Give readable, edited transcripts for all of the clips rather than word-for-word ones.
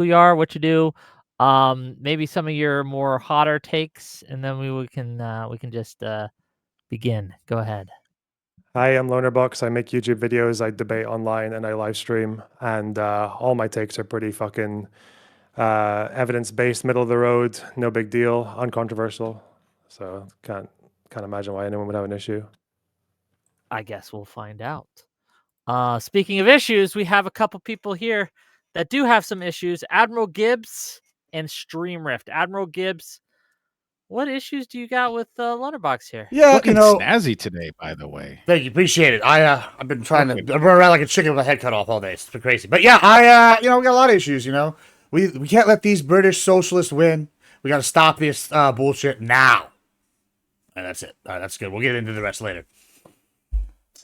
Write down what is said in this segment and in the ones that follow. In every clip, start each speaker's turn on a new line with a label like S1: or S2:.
S1: who you are, what you do, maybe some of your more hotter takes, and then we can just begin. Go ahead.
S2: Hi, I'm Lonerbox. I make YouTube videos, I debate online, and I live stream. And all my takes are pretty fucking evidence-based, middle of the road, no big deal, uncontroversial. So can't imagine why anyone would have an issue.
S1: I guess we'll find out. Speaking of issues, we have a couple people here that do have some issues. Admiral Gibbs and Streamrift. Admiral Gibbs, what issues do you got with Lonerbox here?
S3: Yeah,
S4: Looking snazzy today, by the way.
S3: Thank you, appreciate it. I've been trying to run around like a chicken with my head cut off all day. It's been crazy, but yeah, we got a lot of issues. We can't let these British socialists win. We got to stop this bullshit now. And that's it. All right, that's good. We'll get into the rest later.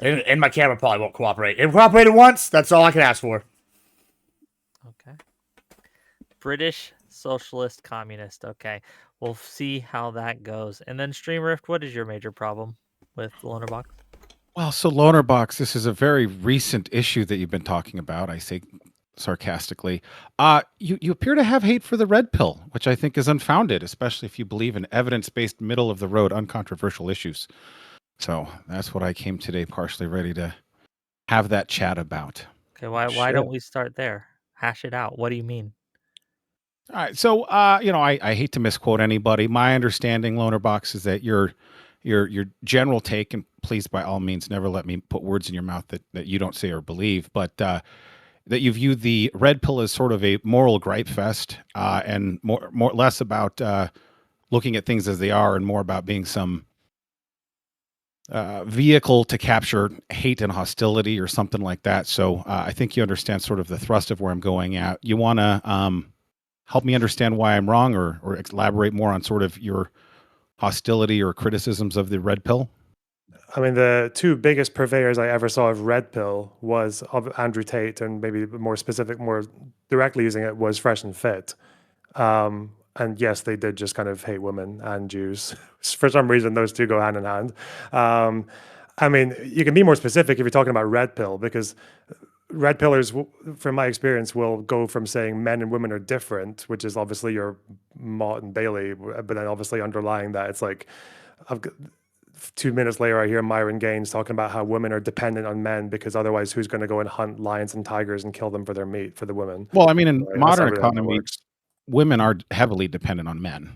S3: And my camera probably won't cooperate. It cooperated once. That's all I can ask for.
S1: Okay. British socialist communist. Okay. We'll see how that goes. And then Streamrift, what is your major problem with Lonerbox?
S4: Well, so Lonerbox, this is a very recent issue that you've been talking about. I say sarcastically. You appear to have hate for the red pill, which I think is unfounded, especially if you believe in evidence-based, middle-of-the-road, uncontroversial issues. So that's what I came today, partially ready to have that chat about.
S1: Okay, why don't we start there? Hash it out. What do you mean?
S4: All right, so I hate to misquote anybody. My understanding, Lonerbox, is that your general take, and please by all means never let me put words in your mouth that you don't say or believe, but that you view the red pill as sort of a moral gripe fest, and less about looking at things as they are, and more about being some vehicle to capture hate and hostility or something like that. So I think you understand sort of the thrust of where I'm going at. You want to help me understand why I'm wrong, or elaborate more on sort of your hostility or criticisms of the red pill?
S2: I mean, the two biggest purveyors I ever saw of red pill was of Andrew Tate, and maybe more specific, more directly using it was Fresh and Fit. And yes, they did just kind of hate women and Jews. For some reason, those two go hand in hand. I mean, you can be more specific if you're talking about red pill, because red pillars, from my experience, will go from saying men and women are different, which is obviously your Mott and Bailey, but then obviously underlying that, it's like, 2 minutes later, I hear Myron Gaines talking about how women are dependent on men because otherwise, who's going to go and hunt lions and tigers and kill them for their meat for the women?
S4: Well, I mean, in modern economy, women are heavily dependent on men.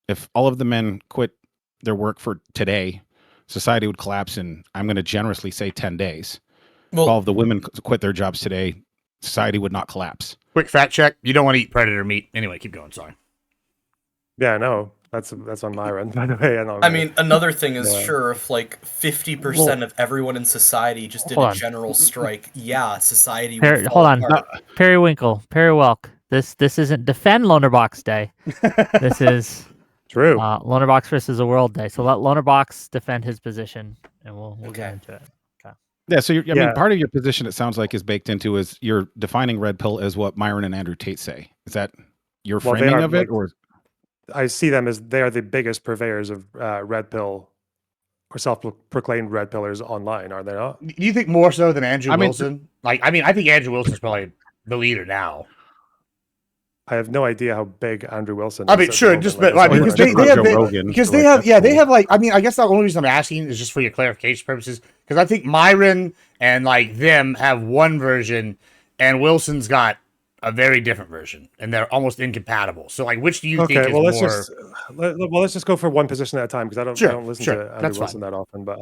S4: If all of the men quit their work for today, society would collapse in, I'm going to generously say, 10 days. Well, if all of the women quit their jobs today, society would not collapse.
S3: Quick fact check. You don't want to eat predator meat. Anyway, keep going. Sorry.
S2: Yeah, no. That's on Myron, by the way.
S5: I mean, another thing is, sure, if like 50% of everyone in society just did a general strike, society would fall apart.
S1: Periwinkle, Welk. This isn't Defend Lonerbox Day. This is
S2: true.
S1: Lonerbox versus the World Day. So let Lonerbox defend his position, and we'll get into it. Okay.
S4: Yeah. So I mean, part of your position, it sounds like, is baked into is you're defining red pill as what Myron and Andrew Tate say. Is that your framing of it, or?
S2: I see them as they are the biggest purveyors of red pill or self-proclaimed red pillars online, are they not?
S3: Do you think more so than Andrew Wilson? I think Andrew Wilson's probably the leader now.
S2: I have no idea how big Andrew Wilson is.
S3: I mean, sure, just because they have like, I mean, I guess the only reason I'm asking is just for your clarification purposes, because I think Myron and like them have one version, and Wilson's got a very different version, and they're almost incompatible. So, like, which do you think is more?
S2: Let's just go for one position at a time, because I don't listen to Andrew Wilson that often. But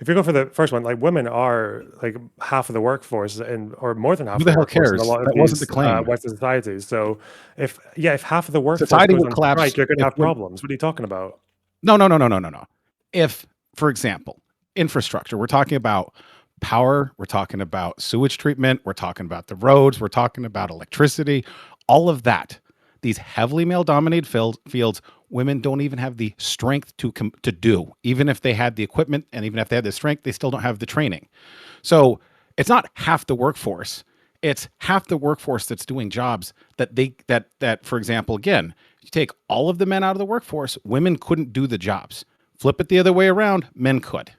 S2: if you go for the first one, like, women are like half of the workforce, or more than half.
S4: Who the hell cares? That wasn't the claim.
S2: Western societies. So if half of the workforce
S4: society
S2: goes
S4: would
S2: on
S4: collapse,
S2: strike, you're going to have problems. What are you talking about?
S4: No. If, for example, infrastructure, we're talking about power, we're talking about sewage treatment, we're talking about the roads, we're talking about electricity, all of that. These heavily male-dominated fields, women don't even have the strength to do. Even if they had the equipment, and even if they had the strength, they still don't have the training. So it's not half the workforce. It's half the workforce that's doing jobs that, for example, again, you take all of the men out of the workforce, women couldn't do the jobs. Flip it the other way around, men could.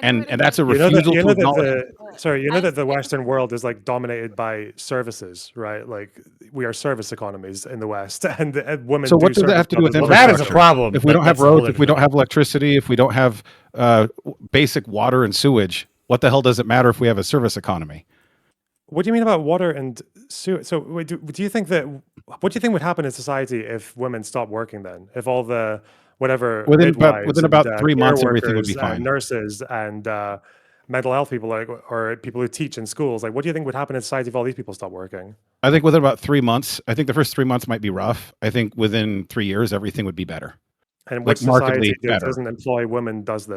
S4: And that's a
S2: You know that
S4: refusal
S2: you
S4: to
S2: know
S4: acknowledge.
S2: that the Western world is like dominated by services, right? Like we are service economies in the West, and women.
S4: So
S2: do
S4: what does that
S2: service
S4: have to do
S2: jobs
S4: with
S2: as
S3: Well,
S2: well as
S3: that is a
S2: men.
S3: problem.
S4: If we
S3: but
S4: don't have
S3: that's a whole
S4: roads, if we
S3: different
S4: don't have electricity, if we don't have basic water and sewage, what the hell does it matter if we have a service economy?
S2: What do you mean about water and sewage? So wait, do you think that what do you think would happen in society if women stopped working then? If all the whatever midwives
S4: within
S2: and
S4: about 3
S2: care
S4: months, everything would be
S2: workers
S4: fine.
S2: and nurses and mental health people or people who teach in schools, like what do you think would happen in society if all these people stopped working?
S4: I think within about 3 months, I think the first 3 months might be rough. I think within 3 years, everything would be better.
S2: And
S4: Like
S2: which society
S4: markedly
S2: that
S4: better.
S2: doesn't employ women does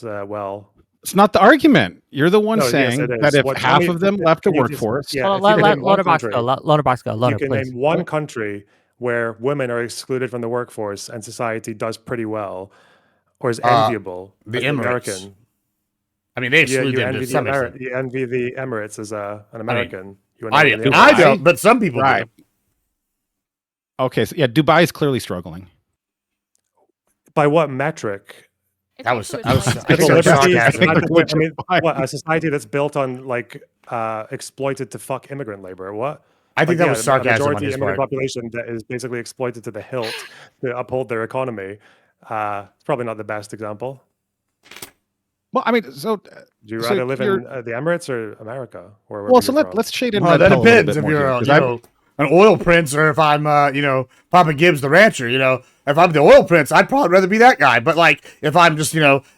S2: well?
S4: It's not the argument. You're the one
S2: No, yes,
S4: saying
S2: it
S4: that
S2: is.
S4: if
S2: Tell
S4: half
S2: me,
S4: of them left the
S2: can you just,
S4: workforce,
S2: yeah,
S1: Well,
S2: if you
S1: let
S2: can name one
S1: Lonerbox
S2: country,
S1: go. Lonerbox go.
S2: you
S1: Loner,
S2: can
S1: please.
S2: name one country where women are excluded from the workforce and society does pretty well, or is enviable
S3: the
S2: as the
S3: Emirates.
S2: American.
S3: I mean, they
S2: Yeah,
S3: exclude
S2: you
S3: them to
S2: envy the
S3: some extent.
S2: You envy the Emirates as an American. You
S3: I,
S2: envy the
S3: I
S2: Emirates.
S3: don't, but some people
S4: Right.
S3: do.
S4: okay, so yeah, Dubai is clearly struggling.
S2: By what metric?
S3: That was I think
S2: Civil
S3: that was
S2: liberties.
S3: sarcasm.
S2: I mean, what, a society that's built on like exploited to fuck immigrant labor? What?
S3: I think
S2: Like,
S3: that was sarcasm
S2: a
S3: on
S2: majority
S3: his
S2: immigrant
S3: part.
S2: population that is basically exploited to the hilt to uphold their economy. It's probably not the best example.
S4: Well, I mean, so
S2: Do you
S4: So
S2: rather live in
S4: you're-
S2: the Emirates or America? Or wherever
S4: well, so
S2: you're from?
S4: let's shade in
S3: Well,
S4: red
S3: that
S4: pill a little
S3: depends
S4: bit
S3: if
S4: more
S3: you're
S4: here,
S3: a,
S4: 'cause
S3: you know, an oil prince or if I'm Papa Gibbs the rancher. If I'm the oil prince, I'd probably rather be that guy. But like if I'm just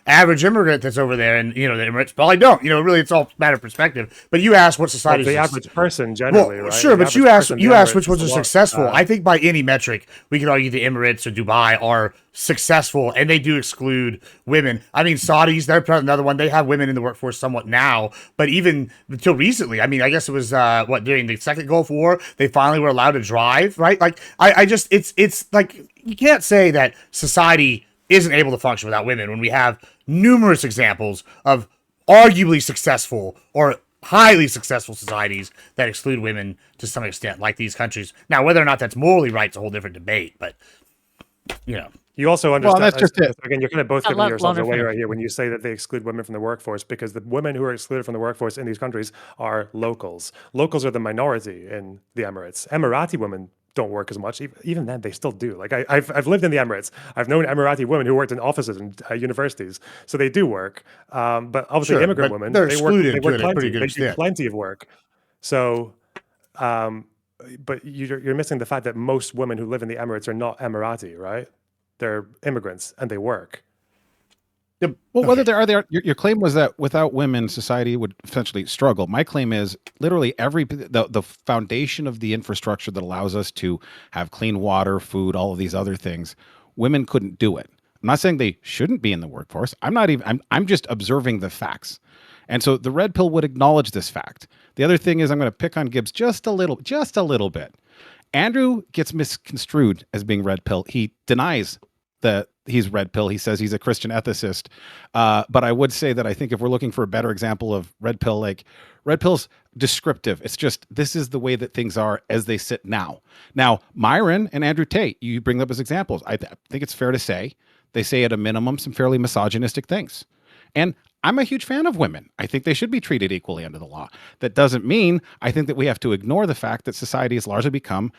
S3: average immigrant that's over there and the Emirates, probably don't. Really it's all a matter of perspective. But you asked what
S2: Well,
S3: society
S2: the average person generally, right?
S3: Sure,
S2: The
S3: but you
S2: average
S3: asked
S2: person in
S3: you
S2: the
S3: asked
S2: Emirates
S3: which ones are
S2: is a lot,
S3: successful. I think by any metric, we could argue the Emirates or Dubai are successful, and they do exclude women. I mean, Saudis, they're another one. They have women in the workforce somewhat now, but even until recently, I mean, I guess it was during the Second Gulf War, they finally were allowed to drive, right? Like, I just it's like you can't say that society isn't able to function without women when we have numerous examples of arguably successful or highly successful societies that exclude women to some extent, like these countries. Now, whether or not that's morally right is a whole different debate, but
S2: You also understand.
S4: that's just it.
S2: Again, you're kind of both
S1: Yeah,
S2: giving
S1: let
S2: yourselves
S1: Loner
S2: away
S1: finish.
S2: right here when you say that they exclude women from the workforce, because the women who are excluded from the workforce in these countries are locals. Locals are the minority in the Emirates. Emirati women don't work as much. Even then, they still do. Like I've lived in the Emirates. I've known Emirati women who worked in offices and universities, so they do work. But obviously,
S3: Sure,
S2: immigrant
S3: but
S2: women
S3: they're
S2: they work.
S3: excluded
S2: They
S3: to
S2: work
S3: a
S2: plenty.
S3: pretty good
S2: They do
S3: extent.
S2: plenty of work. So. But you're missing the fact that most women who live in the Emirates are not Emirati, right? They're immigrants and they work.
S4: well, whether your claim was that without women, society would essentially struggle. My claim is literally the foundation of the infrastructure that allows us to have clean water, food, all of these other things. Women couldn't do it. I'm not saying they shouldn't be in the workforce. I'm just observing the facts. And so the red pill would acknowledge this fact. The other thing is I'm going to pick on Gibbs just a little bit. Andrew gets misconstrued as being red pill. He denies that he's red pill. He says he's a Christian ethicist. But I would say that I think if we're looking for a better example of red pill, like red pill's descriptive. It's just, this is the way that things are as they sit now. Now, Myron and Andrew Tate, you bring up as examples. I think it's fair to say they say at a minimum some fairly misogynistic things. And I'm a huge fan of women. I think they should be treated equally under the law. That doesn't mean I think that we have to ignore the fact that society has largely become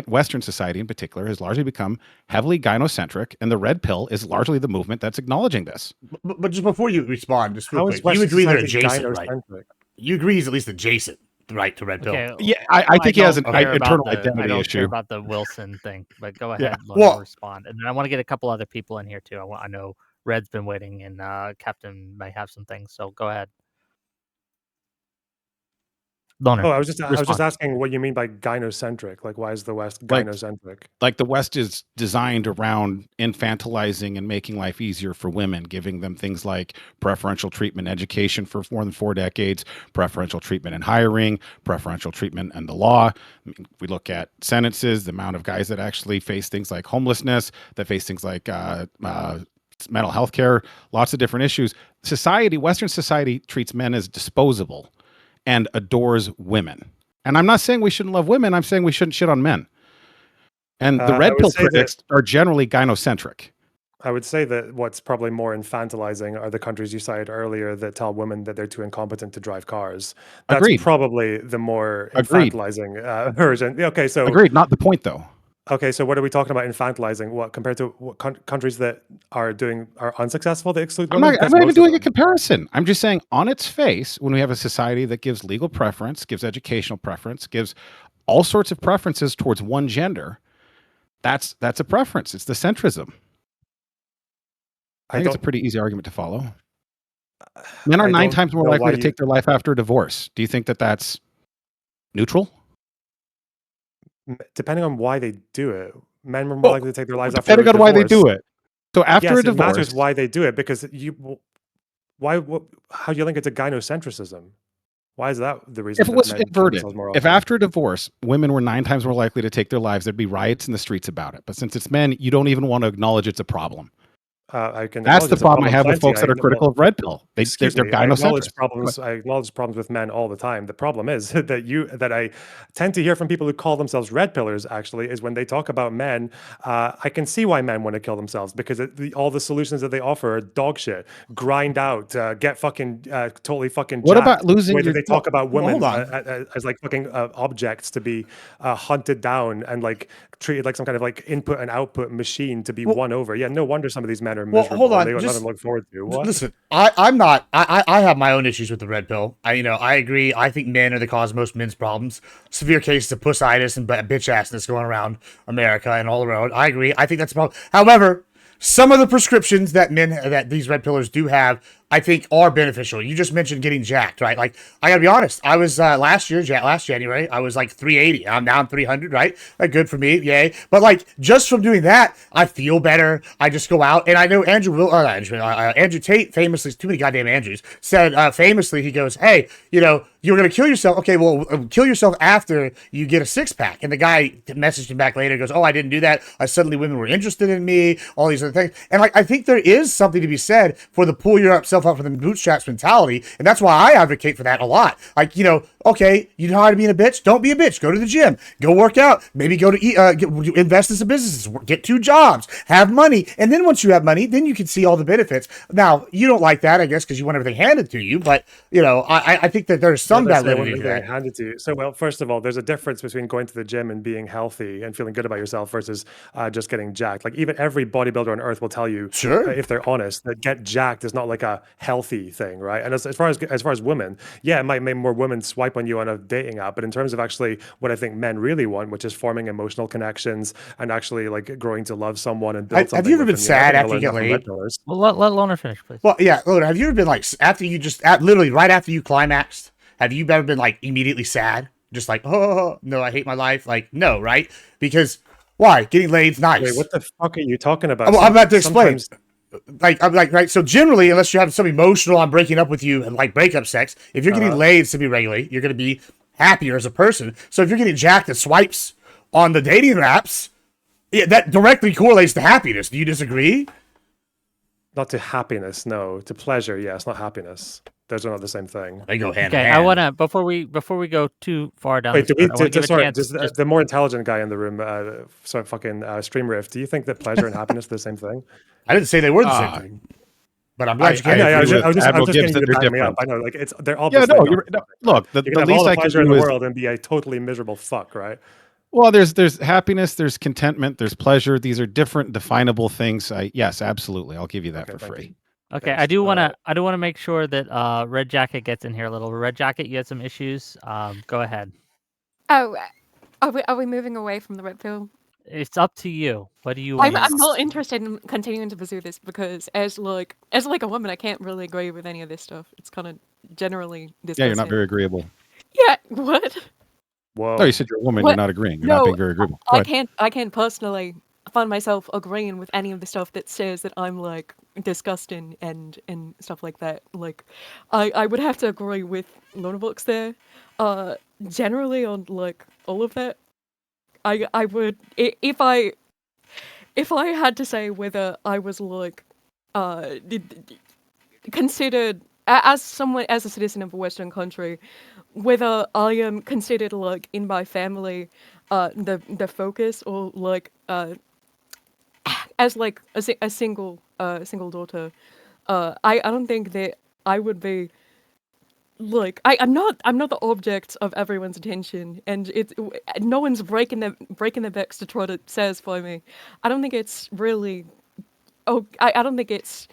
S4: Western society in particular has largely become heavily gynocentric, and the red pill is largely the movement that's acknowledging this.
S3: But just before you respond, just real
S2: How
S3: quick,
S2: is Western
S3: you agree they're
S2: society
S3: adjacent, right?
S2: gynocentric?
S3: You agree he's at least adjacent, right, to red pill?
S1: Okay.
S4: Yeah, I think he has an
S1: don't care
S4: internal
S1: about
S4: identity
S1: I don't
S4: issue.
S1: care about the Wilson thing, but go
S4: Yeah.
S1: ahead, Loner,
S3: Well-
S1: respond. And then I want to get a couple other people in here too. I know Red's been waiting, and Captain may have some things, so go ahead. Loner,
S2: Oh, I was just
S1: respond.
S2: asking what you mean by gynocentric. Like, why is the West
S4: Like-
S2: gynocentric?
S4: Like the West is designed around infantilizing and making life easier for women, giving them things like preferential treatment education for more than 4 decades, preferential treatment in hiring, preferential treatment in the law. I mean, we look at sentences, the amount of guys that actually face things like homelessness, that face things like mental health care, lots of different issues. Western society treats men as disposable and adores women. And I'm not saying we shouldn't love women. I'm saying we shouldn't shit on men. And the
S2: I
S4: red
S2: would
S4: pill
S2: say that-
S4: critics are generally gynocentric.
S2: I would say that what's probably more infantilizing are the countries you cited earlier that tell women that they're too incompetent to drive cars. That's
S4: Agreed.
S2: probably the more
S4: Agreed.
S2: infantilizing version. Yeah, okay, so
S4: Agreed. Not the point though.
S2: okay, so what are we talking about infantilizing? What compared to what countries that are unsuccessful that exclude
S4: I'm
S2: women?
S4: not even doing a comparison. I'm just saying on its face, when we have a society that gives legal preference, gives educational preference, gives all sorts of preferences towards one gender, that's a preference. It's the centrism. I think it's a pretty easy argument to follow. Men are 9 times more likely to take their life after a divorce. Do you think that that's neutral?
S2: Depending on why they do it, men are more likely to take their lives after a
S4: depending on
S2: divorce.
S4: why they do it. So after
S2: yes,
S4: a divorce,
S2: it matters why they do it because how do you link it to gynocentrism? Why is that the reason?
S4: If it was inverted, if after a divorce, women were 9 times more likely to take their lives, there'd be riots in the streets about it. But since it's men, you don't even want to acknowledge it's a problem. That's the problem I have with folks that are critical of red pill. They're gynocentric.
S2: I acknowledge problems with men all the time. The problem is that I tend to hear from people who call themselves red pillars. Actually, is when they talk about men, I can see why men want to kill themselves because all the solutions that they offer are dog shit. Grind out, get fucking totally fucking.
S4: What about losing?
S2: The way that they talk about women as like fucking objects to be hunted down and like treated like some kind of like input and output machine to be won over. Yeah, no wonder some of these men are miserable.
S3: Hold on,
S2: they got nothing to look forward to. What?
S3: Listen, I'm not. I have my own issues with the red pill. I agree. I think men are the cause of most men's problems. Severe cases of pussitis and bitch assness going around America and all around. I agree. I think that's a problem. However, some of the prescriptions that these red pillars do have, I think, are beneficial. You just mentioned getting jacked, right? Like, I gotta be honest. I was last January, I was like 380. I'm 300, right? Like, good for me, yay. But like, just from doing that, I feel better. I just go out, and I know Andrew Tate, famously, too many goddamn Andrews, said famously, he goes, "Hey, you're gonna kill yourself. Okay, well, kill yourself after you get a 6-pack." And the guy messaged him back later, goes, "Oh, I didn't do that. Suddenly women were interested in me. All these other things." And like, I think there is something to be said for the pull yourself up from the bootstraps mentality, and that's why I advocate for that a lot. Like, okay, you know how to be a bitch? Don't be a bitch. Go to the gym. Go work out. Maybe go to invest in some businesses. Get 2 jobs. Have money. And then once you have money, then you can see all the benefits. Now, you don't like that, I guess, because you want everything handed to you. But, I think that there's some validity to that.
S2: Handed to you. So, well, first of all, there's a difference between going to the gym and being healthy and feeling good about yourself versus just getting jacked. Like, even every bodybuilder on earth will tell you,
S3: sure,
S2: if they're honest, that get jacked is not like a healthy thing, right? And as far as women, yeah, it might make more women swipe on you on a dating app, but in terms of actually what I think men really want, which is forming emotional connections and actually like growing to love someone and build something.
S3: Have you ever been sad after you get laid?
S1: Well, let Loner finish, please.
S3: Well, yeah, Loner, have you ever been like literally right after you climaxed? Have you ever been like immediately sad? Just like, oh no, I hate my life. Like, no, right? Because why? Getting laid's nice.
S2: Wait, what the fuck are you talking about?
S3: Well, I'm about to explain. I'm like, right. So generally, unless you're having some emotional, I'm breaking up with you and like breakup sex, if you're getting laid semi-regularly, you're going to be happier as a person. So if you're getting jacked and swipes on the dating apps, yeah, that directly correlates to happiness. Do you disagree?
S2: Not to happiness, no. To pleasure, yes, not happiness. Those are not the same thing.
S3: They go hand
S1: in hand.
S3: I
S1: want to before we go too far down.
S2: Wait, the more intelligent guy in the room, Stream Riff. Do you think that pleasure and happiness are the same thing?
S3: I didn't say they were the same thing, but I'm glad you can.
S2: I was just getting you to back me up. I know, like they're obviously.
S4: Yeah, no, look, the
S2: least all the pleasure in the world and be a totally miserable fuck, right?
S4: Well, there's happiness, there's contentment, there's pleasure. These are different definable things. Yes, absolutely. I'll give you that for free.
S1: Okay, I do want to make sure that Red Jacket gets in here a little. Red Jacket, you had some issues. Go ahead.
S6: Oh, are we moving away from the red pill?
S1: It's up to you. What do you want?
S6: I'm not interested in continuing to pursue this because as like a woman, I can't really agree with any of this stuff. It's kind of generally disgusting.
S4: Yeah, you're not very agreeable.
S6: Yeah, what?
S2: Whoa.
S4: No, you said you're a woman. You're not agreeing. You're not being very agreeable.
S6: I can't personally find myself agreeing with any of the stuff that says that I'm like disgusting and stuff like that. Like, I would have to agree with Lonerbox there. Generally on like all of that, I would if I had to say whether I was like considered as a citizen of a Western country, whether I am considered like in my family the focus or like as like a single daughter, I don't think that I would be like I'm not the object of everyone's attention, and no one's breaking their backs to try to satisfy me. I don't think it's really. Oh, I don't think it's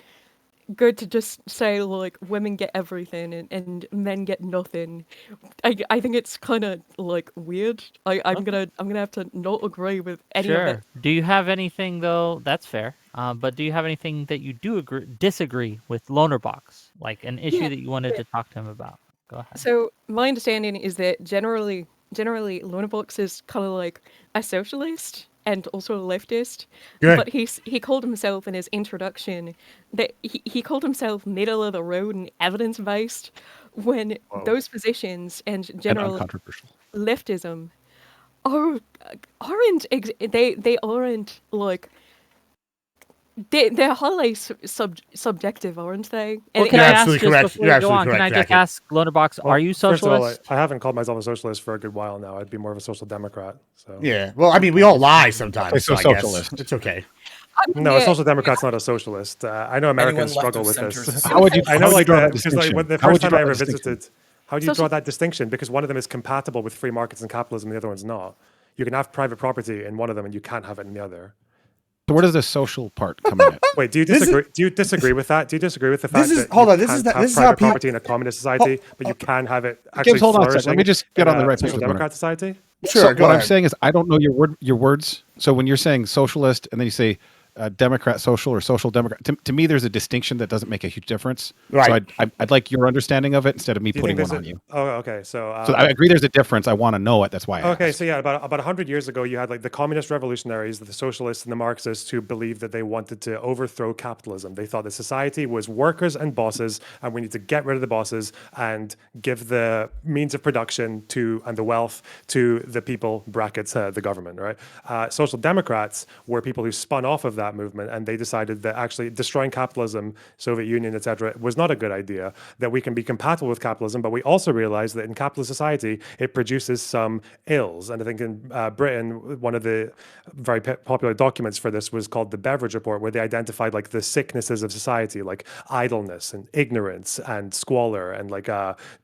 S6: good to just say like women get everything and men get nothing. I think it's kind of like weird. I'm gonna have to not agree with any of it.
S1: Do you have anything though? That's fair. But do you have anything that you do disagree with Lonerbox, like an issue that you wanted to talk to him about? Go ahead.
S6: So my understanding is that generally Lonerbox is kind of like a socialist and also a leftist.
S3: Good.
S6: But he called himself in his introduction that he called himself middle of the road and evidence based, when those positions and general
S4: uncontroversial
S6: leftism aren't like. They're highly subjective, aren't they?
S1: Well, can I ask just before you go on, can I just ask Lonerbox, are you socialist?
S2: First of all, I haven't called myself a socialist for a good while now. I'd be more of a social democrat. So
S3: yeah, well, I mean, we all lie sometimes. So
S4: socialist.
S3: It's okay.
S2: No, a social democrat's not a socialist. I know Americans struggle with this.
S4: How would you?
S2: I know, like,
S4: the
S2: first time I ever visited, how do you draw that distinction? Because one of them is compatible with free markets and capitalism, the other one's not. You can have private property in one of them, and you can't have it in the other.
S4: So where does the social part come in?
S2: Wait, do you disagree? Do you disagree with that? Do you disagree with the fact that
S3: this is
S2: have private property in a communist society, but you can have it actually
S4: hold on a
S2: flourishing?
S4: second. Let me just get on the right page.
S2: Social democrat society.
S3: Sure.
S4: So what I'm saying is, I don't know your words. So when you're saying socialist, and then you say Democrat social or social democrat, to me, there's a distinction that doesn't make a huge difference.
S3: Right.
S4: So I'd like your understanding of it instead of me putting one on you.
S2: Oh, okay. So
S4: I agree there's a difference. I want to know it. That's why I asked.
S2: So yeah, about 100 years ago, you had like the communist revolutionaries, the socialists and the Marxists, who believed that they wanted to overthrow capitalism. They thought that society was workers and bosses, and we need to get rid of the bosses and give the means of production and the wealth to the people, brackets, the government, right? Social democrats were people who spun off of that movement, and they decided that actually destroying capitalism, Soviet Union, etc., was not a good idea, that we can be compatible with capitalism, but we also realize that in capitalist society it produces some ills. And I think in Britain, one of the very popular documents for this was called the Beveridge Report, where they identified like the sicknesses of society, like idleness and ignorance and squalor and like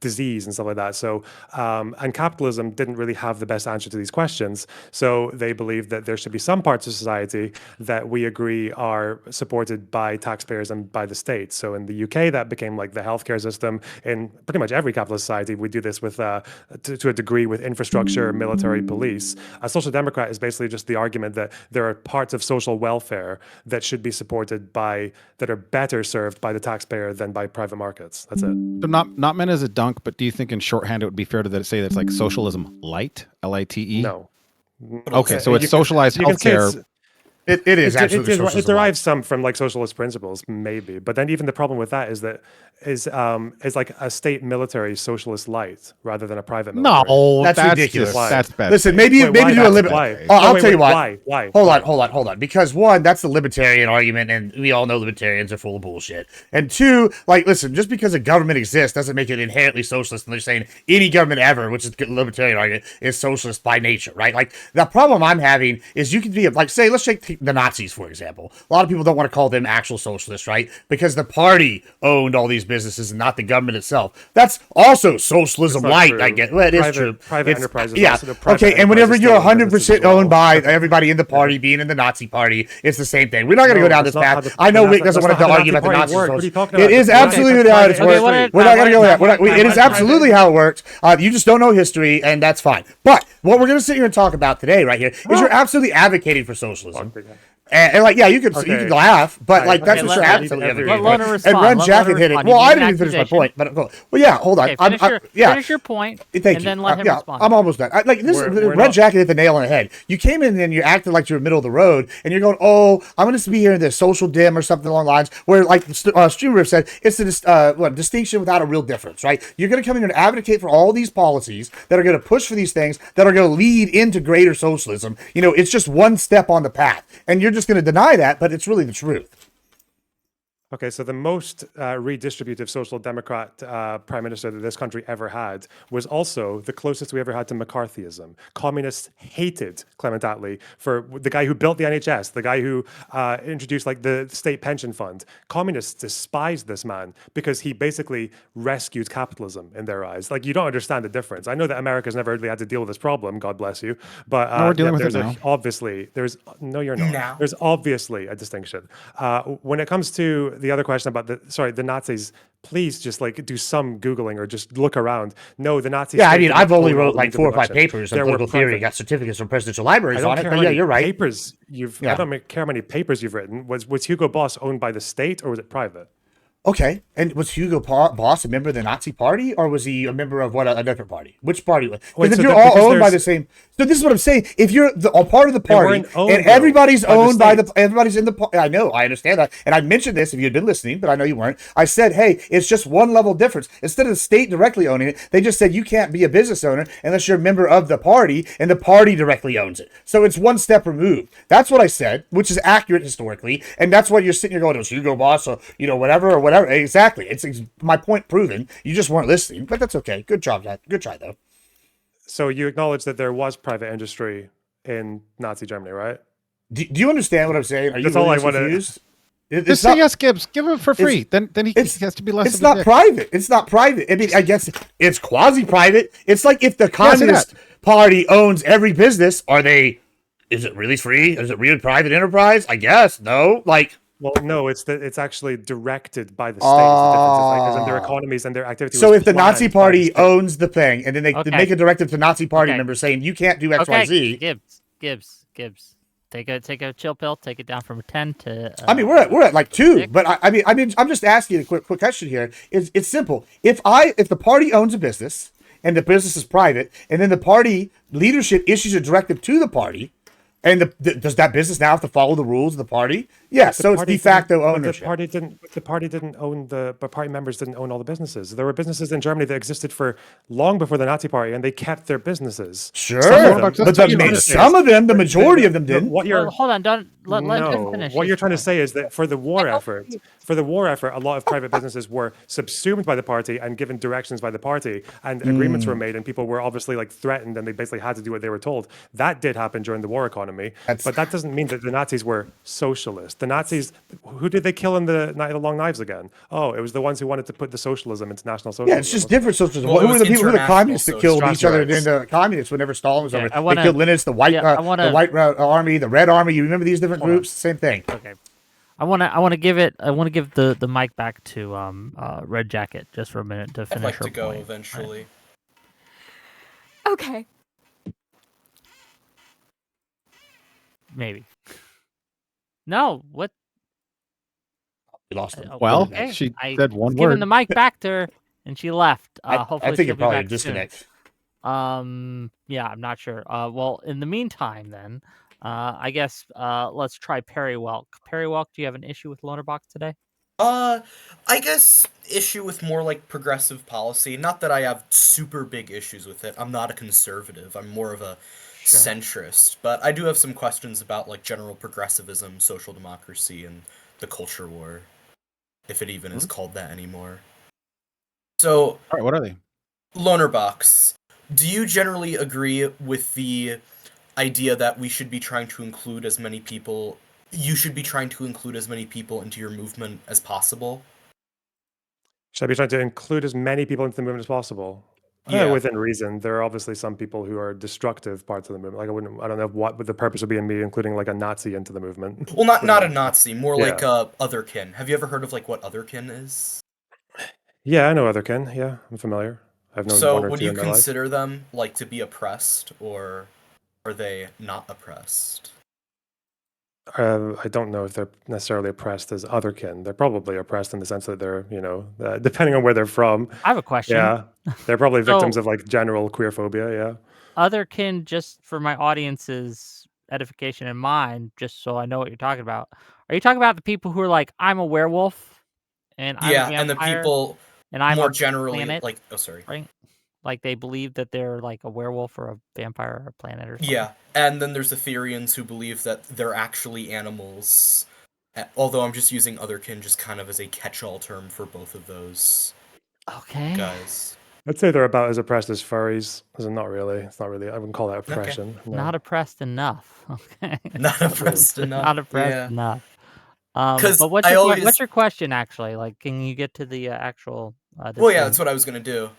S2: disease and stuff like that. So and capitalism didn't really have the best answer to these questions, so they believed that there should be some parts of society that we agree are supported by taxpayers and by the state. So in the UK, that became like the healthcare system. In pretty much every capitalist society, we do this with to a degree with infrastructure, military, police. A social democrat is basically just the argument that there are parts of social welfare that should be supported that are better served by the taxpayer than by private markets. That's it.
S4: So not meant as a dunk, but do you think in shorthand it would be fair to say that's like socialism light, LITE?
S2: No.
S4: Okay, so it's socialized healthcare.
S3: It is absolutely
S2: it derives some from like socialist principles, maybe, but then even the problem with that is like a state military socialist light rather than a private military.
S4: No,
S3: that's ridiculous.
S4: That's bad.
S3: Listen, maybe do a limit. I'll tell you why.
S2: Why?
S3: Hold on. Because one, that's the libertarian argument, and we all know libertarians are full of bullshit. And two, like, listen, just because a government exists doesn't make it inherently socialist. And they're saying any government ever, which is the libertarian argument, is socialist by nature, right? Like the problem I'm having is you can be like, say, let's take the Nazis, for example. A lot of people don't want to call them actual socialists, right? Because the party owned all these businesses and not the government itself. That's also socialism light,
S2: true.
S3: I guess. Well, it is true.
S2: Private enterprises.
S3: Yeah. Okay, and whenever you're 100% owned by everybody in the party being in the Nazi party, it's the same thing. We're not going to go down this path. I know Wick doesn't want to argue about the Nazi socialism. It is absolutely how it works. We're not going to go there. It is absolutely how it works. You just don't know history, and that's fine. But what we're going to sit here and talk about today, right here, is you're absolutely advocating for socialism. And like, yeah, you could laugh, but like that's what you're absolutely advocating. And Run Jacket hit it. Well, I didn't even finish my point, but well, yeah, hold on.
S1: Finish your point.
S3: Thank
S1: and
S3: you.
S1: Then let him respond.
S3: I'm almost done. Red Jacket hit the nail on the head. You came in and you acted like you were middle of the road, and you're going, "Oh, I'm going to be here in this social dim or something along the lines." Where, like Streamer said, it's a distinction without a real difference, right? You're going to come in and advocate for all these policies that are going to push for these things that are going to lead into greater socialism. You know, it's just one step on the path, and you're just going to deny that, but it's really the truth.
S2: Okay, so the most redistributive social democrat prime minister that this country ever had was also the closest we ever had to McCarthyism. Communists hated Clement Attlee for the guy who built the NHS, the guy who introduced like the state pension fund. Communists despised this man because he basically rescued capitalism in their eyes. Like, you don't understand the difference. I know that America's never really had to deal with this problem, God bless you, but
S4: No, we're dealing with
S2: there's
S4: it now.
S2: no, you're not.
S5: Now.
S2: There's obviously a distinction. When it comes to the other question about the Nazis, please just like do some Googling or just look around. No, the Nazis.
S3: Yeah, I mean,
S2: didn't
S3: I've only
S2: own
S3: wrote
S2: all the
S3: like
S2: means of
S3: 4 or 5
S2: election.
S3: papers on
S2: There were
S3: political theory,
S2: private-
S3: got certificates from presidential
S2: I
S3: libraries
S2: don't
S3: on it,
S2: care
S3: but
S2: how
S3: yeah,
S2: many
S3: you're right.
S2: papers you've.
S3: Yeah.
S2: I don't care how many papers you've written. Was Hugo Boss owned by the state or was it private?
S3: Okay, and was Hugo Boss a member of the Nazi Party, or was he a member of what a different party? Which party? Because if you're all owned by the same, so this is what I'm saying. If you're a part of the party
S2: weren't owned,
S3: and
S2: though,
S3: everybody's
S2: by the
S3: owned by the,
S2: state.
S3: everybody's in the, I know, I understand that, and I mentioned this if you had been listening, but I know you weren't. I said, hey, it's just one level difference. Instead of the state directly owning it, they just said you can't be a business owner unless you're a member of the party, and the party directly owns it. So it's one step removed. That's what I said, which is accurate historically, and that's what you're sitting here going, "Was Hugo Boss, or whatever or whatever." Exactly. It's my point proven. You just weren't listening, but that's okay. Good job, Jack. Good try, though.
S2: So you acknowledge that there was private industry in Nazi Germany, right?
S3: Do you understand what I'm saying? Are you
S2: That's all
S3: really
S2: I wanna-
S3: confused?
S4: Just say yes, Gibbs. Give him for free. Then he
S3: it's-
S4: has to be less.
S3: It's
S4: of a
S3: not
S4: dick.
S3: private. It's not private. I mean, I guess it's quasi-private. It's like if the Communist Party owns every business, is it really free? Is it really private enterprise? I guess. No. Like,
S2: Well, no, it's actually directed by the state. The difference is like, as in their economies and their activity.
S3: so
S2: was
S3: if the Nazi
S2: planned by the
S3: Party
S2: state.
S3: owns the thing, and then they
S1: Okay.
S3: make a directive to Nazi Party
S1: Okay.
S3: members saying you can't do X, Y,
S1: Okay,
S3: Z.
S1: Gibbs. Take a chill pill. Take it down from a 10 to.
S3: I mean, we're at like 2,
S1: 6.
S3: but I mean, I'm just asking a quick question here. It's simple. If the party owns a business and the business is private, and then the party leadership issues a directive to the party, and does that business now have to follow the rules of the party? Yes.
S2: The
S3: So it's
S2: party
S3: de facto
S2: didn't- but
S3: ownership.
S2: The party didn't own but party members didn't own all the businesses. There were businesses in Germany that existed for long before the Nazi Party, and they kept their businesses.
S3: Sure,
S2: Some of them-
S3: but
S2: that's what you're trying to say
S3: some
S2: is-
S3: of them, the majority of them didn't.
S2: What you're
S1: Hold on, don't let him finish.
S2: what
S1: his
S2: you're trying to
S1: point.
S2: say is that for the war effort, a lot of private businesses were subsumed by the party and given directions by the party, and agreements were made, and people were obviously like threatened, and they basically had to do what they were told. That did happen during the war economy, but that doesn't mean that the Nazis were socialist. The Nazis, who did they kill in the Night of the Long Knives again? Oh, it was the ones who wanted to put the socialism into national socialism.
S3: Yeah, it's just different socialism.
S5: Well, it
S3: who were
S5: was
S3: the people? Who were the
S5: international
S3: communists that killed each other
S2: socialism.
S3: in the communists whenever Stalin was
S1: Okay,
S3: over?
S1: I wanna-
S3: They killed Leninist, the white,
S1: yeah, I wanna-
S3: the white army, the red army. You remember these different groups? Same thing.
S1: Okay. I want to give the mic back to Red Jacket just for a minute to
S5: I'd
S1: finish
S5: like
S1: her
S5: to go
S1: point.
S5: eventually.
S6: Okay.
S1: Maybe. No, what?
S3: We lost them.
S4: Well,
S1: Okay,
S4: she
S1: I
S4: said one
S1: was giving
S4: word.
S1: the mic back to her, and she left. Hopefully
S3: I think
S1: she'll
S3: you're
S1: be
S3: probably a
S1: back soon.
S3: disconnect.
S1: Yeah, I'm not sure. Well, in the meantime, then, I guess let's try Perry Welk. Perry Welk, do you have an issue with Lonerbox today?
S5: I guess issue with more like progressive policy. Not that I have super big issues with it. I'm not a conservative. I'm more of a centrist. But I do have some questions about like general progressivism, social democracy, and the culture war, if it even is called that anymore. So,
S4: All right, what are they?
S5: Lonerbox, do you generally agree with the idea that we should be trying to include as many people? You should be trying to include as many people into your movement as possible?
S2: Should I be trying to include as many people into the movement as possible?
S5: Yeah.
S2: Within reason. There are obviously some people who are destructive parts of the movement. Like I don't know what the purpose would be in me including like a Nazi into the movement.
S5: Well, not a Nazi, more
S2: Yeah.
S5: like otherkin. Have you ever heard of like what otherkin is?
S2: Yeah, I know otherkin. Yeah, I'm familiar. I've known
S5: So
S2: one or
S5: would
S2: two
S5: you
S2: in my life.
S5: consider them like to be oppressed, or are they not oppressed?
S2: I don't know if they're necessarily oppressed as otherkin. They're probably oppressed in the sense that they're, depending on where they're from.
S1: I have a question.
S2: Yeah, they're probably victims
S1: So-
S2: of like general queer phobia. Yeah.
S1: Otherkin, just for my audience's edification and mine, just so I know what you're talking about. Are you talking about the people who are like, I'm a werewolf, and I'm
S5: Yeah,
S1: a
S5: and the
S1: vampire,
S5: people
S1: and I'm
S5: more
S1: on
S5: generally
S1: planet,
S5: like, oh sorry.
S1: right? Like they believe that they're like a werewolf or a vampire or a planet or something.
S5: Yeah, and then there's the Therians who believe that they're actually animals, Although I'm just using otherkin just kind of as a catch-all term for both of those
S1: Okay.
S5: guys.
S2: I'd say they're about as oppressed as furries. Not really. It's not really. I wouldn't call that oppression. No.
S1: Not oppressed enough. Okay.
S5: Not oppressed enough.
S1: Not oppressed
S5: Yeah.
S1: enough.
S5: 'Cause
S1: But what's
S5: I
S1: your
S5: always-
S1: what's your question actually? Like, can you get to the actual?
S5: Well, yeah, that's what I was gonna do.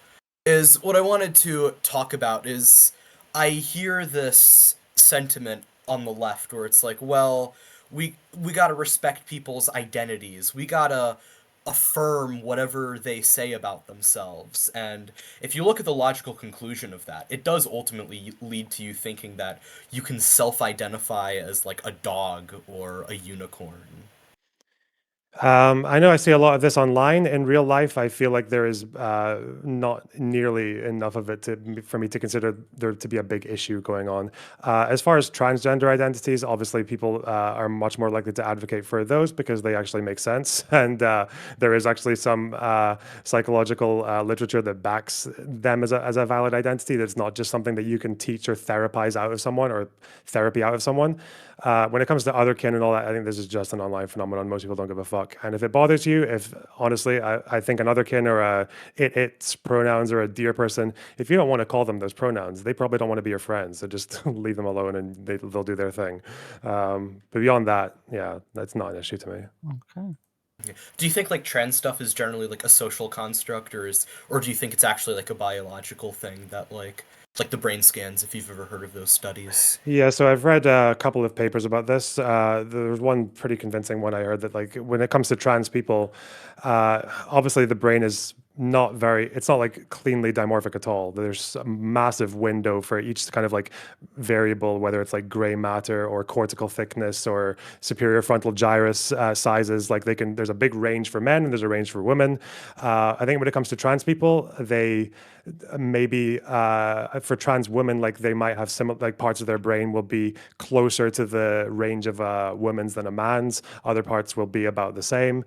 S5: Is what I wanted to talk about is I hear this sentiment on the left where it's like, well, we gotta respect people's identities. We gotta affirm whatever they say about themselves. And if you look at the logical conclusion of that, it does ultimately lead to you thinking that you can self-identify as like a dog or a unicorn.
S2: I know I see a lot of this online. In real life, I feel like there is not nearly enough of it for me to consider there to be a big issue going on. As far as transgender identities, obviously people are much more likely to advocate for those because they actually make sense. And there is actually some psychological literature that backs them as a valid identity. That's not just something that you can teach or therapize out of someone or therapy out of someone. When it comes to otherkin and all that, I think this is just an online phenomenon. Most people don't give a fuck. And if it bothers you, if honestly, I think an otherkin or its pronouns or a dear person, if you don't want to call them those pronouns, they probably don't want to be your friends. So just leave them alone and they'll do their thing. But beyond that, yeah, that's not an issue to me.
S1: Okay.
S5: Do you think like trans stuff is generally like a social construct, or do you think it's actually like a biological thing that like the brain scans, if you've ever heard of those studies?
S2: Yeah, so I've read a couple of papers about this. There's one pretty convincing one I heard that like when it comes to trans people, obviously the brain is it's not like cleanly dimorphic at all. There's a massive window for each kind of like variable, whether it's like gray matter or cortical thickness or superior frontal gyrus sizes. Like there's a big range for men and there's a range for women. I think when it comes to trans people, they maybe for trans women, like they might have similar, like parts of their brain will be closer to the range of a woman's than a man's. Other parts will be about the same.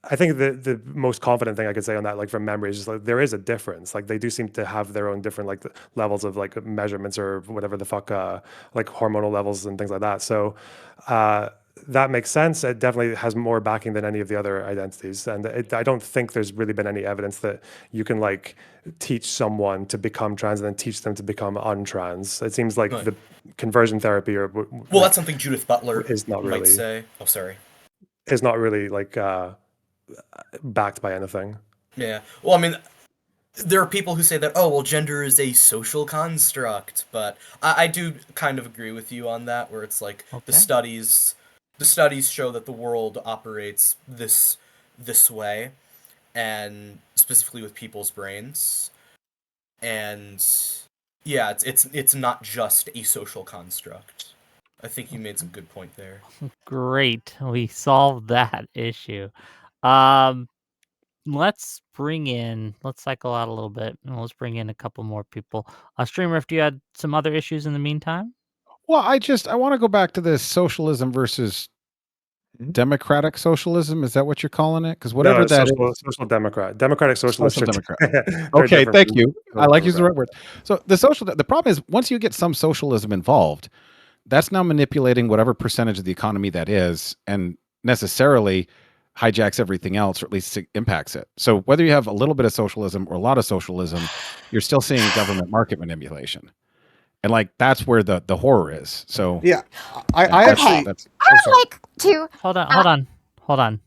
S2: I think the most confident thing I could say on that, like from memory, is just like there is a difference. Like they do seem to have their own different like levels of like measurements or whatever the fuck, like hormonal levels and things like that. So that makes sense. It definitely has more backing than any of the other identities, and I don't think there's really been any evidence that you can like teach someone to become trans and then teach them to become untrans. It seems like
S5: Right.
S2: the conversion therapy or
S5: Well, that's something Judith Butler
S2: is not
S5: might
S2: really
S5: say. Oh, sorry.
S2: is not really like backed by anything.
S5: Yeah. Well, I mean, there are people who say that, oh, well, gender is a social construct, but I do kind of agree with you on that, where it's like
S1: Okay.
S5: the studies show that the world operates this way, and specifically with people's brains, and yeah, it's not just a social construct. I think you made some good point there.
S1: Great. We solved that issue. Let's cycle out a little bit and let's bring in a couple more people. Streamer, if you had some other issues in the meantime?
S4: Well, I want to go back to this socialism versus democratic socialism. Is that what you're calling it? Because whatever
S2: No,
S4: that
S2: social democrat, democratic socialist.
S4: Social
S2: are-
S4: democrat.
S2: they're
S4: Okay,
S2: different
S4: thank
S2: from
S4: you. I
S2: social
S4: like using the
S2: democrat.
S4: right word. So the problem is once you get some socialism involved, that's now manipulating whatever percentage of the economy that is, and necessarily hijacks everything else, or at least impacts it. So whether you have a little bit of socialism or a lot of socialism, you're still seeing government market manipulation. And like that's where the horror is. So
S3: Yeah, I actually.
S4: that's
S7: I would like to.
S1: Hold on. Let him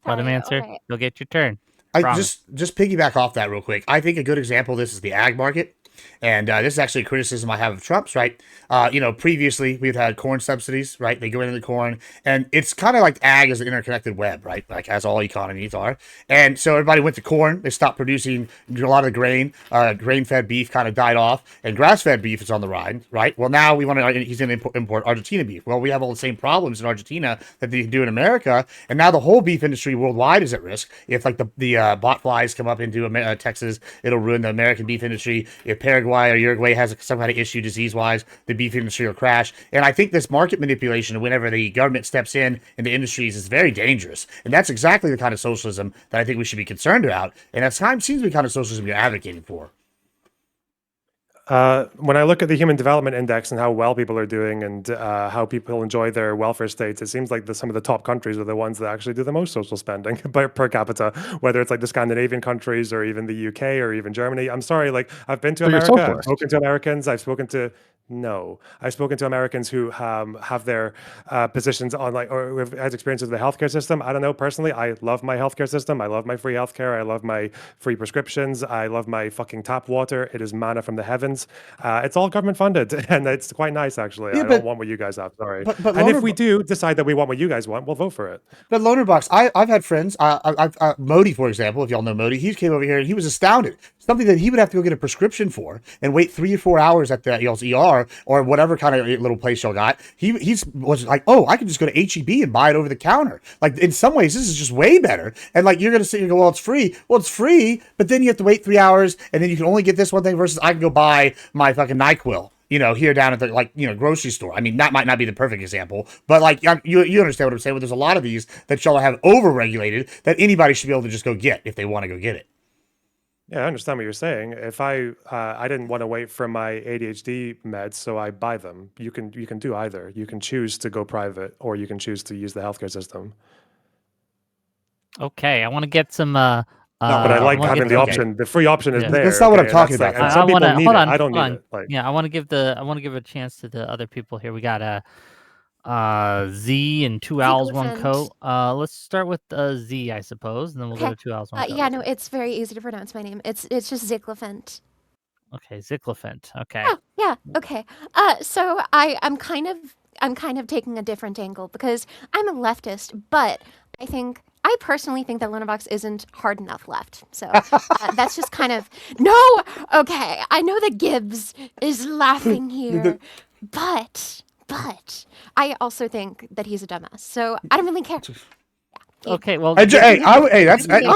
S7: Sorry,
S1: answer.
S7: okay.
S1: You'll get your turn.
S3: I
S1: Promise.
S3: just piggyback off that real quick. I think a good example of this is the ag market. And this is actually a criticism I have of Trump's, right? Previously we've had corn subsidies, right? They go into the corn, and it's kind of like ag is an interconnected web, right? Like as all economies are. And so everybody went to corn. They stopped producing a lot of the grain. Grain-fed beef kind of died off, and grass-fed beef is on the rise, right? Well, now he's going to import Argentina beef. Well, we have all the same problems in Argentina that they do in America, and now the whole beef industry worldwide is at risk. If like the bot flies come up into Texas, it'll ruin the American beef industry. If Paraguay or Uruguay has some kind of issue disease-wise, the beef industry will crash. And I think this market manipulation, whenever the government steps in the industries, is very dangerous. And that's exactly the kind of socialism that I think we should be concerned about. And that seems to be the kind of socialism you're advocating for.
S2: When I look at the Human Development Index and how well people are doing and how people enjoy their welfare states, it seems like some of the top countries are the ones that actually do the most social spending per capita, whether it's like the Scandinavian countries or even the UK or even Germany. I'm sorry, like I've been to
S4: So you're
S2: America, I've
S4: socialist.
S2: spoken to Americans, I've spoken to Americans who have their positions on like or who have had experiences with the healthcare system. I don't know personally. I love my healthcare system. I love my free healthcare. I love my free prescriptions. I love my fucking tap water. It is manna from the heavens. It's all government funded, and it's quite nice actually.
S3: Yeah,
S2: I don't want what you guys have. Sorry.
S3: but
S2: And if we do decide that we want what you guys want, we'll vote for it.
S3: But Lonerbox, I've had friends. Modi, for example, if y'all know Modi, he came over here and he was astounded. Something that he would have to go get a prescription for and wait 3 or 4 hours at the y'all's ER or whatever kind of little place y'all got. He was like, oh, I can just go to HEB and buy it over the counter. Like in some ways, this is just way better. And like you're gonna sit here and go, well, it's free. Well, it's free, but then you have to wait 3 hours, and then you can only get this one thing versus I can go buy my fucking NyQuil. Here down at the grocery store. I mean, that might not be the perfect example, but like you understand what I'm saying. But there's a lot of these that y'all have over-regulated that anybody should be able to just go get if they want to go get it.
S2: Yeah, I understand what you're saying. If I didn't want to wait for my ADHD meds, so I buy them. You can do either. You can choose to go private, or you can choose to use the healthcare system.
S1: Okay, I want to get some.
S2: But I like having the option. The free option is there.
S3: That's not what I'm
S2: and
S3: talking
S2: that's
S3: about.
S2: and some people need
S1: hold
S2: it.
S1: on,
S2: I don't
S1: hold
S2: need
S1: on.
S2: it. Like,
S1: Yeah, I want to give a chance to the other people here. We got Z and Two Owls, One Coat. Let's start with Z, I suppose, and then we'll go to Two Owls, One Coat.
S7: Yeah, no, it's very easy to pronounce my name. It's just Ziclifant.
S1: Okay, Ziclifant. Okay.
S7: Oh, yeah, okay. So I'm kind of taking a different angle because I'm a leftist, but I personally think that Lonerbox isn't hard enough left. So that's just kind of no. Okay, I know that Gibbs is laughing here, but I also think that he's a dumbass. So I don't really care.
S1: Okay, well,
S3: I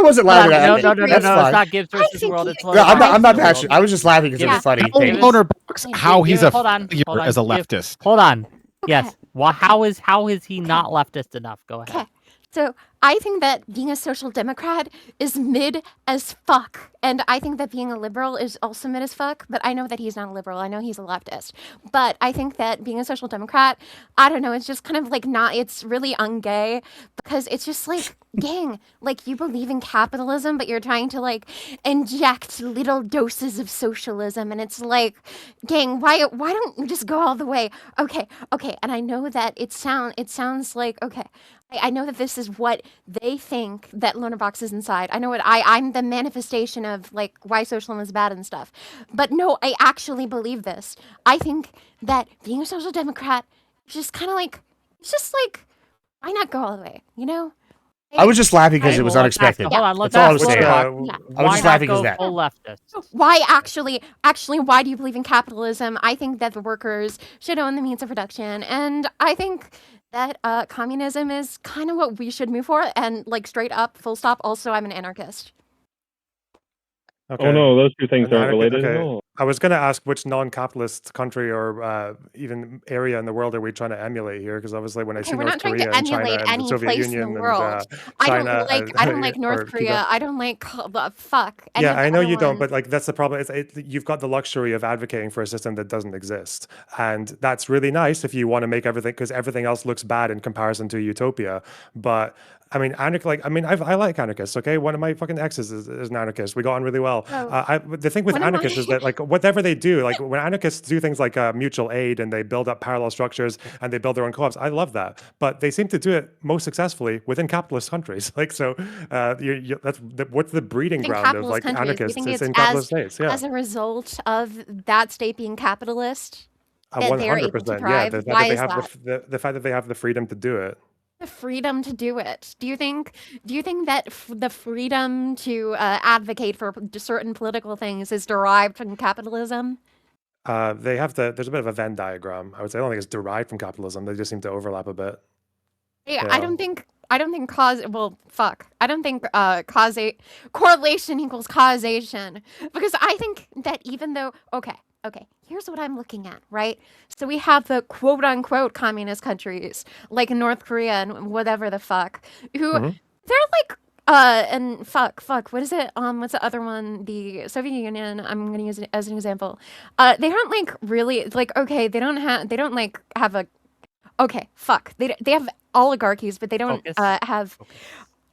S3: wasn't laughing at
S1: no,
S3: that.
S1: it's not Gibbs versus the world. It's
S3: I'm not passionate. I was just laughing because it was funny.
S4: Lonerbox, how he's a
S1: hold on,
S4: failure as a leftist.
S1: Hold on.
S7: Okay.
S1: Yes. Well, how is he not leftist enough? Go ahead.
S7: Okay. So I think that being a social democrat is mid as fuck. And I think that being a liberal is also mid as fuck. But I know that he's not a liberal. I know he's a leftist. But I think that being a social democrat, I don't know, it's just kind of like it's really ungay. Because it's just like, gang, like you believe in capitalism, but you're trying to like inject little doses of socialism. And it's like, gang, why don't you just go all the way? Okay. And I know that it sounds like, okay. I know that this is what they think that Lonerbox is inside. I know what I'm the manifestation of like why socialism is bad and stuff. But no, I actually believe this. I think that being a social democrat is just kind of like, it's just like, why not go all the way, you know?
S3: I was just laughing because it was unexpected.
S1: Hold on, let's
S3: That's all I was
S1: ask
S3: saying.
S1: Lonerbox.
S3: I was just laughing because
S1: Why
S3: that.
S1: not go full leftist?
S7: Why why do you believe in capitalism? I think that the workers should own the means of production. And I think that communism is kind of what we should move for. And like straight up, full stop. Also, I'm an anarchist.
S2: okay.
S8: Oh no, those two things
S2: An
S8: aren't
S2: anarchist-
S8: related at
S2: okay.
S8: all.
S2: I was going to ask which non-capitalist country or even area in the world are we trying to emulate here? Because obviously, when I see
S7: We're
S2: North
S7: not trying
S2: Korea
S7: to
S2: and China
S7: emulate
S2: and the
S7: any
S2: Soviet
S7: place in the
S2: Union
S7: world.
S2: and
S7: I
S2: China,
S7: don't like
S2: or
S7: North
S2: Cuba.
S7: Korea. I don't like fuck. Any of
S2: Yeah, I
S7: the
S2: know
S7: other
S2: you don't,
S7: ones.
S2: but like that's the problem. You've got the luxury of advocating for a system that doesn't exist, and that's really nice if you want to make everything because everything else looks bad in comparison to utopia. But I mean, I like anarchists. Okay, one of my fucking exes is an anarchist. We got on really well.
S7: Oh.
S2: The thing with
S7: One of my-
S2: anarchists is that like whatever they do, like when anarchists do things like mutual aid and they build up parallel structures and they build their own co-ops, I love that. But they seem to do it most successfly within capitalist countries. Like so, what's the breeding
S7: In
S2: ground of
S7: capitalist
S2: like
S7: countries, do you
S2: anarchists?
S7: think
S2: It's
S7: it's
S2: in capitalist states. Yeah.
S7: as a result of that state being capitalist that they're able to
S2: 100%. Yeah,
S7: thrive?
S2: the fact
S7: Why
S2: that they
S7: is
S2: have
S7: that?
S2: the fact that they have the freedom to do it.
S7: The freedom to do it. Do you think that the freedom to advocate for certain political things is derived from capitalism?
S2: They have there's a bit of a Venn diagram. I would say I don't think it's derived from capitalism. They just seem to overlap a bit.
S7: Yeah,
S2: Yeah.
S7: I don't think I don't think correlation equals causation, because I think that even though okay, here's what I'm looking at, right? So we have the quote unquote communist countries like North Korea and whatever the fuck, who
S2: Mhm.
S7: they're like And fuck, what is it? What's the other one? The Soviet Union. I'm gonna use it as an example. They don't like really like. Okay, they don't like have a. Okay, fuck. They have oligarchies, but they don't
S1: Focus.
S7: have.
S1: Focus.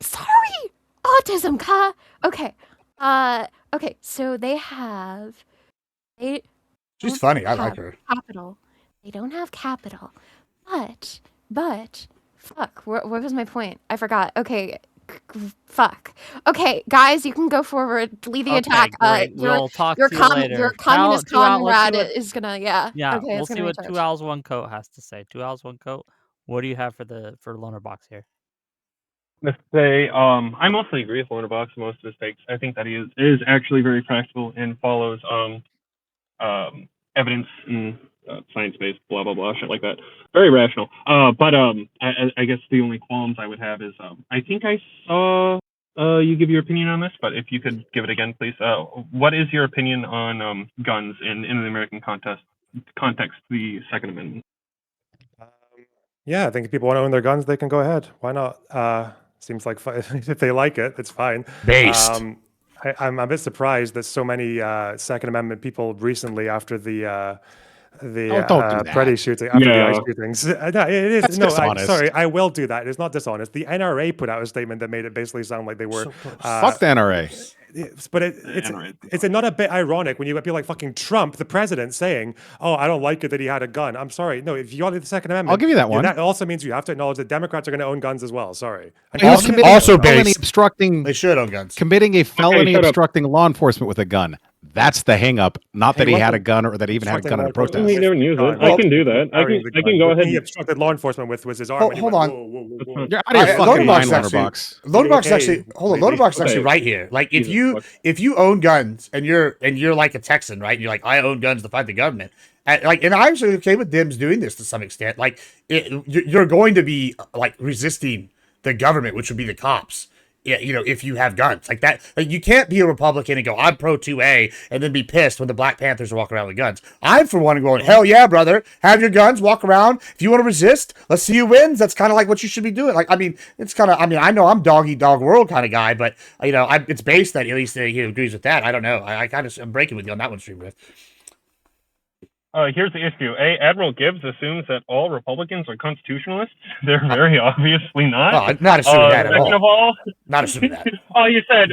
S7: Sorry, autism, ka. Okay. Okay. So they have. They.
S3: She's
S7: don't
S3: funny. I
S7: have
S3: like her.
S7: Capital. They don't have capital, but. Fuck. What was my point? I forgot. Okay. Fuck. Okay, guys, you can go forward. Lead the attack.
S1: Great. We'll talk
S7: your
S1: to you later.
S7: your communist
S1: Two Owl- let's see
S7: comrade
S1: what-
S7: is gonna yeah.
S1: Yeah,
S7: Okay,
S1: we'll
S7: it's
S1: see
S7: gonna
S1: what
S7: be
S1: Two Owls One Coat has to say. Two Owls One Coat. What do you have for Lonerbox here?
S8: Let's say I mostly agree with Lonerbox most of his takes. I think that he is actually very practical and follows evidence and science-based blah blah blah shit like that. Very rational. But I guess the only qualms I would have is I think I saw you give your opinion on this, but if you could give it again, please. What is your opinion on guns in the American context, the Second Amendment?
S2: Yeah, I think if people want to own their guns, they can go ahead. Why not? Seems like if they like it, it's fine.
S3: Based.
S2: I'm a bit surprised that so many Second Amendment people recently, after the
S4: don't do that.
S2: Pretty shooting, after the ICE
S8: Yeah.
S2: shootings. No, it is.
S4: That's
S2: No,
S4: dishonest.
S2: sorry, I will do that. It's not dishonest. The NRA put out a statement that made it basically sound like they were.
S4: Fuck the NRA.
S2: But it's not a bit ironic when you got people like fucking Trump, the president, saying, "Oh, I don't like it that he had a gun." I'm sorry. No, if you want the Second Amendment,
S4: I'll give you that one.
S2: That also means you have to acknowledge that Democrats are going to own guns as well. Sorry.
S4: He was committing
S3: also
S4: a felony
S3: based.
S4: obstructing.
S3: They should own guns.
S4: Committing a felony
S8: shut up.
S4: obstructing law enforcement with a gun. That's the hang up. Not that
S2: Hey,
S4: he
S2: what
S4: had
S2: the-
S4: a gun or that he even had a gun in a
S2: Obstructing law
S4: protest.
S8: He didn't use it.
S2: Well,
S8: I can do that. I can go
S2: The
S8: ahead.
S2: thing he obstructed law enforcement with was his arm. and he
S3: Hold
S2: went,
S3: on.
S2: Whoa, whoa, whoa, whoa.
S4: You're out of your
S3: I-
S4: fucking
S3: Lonerbox
S4: mind,
S3: actually-
S4: Lonerbox.
S3: Lonerbox is
S2: Hey,
S3: actually hold on.
S2: maybe-
S3: Lonerbox is actually
S8: okay.
S3: right here. Like if
S8: Jesus,
S3: you own guns and you're like a Texan, right? And you're like, I own guns to fight the government. And I'm actually okay with Dims doing this to some extent. Like you're going to be like resisting the government, which would be the cops. Yeah, if you have guns like that, like you can't be a Republican and go, I'm pro 2A, and then be pissed when the Black Panthers are walking around with guns. I'm for one going, hell yeah, brother, have your guns, walk around. If you want to resist, let's see who wins. That's kind of like what you should be doing. Like, it's kind of, I know I'm dog eat dog world kind of guy, but it's based that at least he agrees with that. I don't know. I'm breaking with you on that one, Stream Riff.
S8: Here's the issue. Admiral Gibbs assumes that all Republicans are constitutionalists. They're very obviously not.
S3: Oh, not assuming that at
S8: second
S3: all.
S8: of all,
S3: Not assuming that.
S8: you said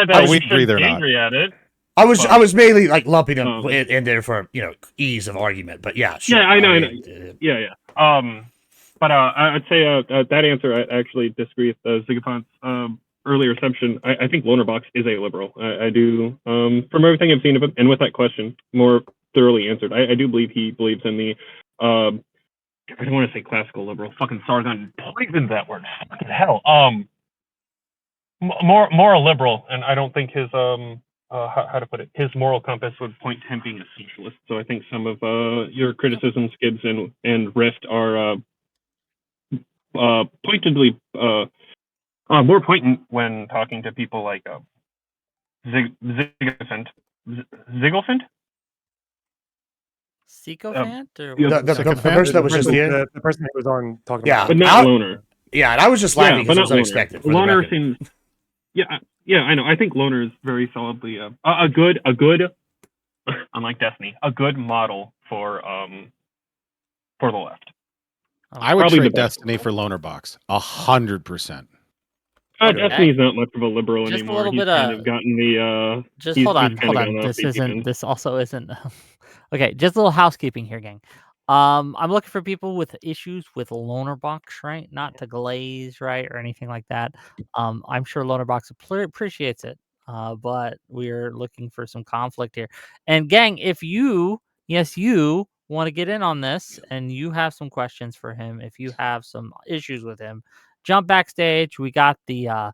S8: that
S4: we
S8: we
S4: agree
S8: should
S4: they're
S8: be
S4: not.
S8: angry at it.
S3: I was mainly like lumping them
S8: Oh.
S3: in there for ease of argument, but yeah, sure.
S8: Yeah, I know.
S3: mean,
S8: Yeah. But I would say that answer I actually disagree with Zigapont's earlier assumption. I think Lonerbox is a liberal. I do. From everything I've seen of him, and with that question more thoroughly answered, I do believe he believes in the. I don't want to say classical liberal. Fucking Sargon poisoned that word. Fucking hell. More a liberal, and I don't think his how to put it, his moral compass would point to him being a socialist. So I think some of your criticisms, Gibbs and Rift, are pointedly more poignant when talking to people like Ziggelfint.
S1: Sycophant or
S8: yeah,
S3: the
S4: Sycophant?
S3: person that was just here.
S2: The person who was on talking
S3: Yeah.
S2: about.
S8: but not Loner.
S3: Yeah, and I was just laughing because it was unexpected. for the
S8: Loner
S3: record.
S8: seems. Yeah, I know. I think Loner is very solidly a good, unlike Destiny, a good model for the left.
S4: I would
S8: Probably
S4: trade
S8: the best.
S4: Destiny for Lonerbox. 100%.
S8: Destiny's not much of a liberal
S1: Just a
S8: anymore.
S1: little
S8: He's
S1: bit
S8: kind
S1: of-
S8: of gotten the.
S1: Just
S8: he's-
S1: hold on,
S8: he's kinda gone off the deep end.
S1: This also isn't. Okay, just a little housekeeping here, gang. I'm looking for people with issues with Lonerbox, right? Not to glaze, right, or anything like that. I'm sure Lonerbox appreciates it, but we're looking for some conflict here. And gang, if you want to get in on this and you have some questions for him, if you have some issues with him, jump backstage. We got the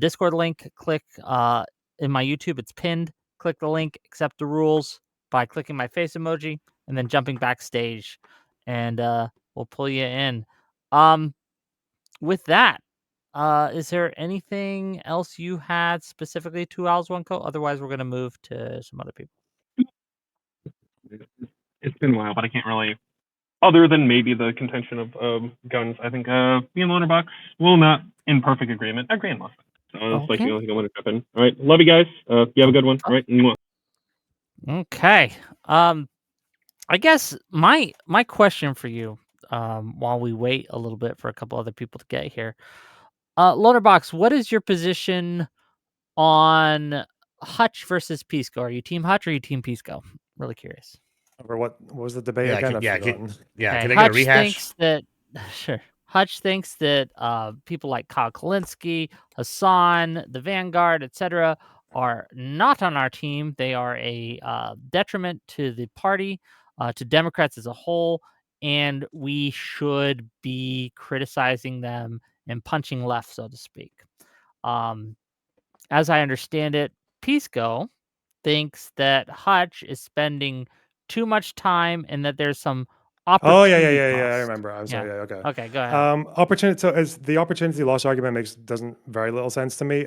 S1: Discord link. Click in my YouTube, it's pinned. Click the link, accept the rules by clicking my face emoji and then jumping backstage, and we'll pull you in. With that, is there anything else you had specifically to Owls One Coat? Otherwise, we're gonna move to some other people.
S8: It's been a while, but I can't really other than maybe the contention of guns, I think me and Lonerbox will not in perfect agreement agree on most. So that's like the only thing I want to jump in. All right, love you guys. You have a good one. All right.
S1: Okay. I guess my question for you, while we wait a little bit for a couple other people to get here, Lonerbox, what is your position on Hutch versus Pisco? Are you Team Hutch or are you Team Pisco? Really curious.
S2: Over what was the debate again? I've forgotten.
S3: Can I get a
S1: Hutch
S3: rehash?
S1: thinks that sure. Hutch thinks that people like Kyle Kalinske, Hassan, the Vanguard, etc., are not on our team. They are a detriment to the party, to Democrats as a whole, and we should be criticizing them and punching left, so to speak. As I understand it, Pisco thinks that Hutch is spending too much time and that there's some opportunity
S2: I
S1: cost.
S2: remember. I'm sorry. Yeah, okay.
S1: Okay, go ahead.
S2: Opportunity. So, as the opportunity loss argument doesn't very little sense to me.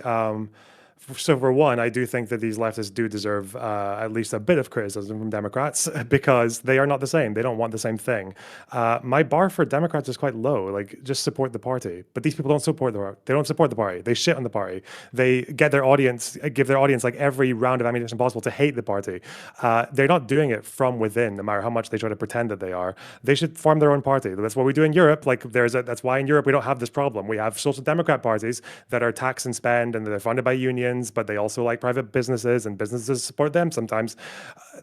S2: So for one, I do think that these leftists do deserve at least a bit of criticism from Democrats because they are not the same. They don't want the same thing. My bar for Democrats is quite low. Like, just support the party. But these people don't support the party. They don't support the party. They shit on the party. They give their audience like every round of ammunition possible to hate the party. They're not doing it from within, no matter how much they try to pretend that they are. They should form their own party. That's what we do in Europe. Like, that's why in Europe we don't have this problem. We have social democrat parties that are tax and spend and they're funded by unions, but they also like private businesses and businesses support them sometimes.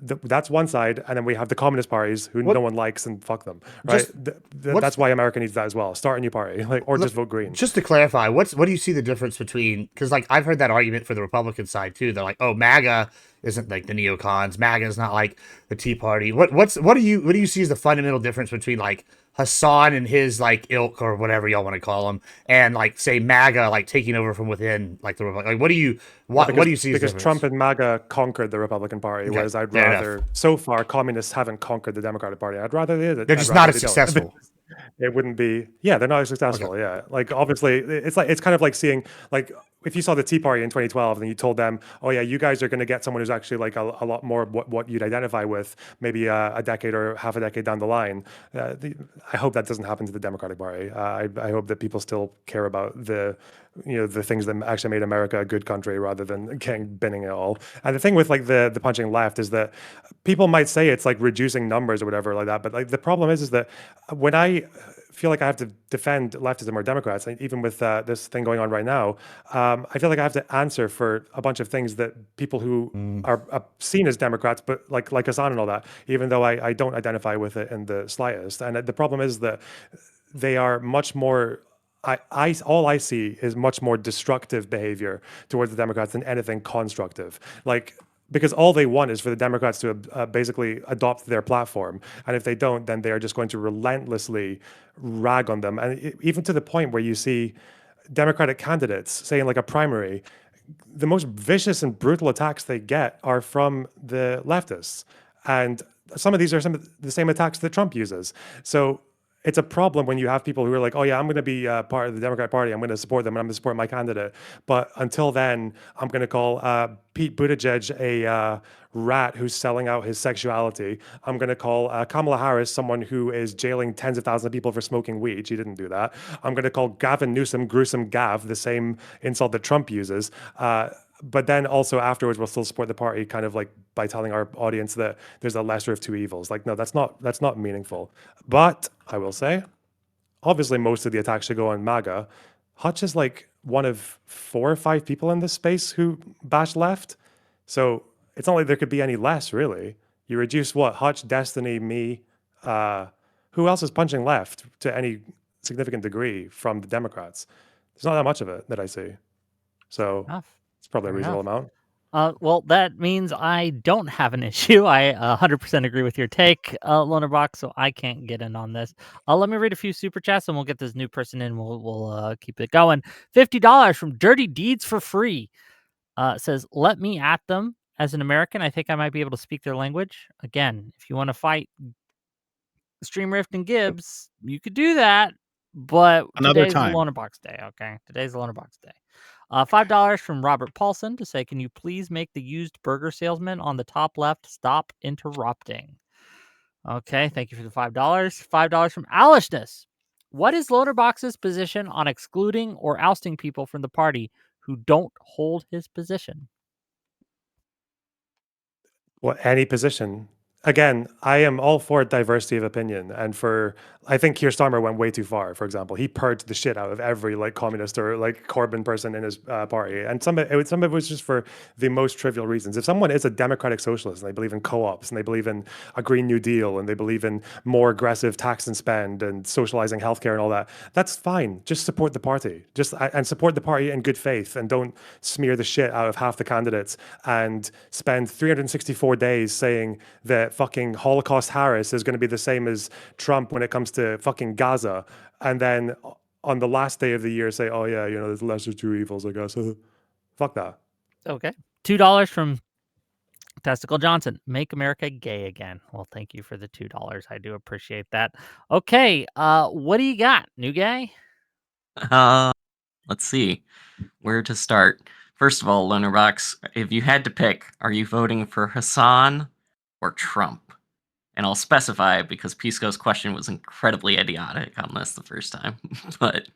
S2: That's one side. And then we have the communist parties who no one likes and fuck them, right? That's why America needs that as well. Start a new party, or just vote green.
S3: Just to clarify, what do you see the difference between, because like I've heard that argument for the Republican side too. They're like, oh, MAGA isn't like the neocons. MAGA is not like the Tea Party. What do you see as the fundamental difference between like Hassan and his like ilk or whatever y'all want to call them, and like say MAGA like taking over from within like the Republican? Like, what do you see?
S2: Because Trump and MAGA conquered the Republican Party, whereas I'd rather so far communists haven't conquered the Democratic Party. I'd rather they did.
S3: They're just not as successful.
S2: It wouldn't be. Yeah, they're not as successful. Okay. Yeah, like obviously, it's kind of like seeing like if you saw the Tea Party in 2012 and you told them, oh yeah, you guys are going to get someone who's actually like a lot more what you'd identify with, maybe a decade or half a decade down the line. I hope that doesn't happen to the Democratic Party. I hope that people still care about the things that actually made America a good country rather than binning it all. And the thing with like the punching left is that people might say it's like reducing numbers or whatever like that, but like the problem is that when I feel like I have to defend leftism or Democrats, and even with this thing going on right now, I feel like I have to answer for a bunch of things that people who are seen as Democrats, but like Hassan and all that, even though I don't identify with it in the slightest. And the problem is that they are much more. All I see is much more destructive behavior towards the Democrats than anything constructive. Like, because all they want is for the Democrats to basically adopt their platform. And if they don't, then they are just going to relentlessly rag on them. And even to the point where you see Democratic candidates, say in like a primary, the most vicious and brutal attacks they get are from the leftists. And some of these are some of the same attacks that Trump uses. So it's a problem when you have people who are like, oh yeah, I'm going to be part of the Democratic Party. I'm going to support them and I'm going to support my candidate. But until then, I'm going to call Pete Buttigieg a rat who's selling out his sexuality. I'm going to call Kamala Harris someone who is jailing tens of thousands of people for smoking weed. She didn't do that. I'm going to call Gavin Newsom gruesome Gav, the same insult that Trump uses. But then also afterwards, we'll still support the party kind of like by telling our audience that there's a lesser of two evils. Like, no, that's not meaningful. But I will say, obviously most of the attacks should go on MAGA. Hutch is like one of 4 or 5 people in this space who bash left. So it's not like there could be any less, really. You reduce what? Hutch, Destiny, me. Who else is punching left to any significant degree from the Democrats? There's not that much of it that I see. So it's probably a reasonable amount.
S1: Well, that means I don't have an issue. I 100% agree with your take, Lonerbox, so I can't get in on this. Let me read a few super chats and we'll get this new person in. We'll keep it going. $50 from Dirty Deeds for Free. Says, let me at them. As an American, I think I might be able to speak their language. Again, if you want to fight Stream Rift and Gibbs, you could do that. But today's the Lonerbox day, okay? Today's the Lonerbox day. $5 from Robert Paulson to say, can you please make the used burger salesman on the top left stop interrupting? Okay, thank you for the $5. $5 from Alishness. What is Lonerbox's position on excluding or ousting people from the party who don't hold his position?
S2: Well, any position. Again, I am all for diversity of opinion, and I think Keir Starmer went way too far. For example, he purged the shit out of every like communist or like Corbyn person in his party, and some of it was just for the most trivial reasons. If someone is a democratic socialist and they believe in co-ops and they believe in a Green New Deal and they believe in more aggressive tax and spend and socializing healthcare and all that, that's fine. Just support the party, and support the party in good faith, and don't smear the shit out of half the candidates and spend 364 days saying that fucking Holocaust Harris is going to be the same as Trump when it comes to fucking Gaza, and then on the last day of the year say, oh yeah, there's lesser two evils, I guess. Fuck that.
S1: Okay. $2 from Testicle Johnson. Make America gay again. Well, thank you for the $2. I do appreciate that. Okay. What do you got, new guy?
S9: Let's see where to start. First of all, Lonerbox, if you had to pick, are you voting for Hassan or Trump? And I'll specify because Pisco's question was incredibly idiotic on this the first time, but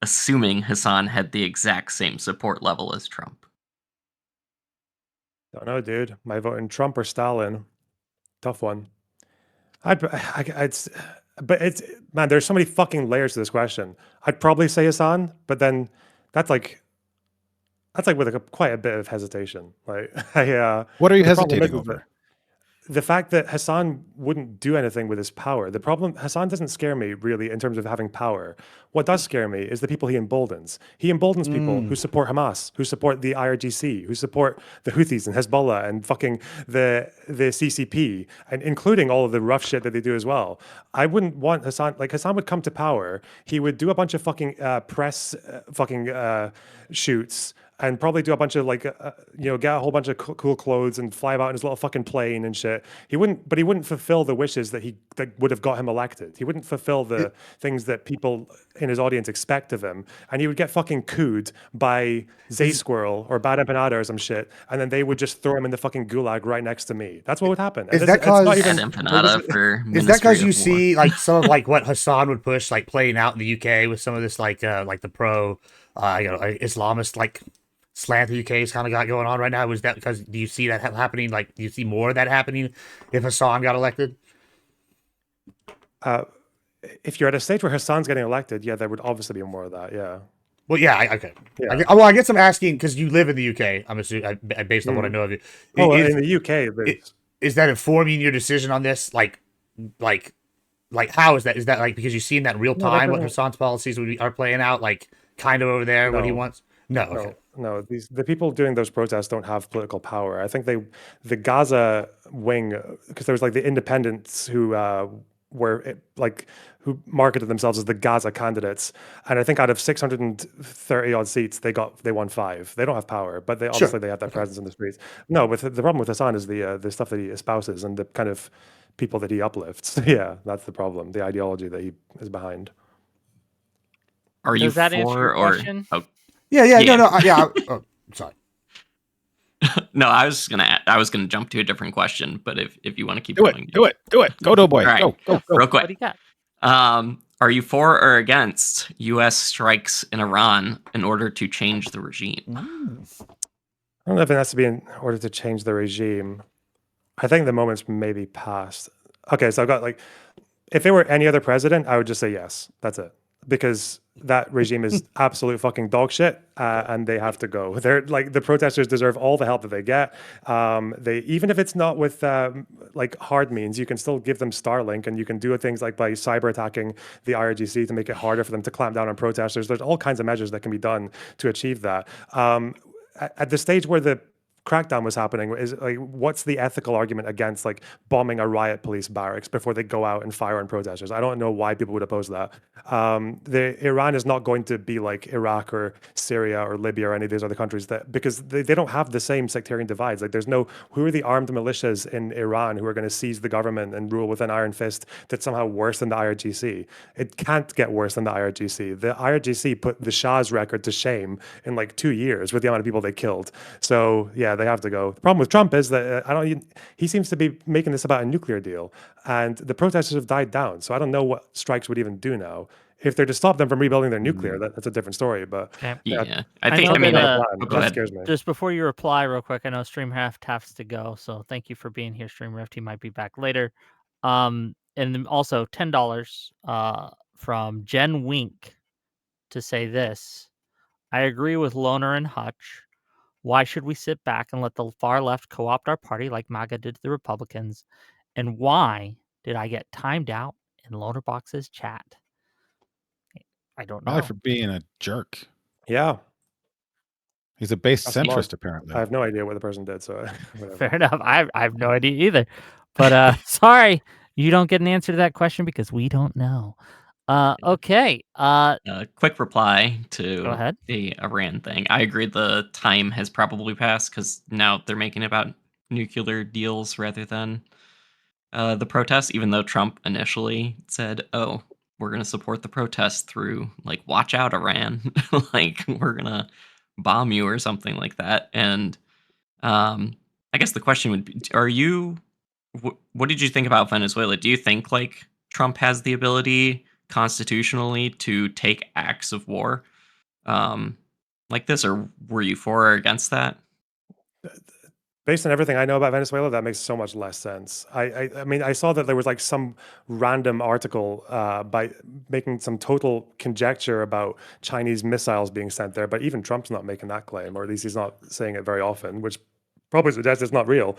S9: assuming Hassan had the exact same support level as Trump.
S2: Don't know, dude. Am I voting Trump or Stalin? Tough one. But it's, man, there's so many fucking layers to this question. I'd probably say Hassan, but then that's like with quite a bit of hesitation. Like,
S4: What are you
S2: the problem
S4: hesitating
S2: is
S4: over?
S2: the fact that Hassan wouldn't do anything with his power. The problem, Hassan doesn't scare me really in terms of having power. What does scare me is the people he emboldens. He emboldens people who support Hamas, who support the IRGC, who support the Houthis and Hezbollah and fucking the CCP, and including all of the rough shit that they do as well. I wouldn't want Hassan, like Hassan would come to power, he would do a bunch of fucking press shoots, and probably do a bunch of like, get a whole bunch of cool clothes and fly about in his little fucking plane and shit. He wouldn't fulfill the wishes that would have got him elected. He wouldn't fulfill the things that people in his audience expect of him. And he would get fucking cooed by Zay Squirrel or Bad Empanada or some shit. And then they would just throw him in the fucking gulag right next to me. That's what would happen.
S3: Is that because
S9: Is
S3: that because you see like some of like what Hassan would push like playing out in the UK with some of this like the pro Islamist like slant the UK's kind of got going on right now? Was that because do you see that happening? Like, do you see more of that happening if Hassan got elected?
S2: If you're at a stage where Hassan's getting elected, yeah, there would obviously be more of that. Yeah.
S3: Well, yeah, okay.
S2: Yeah.
S3: I guess I'm asking because you live in the UK. I'm assuming based on what I know of you.
S2: In the UK,
S3: is that informing your decision on this? Like, how is that? Is that like because you've seen that in real time what Hassan's policies are playing out? Like, kind of over there what he wants. No, okay.
S2: No, the people doing those protests don't have political power. I think the Gaza wing, because there was like the independents who who marketed themselves as the Gaza candidates, and I think out of 630 odd seats, they won 5. They don't have power, but they obviously they have that presence in the streets. No, the problem with Hassan is the stuff that he espouses and the kind of people that he uplifts. Yeah, that's the problem. The ideology that he is behind.
S9: Are you
S1: Does that
S9: for
S1: answer your
S9: or?
S1: question?
S9: Oh,
S3: Yeah. No. Sorry.
S9: No, I was gonna jump to a different question, but if you want to keep
S4: Do
S9: going,
S4: it. Go, Doughboy.
S9: All right.
S4: Go.
S9: Real quick.
S1: What do you got?
S9: Are you for or against U.S. strikes in Iran in order to change the regime?
S2: I don't know if it has to be in order to change the regime. I think the moment's maybe past. Okay, so I've got like, if it were any other president, I would just say yes. That's it. Because that regime is absolute fucking dog shit, and they have to go. They're like, the protesters deserve all the help that they get. They, even if it's not with like hard means, you can still give them Starlink, and you can do things like by cyber attacking the IRGC to make it harder for them to clamp down on protesters. There's all kinds of measures that can be done to achieve that. At the stage where the crackdown was happening, is like, what's the ethical argument against like bombing a riot police barracks before they go out and fire on protesters? I don't know why people would oppose that. Iran is not going to be like Iraq or Syria or Libya or any of these other countries, that because they don't have the same sectarian divides. Like, who are the armed militias in Iran who are going to seize the government and rule with an iron fist that's somehow worse than the IRGC? It can't get worse than the IRGC. The IRGC put the Shah's record to shame in like 2 years with the amount of people they killed. So yeah, they have to go. The problem with Trump is that he seems to be making this about a nuclear deal, and the protesters have died down. So I don't know what strikes would even do now. If they're to stop them from rebuilding their nuclear, that's a different story. But
S9: Yeah,
S1: I
S9: think.
S1: know
S9: I mean,
S1: that,
S9: go
S2: that
S9: ahead.
S2: scares me.
S1: just before you reply real quick, I know Streamrift has to go, so thank you for being here, Streamrift. He might be back later. And then also $10 from Jen Wink to say this. I agree with Loner and Hutch. Why should we sit back and let the far left co-opt our party like MAGA did to the Republicans? And why did I get timed out in Lonerbox's chat? I don't know.
S4: Probably for being a jerk.
S2: Yeah.
S4: He's a base
S2: That's smart.
S4: centrist, apparently.
S2: I have no idea what the person did, so whatever.
S1: Fair enough. I have no idea either. But sorry, you don't get an answer to that question because we don't know. Okay.
S9: Quick reply
S1: Go
S9: to
S1: ahead.
S9: the Iran thing. I agree the time has probably passed because now they're making it about nuclear deals rather than the protests, even though Trump initially said, oh, we're going to support the protests through, like, watch out, Iran. Like, we're going to bomb you or something like that. And I guess the question would be, what did you think about Venezuela? Do you think, like, Trump has the ability constitutionally to take acts of war like this, or were you for or against that?
S2: Based on everything I know about Venezuela, that makes so much less sense. I mean, I saw that there was like some random article by making some total conjecture about Chinese missiles being sent there, but even Trump's not making that claim, or at least he's not saying it very often, which probably suggests it's not real.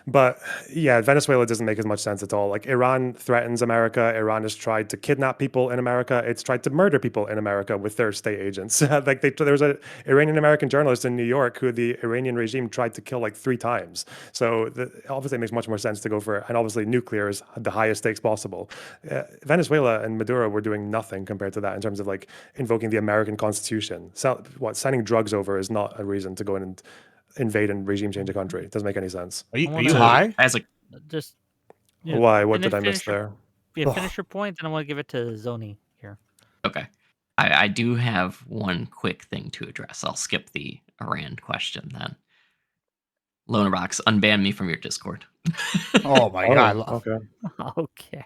S2: But yeah, Venezuela doesn't make as much sense at all. Like, Iran threatens America. Iran has tried to kidnap people in America. It's tried to murder people in America with their state agents. Like, there was an Iranian-American journalist in New York who the Iranian regime tried to kill like 3 times. So obviously it makes much more sense to go for it. And obviously nuclear is the highest stakes possible. Venezuela and Maduro were doing nothing compared to that in terms of like invoking the American Constitution. Sending drugs over is not a reason to go in and invade and regime change a country. It doesn't make any sense.
S3: Are you high?
S9: As a
S1: Just
S2: Why? What did I
S1: finish
S2: miss there?
S1: finish your point, then I want to give it to Zoni here.
S9: Okay. I do have one quick thing to address. I'll skip the Iran question then. Lonerbox, unban me from your Discord.
S3: Oh my god.
S2: Okay.
S1: Okay.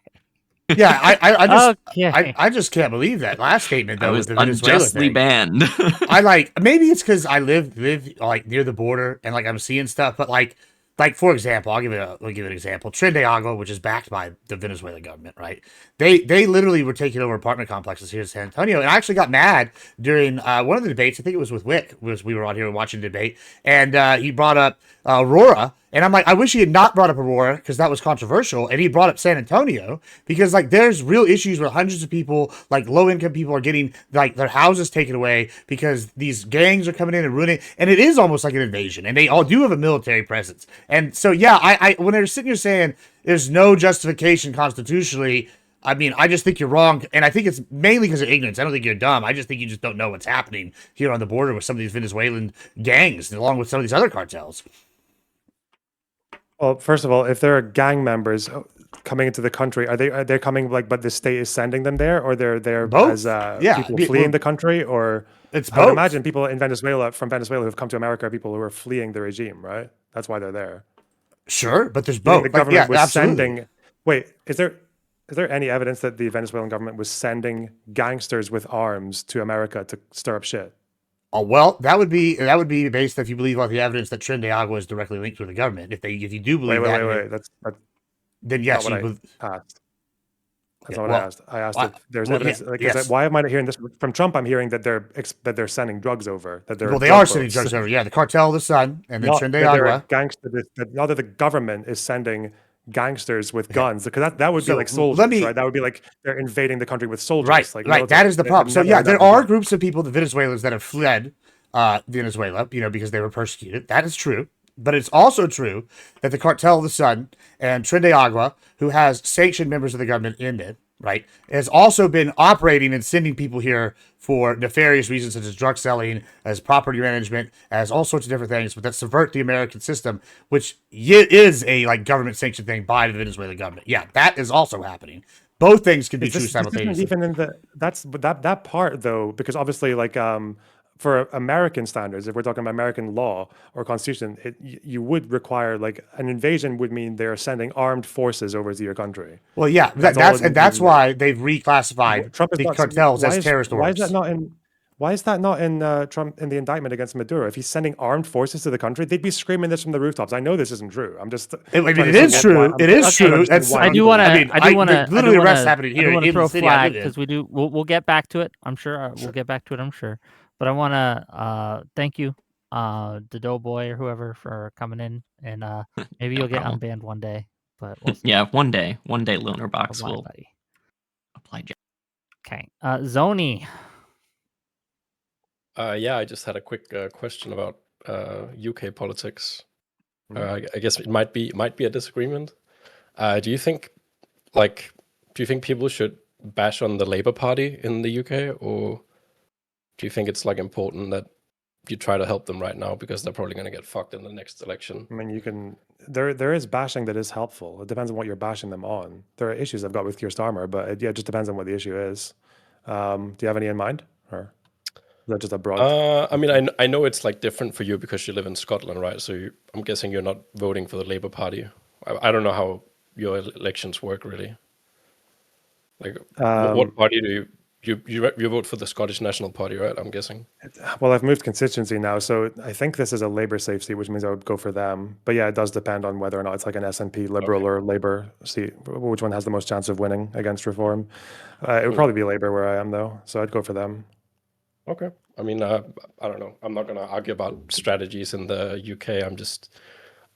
S3: Yeah, I just
S1: Okay.
S3: I just can't believe that last statement
S9: I
S3: though
S9: was
S3: with the Venezuela
S9: unjustly
S3: thing.
S9: banned.
S3: I like, maybe it's because I live like near the border and like I'm seeing stuff, but like for example, I'll give an example. Trinidad Agua, which is backed by the Venezuelan government, right? They literally were taking over apartment complexes here in San Antonio, and I actually got mad during one of the debates. I think it was with Wick. We were on here watching the debate, and he brought up Aurora. And I'm like, I wish he had not brought up Aurora because that was controversial. And he brought up San Antonio because, like, there's real issues where hundreds of people, like low-income people, are getting like their houses taken away because these gangs are coming in and ruining. And it is almost like an invasion. And they all do have a military presence. And so, yeah, I when they're sitting here saying there's no justification constitutionally, I mean, I just think you're wrong. And I think it's mainly because of ignorance. I don't think you're dumb. I just think you just don't know what's happening here on the border with some of these Venezuelan gangs, along with some of these other cartels.
S2: Well, first of all, if there are gang members coming into the country, are they coming like, but the state is sending them there, or they're there
S3: Both.
S2: as people
S3: Yeah,
S2: fleeing the country, or
S3: it's
S2: I would
S3: both.
S2: imagine people in Venezuela from Venezuela who've come to America are people who are fleeing the regime, right? That's why they're there.
S3: Sure, but there's
S2: You think
S3: both.
S2: the government was
S3: absolutely.
S2: sending. Wait, is there any evidence that the Venezuelan government was sending gangsters with arms to America to stir up shit?
S3: Oh well, that would be based if you believe on the evidence that Trinidad Agua is directly linked with the government. If you do believe that,
S2: Wait. That's
S3: then yes,
S2: not what
S3: you
S2: I asked. That's
S3: Okay,
S2: not what
S3: well,
S2: I asked. I asked
S3: well,
S2: if there's
S3: well,
S2: evidence.
S3: yeah,
S2: Like,
S3: yes.
S2: why am I not hearing this from Trump? I'm hearing that they're sending drugs over. That they're
S3: well, they
S2: drug
S3: are sending
S2: boats.
S3: drugs over. Yeah, the cartel of the sun, and then
S2: Not
S3: Trinidad
S2: that there are
S3: Agua.
S2: gangsters. Not that the government is sending gangsters with guns, because that would be
S3: So,
S2: like soldiers,
S3: let me-
S2: right? That would be like they're invading the country with soldiers.
S3: Right,
S2: like
S3: right.
S2: military.
S3: That is the
S2: They've
S3: problem. So
S2: never
S3: yeah,
S2: had that
S3: there
S2: before.
S3: are groups of people, the Venezuelans, that have fled Venezuela, because they were persecuted. That is true. But it's also true that the cartel of the sun and Trinidad Agua, who has sanctioned members of the government in it, right, has also been operating and sending people here for nefarious reasons, such as drug selling, as property management, as all sorts of different things, but that subvert the American system, which is a like government sanctioned thing by the Venezuelan government. Yeah, that is also happening. Both things can be true
S2: This
S3: simultaneously.
S2: isn't even in that part though, because obviously like for American standards, if we're talking about American law or constitution, you would require, like, an invasion would mean they're sending armed forces over to your country.
S3: Well, yeah, that's why they've reclassified the cartels as terrorist
S2: Why is
S3: orgs.
S2: that not in? Why is that not in Trump in the indictment against Maduro? If he's sending armed forces to the country, they'd be screaming this from the rooftops. I know this isn't true. I'm just.
S3: It is true. It is true.
S1: I do want to. I do want to.
S3: Literally arrests happening here.
S1: I do want to
S3: in
S1: throw
S3: the
S1: a
S3: city I
S1: flag
S3: live in.
S1: because we do. We'll get back to it. I'm sure. We'll get back to it. I'm sure. But I want to thank you, the Doughboy or whoever, for coming in, and maybe you'll get unbanned one day. But we'll see.
S9: Yeah, one day, Lonerbox
S1: Bye,
S9: will
S1: buddy.
S9: apply.
S1: Okay, Zoni.
S10: Yeah, I just had a quick question about UK politics. I guess it might be a disagreement. Do you think people should bash on the Labour Party in the UK, or do you think it's like important that you try to help them right now because they're probably going to get fucked in the next election?
S2: I mean, you can. There is bashing that is helpful. It depends on what you're bashing them on. There are issues I've got with Keir Starmer, but it just depends on what the issue is. Do you have any in mind, or is that just a broad?
S10: I mean, I know it's like different for you because you live in Scotland, right? So I'm guessing you're not voting for the Labour Party. I don't know how your elections work really. Like, what party do you vote for? The Scottish National Party, right? I'm guessing.
S2: Well, I've moved constituency now, so I think this is a Labour safe seat, which means I would go for them. But yeah, it does depend on whether or not it's like an SNP Liberal or Labour seat, which one has the most chance of winning against Reform. It would probably be Labour where I am, though, so I'd go for them.
S10: Okay. I mean, I don't know. I'm not going to argue about strategies in the UK.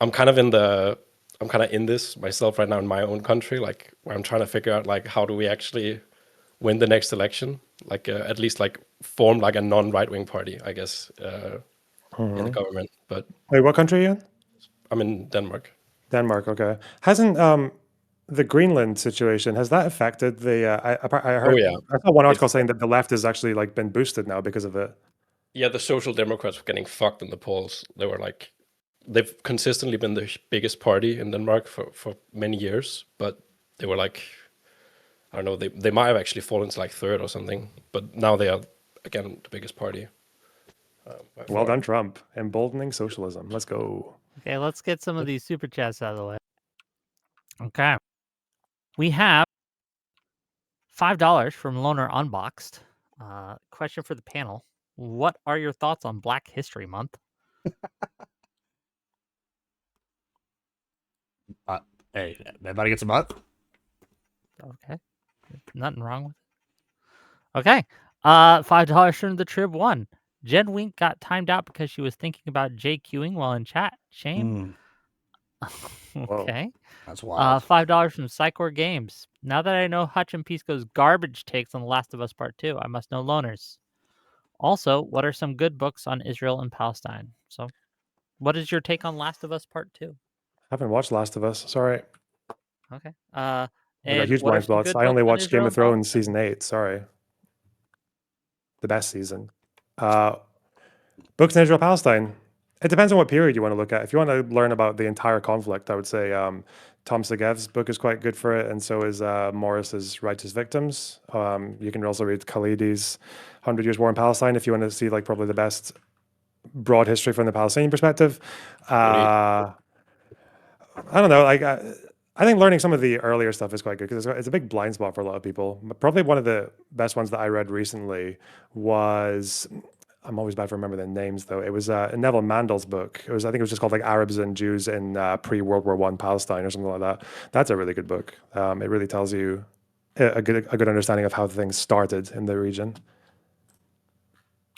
S10: I'm kind of in this myself right now in my own country, like where I'm trying to figure out like how do we actually win the next election, like at least like form like a non-right-wing party, I guess, in the government. But
S2: wait, what country are you in?
S10: I'm in Denmark.
S2: Denmark, okay. Hasn't the Greenland situation, has that affected the? I heard.
S10: Oh, yeah.
S2: I saw one article saying that the left has actually like been boosted now because of it.
S10: Yeah, the Social Democrats were getting fucked in the polls. They've consistently been the biggest party in Denmark for many years, but they were like, I don't know, they might have actually fallen to like third or something, but now they are again the biggest party.
S2: Well done, Trump. Emboldening socialism. Let's go.
S1: Okay, let's get some of these super chats out of the way. Okay. We have $5 from Loner Unboxed. Question for the panel. What are your thoughts on Black History Month?
S3: Hey, everybody gets a month?
S1: Okay. Nothing wrong with it. Okay. $5 from the Trib 1. Jen Wink got timed out because she was thinking about JQing while in chat. Shame. Okay.
S3: That's wild.
S1: $5 from Psychor Games. Now that I know Hutch and Pisco's garbage takes on The Last of Us Part 2, I must know Loners. Also, what are some good books on Israel and Palestine? So, what is your take on Last of Us Part 2?
S2: Haven't watched Last of Us. Sorry.
S1: Okay.
S2: I
S1: And
S2: got huge
S1: what are
S2: blind
S1: some
S2: spots.
S1: good
S2: I only
S1: books on
S2: watched Game
S1: Israel
S2: of
S1: and
S2: Thrones
S1: Palestine?
S2: season 8. Sorry. The best season. Books in Israel Palestine. It depends on what period you want to look at. If you want to learn about the entire conflict, I would say Tom Segev's book is quite good for it, and so is Morris's Righteous Victims. You can also read Khalidi's 100 Years War in Palestine if you want to see like probably the best broad history from the Palestinian perspective. I don't know. Like I think learning some of the earlier stuff is quite good because it's a big blind spot for a lot of people. But probably one of the best ones that I read recently was. I'm always bad for remembering the names though. It was Neville Mandel's book. I think it was just called like Arabs and Jews in pre-World War I Palestine or something like that. That's a really good book. It really tells you a good understanding of how things started in the region.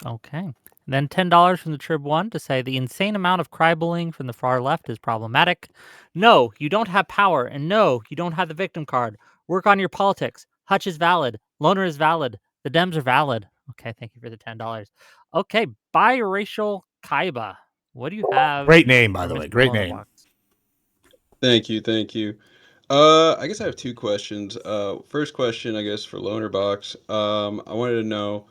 S1: Okay. Then $10 from the Trib 1 to say the insane amount of crybullying from the far left is problematic. No, you don't have power. And no, you don't have the victim card. Work on your politics. Hutch is valid. Loner is valid. The Dems are valid. Okay, thank you for the $10. Okay, biracial Kaiba. What do you have?
S3: Great name, by
S1: for
S3: the way.
S1: Mr.
S3: Great
S1: Lonerbox?
S3: name.
S11: Thank you. I guess I have two questions. First question, I guess, for Lonerbox. I wanted to know,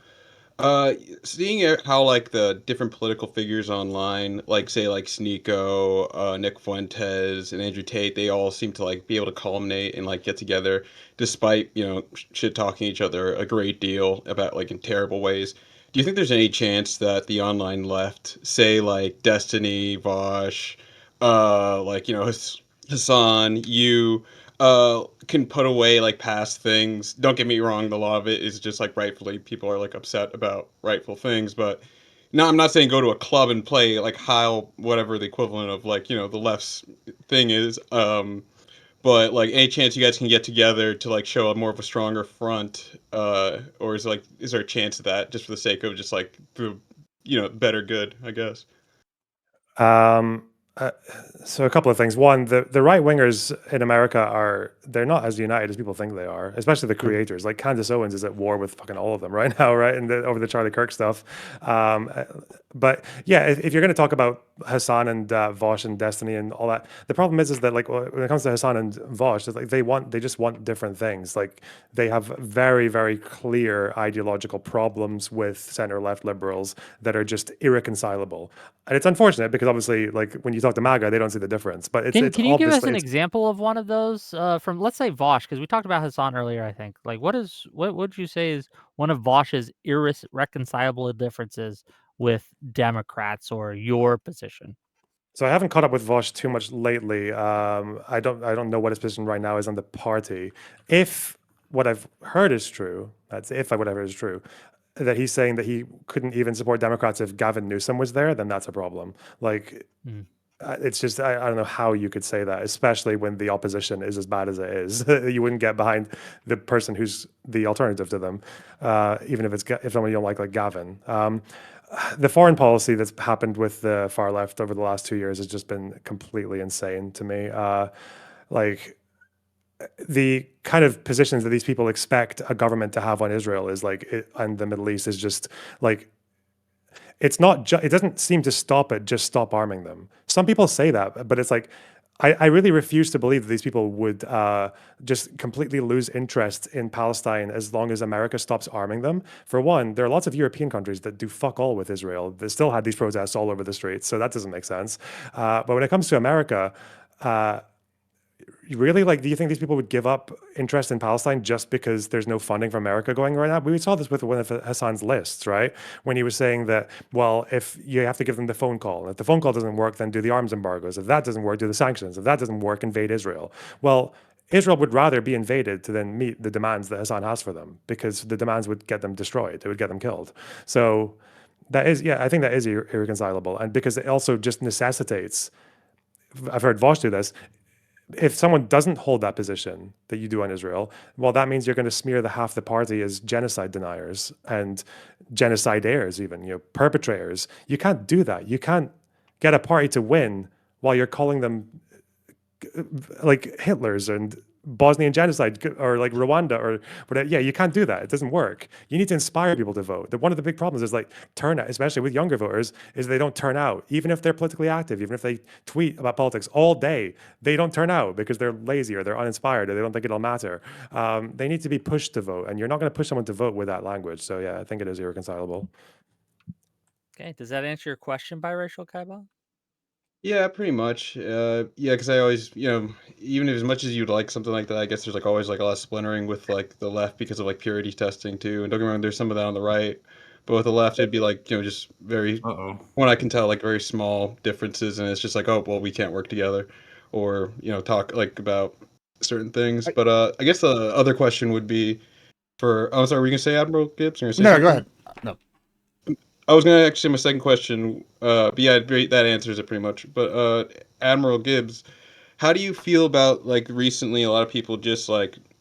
S11: seeing how like the different political figures online, like say like Sneeko, Nick Fuentes, and Andrew Tate, they all seem to like be able to culminate and like get together, despite shit talking each other a great deal about like in terrible ways. do you think there's any chance that the online left, say like Destiny, Vosh, like Hassan, you can put away like past things? Don't get me wrong, a lot of it is just like rightfully people are like upset about rightful things, but no, I'm not saying go to a club and play like how whatever the equivalent of like the left's thing is. But like any chance you guys can get together to like show a more of a stronger front, or is there a chance of that just for the sake of just like the better good, I guess?
S2: Um, uh, so a couple of things. One, the right wingers in America they're not as united as people think they are, especially the creators. Like Candace Owens is at war with fucking all of them right now, right? And over the Charlie Kirk stuff. But yeah, if you're going to talk about Hassan and Vosh and Destiny and all that, the problem is that like when it comes to Hassan and Vosh, it's like they just want different things. Like they have very, very clear ideological problems with center left liberals that are just irreconcilable. And it's unfortunate because obviously, like when you talk to MAGA, they don't see the difference. But it's
S1: Can you give us
S2: obviously
S1: an example of one of those from, let's say, Vosh? Because we talked about Hassan earlier, I think. Like, what would you say is one of Vosh's irreconcilable differences with Democrats or your position?
S2: So I haven't caught up with Vosh too much lately. I don't know what his position right now is on the party. If what I've heard is true, that's if whatever is true, that he's saying that he couldn't even support Democrats if Gavin Newsom was there, then that's a problem. Like, it's just I don't know how you could say that, especially when the opposition is as bad as it is. You wouldn't get behind the person who's the alternative to them, even if someone you don't like Gavin. The foreign policy that's happened with the far left over the last 2 years has just been completely insane to me. Like the kind of positions that these people expect a government to have on Israel is and the Middle East is just like, it's not, it doesn't seem to just stop arming them. Some people say that, but it's like, I really refuse to believe that these people would just completely lose interest in Palestine as long as America stops arming them. For one, there are lots of European countries that do fuck all with Israel. They still had these protests all over the streets, so that doesn't make sense. But when it comes to America, really, do you think these people would give up interest in Palestine just because there's no funding from America going right now? We saw this with one of Hassan's lists, right? When he was saying that, well, if you have to give them the phone call, if the phone call doesn't work, then do the arms embargoes. If that doesn't work, do the sanctions. If that doesn't work, invade Israel. Well, Israel would rather be invaded to then meet the demands that Hassan has for them, because the demands would get them destroyed. It would get them killed. So that is, I think that is irreconcilable. And because it also just necessitates, I've heard Vosh do this, if someone doesn't hold that position that you do on Israel, well, that means you're going to smear the half the party as genocide deniers and genocidaires, even, perpetrators. You can't do that. You can't get a party to win while you're calling them like Hitlers and Bosnian genocide or like Rwanda or whatever. Yeah, you can't do that. It doesn't work. You need to inspire people to vote. One of the big problems is turnout, especially with younger voters, is they don't turn out. Even if they're politically active, even if they tweet about politics all day, they don't turn out because they're lazy or they're uninspired or they don't think it'll matter. They need to be pushed to vote, and you're not going to push someone to vote with that language. So yeah, I think it is irreconcilable.
S1: Okay, does that answer your question, biracial Kaiba?
S11: Yeah, pretty much. Yeah, because I always, even as much as you'd like something like that, I guess there's always a lot of splintering with the left because of purity testing too. And don't get me wrong, there's some of that on the right, but with the left, it'd be just very, when I can tell, very small differences, and it's just oh, well, we can't work together, or talk about certain things. But I guess the other question would be oh, sorry, were you gonna say Admiral Gibbs?
S3: No, go ahead. No.
S11: I was gonna actually my second question. But yeah, that answers it pretty much. But Admiral Gibbs, how do you feel about recently a lot of people just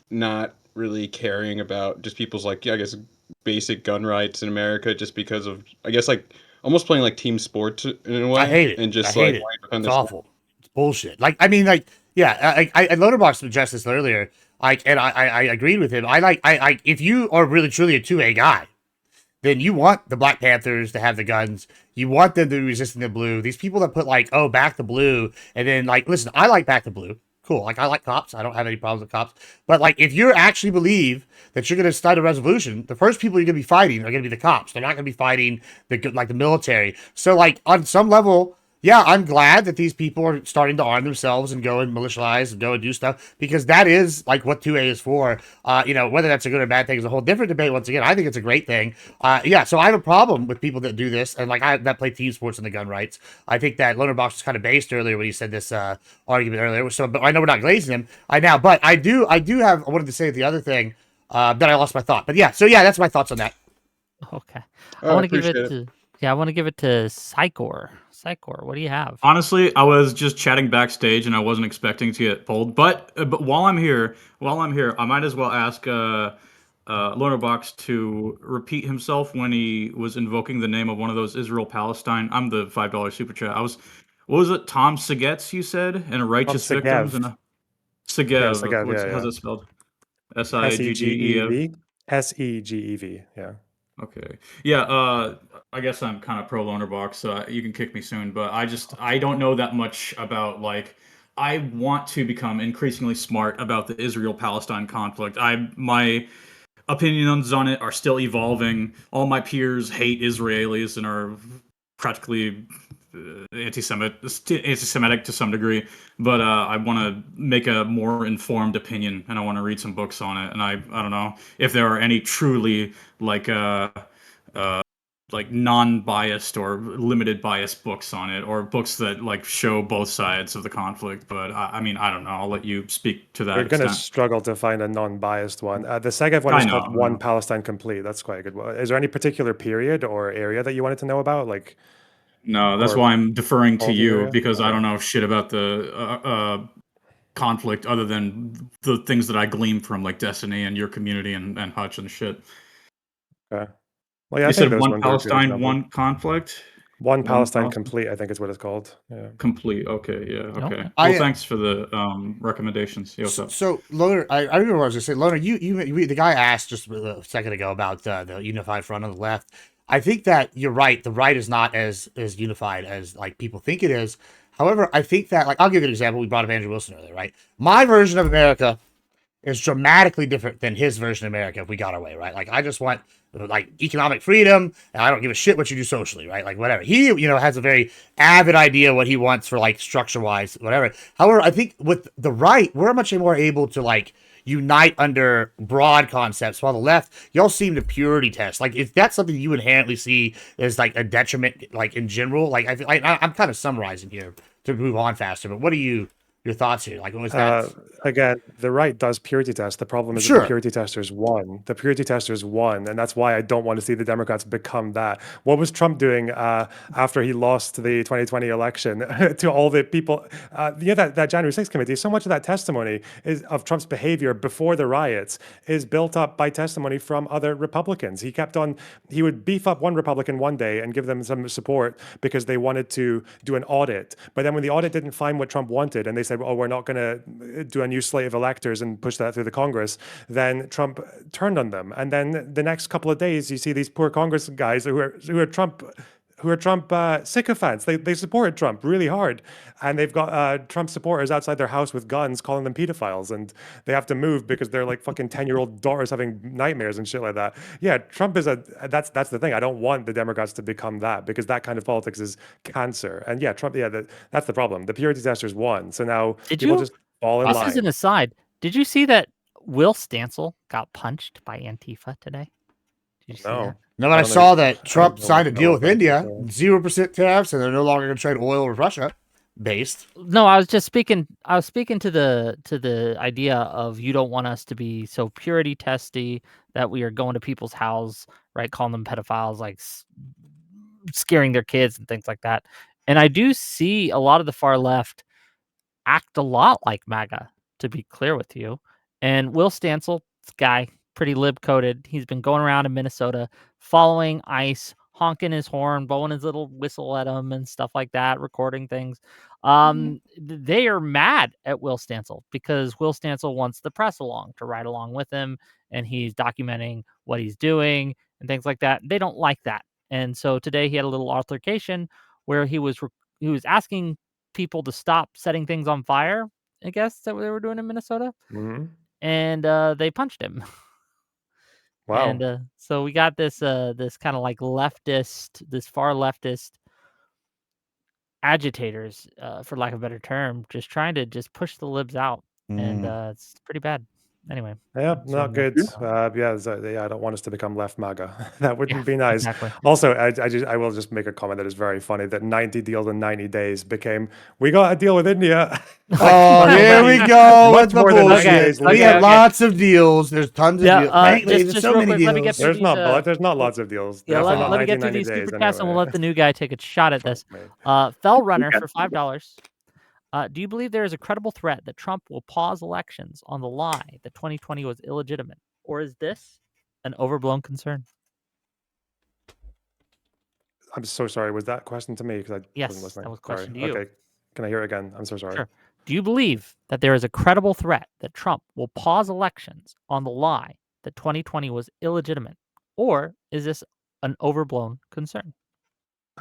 S11: not really caring about just people's I guess basic gun rights in America just because of I guess almost playing team sports in a way.
S3: I hate it.
S11: And just
S3: I hate it. It's awful. It's bullshit. Yeah, I Lonerbox addressed this earlier. And I agreed with him. If you are really truly a 2A guy, then you want the Black Panthers to have the guns. You want them to be resisting the blue. These people that put oh, back the blue, and then listen, I like back the blue. Cool. I like cops. I don't have any problems with cops. But if you actually believe that you're going to start a revolution, the first people you're going to be fighting are going to be the cops. They're not going to be fighting the military. So on some level, yeah, I'm glad that these people are starting to arm themselves and go and militialize and go and do stuff, because that is like what 2A is for. Whether that's a good or bad thing is a whole different debate. Once again, I think it's a great thing. So I have a problem with people that do this and that play team sports and the gun rights. I think that Lonerbox was kind of based earlier when he said this argument earlier. So, but I know we're not glazing him but I wanted to say the other thing that I lost my thought. But yeah, that's my thoughts on that.
S1: Okay.
S11: I
S1: want to give
S11: appreciate
S1: it to I want to give it to Psychor. Psychor, what do you have?
S12: Honestly, I was just chatting backstage and I wasn't expecting to get pulled. But while I'm here, I might as well ask Lonerbox to repeat himself when he was invoking the name of one of those Israel-Palestine. I'm the $5 super chat. What was it? Tom Segetz, you said, and righteous victims and Segev.
S2: Segev,
S12: How's it spelled? Siggev.
S2: Segev. Yeah.
S12: Okay. Yeah, I guess I'm kind of pro Lonerbox, so you can kick me soon, but I don't know that much about, like, I want to become increasingly smart about the Israel-Palestine conflict. My opinions on it are still evolving. All my peers hate Israelis and are practically anti-Semitic to some degree, but I want to make a more informed opinion, and I want to read some books on it. And I don't know if there are any truly like non-biased or limited bias books on it, or books that like show both sides of the conflict. But I mean, I don't know. I'll let you speak to that.
S2: You're going to struggle to find a non-biased one. The Segev one is called One Palestine Complete. That's quite a good one. Is there any particular period or area that you wanted to know about? Like,
S12: no, that's why I'm deferring to you, because I don't know shit about the conflict other than the things that I glean from like Destiny and your community and Hutch and shit.
S2: Okay. Well, yeah,
S12: you said One Palestine, One Conflict?
S2: One Palestine Complete, I think is what it's called. Yeah.
S12: Complete. Okay. Yeah. Okay. Well, thanks for the recommendations.
S3: So, Loner, I remember what I was going to say. Loner, you the guy asked just a second ago about the unified front on the left. I think that you're right. The right is not as unified as like people think it is. However, I think that, like, I'll give you an example. We brought up Andrew Wilson earlier, right? My version of America is dramatically different than his version of America if we got our way, right? Like, I just want like economic freedom, and I don't give a shit what you do socially, right? Like, whatever. He, has a very avid idea what he wants for like structure wise, whatever. However, I think with the right, we're much more able to like unite under broad concepts, while the left, y'all seem to purity test. Like, if that's something you inherently see as like a detriment, like in general, like I'm kind of summarizing here to move on faster, but what are your thoughts here? Like, what was that?
S2: Again, the right does purity test. The problem is that the purity testers won. The purity testers won, and that's why I don't want to see the Democrats become that. What was Trump doing after he lost the 2020 election to all the people? That January 6th committee, so much of that testimony of Trump's behavior before the riots is built up by testimony from other Republicans. He would beef up one Republican one day and give them some support because they wanted to do an audit. But then when the audit didn't find what Trump wanted, and they said, oh, we're not going to do a new slate of electors and push that through the Congress, then Trump turned on them. And then the next couple of days, you see these poor Congress guys who are Trump sycophants. They supported Trump really hard, and they've got Trump supporters outside their house with guns calling them pedophiles, and they have to move because they're like fucking 10-year-old daughters having nightmares and shit like that. Yeah, Trump is that's the thing. I don't want the Democrats to become that, because that kind of politics is cancer. And yeah, Trump, that's the problem. The purity testers won, so now people just fall in line.
S1: This is an aside. Did you see that Will Stancil got punched by Antifa today? Did you see that?
S3: No, but I saw that Trump signed a deal with India, 0% tariffs, and they're no longer going to trade oil with Russia. Based.
S1: No, I was just speaking. I was speaking to the idea of, you don't want us to be so purity testy that we are going to people's house, right, calling them pedophiles, like scaring their kids and things like that. And I do see a lot of the far left act a lot like MAGA, to be clear with you. And Will Stancil, this guy, pretty lib-coded. He's been going around in Minnesota following ICE, honking his horn, blowing his little whistle at them and stuff like that, recording things. They are mad at Will Stancil because Will Stancil wants the press along to ride along with him, and he's documenting what he's doing and things like that. They don't like that. And so today he had a little altercation where he was asking people to stop setting things on fire, I guess, that they were doing in Minnesota.
S2: Mm-hmm.
S1: And they punched him.
S2: Wow.
S1: And so we got this kind of like leftist, this far leftist agitators, for lack of a better term, just trying to just push the libs out, and it's pretty bad. Anyway,
S2: Yeah,
S1: that's
S2: not
S1: one
S2: good.
S1: more.
S2: I don't want us to become left MAGA. That wouldn't
S1: Yeah,
S2: be nice.
S1: exactly.
S2: Also, I will just make a comment that is very funny that 90 deals in 90 days became, we got a deal with India.
S3: Oh, here we go
S2: Much
S3: with the
S2: more than 90
S3: bullshit.
S2: days
S3: We
S2: later.
S3: have lots of deals. There's tons of deals. Frankly, there's
S1: just
S3: so
S1: real
S3: many
S1: quick, let me get
S3: deals.
S1: through
S2: There's not lots of deals.
S1: Yeah,
S2: Definitely not
S1: let me get
S2: 90
S1: through these
S2: days
S1: super chats, and we'll
S2: anyway.
S1: let the new guy take a shot at this. Fell Runner for $5. Do you believe there is a credible threat that Trump will pause elections on the lie that 2020 was illegitimate, or is this an overblown concern?
S2: I'm so sorry. Was that question to me? Because I
S1: Yes,
S2: wasn't listening.
S1: that was a
S2: Sorry.
S1: question to you.
S2: Okay. Can I hear it again? I'm so sorry.
S1: Sure. Do you believe that there is a credible threat that Trump will pause elections on the lie that 2020 was illegitimate, or is this an overblown concern?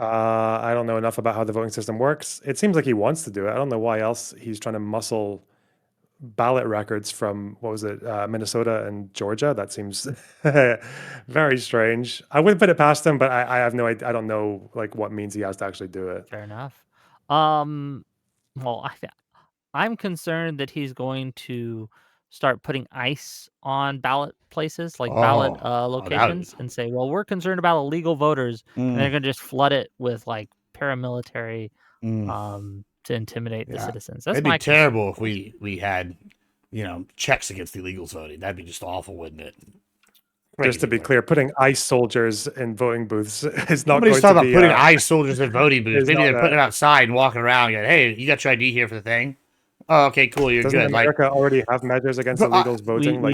S2: I don't know enough about how the voting system works. It seems like he wants to do it. I don't know why else he's trying to muscle ballot records from, what was it, Minnesota and Georgia. That seems very strange. I wouldn't put it past him, but I have no idea. I don't know like what means he has to actually do it.
S1: Fair enough. Well, I'm concerned that he's going to start putting ice on ballot places, like ballot locations, and say, well, we're concerned about illegal voters, and they're going to just flood it with like paramilitary to intimidate the citizens. That's
S3: It'd
S1: my
S3: be terrible if we had, checks against the illegals voting. That'd be just awful, wouldn't it?
S2: Just to be clear, putting ICE soldiers in voting booths is not
S3: Nobody's
S2: going
S3: talking
S2: to be...
S3: about putting ICE soldiers in voting booths.
S2: is
S3: Maybe
S2: not
S3: they're putting them outside and walking around and going, hey, you got your ID here for the thing? Oh, okay, cool, you're
S2: Doesn't
S3: good.
S2: America already have measures against illegals voting?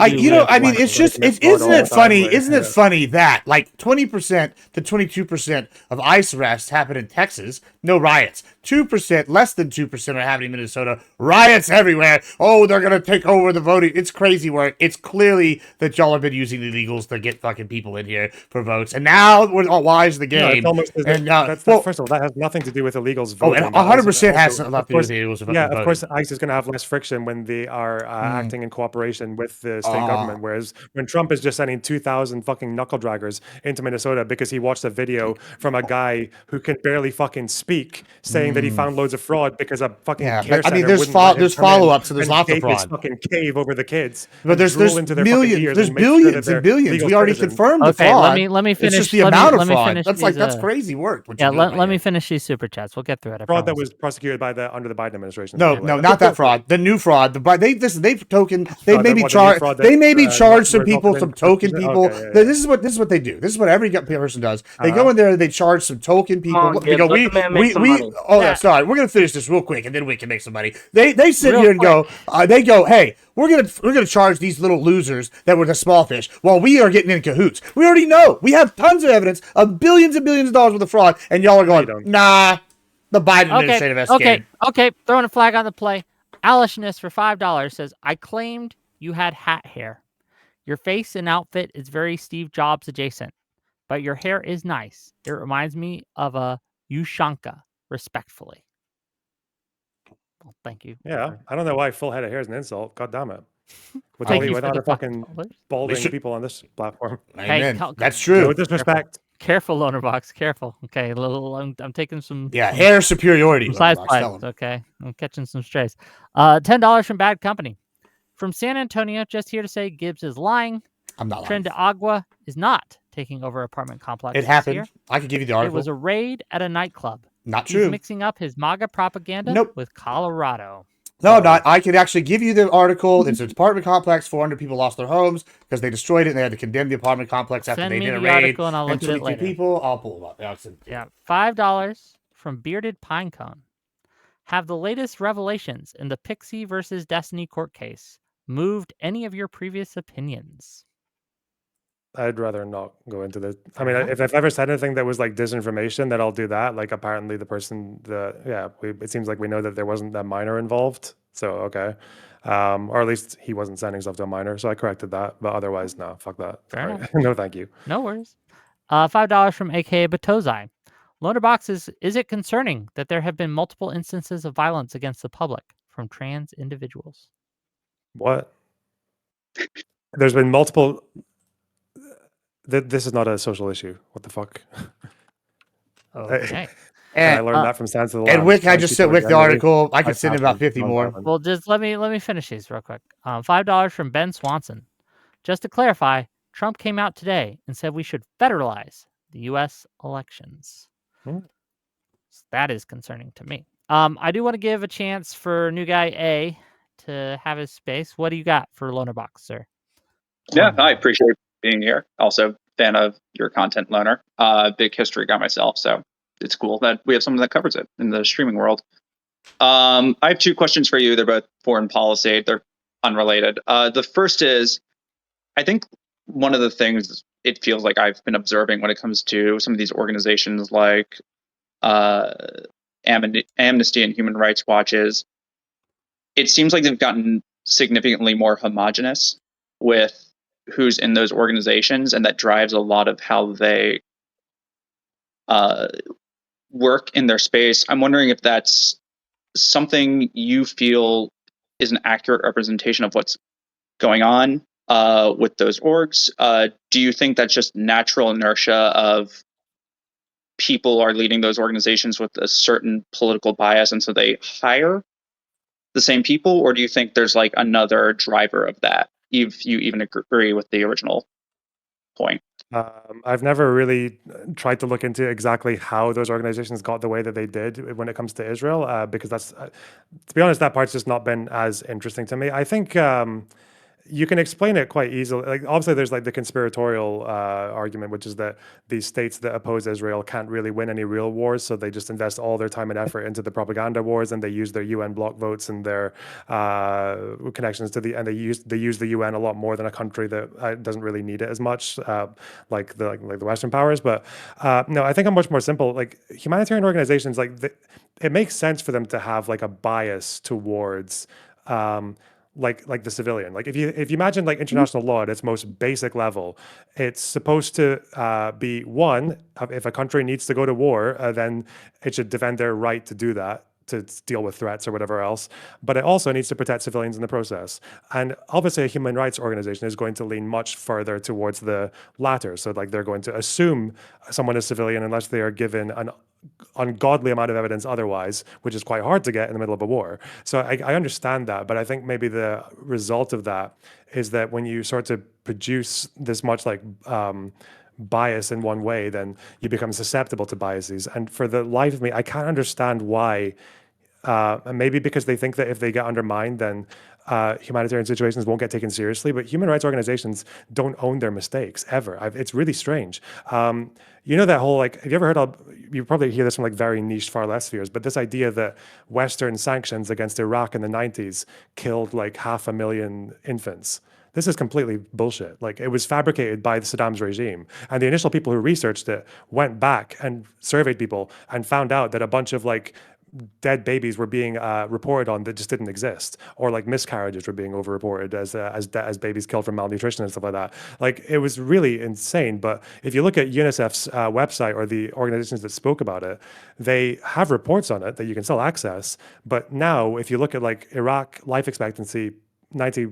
S3: Isn't it funny that like 20% to 22% of ICE arrests happen in Texas, no riots. 2%, less than 2% are happening in Minnesota, riots everywhere. Oh, they're gonna take over the voting. It's crazy work. It's clearly that y'all have been using illegals to get fucking people in here for votes, and now we're all wise the game.
S2: No, it's almost, first of all, that has nothing to do with illegals voting.
S3: Oh, and 100% has nothing to do with illegals voting.
S2: Yeah, of course, ICE is going to have less friction when they are acting in cooperation with the state government. Whereas when Trump is just sending 2,000 fucking knuckle draggers into Minnesota because he watched a video from a guy who can barely fucking speak, saying that he found loads of fraud because a fucking care center
S3: there's follow-ups, so there's lots of fraud.
S2: His fucking cave over the kids,
S3: but there's millions, there's billions and billions. We already confirmed the fraud.
S1: Let me finish.
S3: It's just the amount of fraud. That's crazy work.
S1: Yeah, let me finish these super chats. We'll get through it.
S2: Fraud that was prosecuted under the Biden administration.
S3: No, not that fraud. The new fraud. They maybe charge some people, some token people. This is what they do. This is what every person does. They go in there, they charge some token people. They go, sorry, we're gonna finish this real quick, and then we can make some money. They sit here and go, hey, we're gonna charge these little losers that were the small fish while we are getting in cahoots. We already know. We have tons of evidence of billions and billions of dollars worth of fraud, and y'all are going, nah. The Biden administrative investigator.
S1: Okay. Throwing a flag on the play. Alishness for $5 says, I claimed you had hat hair. Your face and outfit is very Steve Jobs adjacent, but your hair is nice. It reminds me of a Ushanka, respectfully. Well, thank you.
S2: Yeah, I don't know why full head of hair is an insult. God damn it. Without a fucking balding people on this platform.
S3: Amen. That's true.
S2: No disrespect.
S1: Careful, Lonerbox. Careful. Okay, I'm taking some.
S3: Yeah, hair superiority.
S1: Some size flags. Okay, I'm catching some strays. $10 from Bad Company. From San Antonio, just here to say Gibbs is lying.
S3: I'm not lying.
S1: Tren de Agua is not taking over apartment complex.
S3: It happened. I could give you the article.
S1: It was a raid at a nightclub.
S3: Not
S1: He's
S3: true.
S1: Mixing up his MAGA propaganda with Colorado.
S3: No, not. I could actually give you the article. It's an apartment complex. 400 people lost their homes because they destroyed it, and they had to condemn the apartment complex after they did a raid.
S1: And I'll look at it later.
S3: People, I'll pull them up.
S1: Yeah, $5 from Bearded Pinecone. Have the latest revelations in the Pixie versus Destiny court case moved any of your previous opinions?
S2: I'd rather not go into this. I mean, if I've ever said anything that was like disinformation, then I'll do that. Like apparently the person, it seems like we know that there wasn't a minor involved. So, okay. Or at least he wasn't sending stuff to a minor. So I corrected that. But otherwise, no, fuck that.
S1: Fair enough.
S2: No, thank you.
S1: No worries. $5 from AKA Batozai. Lonerbox, is it concerning that there have been multiple instances of violence against the public from trans individuals?
S2: What? There's been multiple... This is not a social issue. What the fuck?
S1: Okay.
S2: And I
S3: And,
S2: learned that from Science of the
S3: and
S2: Lamb.
S3: Wick, I
S2: Like,
S3: just
S2: people
S3: sent
S2: are
S3: Wick the
S2: generally
S3: article. I could
S2: quite
S3: send him about
S2: happy
S3: 50
S2: on
S3: more.
S2: that one.
S1: Well, just let me finish these real quick. $5 from Ben Swanson. Just to clarify, Trump came out today and said we should federalize the U.S. elections.
S2: Hmm.
S1: So that is concerning to me. I do want to give a chance for new guy A to have his space. What do you got for Lonerbox, sir?
S13: Yeah, I appreciate being here. Also, fan of your content, Loner. Big history guy myself, so it's cool that we have someone that covers it in the streaming world. I have two questions for you. They're both foreign policy. They're unrelated. The first is, I think one of the things it feels like I've been observing when it comes to some of these organizations like Amnesty and Human Rights Watch is, it seems like they've gotten significantly more homogenous with who's in those organizations, and that drives a lot of how they work in their space. I'm wondering if that's something you feel is an accurate representation of what's going on with those orgs. Do you think that's just natural inertia of people are leading those organizations with a certain political bias, and so they hire the same people, or do you think there's like another driver of that, if you even agree with the original point?
S2: I've never really tried to look into exactly how those organizations got the way that they did when it comes to Israel, because that's, to be honest, that part's just not been as interesting to me. I think you can explain it quite easily. Like, obviously, there's like the conspiratorial argument, which is that these states that oppose Israel can't really win any real wars, so they just invest all their time and effort into the propaganda wars, and they use their UN bloc votes and their connections to the, and they use the UN a lot more than a country that doesn't really need it as much, like the Western powers. But no, I think I'm much more simple. Like, humanitarian organizations, it makes sense for them to have like a bias towards. Like the civilian. Like, if you imagine like international law at its most basic level, it's supposed to be one, if a country needs to go to war, then it should defend their right to do that, to deal with threats or whatever else. But it also needs to protect civilians in the process. And obviously a human rights organization is going to lean much further towards the latter. So like, they're going to assume someone is civilian unless they are given an ungodly amount of evidence otherwise, which is quite hard to get in the middle of a war. So I understand that, but I think maybe the result of that is that when you start to produce this much like bias in one way, then you become susceptible to biases. And for the life of me, I can't understand why. Maybe because they think that if they get undermined, then humanitarian situations won't get taken seriously. But human rights organizations don't own their mistakes ever. It's really strange. You know, that whole, like, have you ever heard of, you probably hear this from like very niche far left spheres, but this idea that Western sanctions against Iraq in the 90s killed like 500,000 infants. This is completely bullshit. Like, it was fabricated by Saddam's regime. And the initial people who researched it went back and surveyed people and found out that a bunch of like dead babies were being reported on that just didn't exist, or like miscarriages were being overreported as babies killed from malnutrition and stuff like that. Like, it was really insane. But if you look at UNICEF's website or the organizations that spoke about it, they have reports on it that you can still access. But now, if you look at like Iraq life expectancy 90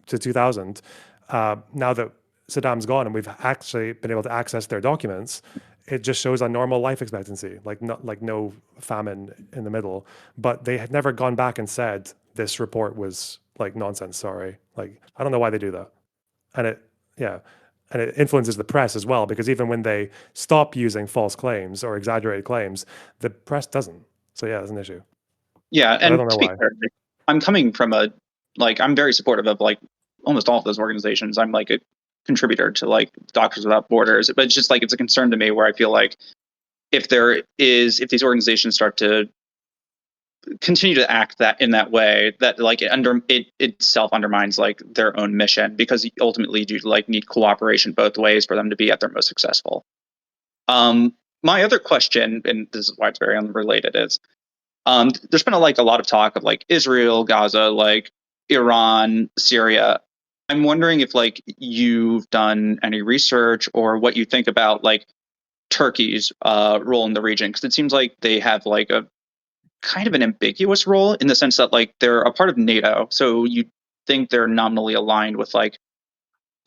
S2: to 2000, now that Saddam's gone and we've actually been able to access their documents, it just shows a normal life expectancy, like no famine in the middle. But they had never gone back and said this report was like nonsense. Sorry, like, I don't know why they do that. And it influences the press as well, because even when they stop using false claims or exaggerated claims, the press doesn't. So yeah, it's an issue.
S13: Yeah,
S2: But I
S13: and
S2: don't know
S13: to be
S2: why.
S13: fair, I'm coming from I'm very supportive of like almost all of those organizations. I'm like a contributor to like Doctors Without Borders, but it's just like, it's a concern to me where I feel like if these organizations start to continue to act that in that way, that like it itself undermines like their own mission, because ultimately you do like need cooperation both ways for them to be at their most successful. My other question, and this is why it's very unrelated, is there's been a lot of talk of like Israel, Gaza, like Iran, Syria. I'm wondering if like you've done any research or what you think about like Turkey's role in the region, because it seems like they have like a kind of an ambiguous role in the sense that like they're a part of NATO, so you think they're nominally aligned with like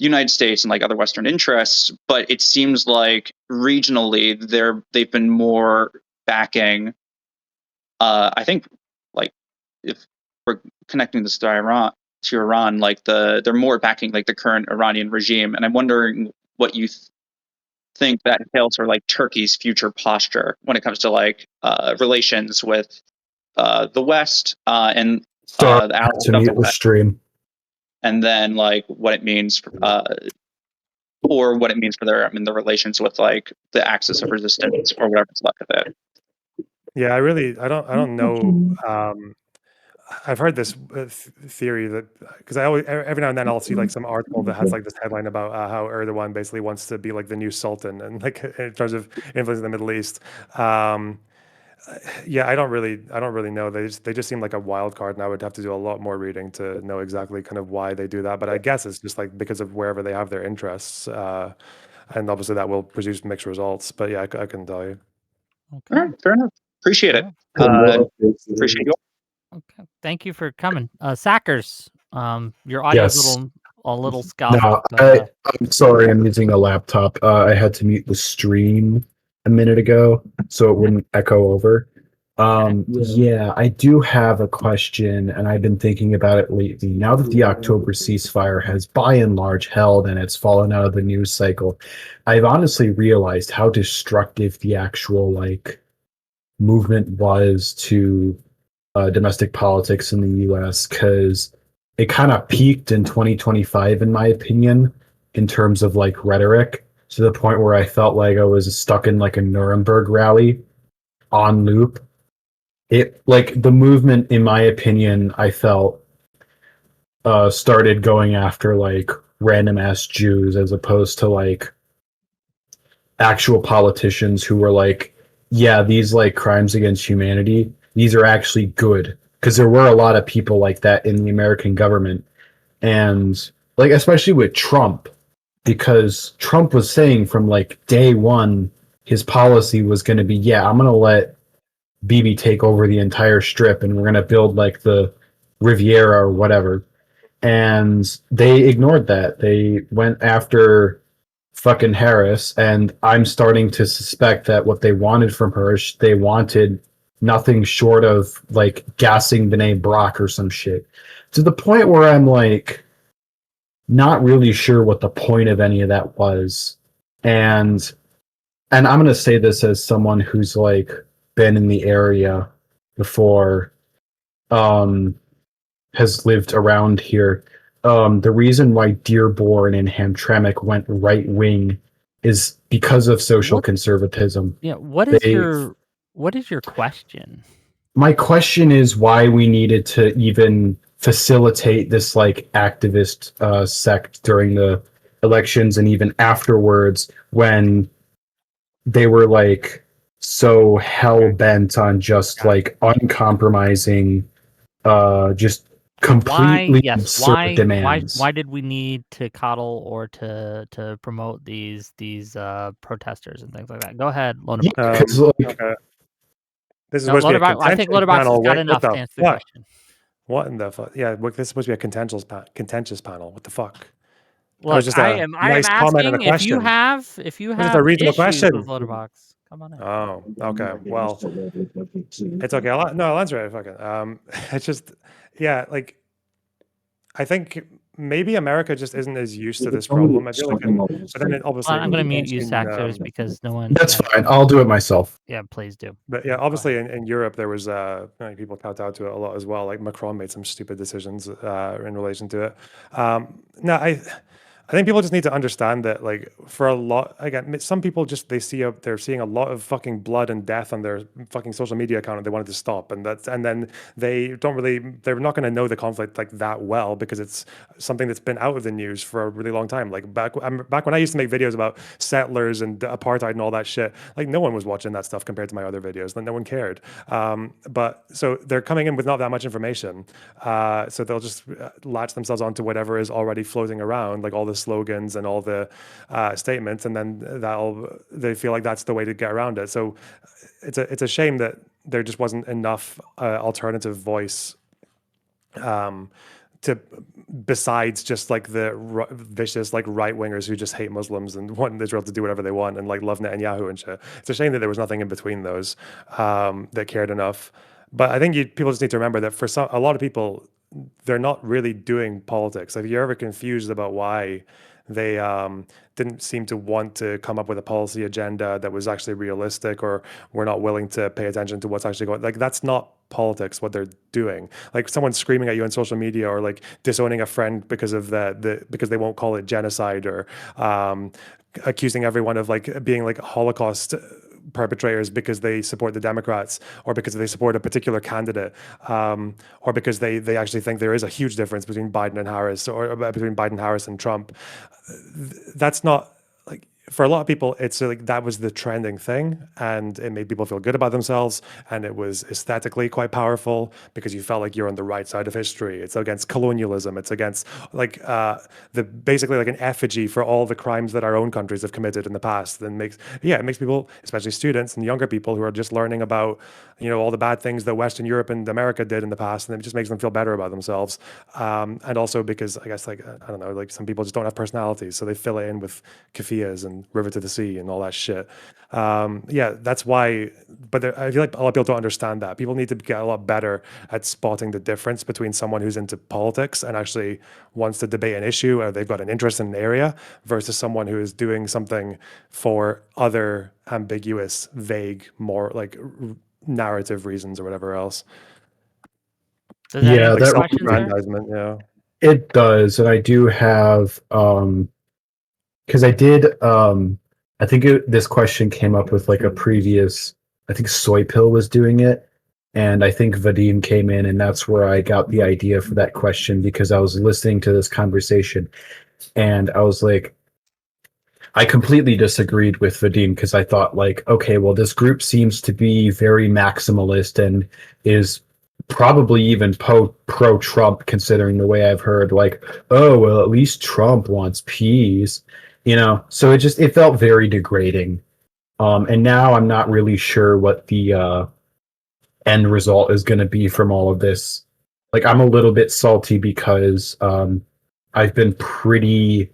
S13: the United States and like other Western interests, but it seems like regionally they've been more backing. I think like if we're connecting this to Iran, like they're more backing like the current Iranian regime, and I'm wondering what you think that entails for like Turkey's future posture when it comes to like relations with the West and
S14: Sorry,
S13: the
S14: I had
S13: allies
S14: to
S13: of the
S14: mute the
S13: West,
S14: stream.
S13: and then like what it means or what it means for their their relations with like the axis of resistance or whatever's left of it.
S2: Yeah, I don't know. I've heard this theory that because I always every now and then I'll see like some article that has like this headline about how Erdogan basically wants to be like the new sultan and like in terms of influence in the Middle East. Yeah, I don't really know. They just seem like a wild card, and I would have to do a lot more reading to know exactly kind of why they do that. But I guess it's just like because of wherever they have their interests, and obviously that will produce mixed results. But yeah, I couldn't tell you.
S13: All right, fair enough. Appreciate it. Appreciate you.
S1: Okay, thank you for coming, Sackers. Your audio's
S14: Yes.
S1: a little scuffed.
S14: No,
S1: But,
S14: I'm sorry. I'm using a laptop. I had to mute the stream a minute ago so it wouldn't echo over. Yeah, I do have a question, and I've been thinking about it lately. Now that the October ceasefire has by and large held and it's fallen out of the news cycle, I've honestly realized how destructive the actual like movement was to domestic politics in the US because it kind of peaked in 2025, in my opinion, in terms of like rhetoric, to the point where I felt like I was stuck in like a Nuremberg rally on loop. It like the movement, in my opinion, I felt started going after like random ass Jews as opposed to like actual politicians who were like, yeah, these like crimes against humanity, these are actually good. Because there were a lot of people like that in the American government. And like, especially with Trump, because Trump was saying from like day one, his policy was going to be, yeah, I'm going to let Bibi take over the entire strip and we're going to build like the Riviera or whatever. And they ignored that. They went after fucking Harris, and I'm starting to suspect that what they wanted from her, they wanted nothing short of like gassing B'nai B'rach or some shit. To the point where I'm like not really sure what the point of any of that was. And I'm gonna say this as someone who's like been in the area before, has lived around here. The reason why Dearborn and Hamtramck went right wing is because of social conservatism.
S1: yeah, what is
S14: They-
S1: your question?
S14: My question is why we needed to even facilitate this like activist sect during the elections and even afterwards when they were like so hell bent on just like uncompromising, just completely absurd demands.
S1: Why did we need to coddle or to promote these protesters and things like that? Go ahead, Lonerbox.
S2: Okay. This is
S1: No,
S2: supposed to be a
S1: Lonerbox, I think
S2: contentious
S1: Lonerbox has
S2: panel.
S1: got
S2: What
S1: enough
S2: the
S1: to answer the
S2: fuck?
S1: question.
S2: What in the fuck? Yeah, look, this is supposed to be a contentious panel. What the fuck? That
S1: Look,
S2: was just
S1: I
S2: a
S1: am
S2: nice comment and a
S1: asking if you
S2: question.
S1: have
S2: It was just a reasonable
S1: issues
S2: question.
S1: with Lonerbox. Come on in.
S2: Oh, okay. Well, it's okay. I'll answer it. Fucking. It's just, yeah, like, I think maybe America just isn't as used to this problem. I feel like, but then it obviously.
S1: I'm going to mute you, Saxers, because no one.
S14: That's fine. I'll do it myself.
S1: Yeah, please do.
S2: But yeah, obviously in Europe there was like, people kowtowed to it a lot as well. Like Macron made some stupid decisions in relation to it. No, I think people just need to understand that, like, for a lot, again, some people just they're seeing a lot of fucking blood and death on their fucking social media account, and they wanted to stop, and then they're not going to know the conflict like that well because it's something that's been out of the news for a really long time. Like back when I used to make videos about settlers and apartheid and all that shit, like no one was watching that stuff compared to my other videos. Like no one cared. But so they're coming in with not that much information, so they'll just latch themselves onto whatever is already floating around, like all the slogans and all the statements, and then they feel like that's the way to get around it. So it's a shame that there just wasn't enough alternative voice besides just like the vicious like right wingers who just hate Muslims and want Israel to do whatever they want and like love Netanyahu and shit. It's a shame that there was nothing in between those that cared enough. But I think people just need to remember that for a lot of people, they're not really doing politics. If you're ever confused about why they didn't seem to want to come up with a policy agenda that was actually realistic, or were not willing to pay attention to what's actually going, like that's not politics what they're doing. Like someone screaming at you on social media, or like disowning a friend because of because they won't call it genocide, or accusing everyone of like being like Holocaust perpetrators because they support the Democrats, or because they support a particular candidate, or because they actually think there is a huge difference between Biden and Harris, or between Biden, Harris, and Trump. That's not, like, for a lot of people, it's like that was the trending thing, and it made people feel good about themselves, and it was aesthetically quite powerful because you felt like you're on the right side of history. It's against colonialism. It's against like basically like an effigy for all the crimes that our own countries have committed in the past. And it makes people, especially students and younger people who are just learning about, you know, all the bad things that Western Europe and America did in the past, and it just makes them feel better about themselves. And also because I guess, like, I don't know, like some people just don't have personalities, so they fill it in with kefiyas and River to the Sea and all that shit. That's why. But I feel like a lot of people don't understand that. People need to get a lot better at spotting the difference between someone who's into politics and actually wants to debate an issue, or they've got an interest in an area, versus someone who is doing something for other ambiguous, vague, more like narrative reasons or whatever else.
S1: Does that answer
S14: that
S1: your question, sir?
S2: Aggrandizement, yeah.
S14: it does, and I do have because I did I think this question came up with like a previous, I think Soy Pill was doing it, and I think Vadim came in, and that's where I got the idea for that question, because I was listening to this conversation and I was like, I completely disagreed with Vadim, because I thought, like, okay, well, this group seems to be very maximalist and is probably even pro-Trump, considering the way I've heard, like, oh, well, at least Trump wants peace, you know? So it felt very degrading. And now I'm not really sure what the end result is going to be from all of this. Like, I'm a little bit salty because I've been pretty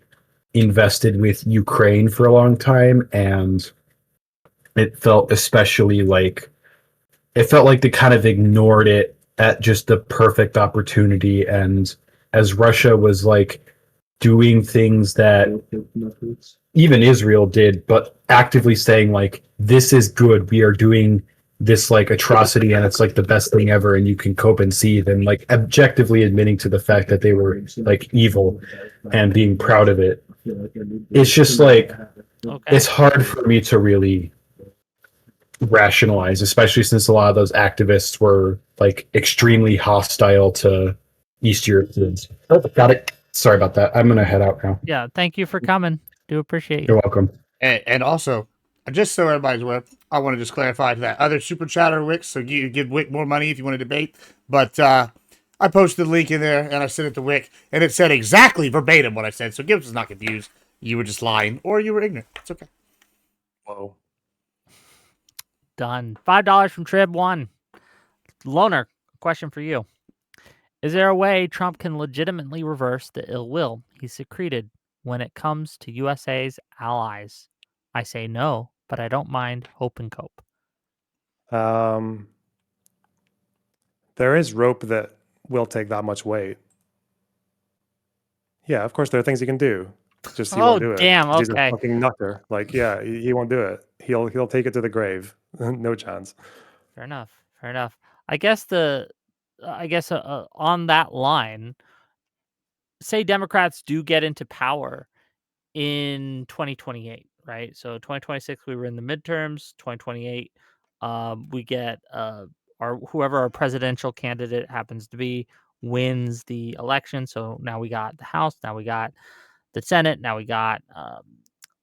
S14: invested with Ukraine for a long time, and it felt like they kind of ignored it at just the perfect opportunity. And as Russia was like doing things that even Israel did, but actively saying like, this is good, we are doing this like atrocity and it's like the best thing ever and you can cope and seethe, and like objectively admitting to the fact that they were like evil and being proud of it. It's just like, it's hard for me to really rationalize, especially since a lot of those activists were like extremely hostile to East Europeans. Oh, got it. Sorry about that. I'm gonna head out now.
S1: Yeah, thank you for coming. Do appreciate you.
S14: You're welcome.
S3: And also, just so everybody's aware, I want to just clarify that other super chatter Wicks, so you give Wick more money if you want to debate. But I posted the link in there and I sent it to Wick, and it said exactly verbatim what I said. So Gibbs was not confused. You were just lying, or you were ignorant. It's okay.
S2: Whoa.
S1: Done. $5 from Trib1. Loner, question for you. Is there a way Trump can legitimately reverse the ill will he secreted when it comes to USA's allies? I say no, but I don't mind hope and cope.
S2: There is rope that will take that much weight. Yeah, of course there are things he can do. Just he won't do it.
S1: Damn,
S2: He's a
S1: okay.
S2: fucking nutter. Like, yeah, he won't do it. He'll take it to the grave. No chance.
S1: Fair enough. Fair enough. I guess on that line, say Democrats do get into power in 2028, right? So 2026 we were in the midterms. 2028, we get whoever our presidential candidate happens to be wins the election. So now we got the House, now we got the Senate, now we got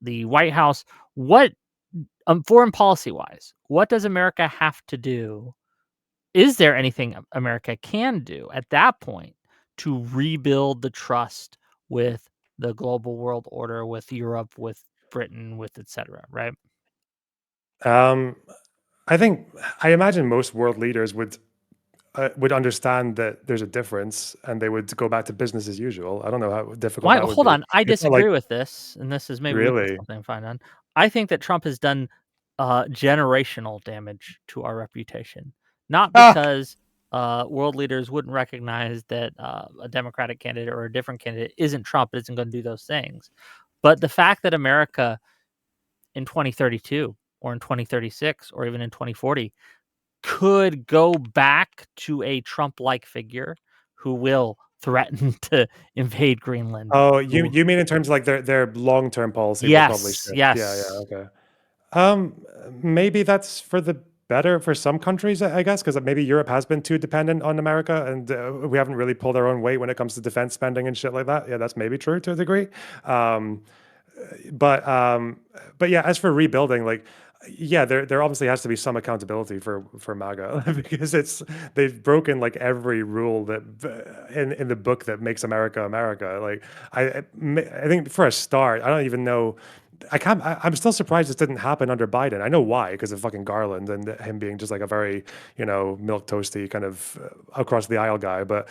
S1: the White House. What foreign policy wise, what does America have to do? Is there anything America can do at that point to rebuild the trust with the global world order, with Europe, with Britain, with etc., right?
S2: I imagine most world leaders would would understand that there's a difference and they would go back to business as usual. I don't know how difficult that would
S1: Hold
S2: be.
S1: on, I
S2: It's not
S1: disagree
S2: like
S1: with this, and this is maybe we can
S2: really.
S1: something fine on. I think that Trump has done generational damage to our reputation, not because world leaders wouldn't recognize that a Democratic candidate or a different candidate isn't Trump, isn't going to do those things, but the fact that America in 2032 or in 2036 or even in 2040 could go back to a Trump-like figure who will threaten to invade Greenland.
S2: Oh, you mean in terms of like their long-term policy will probably
S1: Yes,
S2: shift. Yeah, okay. Maybe that's for the better for some countries, I guess, because maybe Europe has been too dependent on America, and we haven't really pulled our own weight when it comes to defense spending and shit like that. Yeah, that's maybe true to a degree. But yeah, as for rebuilding, like, yeah, there obviously has to be some accountability for MAGA because they've broken like every rule that in the book that makes America America. Like I think for a start, I don't even know. I'm still surprised this didn't happen under Biden. I know why, because of fucking Garland and him being just like a very, milk toasty kind of across the aisle guy. But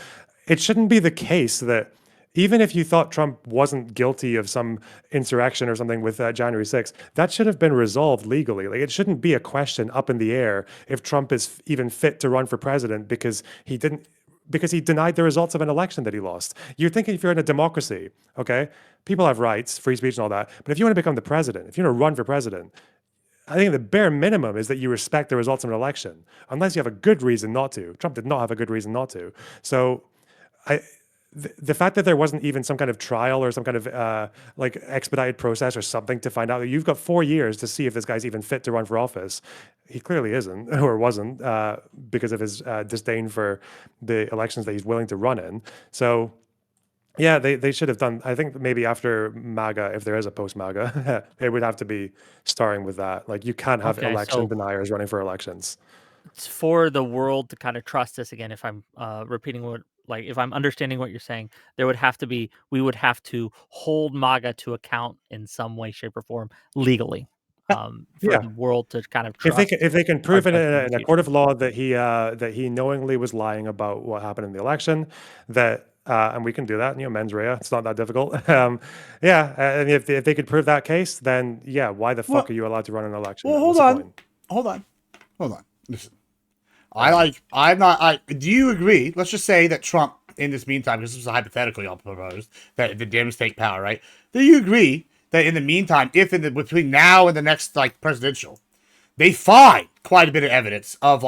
S2: it shouldn't be the case that even if you thought Trump wasn't guilty of some insurrection or something with January 6th, that should have been resolved legally. Like, it shouldn't be a question up in the air if Trump is even fit to run for president because he denied the results of an election that he lost. You're thinking if you're in a democracy, okay, people have rights, free speech and all that. But if you want to become the president, if you want to run for president, I think the bare minimum is that you respect the results of an election, unless you have a good reason not to. Trump did not have a good reason not to. So the fact that there wasn't even some kind of trial or some kind of like expedited process or something to find out that you've got 4 years to see if this guy's even fit to run for office. He clearly isn't or wasn't because of his disdain for the elections that he's willing to run in. So yeah, they should have done. I think maybe after MAGA, if there is a post MAGA, it would have to be starting with that. Like, you can't have election deniers running for elections.
S1: It's for the world to kind of trust us again. If I'm if I'm understanding what you're saying, we would have to hold MAGA to account in some way, shape, or form legally. For the world to kind of trust.
S2: If they can prove it in a court of law that he knowingly was lying about what happened in the election, and we can do that, mens rea, it's not that difficult. And if they could prove that case, then yeah, why the fuck are you allowed to run an election?
S3: Well, hold on. Listen, do you agree? Let's just say that Trump, in this meantime, because this is a hypothetical y'all proposed, that the Dems take power, right? Do you agree that in the meantime, if between now and the next presidential, they find quite a bit of evidence of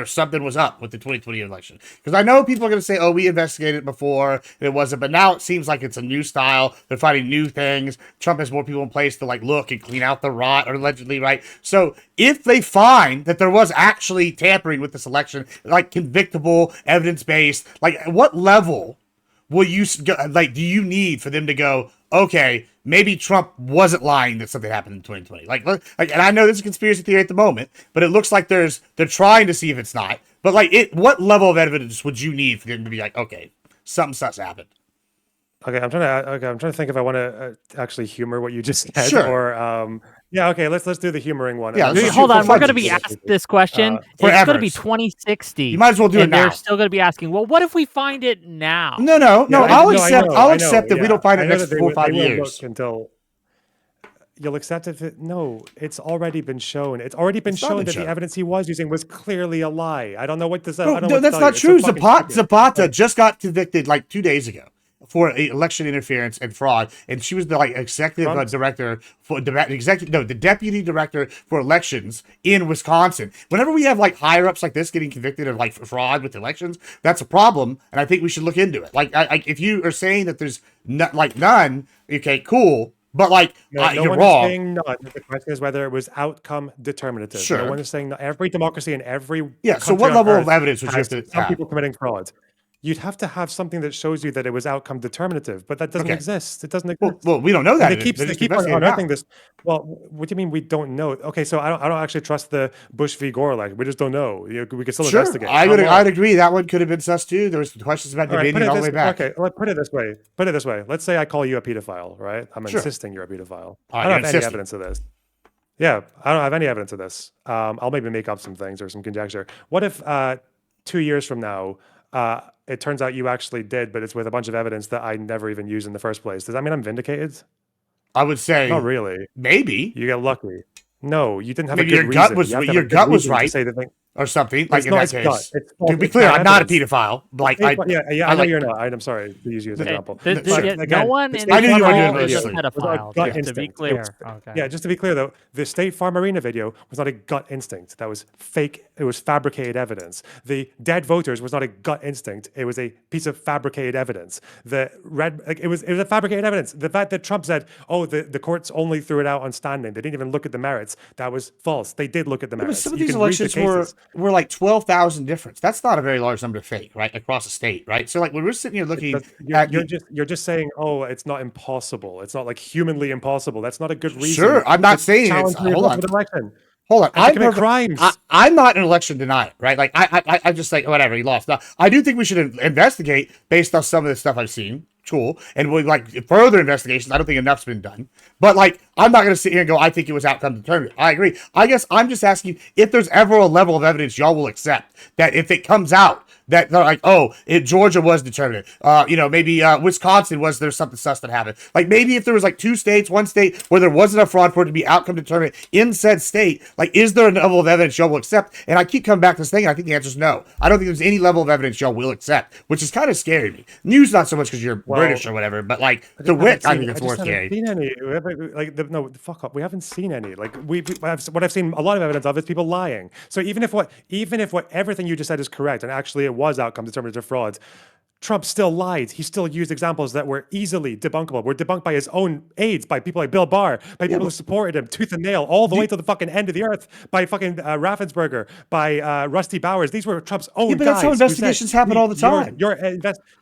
S3: something was up with the 2020 election? Because I know people are going to say, "Oh, we investigated it before, and it wasn't," but now it seems like it's a new style. They're finding new things. Trump has more people in place to look and clean out the rot, or allegedly, right? So if they find that there was actually tampering with this election, convictable, evidence-based, what level will you do you need for them to go, okay, maybe Trump wasn't lying that something happened in 2020? And I know this is a conspiracy theory at the moment, but it looks like they're trying to see if it's not. But what level of evidence would you need for them to be okay, something sus happened?
S2: Okay, I'm trying to think if I want to actually humor what you just said,
S3: sure.
S2: Or let's do the humoring one.
S1: Yeah, hold on. We're going to be asked this question. It's going to be 2060.
S3: You might as well do it now.
S1: They're still going to be asking, well, what if we find it now?
S3: No. I'll accept that we don't find it next 4 or 5 years.
S2: You'll accept it. No, it's already been shown. It's already been shown that the evidence he was using was clearly a lie. I don't know what to say.
S3: No, that's not true. Zapata just got convicted 2 days ago for election interference and fraud, and she was the executive director for the deputy director for elections in Wisconsin. Whenever we have higher ups like this getting convicted of fraud with elections, that's a problem, and I think we should look into it. If you are saying that there's none, okay, cool. But
S2: no
S3: you're
S2: one
S3: wrong.
S2: Is saying none. The question is whether it was outcome determinative.
S3: Sure.
S2: No one is saying every democracy in every
S3: So what level of evidence would you have to
S2: some people committing fraud? You'd have to have something that shows you that it was outcome determinative, but that doesn't exist. It doesn't exist.
S3: Well, we don't know that.
S2: They keep on unearthing this. Well, what do you mean we don't know? Okay, so I don't actually trust the Bush v. Gore election. We just don't know. We can still investigate.
S3: I'd agree that one could have been sus too. There was questions about debating all the way back.
S2: Okay, let's put it this way. Let's say I call you a pedophile, right? I'm insisting you're a pedophile. I don't have any evidence of this. Yeah, I don't have any evidence of this. I'll maybe make up some things or some conjecture. What if 2 years from now, it turns out you actually did, but it's with a bunch of evidence that I never even used in the first place. Does that mean I'm vindicated?
S3: I would say
S2: not really.
S3: Maybe
S2: you got lucky. No, you didn't have
S3: maybe
S2: a good
S3: your
S2: reason.
S3: gut was
S2: You have to have
S3: your
S2: a good
S3: gut was
S2: reason to
S3: right
S2: say the thing.
S3: or something.
S2: It's
S3: Like in
S2: not
S3: that
S2: his
S3: case,
S2: gut.
S3: to be
S2: It's
S3: clear,
S2: bad
S3: I'm not a
S2: evidence.
S3: pedophile. Like
S2: I
S3: I
S2: know
S3: like,
S2: you're not. I'm sorry to use you as an example.
S1: no
S2: Again,
S1: one
S2: the
S1: in
S2: State
S3: I knew you were
S2: Farm
S3: doing
S2: Arena
S3: it
S2: video
S3: maliciously.
S2: was not a
S1: pedophile,
S2: gut
S1: just to
S2: instinct.
S1: be
S2: It was-
S1: clear. Okay.
S2: Yeah, just to be clear though, the State Farm Arena video was not a gut instinct. That was fake. It was fabricated evidence. The dead voters was not a gut instinct. It was a piece of fabricated evidence. It was a fabricated evidence. The fact that Trump said, "Oh, the courts only threw it out on standing. They didn't even look at the merits." That was false. They did look at the
S3: but
S2: merits.
S3: some of
S2: You
S3: these
S2: can read the
S3: elections
S2: cases.
S3: were like 12,000 difference. That's not a very large number to fake, right? Across a state, right? So like when we're sitting here looking at
S2: You're just saying, oh, it's not impossible. It's not like humanly impossible. That's not a good reason.
S3: Sure, I'm not
S2: to
S3: saying it's
S2: challenge the
S3: hold on.
S2: results of an election.
S3: Hold on,
S2: And to commit crimes.
S3: I'm not an election denier, right? Like I just like whatever he lost. Now, I do think we should investigate based on some of the stuff I've seen. Cool, and with like further investigations, I don't think enough's been done. But like, I'm not going to sit here and go, I think it was outcome determined. I agree. I guess I'm just asking if there's ever a level of evidence y'all will accept that if it comes out that they're like, oh, Georgia was determined. Maybe Wisconsin was there something sus that happened. Like maybe if there was like 2 states, 1 state where there wasn't a fraud for it to be outcome determined in said state, like is there a level of evidence y'all will accept? And I keep coming back to this thing, and I think the answer is no. I don't think there's any level of evidence y'all will accept, which is kind of scary to me. News not so much because you're British or whatever, but like the wit, I think it's more scary.
S2: Seen any. No, fuck up. We haven't seen any. Like what I've seen a lot of evidence of is people lying. So even if everything you just said is correct, and actually it was outcome determined of fraud, Trump still lied. He still used examples that were easily debunkable. Were debunked by his own aides, by people like Bill Barr, by people who supported him tooth and nail, all the way to the fucking end of the earth, by fucking Raffensperger, by Rusty Bowers. These were Trump's own guys.
S3: But that's how investigations happen all the time.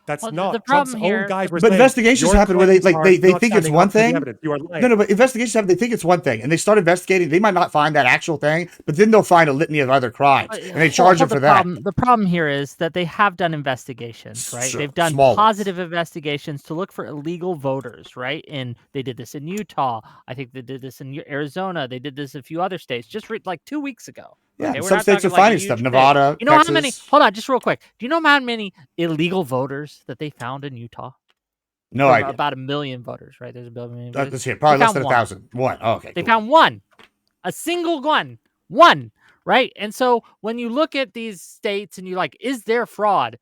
S2: That's
S1: Well,
S2: not
S1: the
S2: Trump's
S1: problem here-
S2: own guys.
S3: But investigations happen where they think it's one thing.
S2: You are lying.
S3: No, but investigations happen. They think it's one thing, and they start investigating. They might not find that actual thing, but then they'll find a litany of other crimes, and they charge them for that.
S1: The problem here is that they have done investigations, right?
S3: Sure,
S1: They've done
S3: small ones.
S1: positive investigations to look for illegal voters, right? And they did this in Utah. I think they did this in Arizona. They did this in a few other states just like 2 weeks ago.
S3: Yeah,
S1: Okay, we're
S3: some
S1: not
S3: states
S1: talking
S3: are
S1: like a
S3: finding
S1: huge
S3: stuff.
S1: state.
S3: Nevada,
S1: You know
S3: Texas.
S1: how many? Hold on, just real quick. Do you know how many illegal voters that they found in Utah?
S3: No
S1: There are
S3: idea.
S1: About 1 million voters, right? There's 1 million voters.
S3: Let's hear. Probably
S1: They
S3: less than
S1: found
S3: 1,000. One. Oh, okay.
S1: They
S3: Cool.
S1: found one, a single one, right? And so when you look at these states and you're like, is there fraud?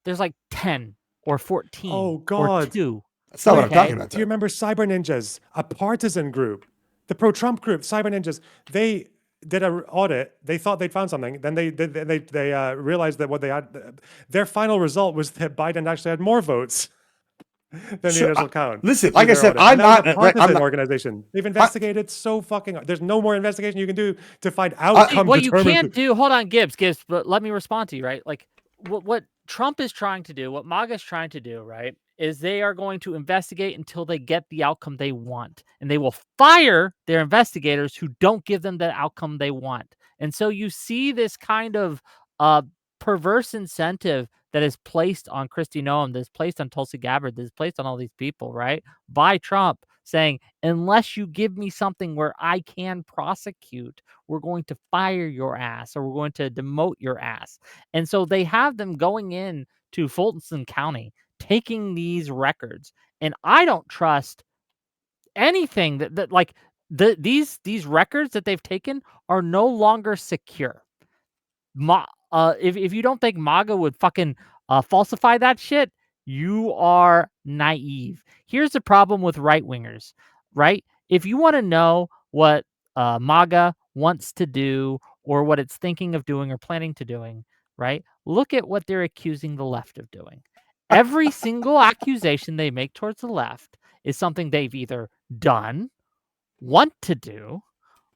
S1: There's like 10 or 14
S2: Oh
S1: or
S2: God.
S1: 2.
S3: That's not what I'm talking about.
S2: Do you remember Cyber Ninjas, a partisan group, the pro-Trump group, Cyber Ninjas? They did an audit. They thought they'd found something. Then they realized that what they had, their final result was that Biden actually had more votes than the initial count.
S3: Listen,
S2: through
S3: like I
S2: their
S3: said,
S2: audit.
S3: I'm
S2: And that was
S3: not-
S2: a partisan
S3: I'm not-
S2: organization. They've investigated so fucking. There's no more investigation you can do to find outcome.
S1: What you can't do, hold on, Gibbs, but let me respond to you, right? Like what Trump is trying to do, what MAGA is trying to do, right, is they are going to investigate until they get the outcome they want. And they will fire their investigators who don't give them the outcome they want. And so you see this kind of perverse incentive that is placed on Kristi Noem, that is placed on Tulsi Gabbard, that is placed on all these people, right, by Trump, saying, unless you give me something where I can prosecute, we're going to fire your ass or we're going to demote your ass. And so they have them going in to Fulton County, taking these records. And I don't trust anything that like these records that they've taken are no longer secure. If you don't think MAGA would fucking falsify that shit, you are naive. Here's the problem with right-wingers, right? If you want to know what MAGA wants to do or what it's thinking of doing or planning to doing, right? Look at what they're accusing the left of doing. Every single accusation they make towards the left is something they've either done, want to do,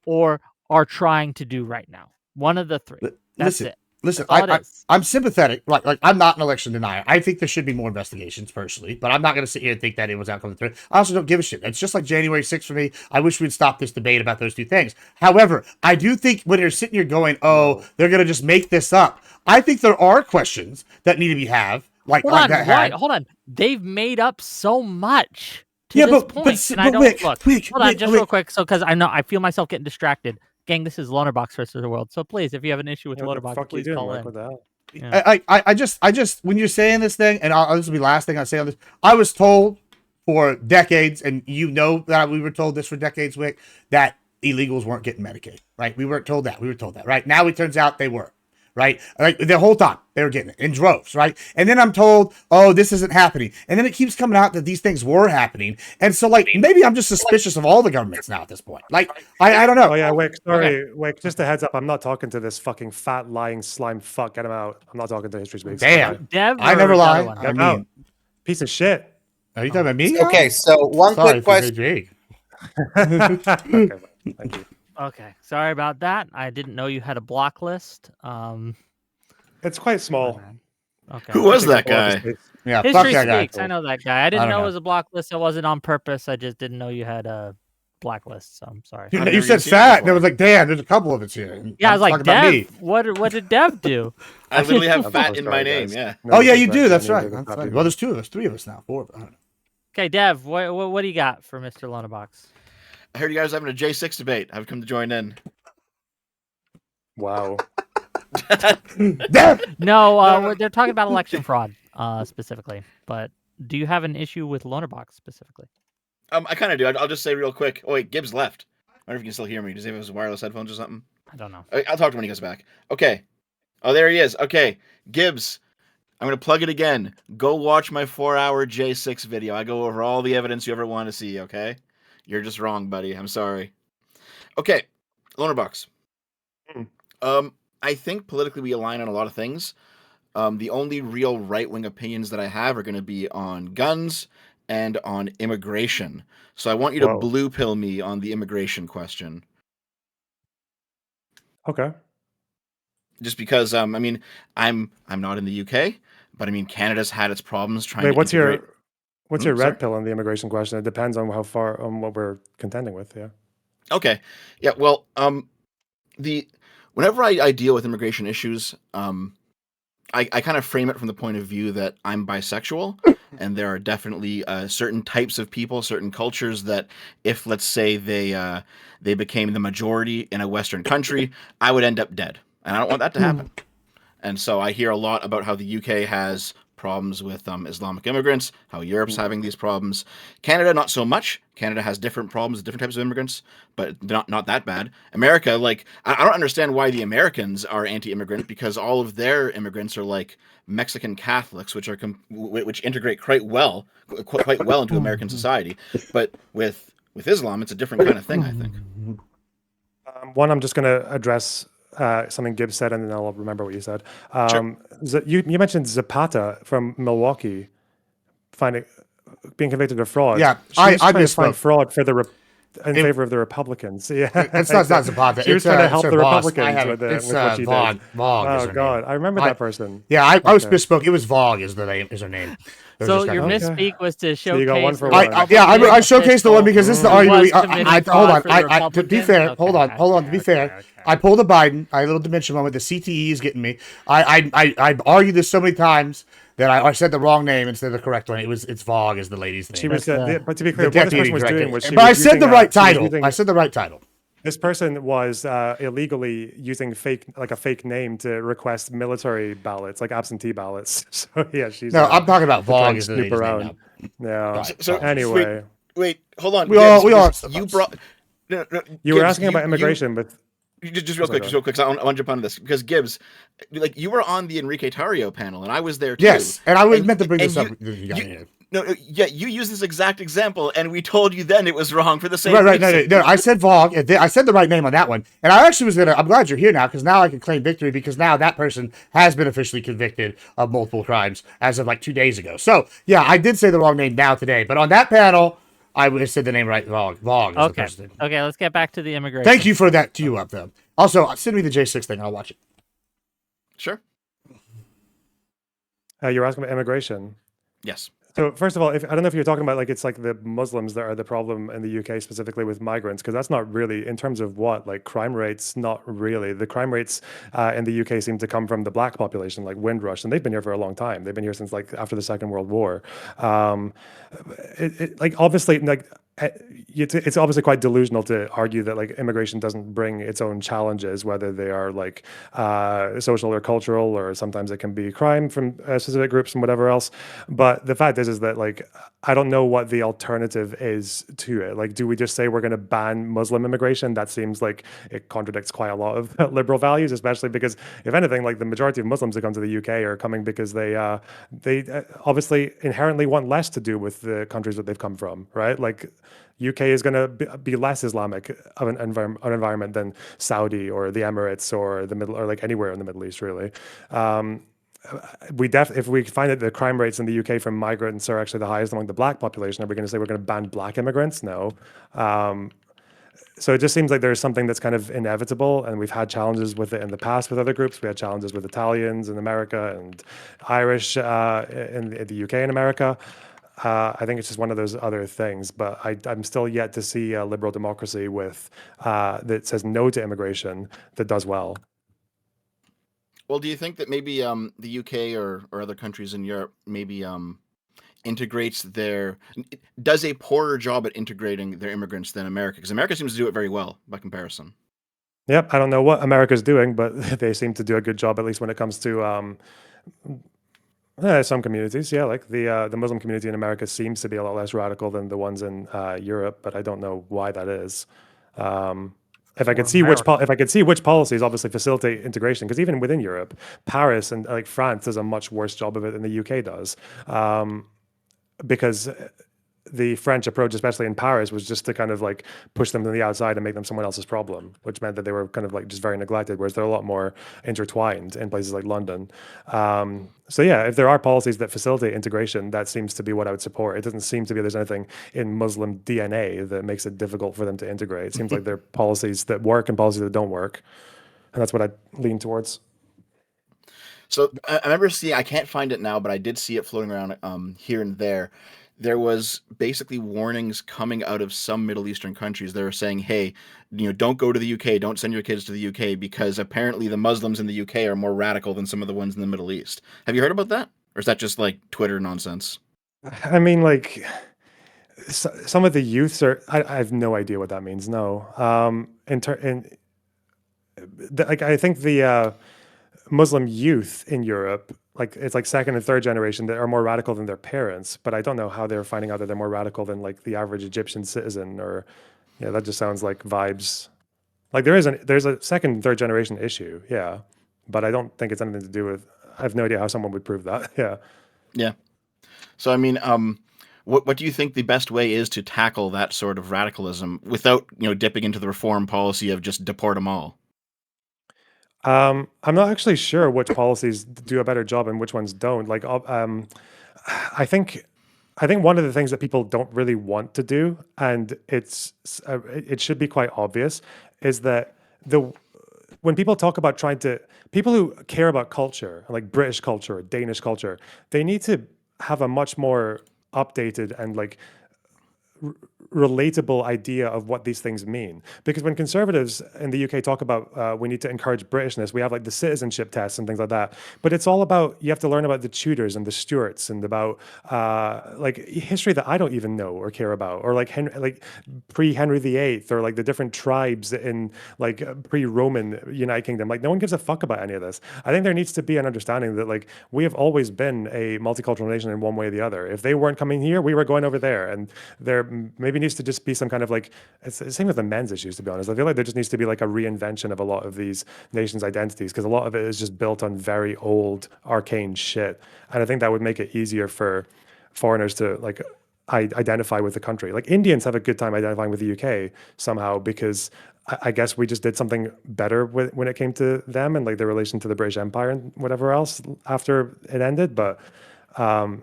S1: or are trying to do right now. One of the three. That's it.
S3: Listen,
S1: That's all it is.
S3: I'm sympathetic. Like I'm not an election denier. I think there should be more investigations personally, but I'm not going to sit here and think that it was outcome through. I also don't give a shit. It's just like January 6th for me. I wish we'd stop this debate about those two things. However, I do think when you're sitting here going, oh, they're going to just make this up. I think there are questions that need to be have.
S1: Hold on. They've made up so much to
S3: Yeah,
S1: this
S3: but-
S1: point.
S3: but
S1: and I don't
S3: Wick,
S1: look.
S3: Wick,
S1: Hold on,
S3: Wick,
S1: just
S3: Wick.
S1: real quick. So, because I feel myself getting distracted. Gang, this is Lonerbox versus the world. So please, if you have an issue with
S2: What the
S1: Lonerbox,
S2: fuck you
S1: please
S2: doing,
S1: call
S2: Mike?
S1: in.
S2: What the hell?
S1: Yeah.
S3: I just when you're saying this thing, and this will be the last thing I say on this. I was told for decades, and you know that we were told this for decades, Wick, that illegals weren't getting Medicaid, right? We weren't told that. We were told that, right? Now it turns out they were, right? Like the whole time they were getting it in droves, right? And then I'm told, oh, this isn't happening. And then it keeps coming out that these things were happening. And so, like, maybe I'm just suspicious of all the governments now at this point. Like, I don't know.
S2: Oh yeah, Wick. Sorry, Wick. Just a heads up. I'm not talking to this fucking fat lying slime fuck. Get him out. I'm not talking to History Speaks.
S3: Damn,
S1: Dev,
S3: I never lie.
S2: Get him out. Piece of shit.
S3: Are you talking about me?
S15: Okay, so one quick question.
S2: Okay, thank you.
S1: Okay, sorry about that. I didn't know you had a block list.
S2: It's quite small.
S1: Okay.
S16: Who was that guy?
S3: Yeah, fuck
S1: History
S3: that guy.
S1: Speaks. I know that guy. I didn't
S3: don't
S1: know it
S3: know.
S1: was a block list. It wasn't on purpose. I just didn't know you had a blacklist. So I'm sorry.
S3: You said fat, and I was like, damn, there's a couple of us here.
S1: Yeah, I was like,
S3: talking about me.
S1: Dev. What did Dev do?
S16: I literally have fat in my name. Yeah.
S3: Oh yeah, you do. That's right. That's right. Well, there's 2 of us, 3 of us now, 4 of us. I don't know.
S1: Okay, Dev. What do you got for Mr. Lonerbox?
S16: I heard you guys having a J6 debate. I've come to join in.
S2: Wow.
S1: No, they're talking about election fraud specifically. But do you have an issue with Lonerbox specifically?
S16: I kind of do. I'll just say real quick. Oh wait, Gibbs left. I wonder if you can still hear me. Does he have his wireless headphones or something?
S1: I don't know.
S16: I'll talk to him when he goes back. Okay. Oh, there he is. Okay, Gibbs. I'm gonna plug it again. Go watch my 4-hour J6 video. I go over all the evidence you ever want to see. Okay. You're just wrong, buddy. I'm sorry. Okay, Lonerbox. I think politically we align on a lot of things. The only real right-wing opinions that I have are going to be on guns and on immigration. So I want you to blue pill me on the immigration question.
S2: Okay.
S16: Just because, I mean, I'm not in the UK, but I mean, Canada's had its problems trying to
S2: what's
S16: integrate.
S2: your red pill on the immigration question? It depends on how far on what we're contending with. Yeah.
S16: Okay. Yeah. Well, whenever I deal with immigration issues, I kind of frame it from the point of view that I'm bisexual, and there are definitely certain types of people, certain cultures that, if let's say they became the majority in a Western country, I would end up dead, and I don't want that to happen. And so I hear a lot about how the UK has problems with Islamic immigrants, how Europe's having these problems. Canada, not so much. Canada has different problems with different types of immigrants, but not that bad. America, like, I don't understand why the Americans are anti-immigrant, because all of their immigrants are like Mexican Catholics, which integrate quite well into American society. But with Islam, it's a different kind of thing, I think.
S2: One, I'm just going to address something Gibbs said, and then I'll remember what you said.
S16: Sure.
S2: You mentioned Zapata from Milwaukee being convicted of fraud.
S3: Yeah,
S2: I
S3: misspoke.
S2: find fraud for in favor of the Republicans. Yeah,
S3: it's not Zapata.
S2: She was trying to help the Republicans with
S3: it's
S2: what she
S3: Vaughn.
S2: did.
S3: Vaughn.
S2: Oh God, I remember that person.
S3: Yeah, I was misspoke. It was Vaughn is her name.
S1: So your misspeak was to showcase.
S2: So you got one for
S3: I showcased the one because this is the argument. Hold on. To be fair, hold on. To be fair, I pulled a Biden. I had a little dementia moment. The CTE is getting me. I argued this so many times that I said the wrong name instead of the correct one. It's Vogue is the lady's name.
S2: She was, but to be clear,
S3: the
S2: what this person was doing was
S3: but I said the right title. I said the right title.
S2: This person was illegally using a fake name to request military ballots, like absentee ballots. So yeah, she's.
S3: No, I'm talking about Vogue is the
S2: snoop
S3: lady's
S2: around.
S3: name.
S2: Yeah.
S16: So
S2: anyway,
S16: wait, hold on.
S3: We all
S16: you brought. No,
S2: you were asking about immigration, but.
S16: Just real quick, because I want to jump onto this. Because Gibbs, like, you were on the Enrique Tarrio panel, and I was there too.
S3: Yes, and I was meant to bring this up.
S16: You used this exact example, and we told you then it was wrong for the same
S3: reason.
S16: Right,
S3: no. I said Vogue. I said the right name on that one, and I actually was gonna. I'm glad you're here now, because now I can claim victory, because now that person has been officially convicted of multiple crimes as of like 2 days ago. So yeah, I did say the wrong name now today, but on that panel, I said the name right. Vogue.
S1: Okay. Okay, let's get back to the immigration.
S3: Thank you for that to you up though. Also, send me the J6 thing. I'll watch it.
S16: Sure.
S2: You're asking about immigration.
S16: Yes.
S2: So first of all, I don't know if you're talking about like it's like the Muslims that are the problem in the UK specifically with migrants, because that's not really in terms of crime rates. Not really. The crime rates in the UK seem to come from the black population, like Windrush, and they've been here for a long time. They've been here since like after the Second World War. Obviously like. it's obviously quite delusional to argue that like immigration doesn't bring its own challenges, whether they are like social or cultural, or sometimes it can be crime from specific groups and whatever else. But the fact is that like I don't know what the alternative is to it. Like, do we just say we're going to ban Muslim immigration? That seems like it contradicts quite a lot of liberal values, especially because if anything, like the majority of Muslims that come to the UK are coming because they obviously inherently want less to do with the countries that they've come from, right? Like UK is going to be less Islamic of an environment than Saudi or the Emirates or the Middle, or like anywhere in the Middle East, really. If we find that the crime rates in the UK from migrants are actually the highest among the black population, are we going to say we're going to ban black immigrants? No. So it just seems like there's something that's kind of inevitable, and we've had challenges with it in the past with other groups. We had challenges with Italians in America and Irish in the UK and America. I think it's just one of those other things, but I'm still yet to see a liberal democracy with that says no to immigration that does well.
S16: Well, do you think that maybe the UK or other countries in Europe maybe does a poorer job at integrating their immigrants than America? Because America seems to do it very well by comparison.
S2: Yep, I don't know what America's doing, but they seem to do a good job, at least when it comes to some communities. Yeah, like the Muslim community in America seems to be a lot less radical than the ones in Europe, but I don't know why that is. If I could see which policies obviously facilitate integration, because even within Europe, Paris and like France does a much worse job of it than the UK does, because the French approach, especially in Paris, was just to kind of like push them to the outside and make them someone else's problem, which meant that they were kind of like just very neglected, whereas they're a lot more intertwined in places like London. So yeah, if there are policies that facilitate integration, that seems to be what I would support. It doesn't seem to be there's anything in Muslim DNA that makes it difficult for them to integrate. It seems like there are policies that work and policies that don't work. And that's what I lean towards.
S16: So I remember seeing, I can't find it now, but I did see it floating around here and there. There was basically warnings coming out of some Middle Eastern countries. They were saying, hey, don't go to the UK, don't send your kids to the UK, because apparently the Muslims in the UK are more radical than some of the ones in the Middle East. Have you heard about that? Or is that just like Twitter nonsense?
S2: I mean, like some of the youths are, I have no idea what that means. No. I think the Muslim youth in Europe, like it's like second and third generation, that are more radical than their parents, but I don't know how they're finding out that they're more radical than like the average Egyptian citizen, or that just sounds like vibes. Like there's a second and third generation issue, yeah, but I don't think it's anything to do with, I have no idea how someone would prove that.
S16: Yeah. So I mean, what do you think the best way is to tackle that sort of radicalism without dipping into the reform policy of just deport them all?
S2: I'm not actually sure which policies do a better job and which ones don't. Like, I think one of the things that people don't really want to do, and it should be quite obvious, is that when people talk about people who care about culture, like British culture or Danish culture, they need to have a much more updated and like relatable idea of what these things mean. Because when conservatives in the UK talk about we need to encourage Britishness, we have like the citizenship tests and things like that. But it's all about, you have to learn about the Tudors and the Stuarts and about like history that I don't even know or care about, or like pre-Henry VIII, or like the different tribes in like pre-Roman United Kingdom. Like no one gives a fuck about any of this. I think there needs to be an understanding that like we have always been a multicultural nation in one way or the other. If they weren't coming here, we were going over there, and there maybe needs to just be some kind of like, it's the same with the men's issues, to be honest. I feel like there just needs to be like a reinvention of a lot of these nations' identities, because a lot of it is just built on very old, arcane shit. And I think that would make it easier for foreigners to like identify with the country. Like Indians have a good time identifying with the UK somehow, because I guess we just did something better when it came to them and like their relation to the British Empire and whatever else after it ended. But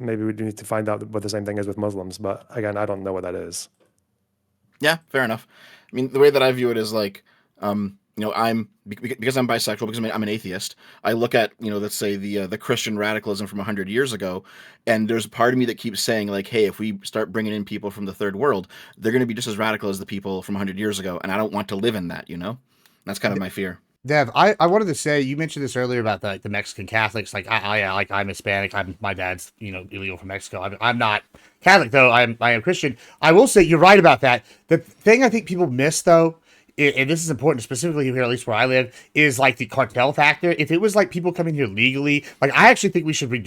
S2: maybe we need to find out what the same thing is with Muslims. But again, I don't know what that is.
S16: Yeah, fair enough. I mean, the way that I view it is like, because I'm bisexual, because I'm an atheist, I look at, let's say the Christian radicalism from 100 years ago, and there's a part of me that keeps saying like, hey, if we start bringing in people from the third world, they're going to be just as radical as the people from 100 years ago, and I don't want to live in that, That's kind of my fear.
S3: Dev, I wanted to say, you mentioned this earlier about the Mexican Catholics. Like I'm Hispanic. My dad's illegal from Mexico. I'm not Catholic though. I am Christian. I will say you're right about that. The thing I think people miss though, and this is important specifically here, at least where I live, is like the cartel factor. If it was like people coming here legally, like I actually think we should make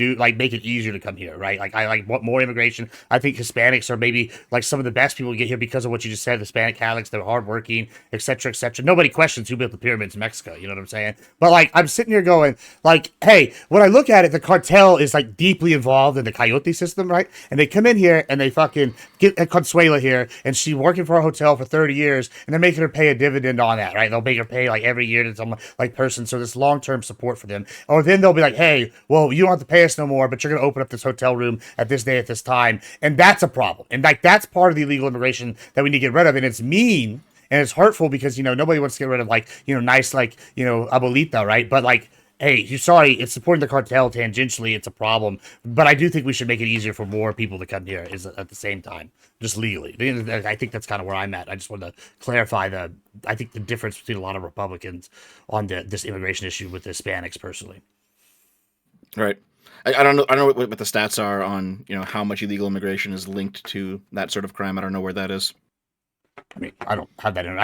S3: it easier to come here, right? Like I want more immigration. I think Hispanics are maybe like some of the best people to get here because of what you just said. Hispanic Catholics, they're hardworking, etc., etc. Nobody questions who built the pyramids in Mexico. You know what I'm saying? But like I'm sitting here going, like, hey, when I look at it, the cartel is like deeply involved in the coyote system, right? And they come in here and they fucking get Consuela here, and she's working for a hotel for 30 years, and they're making her pay a dividend on that, right? They'll make her pay like every year to some like person, so this long-term support for them. Or then they'll be like, hey, well, you don't have to pay us no more, but you're going to open up this hotel room at this day at this time, and that's a problem. And like that's part of the illegal immigration that we need to get rid of, and it's mean and it's hurtful because nobody wants to get rid of like nice like abuelita, right? But like, hey, you're sorry, it's supporting the cartel tangentially, it's a problem. But I do think we should make it easier for more people to come here at the same time, just legally. I think that's kind of where I'm at. I just wanted to clarify I think the difference between a lot of Republicans on this immigration issue with the Hispanics personally.
S16: Right. I don't know what the stats are on how much illegal immigration is linked to that sort of crime. I don't know where that is.
S3: I mean, I don't have that in.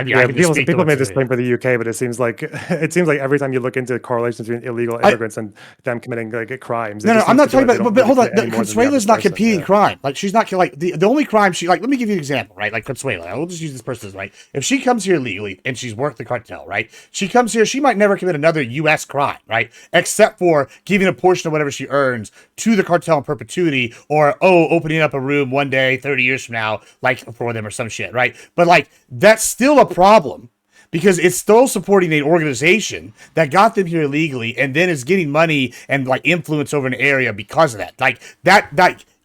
S2: People made this claim for the UK, but it seems like every time you look into correlations between illegal immigrants and them committing like crimes.
S3: No, I'm not talking about. But hold on, Consuela's not competing crime. Like she's not like the only crime she like. Let me give you an example, right? Like Consuela, I will just use this person as right. If she comes here legally and she's worked the cartel, right? She comes here, she might never commit another U.S. crime, right? Except for giving a portion of whatever she earns to the cartel in perpetuity, or opening up a room one day, 30 years from now, like for them or some shit, right? But like that's still a problem because it's still supporting an organization that got them here illegally and then is getting money and like influence over an area because of that. Like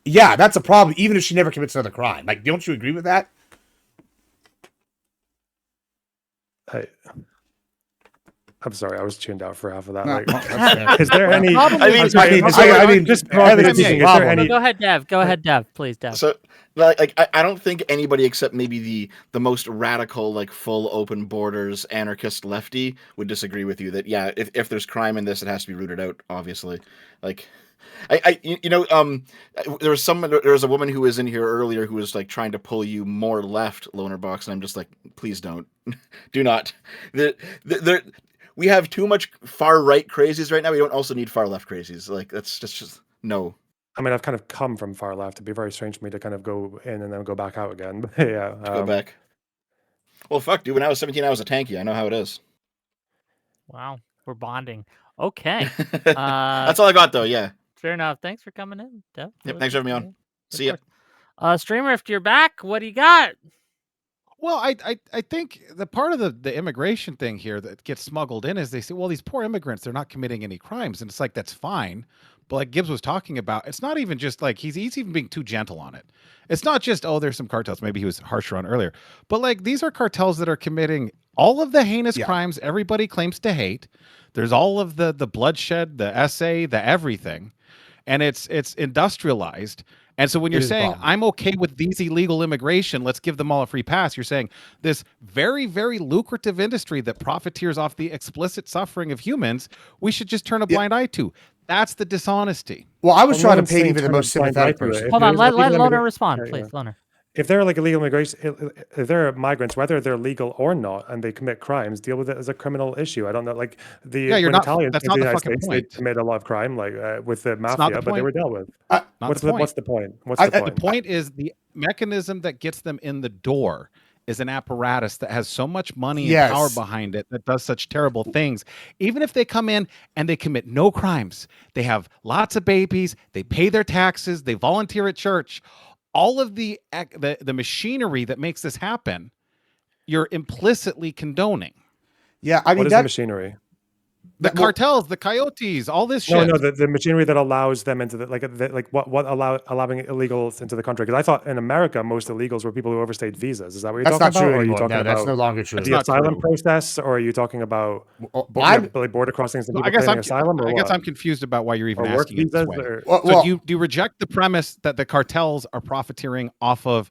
S3: yeah, that's a problem even if she never commits another crime. Like, don't you agree with that?
S2: I'm sorry, I was tuned out for half of that.
S3: No,
S2: like, is there any?
S1: Go ahead, Dev. Go ahead, Dev. Please, Dev.
S16: So, like, I don't think anybody except maybe the most radical, like, full open borders anarchist lefty would disagree with you that if there's crime in this, it has to be rooted out. Obviously, like. There was a woman who was in here earlier who was like trying to pull you more left, Lonerbox, and I'm just like, please don't, do not. We have too much far right crazies right now. We don't also need far left crazies. Like that's just no.
S2: I mean, I've kind of come from far left. It'd be very strange for me to kind of go in and then go back out again. But yeah,
S16: go back. Well, fuck, dude. When I was 17, I was a tanky. I know how it is.
S1: Wow, we're bonding. Okay,
S16: that's all I got though. Yeah.
S1: Fair enough. Thanks for coming in, Dev.
S16: Yep, thanks for having me on. See ya.
S1: Streamrift, you're back. What do you got?
S4: Well, I think the part of the immigration thing here that gets smuggled in is they say, well, these poor immigrants, they're not committing any crimes. And it's like, that's fine. But like Gibbs was talking about, it's not even just like, he's even being too gentle on it. It's not just, there's some cartels. Maybe he was harsher on earlier. But like, these are cartels that are committing all of the heinous crimes everybody claims to hate. There's all of the bloodshed, the essay, the everything. And it's industrialized. And so when you're saying, I'm okay with these illegal immigration, let's give them all a free pass, you're saying this very, very lucrative industry that profiteers off the explicit suffering of humans, we should just turn a blind eye to. That's the dishonesty.
S3: Well, I was trying to paint even the most sympathetic person.
S1: Hold on, let Loner respond, please, Loner.
S2: If they're like illegal immigration, if they're migrants, whether they're legal or not, and they commit crimes, deal with it as a criminal issue. I don't know, like Italians in the United States, they commit a lot of crime, like with the mafia, but they were dealt with. What's the point?
S4: The point is the mechanism that gets them in the door is an apparatus that has so much money and power behind it that does such terrible things. Even if they come in and they commit no crimes, they have lots of babies, they pay their taxes, they volunteer at church. All of the machinery that makes this happen, you're implicitly condoning.
S3: Yeah, I mean,
S2: what is the machinery?
S4: The cartels, the coyotes, all this shit.
S2: No, the machinery that allows them into allowing illegals into the country. Because I thought in America most illegals were people who overstayed visas. Is that what you're talking about?
S3: That's not true anymore.
S2: Are you talking about
S3: that's no longer true.
S2: The asylum process, or are you talking about border crossings and people claiming asylum?
S4: I guess I'm confused about why you're even asking it this way. Do you reject the premise that the cartels are profiteering off of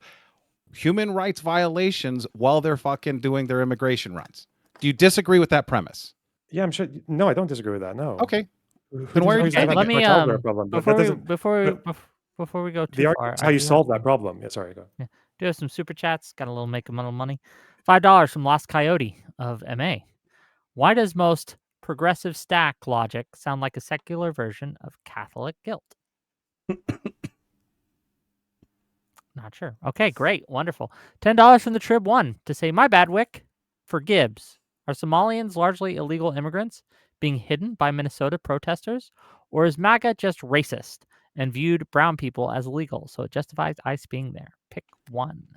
S4: human rights violations while they're fucking doing their immigration runs? Do you disagree with that premise?
S2: Yeah, I'm sure. No, I don't disagree with that. No.
S4: Okay.
S2: Who
S4: Then why are you
S2: does- who's saying
S1: Okay,
S2: that
S1: let me
S2: cartels are a problem? But that doesn't.
S1: before we go
S2: The
S1: too
S2: argument
S1: far,
S2: is
S1: I
S2: how you
S1: do have
S2: solve that
S1: some-
S2: problem. Yeah, sorry, go.
S1: Yeah. Do have some super chats. Got a little make a little money. $5 from Lost Coyote of MA. Why does most progressive stack logic sound like a secular version of Catholic guilt? Not sure. Okay, great. Wonderful. $10 from the Trib One to say, my bad, Wick, for Gibbs. Are Somalians largely illegal immigrants being hidden by Minnesota protesters? Or is MAGA just racist and viewed brown people as illegal, so it justifies ICE being there? Pick one.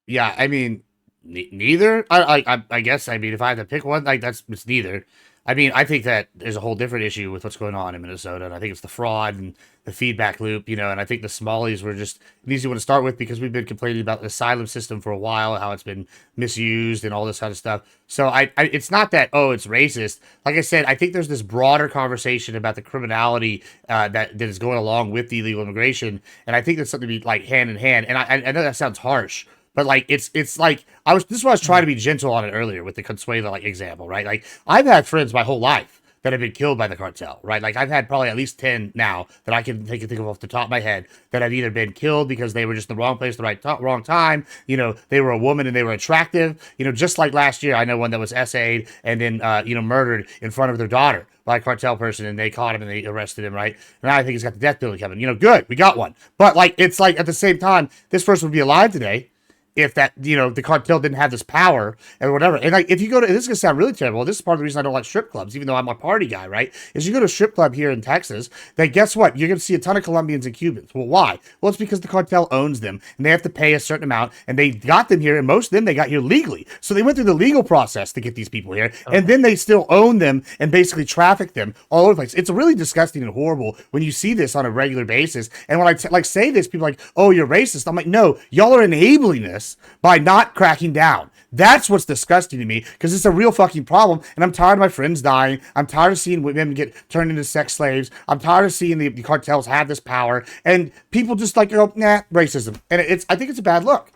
S3: Yeah, I mean, neither. I guess. I mean, if I had to pick one, like it's neither. I mean, I think that there's a whole different issue with what's going on in Minnesota, and I think it's the fraud and the feedback loop, you know. And I think the Somalis were just an easy one to start with because we've been complaining about the asylum system for a while, how it's been misused and all this kind of stuff. So it's not that it's racist. Like I said, I think there's this broader conversation about the criminality that is going along with the illegal immigration, and I think that's something to be like hand in hand. And I know that sounds harsh. But like it's like this is why I was trying to be gentle on it earlier with the Consuela like example, right? Like I've had friends my whole life that have been killed by the cartel, right? Like I've had probably at least 10 now that I can think of off the top of my head that have either been killed because they were just in the wrong place, wrong time. You know, they were a woman and they were attractive. You know, just like last year, I know one that was SA'd and then murdered in front of their daughter by a cartel person, and they caught him and they arrested him, right? And I think he's got the death penalty coming. You know, good, we got one. But like it's like at the same time, this person would be alive today if that, the cartel didn't have this power and whatever. And like, if you go to, this is going to sound really terrible. This is part of the reason I don't like strip clubs, even though I'm a party guy, right? Is you go to a strip club here in Texas, then guess what? You're going to see a ton of Colombians and Cubans. Well, why? Well, it's because the cartel owns them and they have to pay a certain amount, and they got them here, and most of them, they got here legally. So they went through the legal process to get these people here, and then they still own them and basically traffic them all over the place. It's really disgusting and horrible when you see this on a regular basis. And when I say this, people are like, oh, you're racist. I'm like, no, y'all are enabling this by not cracking down. That's what's disgusting to me, because it's a real fucking problem, and I'm tired of my friends dying. I'm tired of seeing women get turned into sex slaves. I'm tired of seeing the cartels have this power, and people just like go, nah, racism. And I think it's a bad look.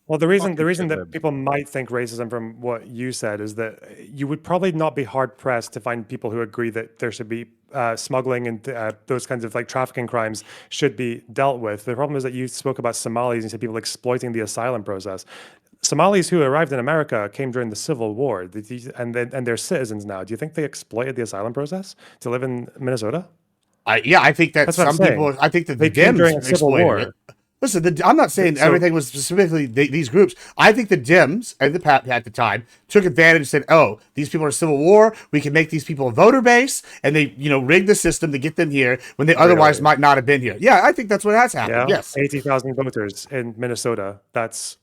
S2: Well, the reason that people might think racism from what you said is that you would probably not be hard pressed to find people who agree that there should be smuggling and those kinds of like trafficking crimes should be dealt with. The problem is that you spoke about Somalis and said people exploiting the asylum process. Somalis who arrived in America came during the Civil War, and they're citizens now. Do you think they exploited the asylum process to live in Minnesota?
S3: I think that some people. I think that the Dems exploited it. Listen, I'm not saying everything was specifically these groups. I think the Dems and the PAP at the time took advantage and said, oh, these people are Civil War. We can make these people a voter base. And they, rigged the system to get them here when they otherwise might not have been here. Yeah, I think that's what has happened.
S2: Yeah?
S3: Yes.
S2: 80,000 voters in Minnesota. That's...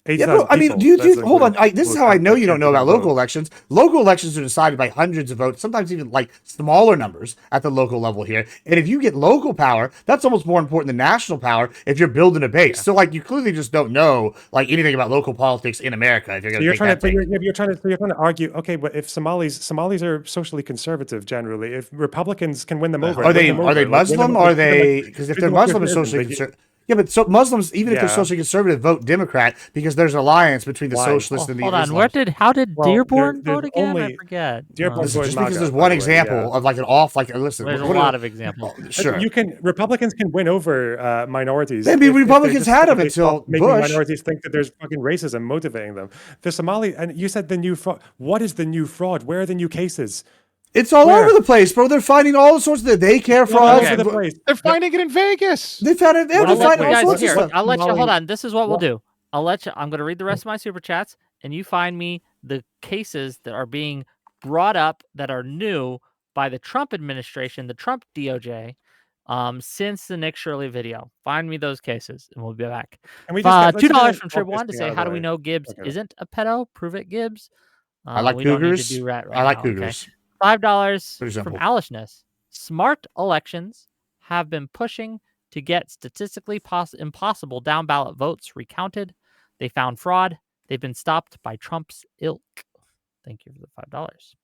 S3: Yeah, bro, I mean, do you hold on? This is how I know you don't know about local elections. Local elections are decided by hundreds of votes, sometimes even like smaller numbers at the local level here. And if you get local power, that's almost more important than national power if you're building a base. Yeah. So, like, you clearly just don't know like anything about local politics in America. If you're going
S2: to you're trying to argue. Okay, but if Somalis are socially conservative generally, if Republicans can win them over,
S3: are they Muslim? Are they, because if they're Muslim and socially conservative? Yeah, but so Muslims, even if they're socially conservative, vote Democrat because there's an alliance between the socialists and the Islamists.
S1: Hold on, how did Dearborn vote again? I forget.
S2: Dearborn
S3: just because there's one example of like an off, like listen.
S1: There's a lot of examples.
S3: Sure,
S2: Republicans can win over minorities.
S3: Maybe Republicans had them until
S2: making
S3: Bush.
S2: Minorities think that there's fucking racism motivating them. The Somali, and you said the new fraud. What is the new fraud? Where are the new cases?
S3: It's all over the place, bro. They're finding all sorts of daycare frauds.
S4: They're finding it in Vegas.
S3: They found it. They're finding all sorts of stuff.
S1: I'll let you. Hold on. This is what we'll do. I'll let you. I'm going to read the rest of my super chats, and you find me the cases that are being brought up that are new by the Trump administration, the Trump DOJ, since the Nick Shirley video. Find me those cases, and we'll be back. $2 from Trib One to say, how do we know Gibbs isn't a pedo? Prove it, Gibbs.
S3: I like cougars. I like cougars.
S1: Okay. $5 from Alishness. Smart elections have been pushing to get statistically impossible down ballot votes recounted. They found fraud. They've been stopped by Trump's ilk. Thank you for the $5.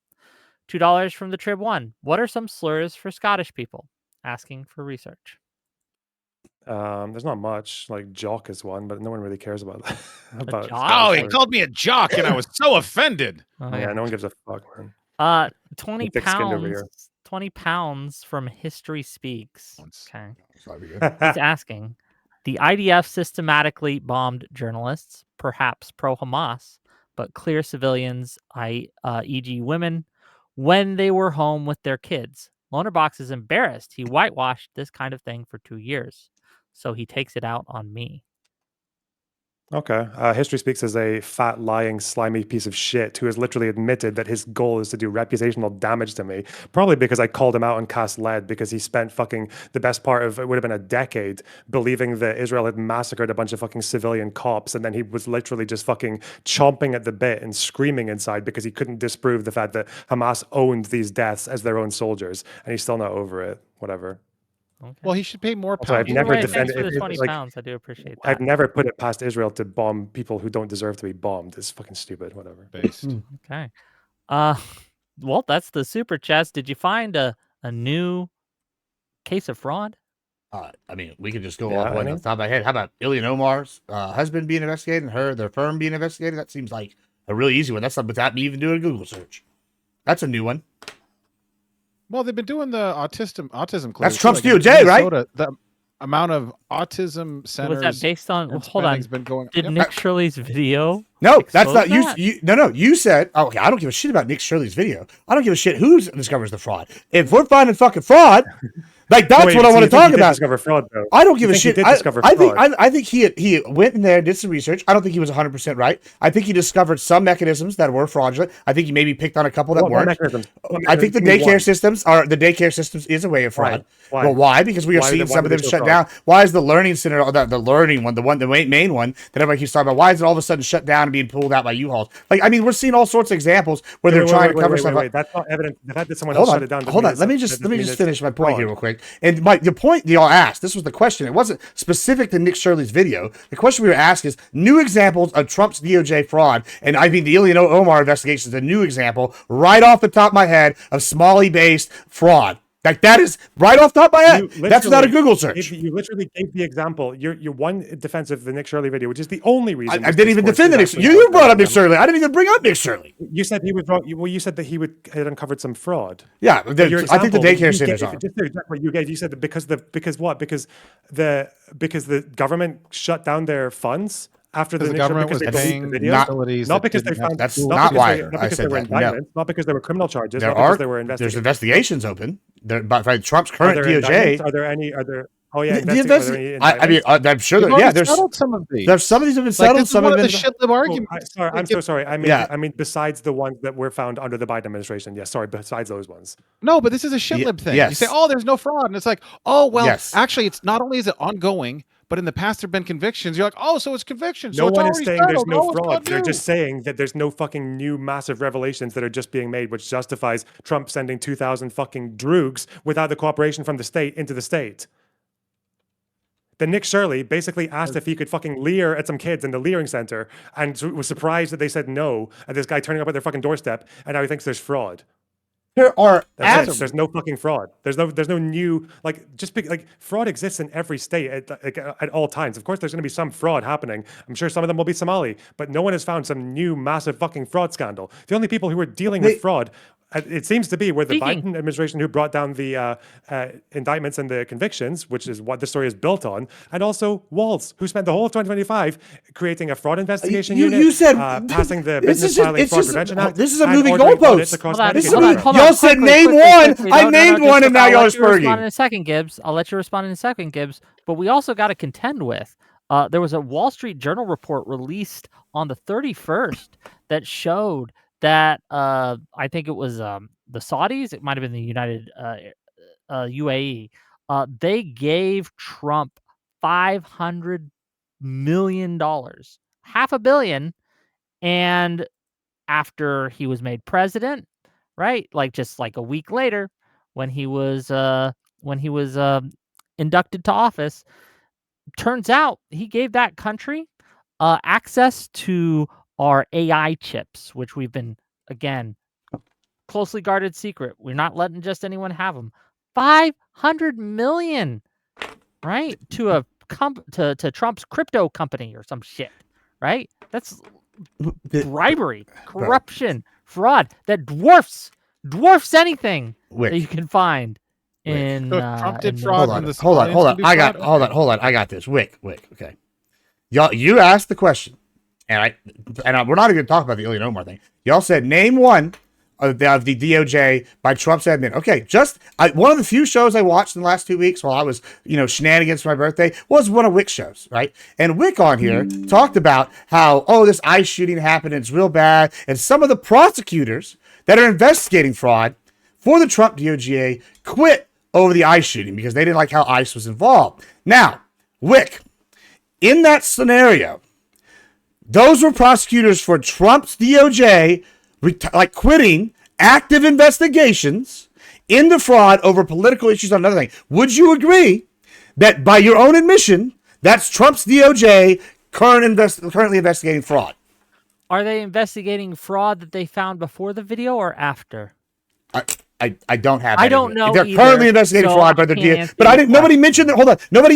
S1: $2 from the Trib One. What are some slurs for Scottish people? Asking for research.
S2: There's not much. Like jock is one, but no one really cares about that.
S4: Oh, he called me a jock, and I was so offended.
S2: Yeah, no one gives a fuck, man.
S1: 20
S2: Thick-skinned over here.
S1: pounds. 20 pounds from History Speaks. Okay.
S3: Sorry,
S1: He's asking, the IDF systematically bombed journalists, perhaps pro-Hamas, but clear civilians, e.g. women, when they were home with their kids. Lonerbox is embarrassed. He whitewashed this kind of thing for 2 years, so he takes it out on me.
S2: Okay. History Speaks is a fat, lying, slimy piece of shit who has literally admitted that his goal is to do reputational damage to me. Probably because I called him out on Cast Lead because he spent fucking the best part of, it would have been a decade, believing that Israel had massacred a bunch of fucking civilian cops. And then he was literally just fucking chomping at the bit and screaming inside because he couldn't disprove the fact that Hamas owned these deaths as their own soldiers. And he's still not over it. Whatever.
S1: Okay.
S4: Well, he should pay more
S2: Also, I've
S4: pounds.
S2: never
S1: Thanks
S2: defended
S1: for the
S2: it.
S1: 20
S2: Like,
S1: pounds. I do appreciate that.
S2: I've never put it past Israel to bomb people who don't deserve to be bombed. It's fucking stupid. Whatever.
S4: Based.
S1: Okay. Well, that's the super chest. Did you find a new case of fraud?
S3: I mean, we could just go
S2: Yeah,
S3: all the way
S2: I mean-
S3: off the top of my head. How about Ilyan Omar's husband being investigated and their firm being investigated? That seems like a really easy one. That's not without me even doing a Google search. That's a new one.
S4: Well, they've been doing the autism
S3: That's
S4: clears,
S3: Trump's
S4: like in
S3: DOJ, right?
S4: Minnesota, the amount of autism centers.
S1: Was that based on?
S4: and
S1: Hold on.
S4: spending's been going.
S1: Did
S4: Yep.
S1: Nick Shirley's video?
S3: No, that's
S1: expose
S3: not you.
S1: that?
S3: No. You said, oh, okay, I don't give a shit about Nick Shirley's video. I don't give a shit who discovers the fraud. If we're finding fucking fraud, like that's
S2: Wait,
S3: what I
S2: so
S3: want
S2: you
S3: to
S2: think
S3: talk
S2: he did
S3: about.
S2: discover fraud, though?
S3: I don't give
S2: You
S3: a
S2: think he
S3: shit.
S2: did discover
S3: I think
S2: fraud?
S3: I think he went in there and did some research. I don't think he was 100% right. I think he discovered some mechanisms that were fraudulent. I think he maybe picked on a couple that
S2: What
S3: weren't.
S2: mechanisms? What
S3: I think the
S2: mechanisms? Give me
S3: daycare systems is a way of fraud.
S2: Why?
S3: Well, why? Because we are
S2: Why
S3: seeing
S2: did- why
S3: some
S2: did
S3: of
S2: they
S3: them
S2: show
S3: shut
S2: fraud?
S3: down. Why is the learning center, or the learning one, the main one that everybody keeps talking about? Why is it all of a sudden shut down and being pulled out by U-Hauls? Like, I mean, we're seeing all sorts of examples where they're trying to cover stuff.
S2: Wait. That's not evidence. The fact that someone
S3: Hold
S2: else
S3: on,
S2: shut it down. doesn't
S3: hold
S2: mean
S3: on. Let me
S2: it's-
S3: just
S2: doesn't mean it's
S3: finish my point
S2: fraud.
S3: here real quick. And the point y'all asked, this was the question. It wasn't specific to Nick Shirley's video. The question we were asked is new examples of Trump's DOJ fraud, and I think the Ilyan Omar investigation is a new example right off the top of my head of Somali-based fraud. Like, that is right off the top of my head. That's not a Google search.
S2: You literally gave the example. Your one defense of the Nick Shirley video, which is the only reason.
S3: I didn't even defend the Nick. You brought up Nick Shirley. I didn't even bring up Nick Shirley.
S2: You said he was wrong. Well, you said that he had uncovered some fraud.
S3: Yeah,
S2: But your
S3: I think the
S2: example,
S3: daycare
S2: you
S3: centers
S2: gave-
S3: are.
S2: Just the example you gave, you said that because the government shut down their funds after
S4: Because the
S2: Nick Shirley-
S4: government
S2: because
S4: was
S2: they believed
S4: paying
S2: the videos.
S4: facilities
S2: Not
S4: that
S2: because they
S4: didn't have
S2: found.
S3: That's
S2: not
S3: not
S2: because
S3: why
S2: they- not
S3: I
S2: because
S3: said
S2: there were
S3: that. No.
S2: indictments. Not because there were criminal charges.
S3: There
S2: not because
S3: are.
S2: there were
S3: There's
S2: investigations.
S3: investigations open. By Trump's
S2: Are
S3: current
S2: there
S3: DOJ.
S2: indictments? Are there any? Are there? Oh yeah,
S3: The
S2: are there any
S3: I mean,
S2: indictments?
S3: I'm sure
S4: They've
S3: that. Yeah,
S4: already
S3: there's
S4: settled some of these.
S3: some of these have been
S4: Like,
S3: settled.
S4: this is
S3: Some
S4: one
S3: have
S4: of
S3: been.
S4: the shitlib arguments.
S2: I'm so sorry. I mean,
S3: Yeah.
S2: besides the ones that were found under the Biden administration. Yes, sorry. Besides those ones.
S4: No, but this is a shitlib thing. You
S3: yes.
S4: say, "Oh, there's no fraud," and it's like, "Oh, well,
S3: Yes.
S4: actually, it's not only is it ongoing, but in the past there've been convictions." You're like, "Oh, so it's convictions." So
S2: No
S4: it's
S2: one is
S4: already
S2: saying there's
S4: settled.
S2: no
S4: Oh, it's
S2: fraud.
S4: not
S2: They're
S4: new."
S2: just saying that there's no fucking new massive revelations that are just being made, which justifies Trump sending 2,000 fucking droogs without the cooperation from the state into the state. Then Nick Shirley basically asked if he could fucking leer at some kids in the leering center and was surprised that they said no. And this guy turning up at their fucking doorstep, and now he thinks there's fraud.
S3: There are
S2: That's it. There's no fucking fraud. There's no new fraud exists in every state at all times. Of course, there's going to be some fraud happening. I'm sure some of them will be Somali, but no one has found some new massive fucking fraud scandal. The only people who are dealing with fraud, it seems to be, were the Biden administration who brought down the indictments and the convictions, which is what the story is built on, and also Walz, who spent the whole of 2025 creating a fraud investigation unit.
S3: You said
S2: passing the
S3: this
S2: Business
S3: is just-
S2: Filing
S3: it's
S2: Fraud
S3: just-
S2: Prevention Act.
S3: this is a
S2: and
S3: moving
S2: ordering
S3: goalpost.
S2: audits across
S3: Hold on,
S2: Medicaid.
S3: y'all said name one. I named one, and now y'all are
S1: I'll let you respond
S3: spurging.
S1: in a second, Gibbs. I'll let you respond in a second, Gibbs. But we also got to contend with. There was a Wall Street Journal report released on the 31st that showed that I think it was the Saudis. It might have been the United UAE. They gave Trump $500 million, $500 million, and after he was made president, right? Just like a week later, when he was inducted to office, turns out he gave that country access to our AI chips, which we've been, again, closely guarded secret. We're not letting just anyone have them. $500 million, right? To to Trump's crypto company or some shit, right? That's bribery, corruption, fraud that dwarfs dwarfs anything
S3: Wick.
S1: that you can find in.
S4: Trump did
S1: in
S4: fraud.
S3: Hold on,
S4: and the
S3: hold on, hold on.
S4: Somalians can do fraud?
S3: Hold on. I got this. Wick. Okay, y'all. You asked the question, and we're not even going to talk about the Ilya Omar thing. Y'all said name one of the DOJ by Trump's admin. Okay, one of the few shows I watched in the last 2 weeks while I was, shenanigans for my birthday was one of Wick's shows, right? And Wick on here talked about how, this ICE shooting happened and it's real bad, and some of the prosecutors that are investigating fraud for the Trump DOJ quit over the ICE shooting because they didn't like how ICE was involved. Now, Wick, in that scenario, those were prosecutors for Trump's DOJ, quitting active investigations into fraud over political issues on another thing. Would you agree that by your own admission, that's Trump's DOJ currently investigating fraud?
S1: Are they investigating fraud that they found before the video or after?
S3: I don't have.
S1: I don't know.
S3: They're currently investigating fraud, but nobody mentioned that. Hold on, nobody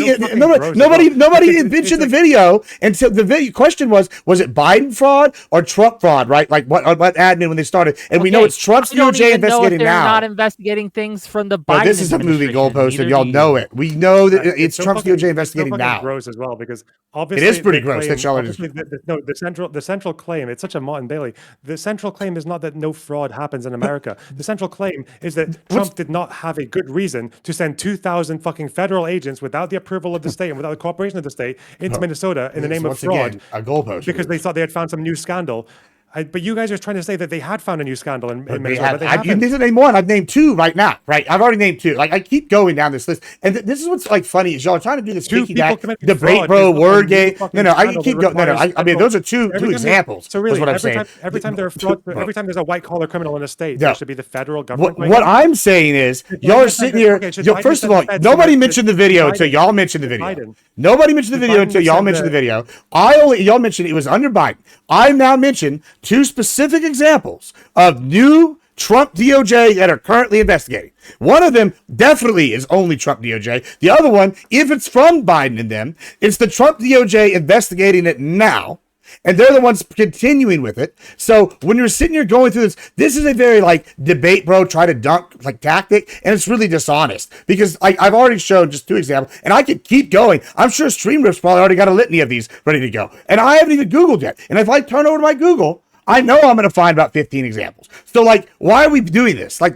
S3: mentioned the video until the video. Question was it Biden fraud or Trump fraud? Right? Like what admin when they started, and we know it's Trump's DOJ investigating now.
S1: They're not investigating things from the Biden.
S3: This is a moving goalpost, and y'all know it. We know that it's Trump's DOJ investigating now.
S2: Gross as well because obviously
S3: it is pretty gross.
S2: The central claim. It's such a Martin Bailey. The central claim is not that no fraud happens in America. The central claim is that Trump did not have a good reason to send 2,000 fucking federal agents without the approval of the state and without the cooperation of the state into Minnesota in the name of fraud.
S3: Again, a goalpost.
S2: Because they thought they had found some new scandal. But you guys are trying to say that they had found a new scandal in Minnesota. But they haven't.
S3: You didn't name one. I've named two right now. Right, I've already named two. Like I keep going down this list, and this is what's funny is y'all are trying to do this debate, bro, word game. No, I can keep going. No, I mean those are two examples.
S2: So really,
S3: what I'm saying.
S2: Every time there's fraud, every time there's a white collar criminal in a state, there should be the federal government.
S3: What I'm saying is, y'all are sitting here. First of all, nobody mentioned the video until y'all mentioned the video. Nobody mentioned the video until y'all mentioned the video. Y'all mentioned it was under Biden. I now mentioned two specific examples of new Trump DOJ that are currently investigating. One of them definitely is only Trump DOJ. The other one, if it's from Biden and them, it's the Trump DOJ investigating it now. And they're the ones continuing with it. So when you're sitting here going through this is a very debate, bro, try to dunk tactic, and it's really dishonest because I've already shown just two examples, and I could keep going. I'm sure StreamRiff's probably already got a litany of these ready to go, and I haven't even Googled yet. And if I turn over to my Google, I know I'm going to find about 15 examples. So, why are we doing this? Why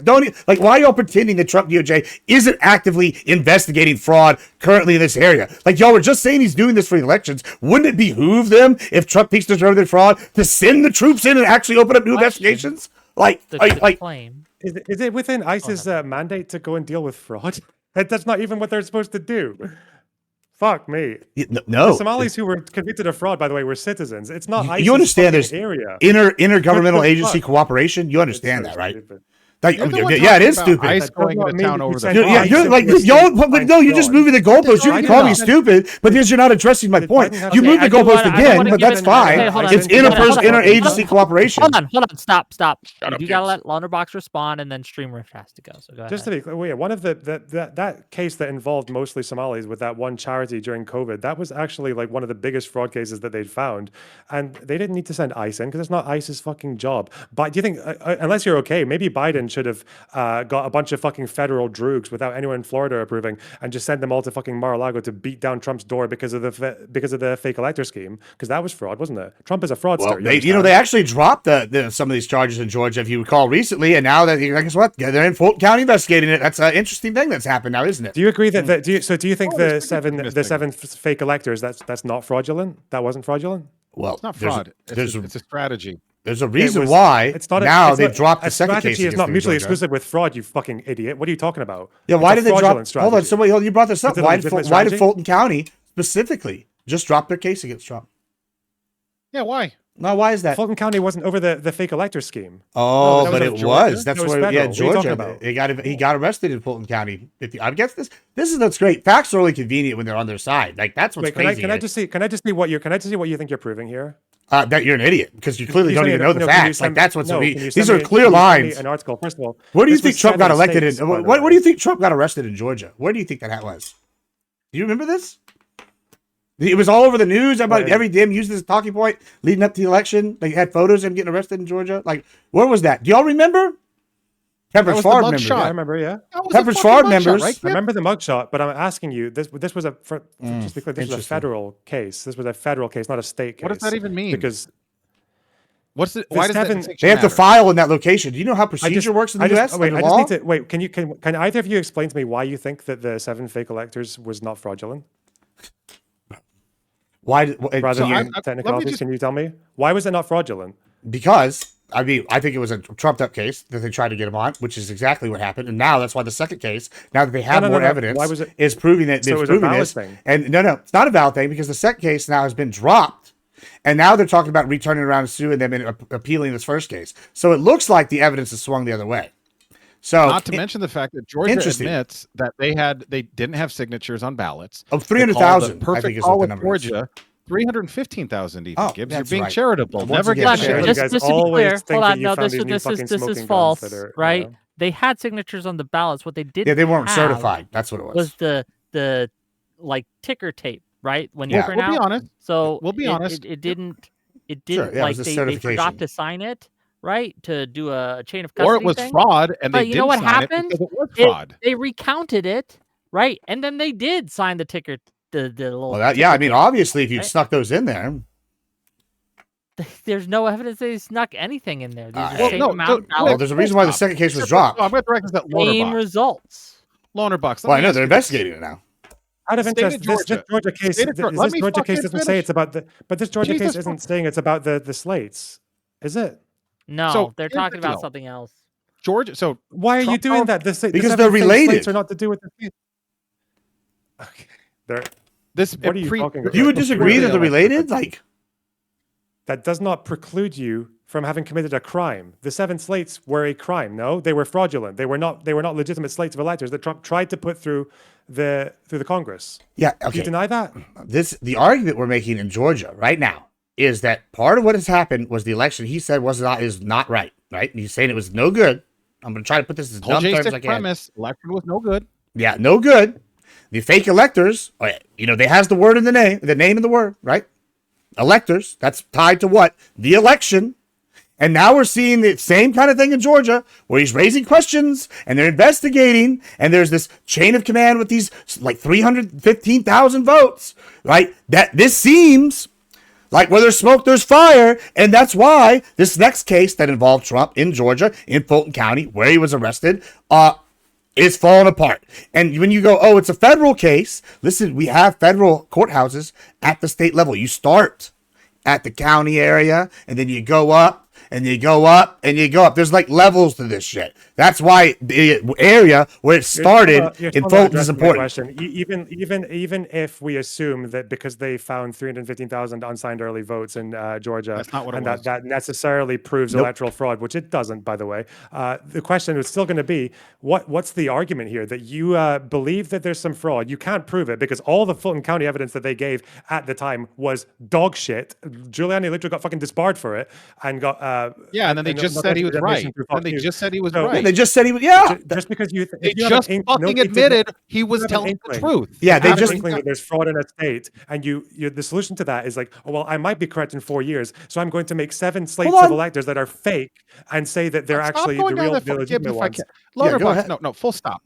S3: are y'all pretending that Trump DOJ isn't actively investigating fraud currently in this area? Y'all were just saying he's doing this for the elections. Wouldn't it behoove them, if Trump thinks there's other fraud, to send the troops in and actually open up new investigations?
S1: Claim.
S2: Is it within ICE's mandate to go and deal with fraud? That's not even what they're supposed to do. Fuck me.
S3: No.
S2: The Somalis who were convicted of fraud, by the way, were citizens. It's not ICE's
S3: you understand there's
S2: area.
S3: Intergovernmental agency cooperation? You understand that, right? It is stupid.
S4: ICE going into town over the
S3: you're just moving the goalposts. You can call me stupid, but you're not addressing my point. You move the goalpost again, but that's fine. It's interagency cooperation.
S1: Hold on, stop. You gotta let Lonerbox respond, and then StreamRiff has to go. So go ahead.
S2: Just to be clear, one of that case that involved mostly Somalis with that one charity during COVID, that was actually one of the biggest fraud cases that they'd found, and they didn't need to send ICE in because it's not ICE's fucking job. But do you think, unless you're okay, maybe Biden should have got a bunch of fucking federal droogs without anyone in Florida approving and just sent them all to fucking Mar-a-Lago to beat down Trump's door because of the fake elector scheme, because that was fraud, wasn't it? Trump is a fraudster.
S3: Well, they actually dropped some of these charges in Georgia, if you recall, recently, and now that guess what? They're in Fulton County investigating it. That's an interesting thing that's happened now, isn't it?
S2: Do you agree that? Do you think the seven fake electors that's not fraudulent? That wasn't fraudulent?
S3: Well,
S4: it's not fraud. It's a strategy.
S3: There's a reason why they've dropped the second case.
S2: Strategy is not mutually exclusive with fraud, you fucking idiot. What are you talking about?
S3: Yeah, why did they drop? Hold on, somebody, you brought this up. Why did Fulton County specifically just drop their case against Trump?
S4: Yeah, why?
S3: No, why is that?
S2: Fulton County wasn't over the fake elector scheme.
S3: Oh, but it was. That's where
S2: Georgia.
S3: He got arrested in Fulton County. I guess this is what's great. Facts are only convenient when they're on their side. That's what's crazy.
S2: Can I just see what you think you're proving here?
S3: That you're an idiot because you clearly don't even know the facts. That's what's these are
S2: me,
S3: clear lines.
S2: An article, first of all.
S3: Where do you think Trump got elected in? Where do you think Trump got arrested in Georgia? Where do you think that was? Do you remember this? It was all over the news. Every damn used this as a talking point leading up to the election. They had photos of him getting arrested in Georgia. Where was that? Do y'all remember? Pepperidge Farm members.
S2: Yeah, I remember. Yeah,
S3: Pepperidge Farm members.
S2: I remember the mugshot, but I'm asking you. This was a just because this was a federal case. This was a federal case, not a state case.
S4: What does that even mean?
S2: Because
S4: what's it? Why does that?
S3: They have to file in that location. Do you know how procedure works in the U.S.?
S2: Wait, I just need to wait. Can either of you explain to me why you think that the 7 fake electors was not fraudulent?
S3: Why?
S2: Rather than technicalities, can you tell me why was it not fraudulent?
S3: Because I mean, I think it was a trumped-up case that they tried to get him on, which is exactly what happened. And now that's why the second case, now that they have more evidence,
S2: why was it,
S3: is proving that
S2: so
S3: it's proving this.
S2: Thing.
S3: And no, it's not a valid thing because the second case now has been dropped, and now they're talking about returning around and suing them and appealing this first case. So it looks like the evidence has swung the other way. So
S4: not to mention the fact that Georgia admits that they didn't have signatures on ballots
S3: of 300,000.
S4: Perfect call with Georgia. 315,000 even. Gibbs, you're being charitable. Never get
S1: just to be clear, hold on. No, this is false, right? They had signatures on the ballots. What they didn't,
S3: yeah, they weren't certified. That's what it was.
S1: Was the like ticker tape, right? When you print out.
S4: We'll be honest.
S1: So
S4: we'll be honest.
S1: It didn't
S3: sure,
S1: like they forgot to sign it, right? To do a chain of custody.
S4: Or it was fraud, and they
S1: you know what
S4: didn't sign
S1: happened?
S4: it because it was fraud.
S1: They recounted it, right? And then they did sign the ticker. The little
S3: I mean, obviously, if you snuck those in there,
S1: there's no evidence they snuck anything in there.
S3: There's a reason why the second case was dropped.
S4: I'm going to direct this at
S1: Same results.
S4: Lonerbox.
S3: Well, I know they're investigating it now.
S2: Out of interest, this Georgia case, this Georgia case doesn't say it's about but this Georgia case isn't saying it's about the slates, is it?
S1: No, they're talking about something else.
S4: Georgia. So
S2: why are you doing that?
S3: Because they're related.
S2: Are not to do with the. Okay, they're.
S3: What are you talking about? You would disagree that they're related? Like,
S2: that does not preclude you from having committed a crime. The 7 slates were a crime. No, they were fraudulent. They were not legitimate slates of electors that Trump tried to put through the Congress.
S3: Yeah, okay.
S2: Do you deny that?
S3: The argument we're making in Georgia right now is that part of what has happened was the election he said is not right. Right? And he's saying it was no good. I'm going to try to put this as dumb terms as I can.
S4: Premise, election was no good.
S3: Yeah, no good. The fake electors, they has the word in the name and the word, right? Electors, that's tied to what? The election. And now we're seeing the same kind of thing in Georgia where he's raising questions and they're investigating and there's this chain of command with these like 315,000 votes, right? That this seems like where there's smoke, there's fire. And that's why this next case that involved Trump in Georgia, in Fulton County, where he was arrested, is falling apart. And when you go, oh, it's a federal case, listen, we have federal courthouses at the state level. You start at the county area, and then you go up, and you go up, and you go up. There's like levels to this shit. That's why the area where it started in Fulton is important.
S2: Even if we assume that because they found 315,000 unsigned early votes in Georgia,
S4: that's not what it was.
S2: that necessarily proves electoral fraud, which it doesn't, by the way. The question is still going to be, what's the argument here? That you believe that there's some fraud. You can't prove it because all the Fulton County evidence that they gave at the time was dog shit. Giuliani literally got fucking disbarred for it and got...
S4: and then they just said he was right. And they just said he was right.
S3: They just said he was,
S2: Just because
S4: they just fucking admitted he was telling the truth.
S2: Yeah, they just inkling that there's fraud in a state, and the solution to that is like, oh well, I might be correct in 4 years, so I'm going to make 7 slates of electors that are fake and say that they're actually the real legitimate ones.
S4: No, full stop.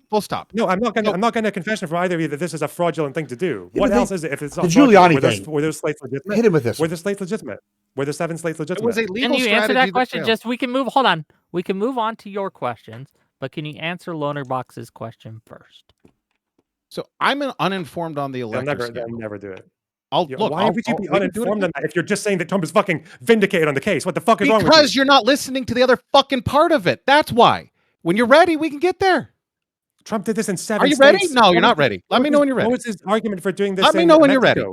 S2: No, I'm not going to confession from either of you that this is a fraudulent thing to do. What else is it if it's not
S3: the Giuliani thing?
S2: Were those slates legitimate?
S3: Hit him with this.
S2: Were the slates legitimate? Were the 7 slates legitimate?
S4: It was a legal
S1: strategy. Can you answer that question?
S4: failed.
S1: Just we can move. Hold on. We can move on to your questions, but can you answer Lonerbox's question first?
S4: So I'm uninformed on the election.
S2: They'll never do it.
S4: Why
S2: would you be uninformed on that if you're just saying that Trump is fucking vindicated on the case? What the fuck is wrong with you?
S4: Because you're not listening to the other fucking part of it. That's why. When you're ready, we can get there.
S2: Trump did this in 7
S4: Are you
S2: states.
S4: ready? No, you're not ready. Let me know when you're ready.
S2: What was his argument for doing this?
S4: Let me know when you're ready.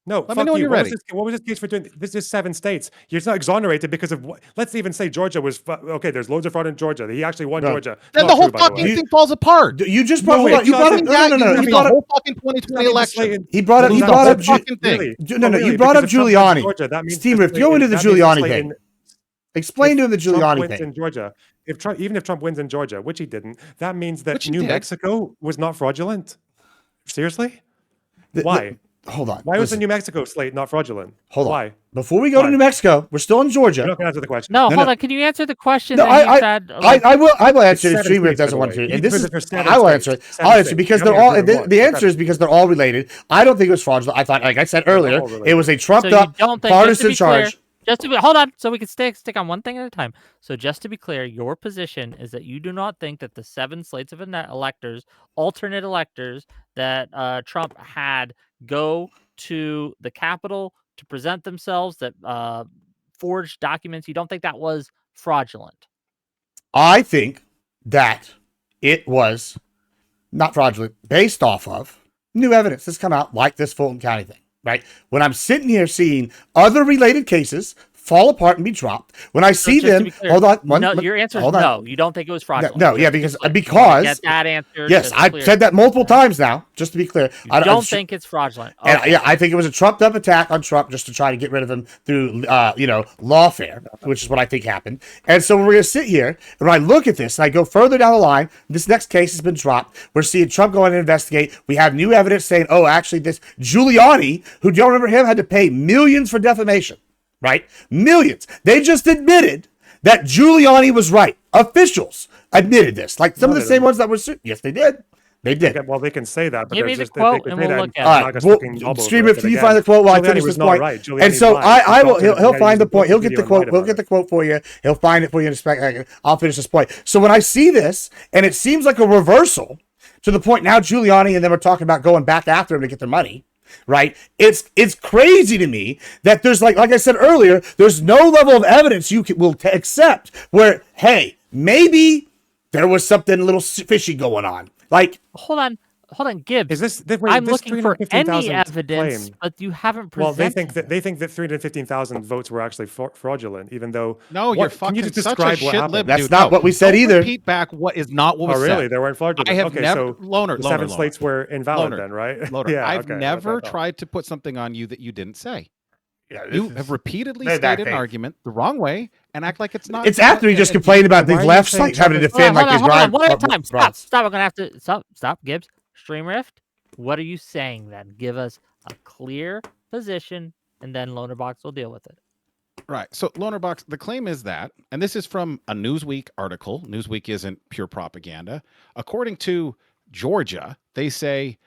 S2: No,
S4: let me know when you're ready.
S2: What was his case for doing this? Is 7 states. You're not exonerated because of what? Let's even say Georgia was okay. There's loads of fraud in Georgia. He actually won Georgia.
S4: Then the whole fucking thing falls apart.
S3: You just brought up the
S4: whole fucking 2020 election.
S3: He brought up you brought up Giuliani. Steve, if you go into the Giuliani thing, explain to him the Giuliani thing.
S2: In Georgia, even if Trump wins in Georgia, which he didn't, that means that New Mexico was not fraudulent. Seriously? Why?
S3: Hold on.
S2: Why was the New Mexico slate not fraudulent?
S3: Hold on.
S2: Why?
S3: Before we go to New Mexico, we're still in Georgia.
S2: You're not gonna answer the question.
S1: No, hold on. Can you answer the question?
S3: No,
S1: that he said,
S3: I will answer it if
S2: 7
S3: Streamwave
S2: states, by
S3: doesn't
S2: the
S3: want
S2: way.
S3: to.
S2: You
S3: And this is,
S2: visit 7
S3: I will
S2: states.
S3: answer it.
S2: 7
S3: I'll answer
S2: states.
S3: because
S2: You
S3: they're
S2: haven't
S3: all.
S2: answered one.
S3: The answer is because they're all related. I don't think it was fraudulent. I thought, like I said earlier, it was a trumped up partisan charge.
S1: Hold on, so we can stick on one thing at a time. So just to be clear, your position is that you do not think that the 7 slates of electors, alternate electors that Trump had go to the Capitol to present themselves, that forged documents, you don't think that was fraudulent?
S3: I think that it was not fraudulent based off of new evidence that's come out, like this Fulton County thing, right? When I'm sitting here seeing other related cases fall apart and be dropped, when I see them, hold on.
S1: Your answer is no. You don't think it was fraudulent.
S3: No, yeah, because
S1: get that answer.
S3: Yes, I've said that multiple times now. Just to be clear,
S1: I don't think it's fraudulent. Okay.
S3: And, yeah, I think it was a trumped up attack on Trump just to try to get rid of him through, lawfare, which is what I think happened. And so we're going to sit here, and when I look at this, and I go further down the line, this next case has been dropped. We're seeing Trump go in and investigate. We have new evidence saying, oh, actually, this Giuliani, who do y'all remember him, had to pay millions for defamation. Right? Millions. They just admitted that Giuliani was right. Officials admitted this. Like some of the same ones that were yes, they did. They did.
S2: Okay, well, they can say that, but
S1: give me
S2: just,
S1: the quote
S2: they
S1: and we'll look at it.
S3: All right, Streamer, can you find the quote while I finish this point?
S2: Right.
S3: And so I will. He'll find the point. He'll get the quote. We'll get the quote for you. He'll find it for you in a second. I'll finish this point. So when I see this, and it seems like a reversal to the point now, Giuliani and them are talking about going back after him to get their money. Right? It's crazy to me that there's like I said earlier, there's no level of evidence you will accept where, hey, maybe there was something a little fishy going on. Like,
S1: hold on, Gibbs.
S2: Is this?
S1: I'm looking for any evidence, but you haven't presented.
S2: Well, they think that 315,000 votes were actually fraudulent, even though.
S4: No, you're fucking
S2: can you just
S4: such
S2: describe
S4: a
S2: what
S4: shit
S2: happened?
S4: lib.
S3: That's
S4: dude.
S3: not what we said either.
S4: Repeat back what is not what was said.
S2: Oh, really? They weren't fraudulent.
S4: I have
S2: okay,
S4: never.
S2: So
S4: Loner,
S2: the 7 slates were invalid then, right?
S4: Yeah, I've
S2: okay,
S4: never tried to put something on you that you didn't say.
S3: Yeah,
S4: you have repeatedly stated an argument the wrong way and act like it's not.
S3: It's after he just complained about these left sites having to defend like these
S1: Hold on, one at a time. Stop. I'm gonna have to stop. Gibbs. Stream Rift. What are you saying then? Give us a clear position, and then Lonerbox will deal with it.
S4: Right. So Lonerbox, the claim is that, and this is from a Newsweek article. Newsweek isn't pure propaganda. According to Georgia, they say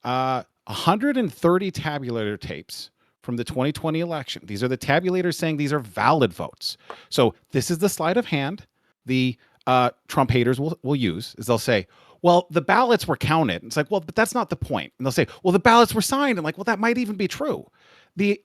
S4: 130 tabulator tapes from the 2020 election. These are the tabulators saying these are valid votes. So this is the sleight of hand the Trump haters will use, is they'll say, well, the ballots were counted. It's like, well, but that's not the point. And they'll say, well, the ballots were signed. And like, well, that might even be true. The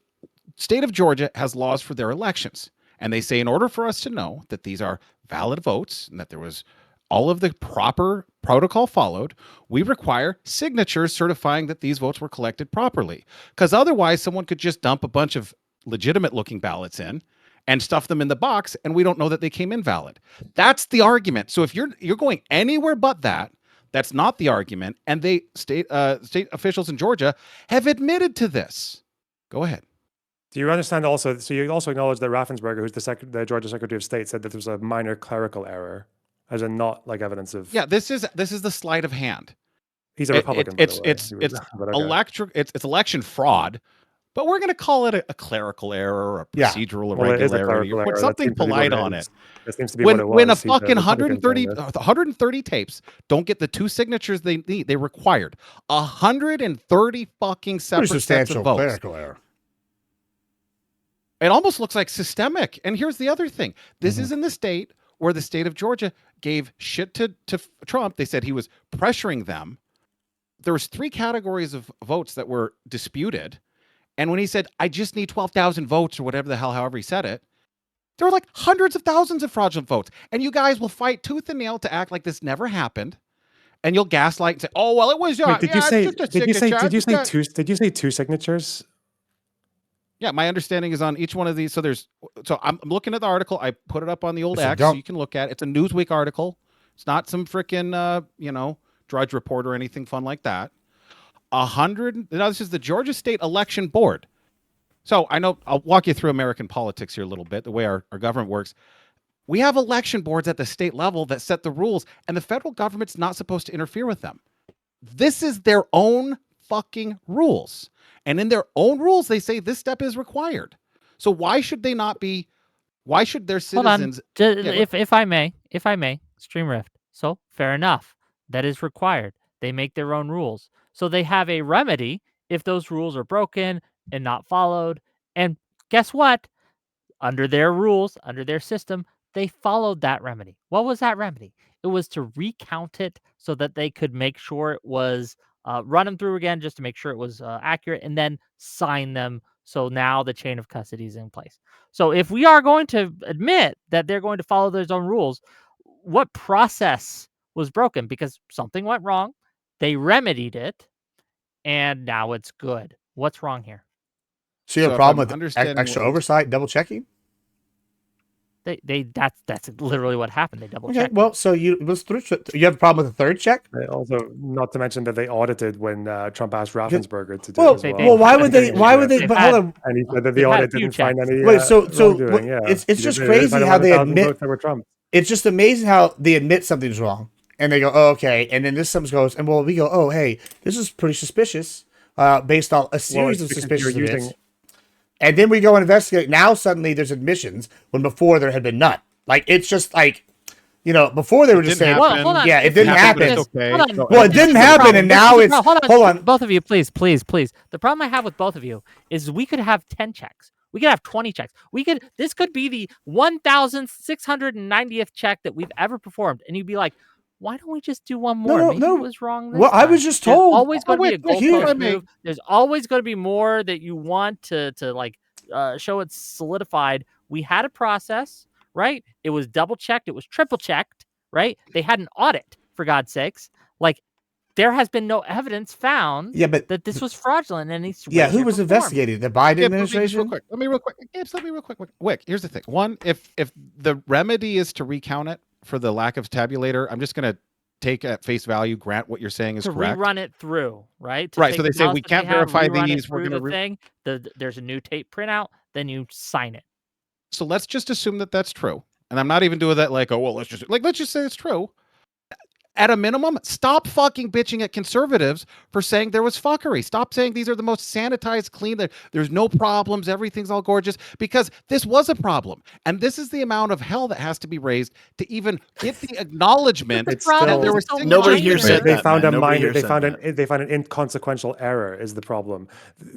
S4: state of Georgia has laws for their elections. And they say, in order for us to know that these are valid votes and that there was all of the proper protocol followed, we require signatures certifying that these votes were collected properly. Because otherwise, someone could just dump a bunch of legitimate looking ballots in and stuff them in the box, and we don't know that they came in valid. That's the argument. So if you're going anywhere but that, that's not the argument. And they state officials in Georgia have admitted to this. Go ahead.
S2: Do you understand also? So you also acknowledge that Raffensperger, who's the Georgia Secretary of State, said that there was a minor clerical error, as in not like evidence of.
S4: Yeah, this is the sleight of hand.
S2: He's a Republican.
S4: It's election fraud, but we're going to call it a clerical error or a procedural irregularity. Put something polite on it.
S2: That seems to be what it was.
S4: When a fucking 130 tapes don't get the 2 signatures they need, they required 130 fucking separate sets of votes.
S3: Clerical error.
S4: It almost looks like systemic. And here's the other thing. This is in the state where the state of Georgia gave shit to Trump. They said he was pressuring them. There was 3 categories of votes that were disputed. And when he said, I just need 12,000 votes or whatever the hell, however he said it, there were like hundreds of thousands of fraudulent votes. And you guys will fight tooth and nail to act like this never happened. And you'll gaslight and say, oh, well, it was.
S2: Wait, did you say 2 signatures?
S4: Yeah, my understanding is on each one of these. So I'm looking at the article. I put it up on the old X so you can look at it. It's a Newsweek article. It's not some freaking, Drudge Report or anything fun like that. 100. Now, this is the Georgia State Election Board. So I know I'll walk you through American politics here a little bit, the way our government works. We have election boards at the state level that set the rules, and the federal government's not supposed to interfere with them. This is their own fucking rules. And in their own rules, they say this step is required. So why should they not be? Why should their citizens?
S1: Hold on. If I may, Stream Rift. So fair enough. That is required. They make their own rules. So they have a remedy if those rules are broken and not followed. And guess what? Under their rules, under their system, they followed that remedy. What was that remedy? It was to recount it so that they could make sure it was run them through again just to make sure it was accurate, and then sign them. So now the chain of custody is in place. So if we are going to admit that they're going to follow their own rules, what process was broken? Because something went wrong. They remedied it, and now it's good. What's wrong here?
S3: So you have a problem with extra oversight, double checking?
S1: That's literally what happened. They double
S3: Okay,
S1: checked.
S3: well, so you have a problem with a third check?
S2: Also, not to mention that they audited when Trump asked Raffensperger to do
S3: Well,
S2: it as well.
S3: well, why would they? Why would they? But hold on.
S2: And he said that the audit didn't find any.
S3: Wait, so
S2: wrongdoing, yeah.
S3: it's just
S2: They
S3: crazy
S2: found
S3: how they
S2: 11,000
S3: admit.
S2: votes that were Trump.
S3: It's just amazing how they admit something's wrong, and they go, "Oh, okay," and then this something goes, and well, we go, "Oh, hey, this is pretty suspicious," based on a series of suspicious events. And then we go and investigate. Now suddenly there's admissions when before there had been none. Like it's just like, before they were just saying, yeah, it didn't happen. Well, it didn't happen, and now it's hold on.
S1: Both of you, please. The problem I have with both of you is we could have 10 checks. We could have 20 checks. This could be the 1,690th check that we've ever performed, and you'd be like, why don't we just do one more? Maybe it was wrong this
S3: Well, I
S1: time.
S3: was just told.
S1: There's always going to be a goalpost move. There's always going to be more that you want to show it's solidified. We had a process, right? It was double checked. It was triple checked, right? They had an audit, for God's sakes. Like, there has been no evidence found that this was fraudulent in any way.
S3: Who was investigating? The Biden administration?
S4: Let me real quick. Wick, here's the thing. One, if the remedy is to recount it for the lack of tabulator, I'm just going to take at face value, grant what you're saying is correct.
S1: To rerun it through, right?
S4: Right. So they say we can't verify these. We're going
S1: to there's a new tape printout. Then you sign it.
S4: So let's just assume that that's true. And I'm not even doing that like, oh, well, let's just say it's true. At a minimum, stop fucking bitching at conservatives for saying there was fuckery. Stop saying these are the most sanitized, clean, that there's no problems, everything's all gorgeous, because this was a problem. And this is the amount of hell that has to be raised to even get the acknowledgement that there was
S16: nobody here said
S2: they
S16: that.
S2: Found
S16: man.
S2: a minor,
S16: They
S2: found an inconsequential error is the problem.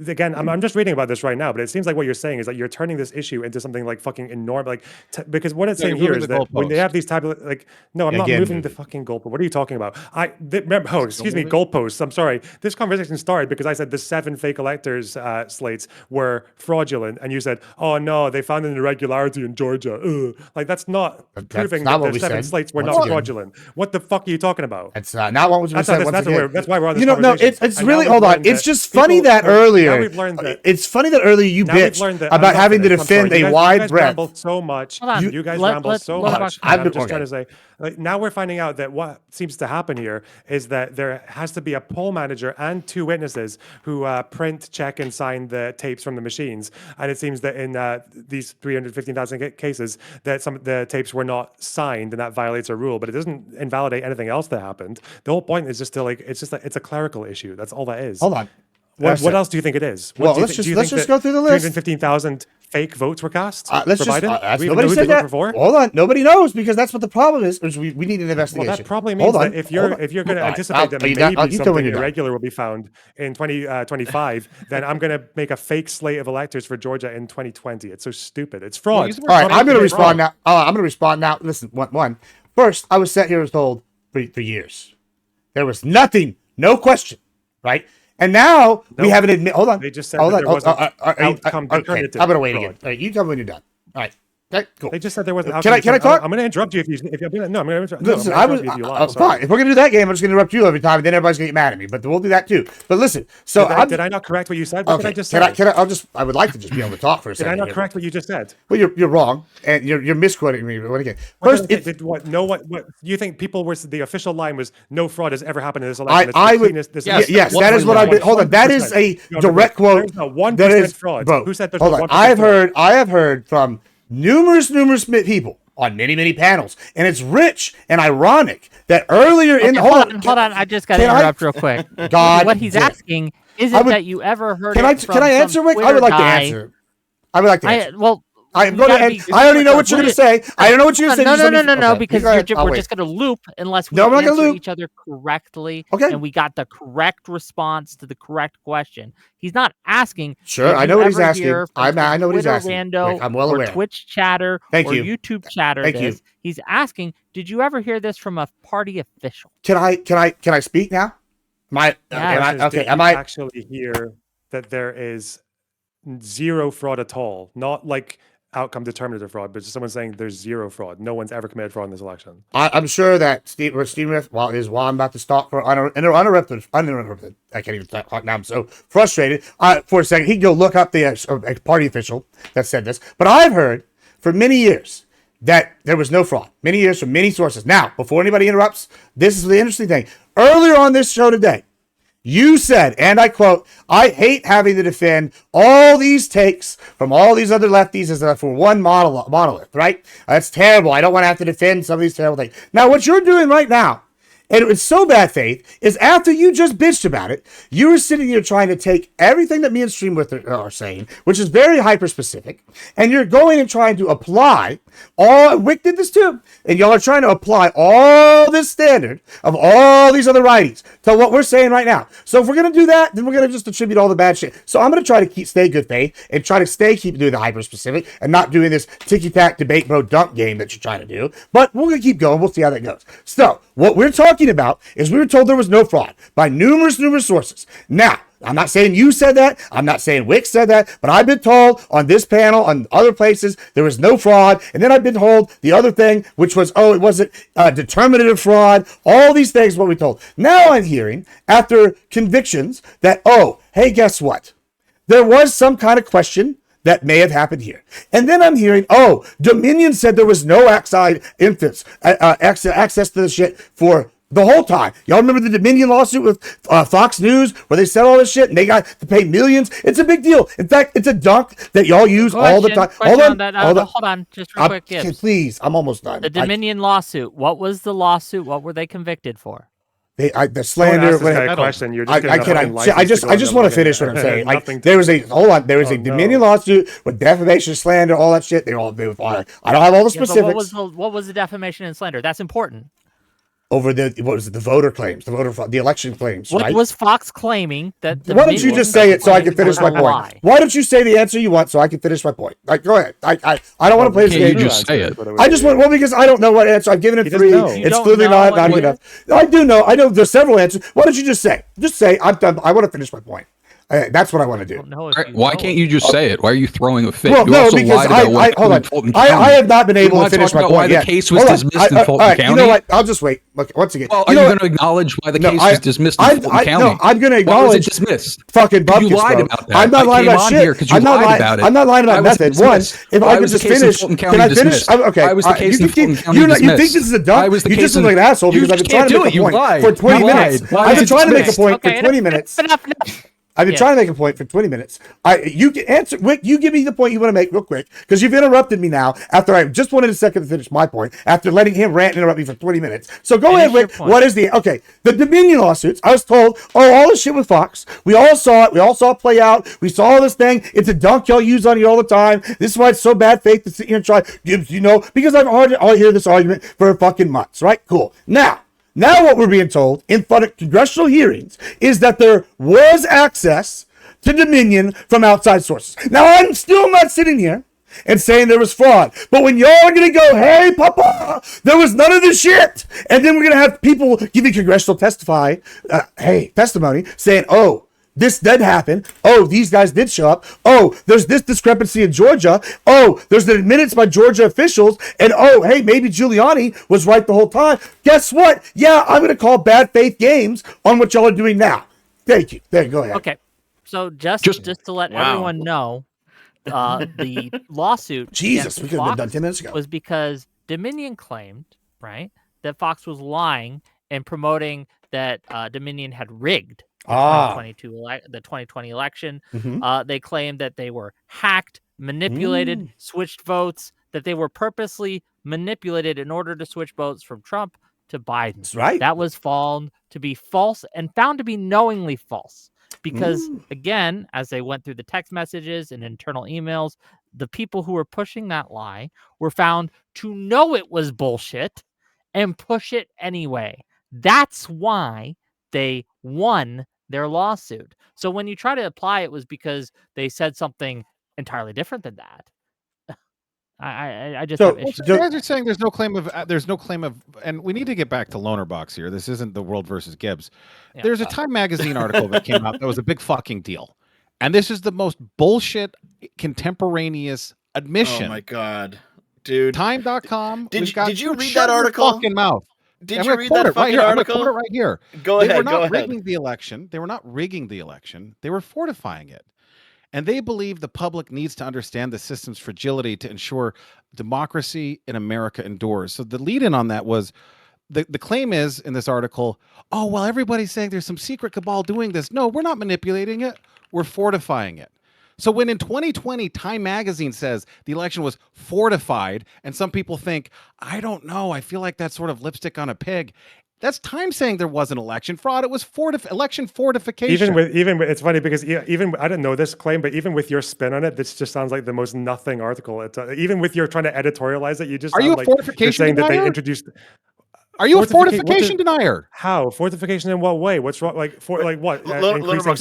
S2: Again, I'm just reading about this right now, but it seems like what you're saying is that you're turning this issue into something like fucking enormous. Because what it's saying here is that when they have these tablet, no, I'm not moving the fucking goalpost. What are you talking about? Goalposts. I'm sorry. This conversation started because I said the 7 fake electors slates were fraudulent, and you said, "Oh no, they found an irregularity in Georgia." Ugh. Like that's not proving that the 7 slates were not fraudulent. What the fuck are you talking about?
S3: That's not what was said.
S2: That's why we're on this
S3: No,
S2: conversation.
S3: it's really hold on. It's just funny that earlier. Now we've learned that. It's funny that earlier you bitched about having to defend a wide breadth.
S2: You guys rambled so much. You guys rambled so much. I'm just trying to say. Now we're finding out that what seems to happen here is that there has to be a poll manager and 2 witnesses who print, check, and sign the tapes from the machines. And it seems that in these 315,000 cases, that some of the tapes were not signed, and that violates a rule. But it doesn't invalidate anything else that happened. The whole point is just to it's a clerical issue. That's all that is.
S3: Hold on.
S2: What else do you think it is?
S3: Let's just go through the list.
S2: 315,000 fake votes were cast.
S3: Nobody said that. Hold on, nobody knows because that's what the problem is. We need an investigation.
S2: Well, that probably means that if you're going to anticipate that maybe something irregular will be found in 2025, then I'm going to make a fake slate of electors for Georgia in 2020. It's so stupid. It's fraud.
S3: All right, I'm going to respond now. I'm going to respond now. Listen, one. First, I was sat here and told for years there was nothing, no question, right? And now we haven't admitted. Hold on.
S2: They just said that there was an outcome determinative.
S3: I'm going to wait again. All right, you tell me when you're done. All right. Okay, cool.
S2: They just said there was an
S3: outcome. Can I talk?
S2: I'm going to interrupt you if you're going to. No, I'm going to interrupt.
S3: Listen, fine. If we're going to do that game, I'm just going to interrupt you every time, and then everybody's going to get mad at me. But we'll do that too. But listen. So
S2: did I not correct what you said? What did I just say?
S3: I would like to just be able to talk for a second.
S2: Did I not correct what you just said?
S3: Well, you're wrong, and you're misquoting me. What again?
S2: First, what you think people were? The official line was no fraud has ever happened in this election.
S3: Yes, that is what I've been. Hold on, that is a direct quote.
S2: There's not 1% fraud. Who said there's
S3: hold on? I have heard from numerous people on many, many panels. And it's rich and ironic that earlier in
S1: hold on. I just got to interrupt real quick.
S3: God,
S1: what he's asking isn't that you ever heard
S3: can
S1: it from
S3: Can I answer, Wick? I would like to answer. I would like to answer. I'm going to. I already know what you're going to say. I don't know what you're going to say.
S1: No, because we're just going to loop unless we answer each other correctly.
S3: Okay.
S1: And we got the correct response to the correct question. He's not asking.
S3: Sure, I know what he's asking. I know what he's asking.
S1: Rando,
S3: I'm well aware.
S1: Or Twitch chatter.
S3: Thank
S1: or
S3: you.
S1: YouTube chatter.
S3: Thank you.
S1: He's asking, did you ever hear this from a party official?
S3: Can I speak now? Am I
S2: actually hear that there is zero fraud at all? Not like outcome determinative fraud, but just someone saying there's zero fraud. No one's ever committed fraud in this election.
S3: I'm sure that Steve Riff, while I'm about to stop for uninterrupted. I can't even talk now. I'm so frustrated. For a second, he can go look up the party official that said this. But I've heard for many years that there was no fraud. Many years from many sources. Now, before anybody interrupts, this is the interesting thing. Earlier on this show today, you said, and I quote, I hate having to defend all these takes from all these other lefties as for one monolith, right? That's terrible. I don't want to have to defend some of these terrible things. Now, what you're doing right now, and it's so bad faith, is after you just bitched about it, you were sitting here trying to take everything that me and Streamwith are saying, which is very hyper-specific, and you're going and trying to apply all, Wick did this too, and y'all are trying to apply all this standard of all these other righties to what we're saying right now. So if we're going to do that, then we're going to just attribute all the bad shit. So I'm going to try to stay good faith and try to keep doing the hyper-specific and not doing this ticky-tack debate bro dunk game that you're trying to do. But we're going to keep going. We'll see how that goes. So what we're talking about is we were told there was no fraud by numerous sources. Now, I'm not saying you said that. I'm not saying Wick said that, but I've been told on this panel, on other places, there was no fraud. And then I've been told the other thing, which was, it wasn't determinative fraud. All these things, what we told. Now I'm hearing, after convictions, that, hey, guess what? There was some kind of question that may have happened here. And then I'm hearing, Dominion said there was no access to the shit for the whole time. Y'all remember the Dominion lawsuit with Fox News where they said all this shit and they got to pay millions? It's a big deal. In fact, it's a dunk that y'all use all the time. Hold
S1: on, just real quick, Gibbs.
S3: Please, I'm almost done.
S1: The Dominion lawsuit. What was the lawsuit? What were they convicted for?
S3: The slander.
S2: Question. You're
S3: I just want to finish what I'm saying. There was a Dominion lawsuit with defamation, slander, all that shit. I don't have all the specifics.
S1: What was the defamation and slander? That's important.
S3: Over the voter claims, the election claims.
S1: What was Fox claiming that?
S3: Why don't you just say it so I can finish my point? Why don't you say the answer you want so I can finish my point? Go ahead. I don't want to play this game.
S4: You just say it.
S3: I just want because I don't know what answer I've given it 3. It's clearly not enough. I do know. I know there's several answers. Why don't you just say? Just say I'm done. I want to finish my point. That's what I want to do.
S4: Why can't you just say it? Why are you throwing a fit?
S3: Well,
S4: you
S3: also because I have not been able to finish my point
S4: why
S3: yet.
S4: The case was dismissed in Fulton County.
S3: You know what? I'll just wait. Look, once again.
S4: Well, are you going to acknowledge why the case was dismissed in Fulton County?
S3: No, I'm going to acknowledge.
S4: Why was it dismissed?
S3: Fucking bumpkins,
S4: you lied about that.
S3: I'm not lying about shit. I'm not lying about method. One, if I could just finish, can I finish? Okay.
S4: Why was the case in Fulton County dismissed?
S3: You think this is a dump? You just look like an asshole because I've been trying to make a point for 20 minutes. I've been trying to make a point for 20 minutes. I've been trying to make a point for 20 minutes. You can answer, Wick, you give me the point you want to make real quick, because you've interrupted me now after I just wanted a second to finish my point, after letting him rant and interrupt me for 20 minutes. So go ahead, Wick. What is the Dominion lawsuits? I was told, all this shit with Fox. We all saw it. We all saw it play out. We saw this thing. It's a dunk y'all use on you all the time. This is why it's so bad faith to sit here and try, Gibbs, because I'll hear this argument for fucking months, right? Cool. Now what we're being told in front of congressional hearings is that there was access to Dominion from outside sources. Now, I'm still not sitting here and saying there was fraud. But when y'all are going to go, hey, papa, there was none of this shit. And then we're going to have people giving congressional testimony saying, this did happen. These guys did show up. There's this discrepancy in Georgia. There's the minutes by Georgia officials. And hey, maybe Giuliani was right the whole time. Guess what? Yeah, I'm going to call bad faith games on what y'all are doing now. Thank you. There, go ahead.
S1: Okay. So just to let everyone know, the lawsuit
S3: Jesus, we could have been done 10 minutes ago.
S1: Was because Dominion claimed, right, that Fox was lying and promoting that Dominion had rigged the 2020 election.
S3: Mm-hmm.
S1: They claimed that they were hacked, manipulated, switched votes, that they were purposely manipulated in order to switch votes from Trump to Biden.
S3: That's right.
S1: That was found to be false and found to be knowingly false. Because, again, as they went through the text messages and internal emails, the people who were pushing that lie were found to know it was bullshit and push it anyway. That's why they won their lawsuit. So when you try to apply it was because they said something entirely different than that. I just have issues.
S4: You guys are saying there's no claim of, and we need to get back to Lonerbox here. This isn't the World versus Gibbs.
S1: Yeah.
S4: There's a Time magazine article that came out that was a big fucking deal, and this is the most bullshit contemporaneous admission.
S16: Oh my god, dude!
S4: Time.com.
S16: Did you read that article?
S4: Fucking mouth.
S16: Did you read that fucking article?
S4: I'm gonna quote it right here.
S16: Go
S4: They
S16: ahead.
S4: were not
S16: Go ahead.
S4: rigging the election. They were not rigging the election. They were fortifying it. And they believe the public needs to understand the system's fragility to ensure democracy in America endures. So the lead in on that was the claim is in this article, oh, well, everybody's saying there's some secret cabal doing this. No, we're not manipulating it. We're fortifying it. So when in 2020, Time magazine says the election was fortified, and some people think, I don't know, I feel like that's sort of lipstick on a pig. That's Time saying there wasn't election fraud. It was election fortification.
S2: Even with, it's funny because even I didn't know this claim, but even with your spin on it, this just sounds like the most nothing article. It's even with your trying to editorialize it, you just
S4: Are you a
S2: like
S4: fortification
S2: you're saying
S4: denier?
S2: that they introduced.
S4: Are you a fortification denier?
S2: How fortification in what way? What's wrong? Like what? Increasing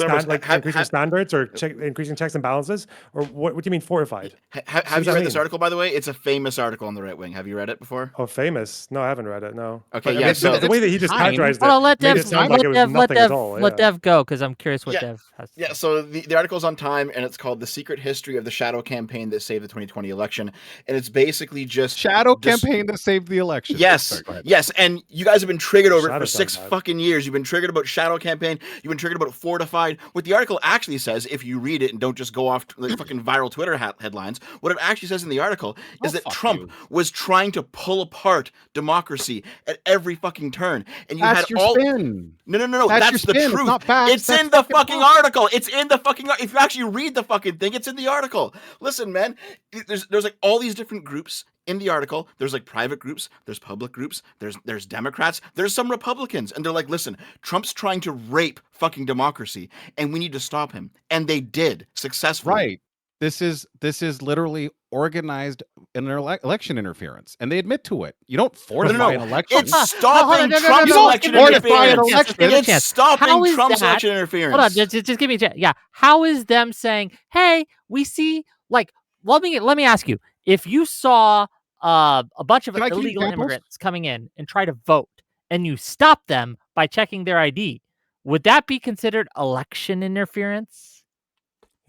S2: standards or increasing checks and balances, or what? What do you mean fortified?
S16: Have you read this article, by the way? It's a famous article on the right wing. Have you read it before?
S2: Oh, famous? No, I haven't read it. No.
S16: Okay,
S2: but,
S16: yeah. So
S2: the way that he just characterized it,
S1: let
S2: made it sound like it was nothing at all.
S1: Let Dev go because I'm curious what Dev has.
S16: Yeah. So the article's on Time, and it's called "The Secret History of the Shadow Campaign That Saved the 2020 Election," and it's basically just
S4: campaign that saved the election.
S16: Yes,
S4: Sorry,
S16: yes, and you guys have been triggered over it for
S2: Shadow's
S16: 6 fucking years. You've been triggered about shadow campaign. You've been triggered about fortified. What the article actually says, if you read it and don't just go off like fucking viral Twitter headlines, what it actually says in the article is that Trump was trying to pull apart democracy at every fucking turn. And you
S4: That's
S16: had
S4: your
S16: all
S4: spin.
S16: No.
S4: That's
S16: That's
S4: your
S16: the
S4: spin. It's
S16: truth.
S4: not facts.
S16: It's
S4: That's
S16: in the fucking
S4: fucking
S16: article. It's in the fucking. If you actually read the fucking thing, it's in the article. Listen, man. There's like all these different groups in the article. There's like private groups, there's public groups, there's Democrats, there's some Republicans, and they're like, listen, Trump's trying to rape fucking democracy, and we need to stop him. And they did successfully.
S4: Right. This is literally organized election interference, and they admit to it. You don't fortify an election.
S16: It's stopping Trump's election interference. It's stopping Trump's election interference.
S1: Hold on, just give me a chance. Yeah, how is them saying, "Hey, we see"? Like, let me ask you: if you saw a bunch of illegal immigrants coming in and try to vote, and you stop them by checking their ID, would that be considered election interference?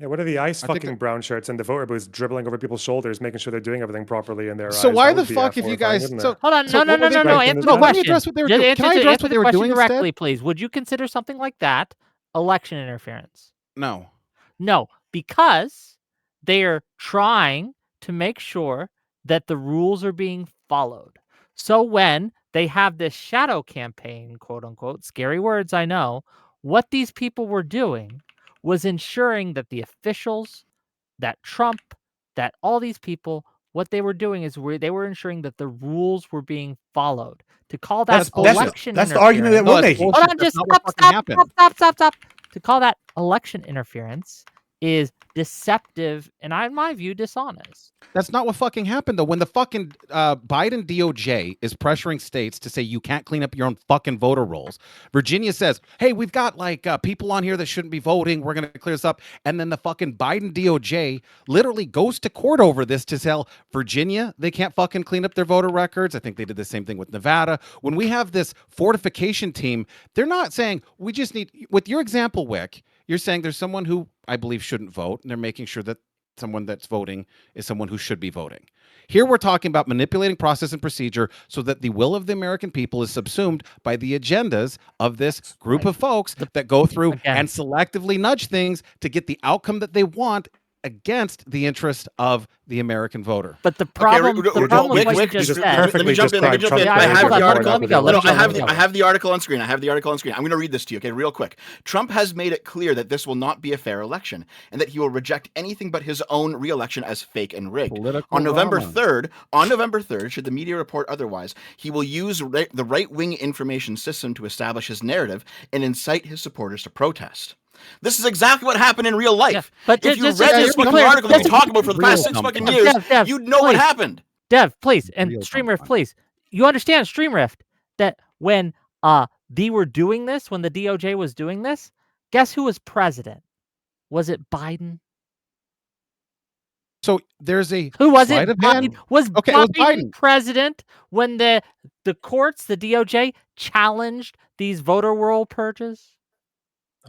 S2: Yeah, what are the ice fucking brown shirts and the voter booths dribbling over people's shoulders, making sure they're doing everything properly in their eyes?
S4: So why
S2: That
S4: the
S2: would be,
S4: fuck, if you
S2: horrifying,
S4: guys?
S2: isn't
S4: So
S2: it?
S1: Hold on, no. Answer the
S4: Let me
S1: question.
S4: address what they were
S1: Just
S4: doing. Can I address what they were
S1: question
S4: doing
S1: directly,
S4: instead?
S1: please? Would you consider something like that election interference?
S4: No.
S1: No, because they are trying to make sure that the rules are being followed. So when they have this shadow campaign, quote unquote, scary words, I know, what these people were doing was ensuring that the officials, that Trump, that all these people, what they were doing is they were ensuring that the rules were being followed. To call that election
S3: that's the argument that we're making.
S1: Hold on, just stop. To call that election interference is deceptive and, in my view, dishonest.
S4: That's not what fucking happened, though. When the fucking Biden DOJ is pressuring states to say you can't clean up your own fucking voter rolls, Virginia says, hey, we've got like people on here that shouldn't be voting. We're going to clear this up. And then the fucking Biden DOJ literally goes to court over this to tell Virginia they can't fucking clean up their voter records. I think they did the same thing with Nevada. When we have this fortification team, they're not saying we just need, with your example, Wick, you're saying there's someone who I believe shouldn't vote, and they're making sure that someone that's voting is someone who should be voting. Here we're talking about manipulating process and procedure so that the will of the American people is subsumed by the agendas of this group of folks that go through and selectively nudge things to get the outcome that they want against the interest of the American voter.
S1: But the problem, with what you just said.
S16: Let me jump in. I have the article. I have the article on screen. I'm going to read this to you, okay, real quick. Trump has made it clear that this will not be a fair election and that he will reject anything but his own re-election as fake and rigged. On November 3rd, should the media report otherwise, he will use the right-wing information system to establish his narrative and incite his supporters to protest. This is exactly what happened in real life. Yeah,
S1: but
S16: if you read this fucking article we talked about for the past 6 fucking years, you'd know what happened.
S1: Dev, please, and StreamRift, please. You understand, StreamRift, that when they were doing this, when the DOJ was doing this, guess who was president? Was it Biden?
S4: So there's a
S1: who was it? Biden? Was Biden president when the courts, the DOJ, challenged these voter roll purges?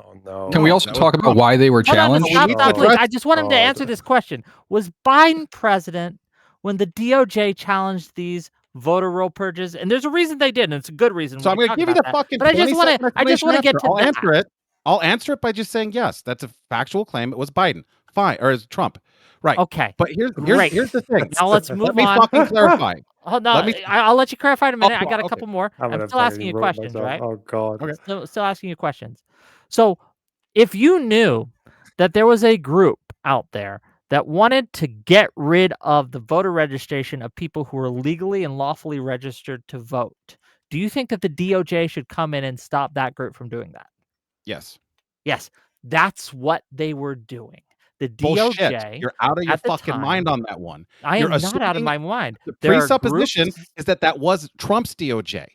S2: Oh no!
S17: Can we also talk about why they were challenged?
S1: Stop, please. I just want him to answer this question. Was Biden president when the DOJ challenged these voter roll purges? And there's a reason they did, and it's a good reason.
S4: So I'm going to give you the fucking.
S1: But I just want to get to
S4: I'll answer it. I'll answer it by just saying yes. That's a factual claim. It was Biden. Fine, or is Trump? Right.
S1: Okay.
S4: But here's the thing.
S1: Now let's move on.
S4: Let me fucking clarify.
S1: Oh, no, I'll let you clarify in a minute. I got a couple more. I'm still asking you questions, right?
S2: Oh God.
S1: Okay. Still asking you questions. So, if you knew that there was a group out there that wanted to get rid of the voter registration of people who are legally and lawfully registered to vote, do you think that the DOJ should come in and stop that group from doing that?
S4: Yes.
S1: Yes. That's what they were doing. The
S4: Bullshit.
S1: DOJ.
S4: You're out of your fucking mind on that one.
S1: I am not out of my mind.
S4: The presupposition is that was Trump's DOJ.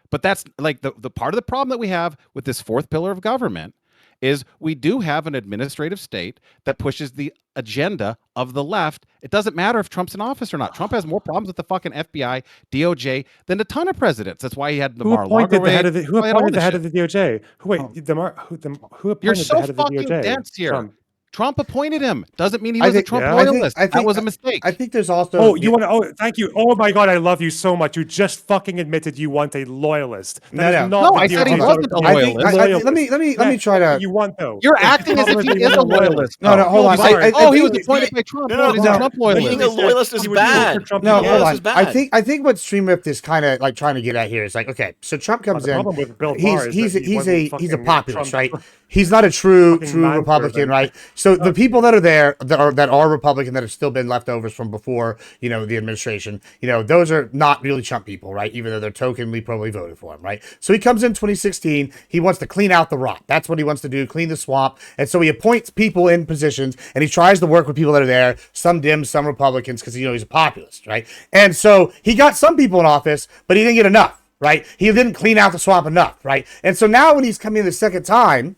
S4: But that's like the part of the problem that we have with this fourth pillar of government is we do have an administrative state that pushes the agenda of the left. It doesn't matter if Trump's in office or not. Trump has more problems with the fucking FBI, DOJ than a ton of presidents. That's why he had the Mar-a-Lago raid.
S2: Who appointed the head of the DOJ? Who appointed the head of the DOJ?
S4: You're so fucking dense here. Trump appointed him. Doesn't mean he was a Trump loyalist. That was a mistake.
S3: I think there's also.
S2: Oh, you want to? Oh, thank you. Oh my God, I love you so much. You just fucking admitted you want a loyalist.
S3: No,
S4: I said he wasn't a loyalist.
S3: Let me try to.
S2: You want though?
S4: You're acting as if he is a loyalist.
S3: No, hold on.
S4: He was appointed by Trump.
S16: No,
S4: he's a Trump loyalist.
S16: Being a loyalist is bad.
S3: No, hold on. I think what StreamRift is kind of like trying to get at here is like, okay, so Trump comes in. He's a populist, right? He's not a true Republican, right? So the people that are there that are Republican that have still been leftovers from before, the administration, those are not really Trump people, right? Even though they're tokenly probably voted for him, right? So he comes in 2016. He wants to clean out the rot. That's what he wants to do, clean the swamp. And so he appoints people in positions and he tries to work with people that are there, some Dems, some Republicans, because he's a populist, right? And so he got some people in office, but he didn't get enough, right? He didn't clean out the swamp enough, right? And so now when he's coming in the second time,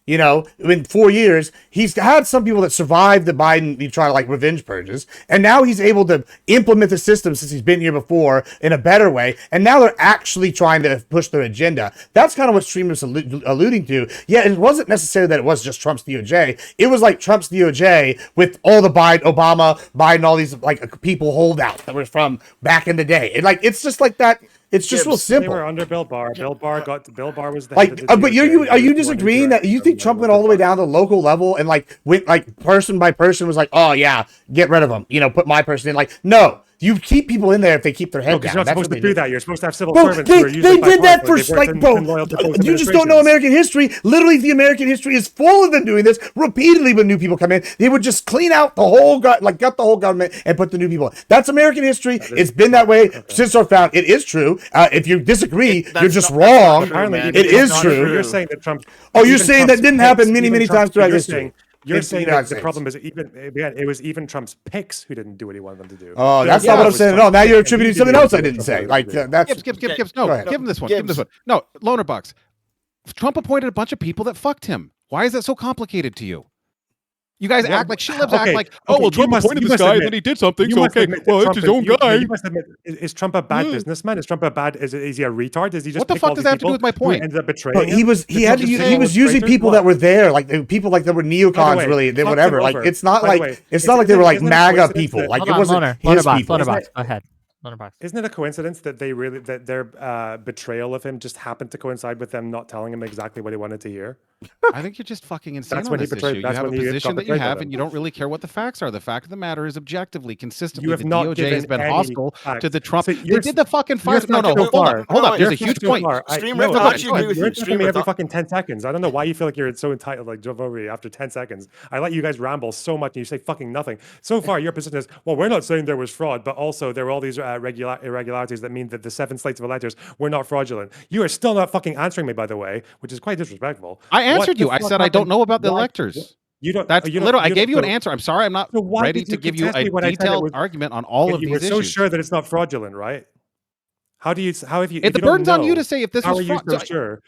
S3: in 4 years, he's had some people that survived the Biden, revenge purges. And now he's able to implement the system since he's been here before in a better way. And now they're actually trying to push their agenda. That's kind of what StreamRift's alluding to. Yeah, it wasn't necessarily that it was just Trump's DOJ. It was like Trump's DOJ with all the Biden, all these people holdouts that were from back in the day. It's just like that. It's just real simple.
S2: They were under Bill Barr. Bill Barr was the head of the
S3: but are you disagreeing that you think Trump went all the way down to the local level and went person by person was like, oh yeah, get rid of him, put my person in? No. You keep people in there if they keep their head down.
S2: You're not supposed to do that. You're supposed to have civil servants who are
S3: they did that for you just don't know American history. Literally, the American history is full of them doing this repeatedly when new people come in. They would just clean out the whole gut the whole government and put the new people in. That's American history. It's been that way since our found. It is true. If you disagree, you're just wrong. It is true.
S2: You're saying that Trump.
S3: Oh, you're saying that didn't happen many times throughout history.
S2: You're saying that the problem is it was even Trump's picks who didn't do what he wanted them to do.
S3: Oh, that's not what I'm saying at all. Now you're attributing something else I didn't say. That's
S4: Gibbs. No, give him this one. Give him this one. No, Lonerbox. Trump appointed a bunch of people that fucked him. Why is that so complicated to you? You guys act like Trump appointed this guy and then he did something. So it's his own guy.
S2: You must admit, is Trump a bad businessman? Is Trump is he a retard? Is he just
S4: what the fuck does that have to do with my point?
S2: Ended up betraying
S3: he was using people that were there, people that were neocons, really, they whatever. It's not like they were MAGA people. It wasn't his people.
S1: Go ahead. Lonerbox.
S2: Isn't it a coincidence that their betrayal of him just happened to coincide with them not telling him exactly what he wanted to hear?
S4: I think you're just fucking insane
S2: That's
S4: on
S2: when he
S4: this
S2: betrayed-
S4: issue.
S2: that's
S4: You have a
S2: when he got
S4: position that you
S2: betrayed by
S4: have,
S2: them.
S4: and you don't really care what the facts are. The fact of the matter is, objectively, consistently,
S2: You have
S4: the
S2: not
S4: DOJ
S2: given
S4: has been
S2: any
S4: hostile
S2: facts.
S4: to the Trump.
S2: So
S4: They
S2: you're-
S4: did the fucking
S2: you're
S4: fire. No,
S2: stuck
S4: no,
S2: too
S4: hold
S2: far.
S4: up, hold up. There's a
S2: You're
S4: huge
S2: stuck too
S4: point.
S2: far.
S16: Stream
S2: No,
S16: Rift, I'll actually agree with
S2: you're
S16: you.
S2: interrupting
S16: Stream
S2: me
S16: Rift,
S2: every fucking 10 seconds. I don't know why you feel like you're so entitled, like drove over you after 10 seconds. I let you guys ramble so much and you say fucking nothing. So far, your position is, well, we're not saying there was fraud, but also there were all these irregularities that mean that the 7 slates of electors were not fraudulent. You are still not fucking answering me, by the way, which is quite disrespectful.
S4: I answered
S2: What the
S4: you. I
S2: fuck
S4: said I don't
S2: happened?
S4: know about the
S2: Why-
S4: electors.
S2: You don't.
S4: That's
S2: you don't-
S4: literally. I
S2: you
S4: gave you
S2: don't-
S4: an answer. I'm sorry, I'm not
S2: So why
S4: ready
S2: did you
S4: to give you
S2: contest
S4: a
S2: me when I said it
S4: detailed
S2: was-
S4: argument on all of
S2: you
S4: these
S2: were so
S4: issues.
S2: sure that it's not fraudulent, right? How have you?
S4: The
S2: If you
S4: burden's
S2: don't
S4: on you
S2: know,
S4: to say if this
S2: how
S4: was
S2: are you
S4: fraud.
S2: so sure?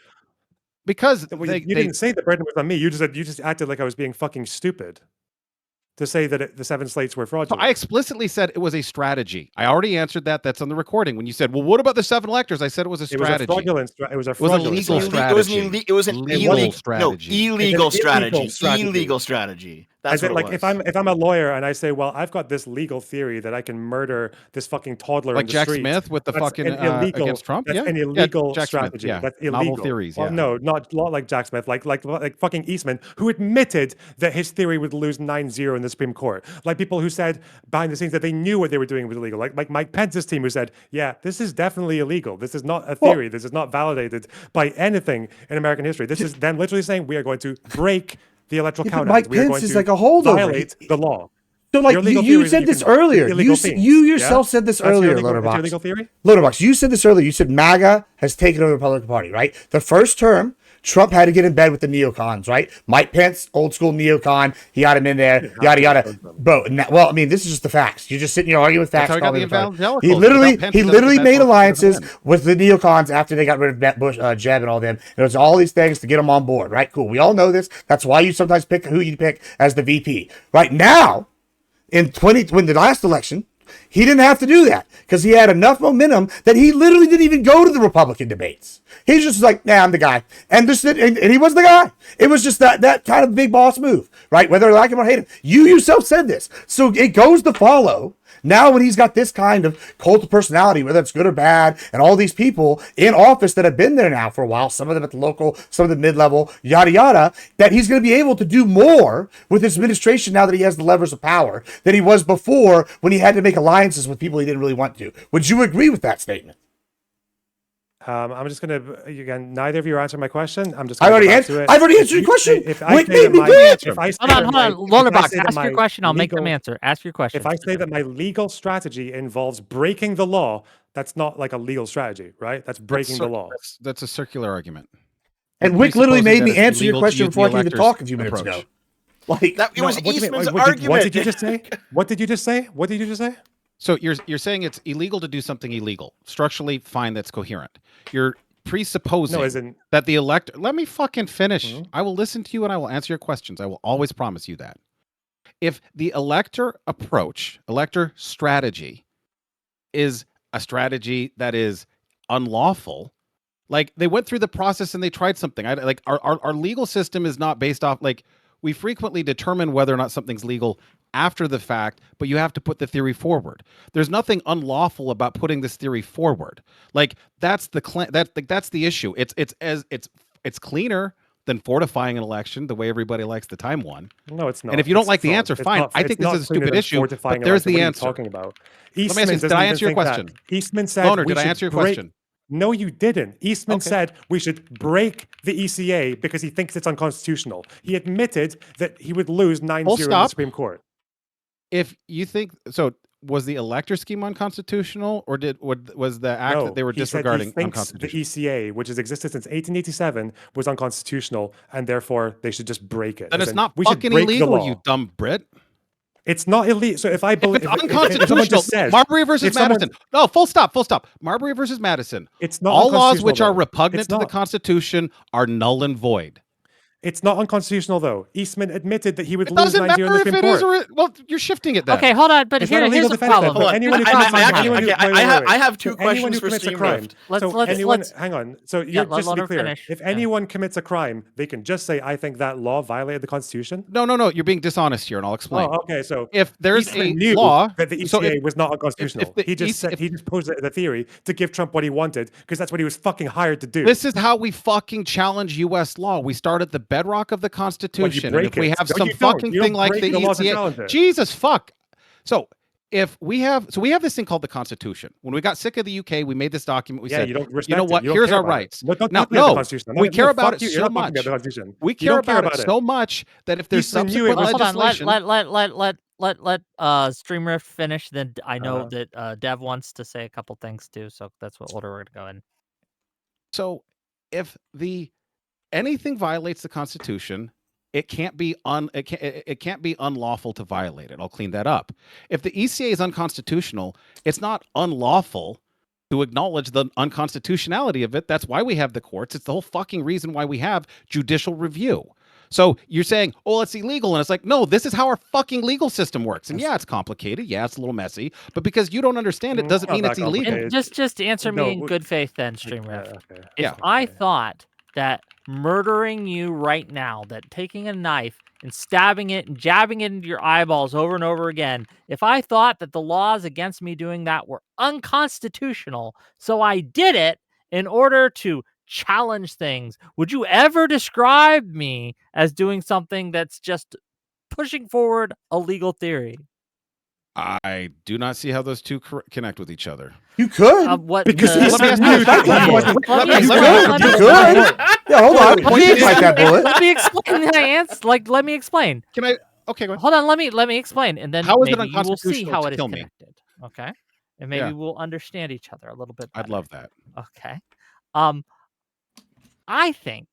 S4: Because
S2: Well,
S4: they
S2: didn't say the burden was on me. You just acted like I was being fucking stupid to say that the 7 slates were
S4: So
S2: fraudulent.
S4: I explicitly said it was a strategy. I already answered that. That's on the recording. When you said, "Well, what about the 7 electors?" I said it was a
S2: It was a
S4: strategy.
S2: fraudulent. It was a
S4: It was a
S2: fraudulent
S4: legal
S2: strategy.
S16: It was an illegal
S4: strategy.
S16: illegal
S2: It's an
S16: strategy.
S2: strategy.
S16: Illegal strategy. That's
S2: As in,
S16: what
S2: like
S16: it was.
S2: if I'm a lawyer and I say, well, I've got this legal theory that I can murder this fucking toddler
S4: Like
S2: in the
S4: Jack
S2: street.
S4: Smith with the
S2: That's
S4: fucking,
S2: an illegal,
S4: against Trump?
S2: That's
S4: Yeah.
S2: an
S4: Yeah,
S2: illegal
S4: Jack Smith,
S2: strategy.
S4: yeah.
S2: That's
S4: Novel
S2: illegal.
S4: theories,
S2: Well,
S4: yeah.
S2: no, not like Jack Smith, like fucking Eastman, who admitted that his theory would lose 9-0 in the Supreme Court. Like people who said behind the scenes that they knew what they were doing was illegal. Like Mike Pence's team who said, yeah, this is definitely illegal. This is not a theory. This is not validated by anything in American history. This is them literally saying we are going to break the electoral count.
S3: Mike
S2: We are
S3: Pence
S2: going
S3: is
S2: to
S3: like a holdover.
S2: violate the law.
S3: So, like,
S2: Your legal
S3: you
S2: theory is that
S3: said this
S2: can
S3: earlier.
S2: illegal
S3: You
S2: things,
S3: yourself
S2: yeah?
S3: said this
S2: That's your
S3: earlier,
S2: legal-
S3: Lonerbox.
S2: that's your legal theory?
S3: Lonerbox, you said this earlier. You said MAGA has taken over the Republican Party, right? The first term, Trump had to get in bed with the neocons, right? Mike Pence, old school neocon, he got him in there, yada yada. Bro, well, I mean, this is just the facts. You're just sitting here arguing with facts.
S4: That's how we got the
S3: calling them retarded.
S4: evangelicals.
S3: He literally made alliances with the neocons after they got rid of Bush, Jeb, and all them. There was all these things to get them on board, right? Cool. We all know this. That's why you sometimes pick who you pick as the VP. Right now, when the last election, he didn't have to do that because he had enough momentum that he literally didn't even go to the Republican debates. He's just like, nah, I'm the guy. And he was the guy. It was just that kind of big boss move, right? Whether I like him or hate him. You yourself said this. So it goes to follow. Now when he's got this kind of cult of personality, whether it's good or bad, and all these people in office that have been there now for a while, some of them at the local, some of the mid-level, yada, yada, that he's going to be able to do more with his administration now that he has the levers of power than he was before when he had to make alliances with people he didn't really want to. Would you agree with that statement?
S2: I'm just gonna again. Neither of you are answering my question. I'm just.
S3: I've already
S2: answered
S3: answered your question.
S2: Hold
S1: on, Lonerbox, ask your question. I'll make them answer. Ask your question.
S2: If I say that my legal strategy involves breaking the law, that's not like a legal strategy, right? That's breaking the law.
S4: That's a circular argument.
S3: And Wick literally made me answer your question before I could even talk a few minutes ago. Like
S16: that, it was Eastman's argument.
S2: What did you just say? What did you just say? What did you just say?
S4: So you're saying it's illegal to do something illegal. Structurally, fine, that's coherent. You're presupposing that the elector. Let me fucking finish. I will listen to you and I will answer your questions. I will always promise you that. If the elector strategy is a strategy that is unlawful, like they went through the process and they tried something. Like our legal system is not based off, like we frequently determine whether or not something's legal after the fact, but you have to put the theory forward. There's nothing unlawful about putting this theory forward. Like that's the issue. It's cleaner than fortifying an election the way everybody likes the time one.
S2: No, it's not.
S4: And if you don't like the answer, fine. I think this is a stupid issue, but there's the answer.
S2: Talking about.
S4: Let me ask you, did I answer your question?
S2: Eastman said,
S4: Loner, did I answer your question?
S2: No, you didn't. Eastman said we should break the ECA because he thinks it's unconstitutional. He admitted that he would lose 9-0 in the Supreme Court.
S4: If you think so, was the elector scheme unconstitutional, or was the act that they were disregarding unconstitutional?
S2: The ECA, which has existed since 1887, was unconstitutional, and therefore they should just break it.
S4: Then it's not fucking illegal, you dumb Brit.
S2: It's not illegal. So if I believe
S4: it's unconstitutional, Marbury versus Madison. No, full stop. Marbury versus Madison.
S2: It's not
S4: all laws which are
S2: though.
S4: repugnant to the Constitution are null and void.
S2: It's not unconstitutional, though. Eastman admitted that he would
S4: It
S2: lose
S4: doesn't
S2: 90
S4: matter
S2: on the
S4: if
S2: Supreme
S4: it is
S2: Court.
S4: or well, you're shifting it then.
S1: Okay, hold on. But
S2: It's not a
S1: here's
S2: legal
S1: the
S2: defense then,
S1: problem.
S2: but anyone who
S1: Here's
S2: commits,
S1: my
S2: anyone who,
S1: problem.
S2: wait, wait, wait.
S16: I have
S2: So
S16: two
S2: anyone
S16: questions
S2: who
S16: for
S2: commits a
S16: Stream
S2: crime.
S16: Rift.
S1: Let's
S2: hang on. So
S1: yeah,
S2: you're, just to
S1: let
S2: be
S1: her
S2: clear,
S1: finish.
S2: if anyone commits a crime, they can just say, "I think that law violated the Constitution."
S4: No. You're being dishonest here, and I'll explain.
S2: Oh, okay. So
S4: if there's
S2: Eastman
S4: a
S2: knew
S4: law
S2: that the ECA
S4: so if,
S2: was not unconstitutional,
S4: the
S2: he just
S4: EC
S2: he just posed the theory to give Trump what he wanted because that's what he was fucking hired to do.
S4: This is how we fucking challenge U.S. law. We start at the bedrock of the Constitution, and if we have some fucking thing like the ECA, Jesus fuck. So if we have this thing called the Constitution. When we got sick of the UK, we made this document. We said,
S2: you don't respect
S4: you know what?
S2: it. You don't
S4: Here's
S2: care
S4: our
S2: about it.
S4: rights.
S2: No,
S4: we care about it
S2: you.
S4: so
S2: You're not
S4: much.
S2: talking about the Constitution.
S4: We
S2: You
S4: care
S2: don't care
S4: about it
S2: about
S4: so much that if there's
S2: Eastman knew it
S4: subsequent
S2: was-
S4: legislation,
S1: Let Stream Rift finish. Then I know that Dev wants to say a couple things too, so that's what order we're gonna go in.
S4: So if anything violates the Constitution, it can't be unlawful to violate it. I'll clean that up. If the ECA is unconstitutional, it's not unlawful to acknowledge the unconstitutionality of it. That's why we have the courts. It's the whole fucking reason why we have judicial review. So you're saying, oh, it's illegal. And it's like, no, this is how our fucking legal system works. And yeah, it's complicated. Yeah, it's a little messy. But because you don't understand it doesn't mean it's illegal.
S1: And just answer me in good faith then, Stream Rift. If I thought that murdering you right now, that taking a knife and stabbing it and jabbing it into your eyeballs over and over again, if I thought that the laws against me doing that were unconstitutional, so I did it in order to challenge things, would you ever describe me as doing something that's just pushing forward a legal theory?
S4: I do not see how those two connect with each other.
S3: You could.
S1: What?
S3: Because
S1: You
S3: could.
S1: Yeah,
S3: hold on. Let me
S1: explain
S3: that bullet.
S1: Let me explain the answer. Let me explain.
S4: Can I? Okay, go ahead.
S1: Hold on. Let me explain, and then
S4: how is it
S1: maybe you will see
S4: unconstitutional
S1: how
S4: to
S1: it is
S4: kill me?
S1: connected. Okay, and maybe we'll understand each other a little bit better.
S4: I'd love that.
S1: Okay. I think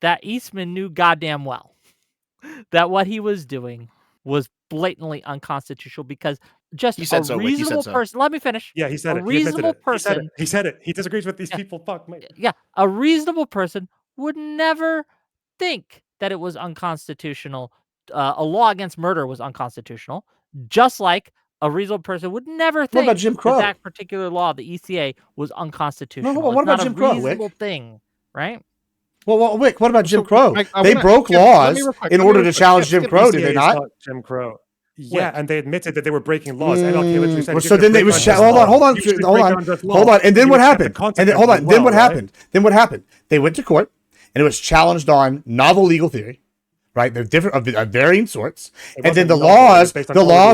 S1: that Eastman knew goddamn well that what he was doing was blatantly unconstitutional because just a reasonable person. Let me finish.
S2: Yeah, he said it.
S1: A reasonable person.
S2: He said it. He disagrees with these people. Fuck me.
S1: Yeah, a reasonable person would never think that it was unconstitutional. A law against murder was unconstitutional, just like a reasonable person would never think
S3: about Jim Crow?
S1: that particular law, the ECA, was unconstitutional.
S3: No, what
S1: It's
S3: about
S1: not
S3: Jim
S1: a
S3: Crow,
S1: reasonable
S3: Wick?
S1: thing, right?
S3: Well, Wick, what about Jim
S4: So,
S3: Crow?
S4: I
S3: They
S4: wanna-
S3: broke
S4: Skip, let
S3: laws
S4: me real quick,
S3: in
S4: let me
S3: order
S4: real
S3: to
S4: quick.
S3: challenge
S4: Skip,
S3: Jim Crow, did
S2: ECA
S3: they
S2: is
S3: not?
S2: Jim Crow. Yeah, and they admitted that they were breaking laws. MLK literally said,
S3: Well,
S2: "You're
S3: so
S2: gonna
S3: then they
S2: break
S3: was
S2: unjust
S3: hold
S2: law.
S3: on, hold on,
S2: You should
S3: hold
S2: break
S3: on,
S2: unjust law,
S3: hold on, and then
S2: you
S3: what
S2: accept the
S3: happened? And then,
S2: consequences
S3: hold on,
S2: as
S3: then what
S2: well, right?
S3: happened? Then what happened? They went to court, and it was challenged on novel legal theory. Right, they're different of varying sorts, and then the laws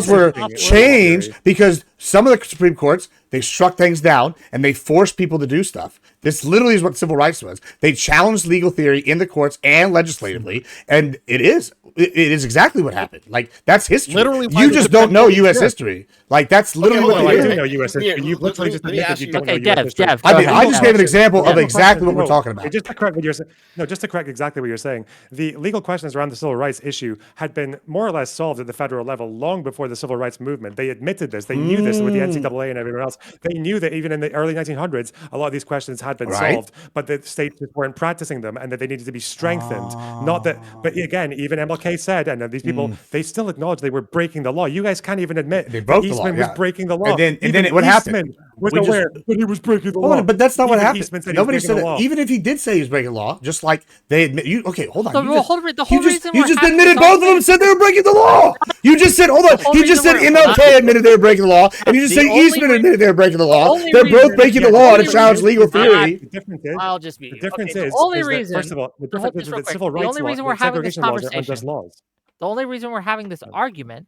S3: were changed because some of the Supreme Courts they struck things down and they forced people to do stuff. This literally is what civil rights was. They challenged legal theory in the courts and legislatively, and it is exactly what happened. Like that's history.
S4: Literally,
S3: you just don't know U.S. history. Like that's literally what
S2: I
S3: they
S2: do
S3: did.
S2: know U.S. history. You literally just admitted you don't know
S1: Dev,
S2: U.S. history.
S1: Dev,
S3: I just gave an example of exactly what we're talking about.
S2: Just to correct what you're saying. No, just to correct exactly what you're saying. The legal questions around the civil rights issue had been more or less solved at the federal level long before the civil rights movement. They admitted this. They knew this with the NCAA and everyone else. They knew that even in the early 1900s, a lot of these questions had been solved, but the states just weren't practicing them and that they needed to be strengthened. Not that, but again, even MLK said, and these people, they still acknowledge they were breaking the law. You guys can't even admit
S3: They broke
S2: that
S3: the law,
S2: Eastman was
S3: yeah.
S2: breaking the law.
S3: And then what
S2: Eastman
S3: happened?
S2: was
S3: We just-
S2: aware that he was breaking the
S3: Hold
S2: law.
S3: on, but that's not what
S2: Even
S3: happened.
S2: Eastman said he was
S3: Nobody
S2: breaking
S3: said
S2: the
S3: it.
S2: law.
S3: Even if he did say he was breaking the law, just like they admit you. Okay, hold on.
S1: The
S3: You
S1: whole-
S3: just,
S1: hold on, the whole
S3: you just,
S1: reason
S3: you
S1: we're
S3: just
S1: having
S3: admitted
S1: this
S3: both of them
S1: argument-
S3: said they were breaking the law. You just said, hold on.
S1: whole
S3: He just said
S1: reason we're-
S3: MLK admitted they were breaking the law, and you just
S1: The
S3: said
S1: only
S3: Eastman admitted they were breaking the law.
S1: only
S3: They're both
S1: reason-
S3: breaking the
S1: yeah,
S3: law
S1: the
S3: to
S1: only
S3: challenge
S1: reason-
S3: legal theory.
S2: The difference is,
S1: I'll just be
S2: the difference
S1: okay,
S2: is,
S1: the only
S2: is that,
S1: reason.
S2: first of all, the
S1: hold
S2: difference is
S1: this real
S2: that
S1: quick.
S2: civil
S1: The
S2: rights
S1: only
S2: law,
S1: reason we're
S2: that
S1: having this
S2: segregation laws are
S1: conversation.
S2: unjust laws.
S1: The only reason we're having this argument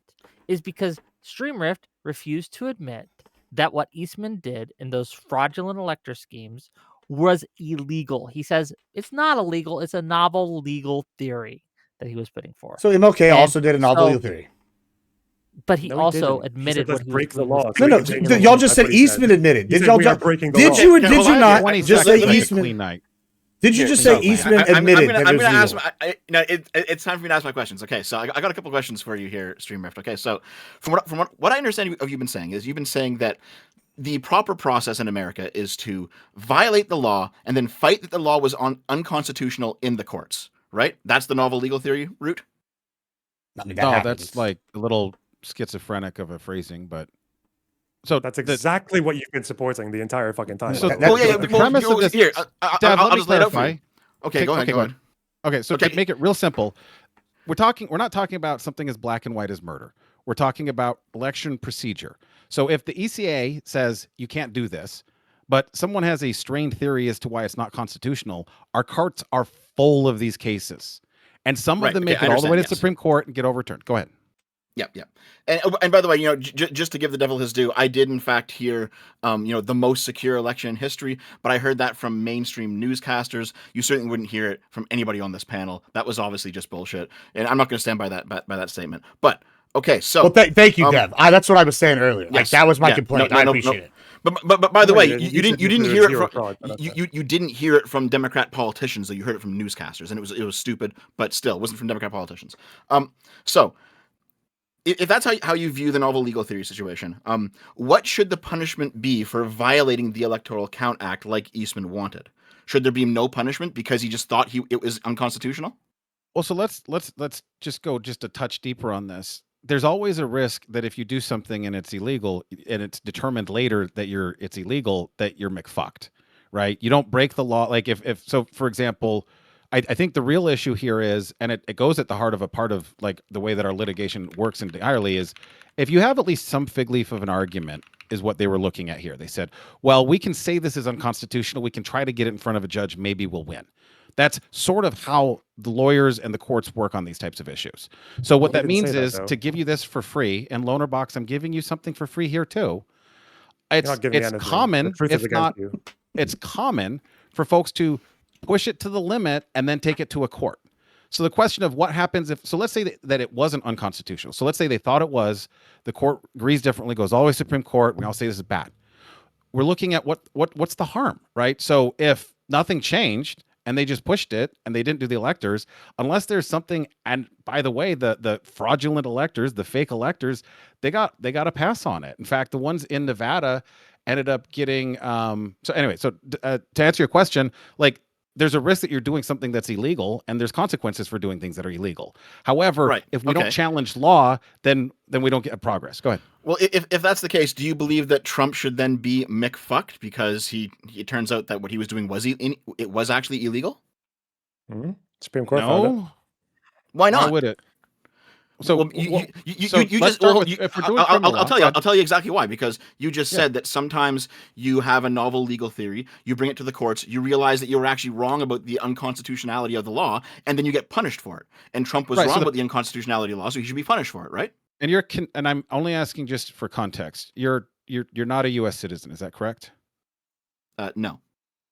S1: is because Stream Rift refused to admit that what Eastman did in those fraudulent elector schemes was illegal. He says it's not illegal, it's a novel legal theory that he was putting forth.
S3: So MLK
S1: And
S3: also did a novel
S1: so-
S3: legal theory.
S1: But he
S2: No, he
S1: also
S2: didn't. He
S1: admitted
S2: said,
S1: what
S2: "Let's
S1: he
S2: break
S1: was
S2: the
S1: doing
S2: law."
S1: was
S3: No, no,
S2: Breaking the law.
S3: y'all just
S2: That's
S3: said
S2: what he said.
S3: Eastman admitted.
S2: He
S3: Did
S2: said,
S3: y'all
S2: "We are breaking the
S3: did
S2: law."
S3: you
S4: Okay,
S3: did
S4: hold
S3: you
S4: on.
S3: not
S4: 20
S3: just say
S4: seconds, like a
S3: Eastman?
S4: clean night.
S3: Did you
S16: Here,
S3: just
S16: so
S3: say Eastman admitted that
S16: I'm
S3: it
S16: gonna
S3: was
S16: ask.
S3: illegal?
S16: It's time for me to ask my questions. Okay, so I got a couple questions for you here, Stream Rift. Okay, so from what I understand of you've been saying is you've been saying that the proper process in America is to violate the law and then fight that the law was unconstitutional in the courts, right? That's the novel legal theory route.
S4: No, that's like a little schizophrenic of a phrasing, but so
S2: that's exactly what you've been supporting the entire fucking time.
S4: So the premise of this,
S16: here,
S4: Dev,
S16: I'll
S4: let me
S16: just lay it out for
S4: clarify.
S16: you. Okay, go ahead.
S4: Okay, so to make it real simple, we're not talking about something as black and white as murder. We're talking about election procedure. So if the ECA says you can't do this, but someone has a strained theory as to why it's not constitutional, our courts are full of these cases. And some of them make it all the way to the Supreme Court and get overturned. Go ahead.
S16: Yeah. And by the way, just to give the devil his due, I did in fact hear, the most secure election in history, but I heard that from mainstream newscasters. You certainly wouldn't hear it from anybody on this panel. That was obviously just bullshit, and I'm not going to stand by that statement. But okay, so
S3: thank you, Dev. That's what I was saying earlier. Like that was my complaint. I appreciate it.
S16: But by the way, you didn't hear it from you didn't hear it from Democrat politicians, though. You heard it from newscasters, and it was stupid, but still, it wasn't from Democrat politicians. So if that's how you view the novel legal theory situation, what should the punishment be for violating the Electoral Count Act like Eastman wanted? Should there be no punishment because he just thought it was unconstitutional?
S4: Well, so let's just go just a touch deeper on this. There's always a risk that if you do something and it's illegal, and it's determined later that it's illegal, that you're McFucked, right? You don't break the law. Like if so, for example, I think the real issue here is, and it goes at the heart of a part of like the way that our litigation works entirely, is if you have at least some fig leaf of an argument, is what they were looking at here. They said, well, we can say this is unconstitutional. We can try to get it in front of a judge. Maybe we'll win. That's sort of how the lawyers and the courts work on these types of issues. So what that means is to give you this for free, and Lonerbox, I'm giving you something for free here too. It's common, if not, it's common for folks to push it to the limit and then take it to a court. So the question of what happens if, so let's say that it wasn't unconstitutional. So let's say they thought it was, the court agrees differently, goes all the way to Supreme Court. We all say this is bad. We're looking at what's the harm, right? So if nothing changed and they just pushed it and they didn't do the electors, unless there's something, and by the way, the fraudulent electors, the fake electors, they got a pass on it. In fact, the ones in Nevada ended up getting, so anyway, so to answer your question, like, there's a risk that you're doing something that's illegal, and there's consequences for doing things that are illegal. However, if we don't challenge law, then we don't get progress. Go ahead.
S16: Well, if that's the case, do you believe that Trump should then be McFucked because it turns out that what he was doing it was actually illegal?
S2: Mm-hmm. Supreme Court found it.
S16: Why not?
S4: Why would it? So
S16: I'll tell you exactly why, because you just said that sometimes you have a novel legal theory, you bring it to the courts, you realize that you were actually wrong about the unconstitutionality of the law, and then you get punished for it. And Trump was wrong about the unconstitutionality of the law, so he should be punished for it, right?
S4: And and I'm only asking just for context. You're not a U.S. citizen, is that correct?
S16: No.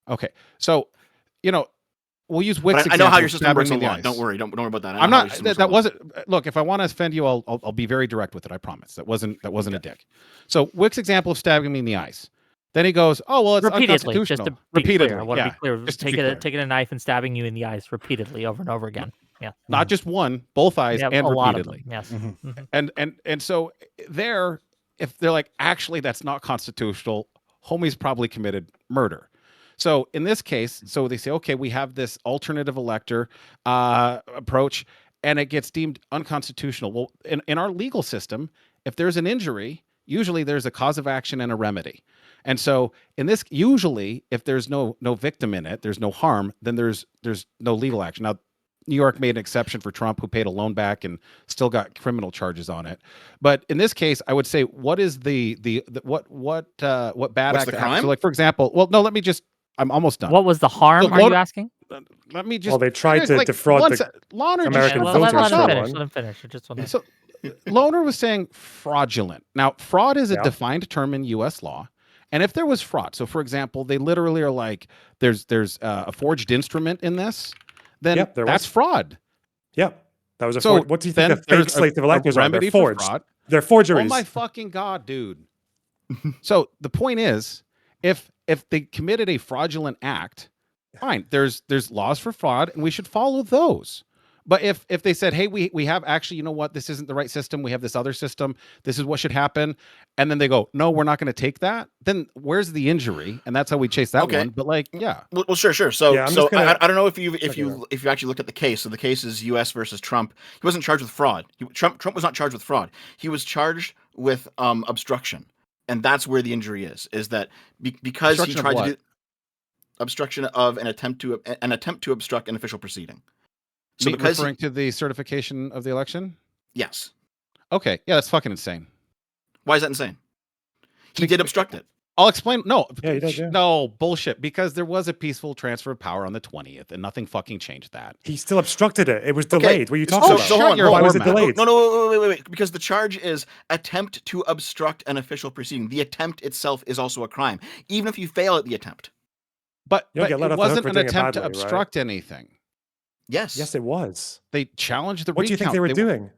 S4: Okay, so we'll use Wicks.
S16: I know how your system works a lot. Don't worry about that.
S4: I'm not. That wasn't. Look, if I want to offend you, I'll be very direct with it. I promise. That wasn't a dick. So Wicks' example of stabbing me in the eyes. Then he goes, "Oh well, it's
S1: repeatedly."
S4: unconstitutional."
S1: Just to
S4: repeatedly.
S1: Clear. I want to be clear. Taking a knife and stabbing you in the eyes repeatedly over and over again. Yeah.
S4: Not just one, both eyes, and
S1: a lot
S4: repeatedly.
S1: Of them. Yes.
S4: Mm-hmm. And so there, if they're like, actually, that's not constitutional, homie's probably committed murder. So in this case, so they say, okay, we have this alternative elector approach, and it gets deemed unconstitutional. Well, in our legal system, if there's an injury, usually there's a cause of action and a remedy. And so in this, usually, if there's no victim in it, there's no harm, then there's no legal action. Now, New York made an exception for Trump, who paid a loan back and still got criminal charges on it. But in this case, I would say, what is what bad act?
S16: The crime?
S4: So, like, for example, well, no, let me just. I'm almost done.
S1: What was the harm? Are you asking?
S4: Let me just.
S2: Well, they tried to defraud the American voters.
S1: Let him finish.
S4: So, Loner was saying fraudulent. Now, fraud is a defined term in U.S. law, and if there was fraud, so for example, they literally are like, there's a forged instrument in this, then that's fraud.
S2: Yep, that was a forgery. What do you think the fake slate of electors are? They're forged. They're forgeries.
S4: Oh my fucking God, dude. So the point is, if they committed a fraudulent act, fine. There's laws for fraud, and we should follow those. But if they said, hey, we have actually, you know what, this isn't the right system, we have this other system, this is what should happen, and then they go, no, we're not going to take that, then where's the injury? And that's how we chase that one. But like, yeah.
S16: Well, sure. So,
S2: Yeah, I'm
S16: so
S2: just gonna-
S16: I don't know if you actually looked at the case. So the case is U.S. versus Trump. He wasn't charged with fraud. Trump was not charged with fraud. He was charged with obstruction, and that's where the injury is that because he tried to do obstruction of an attempt to obstruct an official proceeding. So because
S4: referring to the certification of the election?
S16: Yes.
S4: Okay. Yeah, that's fucking insane.
S16: Why is that insane? He did obstruct it.
S4: I'll explain. No,
S2: Yeah, he did, yeah.
S4: no bullshit. Because there was a peaceful transfer of power on the 20th, and nothing fucking changed that.
S2: He still obstructed it. It was delayed. What are you talking about?
S16: So hold on.
S2: Why was it delayed?
S16: No, wait. Because the charge is attempt to obstruct an official proceeding. The attempt itself is also a crime, even if you fail at the attempt.
S4: But
S2: You don't get let
S4: it
S2: off the hook
S4: wasn't
S2: for
S4: an
S2: doing it
S4: attempt to
S2: badly, right?
S4: obstruct anything.
S16: Yes.
S2: Yes, it was.
S4: They challenged the
S2: What do you think they were doing?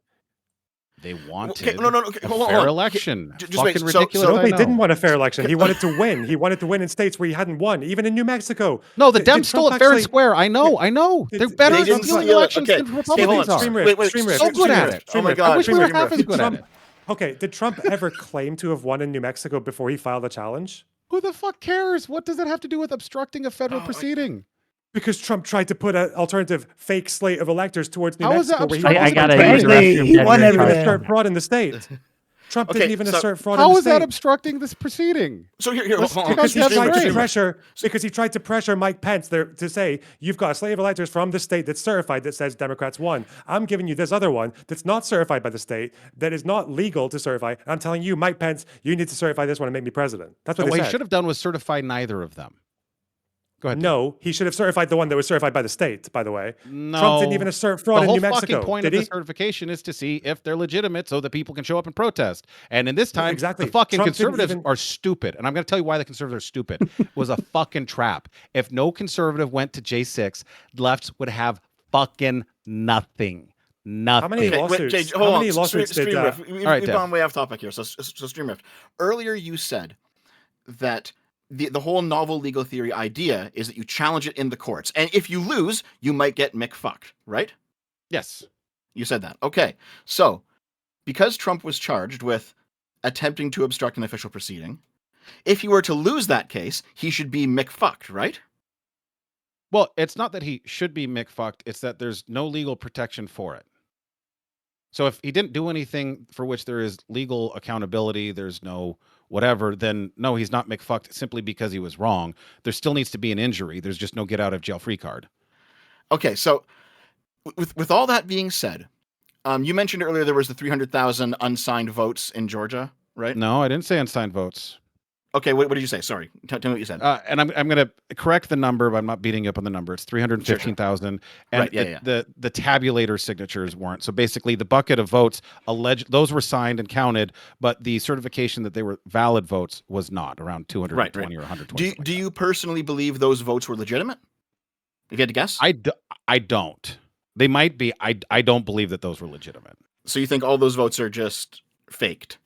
S4: They wanted
S16: Okay,
S4: a
S16: hold
S4: fair
S16: on.
S4: election.
S16: Just
S4: Fucking
S16: wait,
S4: ridiculous.
S2: No,
S4: I
S2: they
S4: know.
S2: didn't want a fair election. He wanted to win. He wanted to win in states where he hadn't won, even in New Mexico.
S4: No, the
S2: Did
S4: Dems stole it fair and square. I know. They're better
S16: they
S4: at
S16: didn't
S4: stealing
S16: steal it.
S4: elections
S16: Okay.
S4: than Republicans are.
S2: Stream
S4: So good at it.
S16: Oh my God.
S4: I wish we were half as good at it.
S2: Okay, did Trump ever claim to have won in New Mexico before he filed the challenge?
S4: Who the fuck cares? What does that have to do with obstructing a federal proceeding?
S2: Because Trump tried to put an alternative fake slate of electors towards New
S4: How is that
S2: Mexico.
S4: obstructing?
S1: I gotta
S2: he
S1: use the restroom.
S2: he
S1: Dead
S2: won
S1: here,
S2: everything.
S1: Carl.
S2: Assert fraud in the state. Trump didn't even assert fraud in
S4: How
S2: the
S4: is that
S2: state.
S4: obstructing this proceeding?
S16: So here,
S4: Let's
S16: hold on.
S2: Because he
S4: That's
S2: tried to
S4: right.
S2: pressure. Because he tried to pressure Mike Pence there to say, "You've got a slate of electors from the state that's certified that says Democrats won. I'm giving you this other one that's not certified by the state, that is not legal to certify. And I'm telling you, Mike Pence, you need to certify this one and make me president." That's what
S4: What
S2: they
S4: he
S2: said.
S4: should have done was certify neither of them. Go ahead.
S2: No, he should have certified the one that was certified by the state. By the way,
S4: No.
S2: Trump didn't even assert fraud
S4: the
S2: in
S4: whole
S2: New Mexico.
S4: fucking point
S2: did
S4: of
S2: he?
S4: the certification is to see if they're legitimate so that people can show up and protest. And in this time,
S2: Exactly.
S4: the fucking
S2: Trump didn't
S4: conservatives
S2: even-
S4: are stupid. And I'm going to tell you why the conservatives are stupid. It was a fucking trap. If no conservative went to J6, lefts would have fucking nothing. Nothing.
S2: How many lawsuits?
S16: Jay,
S2: How
S16: hold
S2: many
S16: on.
S2: lawsuits did?
S16: Stream Riff. We've
S4: All right,
S16: gone way off topic here. So Stream Riff. Earlier, you said that the whole novel legal theory idea is that you challenge it in the courts, and if you lose, you might get McFucked, right?
S4: Yes.
S16: You said that. Okay. So, because Trump was charged with attempting to obstruct an official proceeding, if he were to lose that case, he should be McFucked, right?
S4: Well, it's not that he should be McFucked. It's that there's no legal protection for it. So if he didn't do anything for which there is legal accountability, there's no whatever, then no, he's not McFucked simply because he was wrong. There still needs to be an injury. There's just no get out of jail free card.
S16: Okay, so with all that being said, you mentioned earlier there was the 300,000 unsigned votes in Georgia, right?
S4: No, I didn't say unsigned votes.
S16: Okay, what did you say? Sorry, tell me what you said.
S4: And I'm going to correct the number, but I'm not beating you up on the number. It's 315,000, and
S16: Right, yeah.
S4: the tabulator signatures weren't. So basically, the bucket of votes those were signed and counted, but the certification that they were valid votes was not, around 220 or 120.
S16: Do you personally believe those votes were legitimate? If you had to guess,
S4: I don't. They might be. I don't believe that those were legitimate.
S16: So you think all those votes are just faked?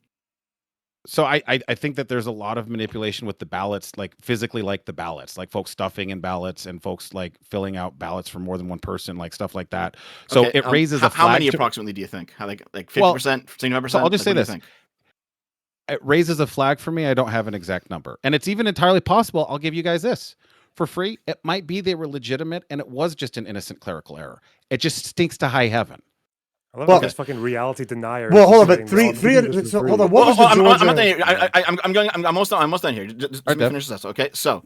S4: So I think that there's a lot of manipulation with the ballots, like physically, like the ballots, like folks stuffing in ballots and folks like filling out ballots for more than one person, like stuff like that. So
S16: Okay,
S4: it raises a flag.
S16: How many approximately do you think? How like 50%, 75%?
S4: So I'll just say
S16: What do you
S4: this.
S16: think?
S4: It raises a flag for me. I don't have an exact number. And it's even entirely possible. I'll give you guys this for free. It might be they were legitimate and it was just an innocent clerical error. It just stinks to high heaven.
S2: I love all this fucking reality denier.
S3: Well, hold on, but 300. So hold on. What was the
S16: I'm
S3: Georgia?
S16: not done here. I'm almost done here. Just let me finish this. Okay, so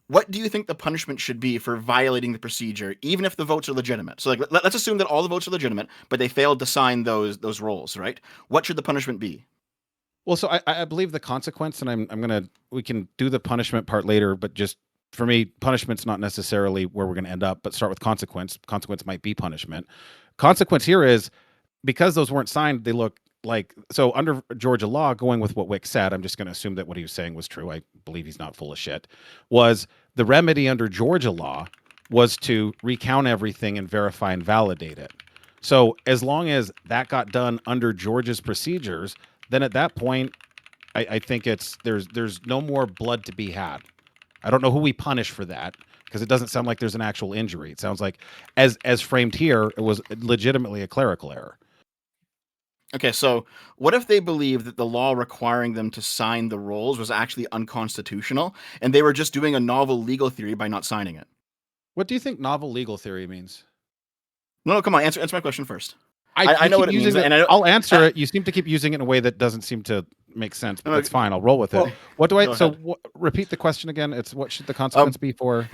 S16: what do you think the punishment should be for violating the procedure, even if the votes are legitimate? So, like, let's assume that all the votes are legitimate, but they failed to sign those rolls, right? What should the punishment be?
S4: Well, so I believe the consequence, and we can do the punishment part later, but just for me, punishment's not necessarily where we're going to end up, but start with consequence. Consequence might be punishment. Consequence here is because those weren't signed, they look like, so under Georgia law, going with what Wick said, I'm just going to assume that what he was saying was true. I believe he's not full of shit. Was the remedy under Georgia law was to recount everything and verify and validate it. So as long as that got done under Georgia's procedures, then at that point, I think there's no more blood to be had. I don't know who we punish for that, because it doesn't sound like there's an actual injury. It sounds like, as framed here, it was legitimately a clerical error.
S16: Okay, so what if they believe that the law requiring them to sign the rolls was actually unconstitutional, and they were just doing a novel legal theory by not signing it?
S4: What do you think novel legal theory means?
S16: No, come on, answer my question first.
S4: I
S16: know
S4: keep
S16: what it means,
S4: using
S16: and
S4: I'll answer it. You seem to keep using it in a way that doesn't seem to make sense, but that's fine. I'll roll with it. What do I? So repeat the question again. It's what should the consequence be for?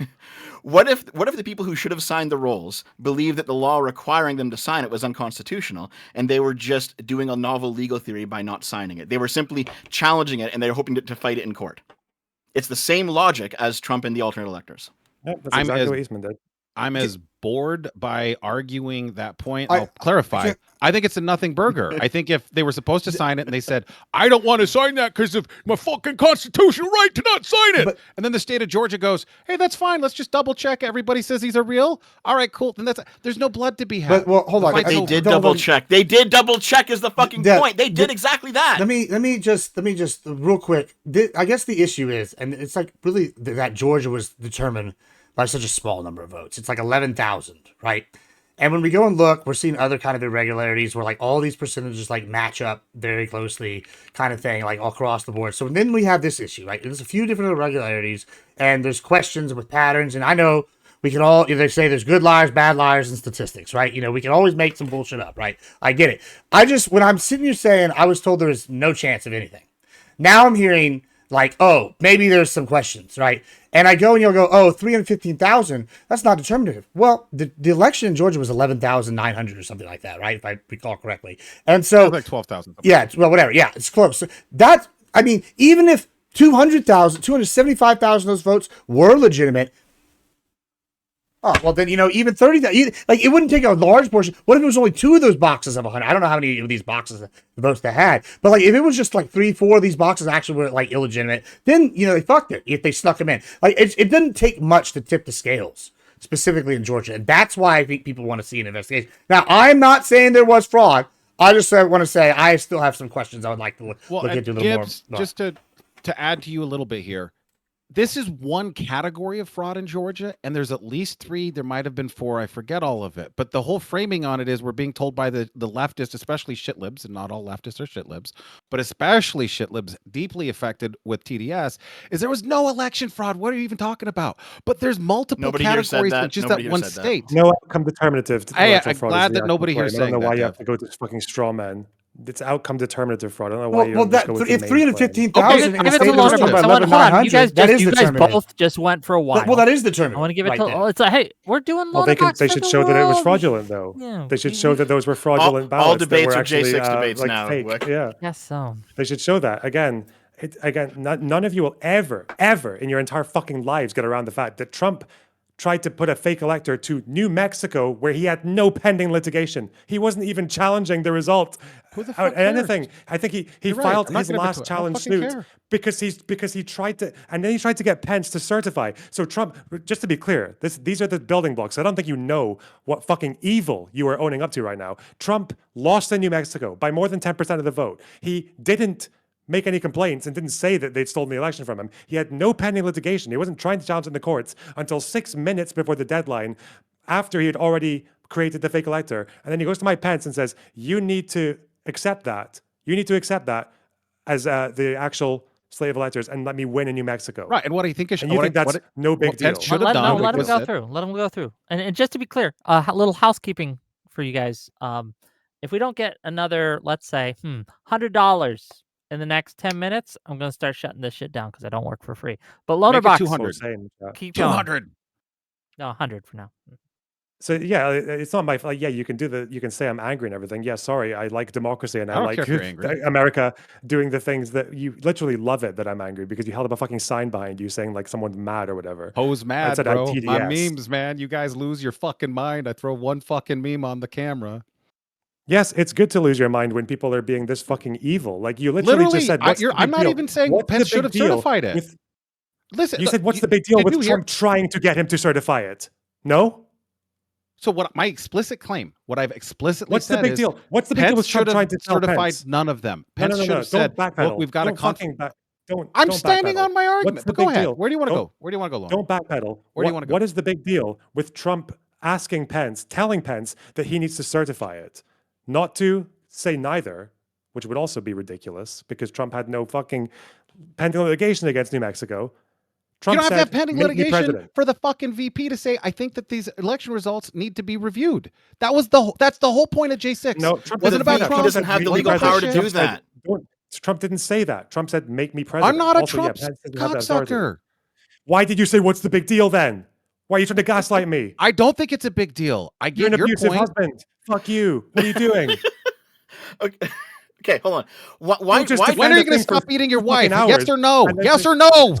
S16: What if the people who should have signed the rolls believe that the law requiring them to sign it was unconstitutional, and they were just doing a novel legal theory by not signing it? They were simply challenging it, and they were hoping to fight it in court. It's the same logic as Trump and the alternate electors.
S2: Yeah, that's exactly what Eastman did.
S4: I'm as bored by arguing that point. I'll clarify. I think it's a nothing burger. I think if they were supposed to sign it and they said, I don't want to sign that because of my fucking constitutional right to not sign it. And then the state of Georgia goes, hey, that's fine. Let's just double check. Everybody says these are real. All right, cool. Then there's no blood to be had.
S3: But well, hold on.
S16: They did double check. They did double check is the fucking point. They did exactly that.
S3: Let me just real quick. I guess the issue is, and it's like really that Georgia was determined by such a small number of votes. It's like 11,000, right? And when we go and look, we're seeing other kind of irregularities where like all these percentages like match up very closely kind of thing, like all across the board. So then we have this issue, right? There's a few different irregularities and there's questions with patterns. And I know we can all either say there's good liars, bad liars, and statistics, right? You know, we can always make some bullshit up, right? I get it. When I'm sitting here saying I was told there was no chance of anything, now I'm hearing like, oh, maybe there's some questions, right? And I go and you'll go, oh, 315,000, that's not determinative. Well, the election in Georgia was 11,900 or something like that, right? If I recall correctly. And so
S4: like 12,000.
S3: Yeah, well, whatever. Yeah, it's close. So I mean, even if 275,000 of those votes were legitimate, oh, well, then, you know, even 30,000, like, it wouldn't take a large portion. What if it was only 2 of those boxes of 100? I don't know how many of these boxes of votes they had, but, like, if it was just, like, 3, 4 of these boxes actually were, like, illegitimate, then, you know, they fucked it if they snuck them in. Like, it didn't take much to tip the scales, specifically in Georgia, and that's why I think people want to see an investigation. Now, I'm not saying there was fraud. I just want to say I still have some questions I would like to look into a little
S4: Gibbs,
S3: more.
S4: Just to add to you a little bit here, this is one category of fraud in Georgia, and there's at least 3. There might have been 4. I forget all of it. But the whole framing on it is we're being told by the leftists, especially shitlibs, and not all leftists are shitlibs, but especially shitlibs deeply affected with TDS, is there was no election fraud. What are you even talking about? But there's multiple categories in just that one state.
S2: No outcome determinative.
S4: I'm glad that nobody here is saying that.
S2: I don't know why you have to go to fucking straw man. It's outcome determinative fraud. I don't know why you just go with
S3: if
S2: the
S3: 315,000
S1: give it to Lonerbox. You guys both just went for a while.
S3: Well, that is determined.
S1: I want to give it to. It's like, hey, we're doing Lonerbox.
S2: Well, they should show that it was fraudulent, though.
S1: Yeah.
S2: They should show that those were fraudulent ballots.
S16: All debates
S2: that were
S16: are
S2: actually,
S16: J6 debates
S2: like
S16: now.
S2: Fake. Yeah.
S1: Yes, so.
S2: They should show that again. None of you will ever in your entire fucking lives get around the fact that Trump tried to put a fake elector to New Mexico where he had no pending litigation. He wasn't even challenging the result. Anything. I think he filed his last challenge suit because he tried to, and then he tried to get Pence to certify. So Trump, just to be clear, these are the building blocks. I don't think you know what fucking evil you are owning up to right now. Trump lost in New Mexico by more than 10% of the vote. He didn't make any complaints and didn't say that they'd stolen the election from him. He had no pending litigation. He wasn't trying to challenge in the courts until 6 minutes before the deadline, after he had already created the fake elector. And then he goes to Mike Pence and says, you need to accept that. You need to accept that as the actual slate of electors and let me win in New Mexico.
S4: Right. And what I think is,
S2: and you think that's no big deal.
S1: Let him go through. Let him go through. And just to be clear, a little housekeeping for you guys. If we don't get another, let's say, $100 in the next 10 minutes, I'm going to start shutting this shit down because I don't work for free. But Lonerbox,
S4: 200.
S1: Keep
S4: 200.
S1: Going. No, 100 for now.
S2: So yeah, it's not my fault. Yeah, you can say I'm angry and everything. Yeah, sorry, I like democracy and I like America doing the things that you literally love it that I'm angry because you held up a fucking sign behind you saying like someone's mad or whatever.
S4: Who's mad, bro? My memes, man. You guys lose your fucking mind. I throw one fucking meme on the camera.
S2: Yes, it's good to lose your mind when people are being this fucking evil. Like you literally just said,
S4: I'm not even saying Pence should have certified it.
S2: Listen, you said, what's the big deal with Trump trying to get him to certify it? No?
S4: So what my explicit claim, what I've explicitly
S2: what's
S4: said
S2: the big deal? What's the big deal with Trump trying to
S4: certify
S2: Pence?
S4: None of them. Pence
S2: No.
S4: should have said, look, we've got a I'm
S2: don't
S4: standing
S2: backpedal.
S4: on my argument.
S2: What's the
S4: But go
S2: big
S4: ahead.
S2: deal?
S4: Where do you want to
S2: Don't-
S4: go? Where do you want to go, Lauren?
S2: Don't backpedal.
S4: Where do you want to go?
S2: What is the big deal with Trump asking Pence, telling Pence that he needs to certify it, not to say neither, which would also be ridiculous because Trump had no fucking pending litigation against New Mexico. Trump
S4: You don't have to have
S2: said,
S4: pending
S2: "Make me
S4: litigation
S2: president."
S4: for the fucking VP to say, I think that these election results need to be reviewed. That's the whole point of J6.
S2: No, Trump
S4: wasn't about
S2: that.
S4: Trump.
S16: doesn't have the
S2: "Make me
S16: legal power to
S2: president."
S16: do
S2: Trump said,
S16: that.
S2: Trump didn't say that. Trump said, "Make me president."
S4: I'm not a
S2: Also, yeah,
S4: Trump
S2: Pence doesn't have that authority.
S4: cocksucker.
S2: Why did you say, "What's the big deal?" Then why are you trying to gaslight me?
S4: I don't think it's a big deal. I
S2: You're
S4: get
S2: an
S4: your
S2: abusive
S4: point.
S2: husband. Fuck you. What are you doing?
S16: Okay, hold on. Why?
S2: Don't just
S16: Why?
S2: defend
S4: When are
S2: a
S4: you going to
S2: thing for
S4: stop beating your
S2: 2
S4: wife?
S2: fucking
S4: Yes
S2: hours
S4: or no?
S2: and then
S4: Yes
S2: say,
S4: or no?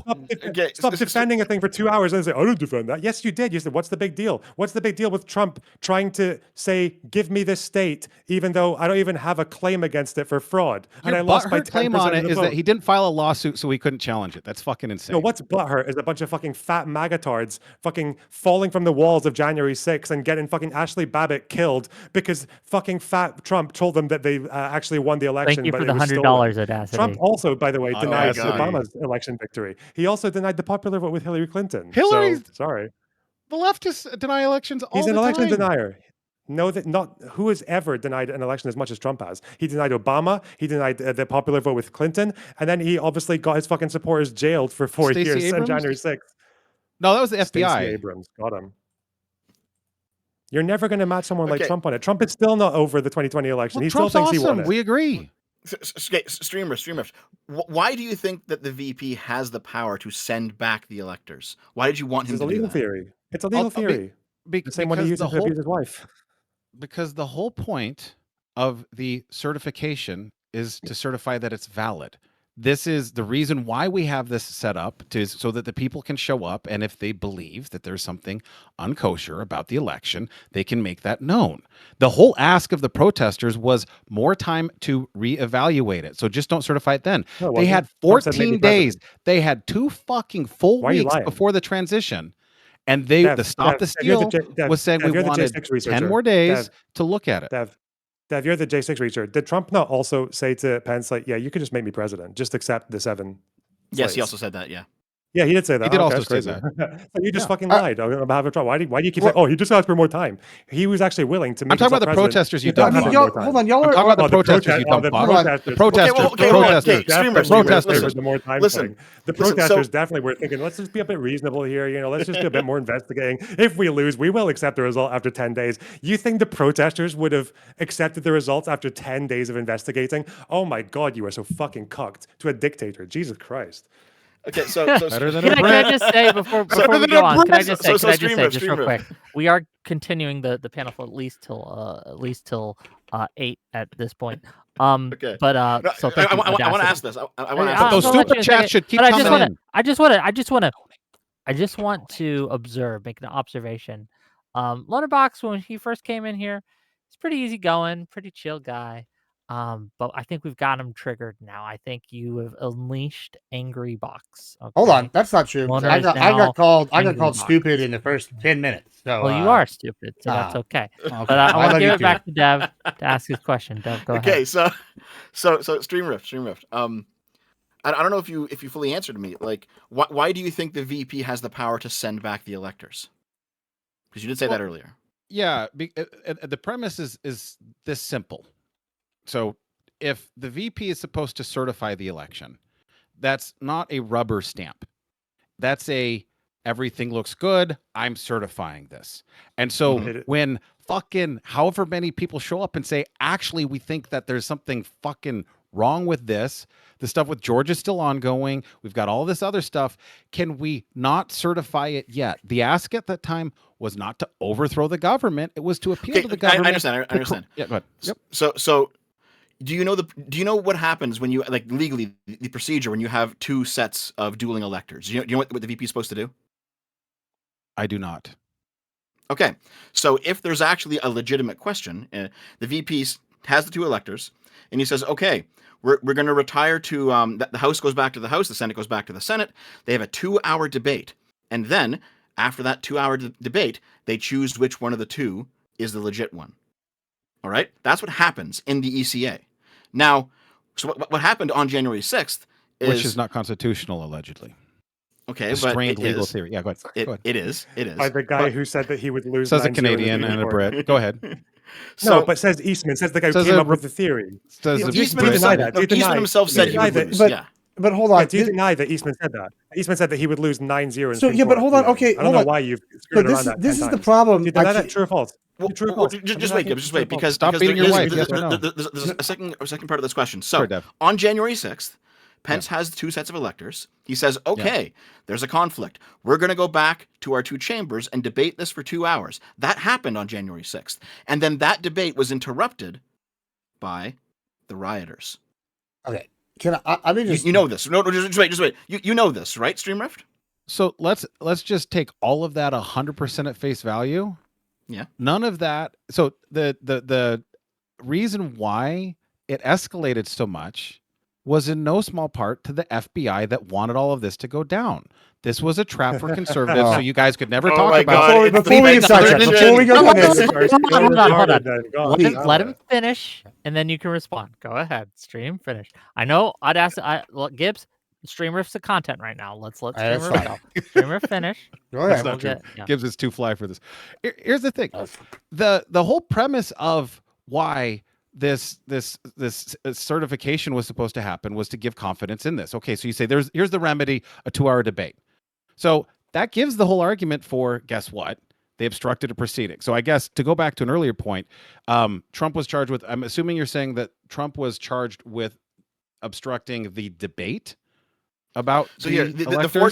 S2: Stop defending a thing for 2 hours and then say, "I don't defend that." Yes, you did. You said, "What's the big deal?" What's the big deal with Trump trying to say, "Give me this state," even though I don't even have a claim against it for fraud, and
S4: Your
S2: I lost by
S4: butthurt claim
S2: 10%
S4: on
S2: of
S4: it
S2: the
S4: is
S2: vote.
S4: that he didn't file a lawsuit, so he couldn't challenge it. That's fucking insane.
S2: No, what's butthurt is a bunch of fucking fat magatards fucking falling from the walls of January 6th and getting fucking Ashley Babbitt killed because fucking fat Trump told them that they actually won the election.
S1: Thank you
S2: but
S1: for
S2: it
S1: the
S2: was
S1: $100,
S2: stolen.
S1: Audacity.
S2: Trump also, by the way, denied
S16: Audacity.
S2: Obama's election victory. He also denied the popular vote with Hillary Clinton.
S4: Hillary's-
S2: So, sorry.
S4: The leftists deny elections all
S2: He's an
S4: the
S2: election
S4: time.
S2: denier. No, that not who has ever denied an election as much as Trump has. He denied Obama. He denied the popular vote with Clinton, and then he obviously got his fucking supporters jailed for 4
S4: Stacey
S2: years on
S4: Abrams?
S2: January 6th.
S4: No, that was the FBI.
S2: Stacey Abrams got him. You're never going to match someone like
S16: Okay.
S2: Trump on it. Trump is still not over the 2020 election.
S4: Well,
S2: he
S4: Trump's
S2: still thinks he
S4: awesome.
S2: won it.
S4: We agree.
S16: Streamers. Why do you think that the VP has the power to send back the electors? Why did you want him
S2: It's
S16: to
S2: a
S16: do
S2: legal
S16: that?
S2: theory. It's a legal theory. The same one he
S4: because
S2: uses to abuse his wife.
S4: Because the whole point of the certification is to certify that it's valid. This is the reason why we have this set up so that the people can show up, and if they believe that there's something unkosher about the election, they can make that known. The whole ask of the protesters was more time to reevaluate it. So just don't certify it then.
S2: No, it
S4: They had
S2: wasn't. Trump said, "Make me
S4: 14 days.
S2: president."
S4: They had 2 fucking full
S2: Why are you
S4: weeks
S2: lying?
S4: before the transition. And the Stop the Steal was saying we wanted 10 more days to look at it.
S2: Dev, you're the J6 researcher. Did Trump not also say to Pence, like, "Yeah, you could just make me president. Just accept the 7
S16: Yes, he
S2: slates"?
S16: also said that. Yeah.
S2: Yeah, he did say that.
S4: He did
S2: Okay,
S4: also
S2: that's
S4: say
S2: crazy.
S4: that.
S2: So you just
S4: Yeah.
S2: fucking lied on behalf of Trump. Why do you keep saying, "Oh, he just asked for more time"? He was actually willing to make
S4: I'm talking about the
S2: himself president
S4: protesters, you
S2: without
S4: dumb
S2: having
S4: fuck.
S2: more time.
S3: Hold on, y'all
S4: I'm
S3: are.
S4: talking about the
S2: Oh,
S4: protesters, you dumb
S2: the
S4: fuck.
S2: protesters.
S4: The protesters.
S16: Okay,
S4: The
S16: hold on.
S4: protesters.
S16: Okay, streamers,
S4: The protesters.
S2: There was the more time
S16: Listen,
S2: thing. The
S16: listen, so-
S2: protesters definitely were thinking, let's just be a bit reasonable here. Let's just do a bit more investigating. If we lose, we will accept the result after 10 days. You think the protesters would have accepted the results after 10 days of investigating? Oh my God, you are so fucking cucked to a dictator. Jesus Christ.
S16: Okay, so
S4: Better than
S1: Can I just say before we go on? Can I just say just real quick? We are continuing the panel for at least till 8 at this point.
S16: Okay.
S1: But so thank you.
S16: I want to ask this. I want to ask
S4: But those
S16: this.
S4: super chats should keep
S1: But
S4: coming in.
S1: I just want to observe, make an observation. Lonerbox, when he first came in here, he's pretty easygoing, pretty chill guy. But I think we've got him triggered now. I think you have unleashed Angry Box. Okay?
S3: Hold on, that's not true.
S1: Loner
S3: I
S1: is
S3: got
S1: now
S3: called
S1: Angry Box.
S3: stupid in the first 10 minutes. So
S1: Well, you are stupid, so that's okay.
S3: Okay.
S1: But I want
S3: love
S1: to give
S3: you
S1: it
S3: too.
S1: back to Dev to ask his question. Dev, go
S16: Okay,
S1: ahead.
S16: so Stream Rift. I don't know if you fully answered me. Like, why do you think the VP has the power to send back the electors? Because you did say that earlier.
S4: Yeah, the premise is this simple. So if the VP is supposed to certify the election, that's not a rubber stamp. That's everything looks good, I'm certifying this. And so when fucking however many people show up and say, actually, we think that there's something fucking wrong with this, the stuff with Georgia is still ongoing, we've got all this other stuff, can we not certify it yet? The ask at that time was not to overthrow the government, it was to appeal to the government.
S16: I understand.
S4: Yeah, go ahead. Yep.
S16: So do you know what happens when you, like, legally, the procedure when you have 2 sets of dueling electors? Do you know what the VP is supposed to do?
S4: I do not.
S16: Okay, so if there's actually a legitimate question, the VP has the 2 electors, and he says, okay, we're going to retire to, the House goes back to the House, the Senate goes back to the Senate, they have a 2-hour debate, and then, after that 2-hour debate, they choose which one of the 2 is the legit one. All right? That's what happens in the ECA. Now, so what happened on January 6th
S4: which is not constitutional, allegedly.
S16: Okay,
S4: a
S16: but
S4: strained
S16: it
S4: legal
S16: is.
S4: theory. Yeah, go ahead. Go ahead.
S16: It is.
S2: By the guy who said that he would lose.
S4: Says a
S2: 9-0
S4: Canadian
S2: in the
S4: and a
S2: court.
S4: Brit. Go ahead.
S2: No, but says Eastman. Says the guy who
S4: Says
S2: came
S4: a
S2: up with the theory.
S4: says
S2: do
S4: a
S2: you
S16: Eastman
S2: deny
S16: himself-
S2: that? Do you
S16: Eastman
S2: deny-
S16: himself
S2: do
S16: said
S2: you
S16: he
S2: deny
S16: would
S2: that-
S16: lose,
S2: But,
S16: yeah.
S3: But hold on.
S2: do you deny that Eastman said that? Eastman said that he would lose 9-0 in
S3: So,
S2: Supreme
S3: yeah, but
S2: Court.
S3: hold on. Okay,
S2: I don't
S3: hold
S2: know
S3: on.
S2: why you've
S3: But
S2: screwed
S3: this
S2: around
S3: is
S2: that.
S3: this
S2: 10
S3: is the
S2: times.
S3: problem.
S2: Do you deny
S3: I
S2: that?
S3: can't-
S2: True or false? True or false?
S16: Just wait, Gibbs. Just wait, because
S4: Stop
S16: because
S4: beating
S16: there
S4: your
S16: is-
S4: wife,
S16: there's-
S4: yes or no?
S16: there's a second part of this question. So
S4: Sure, Dev.
S16: on January 6th, Pence has two sets of electors. He says, okay, there's a conflict. We're going to go back to our two chambers and debate this for 2 hours. That happened on January 6th. And then that debate was interrupted by the rioters.
S3: Okay. Can I mean, just
S16: you know this. No, just wait. You know this, right, Streamrift?
S4: So let's just take all of that 100% at face value.
S16: Yeah.
S4: None of that. So the reason why it escalated so much was in no small part to the FBI that wanted all of this to go down. This was a trap for conservatives, so you guys could never talk about it.
S3: Before we get sidetracked, before we go on this,
S1: hold on. Let him finish, and then you can respond. Go ahead, stream finish. I know I'd ask Gibbs. Streamriff's the content right now. Let's let Streamriff go. Streamriff finish.
S4: That's not true. Gibbs is too fly for this. Here's the thing: the whole premise of why this certification was supposed to happen was to give confidence in this. Okay, so you say here's the remedy: a 2-hour debate. So that gives the whole argument for, guess what? They obstructed a proceeding. So I guess to go back to an earlier point, Trump was charged with. I'm assuming you're saying that Trump was charged with obstructing the debate about.
S16: So here, the four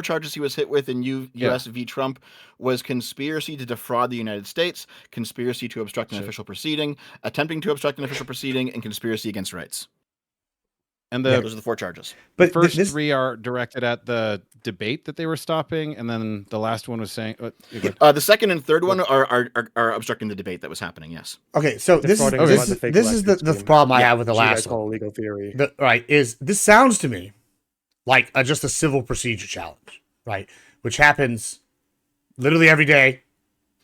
S16: charges he was hit with in U.S. v. Trump was conspiracy to defraud the United States, conspiracy to obstruct an official proceeding, attempting to obstruct an official proceeding, and conspiracy against rights.
S4: And
S16: those are the 4 charges.
S4: But the first 3 are directed at the debate that they were stopping, and then the last one was saying.
S16: The second and third one are obstructing the debate that was happening. Yes.
S3: Okay, so this is the problem I have with the last one.
S2: Legal theory.
S3: Right, is this sounds to me like just a civil procedure challenge, right? Which happens literally every day.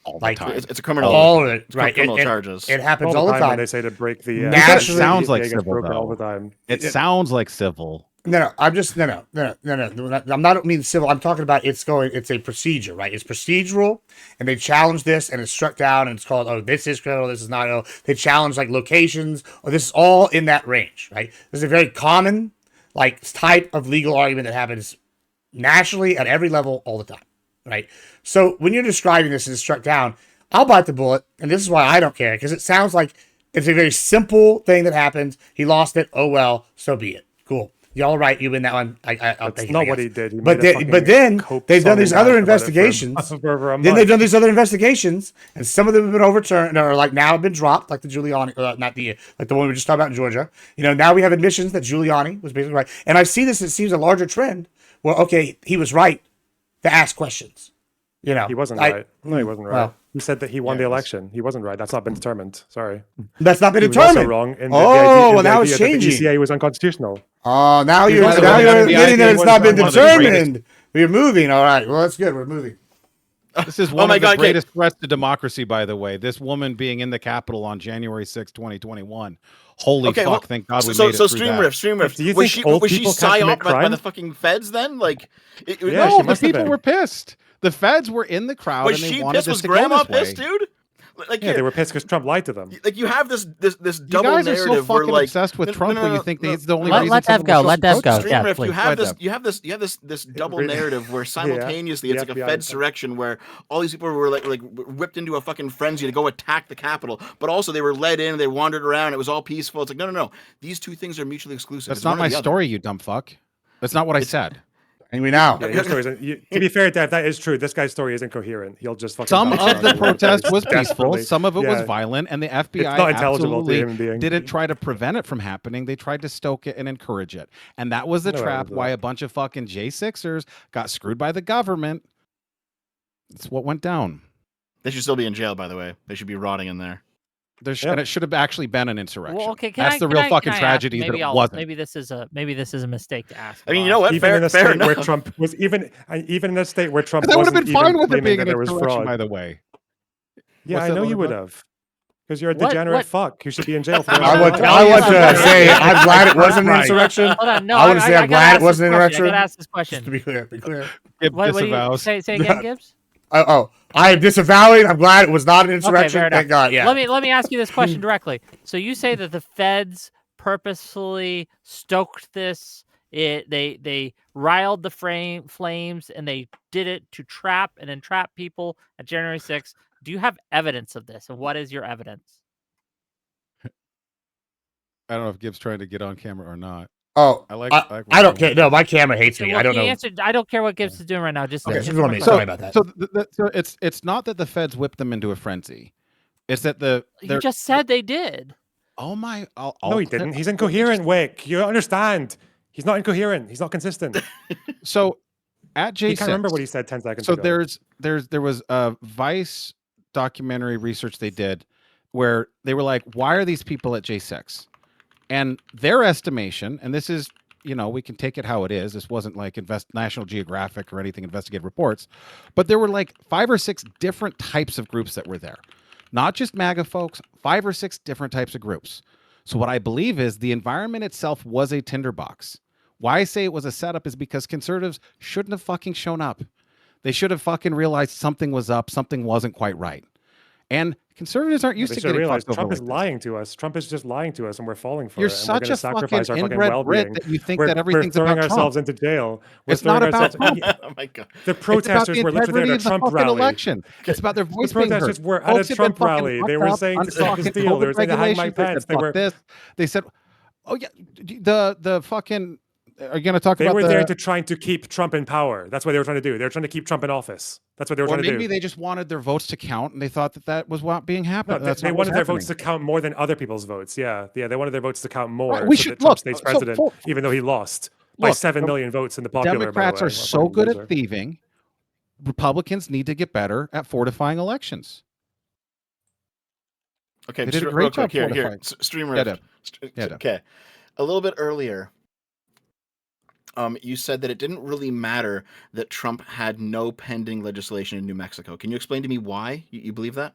S16: All the time. It's a criminal.
S3: All of it, right?
S16: Criminal charges.
S3: It happens all the time.
S2: When they say to break the.
S4: It sounds like civil
S2: all the time.
S4: It sounds like civil.
S3: No. I'm just no. I'm not mean civil. I'm talking about it's a procedure, right? It's procedural, and they challenge this, and it's struck down, and it's called, oh, this is criminal, this is not. They challenge like locations, or this is all in that range, right? This is a very common type of legal argument that happens nationally at every level all the time, right? So when you're describing this and it's struck down, I'll bite the bullet, and this is why I don't care, because it sounds like it's a very simple thing that happened. He lost it. Oh well, so be it. Cool. Y'all right. You win that one. I'll take it.
S2: Not what he did.
S3: But then they've done these other investigations. Then they've done these other investigations, and some of them have been overturned, or now have been dropped, like the Giuliani, like the one we just talked about in Georgia. Now we have admissions that Giuliani was basically right, and I see this. It seems a larger trend. Well, okay, he was right to ask questions.
S2: He wasn't right. No, he wasn't right.
S3: Well,
S2: he said that he won the election. He wasn't right. That's not been determined. Sorry.
S3: That's not been
S2: He was
S3: determined.
S2: also wrong. In
S3: Well, now it's
S2: the idea that
S3: changing.
S2: The ECA was unconstitutional.
S3: Oh, now
S2: He
S3: you're
S2: was
S3: getting that it's not been
S2: one of the greatest-
S3: determined. We're moving. All right. Well, that's good. We're moving.
S4: This is one of the greatest threats to democracy, by the way. This woman being in the Capitol on January 6, 2021. Holy fuck!
S16: Well,
S4: thank God we
S16: so
S4: made it through
S16: Streamrift.
S2: Do you
S16: Was
S2: think
S16: she
S2: old
S16: was she
S2: people can't
S16: psyoped
S2: commit
S16: by
S2: crime?
S16: the fucking feds then? Like,
S4: No, the people were pissed. The feds were in the crowd
S16: Was
S4: and they
S16: she
S4: wanted
S16: pissed?
S4: this
S16: Was
S4: to
S16: Grandma
S4: go this
S16: pissed,
S4: way.
S16: dude? Like,
S2: Yeah, they were pissed because Trump lied to them.
S16: Like you have this
S4: You
S16: double
S4: guys are
S16: narrative
S4: so
S16: where
S4: fucking
S16: like
S4: obsessed with Trump when you think he's the only
S1: Let
S4: reason.
S1: Dev go. Let Dev go. Yeah,
S16: Streamrift,
S1: please.
S16: you have this double narrative where simultaneously it's like a Fed surrection where all these people were like whipped into a fucking frenzy to go attack the Capitol, but also they were led in, they wandered around, it was all peaceful. It's like no. These two things are mutually exclusive.
S4: That's
S16: It's
S4: not
S16: one or
S4: my
S16: the other.
S4: story, you dumb fuck. That's not what I said.
S3: Angry now.
S2: Yeah, your story isn't, to be fair, Dev, that is true. This guy's story is incoherent. He'll just fucking.
S4: Some
S2: bounce
S4: of
S2: around
S4: the
S2: a little bit.
S4: protest was
S2: Desperately.
S4: peaceful. Some of it was
S2: Yeah.
S4: violent, and the FBI
S2: It's not intelligible to a human
S4: absolutely
S2: being.
S4: didn't try to prevent it from happening. They tried to stoke it and encourage it, and that was the
S2: No
S4: trap.
S2: evidence of
S4: Why
S2: that.
S4: a bunch of fucking J6ers got screwed by the government. That's what went down.
S16: They should still be in jail, by the way. They should be rotting in there.
S4: And it should have actually been an insurrection.
S1: Well, okay,
S4: That's the real fucking tragedy that it wasn't.
S1: Maybe this is a mistake to ask.
S16: I mean, you know what?
S2: Even in a
S16: Fair
S2: state where
S16: enough.
S2: Trump was even in a state where Trump
S4: That would have
S2: wasn't
S4: been fine
S2: even
S4: with it
S2: claiming
S4: being
S2: that
S4: an
S2: there was
S4: insurrection,
S2: fraud.
S4: by the way.
S2: Yeah,
S4: What's
S2: I
S4: that,
S2: know you would
S4: Lonerbox?
S2: have. Because you're a
S1: What-
S2: degenerate
S1: what-
S2: fuck. You should be in jail for the
S3: I
S2: rest of
S3: want
S2: your
S3: I
S2: life.
S3: want to say I'm glad it wasn't an
S4: Right.
S3: insurrection.
S1: Hold on, no,
S3: I want to say I'm
S1: gotta
S3: glad
S1: ask
S3: it wasn't an
S1: this question. I
S3: insurrection.
S1: gotta ask this
S3: Just
S1: question.
S3: to be clear, be clear.
S4: Gibbs
S1: What do you
S4: disavows.
S1: say again, Gibbs?
S3: I am disavowing. I'm glad it was not an
S1: Okay,
S3: insurrection.
S1: fair enough.
S3: Thank God. Yeah.
S1: Let me ask you this question directly. So you say that the feds purposefully stoked this. They riled the flames and they did it to trap and entrap people at January 6th. Do you have evidence of this? And what is your evidence?
S4: I don't know if Gibbs trying to get on camera or not.
S3: Oh,
S4: I like.
S3: I don't care. No, my camera hates me.
S1: Well,
S3: I don't
S1: he
S3: know.
S1: answered, I don't care what Gibbs is doing right now. Just
S3: Okay,
S1: answer
S3: just want
S1: my
S3: me.
S1: question.
S3: Sorry about that.
S4: So it's not that the feds whipped them into a frenzy. It's that
S1: You just said they did.
S4: Oh my!
S2: No, he didn't. He's incoherent, Wick. You understand? He's not incoherent. He's not consistent.
S4: So at J6,
S2: He can't remember what he said 10 seconds
S4: so
S2: ago.
S4: there was a Vice documentary research they did where they were like, why are these people at J6? And their estimation, and this is, we can take it how it is. This wasn't like National Geographic or anything, investigative reports, but there were like 5 or 6 different types of groups that were there. Not just MAGA folks, 5 or 6 different types of groups. So what I believe is the environment itself was a tinderbox. Why I say it was a setup is because conservatives shouldn't have fucking shown up. They should have fucking realized something was up, something wasn't quite right. And conservatives aren't used
S2: They
S4: to
S2: should
S4: getting
S2: realize
S4: fucked over
S2: Trump is
S4: like this.
S2: lying to us. Trump is just lying to us, and we're falling for
S4: You're
S2: it.
S4: such
S2: and
S4: a
S2: we're
S4: fucking
S2: sacrifice our fucking
S4: inbred Brit
S2: well-being.
S4: that you think
S2: we're,
S4: that everything's
S2: we're throwing
S4: about
S2: ourselves
S4: Trump.
S2: into jail. We're
S4: It's not
S2: throwing
S4: about
S2: ourselves.
S4: Trump.
S16: Oh my God.
S2: The
S4: It's about
S2: protesters
S4: the
S2: were literally
S4: integrity
S2: at a
S4: of the
S2: Trump
S4: fucking
S2: rally.
S4: election. It's about their
S2: The
S4: voice being heard.
S2: protesters were at a
S4: Folks have been
S2: Trump
S4: fucking
S2: rally. They
S4: fucked
S2: were
S4: up
S2: saying
S4: on
S2: to stop this
S4: fucking
S2: deal. They were
S4: COVID
S2: saying to hang my
S4: regulations. They
S2: pants.
S4: said,
S2: They
S4: fuck
S2: were
S4: this. They said, oh yeah, the fucking. Are you going to talk
S2: they
S4: about
S2: were
S4: the?
S2: there to trying to keep Trump in power. That's what they were trying to do. They were trying to keep Trump in office. That's what they were
S4: Or
S2: trying to do.
S4: maybe they just wanted their votes to count, and they thought that was what being
S2: No,
S4: happening. That's
S2: they
S4: not what was
S2: wanted their votes to
S4: happening.
S2: count more than other people's votes. Yeah, they wanted their votes to count more.
S4: Right, we
S2: so
S4: should-
S2: that Trump
S4: look,
S2: stays
S4: so
S2: president,
S4: for-
S2: even though he lost by
S4: Look,
S2: 7 million votes in the popular.
S4: Democrats
S2: by the way.
S4: are so
S2: Fucking
S4: good
S2: loser.
S4: at thieving. Republicans need to get better at fortifying elections.
S16: Okay,
S4: They
S16: just
S4: did a
S16: real
S4: great
S16: quick.
S4: job
S16: Here,
S4: fortifying.
S16: Stream
S4: Yeah,
S16: Rift.
S4: Deb. Yeah, Deb.
S16: Okay, a little bit earlier, you said that it didn't really matter that Trump had no pending legislation in New Mexico. Can you explain to me why you believe that?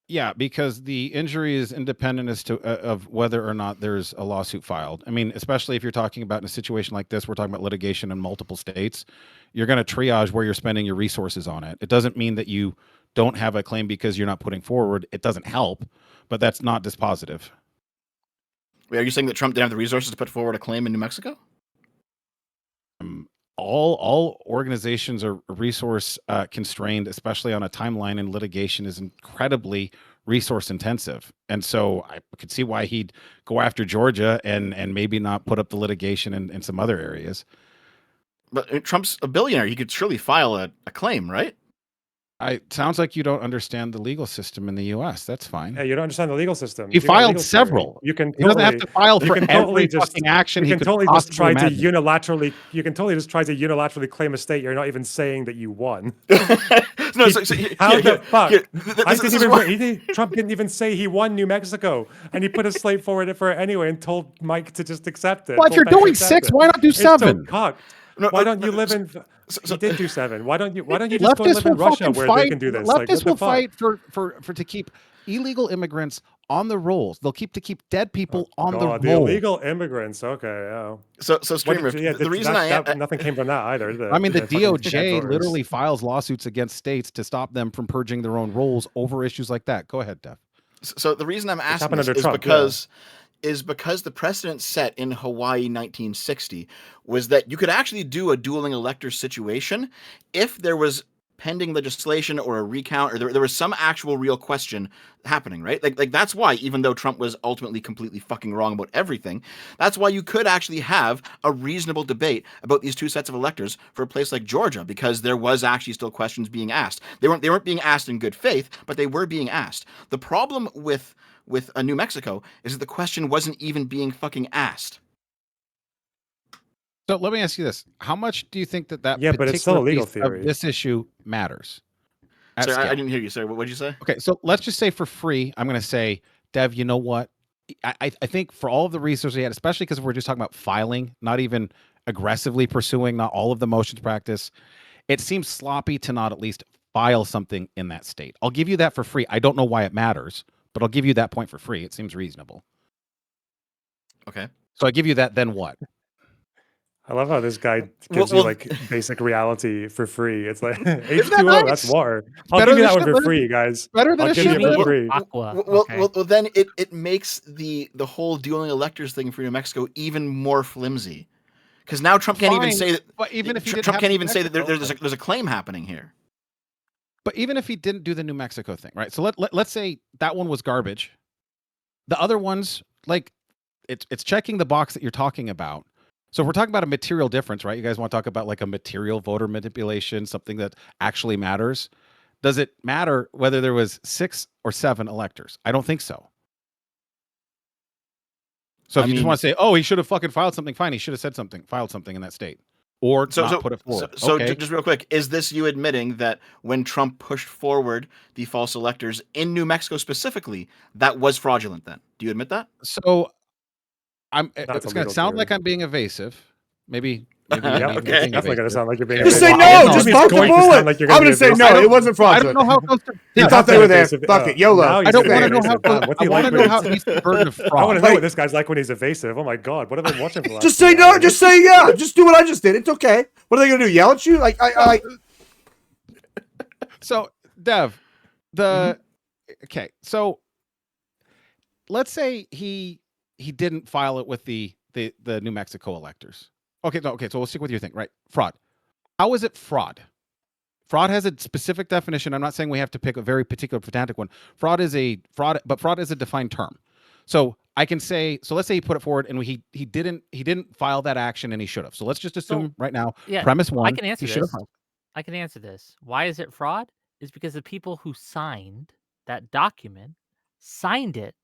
S4: Yeah, because the injury is independent as to of whether or not there's a lawsuit filed. I mean, especially if you're talking about in a situation like this, we're talking about litigation in multiple states. You're going to triage where you're spending your resources on it. It doesn't mean that you don't have a claim because you're not putting forward. It doesn't help, but that's not dispositive.
S16: Wait, are you saying that Trump didn't have the resources to put forward a claim in New Mexico?
S4: All organizations are resource constrained, especially on a timeline, and litigation is incredibly resource intensive. And so I could see why he'd go after Georgia and maybe not put up the litigation in some other areas.
S16: But Trump's a billionaire. He could surely file a claim, right?
S4: Sounds like you don't understand the legal system in the U.S. That's fine.
S2: Yeah, you don't understand the legal system.
S4: He
S2: You got
S4: filed
S2: legal
S4: several.
S2: He
S4: doesn't have to file for every fucking action he
S2: You can
S4: could
S2: totally just
S4: possibly
S2: try to
S4: imagine.
S2: unilaterally. You can totally just try to unilaterally claim a state. You're not even saying that you won.
S16: No,
S2: How the fuck?
S16: This
S2: Trump didn't even say he won New Mexico, and he put a slate forward for it anyway, and told Mike to just accept it.
S4: Well, if you're doing 6, why not do
S2: It's
S4: 7?
S2: so cocked. Why don't you live in? He did do 7. Why don't you just go
S4: Leftists
S2: live in
S4: will
S2: Russia
S4: fucking
S2: where
S4: fight.
S2: they can do this?
S4: Leftists
S2: Like, what the
S4: will
S2: fuck?
S4: fight for to keep illegal immigrants on the rolls. They'll keep dead people on the
S2: God,
S4: roll.
S2: illegal immigrants. Okay, yeah.
S16: So Stream Rift, the reason
S2: nothing came from that either. Did it?
S4: I mean, the
S2: fucking
S4: DOJ
S2: voters.
S4: literally files lawsuits against states to stop them from purging their own rolls over issues like that. Go ahead, Dev.
S16: So the reason I'm asking
S2: happened
S16: this
S2: under
S16: is
S2: Trump,
S16: because the precedent set in Hawaii 1960 was that you could actually do a dueling electors situation if there was pending legislation or a recount, or there was some actual real question happening, right? Like that's why, even though Trump was ultimately completely fucking wrong about everything, that's why you could actually have a reasonable debate about these two sets of electors for a place like Georgia, because there was actually still questions being asked. They weren't being asked in good faith, but they were being asked. The problem with New Mexico is that the question wasn't even being fucking asked.
S4: So let me ask you this: how much do you think that
S2: Yeah, but it's still a legal
S4: piece of
S2: theory.
S4: this issue matters? at
S16: Sorry, I
S4: scale?
S16: didn't hear you. Sorry, what did you say?
S4: Okay, so let's just say for free, I'm going to say, Dev, you know what? I think for all of the research we had, especially because we're just talking about filing, not even aggressively pursuing, not all of the motions practice, it seems sloppy to not at least file something in that state. I'll give you that for free. I don't know why it matters, but I'll give you that point for free. It seems reasonable.
S16: Okay.
S4: So I give you that, then what?
S2: I love how this guy gives you like basic reality for free. It's like
S4: Isn't that
S2: H2O,
S4: nice?
S2: that's water. I'll
S16: better
S2: give you
S16: than
S2: that one
S16: shit,
S2: for free, guys.
S4: Better than
S2: I'll
S4: a
S2: give you
S4: shit
S2: it for
S4: burger.
S2: free.
S1: Aqua.
S16: Well, then it makes the whole dueling electors thing for New Mexico even more flimsy. Because now Trump can't even
S4: Fine,
S16: say that.
S4: but even if he didn't
S16: Trump
S4: have
S16: can't
S4: New
S16: even say that
S4: Mexico,
S16: there's a claim happening here.
S4: But even if he didn't do the New Mexico thing, right? So let's say that one was garbage. The other ones, like, it's checking the box that you're talking about. So if we're talking about a material difference, right? You guys want to talk about like a material voter manipulation, something that actually matters. Does it matter whether there was 6 or 7 electors? I don't think so. So if you just want to say, oh, he should have fucking filed something, fine. He should have said something, filed something in that state. Or not put it forward.
S16: So
S4: okay.
S16: just real quick, is this you admitting that when Trump pushed forward the false electors in New Mexico specifically, that was fraudulent then? Do you admit that?
S4: So
S2: That's
S4: it's
S2: a
S4: going to
S2: legal
S4: sound
S2: theory.
S4: like I'm being evasive. Maybe
S2: Yep,
S4: being
S2: it's definitely
S4: evasive.
S2: gonna sound like you're being
S3: Just say
S2: evasive.
S3: no.
S2: It's
S3: Just
S2: going
S3: bite the
S2: to
S3: bullet.
S2: sound like you're
S3: I'm
S2: gonna
S3: gonna
S2: be
S3: say
S2: evasive.
S3: no. It wasn't
S4: I don't know
S3: fraudulent.
S4: how it goes to.
S3: You
S4: Yeah,
S3: thought they were there.
S2: evasive.
S3: Fuck it, YOLO.
S2: Now
S4: I
S2: he's
S4: don't
S2: being
S4: want to know
S2: evasive.
S4: how.
S2: Damn, what's
S4: I
S2: he
S4: want
S2: like
S4: to
S2: when
S4: know how
S2: he's-
S4: he's the burden of
S2: I want
S4: fraud.
S2: to know what this guy's like when he's evasive. Oh my god, what have I been watching for the last
S3: Just say
S2: 2
S3: no.
S2: hours?
S3: Just say yeah. Just do what I just did. It's okay. What are they gonna do? Yell at you? Like I.
S4: So, Dev, okay. So, let's say he didn't file it with the New Mexico electors. Okay, no, okay. So we'll stick with your thing, right? Fraud. How is it fraud? Fraud has a specific definition. I'm not saying we have to pick a very particular pedantic one. Fraud is a defined term. So I can say, so let's say he put it forward and he didn't file that action and he should have. So let's just assume right now, premise one,
S1: I can answer
S4: he should have
S1: this.
S4: filed.
S1: I can answer this. Why is it fraud? Is because the people who signed that document signed it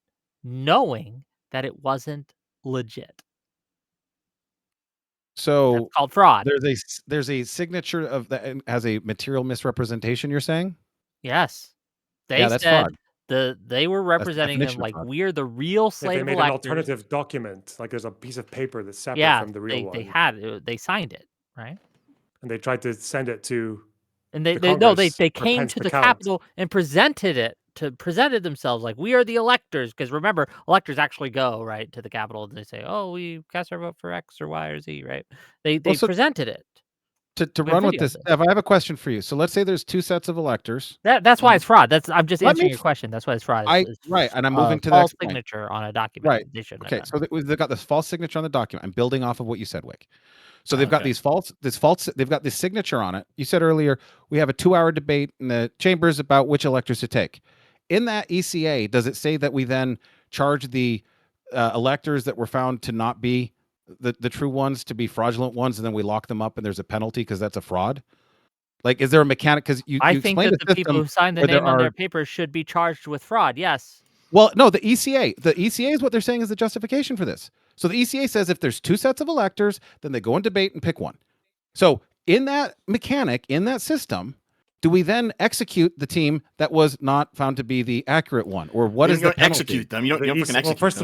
S1: knowing that it wasn't legit.
S4: So
S1: That's called fraud.
S4: There's a signature of that has a material misrepresentation. You're saying?
S1: Yes. They
S4: Yeah, that's
S1: said
S4: fraud.
S1: they were representing them
S4: definition of
S1: like
S4: fraud.
S1: we're the real
S2: If
S1: slave
S2: they made an
S1: electors.
S2: alternative document, like there's a piece of paper that's separate
S1: Yeah,
S2: from the real one,
S1: they signed it, right?
S2: and they tried to send it to
S1: And
S2: the
S1: they
S2: Congress
S1: they
S2: for
S1: came
S2: Pence
S1: to
S2: to
S1: the
S2: count.
S1: Capitol and presented themselves like we are the electors, because remember, electors actually go right to the Capitol and they say, "Oh, we cast our vote for X or Y or Z," right? They
S4: so
S1: presented it.
S4: To
S1: We have
S4: run with
S1: video of
S4: this, Ev, I have a question for you. So let's say there's 2 sets of electors.
S1: That's why it's fraud. I'm just
S4: Let
S1: answering
S4: me
S1: your question. That's why it's fraud.
S4: right, and I'm moving to the
S1: false
S4: next point.
S1: signature on a document.
S4: Right.
S1: They shouldn't
S4: Okay,
S1: have
S4: so
S1: done.
S4: they've got this false signature on the document. I'm building off of what you said, Wick. So they've got they've got this signature on it. You said earlier we have a 2-hour debate in the chambers about which electors to take. In that ECA, does it say that we then charge the electors that were found to not be the true ones to be fraudulent ones, and then we lock them up and there's a penalty because that's a fraud? Like, is there a mechanic? Because you
S1: I think
S4: explained
S1: that
S4: a
S1: the people
S4: system
S1: who signed the
S4: where there
S1: name on their
S4: are.
S1: papers should be charged with fraud. Yes.
S4: Well, no, the ECA is what they're saying is the justification for this. So the ECA says if there's 2 sets of electors, then they go and debate and pick one. So in that mechanic, in that system, do we then execute the team that was not found to be the accurate one, or what is the penalty?
S16: Execute them? You don't freaking execute
S2: Well, first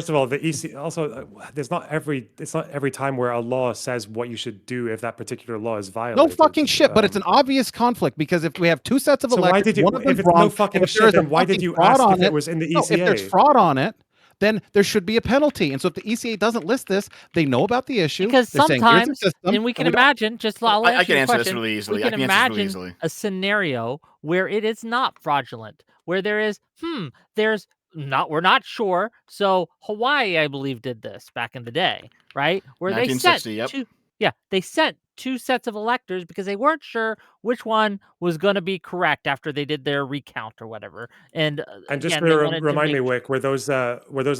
S16: them.
S2: of all, the EC also it's not every time where a law says what you should do if that particular law is violated.
S4: No fucking shit, but it's an obvious conflict because if we have 2 sets of
S2: So why
S4: electors,
S2: did you?
S4: one of
S2: If
S4: them's
S2: it's
S4: wrong,
S2: no
S4: and
S2: fucking
S4: if
S2: shit,
S4: there's a
S2: then why did
S4: fucking
S2: you
S4: fraud
S2: ask
S4: on
S2: if it was in the
S4: No,
S2: ECA?
S4: if there's fraud on it, then there should be a penalty. And so if the ECA doesn't list this, they know about the issue.
S1: Because
S4: They're saying, "Here's the
S1: sometimes,
S4: system,"
S1: and we can
S4: don't-
S1: imagine, I'll
S16: I
S1: answer
S16: can
S1: your
S16: answer this
S1: question.
S16: really easily.
S1: We
S16: I
S1: can
S16: can answer this really
S1: imagine
S16: easily.
S1: a scenario where it is not fraudulent, where there is, we're not sure. So Hawaii, I believe, did this back in the day, right? Where they sent
S16: 1960, yep.
S1: they sent 2 sets of electors because they weren't sure which one was going to be correct after they did their recount or whatever. And
S2: just
S1: again, they wanted to
S2: remind me,
S1: make
S2: Wick, were those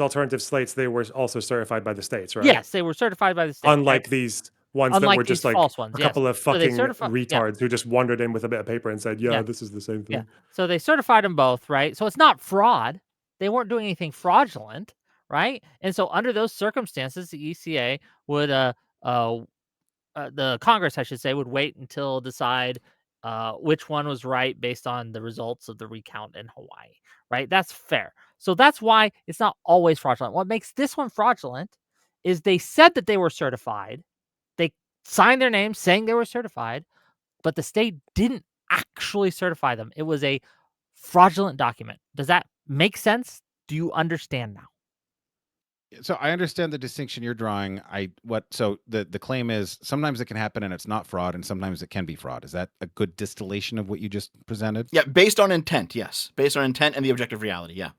S2: alternative slates? They were also certified by the states, right?
S1: Yes, they were certified by the state.
S2: Unlike these ones that
S1: Unlike
S2: were just
S1: these
S2: like
S1: false ones,
S2: a
S1: yes.
S2: couple of
S1: So they
S2: fucking
S1: yeah.
S2: retards who just wandered in with a bit of paper and said,
S1: Yeah.
S2: this is the same thing.
S1: Yeah. So they certified them both, right? So it's not fraud. They weren't doing anything fraudulent, right? And so under those circumstances, the ECA would, the Congress, I should say, would wait until decide which one was right based on the results of the recount in Hawaii, right? That's fair. So that's why it's not always fraudulent. What makes this one fraudulent is they said that they were certified. They signed their names saying they were certified, but the state didn't actually certify them. It was a fraudulent document. Does that make sense? Do you understand now?
S4: So I understand the distinction you're drawing. So the claim is sometimes it can happen and it's not fraud, and sometimes it can be fraud. Is that a good distillation of what you just presented?
S16: Yeah, based on intent, yes. Based on intent and the objective reality, yeah.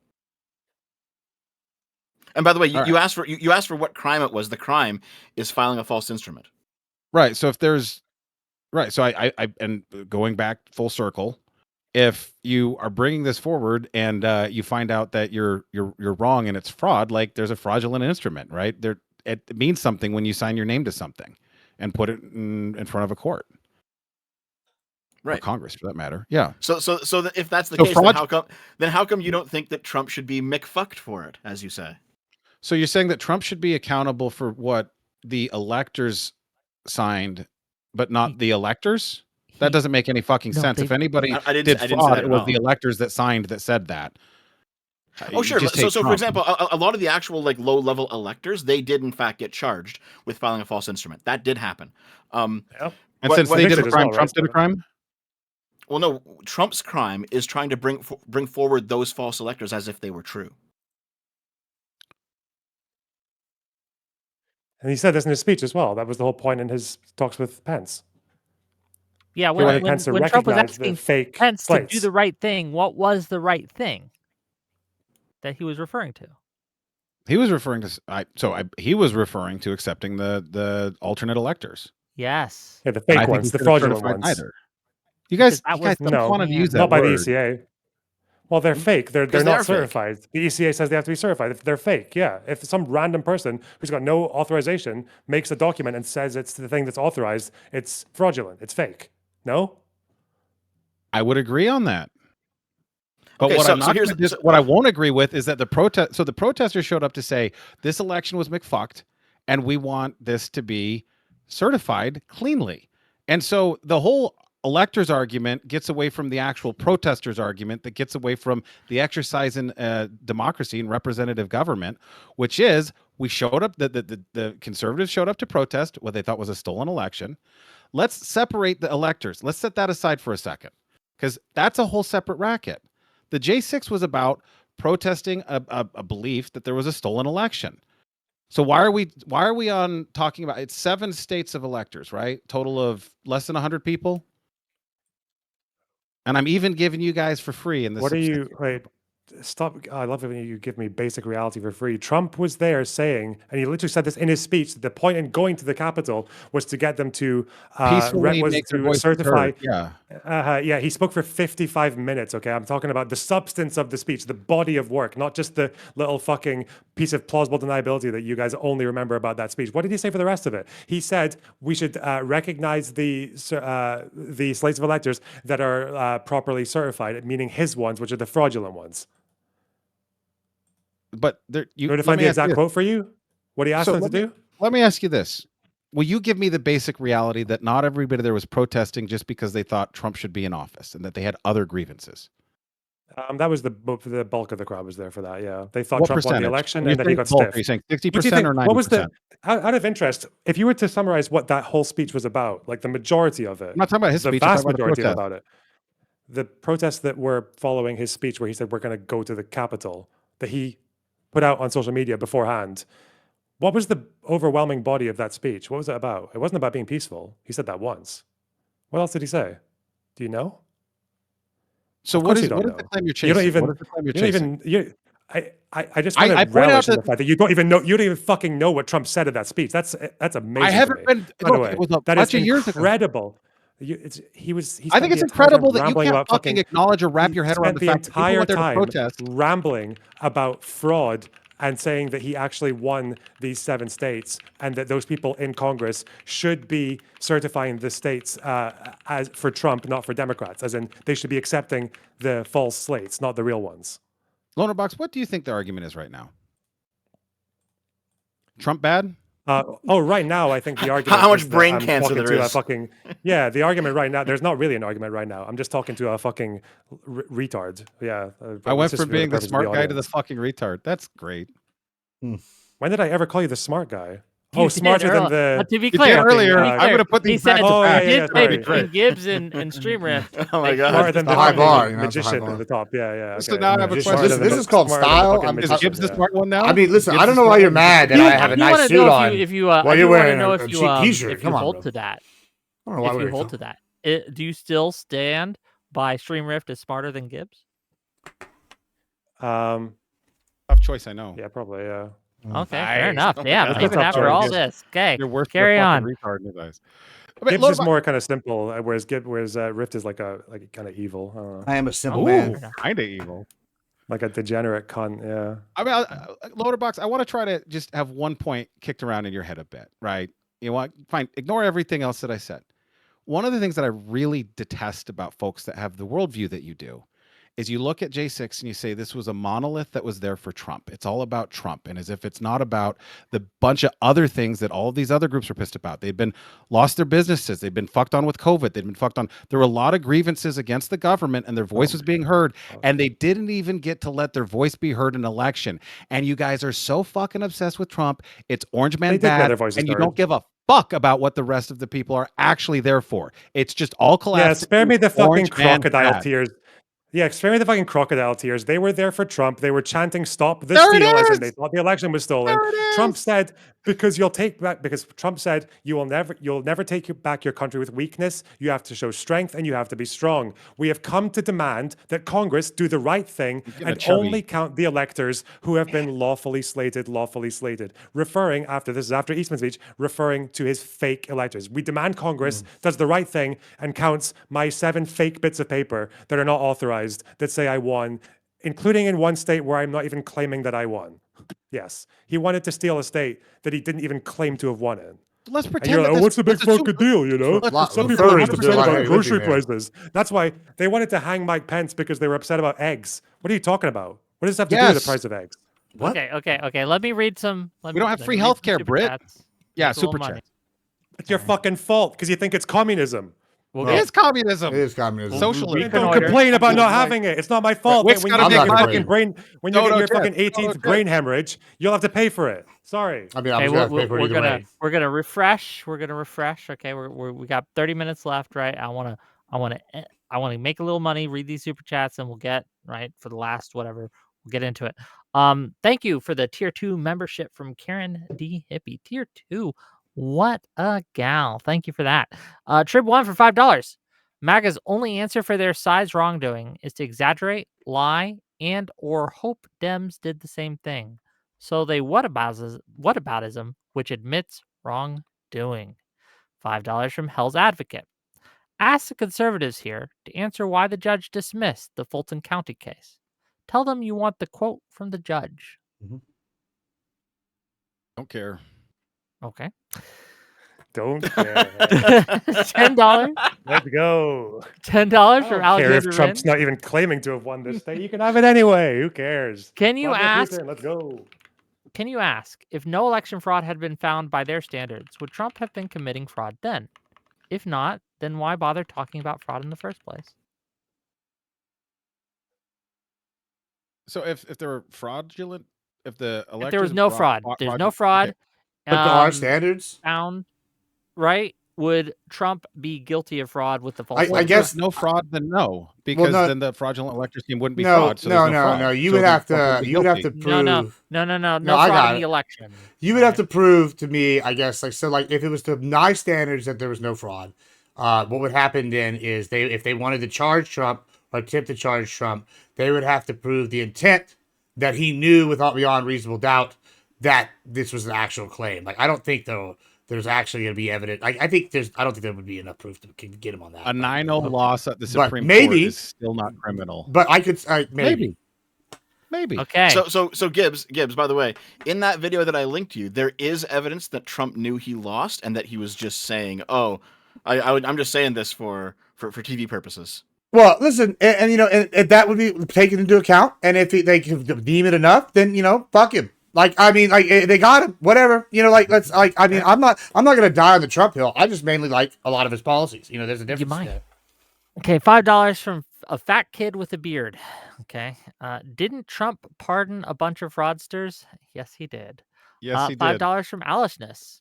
S16: And by the way, you asked for what crime it was. The crime is filing a false instrument.
S4: Right. So if there's so I and going back full circle, if you are bringing this forward and you find out that you're wrong and it's fraud, like there's a fraudulent instrument, right? It means something when you sign your name to something and put it in front of a court,
S16: right?
S4: Or Congress, for that matter. Yeah.
S16: So if that's the case, then how come you don't think that Trump should be McFucked for it, as you say?
S4: So you're saying that Trump should be accountable for what the electors signed, but not the electors? That doesn't make any fucking sense. If anybody did fraud, it was the electors that signed that said that.
S16: Oh, sure. So for example, a lot of the actual like low-level electors, they did in fact get charged with filing a false instrument. That did happen.
S4: And since they did a crime, Trump did a crime?
S16: Well, no. Trump's crime is trying to bring forward those false electors as if they were true.
S2: And he said this in his speech as well. That was the whole point in his talks with Pence.
S1: Yeah, when Trump was asking Pence to do the right thing, what was the right thing that he was referring to?
S4: He was referring to he was referring to accepting the alternate electors.
S1: Yes.
S2: Yeah, the fake ones, the fraudulent ones.
S4: Either. You guys wanted to use that
S2: not by the
S4: word.
S2: ECA. Well, they're fake. They're not certified. Fake. The ECA says they have to be certified. If they're fake, yeah. If some random person who's got no authorization makes a document and says it's the thing that's authorized, it's fraudulent. It's fake. No?
S4: I would agree on that. But what I won't agree with is that the protesters showed up to say this election was McFucked and we want this to be certified cleanly. And so the whole electors argument gets away from the actual protesters argument that gets away from the exercise in democracy and representative government, which is we showed up, the conservatives showed up to protest what they thought was a stolen election. Let's separate the electors. Let's set that aside for a second because that's a whole separate racket. The J6 was about protesting a belief that there was a stolen election. So why are we on talking about it's 7 states of electors, right? Total of less than 100 people. And I'm even giving you guys for free in this.
S2: Stop. I love it when you give me basic reality for free. Trump was there saying, and he literally said this in his speech, that the point in going to the Capitol was to get them to certify.
S4: Yeah.
S2: He spoke for 55 minutes. Okay. I'm talking about the substance of the speech, the body of work, not just the little fucking piece of plausible deniability that you guys only remember about that speech. What did he say for the rest of it? He said we should recognize the slates of electors that are properly certified, meaning his ones, which are the fraudulent ones.
S4: But
S2: you want to find the exact quote for you? What he asked them to do?
S4: Let me ask you this. Will you give me the basic reality that not everybody there was protesting just because they thought Trump should be in office and that they had other grievances?
S2: That was the bulk of the crowd was there for that. Yeah, they thought Trump won the election and then he got
S4: bulk,
S2: stiff.
S4: Are you saying 60% or 90%?
S2: What was out of interest? If you were to summarize what that whole speech was about, like the majority of it,
S4: I'm not talking about his speech.
S2: The vast majority about it, the protests that were following his speech, where he said we're going to go to the Capitol, that he put out on social media beforehand. What was the overwhelming body of that speech? What was it about? It wasn't about being peaceful. He said that once. What else did he say? Do you know?
S4: So what is the claim you're chasing?
S2: You don't even. I just kind of relish in the fact that you don't even know. You don't even fucking know what Trump said in that speech. That's amazing.
S4: I haven't been.
S2: By the way,
S4: it was a
S2: that
S4: bunch
S2: is
S4: of years ago.
S2: Incredible. I
S4: think it's incredible that you can't fucking acknowledge or wrap your head around the fact that people went there to protest,
S2: rambling about fraud and saying that he actually won these 7 states and that those people in Congress should be certifying the states as for Trump, not for Democrats, as in they should be accepting the false slates, not the real ones.
S4: Lonerbox, what do you think the argument is right now? Trump bad?
S2: Right now, I think the argument.
S16: How much brain cancer there is?
S2: The argument right now. There's not really an argument right now. I'm just talking to a fucking retard. Yeah.
S4: I went from being the smart guy to the fucking retard. That's great.
S2: When did I ever call you the smart guy?
S1: You
S2: smarter than the.
S1: to be
S4: You did
S1: clear,
S4: earlier.
S1: to be
S4: I'm
S1: clear,
S4: gonna put
S1: he
S4: these back
S1: said
S4: to
S2: Oh,
S4: back.
S2: yeah,
S1: he
S2: yeah,
S1: did say
S2: sorry.
S1: between Gibbs and Stream Rift.
S16: Oh my
S1: like,
S16: God.
S2: Smarter than
S3: the
S2: the
S3: high
S2: fucking
S3: bar, you know, it's the high
S2: magician
S3: bar.
S2: at the top. Yeah, yeah.
S4: So
S2: Okay.
S4: now I have a
S3: Magician.
S4: question.
S3: This is called
S2: smarter than the
S3: style.
S2: fucking
S4: Is
S2: magician,
S4: Gibbs the
S2: yeah.
S4: smart one now?
S3: I mean, listen,
S4: Gibbs
S3: I don't
S4: the
S3: know why
S4: smart
S3: you're
S4: one?
S3: mad that I have a nice suit on
S1: if you
S3: while
S1: I
S3: you're
S1: do want to
S3: wearing
S1: know
S3: a
S1: if you
S3: cheap t-shirt.
S1: if you
S3: Come on,
S1: hold
S3: bro.
S1: to that.
S3: I don't know why
S1: If
S3: we're
S1: you hold to that, do you still stand by Stream Rift as smarter than Gibbs?
S2: Um,
S4: Tough choice, I know.
S2: yeah, probably, yeah.
S1: Okay,
S16: Nice.
S1: fair enough.
S16: Oh my
S1: Yeah,
S16: God.
S1: even
S2: Tough
S1: after
S2: choice.
S1: all
S2: Gibbs.
S1: this. Okay,
S4: You're worse
S1: carry
S4: than a
S1: on.
S4: fucking retard in his eyes. I mean,
S2: Gibbs is
S4: Lonerbox-
S2: more kind of simple, whereas Rift is like kind of evil. I don't know.
S3: I am a simple
S1: Ooh.
S3: man.
S4: kind of evil.
S2: Like a degenerate cunt. Yeah.
S4: I mean, Lonerbox, I want to try to just have one point kicked around in your head a bit, right? You know what? Fine. Ignore everything else that I said. One of the things that I really detest about folks that have the worldview that you do is you look at J6 and you say this was a monolith that was there for Trump. It's all about Trump. And as if it's not about the bunch of other things that all of these other groups are pissed about. They've been lost their businesses. They've been fucked on with COVID. They've been fucked on. There were a lot of grievances against the government and their voice was being heard. And they didn't even get to let their voice be heard in an election. And you guys are so fucking obsessed with Trump. It's Orange Man
S2: They did get
S4: bad.
S2: their voices
S4: And you
S2: heard.
S4: don't give a fuck about what the rest of the people are actually there for. It's just all
S2: Yeah,
S4: collapsed.
S2: spare me the fucking
S4: Orange Man
S2: crocodile
S4: bad.
S2: tears. Yeah, spare me the fucking crocodile tears. They were there for Trump. They were chanting "Stop the
S4: There it
S2: steal," as in
S4: is!
S2: they thought the election was stolen.
S4: There it
S2: Trump
S4: is!
S2: said, because Trump said you'll never take back your country with weakness. You have to show strength and you have to be strong. We have come to demand that Congress do the right thing
S4: getting
S2: and
S4: a chubby.
S2: only count the electors who have been lawfully slated. Referring after Eastman's speech, referring to his fake electors. We demand Congress does the right thing and counts my 7 fake bits of paper that are not authorized that say I won, including in one state where I'm not even claiming that I won. Yes, he wanted to steal a state that he didn't even claim to have won in.
S4: Let's
S2: And
S4: pretend
S2: you're
S4: that
S2: like, oh,
S4: that's-
S2: what's the big
S4: that's a
S2: fucking
S4: super-
S2: deal, you know?
S3: Lot-
S2: Some
S3: the
S2: people are
S3: furries
S2: upset
S3: do a lot of
S2: about
S3: heavy
S2: grocery
S3: lifting there.
S2: prices. That's why they wanted to hang Mike Pence because they were upset about eggs. What are you talking about? What does this have to do with
S4: Yes.
S2: the price of eggs?
S3: What?
S1: Okay. Let me read some.
S4: We don't have free healthcare, Brit. Yeah, super chat.
S2: It's your fucking fault because you think it's communism.
S1: We'll
S4: It is communism.
S3: It is communism.
S4: Socialism.
S2: And don't complain about not having it. It's not my fault.
S4: Wick's
S2: When
S4: gotta
S2: you
S3: take
S2: get your
S3: a
S2: fucking
S3: break.
S2: brain, when you
S4: No,
S2: get
S4: no,
S2: your
S4: Jeff.
S2: fucking
S4: No,
S2: 18th
S4: Jeff.
S2: brain hemorrhage, you'll have to pay for it. Sorry.
S3: I mean, I'm
S1: Okay,
S3: just gonna have to pay for it either way.
S1: we're gonna refresh. We're gonna refresh. Okay, we got 30 minutes left, right? I wanna make a little money. Read these super chats, and we'll get right for the last whatever. We'll get into it. Thank you for the tier 2 membership from Karen D Hippie. Tier 2, what a gal! Thank you for that. Trib 1 for $5. MAGA's only answer for their side's wrongdoing is to exaggerate, lie, and or hope Dems did the same thing. So they whataboutism, which admits wrongdoing. $5 from Hell's Advocate. Ask the conservatives here to answer why the judge dismissed the Fulton County case. Tell them you want the quote from the judge.
S4: Don't care.
S2: Don't
S1: Okay.
S2: care.
S1: $10.
S2: Let's go.
S1: $10 from
S2: Care if
S1: Alexander
S2: Trump's
S1: Vin.
S2: not even claiming to have won this state. You can have it anyway. Who cares?
S1: Can you
S2: Vladimir
S1: ask?
S2: Putin, let's go.
S1: Can you ask if no election fraud had been found by their standards, would Trump have been committing fraud then? If not, then why bother talking about fraud in the first place?
S4: So if there were fraudulent, if the election
S1: If there was no fraud, there's no fraud.
S4: okay.
S3: But there are standards.
S1: Found, right? Would Trump be guilty of fraud with the false?
S3: I
S4: Well, if
S3: guess-
S4: there's no fraud, then no, because
S3: no-
S4: then the fraudulent elector scheme wouldn't be
S3: No,
S4: fraud. So there's no fraud.
S3: no. You
S4: So
S3: would
S4: then
S3: have
S4: Trump
S3: to.
S4: would be
S3: You would have to
S4: guilty.
S3: prove.
S1: No
S3: I
S1: fraud
S3: got
S1: in the
S3: it.
S1: election.
S3: You would have to prove to me, I guess, like so, like if it was to my standards that there was no fraud, what would happen then is if they wanted to charge Trump or attempt to charge Trump, they would have to prove the intent that he knew without beyond reasonable doubt that this was an actual claim. Like I don't think though there's actually going to be evidence. I don't think there would be enough proof to get him on that.
S4: A 9-0 loss at the
S3: But
S4: Supreme
S3: maybe-
S4: Court is still not criminal.
S3: But I could maybe.
S4: Maybe.
S1: Okay.
S16: So Gibbs, by the way, in that video that I linked you, there is evidence that Trump knew he lost and that he was just saying, "Oh, I'm just saying this for TV purposes."
S3: Well, listen, and you know, and that would be taken into account. And if they can deem it enough, then you know, fuck him. Like, I mean, like they got him, whatever. You know, like let's like. I mean, I'm not gonna die on the Trump hill. I just mainly like a lot of his policies. You know, there's a difference.
S1: You might.
S3: there.
S1: Okay, $5 from a fat kid with a beard. Okay. Didn't Trump pardon a bunch of fraudsters? Yes, he did.
S4: Yes, he did.
S1: $5 from Alishness.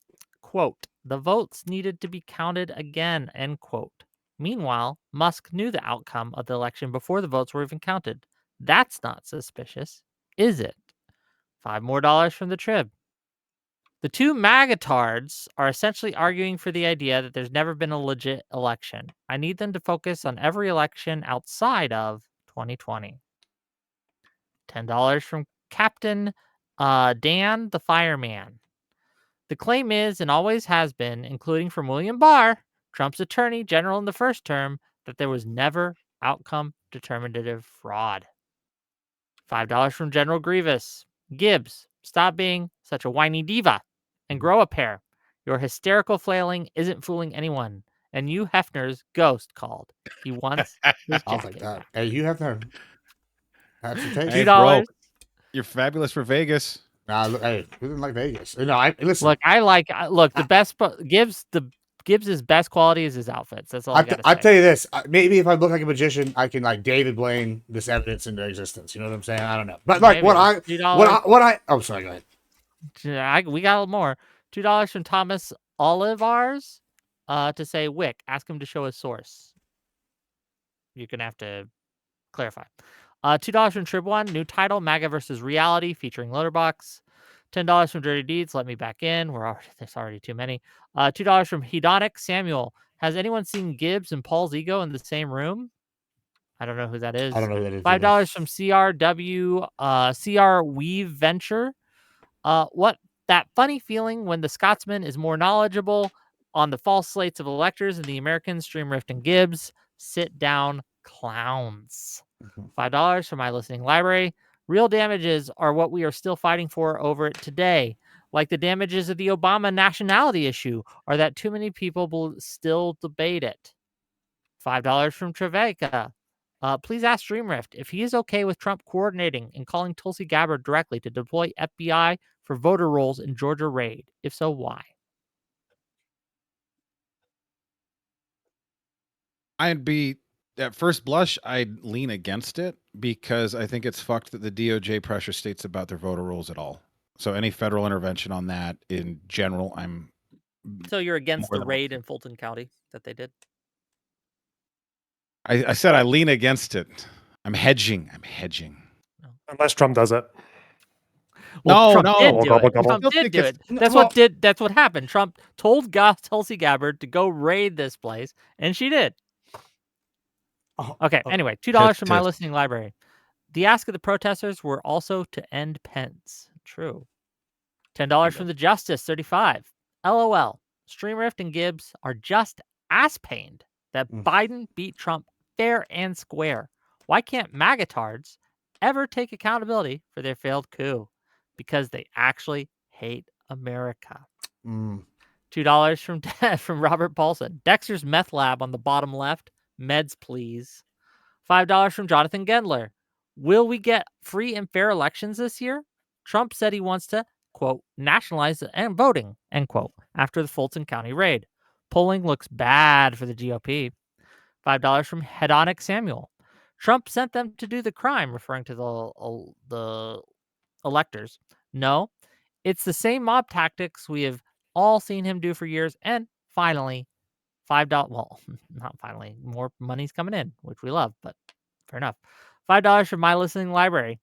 S1: quote, the votes needed to be counted again, end quote. Meanwhile, Musk knew the outcome of the election before the votes were even counted. That's not suspicious, is it? $5 more from the Trib. The two magatards are essentially arguing for the idea that there's never been a legit election. I need them to focus on every election outside of 2020. $10 from Captain Dan the Fireman. The claim is, and always has been, including from William Barr, Trump's attorney general in the first term, that there was never outcome determinative fraud. $5 from General Grievous. Gibbs, stop being such a whiny diva and grow a pair. Your hysterical flailing isn't fooling anyone. And Hugh Hefner's ghost called. He wants his
S3: I'll
S1: jacket
S3: take that.
S1: back.
S3: Hey, you have to have some taste.
S4: Hey, bro, you're fabulous for Vegas.
S3: Nah, look, hey, who didn't like Vegas? No, listen.
S1: Look, the best Gibbs's best quality is his outfits. That's all I gotta say.
S3: I'll tell you this. Maybe if I look like a magician, I can like David Blaine this evidence into existence. You know what I'm saying? I don't know. But like
S1: Maybe.
S3: what I oh sorry, go ahead.
S1: We got more. $2 from Thomas Olivars to say Wick. Ask him to show his source. You're gonna have to clarify. $2 from Trib One. New title: MAGA versus Reality, featuring Lonerbox. $10 from Dirty Deeds. Let me back in. There's already too many. $2 from Hedonic Samuel. Has anyone seen Gibbs and Paul's ego in the same room? I don't know who that is.
S3: I don't know who that is.
S1: $5 from CRW, CR Weave Venture. What that funny feeling when the Scotsman is more knowledgeable on the false slates of electors and the Americans, Stream Rift and Gibbs. Sit down, clowns. $5 from my listening library. Real damages are what we are still fighting for over it today. Like the damages of the Obama nationality issue, or that too many people still debate it. $5 from Treveka. Please ask Dreamrift if he is okay with Trump coordinating and calling Tulsi Gabbard directly to deploy FBI for voter rolls in Georgia raid. If so, why?
S4: I'd be, at first blush, I'd lean against it because I think it's fucked that the DOJ pressure states about their voter rolls at all. So any federal intervention on that in general, I'm.
S1: So you're against the raid in Fulton County that they did?
S4: I said I lean against it. I'm hedging.
S2: Unless Trump does it.
S1: Well, Trump
S2: no.
S1: did do it. That's what happened. Trump told Tulsi Gabbard to go raid this place, and she did. Okay. Anyway, $2 from my listening library. The ask of the protesters were also to end Pence. True. $10 from the Justice 35. LOL. Streamrift and Gibbs are just ass pained that Biden beat Trump fair and square. Why can't magatards ever take accountability for their failed coup? Because they actually hate America. $2 from Robert Paulson. Dexter's meth lab on the bottom left. Meds, please. $5 from Jonathan Gendler. Will we get free and fair elections this year? Trump said he wants to, quote, nationalize and voting, end quote, after the Fulton County raid. Polling looks bad for the GOP. $5 from Hedonic Samuel. Trump sent them to do the crime, referring to the electors. No, it's the same mob tactics we have all seen him do for years. And finally, $5. Well, not finally. More money's coming in, which we love, but fair enough. $5 from my listening library.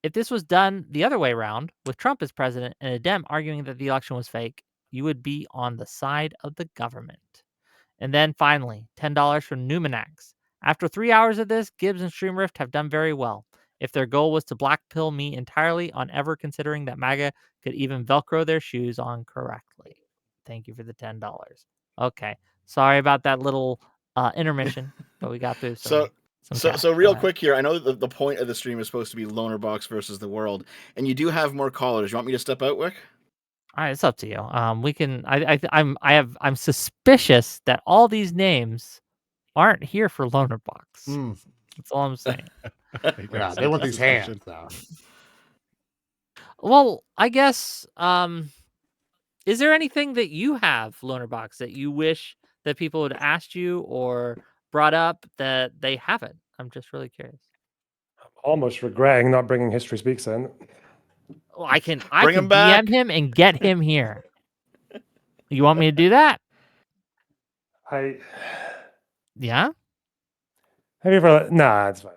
S1: If this was done the other way around, with Trump as president and a Dem arguing that the election was fake, you would be on the side of the government. And then finally, $10 from Numinax. After 3 hours of this, Gibbs and Streamrift have done very well. If their goal was to blackpill me entirely on ever considering that MAGA could even Velcro their shoes on correctly. Thank you for the $10. Okay. Sorry about that little intermission, but we got through some
S16: So real quick here, I know that the point of the stream is supposed to be Lonerbox versus the world, and you do have more callers. You want me to step out, Wick?
S1: All right, it's up to you. We can. I'm suspicious that all these names aren't here for Lonerbox. That's all I'm saying.
S3: Yeah, they want these hands.
S1: Well, I guess. Is there anything that you have, Lonerbox, that you wish that people would asked you or brought up that they haven't? I'm just really curious.
S2: I'm almost regretting not bringing History Speaks in.
S1: Well, I can DM him and get him here. You want me to do that?
S2: I
S1: Yeah.
S2: have you ever? Nah, it's fine.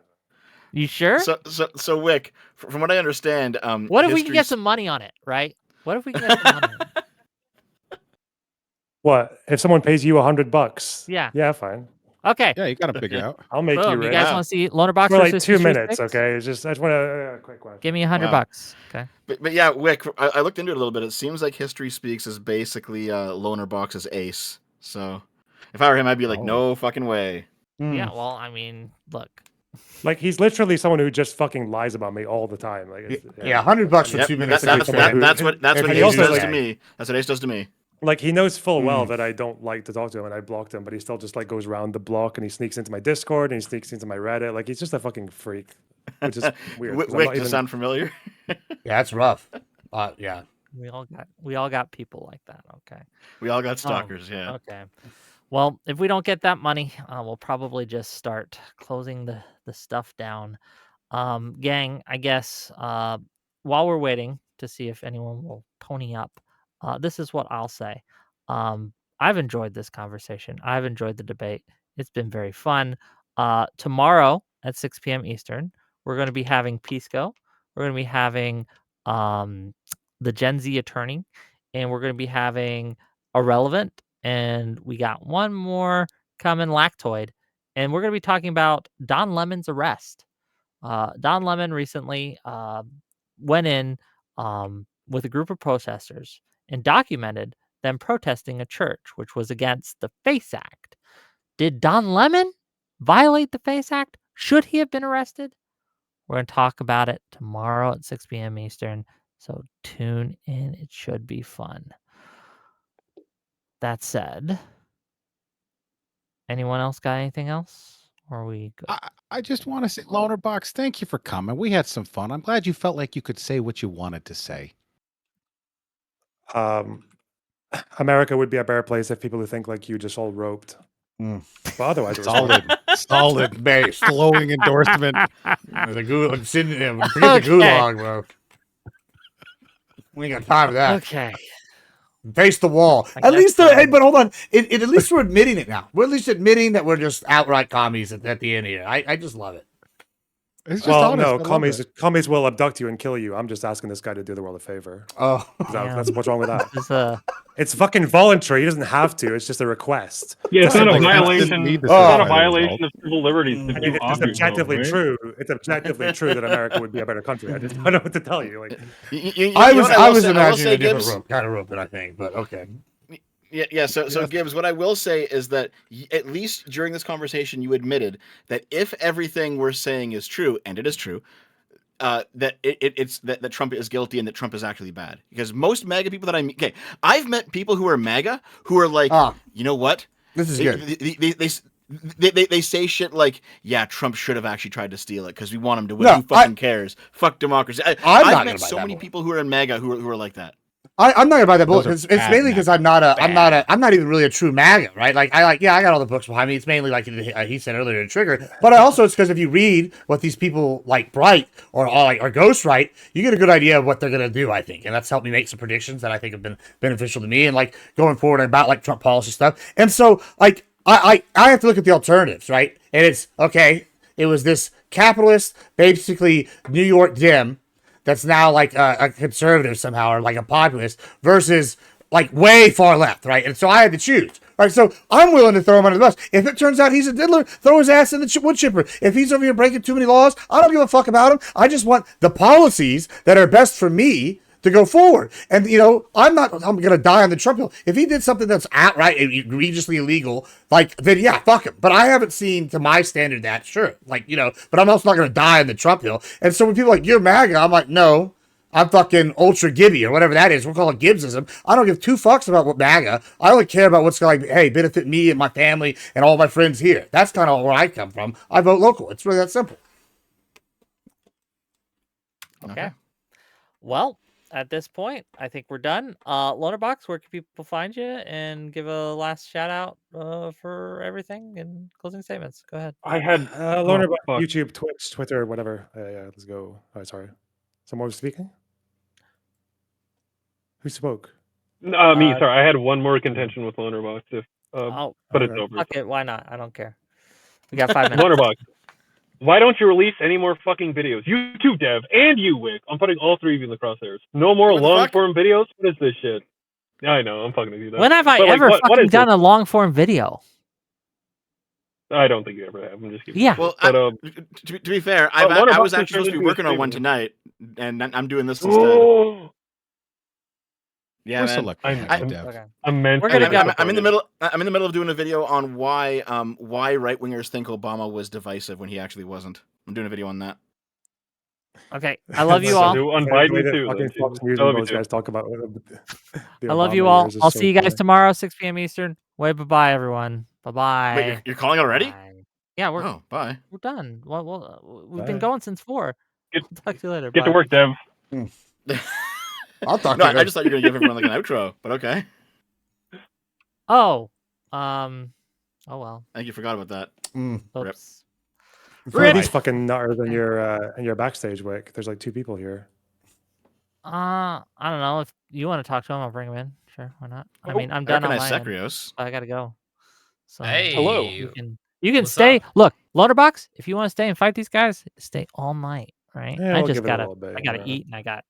S1: You sure?
S16: So Wick, from what I understand,
S1: What if we can get
S16: history's-
S1: some money on it, right? What if we can get some money on it?
S2: What if someone pays you $100?
S1: Yeah.
S2: Yeah, fine.
S1: Okay.
S4: Yeah, you got to figure out.
S2: I'll make
S1: Boom.
S2: you rich.
S1: You guys want to see Lonerbox
S2: for like
S1: versus
S2: 2
S1: History
S2: minutes?
S1: Sticks?
S2: Okay, it's just I just want a quick question.
S1: Give me $100.
S16: Wow.
S1: Okay.
S16: But yeah, Wick, I looked into it a little bit. It seems like History Speaks is basically Lonerbox's ace. So if I were him, I'd be like, no fucking way.
S1: Yeah. Well, I mean, look.
S2: Like he's literally someone who just fucking lies about me all the time. Like,
S3: Yeah, $100 for
S16: Yep,
S3: 2 minutes.
S16: That's what
S2: And
S16: Ace
S2: also,
S16: does
S2: like-
S16: to me. That's what Ace does to me.
S2: Like he knows full well that I don't like to talk to him, and I blocked him, but he still just like goes around the block and he sneaks into my Discord and he sneaks into my Reddit. Like he's just a fucking freak, which is weird. 'cause I'm
S16: Wick,
S2: not
S16: does it
S2: even-
S16: sound familiar?
S3: Yeah, that's rough. Yeah.
S1: We all got people like that. Okay.
S16: We all got stalkers. Yeah.
S1: Okay. Well, if we don't get that money, we'll probably just start closing the stuff down. Gang, I guess while we're waiting to see if anyone will pony up, this is what I'll say. I've enjoyed this conversation. I've enjoyed the debate. It's been very fun. Tomorrow at 6 p.m. Eastern, we're going to be having Pisco. We're going to be having the Gen Z attorney, and we're going to be having Irrelevant, and we got one more coming, Lactoid, and we're going to be talking about Don Lemon's arrest. Don Lemon recently went in with a group of protesters and documented them protesting a church, which was against the FACE Act. Did Don Lemon violate the FACE Act? Should he have been arrested? We're going to talk about it tomorrow at 6 p.m. Eastern, so tune in. It should be fun. That said, anyone else got anything else? Or are we good?
S4: I just want to say, Lonerbox, thank you for coming. We had some fun. I'm glad you felt like you could say what you wanted to say.
S2: America would be a better place if people who think like you just all roped. But otherwise, it was
S4: Solid,
S2: fun.
S4: solid,
S3: Base.
S4: glowing endorsement.
S3: The gulag, forget the gulag, bro. We ain't got time for that.
S1: Okay.
S3: Face the wall. At least, hey, but hold on. At least we're admitting it now. We're at least admitting that we're just outright commies at the end here. I just love it.
S4: It's
S2: Well,
S4: honest. I
S2: no,
S4: love
S2: commies
S4: it.
S2: commies will abduct you and kill you. I'm just asking this guy to do the world a favor.
S3: Oh,
S2: that's what's wrong with that.
S1: It's
S2: It's fucking voluntary. He doesn't have to. It's just a request.
S8: Yeah, it's not a
S2: Like,
S8: violation.
S2: didn't
S8: It's
S2: need to say
S8: not a
S2: that
S8: violation of civil liberties.
S2: I mean, it's objectively true. It's objectively true that America would be a better country. I just don't know what to tell you. Like,
S3: I was imagining a different kind of rope, I think, but okay.
S16: Yeah. So Gibbs, what I will say is that at least during this conversation, you admitted that if everything we're saying is true, and it is true, that it's that Trump is guilty and that Trump is actually bad. Because most MAGA people that I meet, I've met people who are MAGA who are like, you know what?
S3: This is good.
S16: They say shit like, yeah, Trump should have actually tried to steal it because we want him to win. Who fucking cares? Fuck democracy. I've met so many people who are in MAGA who are like that.
S3: I'm not gonna buy that book.
S16: Those
S3: It's
S16: are bad
S3: mainly because I'm not even really a true MAGA, right? Like I got all the books behind me. It's mainly like he said earlier, to trigger. But also it's because if you read what these people like Bright or Ghostwrite, you get a good idea of what they're gonna do. I think, and that's helped me make some predictions that I think have been beneficial to me and like going forward about like Trump policy stuff. And so like I have to look at the alternatives, right? And it's okay. It was this capitalist, basically New York Dem. That's now like a conservative somehow or like a populist versus like way far left, right? And so I had to choose, right? So I'm willing to throw him under the bus. If it turns out he's a diddler, throw his ass in the wood chipper. If he's over here breaking too many laws, I don't give a fuck about him. I just want the policies that are best for me to go forward. And, you know, I'm going to die on the Trump hill. If he did something that's outright egregiously illegal, like, then yeah, fuck him. But I haven't seen to my standard that, sure. Like, you know, but I'm also not going to die on the Trump hill. And so when people are like, you're MAGA, I'm like, no, I'm fucking ultra Gibby or whatever that is. We'll call it Gibbsism. I don't give two fucks about what MAGA. I only care about what's going to, like, hey, benefit me and my family and all my friends here. That's kind of where I come from. I vote local. It's really that simple.
S1: Okay. Well, at this point, I think we're done. Lonerbox, where can people find you and give a last shout out for everything and closing statements? Go ahead.
S8: I had
S2: Lonerbox, YouTube, Twitch, Twitter, whatever. Yeah, let's go. Oh, sorry. Someone was speaking? Who spoke?
S8: Me, sorry. I had one more contention with Lonerbox, but it's over.
S1: Fuck it, why not? I don't care. We got 5 minutes.
S8: Lonerbox, why don't you release any more fucking videos? You too, Dev, and you, Wick. I'm putting all three of you in the crosshairs. No more long-form videos? What is this shit? Yeah, I know. I'm fucking with you, though.
S1: When have I ever fucking done a long form video?
S8: I don't think you ever have. I'm just kidding.
S1: Yeah.
S16: Well,
S8: but,
S16: to be fair, I was actually supposed to be working on one tonight, and I'm doing this instead.
S8: Oh.
S16: Yeah,
S4: We're
S16: man.
S4: selecting that, Dev.
S8: I'm in
S16: the middle. I'm in the middle of doing a video on why right wingers think Obama was divisive when he actually wasn't. I'm doing a video on that.
S1: Okay, I love you all.
S2: Fucking Fox News and those guys talk about
S1: I love you all. I'll see you guys tomorrow, 6 p.m. Eastern. Wait, bye, everyone. Bye.
S16: Wait, you're calling already?
S1: Bye. Yeah, we're
S16: bye.
S1: We're done. We've been going since 4. I'll talk to you later.
S8: Get to work, Dev.
S3: I'll talk
S16: No,
S3: to you.
S16: I just thought you were gonna give everyone like an outro, but okay.
S1: Oh, oh well.
S16: I think you forgot about that.
S1: Oops.
S2: Who are these fucking nutters in your backstage, Wick? There's like 2 people here.
S1: I don't know. If you want to talk to him, I'll bring him in. Sure, why not? I mean, I'm done on my end. I gotta go. So
S18: Hello.
S1: You can stay.
S18: Up?
S1: Look, Lonerbox, if you want to stay and fight these guys, stay all night, right?
S2: Yeah,
S1: I
S2: we'll
S1: just
S2: give it a
S1: gotta
S2: little bit,
S1: I gotta
S2: yeah.
S1: eat, and I got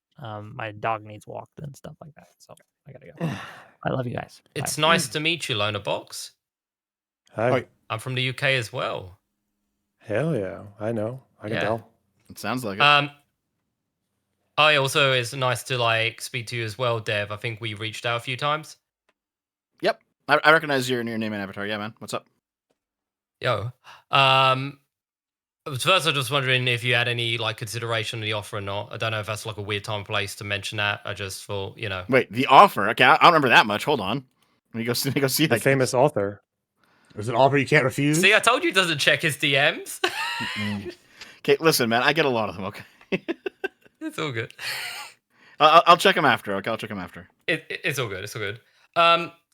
S1: my dog needs walked and stuff like that. So I gotta go. I love you guys.
S18: It's
S1: Bye.
S18: nice to meet you, Lonerbox.
S2: Hi.
S18: I'm from the UK as well.
S2: Hell yeah. I know. I can tell.
S16: It sounds like it.
S18: I also, it's nice to like speak to you as well, Dev. I think we reached out a few times.
S16: Yep. I recognize your name and avatar. Yeah, man. What's up?
S18: Yo. First, I was just wondering if you had any like consideration of the offer or not. I don't know if that's like a weird time and place to mention that. I just thought, you know.
S16: Wait, the offer. Okay, I don't remember that much. Hold on. Let me go see.
S2: The
S16: that
S2: famous author.
S3: There's an offer you can't refuse.
S18: See, I told you he doesn't check his DMs.
S16: Okay, listen, man. I get a lot of them. Okay.
S18: It's all good.
S16: I'll check them after. Okay, I'll check them after.
S18: It's all good. It's all good.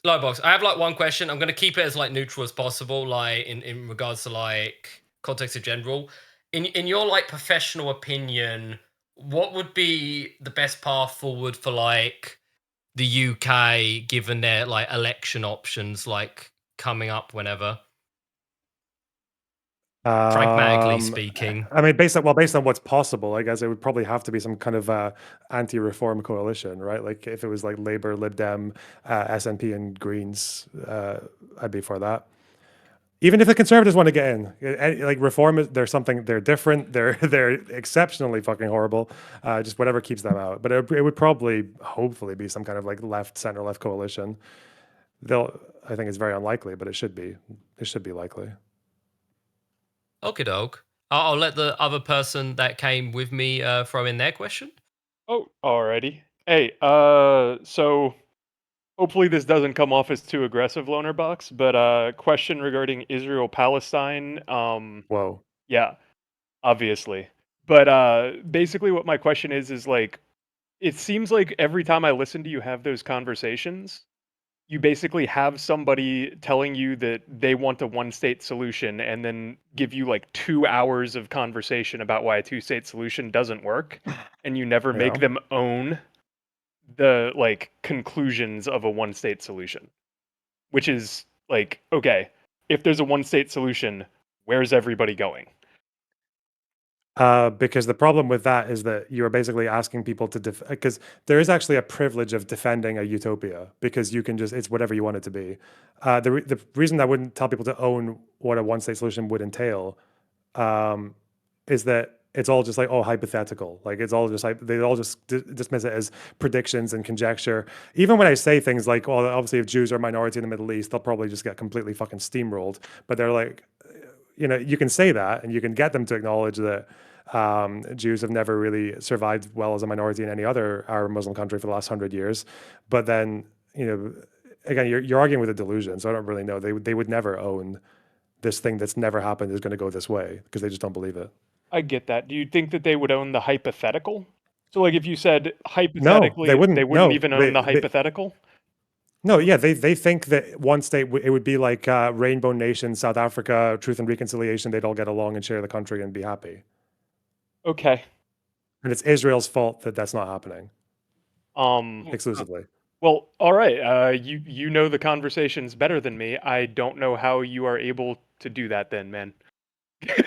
S18: Lightbox, I have like one question. I'm gonna keep it as like neutral as possible, like in regards to like context in general. In your like professional opinion, what would be the best path forward for like the UK given their like election options like coming up whenever? Pragmatically speaking.
S2: I mean, based on what's possible, I guess it would probably have to be some kind of anti-reform coalition, right? Like if it was like Labour, Lib Dem, SNP, and Greens, I'd be for that. Even if the Conservatives want to get in, like reform, they're different, they're exceptionally fucking horrible. Just whatever keeps them out. But it would probably, hopefully, be some kind of like center-left coalition. I think it's very unlikely, but it should be likely.
S18: Okie doke. I'll let the other person that came with me throw in their question.
S19: Oh, alrighty. Hey, so hopefully this doesn't come off as too aggressive, Lonerbox, but question regarding Israel-Palestine.
S2: Whoa.
S19: Yeah, obviously. But basically what my question is like, it seems like every time I listen to you have those conversations, you basically have somebody telling you that they want a one-state solution and then give you like 2 hours of conversation about why a two-state solution doesn't work, and you never make them own the like conclusions of a one-state solution, which is like, okay, if there's a one-state solution, where's everybody going?
S2: Because the problem with that is that you're basically asking people to because there is actually a privilege of defending a utopia, because you can it's whatever you want it to be. The reason I wouldn't tell people to own what a one-state solution would entail is that it's all just like, oh, hypothetical. Like it's all just like, they all just dismiss it as predictions and conjecture. Even when I say things like, well, obviously if Jews are a minority in the Middle East, they'll probably just get completely fucking steamrolled. But they're like, you know, you can say that and you can get them to acknowledge that Jews have never really survived well as a minority in any other Arab Muslim country for the last 100 years. But then, you know, again, you're arguing with a delusion. So I don't really know. They would never own this thing that's never happened is going to go this way, because they just don't believe it.
S19: I get that. Do you think that they would own the hypothetical? So like if you said hypothetically,
S2: they wouldn't
S19: even own the hypothetical?
S2: No, yeah, they think that one state, it would be like Rainbow Nation, South Africa, Truth and Reconciliation. They'd all get along and share the country and be happy.
S19: Okay.
S2: And it's Israel's fault that that's not happening. Exclusively.
S19: Well, all right. You know the conversations better than me. I don't know how you are able to do that, then, man.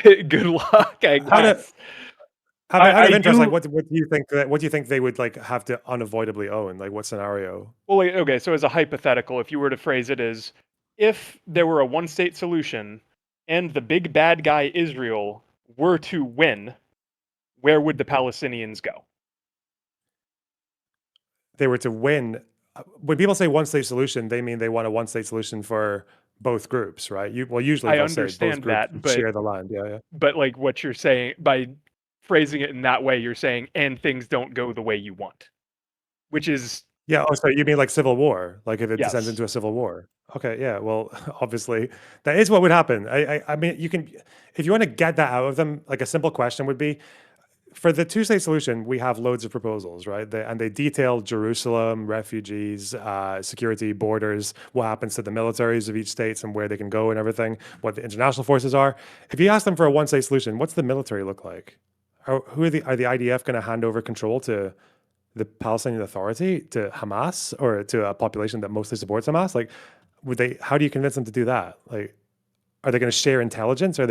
S19: Good luck, I guess.
S2: Out of interest,
S19: do-
S2: like what do you think they would like have to unavoidably own? Like what scenario?
S19: Well, okay. So as a hypothetical, if you were to phrase it as, if there were a one-state solution, and the big bad guy Israel were to win, where would the Palestinians go?
S2: They were to win. When people say one-state solution, they mean they want a one-state solution for both groups, right? Usually
S19: I
S2: they'll say both
S19: understand
S2: groups
S19: that, but
S2: share the land. Yeah, yeah.
S19: But like what you're saying, by phrasing it in that way, you're saying, and things don't go the way you want, which is
S2: Yeah. Oh, so you mean like civil war? Like if it descends
S19: Yes.
S2: into a civil war? Okay. Yeah. Well, obviously, that is what would happen. I mean, you can, if you want to get that out of them, like a simple question would be, for the two-state solution, we have loads of proposals, right? And they detail Jerusalem, refugees, security, borders, what happens to the militaries of each state and where they can go and everything, what the international forces are. If you ask them for a one-state solution, what's the military look like? Are the IDF going to hand over control to the Palestinian Authority, to Hamas, or to a population that mostly supports Hamas? Like, would they? How do you convince them to do that? Like, are they going to share intelligence? Are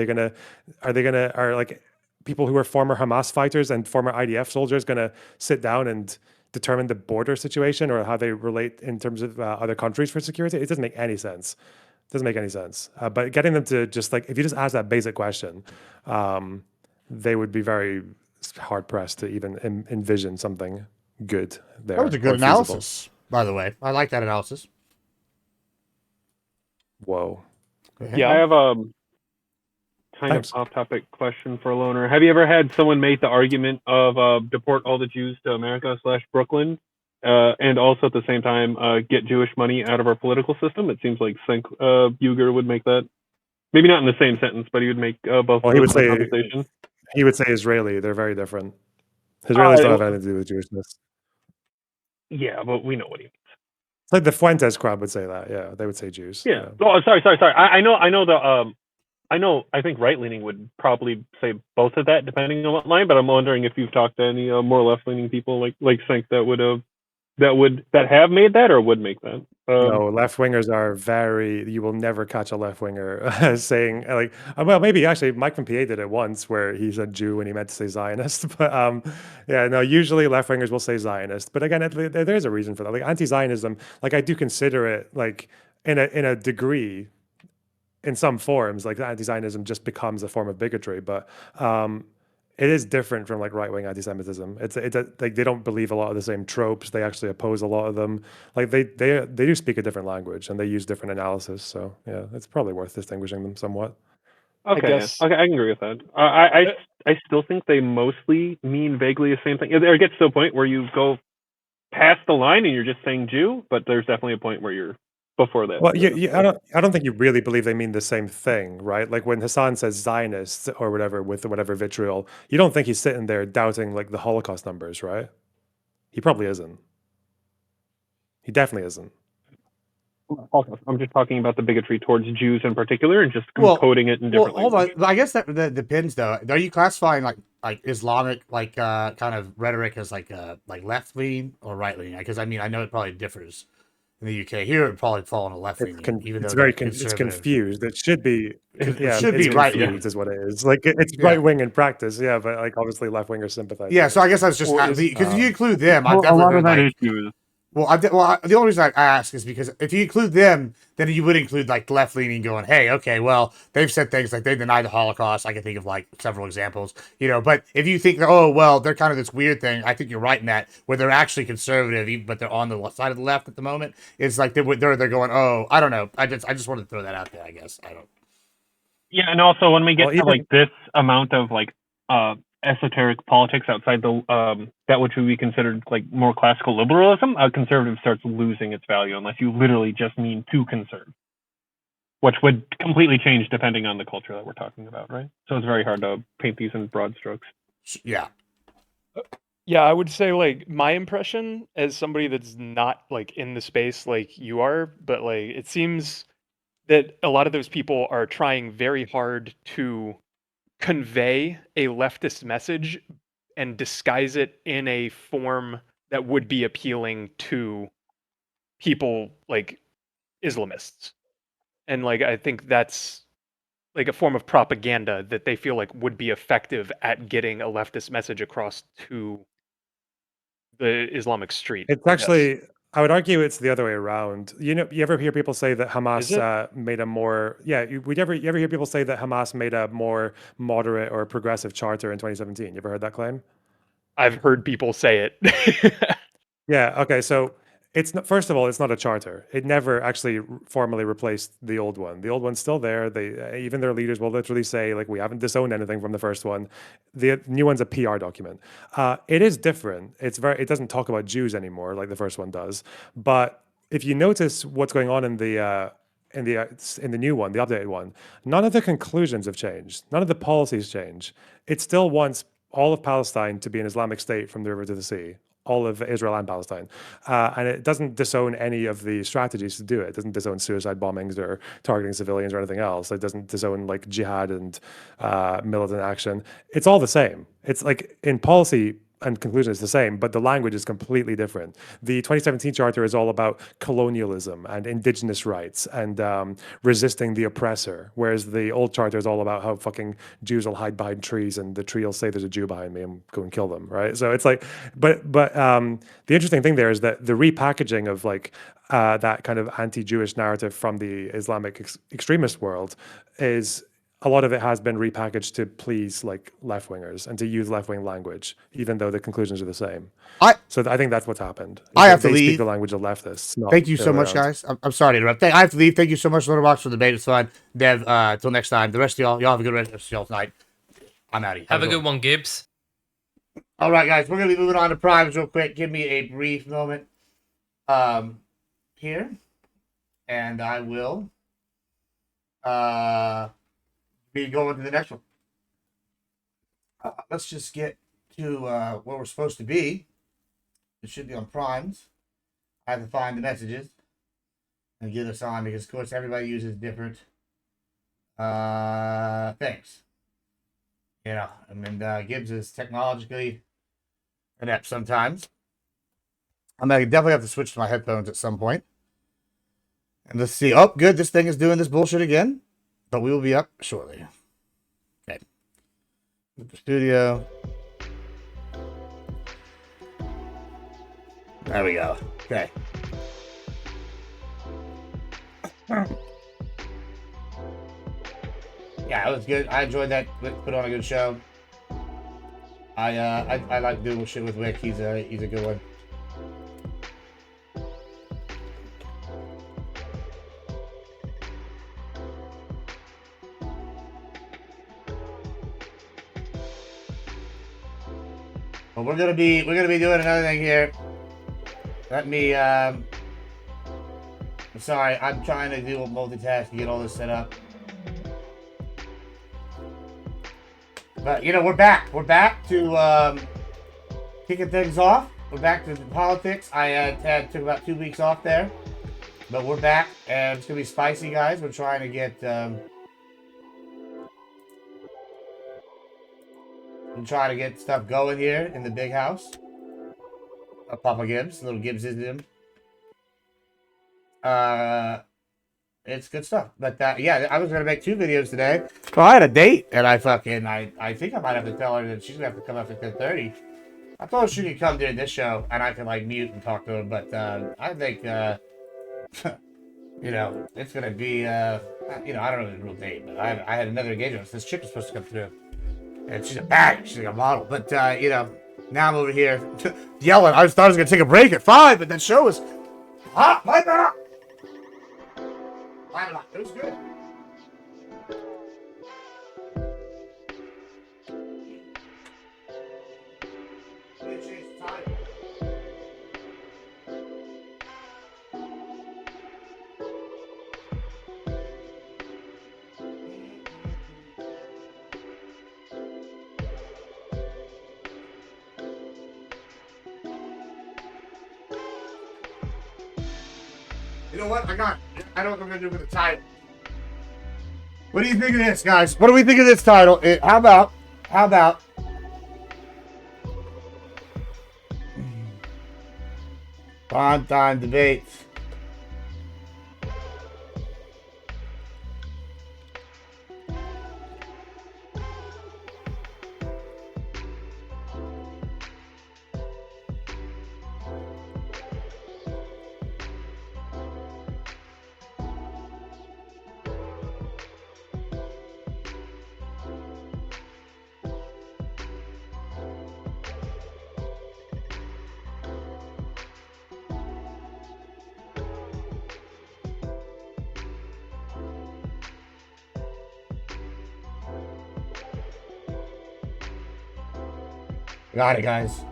S2: like people who are former Hamas fighters and former IDF soldiers going to sit down and determine the border situation or how they relate in terms of other countries for security? It doesn't make any sense. It doesn't make any sense. But getting them to just like, if you just ask that basic question, they would be very hard pressed to even envision something good there.
S3: That was a good
S2: or feasible.
S3: analysis, by the way. I like that analysis.
S2: Whoa.
S8: Yeah, I have kind
S2: Thanks.
S8: of off-topic question for Loner. Have you ever had someone make the argument of deport all the Jews to America / Brooklyn, and also at the same time get Jewish money out of our political system? It seems like Buger would make that. Maybe not in the same sentence, but he would make both.
S2: Well, he would
S8: those in
S2: say
S8: conversation.
S2: he would say Israeli. They're very different. Israelis don't have anything to do with Jewishness.
S8: Yeah, but we know what he means.
S2: It's like the Fuentes crowd would say that. Yeah, they would say Jews.
S8: Yeah. Oh, sorry. I know the I think right-leaning would probably say both of that, depending on what line. But I'm wondering if you've talked to any more left-leaning people like Sink that have made that or would make that.
S2: No, left wingers are very. You will never catch a left winger saying like. Well, maybe actually Mike Pompeo did it once, where he said Jew when he meant to say Zionist. But yeah, no. Usually left wingers will say Zionist. But again, there's a reason for that. Like anti-Zionism, like I do consider it like in a degree. In some forms, like anti-Zionism just becomes a form of bigotry, but it is different from like right-wing anti-Semitism. It's like they don't believe a lot of the same tropes. They actually oppose a lot of them. Like they do speak a different language and they use different analysis. So yeah, it's probably worth distinguishing them somewhat.
S8: Okay, okay, I can agree with that. I still think they mostly mean vaguely the same thing. It gets to a point where you go past the line and you're just saying Jew, but there's definitely a point where you're before that.
S2: Well, I don't think you really believe they mean the same thing, right? Like when Hassan says Zionist or whatever with whatever vitriol, you don't think he's sitting there doubting like the Holocaust numbers, right? He probably isn't. He definitely isn't.
S8: I'm just talking about the bigotry towards Jews in particular, and just coding it in different
S3: hold
S8: language.
S3: on. I guess that depends, though. Are you classifying like Islamic kind of rhetoric as like left leaning or right leaning? Because I mean, I know it probably differs in the UK. Here, it would probably fall on a left leaning, even though
S2: It's confused. It should be.
S3: It should be right.
S2: Confused is what it is. Like it's right wing in practice, yeah, but like obviously left wingers sympathize.
S3: Yeah, so I guess that's just because if you include them, I've
S8: a lot
S3: heard
S8: of that
S3: like,
S8: issue is.
S3: the only reason I ask is because if you include them, then you would include like left leaning going, hey, okay, well, they've said things like they deny the Holocaust. I can think of like several examples, but if you think, oh, well, they're kind of this weird thing, I think you're right in that, where they're actually conservative, but they're on the side of the left at the moment. It's like they're going, oh, I don't know. I just wanted to throw that out there, I guess. I don't.
S8: Yeah, and also when we get to like this amount of like esoteric politics outside the that which would be considered like more classical liberalism, conservative starts losing its value unless you literally just mean to conserve, which would completely change depending on the culture that we're talking about, right? So it's very hard to paint these in broad strokes.
S3: Yeah.
S19: Yeah, I would say like my impression as somebody that's not like in the space like you are, but like it seems that a lot of those people are trying very hard to convey a leftist message and disguise it in a form that would be appealing to people like Islamists. And like I think that's like a form of propaganda that they feel like would be effective at getting a leftist message across to the Islamic street.
S2: It's
S19: I guess.
S2: actually, I would argue it's the other way around. You know, you ever hear people say that
S19: Is
S2: Hamas
S19: it?
S2: made a more, yeah, you ever hear people say that Hamas made a more moderate or progressive charter in 2017? You ever heard that claim?
S19: I've heard people say it.
S2: Yeah. Okay. So it's not, first of all, it's not a charter. It never actually formally replaced the old one. The old one's still there. They even their leaders will literally say like we haven't disowned anything from the first one. The new one's a PR document. It is different. It doesn't talk about Jews anymore like the first one does. But if you notice what's going on in the new one, the updated one, none of the conclusions have changed. None of the policies change. It still wants all of Palestine to be an Islamic state from the river to the sea, all of Israel and Palestine. And it doesn't disown any of the strategies to do it. It doesn't disown suicide bombings or targeting civilians or anything else. It doesn't disown like jihad and militant action. It's all the same. It's like in policy and conclusion is the same, but the language is completely different. The 2017 Charter is all about colonialism and indigenous rights and resisting the oppressor, whereas the old Charter is all about how fucking Jews will hide behind trees and the tree will say there's a Jew behind me and go and kill them, right? So it's like, but the interesting thing there is that the repackaging of like that kind of anti-Jewish narrative from the Islamic extremist world is a lot of it has been repackaged to please like left-wingers and to use left-wing language, even though the conclusions are the same. I think that's what's happened.
S3: I have to
S2: They speak
S3: leave.
S2: the language of leftists. Not
S3: Thank you
S2: the
S3: so
S2: other way
S3: much,
S2: around.
S3: guys. I'm sorry to interrupt. I have to leave. Thank you so much, Lonerbox, for the debate. It's fun. Dev, till next time. The rest of y'all have a good rest of y'all's night. I'm out of here.
S18: Have a good one, Gibbs.
S3: All right, guys. We're going to be moving on to primes real quick. Give me a brief moment here. And I will be going to the next one. Let's just get to where we're supposed to be. It should be on primes. I have to find the messages and get us on because, of course, everybody uses different things. You know, I mean, Gibbs is technologically inept sometimes. I'm going to definitely have to switch to my headphones at some point. And let's see. Oh, good. This thing is doing this bullshit again. But we will be up shortly. Okay. The studio. There we go. Okay. Yeah, it was good. I enjoyed that. Put on a good show. I like doing shit with Wick. He's a good one. But we're gonna be doing another thing here. Let me I'm sorry, I'm trying to do a multitask to get all this set up. But you know, we're back. We're back to kicking things off. We're back to the politics. I took about 2 weeks off there. But we're back and it's gonna be spicy, guys. We're trying to get stuff going here in the big house. Papa Gibbs, little Gibbsism. It's good stuff. But yeah, I was gonna make 2 videos today. So I had a date, and I think I might have to tell her that she's gonna have to come after 10:30. I told her she could come during this show, and I could like mute and talk to her. But I think you know it's gonna be I don't know the real date, but I had another engagement. This chick was supposed to come through. And she's a bag. She's like a model. But, now I'm over here yelling. I thought I was going to take a break at 5, but that show was hot. My bad. It was good. You know what? I know what I'm going to do with the title. What do you think of this, guys? What do we think of this title? How about Primetime debates. Got it, guys.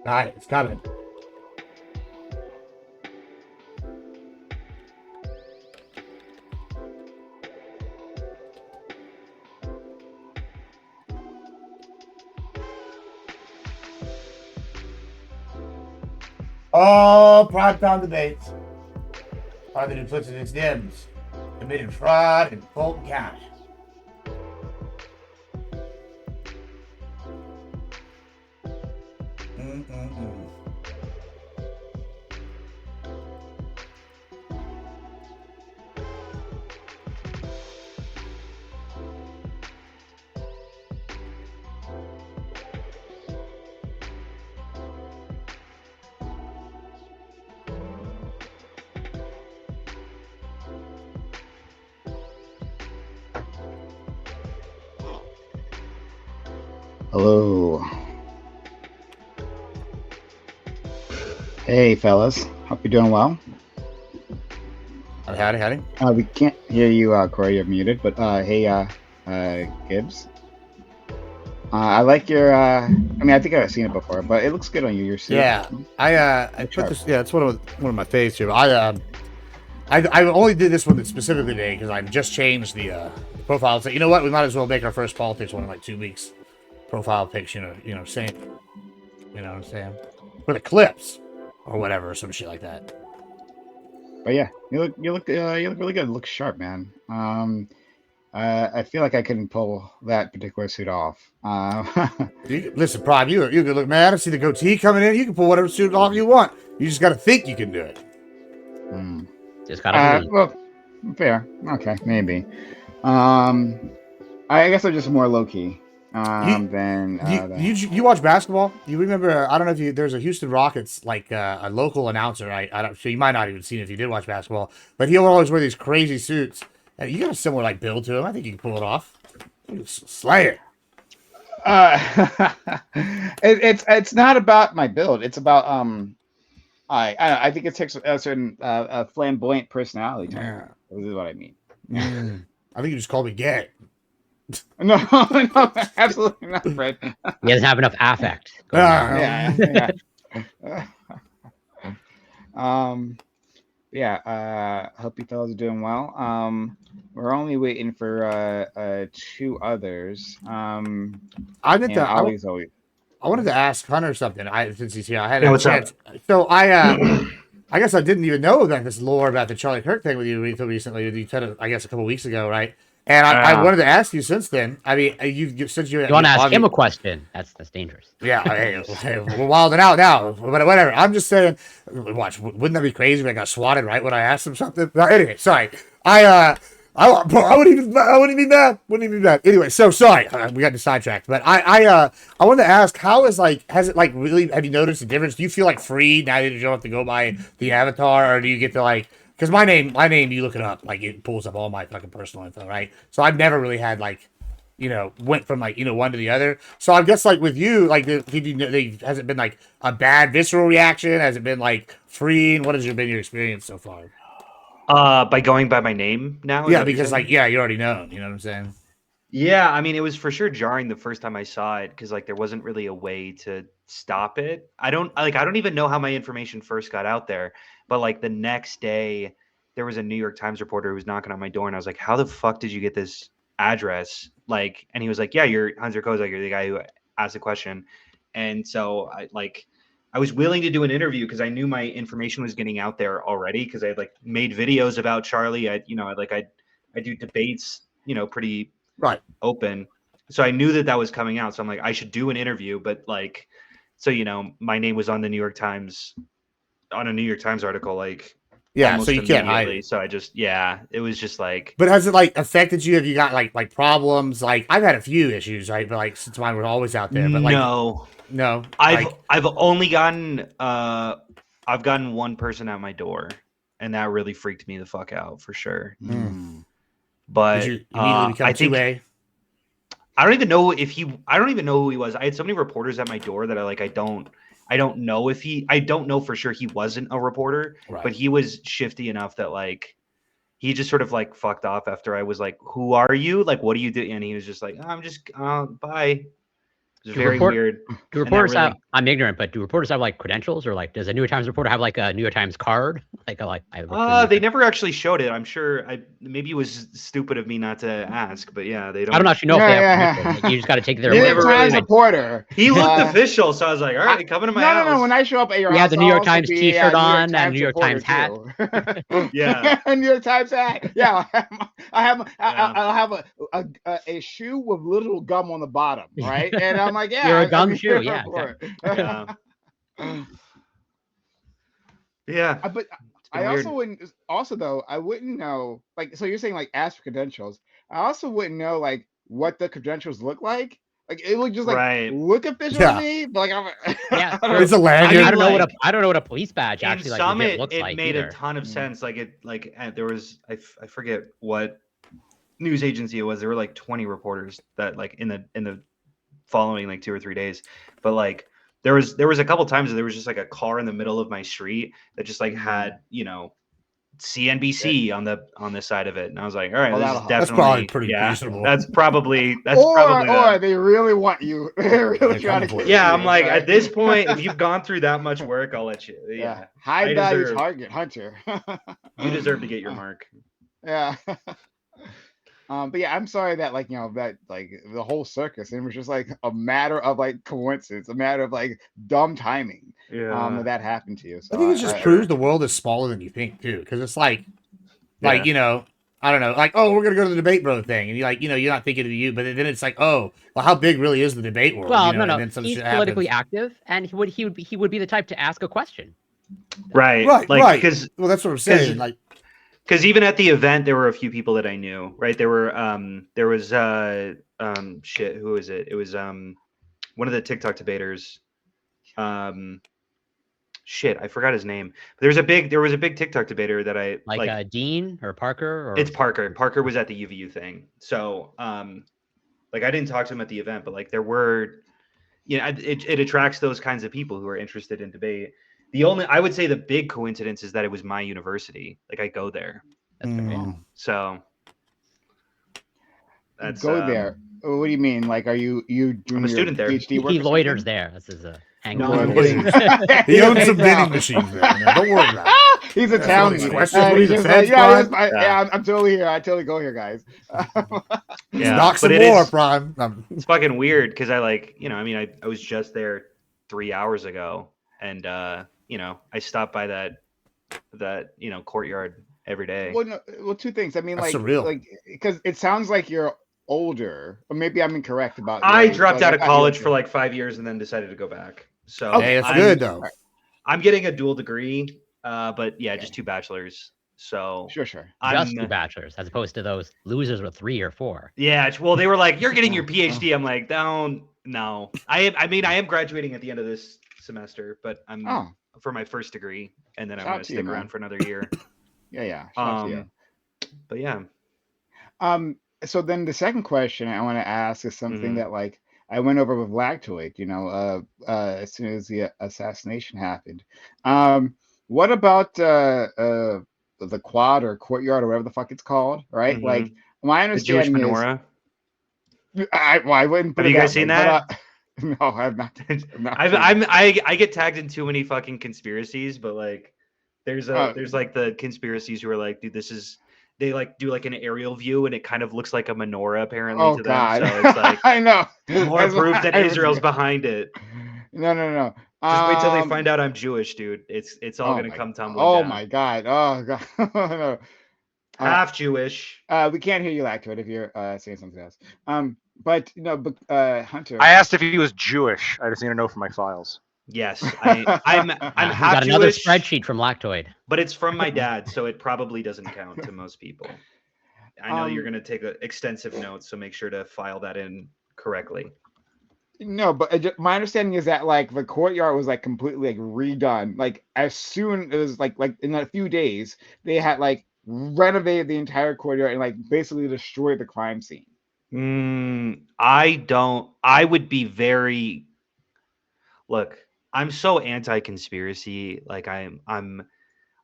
S3: Got it. It's coming. Oh, primetime debates. Are the duplicitous Gibbs committed fraud in Fulton County?
S20: Hello. Hey, fellas. Hope you're doing well.
S3: Howdy.
S20: We can't hear you, Corey. You're muted. But hey, Gibbs. I like your. I mean, I think I've seen it before, but it looks good on you. Your suit.
S3: Yeah, I put this. Yeah, it's one of my faves here. I only did this one specifically today because I just changed the profile. So you know what? We might as well make our first politics one in like 2 weeks. Profile pics, same. You know what I'm saying? For the clips or whatever, or some shit like that.
S20: But yeah, you look really good. It looks sharp, man. I feel like I couldn't pull that particular suit off.
S3: Listen, Prime, you can look, man. I see the goatee coming in. You can pull whatever suit off you want. You just got to think you can do it.
S20: Just gotta believe. Well, fair. Okay, maybe. I guess I'm just more low key.
S3: You watch basketball? You remember? I don't know if there's a Houston Rockets like a local announcer. I don't. So you might not even seen it if you did watch basketball. But he'll always wear these crazy suits. And you got a similar like build to him. I think you can pull it off. Slayer.
S20: It's not about my build. It's about I think it takes a certain flamboyant personality. Yeah, this is what I mean.
S3: I think you just called me gay.
S20: No, absolutely not, Fred.
S21: He doesn't have enough affect.
S20: Yeah. Hope you fellas are doing well. We're only waiting for 2 others.
S3: I wanted to ask Hunter something. Since he's here, I had a chance. So I guess I didn't even know that this lore about the Charlie Kirk thing with you recently. You said it, I guess, a couple weeks ago, right? And I wanted to ask you since then. I mean, since you
S21: want to ask him a question? That's dangerous.
S3: Yeah, hey, we're wilding out now. But whatever. I'm just saying. Watch, wouldn't that be crazy if I got swatted right when I asked him something? No, anyway, sorry. I wouldn't even be mad. Wouldn't even be mad. Anyway, so sorry. We got sidetracked. But I wanted to ask, has it really? Have you noticed a difference? Do you feel like free now that you don't have to go by the avatar, or do you get to because my name, you look it up, it pulls up all my fucking personal info, right? So I've never really had went from one to the other. So I guess with you, has it been a bad visceral reaction? Has it been freeing? What has been your experience so far?
S22: By going by my name now?
S3: Yeah, because you already know. You know what I'm saying?
S22: Yeah, I mean, it was for sure jarring the first time I saw it because there wasn't really a way to stop it. I don't even know how my information first got out there, but the next day there was a New York Times reporter who was knocking on my door, and I was like, "How the fuck did you get this address?" And he was like, "Yeah, you're Hunter Kozak, you're the guy who asked the question." And so I was willing to do an interview because I knew my information was getting out there already because I had made videos about Charlie. I do debates, pretty
S3: right
S22: open. So I knew that was coming out. So I'm like, I should do an interview, but my name was on the New York Times, on a New York Times article,
S3: so you can't hide it.
S22: So I just, it was just
S3: But has it affected you? Have you got problems? I've had a few issues, right? But since mine were always out there, but no,
S22: I've only gotten, I've gotten one person at my door, and that really freaked me the fuck out for sure.
S3: Mm.
S22: But
S3: Did you immediately become
S22: I think
S3: 2A?
S22: I don't even know I don't even know who he was. I had so many reporters at my door that I don't know if I don't know for sure he wasn't a reporter, but he was shifty enough that like he just sort of like fucked off after I was like, "Who are you? Like, what do you do?" And he was just like, "I'm just bye." It was very weird.
S21: Do reporters have? I'm ignorant, but do reporters have like credentials, or like does a New York Times reporter have like a New York Times card?
S22: They never actually showed it. I'm sure. Maybe it was stupid of me not to ask, but yeah, they don't.
S21: I don't actually know if they have credentials. Like, you just got to take their
S20: New
S21: word.
S20: York Times reporter.
S22: He looked official, so I was like, "All right, coming to my house."
S20: No. When I show up at your
S21: You
S20: house,
S21: have the New York
S20: I'll also
S21: Times
S20: be
S21: T-shirt
S20: a New York
S21: on and New York
S20: reporter,
S21: Times hat.
S20: too.
S22: Yeah,
S20: a New York Times hat. Yeah, I'll have a shoe with little gum on the bottom, right? And I'm like, yeah,
S21: You're a
S20: I'm
S21: gum
S20: a
S21: shoe,
S20: New York
S21: yeah.
S20: reporter.
S22: Yeah. Yeah.
S20: But I also wouldn't. Also, though, I wouldn't know. Like, so you're saying like ask for credentials. I also wouldn't know like what the credentials look like. Like it would just like look official to me, but like I'm.
S21: Yeah,
S3: it's a lanyard.
S21: I don't know what a police badge actually like
S22: some
S21: legit looks like.
S22: It made
S21: either.
S22: a ton of sense. Like there was I forget what news agency it was. There were like 20 reporters that like in the following like 2 or 3 days, but like there was a couple times that there was just like a car in the middle of my street that just like had CNBC on the side of it, and I was like, all right,
S20: Well,
S22: this is
S20: that'll help.
S22: definitely
S3: That's probably pretty reasonable.
S22: That's probably
S20: or they really want you. They're really trying to get
S22: yeah,
S20: you,
S22: I'm like
S20: right?
S22: at this point, if you've gone through that much work, I'll let you. Yeah,
S20: high
S22: I
S20: value
S22: deserve-
S20: target hunter.
S22: You deserve to get your mark.
S20: Yeah. But yeah, I'm sorry that that like the whole circus, it was just like a matter of like coincidence, a matter of like dumb timing.
S22: Yeah.
S20: That happened to you. So
S3: I think it just proves the world is smaller than you think too, because it's like I don't know, like, oh, we're gonna go to the debate bro thing, and you're not thinking of you, but then it's like, oh, well, how big really is the debate world?
S21: Well,
S3: And then some
S21: he's
S3: shit
S21: politically
S3: happens.
S21: active, and he would be the type to ask a question.
S22: Right.
S3: Right.
S22: Because
S3: well, that's what I'm saying. Like,
S22: because even at the event, there were a few people that I knew. Right. There was shit. Who was it? It was one of the TikTok debaters. Shit, I forgot his name. There was a big TikTok debater that I
S21: like Dean or Parker or
S22: it's Parker. Parker was at the UVU thing. So like I didn't talk to him at the event, but like there were, it attracts those kinds of people who are interested in debate. I would say the big coincidence is that it was my university. Like I go there. So that's
S20: there. What do you mean? Like, are you doing
S22: I'm a student there.
S20: PhD work?
S21: He loiters there. This is a hang.
S3: he owns some vending machines there. Don't worry about it.
S20: He's a townie. I'm totally here. I totally go here, guys.
S3: Knock some more, Prime.
S22: It's fucking weird because I was just there 3 hours ago, and I stopped by that courtyard every day.
S20: Well, two things. I mean,
S3: That's
S20: like,
S3: surreal.
S20: because it sounds like you're older, or maybe I'm incorrect about.
S22: I dropped out of college for like 5 years and then decided to go back. So
S3: hey, it's good though.
S22: I'm getting a dual degree, but yeah, just 2 bachelors. So
S20: sure,
S21: just 2 bachelors as opposed to those losers with 3 or 4.
S22: Yeah, well, they were like, "You're getting your PhD." I'm like, no. I am graduating at the end of this semester, but I'm for my first degree, and then I'm going to stick around for another year.
S20: Yeah. Shout out to you.
S22: But yeah.
S20: So then the second question I want to ask is something that like I went over with Lactoid, as soon as the assassination happened. What about the quad or courtyard or whatever the fuck it's called, right? Like my understanding is I wouldn't put
S22: Have
S20: it
S22: you guys
S20: that
S22: seen
S20: way,
S22: that?
S20: No, I've not.
S22: I get tagged in too many fucking conspiracies, but like there's like the conspiracies who are like, dude, they like do like an aerial view and it kind of looks like a menorah apparently to
S20: God.
S22: them. So it's like
S20: I know
S22: more proof that Israel's behind it.
S20: No.
S22: Just wait till they find out I'm Jewish, dude. It's all gonna come tumbling down.
S20: My God. Oh God. No.
S22: Half Jewish.
S20: We can't hear you, Lactoid, if you're saying something else. But Hunter.
S5: I asked if he was Jewish. I just need to know from my files.
S22: Yes, I'm half
S21: got another
S22: Jewish,
S21: spreadsheet from Lactoid,
S22: but it's from my dad, so it probably doesn't count to most people. I know you're gonna take extensive notes, so make sure to file that in correctly.
S20: No, but my understanding is that like the courtyard was like completely like redone. Like as soon as like in a few days, they had like renovated the entire courtyard and like basically destroyed the crime scene.
S22: I would be very. Look, I'm so anti-conspiracy. Like I'm.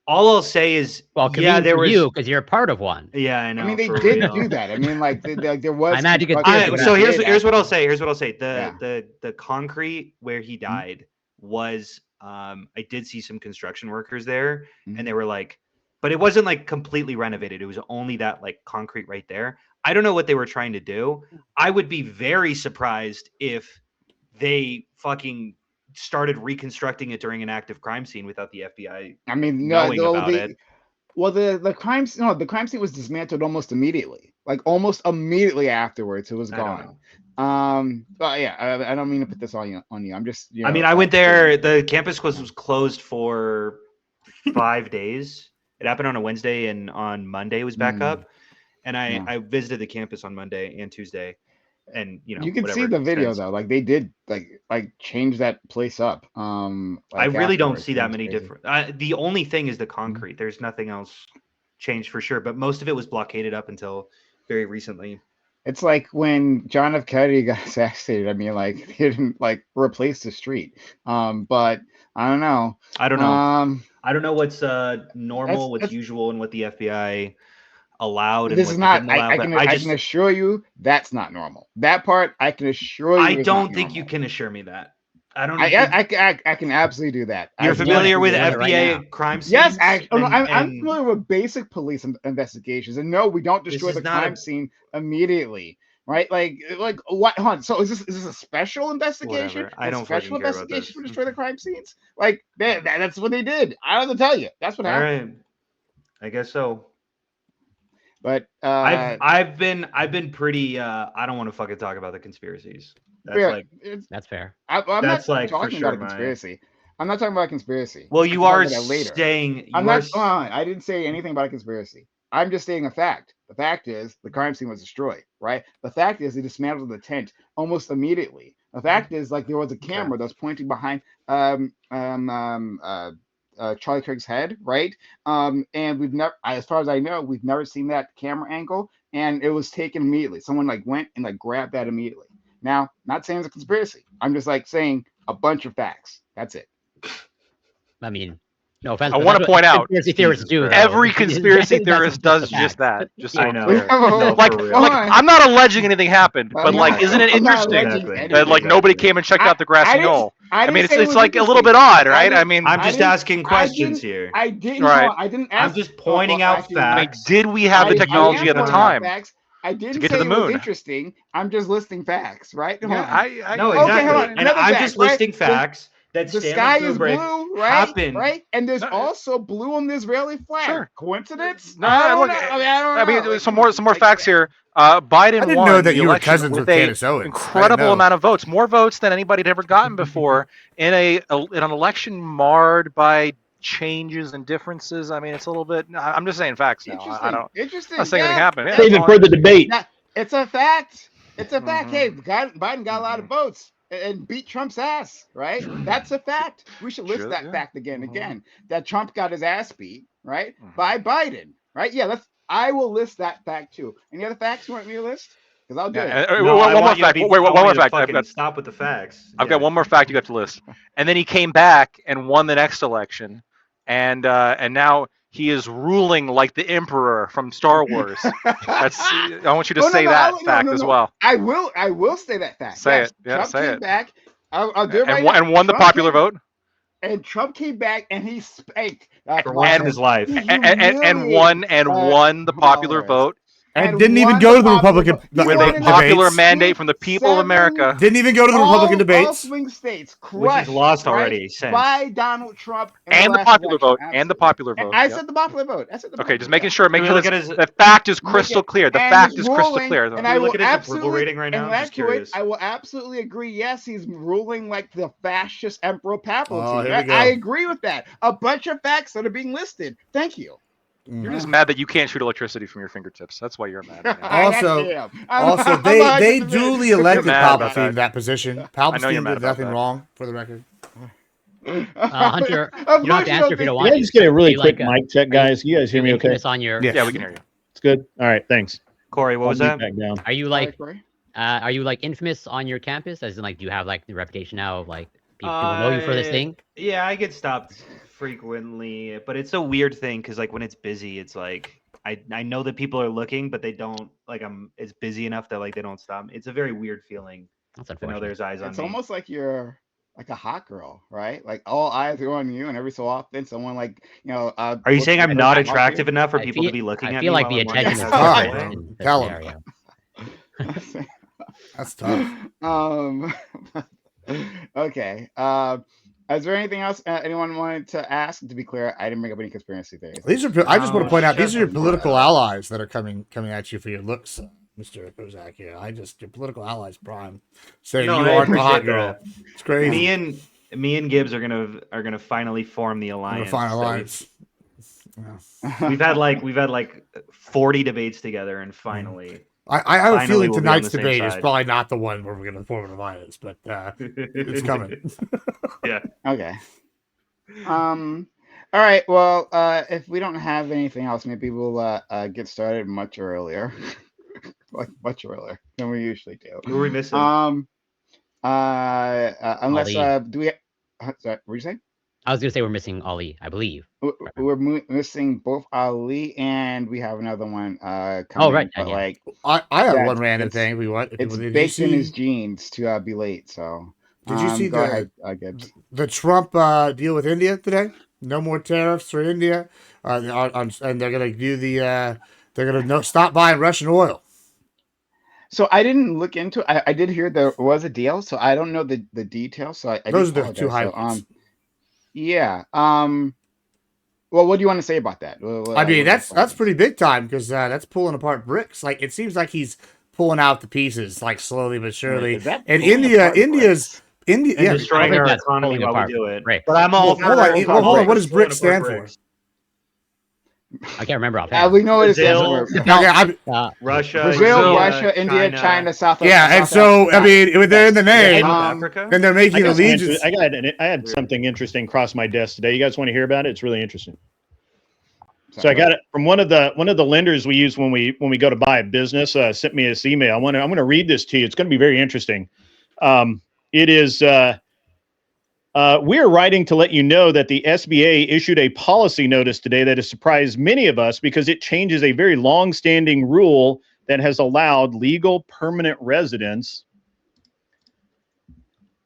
S22: All I'll say is,
S21: Well,
S22: yeah,
S21: convenient
S22: there
S21: for
S22: was.
S21: you because you're a part of one.
S22: Yeah, I know.
S20: I mean, they
S22: for
S20: did
S22: real.
S20: do that. I mean, like there was.
S21: I imagine
S20: construction
S21: conspiracy
S22: So
S20: that did
S22: here's what I'll
S20: actually-
S22: say. Here's what I'll say.
S20: Yeah.
S22: The concrete where he died was I did see some construction workers there, and they were like, but it wasn't like completely renovated. It was only that like concrete right there. I don't know what they were trying to do. I would be very surprised if they fucking started reconstructing it during an active crime scene without the FBI
S20: I mean, no,
S22: knowing about it.
S20: Well, the crime scene was dismantled almost immediately. Like almost immediately afterwards, it was gone. But yeah, I don't mean to put this on you. I'm just.
S22: I mean, I went there. The campus was closed for 5 days. It happened on a Wednesday, and on Monday it was back up. And I visited the campus on Monday and Tuesday, and
S20: you can see the video though. Like they did like change that place up.
S22: I really don't see that many different. The only thing is the concrete. There's nothing else changed for sure. But most of it was blockaded up until very recently.
S20: It's like when John F. Kennedy got assassinated. I mean, like they didn't like replace the street. But I don't know.
S22: I don't know. I don't know what's normal, what's usual, and what the FBI allowed.
S20: This
S22: and
S20: is
S22: what
S20: not.
S22: didn't allow,
S20: I can assure you that's not normal. That part I can assure you.
S22: I
S20: is
S22: don't
S20: not
S22: think
S20: normal.
S22: you can assure me that. I don't.
S20: I can absolutely do that.
S22: You're familiar with FBI crime scenes?
S20: Yes, I'm familiar with basic police investigations, and no, we don't destroy the crime scene immediately, right? Like what? Hunt. So is this a special investigation?
S22: Whatever. I don't
S20: special
S22: fucking care about
S20: investigation
S22: this.
S20: to destroy the crime scenes. Like that's what they did. I don't have to tell you. That's what
S22: All
S20: happened.
S22: right. I guess so.
S20: But
S22: I've been pretty. I don't want to fucking talk about the conspiracies. That's
S20: fair.
S21: That's fair.
S20: I'm
S22: That's
S20: not
S22: like for
S20: talking
S22: sure
S20: about a conspiracy. I'm not talking about a conspiracy.
S22: Well, you
S20: I'm
S22: are
S20: talking about that later.
S22: saying
S20: I'm
S22: you
S20: not.
S22: are.
S20: I didn't say anything about a conspiracy. I'm just saying a fact. The fact is the crime scene was destroyed, right? The fact is they dismantled the tent almost immediately. The fact is like there was a camera that was pointing behind Charlie Kirk's head, right? And we've never, as far as I know, we've never seen that camera angle, and it was taken immediately. Someone like went and like grabbed that immediately. Now, not saying it's a conspiracy. I'm just like saying a bunch of facts. That's it.
S21: I mean, no offense.
S5: I
S21: but
S5: want
S21: that's
S5: to
S21: what
S5: point out,
S21: conspiracy theorists do. though.
S5: every conspiracy
S21: That's
S5: theorist
S21: just
S5: does
S21: the
S5: just
S21: facts.
S5: that. Just so
S22: I
S5: I'm
S22: know.
S5: clear.
S22: No,
S5: like,
S22: for real.
S5: like, I'm not alleging anything happened, but like, isn't it
S20: I'm not
S5: interesting
S20: alleging
S22: Exactly.
S5: that like nobody came and checked out the grassy knoll? I mean,
S20: say it
S5: it's
S20: was
S5: like a little
S20: interesting.
S5: bit odd, right? I mean,
S22: I'm just
S20: didn't-
S22: asking questions here.
S20: I didn't.
S5: Right.
S20: I didn't ask.
S22: I'm just pointing out
S20: actually,
S22: facts.
S5: did we have the
S20: I am
S5: technology at the
S20: pointing out
S5: time
S20: facts. I didn't
S5: get
S20: say
S5: to the
S20: it was
S5: moon?
S20: interesting. I'm just listing facts, right? Hold on.
S22: No,
S20: Okay,
S22: exactly.
S20: hold on.
S22: And
S20: Another
S22: I'm
S20: fact,
S22: just
S20: right?
S22: listing facts that
S20: The
S22: Stanley
S20: sky is
S22: Kubrick
S20: blue, right?
S22: happened.
S20: Right? And there's also blue on the Israeli flag.
S5: Sure.
S20: Coincidence?
S5: No,
S20: I don't
S5: look,
S20: know. I don't know. Like,
S5: some more facts here. Biden
S3: didn't
S5: won
S3: know that
S5: the
S3: you were
S5: election
S3: cousins
S5: with
S3: with
S5: a
S3: Candace Owens. I didn't
S5: incredible
S3: know.
S5: amount of votes, more votes than anybody had ever gotten before in an election marred by changes and differences. I mean, it's a little bit. I'm just saying facts now. I don't.
S20: Interesting.
S5: I'm not saying anything happened. Yeah,
S21: Save it for the debate.
S20: It's a fact. It's a fact. Hey, Biden got a lot of votes and beat Trump's ass, right? That's a fact. We should list that fact again. That Trump got his ass beat, right, by Biden, right? Yeah, I will list that fact too. Any other facts you want me to list? Because I'll do it.
S5: One more fact. Wait, one more fact. I've got.
S22: Stop with the facts.
S5: I've got one more fact you got to list. And then he came back and won the next election, and now he is ruling like the emperor from Star Wars. I want you to say that fact as well.
S20: I will say that fact.
S5: Say it. Yeah,
S20: Trump
S5: say
S20: came
S5: it.
S20: back. I'll do it right now.
S5: And won the popular vote.
S20: And Trump came back and he spanked
S22: for once in his life,
S5: and won the popular vote.
S3: And didn't even go to the Republican
S5: with a popular mandate from the people of America.
S3: Didn't even go to the Republican debates.
S20: All swing states
S22: which he's lost already
S20: by Donald Trump
S5: and the popular vote. And the popular vote.
S20: I said the popular vote.
S5: Okay, just making sure. Make sure
S22: his,
S5: the fact is crystal clear. The fact is crystal clear.
S20: And I will
S22: look at his
S20: absolutely
S22: approval rating right now. I'm just curious.
S20: I will absolutely agree. Yes, he's ruling like the fascist Emperor Palpatine.
S3: Oh, here we go.
S20: I agree with that. A bunch of facts that are being listed. Thank you.
S5: You're just mad that you can't shoot electricity from your fingertips. That's why you're mad.
S3: Also, they duly elected
S5: mad about
S3: Palpatine
S5: that.
S3: that position.
S5: I know you're
S3: Palpatine
S5: mad
S3: did
S5: about
S3: nothing
S5: that.
S3: wrong, for the record.
S21: Hunter,
S20: Of
S21: you don't have
S20: course
S21: to
S20: you
S21: answer
S20: don't
S21: if you don't
S20: think-
S6: Can
S21: want
S6: I just get a really
S21: you
S6: quick
S21: like,
S6: mic check, guys? You guys hear me okay?
S21: infamous on your
S5: Yeah, we can hear you.
S6: It's good. All right, thanks.
S22: Corey, what
S6: I'll
S22: was
S6: mute
S22: that?
S6: back down.
S21: Are you
S20: Sorry,
S21: like
S20: Corey.
S21: are you like infamous on your campus? As in like do you have like the reputation now of like people know you for this thing?
S22: Yeah, I get stopped frequently, but it's a weird thing because like when it's busy, it's like I know that people are looking, but they don't like it's busy enough that like they don't stop me. It's a very weird feeling.
S21: That's
S22: to know
S21: unfortunate.
S22: there's eyes on
S20: It's
S22: me.
S20: almost like you're like a hot girl, right? Like all eyes are on you, and every so often someone like
S22: Are you
S20: looks
S22: saying I'm
S20: right
S22: not
S20: over top of
S22: attractive
S20: you.
S22: enough for
S21: I
S22: people
S21: feel-
S22: to be looking
S21: I
S22: at
S21: feel
S22: me
S21: like
S22: while
S21: the
S22: I'm walking
S21: attention is
S22: past the
S21: perfect
S22: hallway?
S21: in this
S3: Tell him.
S21: scenario.
S3: That's tough.
S20: Okay. Is there anything else anyone wanted to ask? To be clear, I didn't bring up any conspiracy theories.
S3: These are. I just want to point out these are your
S22: shut
S3: political
S22: up.
S3: allies that are coming at you for your looks, Mr. Kozak. Here, your political allies, Prime, saying
S22: No,
S3: you
S22: I
S3: aren't the hot
S22: appreciate
S3: girl.
S22: that.
S3: It's crazy.
S22: Me and Gibbs are gonna finally form the alliance.
S3: Final
S22: that
S3: alliance.
S22: we've had like 40 debates together, and finally.
S3: I have a
S22: finally
S3: feeling
S22: we'll be on
S3: tonight's
S22: the same
S3: debate is
S22: side.
S3: probably not the one where we're going to form an alliance, but it's coming.
S22: Yeah.
S20: Okay. All right. Well, if we don't have anything else, maybe we'll get started much earlier, like much earlier than we usually do.
S22: Who are we missing?
S20: Unless
S21: Ali.
S20: do we? Sorry, what were you saying?
S21: I was gonna say we're missing Ali, I believe.
S20: We're missing both Ali and we have another one coming.
S21: Oh, right,
S20: But
S21: yeah.
S20: like
S3: I have
S20: yeah,
S3: one random
S20: it's-
S3: thing. If we want.
S20: It's
S3: Did you
S20: baked in his
S3: see?
S20: genes to be late. So
S3: Did you see
S20: go
S3: the
S20: ahead, Gibbs.
S3: the Trump deal with India today? No more tariffs for India, and they're going to do they're going to stop buying Russian oil.
S20: So I didn't look into. I did hear there was a deal, so I don't know the details. So I
S3: Those are
S20: do
S3: the two
S20: apologize.
S3: highlights.
S20: So, yeah. Well, what do you want to say about that?
S3: I mean, that's pretty big time because that's pulling apart bricks. Like it seems like he's pulling out the pieces, like slowly but surely.
S20: Is that
S3: And
S20: pulling apart
S3: India's
S22: And
S3: yeah.
S22: destroying
S21: think
S22: our
S21: that's
S22: economy
S21: pulling
S22: while we
S21: apart
S22: do it.
S21: bricks.
S22: But I'm all for
S3: Hold on. What does
S22: pulling
S3: BRICS
S22: apart
S3: stand for?
S22: bricks.
S21: I can't remember offhand.
S20: we know what it stands
S22: Brazil,
S20: for.
S22: Russia,
S20: Brazil,
S22: India,
S20: Russia, India, China, South.
S3: Yeah, and
S20: South
S3: so
S20: Africa.
S3: I mean, they're in the name,
S22: Africa.
S3: and they're making
S6: I
S3: allegiance.
S6: had something interesting cross my desk today. You guys want to hear about it? It's really interesting. So I got it from one of the lenders we use when we go to buy a business. Sent me this email. I'm going to read this to you. It's going to be very interesting. It is. We are writing to let you know that the SBA issued a policy notice today that has surprised many of us because it changes a very long-standing rule that has allowed legal permanent residents,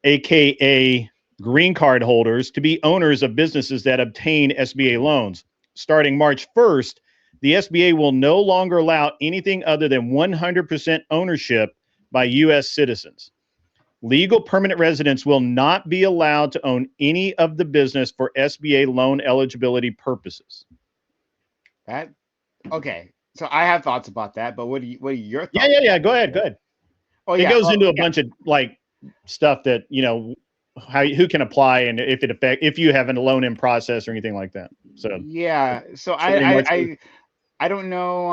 S6: aka green card holders, to be owners of businesses that obtain SBA loans. Starting March 1st, the SBA will no longer allow anything other than 100% ownership by U.S. citizens. Legal permanent residents will not be allowed to own any of the business for SBA loan eligibility purposes.
S20: Okay. So I have thoughts about that, but what are your thoughts?
S6: Yeah. Go ahead.
S20: Oh,
S6: it goes into a bunch of like stuff that who can apply and if you have a loan in process or anything like that. So
S20: yeah. So I don't know.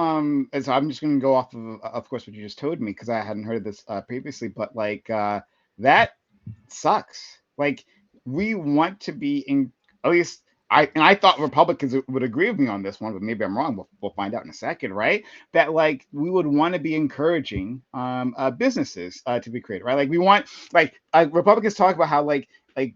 S20: And so I'm just going to go off of course, what you just told me because I hadn't heard of this previously. But like that sucks. Like we want to be in. At least I thought Republicans would agree with me on this one, but maybe I'm wrong. We'll find out in a second, right? That like we would want to be encouraging businesses to be created, right? Like we want Republicans talk about how like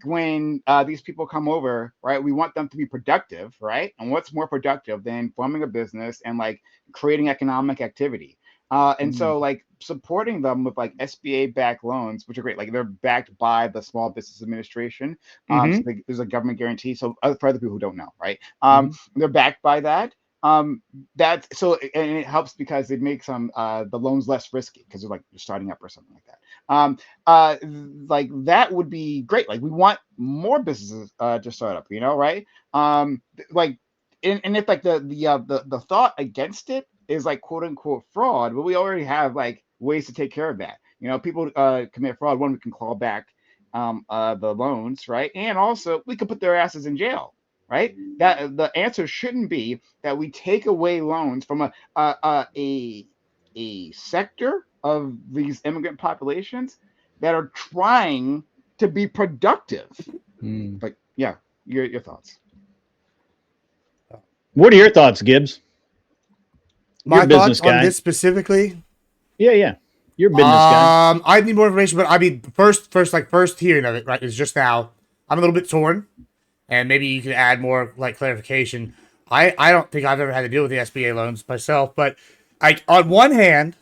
S20: when these people come over, right, we want them to be productive, right? And what's more productive than forming a business and like creating economic activity? And so like supporting them with like SBA backed loans, which are great. Like they're backed by the Small Business Administration. So there's a government guarantee. So for other people who don't know, right? They're backed by that. That's so, and it helps because it makes the loans less risky because they're like you're starting up or something like that. Like that would be great. Like we want more businesses to start up, right? Like, and if like the thought against it is like quote unquote fraud, but we already have like ways to take care of that. People commit fraud. One, we can claw back the loans, right? And also we could put their asses in jail. right? That the answer shouldn't be that we take away loans from a sector of these immigrant populations that are trying to be productive. But yeah, your thoughts.
S6: What are your thoughts, Gibbs? You're
S3: My
S6: a business
S3: thoughts on
S6: guy.
S3: this specifically.
S6: Yeah. You're a business guy.
S3: I need more information, but I mean, first hearing of it, right, is just now. I'm a little bit torn, and maybe you can add more like clarification. I don't think I've ever had to deal with the SBA loans myself, but like on one hand,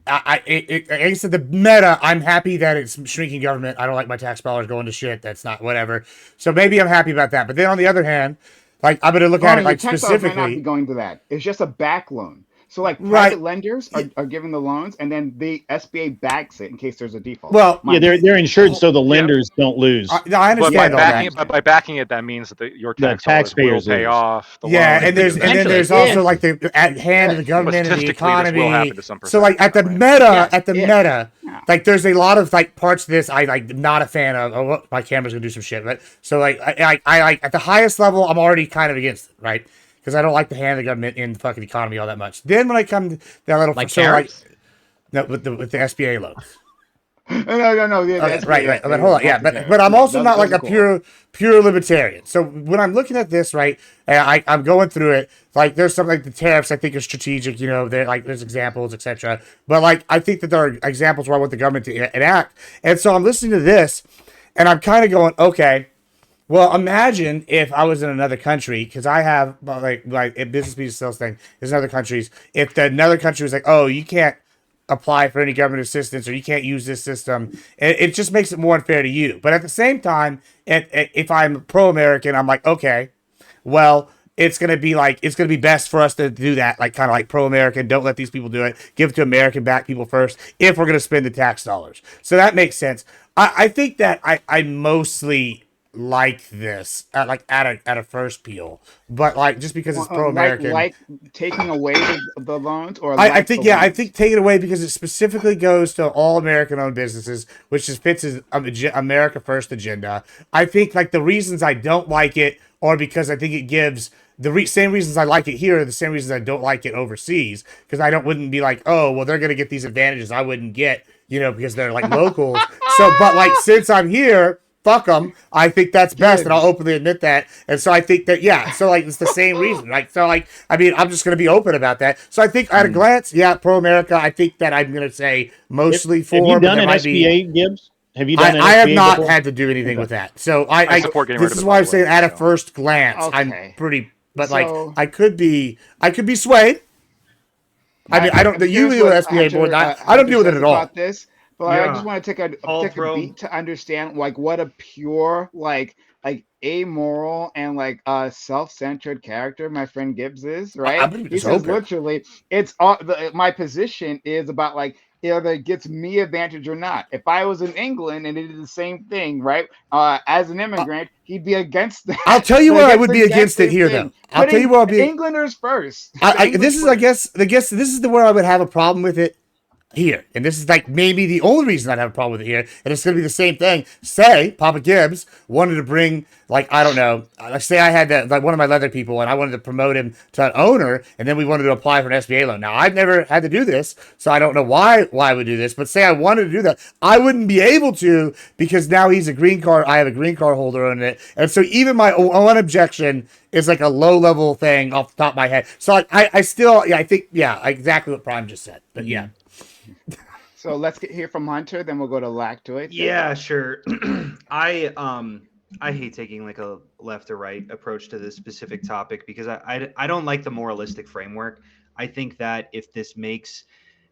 S3: like I said, the meta, I'm happy that it's shrinking government. I don't like my tax dollars going to shit. That's not whatever. So maybe I'm happy about that. But then on the other hand, like I'm going to look at it like
S20: Your tax dollars might not be
S3: specifically.
S20: going to that. It's just a back loan. So like private lenders are giving the loans, and then the SBA backs it in case there's a default.
S3: Well,
S6: yeah, they're insured so the lenders don't lose.
S3: I understand all that.
S5: But by backing it, that means that your tax dollars will
S6: taxpayers
S5: pay
S6: lose.
S5: off the
S3: Yeah,
S5: loan.
S3: and there's also like the at hand of the government and the
S5: Statistically, this will happen
S3: economy.
S5: to some
S3: So like
S5: percentage,
S3: at the meta, like there's a lot of like parts of this I like not a fan of. Oh, my camera's gonna do some shit, but so like I like at the highest level I'm already kind of against it, right? Because I don't like the hand of the government in the fucking economy all that much. Then when I come to that little
S21: Like
S3: so
S21: tariffs?
S3: no, with the SBA loans.
S20: No.
S3: Okay, right. But hold on, yeah, but I'm also not like a pure libertarian. So when I'm looking at this, right, and I'm going through it. Like there's something like the tariffs I think are strategic. You know, there's examples, etc. But like I think that there are examples where I want the government to enact. And so I'm listening to this, and I'm kind of going, okay. Well, imagine if I was in another country, because I have like a business sales thing. There's other countries. If another country was like, oh, you can't apply for any government assistance or you can't use this system, it just makes it more unfair to you. But at the same time, if I'm pro-American, I'm like, okay, well, it's gonna be best for us to do that, like kind of like pro-American. Don't let these people do it. Give it to American back people first. If we're gonna spend the tax dollars, so that makes sense. I think that I mostly like this at a first peel, but like just because it's pro-American,
S20: like taking away the loans, or
S3: I think I think take it away because it specifically goes to all American-owned businesses, which just fits his America First agenda. I think like the reasons I don't like it are because I think it gives the same reasons I like it here are the same reasons I don't like it overseas, because I wouldn't be like, oh well, they're gonna get these advantages I wouldn't get, because they're like locals. So, but like since I'm here, fuck them. I think that's best, and I'll openly admit that. And so I think that, yeah, so like it's the same reason. Like, so like, I mean, I'm just going to be open about that. So I think at a glance, yeah, pro-America, I think that I'm going to say mostly for.
S6: Have you done an SBA, Gibbs? Have you done
S3: I have
S6: SBA
S3: not
S6: before?
S3: had to do anything with that. So I
S5: support getting rid
S3: this
S5: of
S3: is
S5: it,
S3: why
S5: by
S3: I'm
S5: the
S3: saying
S5: way,
S3: at a first glance, I'm pretty, but
S20: So-
S3: like I could be swayed. I mean, I don't. You
S20: Here's
S3: deal with
S20: what
S3: SBA board. I don't
S20: Hunter
S3: deal with it
S20: says
S3: at all.
S20: about this, but I
S22: Yeah.
S20: just want to take
S22: All
S20: a
S22: throw.
S20: beat to understand like what a pure like amoral and like self-centered character my friend Gibbs is, right?
S3: I'm
S20: He
S3: just
S20: says
S3: open.
S20: literally, it's all my position is about like either it gets me advantage or not. If I was in England and it did the same thing, right? As an immigrant, he'd be against that.
S3: I'll tell you
S20: But
S3: where I
S20: against
S3: would
S20: the
S3: be
S20: exact
S3: against it
S20: same
S3: here,
S20: thing.
S3: though. I'll tell you
S20: Putting
S3: where I'll be.
S20: Englanders first.
S3: This is, I guess, this is where I would have a problem with it here. And this is like maybe the only reason I'd have a problem with it here. And it's going to be the same thing. Say Papa Gibbs wanted to bring, like, I don't know, like say I had that, like one of my leather people and I wanted to promote him to an owner, and then we wanted to apply for an SBA loan. Now, I've never had to do this, so I don't know why I would do this, but say I wanted to do that, I wouldn't be able to because now he's a green card. I have a green card holder on it. And so even my one objection is like a low level thing off the top of my head. So I still, I think, exactly what Prime just said. But yeah.
S20: So let's hear from Hunter, then we'll go to Lactoid.
S22: Yeah, sure. I hate taking like a left or right approach to this specific topic because I don't like the moralistic framework. I think that if this makes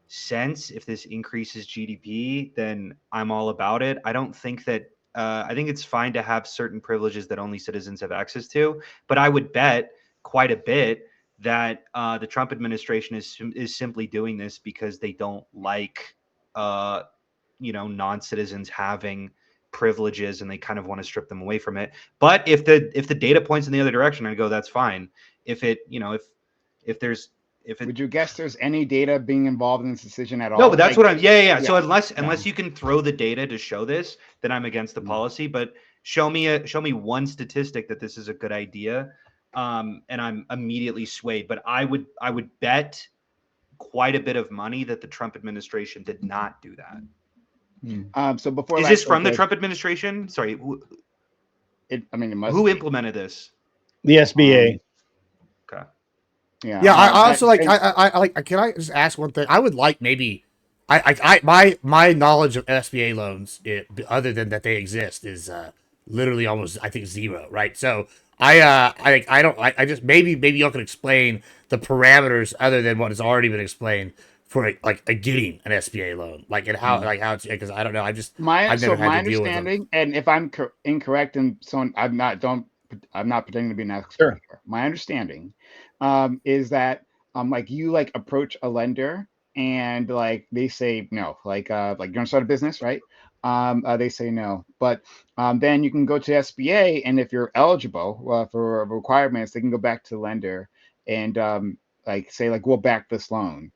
S22: sense, if this increases GDP, then I'm all about it. I don't think that I think it's fine to have certain privileges that only citizens have access to, but I would bet quite a bit that the Trump administration is simply doing this because they don't like non-citizens having privileges and they kind of want to strip them away from it. But if the data points in the other direction, I go, that's fine. If it,
S20: would you guess there's any data being involved in this decision at all?
S22: No, but that's
S20: like,
S22: what I'm. Yeah. So unless you can throw the data to show this, then I'm against the policy. But show me one statistic that this is a good idea, and I'm immediately swayed. But I would bet quite a bit of money that the Trump administration did not do that.
S20: So before
S22: Is this from the Trump administration? Sorry,
S20: it must
S22: who
S20: be.
S22: implemented this?
S6: The SBA.
S22: Okay.
S3: Yeah, I also like. I like. Can I just ask one thing? I would like maybe. My knowledge of SBA loans, other than that they exist, is literally almost, I think, zero. Right. So I just maybe y'all can explain the parameters other than what has already been explained for getting an SBA loan, like and how it's, because I don't know. I've never had to deal with them.
S20: understanding, and if I'm incorrect, and so I'm not pretending to be an expert here. My understanding is that like you approach a lender and they say no, like you're gonna start a business, right? They say no, but then you can go to SBA, and if you're eligible for requirements, they can go back to the lender and say we'll back this loan.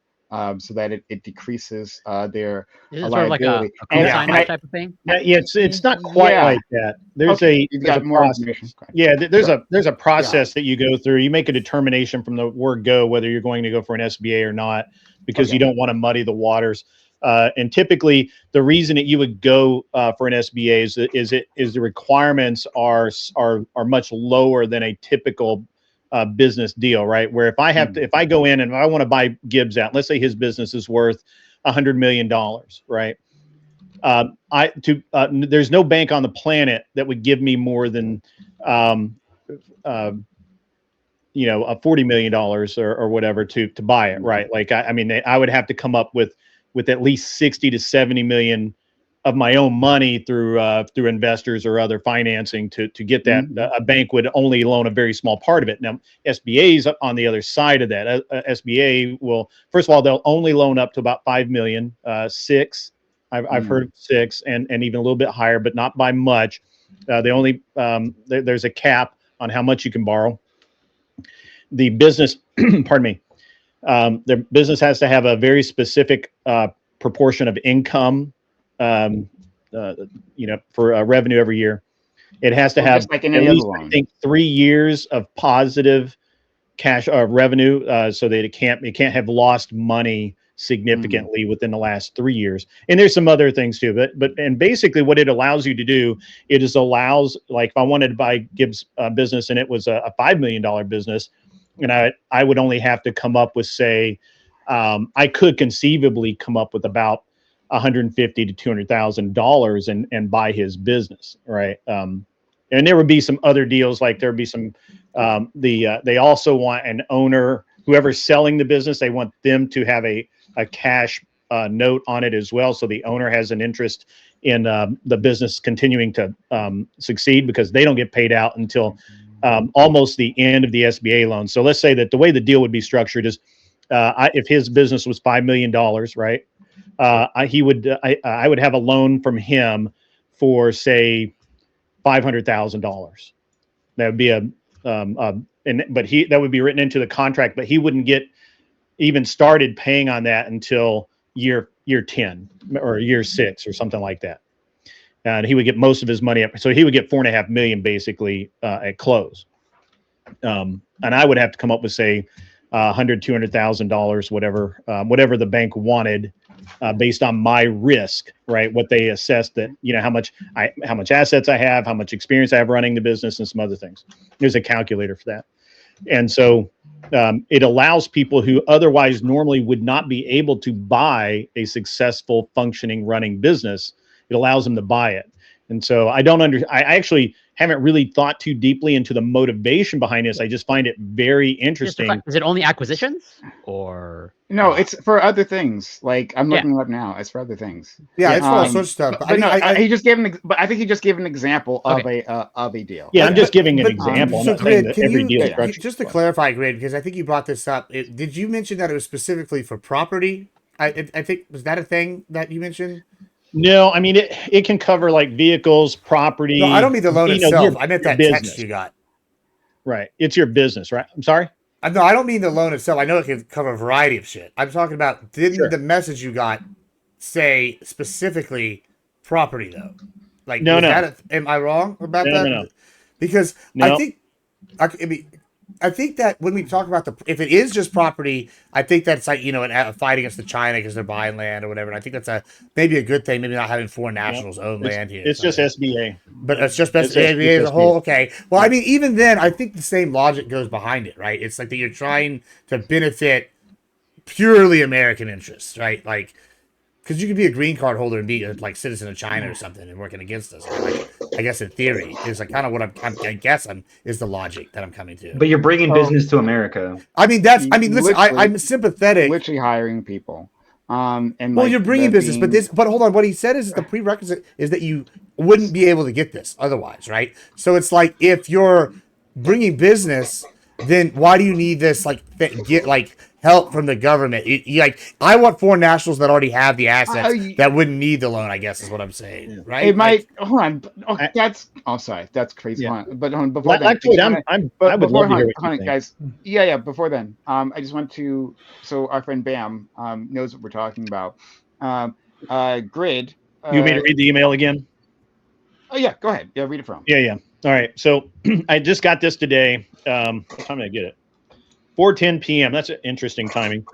S20: So that it decreases their
S21: Is it sort of like a
S20: liability.
S21: type of thing?
S6: Yeah, it's not quite like that. There's
S20: You've got more
S6: process.
S20: information.
S6: Yeah, there's a process that you go through. You make a determination from the word go whether you're going to go for an SBA or not, because you don't want to muddy the waters. And typically, the reason that you would go for an SBA is the requirements are much lower than a typical business deal, right? Where if I have to, if I go in and I want to buy Gibbs out, let's say his business is worth $100 million, right? There's no bank on the planet that would give me more than $40 million or whatever to buy it, right? Like I would have to come up with at least 60 to 70 million of my own money through investors or other financing to get that. A bank would only loan a very small part of it. Now SBA's on the other side of that. SBA will, first of all, they'll only loan up to about 5 million, 6. I've heard of 6 and even a little bit higher, but not by much. They only there's a cap on how much you can borrow. The business, pardon me, the business has to have a very specific proportion of income, for revenue every year. It has to have
S20: like
S6: at least, I think, 3 years of positive cash revenue, so that it can't have lost money significantly within the last 3 years. And there's some other things too, but basically what it allows you to do, allows, like if I wanted to buy Gibbs business and it was a $5 million business, and I would only have to come up with, say, I could conceivably come up with about $150,000 to $200,000 and buy his business, right? And there would be some other deals, like there'd be some. They also want an owner, whoever's selling the business, they want them to have a cash note on it as well, so the owner has an interest in the business continuing to succeed, because they don't get paid out until almost the end of the SBA loan. So let's say that the way the deal would be structured is, if his business was $5 million, right? I would have a loan from him for, say, $500,000. That would be that would be written into the contract, but he wouldn't get even started paying on that until year 10 or year 6 or something like that. And he would get most of his money up. So he would get $4.5 million basically at close. And I would have to come up with, say, $100,000, $200,000, whatever the bank wanted, based on my risk, right? What they assessed that, how much assets I have, how much experience I have running the business, and some other things. There's a calculator for that. And so it allows people who otherwise normally would not be able to buy a successful, functioning, running business. It allows them to buy it. And so I actually haven't really thought too deeply into the motivation behind this. I just find it very interesting.
S21: Is it only acquisitions, or
S20: no? It's for other things. Like I'm looking it up now. It's for other things.
S3: Yeah, it's for all sorts of stuff.
S20: But I think he just gave an example of a deal.
S6: Yeah, I'm just giving an example.
S3: So,
S6: I'm not saying that every deal
S3: yeah,
S6: structure.
S3: just to clarify, Grid, because I think you brought this up. Did you mention that it was specifically for property? I think, was that a thing that you mentioned?
S6: No, I mean it can cover like vehicles, property.
S3: No, I don't mean the loan itself. I meant that
S6: business.
S3: text you got.
S6: Right, it's your business, right? I'm sorry.
S3: No, I don't mean the loan itself. I know it can cover a variety of shit. I'm talking about, didn't the message you got say specifically property though? Like,
S6: No,
S3: am I wrong about that?
S6: No.
S3: Because
S6: No.
S3: I think that when we talk about if it is just property, I think that's like, a fight against the China because they're buying land or whatever. And I think that's maybe a good thing. Maybe not having foreign nationals own land here.
S6: It's just SBA.
S3: But it's just SBA as a whole. Okay. Well, I mean, even then, I think the same logic goes behind it, right? It's like that you're trying to benefit purely American interests, right? Like, because you could be a green card holder and be a citizen of China or something and working against us. I guess in theory is kind of what I'm is the logic that I'm coming to.
S22: But you're bringing business to America.
S3: I mean, listen, I'm sympathetic.
S20: Literally hiring people. And
S3: you're bringing business, but hold on. What he said is the prerequisite is that you wouldn't be able to get this otherwise, right? So it's like if you're bringing business, then why do you need this? Get help from the government. I want foreign nationals that already have the assets that wouldn't need the loan. I guess is what I'm saying, right?
S20: It might. Hold on. Sorry, that's crazy.
S3: Yeah.
S20: But before that,
S6: I would love to hear what you think.
S20: guys. Yeah. Before then, I just want to. So our friend Bam knows what we're talking about. Grid.
S6: You want me to read the email again?
S20: Oh yeah, go ahead. Yeah, read it from.
S6: Yeah. All right. So I just got this today. What time did I get it? 4:10 p.m. That's an interesting timing.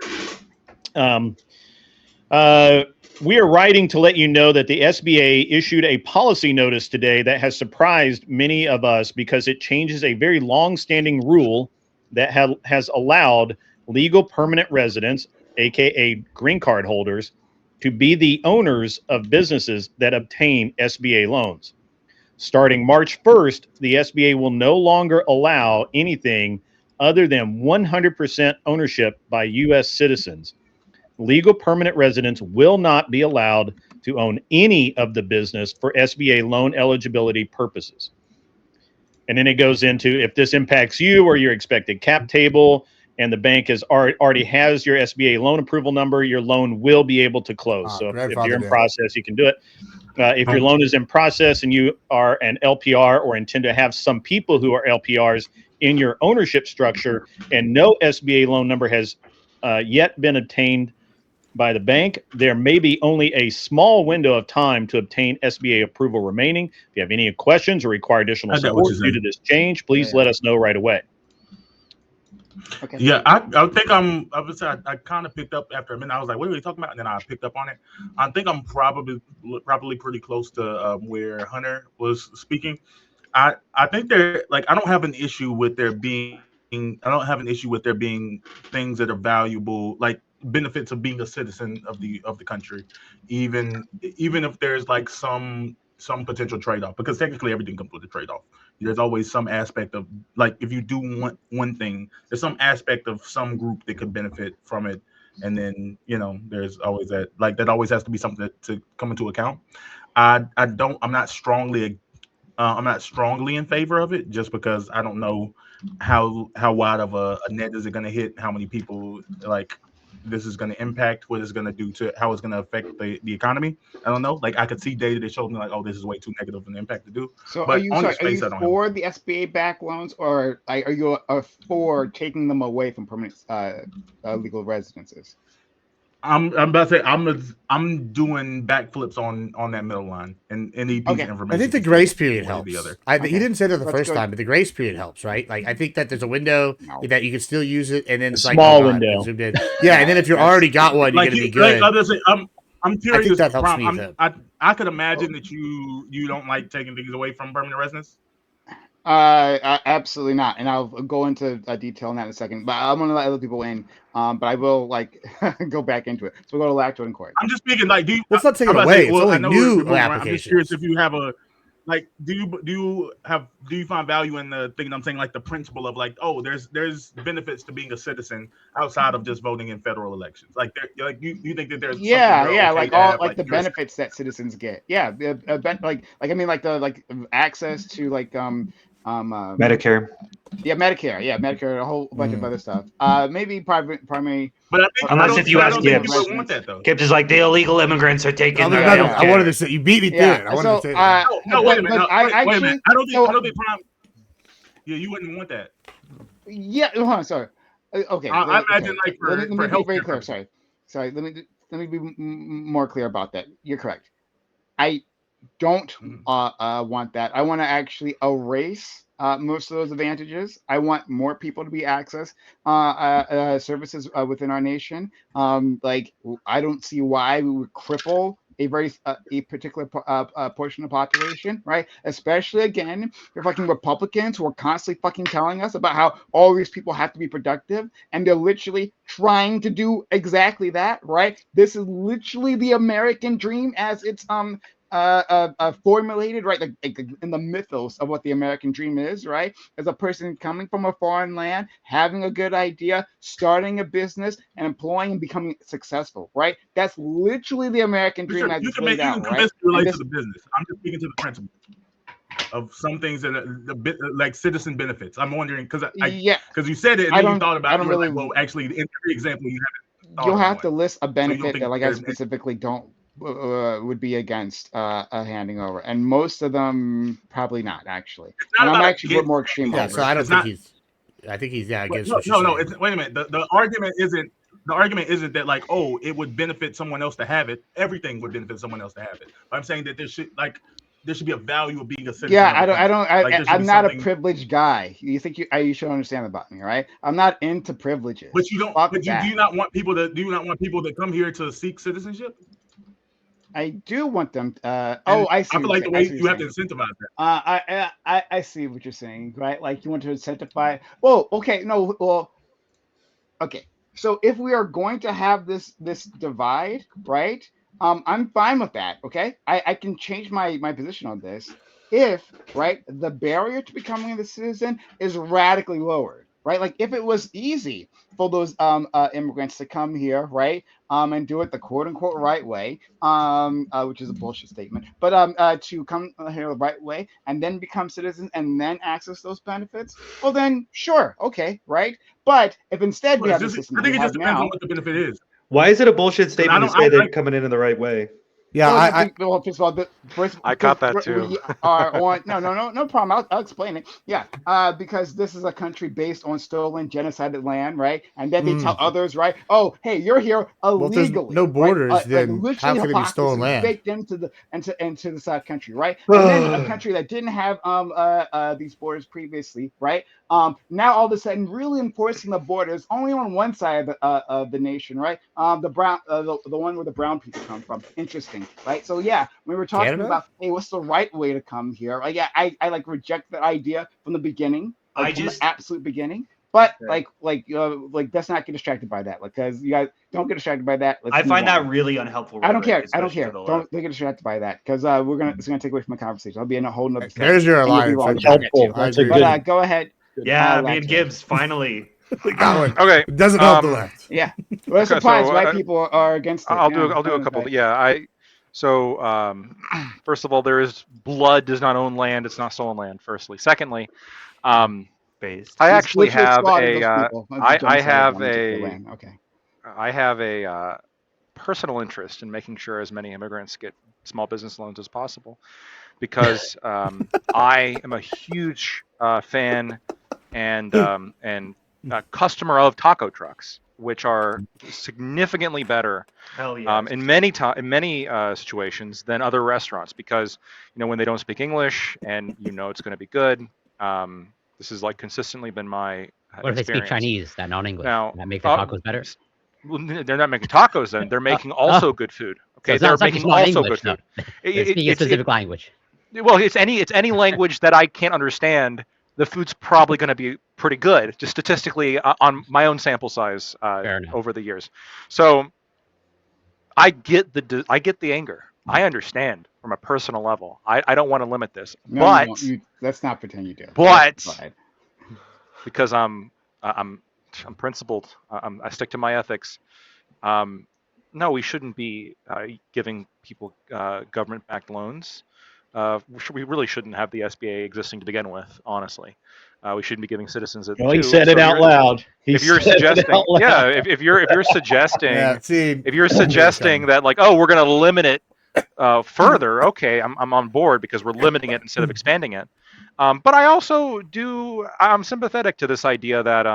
S6: We are writing to let you know that the SBA issued a policy notice today that has surprised many of us because it changes a very long-standing rule that has allowed legal permanent residents, aka green card holders, to be the owners of businesses that obtain SBA loans. Starting March 1st, the SBA will no longer allow anything other than 100% ownership by U.S. citizens. Legal permanent residents will not be allowed to own any of the business for SBA loan eligibility purposes. And then it goes into if this impacts you or your expected cap table, and the bank already has your SBA loan approval number, your loan will be able to close. So if you're in process, you can do it. If your loan is in process and you are an LPR or intend to have some people who are LPRs in your ownership structure and no SBA loan number has yet been obtained by the bank, there may be only a small window of time to obtain SBA approval remaining. If you have any questions or require additional support due to this change, please let us know right away.
S7: Okay. Yeah, I think I kind of picked up after a minute. I was like, what are we talking about? And then I picked up on it. I think I'm probably pretty close to where Hunter was speaking. I think I don't have an issue with there being things that are valuable, like benefits of being a citizen of the country, even if there's some potential trade-off, because technically everything comes with a trade-off. There's always some aspect of, if you do want one thing, there's some aspect of some group that could benefit from it, and then there's always that that always has to be something to come into account. I'm not strongly in favor of it, just because I don't know how wide of a net is it going to hit, how many people this is going to impact, what it's going to do to how it's going to affect the economy. I don't know. I could see data that shows me oh, this is way too negative an impact to do.
S20: So
S7: but
S20: are you for the SBA backed loans, or are you for taking them away from permanent legal residences?
S7: I'm about to say I'm doing backflips on that middle line and any piece of information.
S3: I think the grace period helps. He didn't say that the first time, but the grace period helps, right? I think that there's a window that you can still use it, and then it's
S6: small window.
S3: Yeah, and then if you already got one, you're gonna be good.
S7: I'm curious.
S3: I think that helps me.
S7: I could imagine that you don't like taking things away from permanent residents.
S20: Absolutely not, and I'll go into detail on that in a second. But I'm gonna let other people in. But I will go back into it. So we'll go to Lacto and Court.
S7: I'm just thinking
S3: let's not take it away. It's only new applications.
S7: I'm just curious if you have do you find value in the thing I'm saying, the principle of there's benefits to being a citizen outside of just voting in federal elections. You think that there's
S20: the benefits that citizens get. Yeah, the access to
S22: Medicare.
S20: Yeah, Medicare, a whole bunch of other stuff. Maybe primary.
S7: But I think,
S22: unless if you ask Gibbs, Gibbs is like the illegal immigrants are taking.
S3: I wanted to say you beat me to it. I wanted to say that.
S7: No, wait a minute. Wait a minute. I don't think prime. Yeah, you wouldn't want that.
S20: Yeah, hold on. Sorry. Okay.
S7: I imagine
S20: let me
S7: for
S20: be very clear. Sorry. Let me be more clear about that. You're correct. don't want that. I want to actually erase most of those advantages. I want more people to be access services within our nation. I don't see why we would cripple a particular portion of the population, right? Especially again, you're fucking Republicans who are constantly fucking telling us about how all these people have to be productive, and they're literally trying to do exactly that, right? This is literally the American dream as it's formulated, right? Like in the mythos of what the American dream is, right? As a person coming from a foreign land, having a good idea, starting a business, and employing and becoming successful, right? That's literally the American dream as it's laid out, right?
S7: You can relate
S20: And
S7: to the business. I'm just speaking to the principle of some things that are the bit like citizen benefits. I'm wondering because because you said it and then you thought about it. You were like, well, actually, in every example you haven't thought
S20: you'll
S7: of
S20: have
S7: one.
S20: to list a
S7: So you don't
S20: benefit
S7: think
S20: that, like, I
S7: there's
S20: specifically don't would be against handing over, and most of them probably not actually. And I'm actually more extreme.
S3: Yeah,
S20: on
S3: so
S20: it.
S3: I don't
S7: It's
S3: think
S7: not-
S3: he's. I think he's against
S7: no,
S3: what you're
S7: no,
S3: saying.
S7: wait a minute. The argument isn't that like, oh, it would benefit someone else to have it. Everything would benefit someone else to have it. But I'm saying that there should be a value of being a citizen.
S20: Yeah,
S7: of the country. Like, there should
S20: I'm
S7: be
S20: not a
S7: something-
S20: privileged guy. You should understand about me, right? I'm not into privileges.
S7: But you don't.
S20: Fuck
S7: But do
S20: that.
S7: you not want people to? Do you not want people to come here to seek citizenship?
S20: I do want them. I see.
S7: I feel like the way you have to incentivize that.
S20: I see what you're saying, right? Like you want to incentivize. Well, okay, no, well, okay. So if we are going to have this divide, right? I'm fine with that. Okay, I can change my position on this if, right, the barrier to becoming a citizen is radically lowered, right? Like if it was easy for those immigrants to come here, right, and do it the quote unquote right way, which is a bullshit statement, but to come here the right way and then become citizens and then access those benefits, well then sure, okay, right. But if instead we have the system
S7: I think
S20: we
S7: it just
S20: have
S7: depends on
S20: now,
S7: what the benefit is.
S22: Why is it a bullshit statement to say they're
S7: I-
S22: coming in the right way?
S3: Yeah,
S20: well, first of all,
S5: I caught that too.
S20: We are on no problem. I'll explain it. Yeah, because this is a country based on stolen, genocided land, right? And then they tell others, right? Oh, hey, you're here
S3: Well, if there's
S20: illegally.
S3: no borders,
S20: right?
S3: then how
S20: literally
S3: can it be stolen
S20: hypocrisy
S3: land?
S20: baked into the South country, right? And then a country that didn't have these borders previously, right? Now all of a sudden, really enforcing the borders only on one side of the nation, right? The one where the brown people come from. Interesting, right? So yeah, we were talking
S3: Canada?
S20: about, hey, what's the right way to come here? Like, yeah, I like reject that idea from the beginning, like from the absolute beginning. But like let's not get distracted by that, because you guys don't get distracted by that. Let's
S22: I
S20: move
S22: find
S20: on.
S22: that really unhelpful.
S20: I don't care.
S22: rhetoric,
S20: I don't
S22: especially
S20: care.
S22: for the
S20: Don't
S22: left.
S20: get distracted by that, because it's gonna take away from the conversation. I'll be in a whole nother.
S3: There's your
S20: and you'll be
S3: alliance.
S20: wrong
S3: That's
S20: about that too.
S3: helpful. That's a
S20: But
S3: good-
S20: go ahead.
S22: Yeah, me and
S20: Lacto.
S22: Gibbs finally.
S5: Okay.
S3: It doesn't help the left.
S20: Yeah. We're
S5: Okay,
S20: surprised
S5: so,
S20: why people are against it.
S5: I'll do a couple.
S20: Right.
S5: Yeah, first of all, there is blood does not own land. It's not stolen land. Firstly, secondly,
S22: Based.
S5: I
S20: He's
S5: actually
S20: literally
S5: have
S20: slaughtered
S5: a
S20: those people.
S5: I have
S20: Genocide on their
S5: a
S20: land. Okay.
S5: I have a personal interest in making sure as many immigrants get small business loans as possible, because I am a huge fan and customer of taco trucks, which are significantly better
S22: Hell yeah.
S5: in many situations than other restaurants, because when they don't speak English and it's going to be good. This has like consistently been my
S21: What if they speak
S5: experience.
S21: Chinese, that not English?
S5: Now,
S21: Does that make the tacos better?
S5: Well, they're not making tacos then. They're making also good food. Okay,
S21: it's
S5: they're
S21: not
S5: making
S21: just not
S5: also
S21: English,
S5: good food.
S21: They're speaking a specific language.
S5: Well, it's any language that I can't understand. The food's probably going to be pretty good, just statistically on my own sample size over the years. So I get the anger. I understand from a personal level. I don't want to limit this, but
S20: let's not pretend you do.
S5: But because I'm principled, I stick to my ethics. No, we shouldn't be giving people government-backed loans. We really shouldn't have the SBA existing to begin with, honestly. We shouldn't be giving citizens it.
S9: No, he said it out loud.
S5: If you're suggesting, if you're suggesting, if you're suggesting that like, oh, we're going to limit it further, okay, I'm on board, because we're limiting it instead of expanding it. But I also I'm sympathetic to this idea that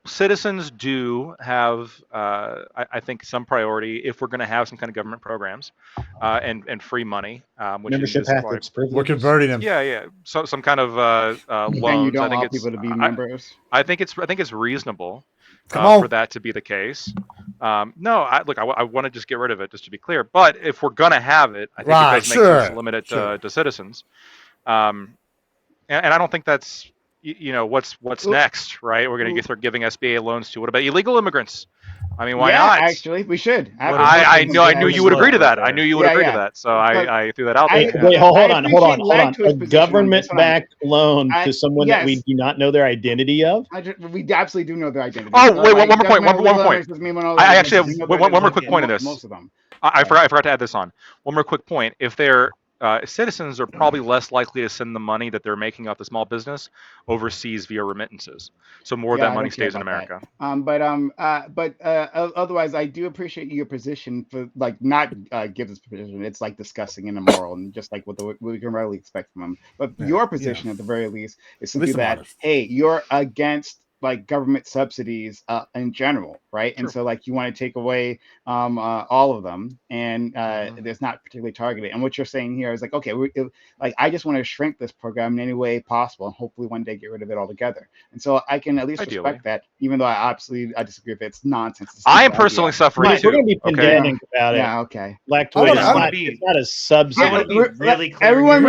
S5: citizens do have, I think, some priority if we're going to have some kind of government programs and free money, which
S6: Membership
S5: is
S6: has
S5: why
S6: its privileges.
S3: We're converting them.
S5: Yeah. So some kind of loans.
S20: And you don't
S5: I think
S20: allow
S5: it's
S20: people to be members.
S5: I think it's reasonable
S3: Come on.
S5: for that to be the case. No, I want to just get rid of it, just to be clear. But if we're gonna have it, I think it does make sense to limit it to citizens. And I don't think that's what's next, right? We're gonna start giving SBA loans to. What about illegal immigrants? I mean, why not?
S20: Actually, we should.
S5: I knew you would agree to that. I knew you would agree to that. So I threw that out there.
S6: Wait, hold on. A government-backed loan to someone that we do not know their identity of?
S20: We absolutely do know their identity.
S5: Oh, wait, one more point. I actually have one more quick point of this.
S20: Most of them.
S5: I forgot to add this on. One more quick point. If they're citizens are probably less likely to send the money that they're making off the small business overseas via remittances. So more of that money stays in America.
S20: Otherwise, I do appreciate your position for not Gibbs' position. It's disgusting and immoral, and just like what we can rarely expect from him. But your position, at the very least, is simply that hey, you're against government subsidies in general, right? And so you want to take away all of them, and there's not particularly targeted. And what you're saying here is okay, I just want to shrink this program in any way possible, and hopefully one day get rid of it altogether. And so I can at least respect that, even though I disagree if it's nonsense.
S5: I am personally suffering too.
S6: We're going to be pedantic about it.
S20: Yeah, okay.
S6: It's not a subsidy.
S22: I want to be really clear.
S20: Everyone,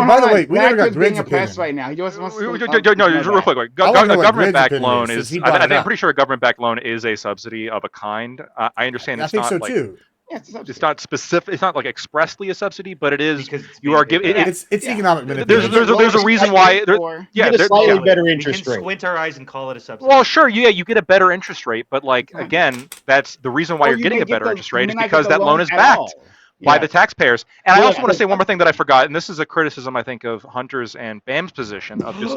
S3: by the way, we never got Grid's
S20: being oppressed
S3: opinion.
S20: right now. He just wants
S5: no, real quick. A government-backed loan is. I'm pretty sure a government-backed loan is a subsidy of a kind. I understand it's not
S3: too.
S20: Yeah,
S5: it's not specific. It's not expressly a subsidy, but it is. You are giving.
S3: It's economic manipulation.
S5: There's a reason why.
S6: You get a slightly better interest
S22: we can
S6: rate.
S22: squint our eyes and call it a subsidy.
S5: Well, sure, you get a better interest rate, but again, that's the reason why you're getting a better interest rate is because that loan is backed by the taxpayers. And I also want to say one more thing that I forgot, and this is a criticism I think of Hunter's and Bam's position of just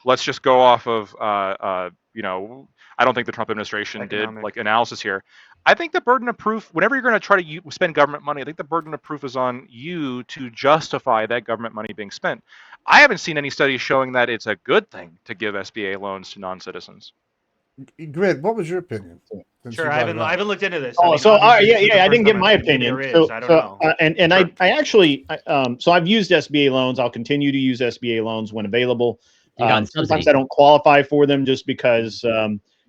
S5: let's just go off of I don't think the Trump administration did analysis here. I think the burden of proof, whenever you're going to try to spend government money, I think the burden of proof is on you to justify that government money being spent. I haven't seen any studies showing that it's a good thing to give SBA loans to non-citizens.
S3: Grid, what was your opinion?
S22: Sure, I haven't looked into this.
S6: I didn't give my opinion.
S22: I don't know.
S6: I actually, so I've used SBA loans. I'll continue to use SBA loans when available. Sometimes I don't qualify for them just because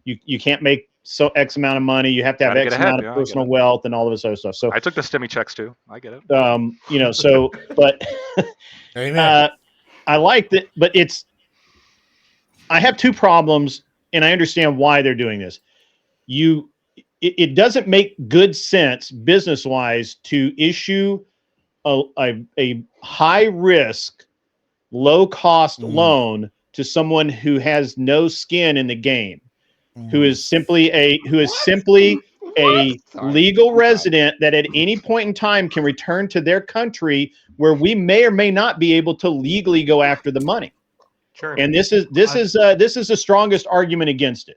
S6: you can't make X amount of money. You have to have X amount of personal wealth and all of this other stuff. So
S5: I took the STEMI checks too. I get it.
S6: But I like that. But I have two problems, and I understand why they're doing this. It doesn't make good sense business wise to issue a high risk, low cost loan to someone who has no skin in the game, who is simply a legal resident that at any point in time can return to their country where we may or may not be able to legally go after the money.
S22: Sure.
S6: And this is the strongest argument against it.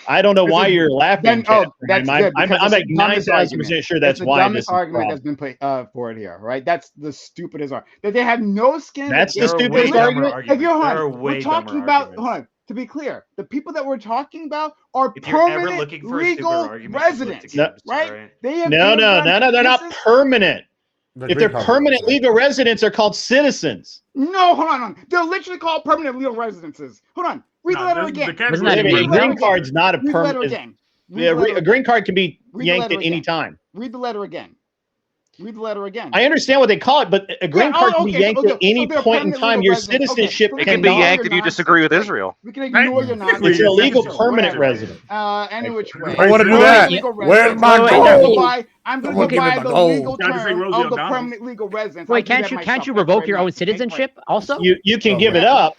S6: I don't know why you're laughing.
S20: That's good.
S6: I'm like 9,000% sure that's why this is
S20: the dumbest argument that's been put forward here, right? That's the stupidest argument. That they have no skin.
S6: That's the stupidest argument.
S20: We're talking about. Hold on. To be clear, the people that we're talking about are permanent legal residents, right?
S6: They're not permanent. If they're permanent legal residents, they're called citizens.
S20: No, hold on. They're literally called permanent legal residences. Hold on. Read the letter again.
S6: A green card's not a permanent. A green card can be yanked at any time.
S20: Read the letter again. Read the letter again.
S6: I understand what they call it, but a green card can be yanked at any point in time. Your citizenship
S5: can be yanked if you disagree with Israel.
S20: We can ignore your nonsense.
S6: It's an illegal permanent resident.
S20: Any which way.
S3: I want to do that. Where's my gold?
S20: I'm going to go by the legal term of the permanent legal residence.
S21: Wait, can't you revoke your own citizenship also?
S6: You can give it up,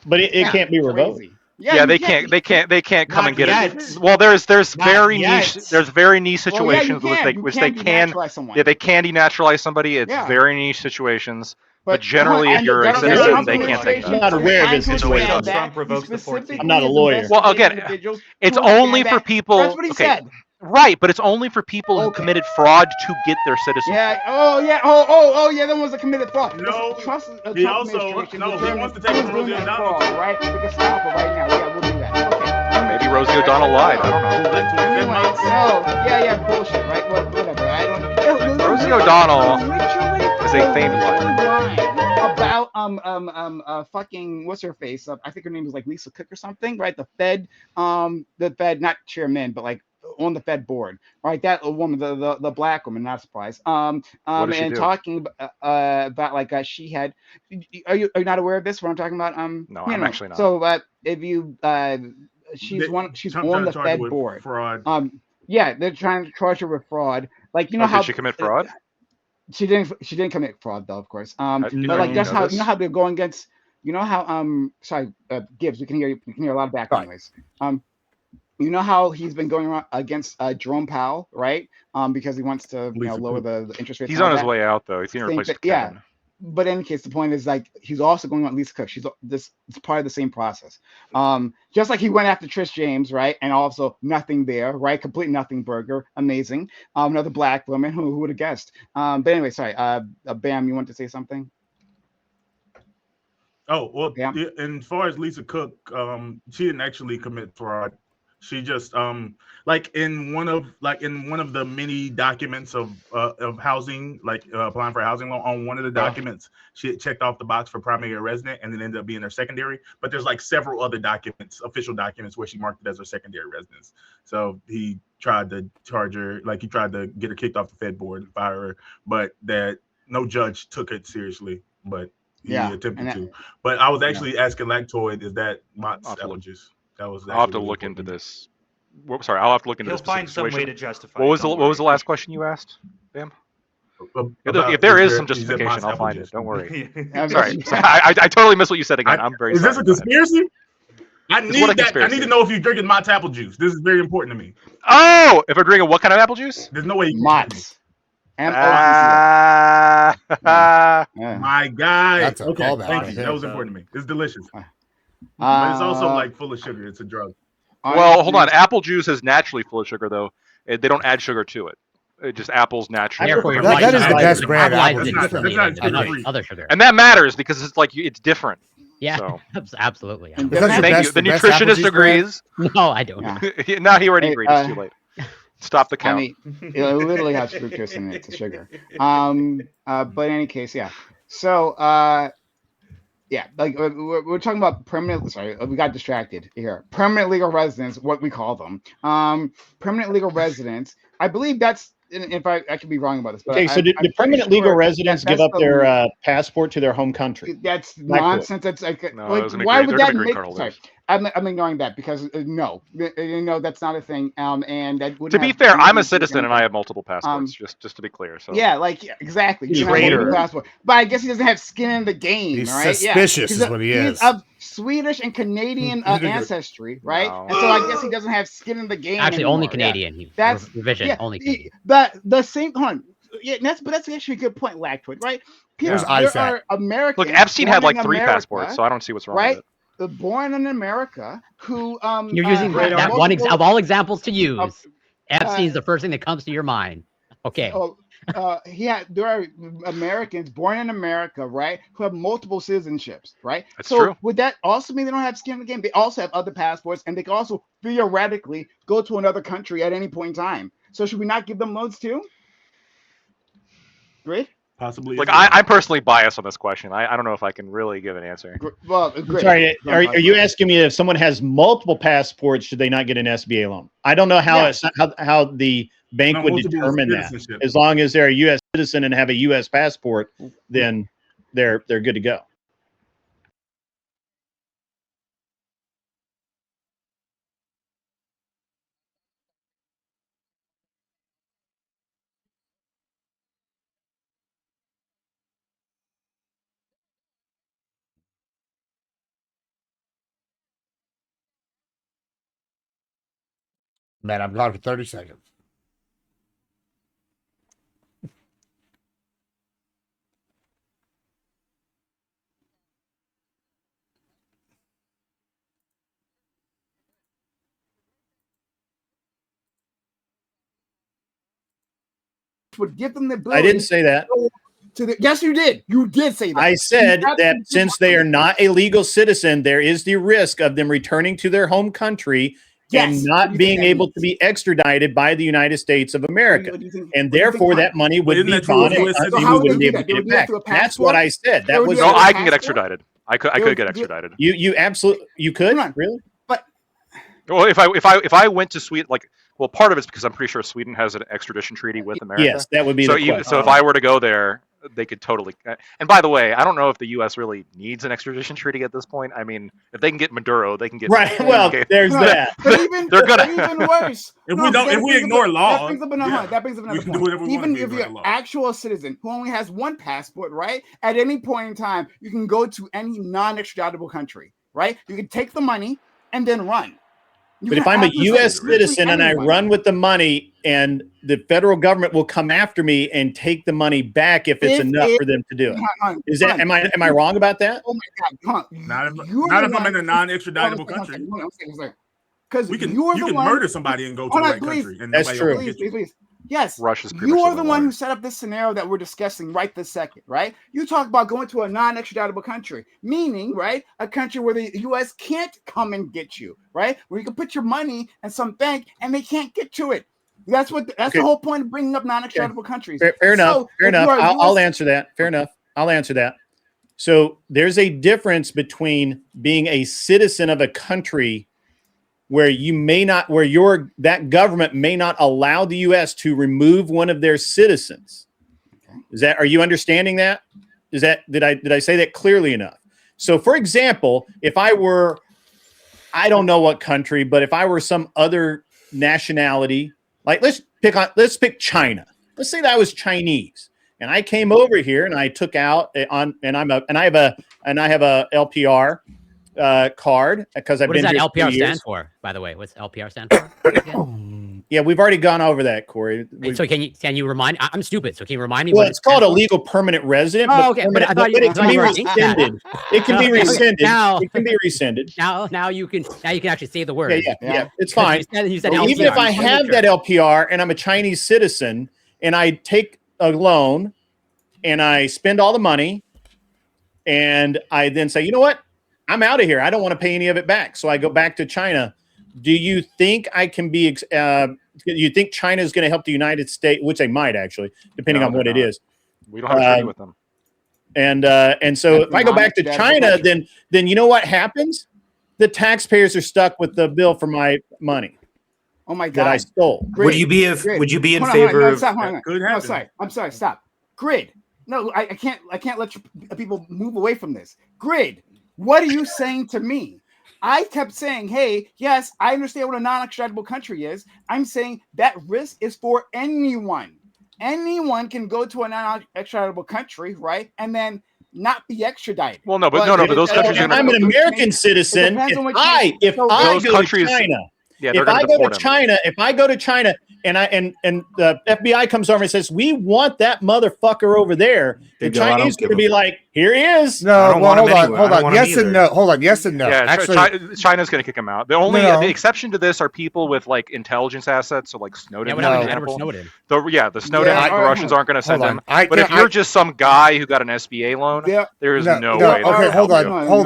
S6: but it can't be revoked.
S5: Yeah, they can't come and get it. Well, there's very niche situations which they can denaturalize somebody. It's very niche situations. But generally, if you're a citizen, they can't take that.
S6: I'm not aware of this situation.
S22: Trump revokes the 14th.
S6: I'm not a lawyer.
S5: Well, again, it's only for people.
S20: That's what he said.
S5: Right, but it's only for people who committed fraud to get their citizenship.
S20: Yeah. Oh, yeah. Oh, yeah. That was a committed fraud.
S7: No. He wants to take it.
S20: Right? We can stop it right now. Yeah, we'll do that. Okay.
S5: Maybe Rosie O'Donnell lied. I don't know.
S20: Anyway, so yeah, bullshit, right? Whatever. I don't.
S5: Rosie O'Donnell
S20: literally
S5: is a famed liar.
S20: About fucking what's her face? I think her name is like Lisa Cook or something, right? The Fed, not chairman, but like on the Fed board, right? That woman, the black woman, not surprised.
S5: What did she
S20: And
S5: do?
S20: talking about like she had. Are you not aware of this? What I'm talking about?
S5: No, I'm actually not.
S20: So if you she's
S7: Trump
S20: on
S7: tried
S20: the
S7: to charge her
S20: Fed
S7: with
S20: board.
S7: fraud.
S20: Yeah, they're trying to charge her with fraud. Like you know how
S5: did she commit fraud?
S20: She didn't commit fraud though, of course. But
S5: you
S20: like that's how
S5: this?
S20: you know how they're going against. You know how sorry, Gibbs, we can hear a lot of background noise. You know how he's been going around against Jerome Powell, right? Because he wants to lower the interest rates.
S5: He's
S20: and all
S5: on his
S20: that.
S5: way out though. He's going to replace
S20: Yeah.
S5: Kevin.
S20: But in any case, the point is like he's also going on Lisa Cook. It's part of the same process. Just like he went after Trish James, right? And also nothing there, right? Complete nothing burger. Amazing. Another black woman. Who would have guessed? But anyway, sorry. Bam, you want to say something?
S7: Oh, well, and as far as Lisa Cook, she didn't actually commit fraud. She just like in one of the many documents of housing, like applying for a housing loan, on one of the documents, she had checked off the box for primary resident and then ended up being her secondary. But there's like several other documents, official documents, where she marked it as her secondary residence. So he tried to charge her, like he tried to get her kicked off the Fed board and fire her, but that no judge took it seriously. But he attempted to. But I was actually asking Lactoid, is that Mott's apple juice? That was.
S5: I'll have to look into this. Sorry, I'll have to look into
S22: He'll
S5: this.
S22: find some way to justify.
S5: What was the last question you asked, Bam? If there is some justification, I'll find it. Don't worry. Sorry, I totally missed what you said again. I'm very sorry.
S7: Is this a conspiracy? I need that. I need to know if you're drinking Mott's apple juice. This is very important to me.
S5: Oh, if I'm drinking what kind of apple juice?
S7: There's no way.
S20: Mott's.
S7: My guy.
S3: That's a
S7: okay,
S3: callback
S7: thank
S3: right
S7: you.
S3: there.
S7: That was important to me. It's delicious. But it's also like full of sugar. It's a drug.
S5: Well, hold on. Apple juice is naturally full of sugar, though. They don't add sugar to it. Just apples naturally.
S3: That is the best brand of apple
S7: That's
S3: juice.
S21: Other sugar.
S5: And that matters because it's like it's different.
S21: Yeah,
S5: So.
S21: absolutely.
S3: Is that your
S5: Thank
S3: best-
S5: you. The
S3: the best apple
S5: nutritionist
S3: juice brand?
S5: agrees.
S21: No, I don't.
S5: No, he already agreed. It's too late. Stop the count.
S20: I mean, it literally has fructose in it. It's a sugar. But in any case, yeah. So, yeah, like we're talking about permanent. Sorry, we got distracted here. Permanent legal residents, what we call them. Permanent legal residents. I believe that's. If I could be wrong about this, but
S6: Okay, so do
S20: I'm
S6: permanent
S20: pretty
S6: legal
S20: sure
S6: residents give
S20: that's
S6: up their passport to their home country?
S20: That's
S6: Black
S20: nonsense. That's like,
S5: No,
S20: like
S5: those are
S20: why
S5: green-
S20: would
S5: they're
S20: that
S5: green
S20: make?
S5: card
S20: Sorry,
S5: holders.
S20: I'm ignoring that because no, that's not a thing. And that
S5: To
S20: wouldn't
S5: be
S20: have
S5: fair, I'm
S20: anything
S5: a
S20: to do with
S5: citizen and I
S20: anything.
S5: have multiple passports. Just to be clear. So
S20: Yeah, like exactly.
S6: He's
S20: You can have multiple
S6: traitor.
S20: passport, but I guess he doesn't have skin in the game,
S3: He's
S20: right?
S3: suspicious
S20: He's
S3: is what he
S20: he's
S3: is.
S20: of Swedish and Canadian ancestry, right?
S5: No.
S20: And so I guess he doesn't have skin in the game.
S21: Actually,
S20: anymore.
S21: only
S20: Yeah.
S21: Canadian.
S20: That's
S21: revision. Only Canadian.
S20: The same. Hold on. Yeah, that's actually a good point, Lactoid, right?
S3: There's
S20: There
S3: ISAC.
S20: are Americans.
S5: look, Epstein
S20: born
S5: had like
S20: in
S5: 3
S20: America,
S5: passports, so I don't see what's wrong
S20: right?
S5: with it.
S20: Born in America, who
S21: You're using
S20: have
S21: that one
S20: multiple-
S21: of all examples to use.
S20: uh,
S21: Epstein's the first thing that comes to your mind. Okay.
S20: There are Americans born in America, right, who have multiple citizenships, right?
S5: That's
S20: so
S5: true.
S20: would that also mean they don't have skin in the game? They also have other passports, and they can also theoretically go to another country at any point in time. So should we not give them loads too? Great.
S7: Possibly.
S5: Like I'm personally biased on this question. I don't know if I can really give an answer.
S20: Well, great.
S6: Sorry, are you asking me if someone has multiple passports, should they not get an SBA loan? I don't know how how the bank
S7: No,
S6: would
S7: multiple
S6: determine that.
S7: citizenship.
S6: As long as they're a U.S. citizen and have a U.S. passport, then they're good to go.
S3: Man, I'm gone for 30 seconds.
S20: Would give them the ability.
S6: I didn't say that.
S20: Yes, you did. You did say that.
S6: I said
S20: You
S6: that
S20: absolutely
S6: since they are not a legal citizen, there is the risk of them returning to their home country
S20: Yes.
S6: and not being able to be extradited by the United States of America. And therefore, that money would be gone and we wouldn't be able to get it back. That's what I said. That was
S5: no. I can get extradited. I could get extradited.
S6: You absolutely could really.
S5: Well, if I went to Sweden, well, part of it's because I'm pretty sure Sweden has an extradition treaty with America.
S6: Yes, that would be the question.
S5: So if I were to go there, they could totally. And by the way, I don't know if the U.S. really needs an extradition treaty at this point. I mean, if they can get Maduro, they can get
S6: right. Well, there's that.
S5: They're gonna.
S9: Even worse.
S7: If we ignore law,
S9: that brings up another point. Even if you're an actual citizen who only has one passport, right? At any point in time, you can go to any non-extraditable country, right? You can take the money and then run.
S6: But if I'm a U.S. citizen and I run with the money, and the federal government will come after me and take the money back if it's enough for them to do it. Is that am I wrong about that?
S9: Oh my God!
S7: Not if I'm in a non-extraditable country.
S9: Because
S7: you can
S9: the one,
S7: murder somebody and go to the right country. And
S6: that's true.
S9: Please. Yes,
S5: Russia's
S9: you are the one who set up this scenario that we're discussing right this second, right? You talk about going to a non-extraditable country, meaning, right, a country where the U.S. can't come and get you, right? Where you can put your money in some bank and they can't get to it. That's the whole point of bringing up non-extraditable countries.
S6: Fair enough. I'll answer that. Fair enough. I'll answer that. So there's a difference between being a citizen of a country where that government may not allow the U.S. to remove one of their citizens. Are you understanding that? Did I say that clearly enough? So, for example, if I were, I don't know what country, but if I were some other nationality, like let's pick China. Let's say that I was Chinese, and I came over here and I took out I have a LPR. Card because I've been here.
S21: What does that LPR stand for, by the way? What's LPR stand for?
S6: Yeah, we've already gone over that, Corey.
S21: So can you remind? I'm stupid. So can you remind me?
S6: Well, it's called a legal permanent resident.
S21: Oh, okay. But
S6: it can be rescinded. It can be rescinded. It can be rescinded.
S21: Now you can actually say the word.
S6: Yeah. It's fine.
S21: You said
S6: even if I have that LPR and I'm a Chinese citizen and I take a loan and I spend all the money and I then say, you know what? I'm out of here. I don't want to pay any of it back. So I go back to China. Do you think I can be, you think China is going to help the United States, which they might actually, depending on what it is.
S5: We don't have a treaty with them.
S6: And so if I go back to China, then you know what happens? The taxpayers are stuck with the bill for my money.
S9: Oh my God.
S6: That I stole.
S9: Grid.
S10: Would you be in favor of
S9: No, sorry. I'm sorry. Stop. Grid. No, I can't let people move away from this. Grid. What are you saying to me? I kept saying, hey, yes, I understand what a non-extraditable country is. I'm saying that risk is for anyone. Anyone can go to a non-extraditable country, right? And then not be extradited.
S5: Well, no, but those countries.
S6: I'm an American citizen. If I go to China, if I go to China and the FBI comes over and says, we want that motherfucker over there, the Chinese going to be like, here he is.
S3: No, well, hold on. Yes and no. Hold on. Yes and no.
S5: Yeah,
S3: actually,
S5: China's going to kick him out. The exception to this are people with like intelligence assets, so like Snowden.
S21: Snowden.
S5: The Snowden. The Russians aren't going to send him. But if you're just some guy who got an SBA loan, there is no way.
S3: Okay, hold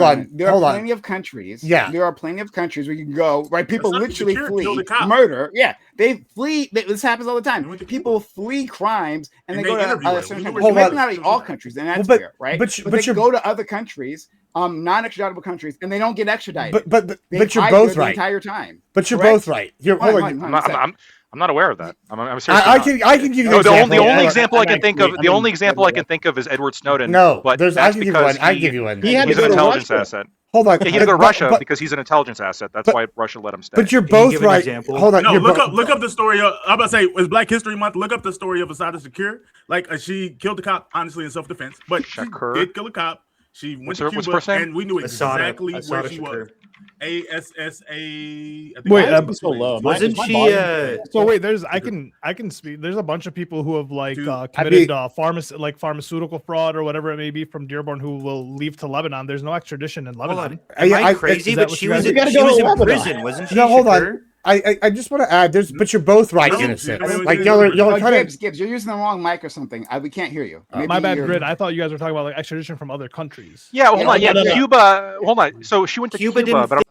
S3: on.
S9: There are plenty of countries. Yeah, there are plenty of countries where you can go. Right, people literally flee murder. Yeah, they flee. This happens all the time. People flee crimes and they go to other countries. Maybe not in all countries, and that's fair, right? But they go to other countries, non-extraditable countries, and they don't get extradited.
S3: But you're both right
S9: the entire time.
S3: But you're both right.
S5: I'm not aware of that. I'm serious.
S3: I can give you
S5: the only example I can think of. The only example I can think of is Edward Snowden.
S3: No,
S5: but
S3: I can give you one.
S5: He's an intelligence asset.
S3: Hold on.
S5: He had to go to Russia because he's an intelligence asset. That's why Russia let him stay.
S3: But you're both right. Hold on.
S7: No, look up the story. I'm about to say it's Black History Month. Look up the story of Asada Shakur. Like she killed the cop, honestly, in self-defense. But she did kill a cop. She went to Cuba, and we knew exactly where she was. ASSA.
S2: Wait,
S7: so low.
S10: Wasn't she?
S2: So wait, I can speak. There's a bunch of people who have committed pharmaceutical fraud or whatever it may be from Dearborn who will leave to Lebanon. There's no extradition in Lebanon.
S10: Am I crazy? But she was in prison, wasn't she?
S3: No, hold on. I just want to add, but you're both right in a sense. Like y'all kind of
S9: Gibbs, you're using the wrong mic or something. We can't hear you.
S11: My bad, Grid. I thought you guys were talking about like extradition from other countries.
S5: Yeah, hold on. Yeah, Cuba. Hold on. So she went to Cuba, but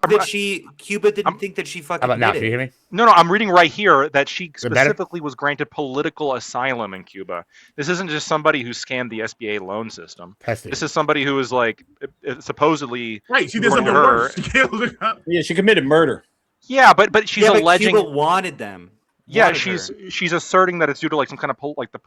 S22: Cuba didn't think that she fucking
S3: How about now?
S22: did
S3: Can you
S22: it.
S3: hear me?
S5: No, I'm reading right here that she
S3: it better?
S5: specifically was granted political asylum in Cuba. This isn't just somebody who scammed the SBA loan system. This is somebody who is like supposedly
S7: Right, she did
S5: according
S7: something
S5: to her.
S7: worse. She killed her.
S12: Yeah, she committed murder.
S5: Yeah, but she's alleging.
S22: Cuba wanted them.
S5: Yeah,
S22: Wanted
S5: she's asserting that it's due to like some kind of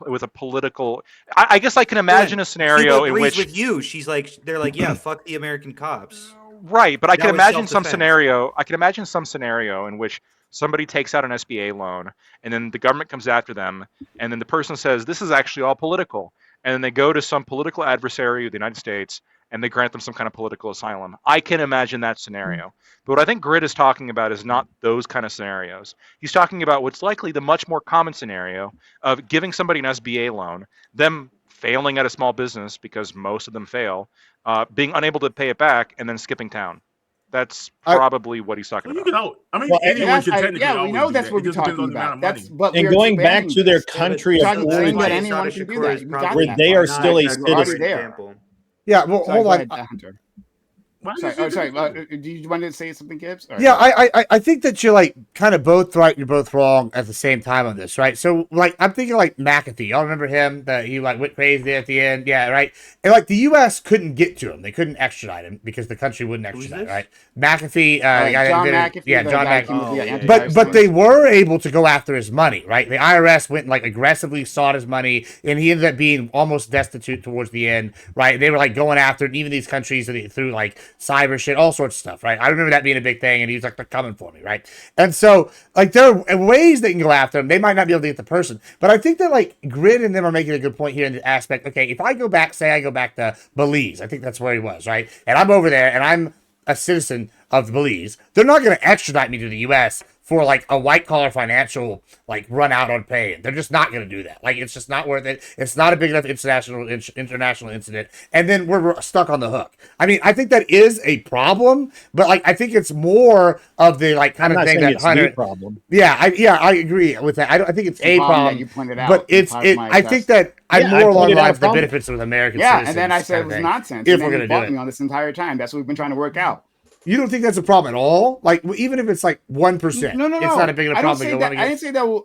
S5: it was a political. I guess I can imagine a scenario
S22: Cuba
S5: in
S22: agrees
S5: which
S22: with you. She's like, they're like, yeah, fuck the American cops.
S5: right, but I
S22: That
S5: can
S22: was
S5: imagine some
S22: self-defense.
S5: scenario. I can imagine some scenario in which somebody takes out an SBA loan, and then the government comes after them, and then the person says this is actually all political, and then they go to some political adversary of the United States, and they grant them some kind of political asylum. I can imagine that scenario. But what I think Grid is talking about is not those kind of scenarios. He's talking about what's likely the much more common scenario of giving somebody an SBA loan, them failing at a small business because most of them fail, being unable to pay it back, and then skipping town. That's probably what he's talking about.
S7: You know, I mean, anyone can technically
S9: yeah, we know
S7: always do
S9: that's
S7: that.
S9: what
S7: It
S9: we're
S7: just depends
S9: talking
S7: on the amount
S9: about.
S7: of
S9: That's
S7: money.
S9: but
S12: And
S9: we're
S12: going back
S9: saying
S12: to their
S9: this.
S12: country of
S9: Talking saying that
S12: origin,
S9: anyone can do that. We got
S12: where
S9: that
S12: they
S9: part.
S12: are still a
S9: You're already
S12: citizen.
S9: there.
S3: Yeah, well,
S9: Sorry,
S3: hold
S9: go
S3: on.
S9: ahead, Hunter. Sorry. Do you want to say something, Gibbs? Or-
S3: Yeah, I think that you're like kind of both right. You're both wrong at the same time on this, right? So like I'm thinking like McAfee. Y'all remember him? That he like went crazy at the end. Yeah, right. And like the U.S. couldn't get to him. They couldn't extradite him because the country wouldn't extradite. Right? McAfee. The guy
S9: John
S3: that did it-
S9: McAfee.
S3: Yeah,
S9: the
S3: John
S9: guy
S3: McAfee.
S9: from the
S3: But
S9: anti-ISIS.
S3: they were able to go after his money, right? The IRS went and like aggressively sought his money, and he ended up being almost destitute towards the end, right? They were like going after it, even these countries through like cyber shit, all sorts of stuff, right? I remember that being a big thing, and he was like, "They're coming for me," right? And so like there are ways they can go after him. They might not be able to get the person, but I think that like Grid and them are making a good point here in the aspect. Okay, if I go back, say I go back to Belize, I think that's where he was, right? And I'm over there, and I'm a citizen of Belize. They're not going to extradite me to the U.S. for like a white collar financial like run out on pay. They're just not going to do that. Like it's just not worth it. It's not a big enough international incident, and then we're stuck on the hook. I mean, I think that is a problem, but like I think it's more of the like kind
S12: I'm
S3: of
S12: not
S3: thing
S12: saying
S3: that
S12: it's
S3: Hunter.
S12: the problem.
S3: Yeah, I agree with that. I think it's a problem
S9: that you pointed out.
S3: but it's
S9: Part of my
S3: I think that I'm
S12: Yeah,
S3: more
S12: I
S3: along
S12: pointed
S3: the
S12: out
S3: lines of the
S12: problem.
S3: benefits of American
S9: Yeah,
S3: citizens.
S9: and then I said it
S3: kind
S9: was
S3: of thing,
S9: nonsense.
S3: If
S9: and
S3: we're
S9: then
S3: gonna
S9: you
S3: do
S9: fought
S3: it.
S9: me on this entire time. That's what we've been trying to work out.
S3: You don't think that's a problem at all? Like even if it's like 1%,
S9: No.
S3: it's not a big enough
S9: I don't
S3: problem.
S9: say
S3: to go
S9: that.
S3: on
S9: I
S3: against.
S9: didn't say that.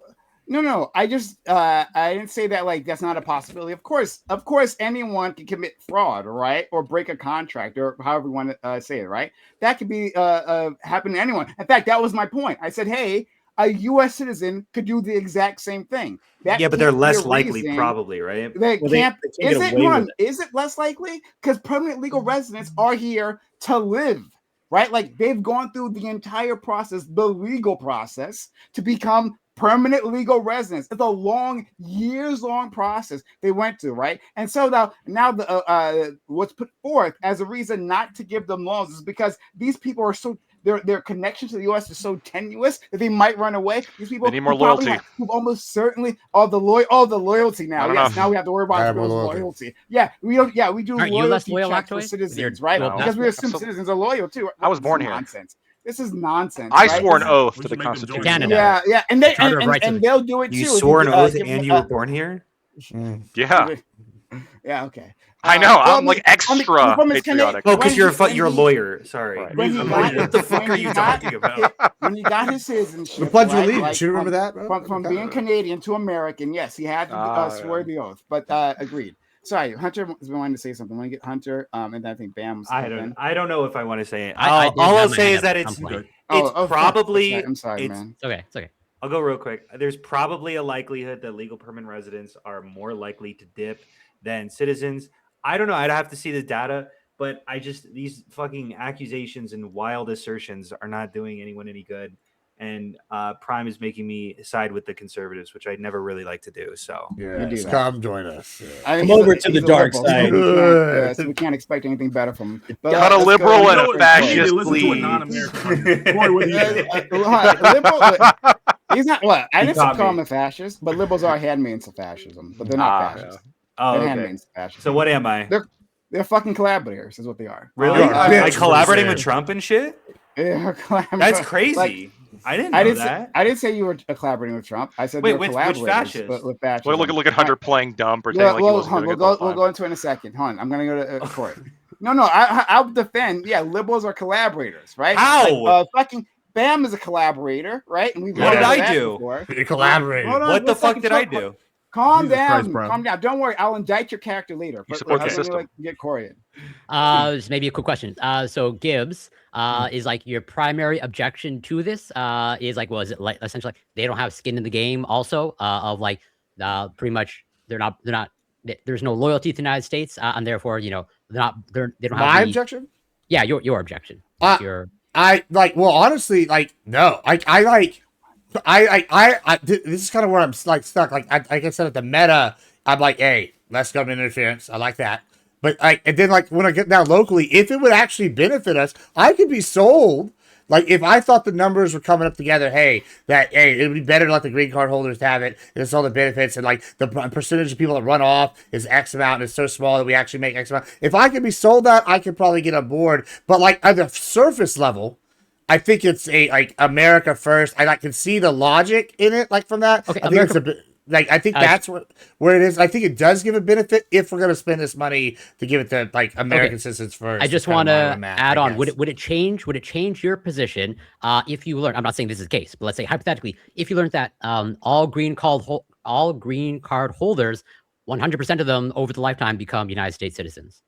S9: No. I just I didn't say that like that's not a possibility. Of course, anyone can commit fraud, right, or break a contract, or however you want to say it, right. That could be happen to anyone. In fact, that was my point. I said, hey, a U.S. citizen could do the exact same thing. That
S22: Yeah, but they're
S9: can't be a
S22: less likely,
S9: reason.
S22: probably, right?
S9: They
S12: Well,
S9: can't.
S12: they can't
S9: Is
S12: get
S9: it?
S12: away
S9: Hold
S12: with
S9: on. Is it less likely? Because permanent legal residents are here to live, right? Like they've gone through the entire process, the legal process, to become permanent legal residents. It's a long, years-long process they went through, right? And so now the what's put forth as a reason not to give them loans is because these people are so. Their connection to the U.S. is so tenuous that they might run away. These people
S5: They need more
S9: who probably
S5: loyalty.
S9: who've almost certainly all the loyalty now.
S5: Not
S9: Yes,
S5: enough.
S9: now we have to worry about
S3: more
S9: loyalty. Yeah, we don't. Yeah, we do
S21: Aren't you less
S9: loyalty
S21: loyal,
S9: checks for
S21: actually?
S9: citizens,
S21: Your
S9: right?
S21: dual
S9: Because we
S21: passport?
S9: assume
S5: Absolutely.
S9: citizens are loyal too.
S5: I was
S9: This
S5: born
S9: is
S5: here.
S9: nonsense. This is nonsense.
S5: I
S9: right?
S5: swore an
S9: This is-
S5: oath
S7: We
S5: to
S7: should
S5: the
S7: make them
S5: Constitution.
S7: join
S21: Canada.
S9: Yeah, and they
S21: The Charter of Rights
S9: and
S21: of-
S9: they'll do it too.
S22: You
S9: if
S22: swore an oath
S9: give
S22: and
S9: them,
S22: you were born here?
S5: Yeah,
S9: Yeah, okay.
S5: I know.
S9: well,
S5: I'm like extra
S9: from his
S5: patriotic.
S22: Oh, because you're
S9: when
S22: you're a
S9: he-
S22: lawyer. Sorry.
S9: When
S7: He's
S9: he
S7: a
S9: got,
S7: lawyer.
S22: What the fuck
S9: when
S22: are
S9: he
S22: you
S9: got-
S22: talking about?
S9: When he got his citizenship,
S3: The Pledge of
S9: right,
S3: Allegiance.
S9: like,
S3: You remember that, bro?
S9: From being Canadian to American, yes, he had to swear the oath, but agreed. Sorry, Hunter was wanting to say something. Want to get Hunter, and then I think Bam.
S22: I don't know if I want to say it.
S21: I did
S22: All
S21: have
S22: I'll
S21: my
S22: say
S21: hand
S22: is
S21: up
S22: that
S21: at
S22: it's
S21: some point.
S22: it's probably
S9: I'm sorry,
S22: it's-
S9: man.
S21: It's okay.
S22: I'll go real quick. There's probably a likelihood that legal permanent residents are more likely to dip than citizens. I don't know. I'd have to see the data, but these fucking accusations and wild assertions are not doing anyone any good. And Prime is making me side with the conservatives, which I never really like to do. So
S3: Yeah,
S9: do that.
S3: come join us. Yeah.
S9: I think
S12: Come
S9: he's
S12: over
S9: a-
S12: to
S9: he's
S12: the
S9: a
S12: dark
S9: liberal,
S12: side.
S9: so we can't expect anything better from him.
S5: But a
S9: let's go
S5: liberal
S9: to
S5: and a
S9: different
S5: fascist
S7: You need to listen to a
S5: lead.
S7: non-American. Corey, what do you think?
S9: liberal. He's not. Well, I
S22: He
S9: didn't
S22: caught
S9: call him
S22: me.
S9: a fascist, but liberals are handmaids of fascism, but they're not fascists.
S22: Oh,
S9: They're
S22: okay.
S9: handmaids of fascism.
S22: So what am I?
S9: They're fucking collaborators, is what they are.
S22: Really?
S3: You are.
S22: I
S3: Bitch,
S22: collaborating
S3: what
S22: with
S3: you
S22: Trump and shit?
S9: Yeah,
S22: That's crazy.
S12: I didn't know that.
S20: I didn't say you were collaborating with Trump. I said
S12: Wait,
S20: you were
S12: which
S20: collaborators
S12: fascist?
S20: with fascism.
S5: Well, look at Hunter playing dumb, pretending like he wasn't doing it the whole time.
S20: We'll go into it in a second. Hold on, I'm gonna go to court. No, I'll defend. Yeah, liberals are collaborators, right?
S12: How?
S20: Like, fucking Bam is a collaborator, right? And
S12: what did I do?
S3: You collaborated.
S12: What the fuck did I do?
S20: Calm down. Calm down. Don't worry. I'll indict your character later.
S5: You support the system.
S20: Get Corey in.
S21: So maybe a quick question. So Gibbs, is like your primary objection to this? Is like, well, is it like essentially they don't have skin in the game? Also, of like, pretty much they're not. There's no loyalty to the United States, and therefore, they don't have
S3: my objection.
S21: Yeah, your objection.
S3: I like. Well, honestly, like no. This is kind of where I'm like stuck. Like I said at the meta, I'm like, hey, less government interference. I like that. But and then like when I get down locally, if it would actually benefit us, I could be sold. Like if I thought the numbers were coming up together, hey, it would be better to let the green card holders have it. And it's all the benefits, and like the percentage of people that run off is X amount, and it's so small that we actually make X amount. If I could be sold that, I could probably get on board. But like at the surface level, I think it's like America first. I can see the logic in it, like from that.
S21: Okay,
S3: I think that's where it is. I think it does give a benefit if we're going to spend this money to give it to like American citizens first.
S21: I just want to add on. Would it change your position if you learn? I'm not saying this is the case, but let's say hypothetically, if you learned that all green card holders, 100% of them over the lifetime become United States citizens.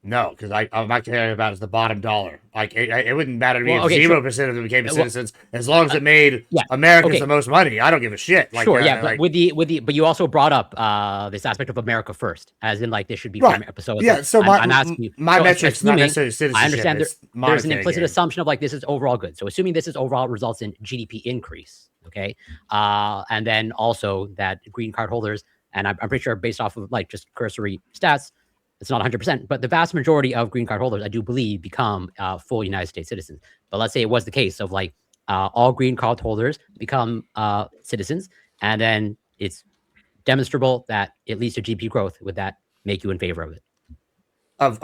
S3: No, because I'm not caring about is the bottom dollar. Like it wouldn't matter to me if 0% of them became citizens, as long as it made Americans the most money. I don't give a shit. Like,
S21: but but you also brought up this aspect of America first, as in like this should be primary. So I'm asking you.
S3: My metrics not necessarily citizenship.
S21: I understand there's an implicit assumption of like this is overall good. So assuming this is overall results in GDP increase, okay, and then also that green card holders, and I'm pretty sure based off of like just cursory stats. It's not 100%, but the vast majority of green card holders, I do believe, become full United States citizens. But let's say it was the case of like all green card holders become citizens, and then it's demonstrable that it leads to GDP growth. Would that make you in favor of it?
S3: If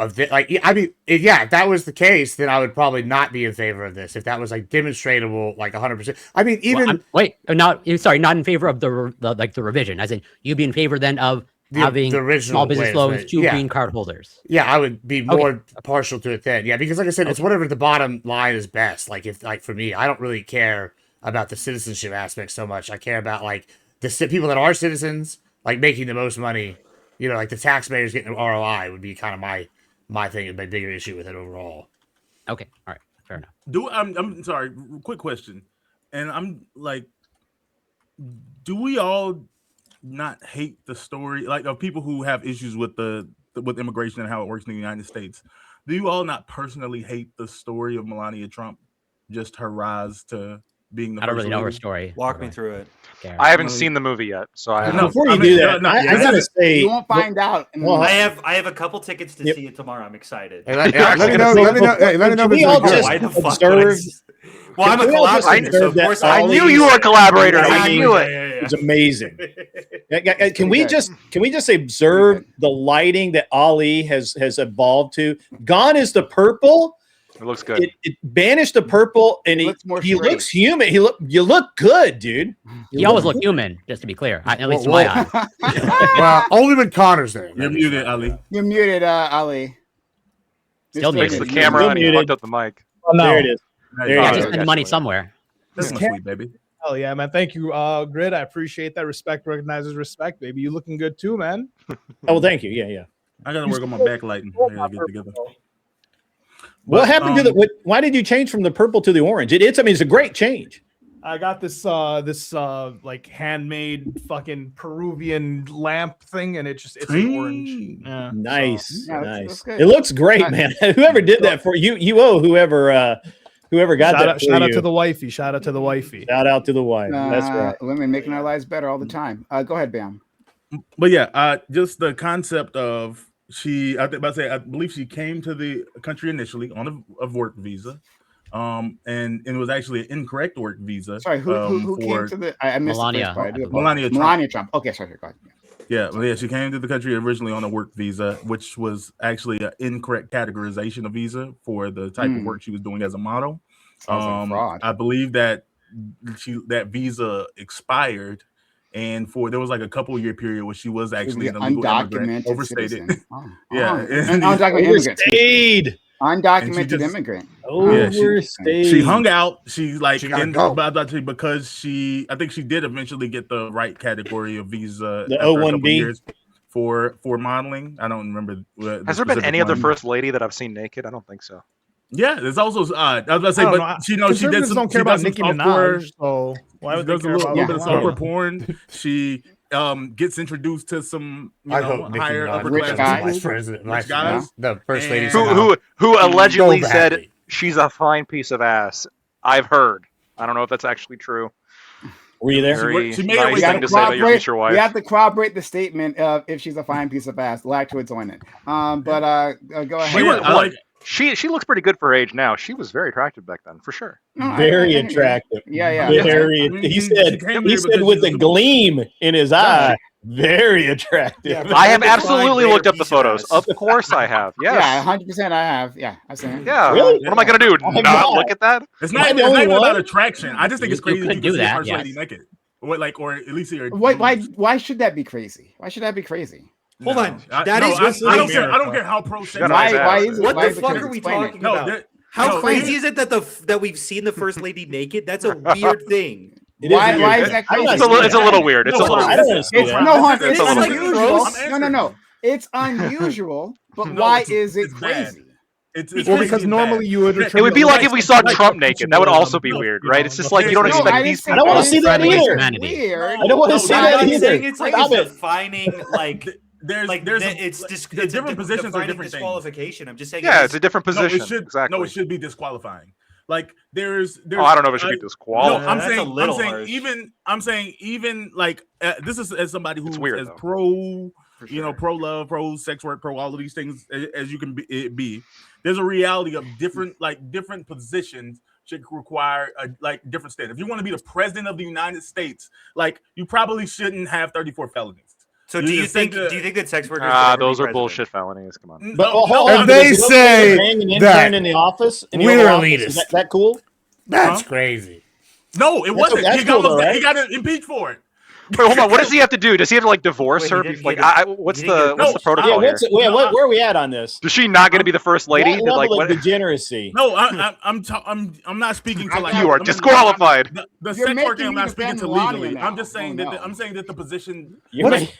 S3: that was the case, then I would probably not be in favor of this. If that was like demonstrable, like 100%. I mean, even
S21: not in favor of the revision. As in, you'd be in favor then of having the small business loans to green card holders.
S3: Yeah, I would be more partial to it then. Yeah, because like I said, it's whatever the bottom line is best. Like for me, I don't really care about the citizenship aspect so much. I care about like the people that are citizens, like making the most money. Like the taxpayers getting ROI would be kind of my thing, my bigger issue with it overall.
S21: Okay, all right, fair enough.
S7: I'm sorry, quick question, and I'm like, do we all not hate the story like of people who have issues with with immigration and how it works in the United States? Do you all not personally hate the story of Melania Trump, just her rise to being the
S21: I don't really know
S7: leader?
S21: her story.
S12: Walk me through it.
S5: I haven't seen the movie yet, so I
S13: before you do that, I gotta say
S20: you won't find out.
S12: Well, I have a couple tickets to see it tomorrow. I'm excited.
S3: Let me know. Let me know.
S13: We all just
S12: Why the fuck
S13: observe.
S12: Well, I'm a collaborator, so of course
S5: I knew you were a collaborator. I knew it.
S13: It's amazing. Can we just observe the lighting that Ali has evolved to? Gone is the purple.
S5: It looks good.
S13: It banished the purple, and he looks human. You look good, dude.
S21: He always looked human, just to be clear. At least in my eyes.
S3: Well, only when Connor's there.
S7: You're muted, Ali.
S20: You're muted, Ali.
S21: Still
S5: Fix
S21: muted.
S5: the camera on. You fucked up the mic.
S13: Oh, no. There it is.
S21: You have to spend the money somewhere.
S7: That's my sweet baby.
S11: Hell yeah, man. Thank you, Grid. I appreciate that. Respect recognizes respect, baby. You looking good too, man.
S13: Oh, well, thank you. Yeah.
S7: I gotta work on my backlighting. I gotta get together.
S13: What happened to the? Why did you change from the purple to the orange? It's a great change.
S11: I got this like handmade fucking Peruvian lamp thing, and it's an orange. Yeah,
S13: nice,
S11: so,
S13: nice. It looks great, man. Whoever did that for you, you owe whoever got that.
S11: Shout out to the wifey. Shout out to the wifey.
S13: Shout out to the wife. That's right.
S20: Women making our lives better all the time. Go ahead, Bam.
S7: But yeah, just the concept of I believe she came to the country initially on a work visa. And it was actually an incorrect work visa.
S20: Sorry, who came to the? I missed
S21: Melania.
S20: the first part.
S7: Melania
S20: Trump. Okay, sorry. Go ahead.
S7: Yeah, she came to the country originally on a work visa, which was actually an incorrect categorization of visa for the type of work she was doing as a model.
S9: Sounds like fraud.
S7: I believe that that visa expired, and there was like a couple-year period where she was actually an illegal immigrant, overstated. Yeah,
S9: and undocumented immigrant.
S13: Overstayed.
S9: Undocumented immigrant.
S13: Overstayed.
S7: She hung out. She
S3: go.
S7: because I think she did eventually get the right category of visa.
S13: The
S7: after a couple
S13: O1B.
S7: years for modeling. I don't remember.
S5: Has there been any other first lady that I've seen naked? I don't think so.
S7: Yeah, there's also I was about to say, but she did some.
S11: Don't care about Nicki Minaj, so why would they
S7: does a
S11: care
S7: little
S11: about
S7: bit of software porn. She gets introduced to some higher upper
S3: rich
S7: class
S3: guys. Rich guys. The first lady
S5: who allegedly said she's a fine piece of ass. I've heard. I don't know if that's actually true.
S13: Were you there?
S5: She made nice thing to say about your future wife.
S20: We have to corroborate the statement of if she's a fine piece of ass. Lactoids on it. Go ahead.
S5: She looks pretty good for her age now. She was very attractive back then, for sure.
S13: Very attractive.
S20: Yeah.
S13: Very. He said with a gleam in his eye. Very attractive.
S5: Yeah, I have absolutely looked up the photos. Of course I have. Yes.
S20: Yeah, 100% I have. Yeah, I've seen it.
S5: Yeah. Really? What am I going to do? Not look at that?
S7: It's not even about attraction. I just think it's crazy
S21: to do that.
S7: First lady naked. Or at least here.
S20: Why should that be crazy? Why should that be crazy?
S10: Hold on.
S7: I don't care how pro.
S20: Why is it?
S10: What
S20: why
S10: the fuck are we talking
S7: No,
S10: about? How crazy is it that we've seen the first lady naked? That's a weird thing.
S20: Why is that crazy?
S5: It's a little weird. It's a little weird.
S20: No. It's unusual, but why is it crazy?
S11: Because normally you would.
S5: It would be like if we saw Trump naked. That would also be weird, right? It's just like you don't expect these people.
S13: I don't want to see that either. I don't want to see that either.
S12: It's like it's defining like.
S7: It's different positions or different
S12: disqualification. I'm just saying.
S5: Yeah, it's a different position.
S7: Exactly. No, it should be disqualifying. Like there's.
S5: I don't know if it should be disqualifying.
S7: No, I'm saying even like this is as somebody who is pro. Pro love, pro sex work, pro all of these things as you can be. There's a reality of different positions should require different standard. If you want to be the president of the United States, you probably shouldn't have 34 felonies.
S12: So do you think that sex workers?
S5: Those are bullshit felonies. Come on.
S13: But
S3: if they say that
S13: in the office,
S3: we're elitist,
S13: is that cool?
S3: That's crazy.
S7: No, it wasn't. He got impeached for it.
S5: Wait, hold on. What does he have to do? Does he have to divorce her? What's the protocol here?
S13: Where are we at on this?
S5: Is she not going to be the first lady?
S13: What level of degeneracy?
S7: No, I'm not speaking to
S5: you are disqualified.
S7: The sex working, I'm not speaking to legally. I'm just saying that the position.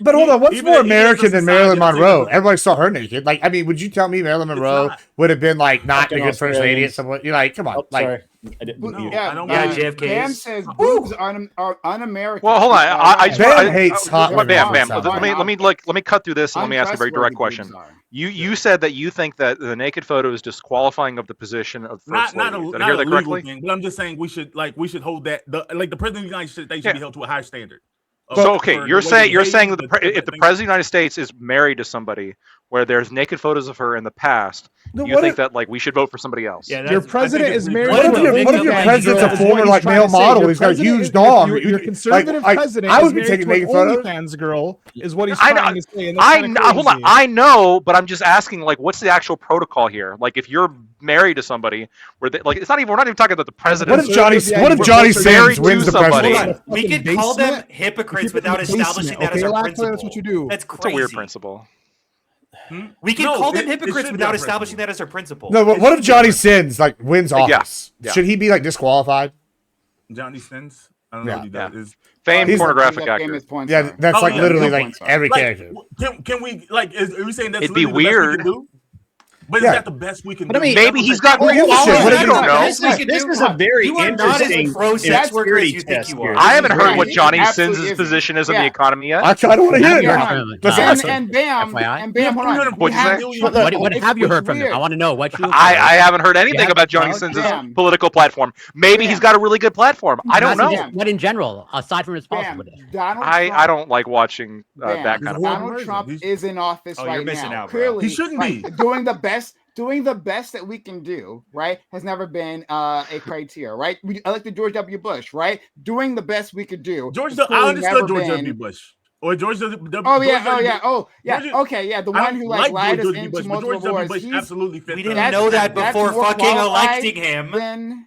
S3: But hold on, what's more American than Marilyn Monroe? Everybody saw her naked. Would you tell me Marilyn Monroe would have been not a good first lady at some point? You're like, come on,
S13: sorry. I didn't.
S12: JFK.
S20: Bam says boobs are un-American.
S5: Well, hold on. I
S3: hates hot women.
S5: Bam. Let me cut through this and let me ask a very direct question. You said that you think that the naked photo is disqualifying of the position of first lady. Did I hear that correctly?
S7: Thing, but I'm just saying we should hold that the president of the United States should be held to a high standard.
S5: So you're saying that if the president of the United States is married to somebody where there's naked photos of her in the past, you think that we should vote for somebody else?
S11: Yeah, your president is married.
S3: What if your president's a former male model? He's got a huge dong.
S11: Your conservative president.
S3: I would be taking naked photos.
S11: OnlyFans girl is what he's trying to say.
S5: Hold on. I know, but I'm just asking. What's the actual protocol here? If you're married to somebody where it's not even. We're not even talking about the president.
S3: What if Johnny Sins wins the presidency?
S12: We could call them hypocrites without establishing that as our principle.
S11: That's what you do.
S12: That's crazy.
S5: It's a weird principle.
S12: We can call them hypocrites without establishing that as our principle.
S3: No, but what if Johnny Sins wins office? Yeah. Should he be disqualified?
S7: Johnny Sins? I don't know what he does.
S5: Famed pornographic actor.
S3: Yeah, that's literally every character.
S7: Can we are we saying that's
S5: it'd be weird?
S7: But is that the best we can do?
S5: Maybe he's got
S13: This is a very interesting
S12: sex workers you think you are.
S5: I haven't heard what Johnny Sins' position is in the economy yet.
S3: I kind of want to hear it.
S20: And Bam, hold on.
S21: What have you heard from him? I want to know what you.
S5: I haven't heard anything about Johnny Sins' political platform. Maybe he's got a really good platform. I don't know.
S21: What in general, aside from his policy?
S5: I don't like watching that kind of.
S20: Donald Trump is in office right now.
S7: Clearly, he shouldn't be
S20: doing the best that we can do, right, has never been a criteria, right? We elected George W. Bush, right? Doing the best we could do.
S7: I understood George W. Bush. Or George W.
S20: Okay, the one who lied us into multiple wars.
S7: Absolutely fit.
S12: We didn't know that before fucking electing him.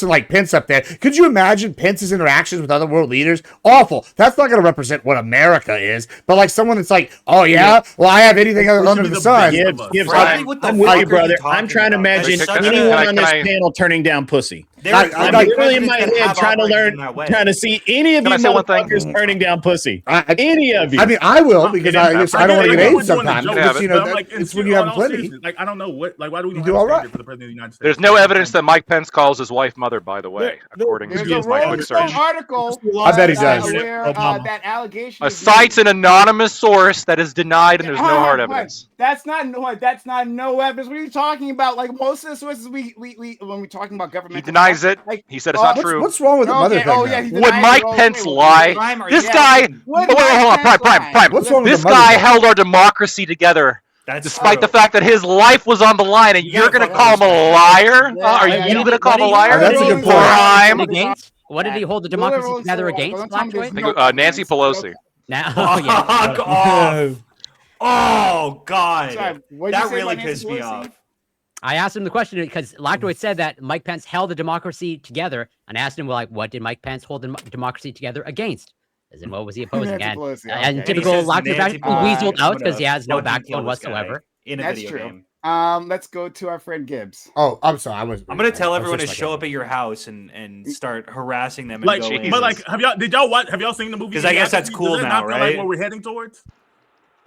S3: person like Pence up there. Could you imagine Pence's interactions with other world leaders? Awful. That's not going to represent what America is. But like someone that's like, oh yeah, well I have anything under the sun.
S13: Gibbs, I'm with you, brother. I'm trying to imagine anyone on this panel turning down pussy.
S3: I'm
S13: like literally in my head trying to learn, trying to see any of you motherfuckers turning down pussy. Any of you.
S3: I mean, I will because I don't want to get AIDS sometimes.
S7: Jokes,
S3: You
S7: but
S3: know,
S7: I'm like,
S3: it's when you have plenty.
S7: Like, I don't know what. Like, why do we
S3: You
S7: do
S3: do all right.
S7: for the president of the United States?
S5: There's no evidence that Mike Pence calls his wife mother, by the way, according
S9: There's
S5: to
S9: a
S5: my quick
S9: Rolling Stone
S5: search.
S9: article.
S3: I bet he does.
S9: Where that allegation.
S5: Cites an anonymous source that is denied, and there's no hard evidence.
S9: That's not no evidence. What are you talking about? Like most of the sources we when we're talking about government,
S5: He denies it. He said it's not true.
S3: What's wrong with the mother thing?
S9: Oh yeah,
S5: Would Mike Pence lie? This guy. Hold on, Prime.
S3: What's wrong with
S5: This
S3: the mother
S5: guy
S3: thing?
S5: held our democracy together. Despite the fact that his life was on the line, and you're going to call him a liar? Are you going to call him a liar?
S3: That's a good point.
S5: Prime.
S21: Against? What did he hold the democracy together against?
S5: Nancy Pelosi.
S21: Now,
S10: Fuck off. Oh God,
S9: Sorry, what'd you
S10: that
S9: say
S10: really
S9: about
S10: pissed
S9: Nancy
S10: me
S9: Pelosi?
S10: off.
S21: I asked him the question because Lactoid said that Mike Pence held the democracy together, and I asked him, well, like, what did Mike Pence hold the democracy together against? As in, what was he opposing?
S9: Nancy
S21: and
S9: Pelosi,
S21: and
S9: okay.
S21: typical
S10: He says
S21: Lactoid
S10: Nancy
S21: fashion, he
S10: Pelosi,
S21: weaseled
S10: I'm
S21: out because
S10: gonna
S21: he has no
S10: fucking kill
S21: backbone
S10: this guy
S21: whatsoever.
S10: in a
S9: That's
S10: video
S9: true.
S10: game.
S9: Let's go to our friend Gibbs.
S3: Oh, I'm sorry.
S10: I'm gonna tell everyone to show up at your house and start harassing them. And
S5: Like,
S10: go in.
S7: But like, have y'all seen the movie?
S10: Because I guess that's cool
S7: Does that
S10: now,
S7: not feel
S10: right?
S7: Like what we're heading towards.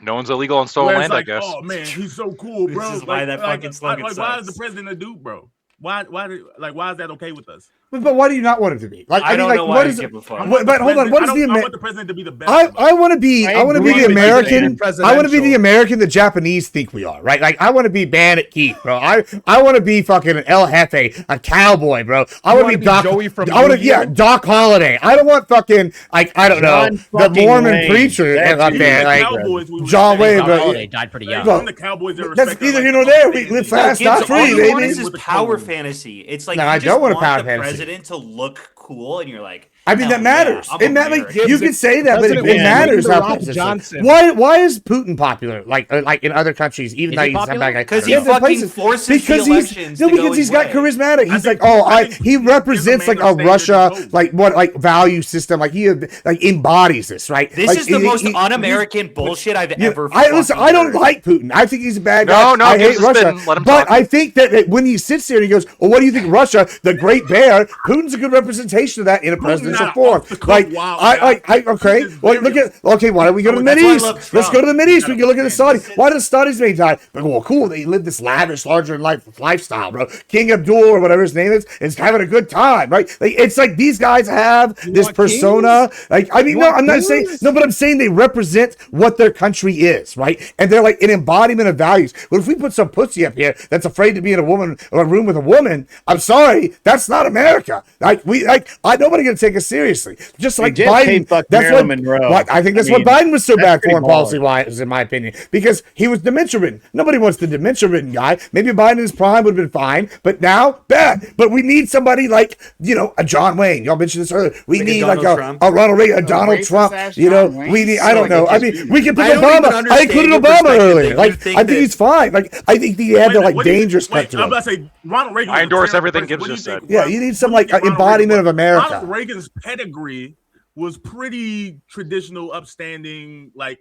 S5: No one's illegal on stolen
S7: Where
S5: land,
S7: it's like,
S5: I guess.
S7: oh man, he's so cool,
S10: This
S7: bro.
S10: is why that fucking slogan
S7: why is the
S10: sucks.
S7: president a dude, bro? Why is that okay with us?
S3: But why do you not want him to be? Like,
S10: I don't
S3: mean,
S10: know
S3: like,
S10: why
S3: what
S10: I
S3: is?
S10: give a fuck.
S3: But hold on. What is the?
S7: I want the president to be the best.
S3: I want to be. I want to be
S11: agree
S3: the
S11: with you,
S3: American.
S11: Presidential.
S3: I want to be the American the Japanese think we are, right? Like I want to be Bandit Keith, bro. I want to be fucking an El Jefe, a cowboy, bro. I want to be Doc.
S11: Joey from
S3: I want to,
S11: Yu-Gi-Oh?
S3: Doc Holiday. I don't want fucking like I don't know
S13: John
S3: the
S13: fucking
S3: Mormon
S13: Wayne.
S3: preacher
S13: That's
S3: up
S13: you.
S3: there, like
S7: Cowboys, we
S3: John Wayne,
S21: Doc
S3: bro.
S21: Holliday died pretty young.
S3: Well,
S7: the Cowboys that
S3: that's
S7: respect
S3: neither
S7: our,
S3: here
S7: like,
S3: nor there.
S7: our
S3: We live
S7: family.
S3: fast,
S10: Gibbs,
S3: not free,
S10: all you want
S3: baby.
S10: is this power fantasy. It's like
S3: No,
S10: you
S3: I
S10: just
S3: don't want a
S10: want
S3: power
S10: the
S3: fantasy.
S10: president to look cool, and you're like,
S3: I mean,
S10: hell
S3: that matters.
S10: yeah, I'm
S3: It matters.
S10: American.
S3: You can say that, but it
S11: President
S3: matters.
S11: Lyndon
S3: How
S11: Rock
S3: places
S11: Johnson.
S3: Why is Putin popular? Like in other countries, even
S21: Is
S3: though
S21: he
S3: he's not
S21: popular?
S3: bad guy.
S10: Because he
S3: Yeah, the
S10: fucking
S3: places-
S10: forces
S3: because
S10: the
S3: he's
S10: elections
S3: no,
S10: to go
S3: because he's
S10: his
S3: got
S10: way.
S3: charismatic. He's like, he
S7: he's a
S3: represents
S7: man
S3: like a
S7: of
S3: Russia,
S7: standards.
S3: like what like value system. Like he like embodies this, right?
S10: This
S3: Like,
S10: is the most
S3: he-
S10: un-American bullshit I've ever.
S3: Listen, I don't
S10: heard.
S3: like Putin. I think he's a bad guy.
S5: No,
S3: I hate
S5: Gibbs has
S3: Russia.
S5: been- let him
S3: But
S5: talk.
S3: I think that when he sits there and he goes, "Well, what do you think, of Russia, the Great Bear?" Putin's a good representation of that in a presidential
S7: not
S3: form.
S7: off-the-cuff
S3: Like
S7: wild
S3: okay. Well, look at why don't we go to the
S10: That's
S3: Middle
S10: why I
S3: East?
S10: love
S3: Let's go
S10: Trump.
S3: to the Middle East. We can look at the Saudis. Why do the Saudis make time? But, well, cool. They live this lavish, larger than life lifestyle, bro. King Abdul or whatever his name is having a good time, right? Like, it's like these guys have this persona. Like, I mean, no, I'm not saying but I'm saying they represent what their country is, right? And they're like an embodiment of values. But if we put some pussy up here that's afraid to be in a room with a woman, I'm sorry, that's not America. Nobody gonna take us seriously. Just like
S13: Jim
S3: Biden.
S13: Payne fucked
S3: That's
S13: Marilyn
S3: what
S13: Monroe.
S3: I think that's
S13: I mean,
S3: what Biden was so
S13: that's
S3: bad
S13: pretty
S3: foreign
S13: baller.
S3: policy wise, in my opinion, because he was dementia ridden. Nobody wants the dementia ridden guy. Maybe Biden in his prime would have been fine, but now bad. But we need somebody like a John Wayne. Y'all mentioned this earlier. We
S10: Like a
S3: need
S10: Donald
S3: like
S10: Trump?
S3: a Ronald Reagan, a Donald
S9: racist
S3: Trump.
S9: ass
S3: You know,
S9: John Wayne?
S3: we need. I
S9: So,
S3: don't know.
S9: like,
S3: I mean, we can pick
S10: I don't
S3: Obama.
S10: even
S3: I
S10: understand
S3: included
S10: your
S3: Obama
S10: perspective.
S3: earlier.
S10: You
S3: Like
S10: think
S3: I think
S10: that-
S3: he's fine. Like I think he had the like dangerous cut to
S7: I'm
S3: him.
S7: about to say Ronald Reagan.
S5: I
S7: was a
S5: endorse
S7: terrible
S5: everything
S7: person.
S5: Gibbs
S7: What do you
S5: just
S7: think
S5: said.
S3: Yeah, you need some like
S7: Ronald
S3: embodiment
S7: Reagan
S3: of America.
S7: Ronald Reagan's pedigree was pretty traditional, upstanding, like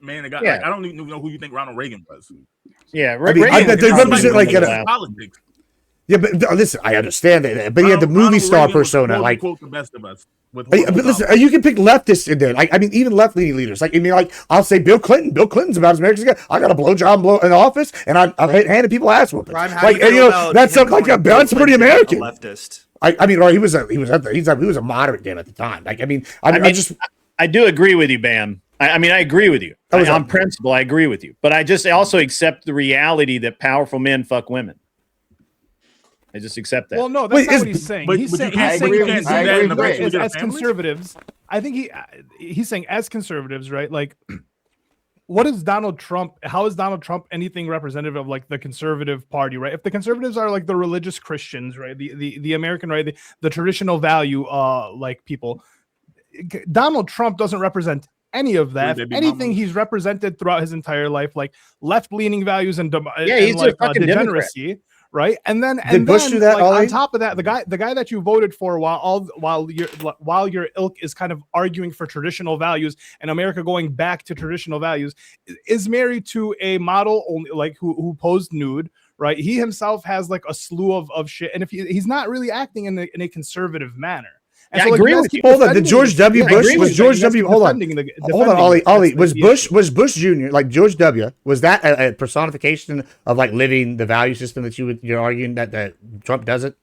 S7: man. That got,
S3: Yeah.
S7: like, I don't even know who you think Ronald Reagan was.
S13: Yeah,
S3: I mean,
S13: Reagan
S3: they
S13: was
S3: represent
S13: probably
S3: like
S13: one of the
S3: a-
S13: last.
S7: Politics.
S3: Yeah, but listen, I understand that, but he had the movie
S7: Ronald
S3: star
S7: Reagan was,
S3: persona.
S7: quote,
S3: Like,
S7: unquote, the best of us. With
S3: but listen, you can pick leftists in there. Like, I mean, even left-leaning leaders. Like, I mean, like I'll say Bill Clinton. Bill Clinton's about as American as I got a blowjob in the office, and I've handed people ass whoopings.
S10: Prime, how
S3: Like,
S10: do you
S3: and,
S10: feel about
S3: that's
S10: him
S3: like
S10: calling
S3: that's
S10: Bill
S3: pretty
S10: Clinton
S3: American.
S10: a leftist?
S3: I mean, or he was a moderate then at the time. Like, I mean,
S13: I do agree with you, Bam. I mean, I agree with you. On principle, I agree with you. But I just also accept the reality that powerful men fuck women. I just accept that.
S11: Well, no, that's not what he's saying. He's saying as conservatives. I think he's saying as conservatives, right? Like, what is Donald Trump? How is Donald Trump anything representative of like the conservative party, right? If the conservatives are like the religious Christians, right, the American, right, the traditional value, like people, Donald Trump doesn't represent any of that. If anything, he's represented throughout his entire life, like left-leaning values and
S13: he's
S11: like,
S13: a fucking
S11: degeneracy.
S13: Democrat.
S11: Right, and then
S3: Bush do that,
S11: like,
S3: Ollie?
S11: on top of that, the guy that you voted for while your ilk is kind of arguing for traditional values and America going back to traditional values is married to a model only like who posed nude, right? He himself has like a slew of shit, and if he's not really acting in a conservative manner. And
S3: Yeah,
S11: so,
S3: I
S11: like,
S3: agree with you. Hold on, the George W. Bush was George W. Hold on, Ollie. Was Bush Jr. like George W. Was that a personification of like living the value system that you're arguing that Trump doesn't?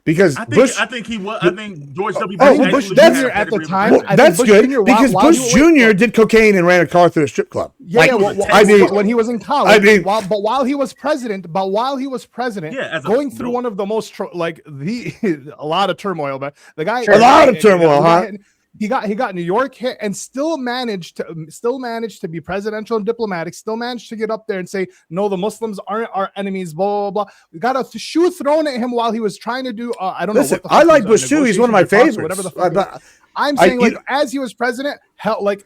S3: Because
S7: I think he was. I think George W.
S11: Bush Jr. at the time.
S3: Well, that's good because Bush Jr. did cocaine and ran a car through a strip club.
S11: Yeah, when he was in college. While he was president, going through one of the most a lot of turmoil. But the guy,
S3: a lot of turmoil, huh?
S11: He got New York hit and still managed to be presidential and diplomatic. Still managed to get up there and say, no, the Muslims aren't our enemies. Blah blah blah. We got a shoe thrown at him while he was trying to do. I don't know. What the
S3: I like Bush too. He's one of my favorites.
S11: Whatever the fuck. I'm saying as he was president, held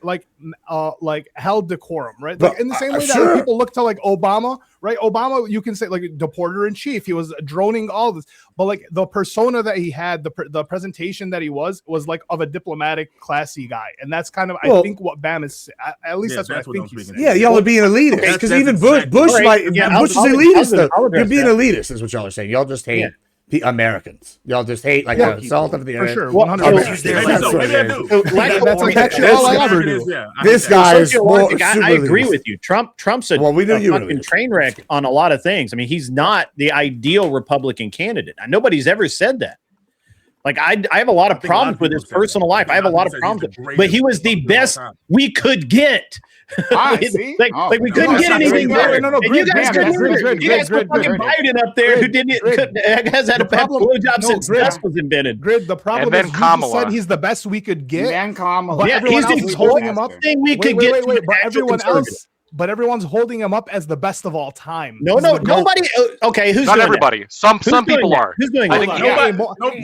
S11: held decorum, right? Like, in the same way that people look to like Obama, right? Obama, you can say like the deporter in chief. He was droning all this, but like the persona that he had, the presentation that he was like of a diplomatic, classy guy, and that's kind of I think what Bam is. At least that's what I think he's saying.
S3: Yeah, y'all are being elitist because even Bush Bush is elitist. You're being elitist, is what y'all are saying. Y'all just hate Americans. Y'all just hate like the salt of the earth.
S11: For sure, 100%. That's all I ever do.
S3: This guy is.
S13: I agree with you. Trump's a fucking train wreck on a lot of things. I mean, he's not the ideal Republican candidate. Nobody's ever said that. Like I have a lot of problems with his personal life. I have a lot of problems, but he was the best we could get. Like we couldn't get anything better.
S11: No,
S13: you guys put fucking Biden up there who has had a blowjob since dust was invented.
S11: Grid, the problem is you said he's the best we could get.
S20: And Kamala.
S11: But everyone else is holding him up.
S13: Thing we could get.
S11: But everyone else. But everyone's holding him up as the best of all time.
S13: No, nobody. Okay, who's
S5: not
S13: doing
S5: everybody?
S13: That?
S5: Some people are.
S13: Who's doing
S5: I
S13: that?
S5: think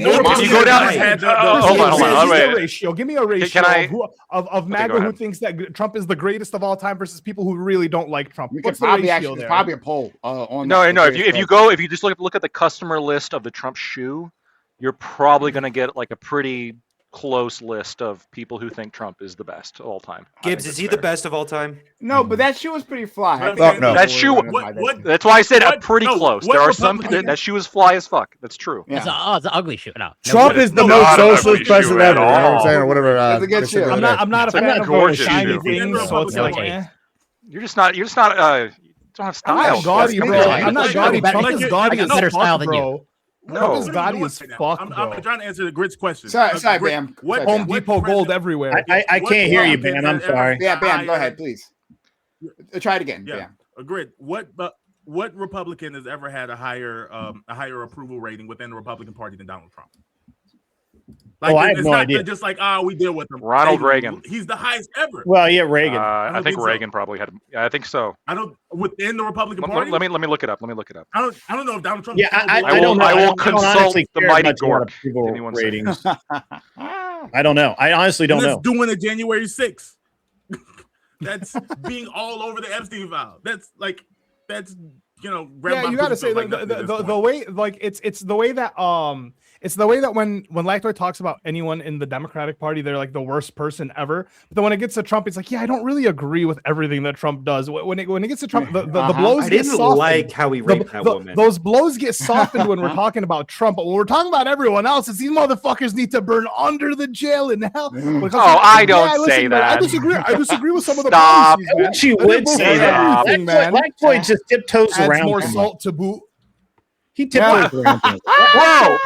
S5: nobody. You go down. Hold on.
S11: Give me a ratio of MAGA who thinks that Trump is the greatest of all time versus people who really don't like Trump.
S20: What's the ratio there? Probably a poll on.
S5: No. If you just look at the customer list of the Trump shoe, you're probably going to get like a pretty close list of people who think Trump is the best of all time.
S10: Gibbs, is he the best of all time?
S20: No, but that shoe was pretty fly.
S5: No. That shoe. That's why I said pretty close. There are some that shoe is fly as fuck. That's true.
S21: Yeah. It's an ugly shoe. No.
S3: Trump is the most socialist president ever. You know what I'm saying, or whatever.
S11: I'm not a fan of shiny things, so it's like,
S5: You're just not. You don't have style.
S11: I'm not gaudy, bro. I'm not gaudy. Trump is gaudy as fuck, bro.
S5: No,
S11: it's gaudy as fuck,
S7: I'm trying to answer the Grid's question.
S20: Sorry, Bam.
S11: Home Depot gold everywhere.
S13: I can't hear you, Bam. I'm sorry.
S20: Yeah, Bam, go ahead, please. Try it again.
S7: Yeah, Grid. What Republican has ever had a higher approval rating within the Republican Party than Donald Trump? Like,
S13: I have no idea.
S7: Just like we deal with him.
S5: Ronald Reagan.
S7: He's the highest ever.
S13: Well, yeah, Reagan.
S5: I think Reagan probably had. I think so.
S7: I don't within the Republican Party.
S5: Let me look it up. I
S7: don't know if Donald Trump.
S13: Yeah, I don't know.
S5: I will consult the mighty Gork.
S13: Ratings. I don't know. I honestly don't know.
S7: Doing a January 6th. That's being all over the Epstein file. That's
S11: yeah, you gotta say the way like it's the way that it's the way that when Lactoid talks about anyone in the Democratic Party, they're like the worst person ever. But then when it gets to Trump, it's like, yeah, I don't really agree with everything that Trump does. When it gets to Trump, the blows get softened.
S10: I didn't like how he raped that woman.
S11: Those blows get softened when we're talking about Trump. But when we're talking about everyone else, it's these motherfuckers need to burn under the jail in hell.
S5: I don't say that.
S11: I disagree with some of the
S5: policies,
S11: man.
S13: She would say that. Lactoid just tiptoes around.
S11: More salt to boot.
S13: He tiptoes around.
S5: Whoa.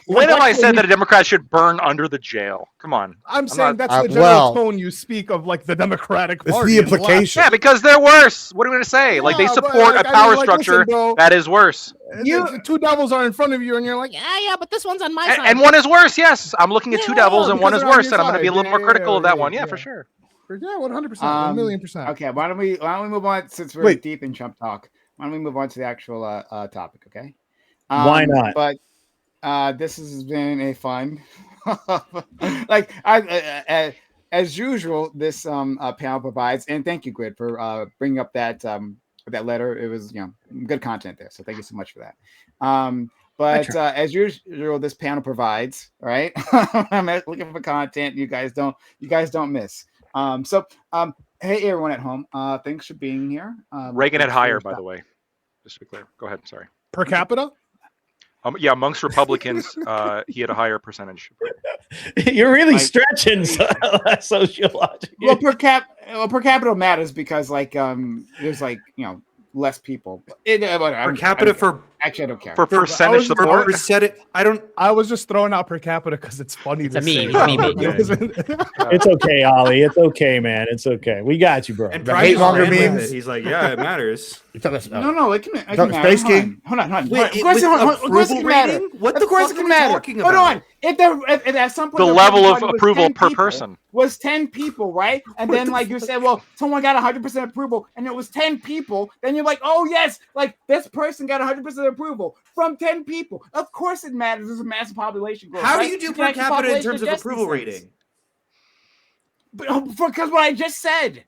S5: When have I said that a Democrat should burn under the jail? Come on.
S11: I'm saying that's the general tone you speak of, like the Democratic Party.
S3: It's the implication.
S5: Yeah, because they're worse. What are we going to say? Like they support a power structure that is worse.
S11: Two devils are in front of you, and you're like, yeah, but this one's on my side.
S5: And one is worse. Yes, I'm looking at two devils, and one is worse, and I'm going to be a little more critical of that one. Yeah, for sure.
S11: Yeah, 100%, 1,000,000%.
S20: Okay, why don't we move on since we're deep in Trump talk? Why don't we move on to the actual topic? Okay.
S13: Why not?
S20: But this has been a fun, as usual. This panel provides, and thank you, Grid, for bringing up that letter. It was good content there, so thank you so much for that. But as usual, this panel provides. All right, I'm looking for content. You guys don't miss. Hey everyone at home, thanks for being here.
S5: Reagan had higher, by the way. Just to be clear. Go ahead. Sorry.
S11: Per capita?
S5: Yeah, amongst Republicans, he had a higher percentage.
S13: You're really stretching sociology.
S9: Well, per capita matters because there's less people.
S10: Per capita for
S9: actually, I don't care.
S5: For percentage support.
S11: I was just throwing out per capita because it's funny to say.
S13: It's okay, Ollie. It's okay, man. It's okay. We got you, bro.
S10: And
S3: The hate monger memes.
S10: He's like, yeah, it matters.
S9: No, it can matter.
S3: Space King?
S9: Hold on.
S10: Wait,
S9: Of course, it can matter.
S10: What
S9: Of course, it can matter.
S10: talking
S9: Hold
S10: about?
S9: on. If at some point
S5: The level of approval per person
S9: was 10 people, right? And then you said, well, someone got 100% approval, and it was 10 people. Then you're like, oh yes, this person got 100% approval from 10 people. Of course, it matters. There's a massive population growth.
S10: How
S9: right?
S10: do you do
S9: can
S10: per
S9: actually
S10: capita in
S9: population
S10: terms of
S9: justice
S10: approval
S9: sense.
S10: rating?
S9: Because what I just said.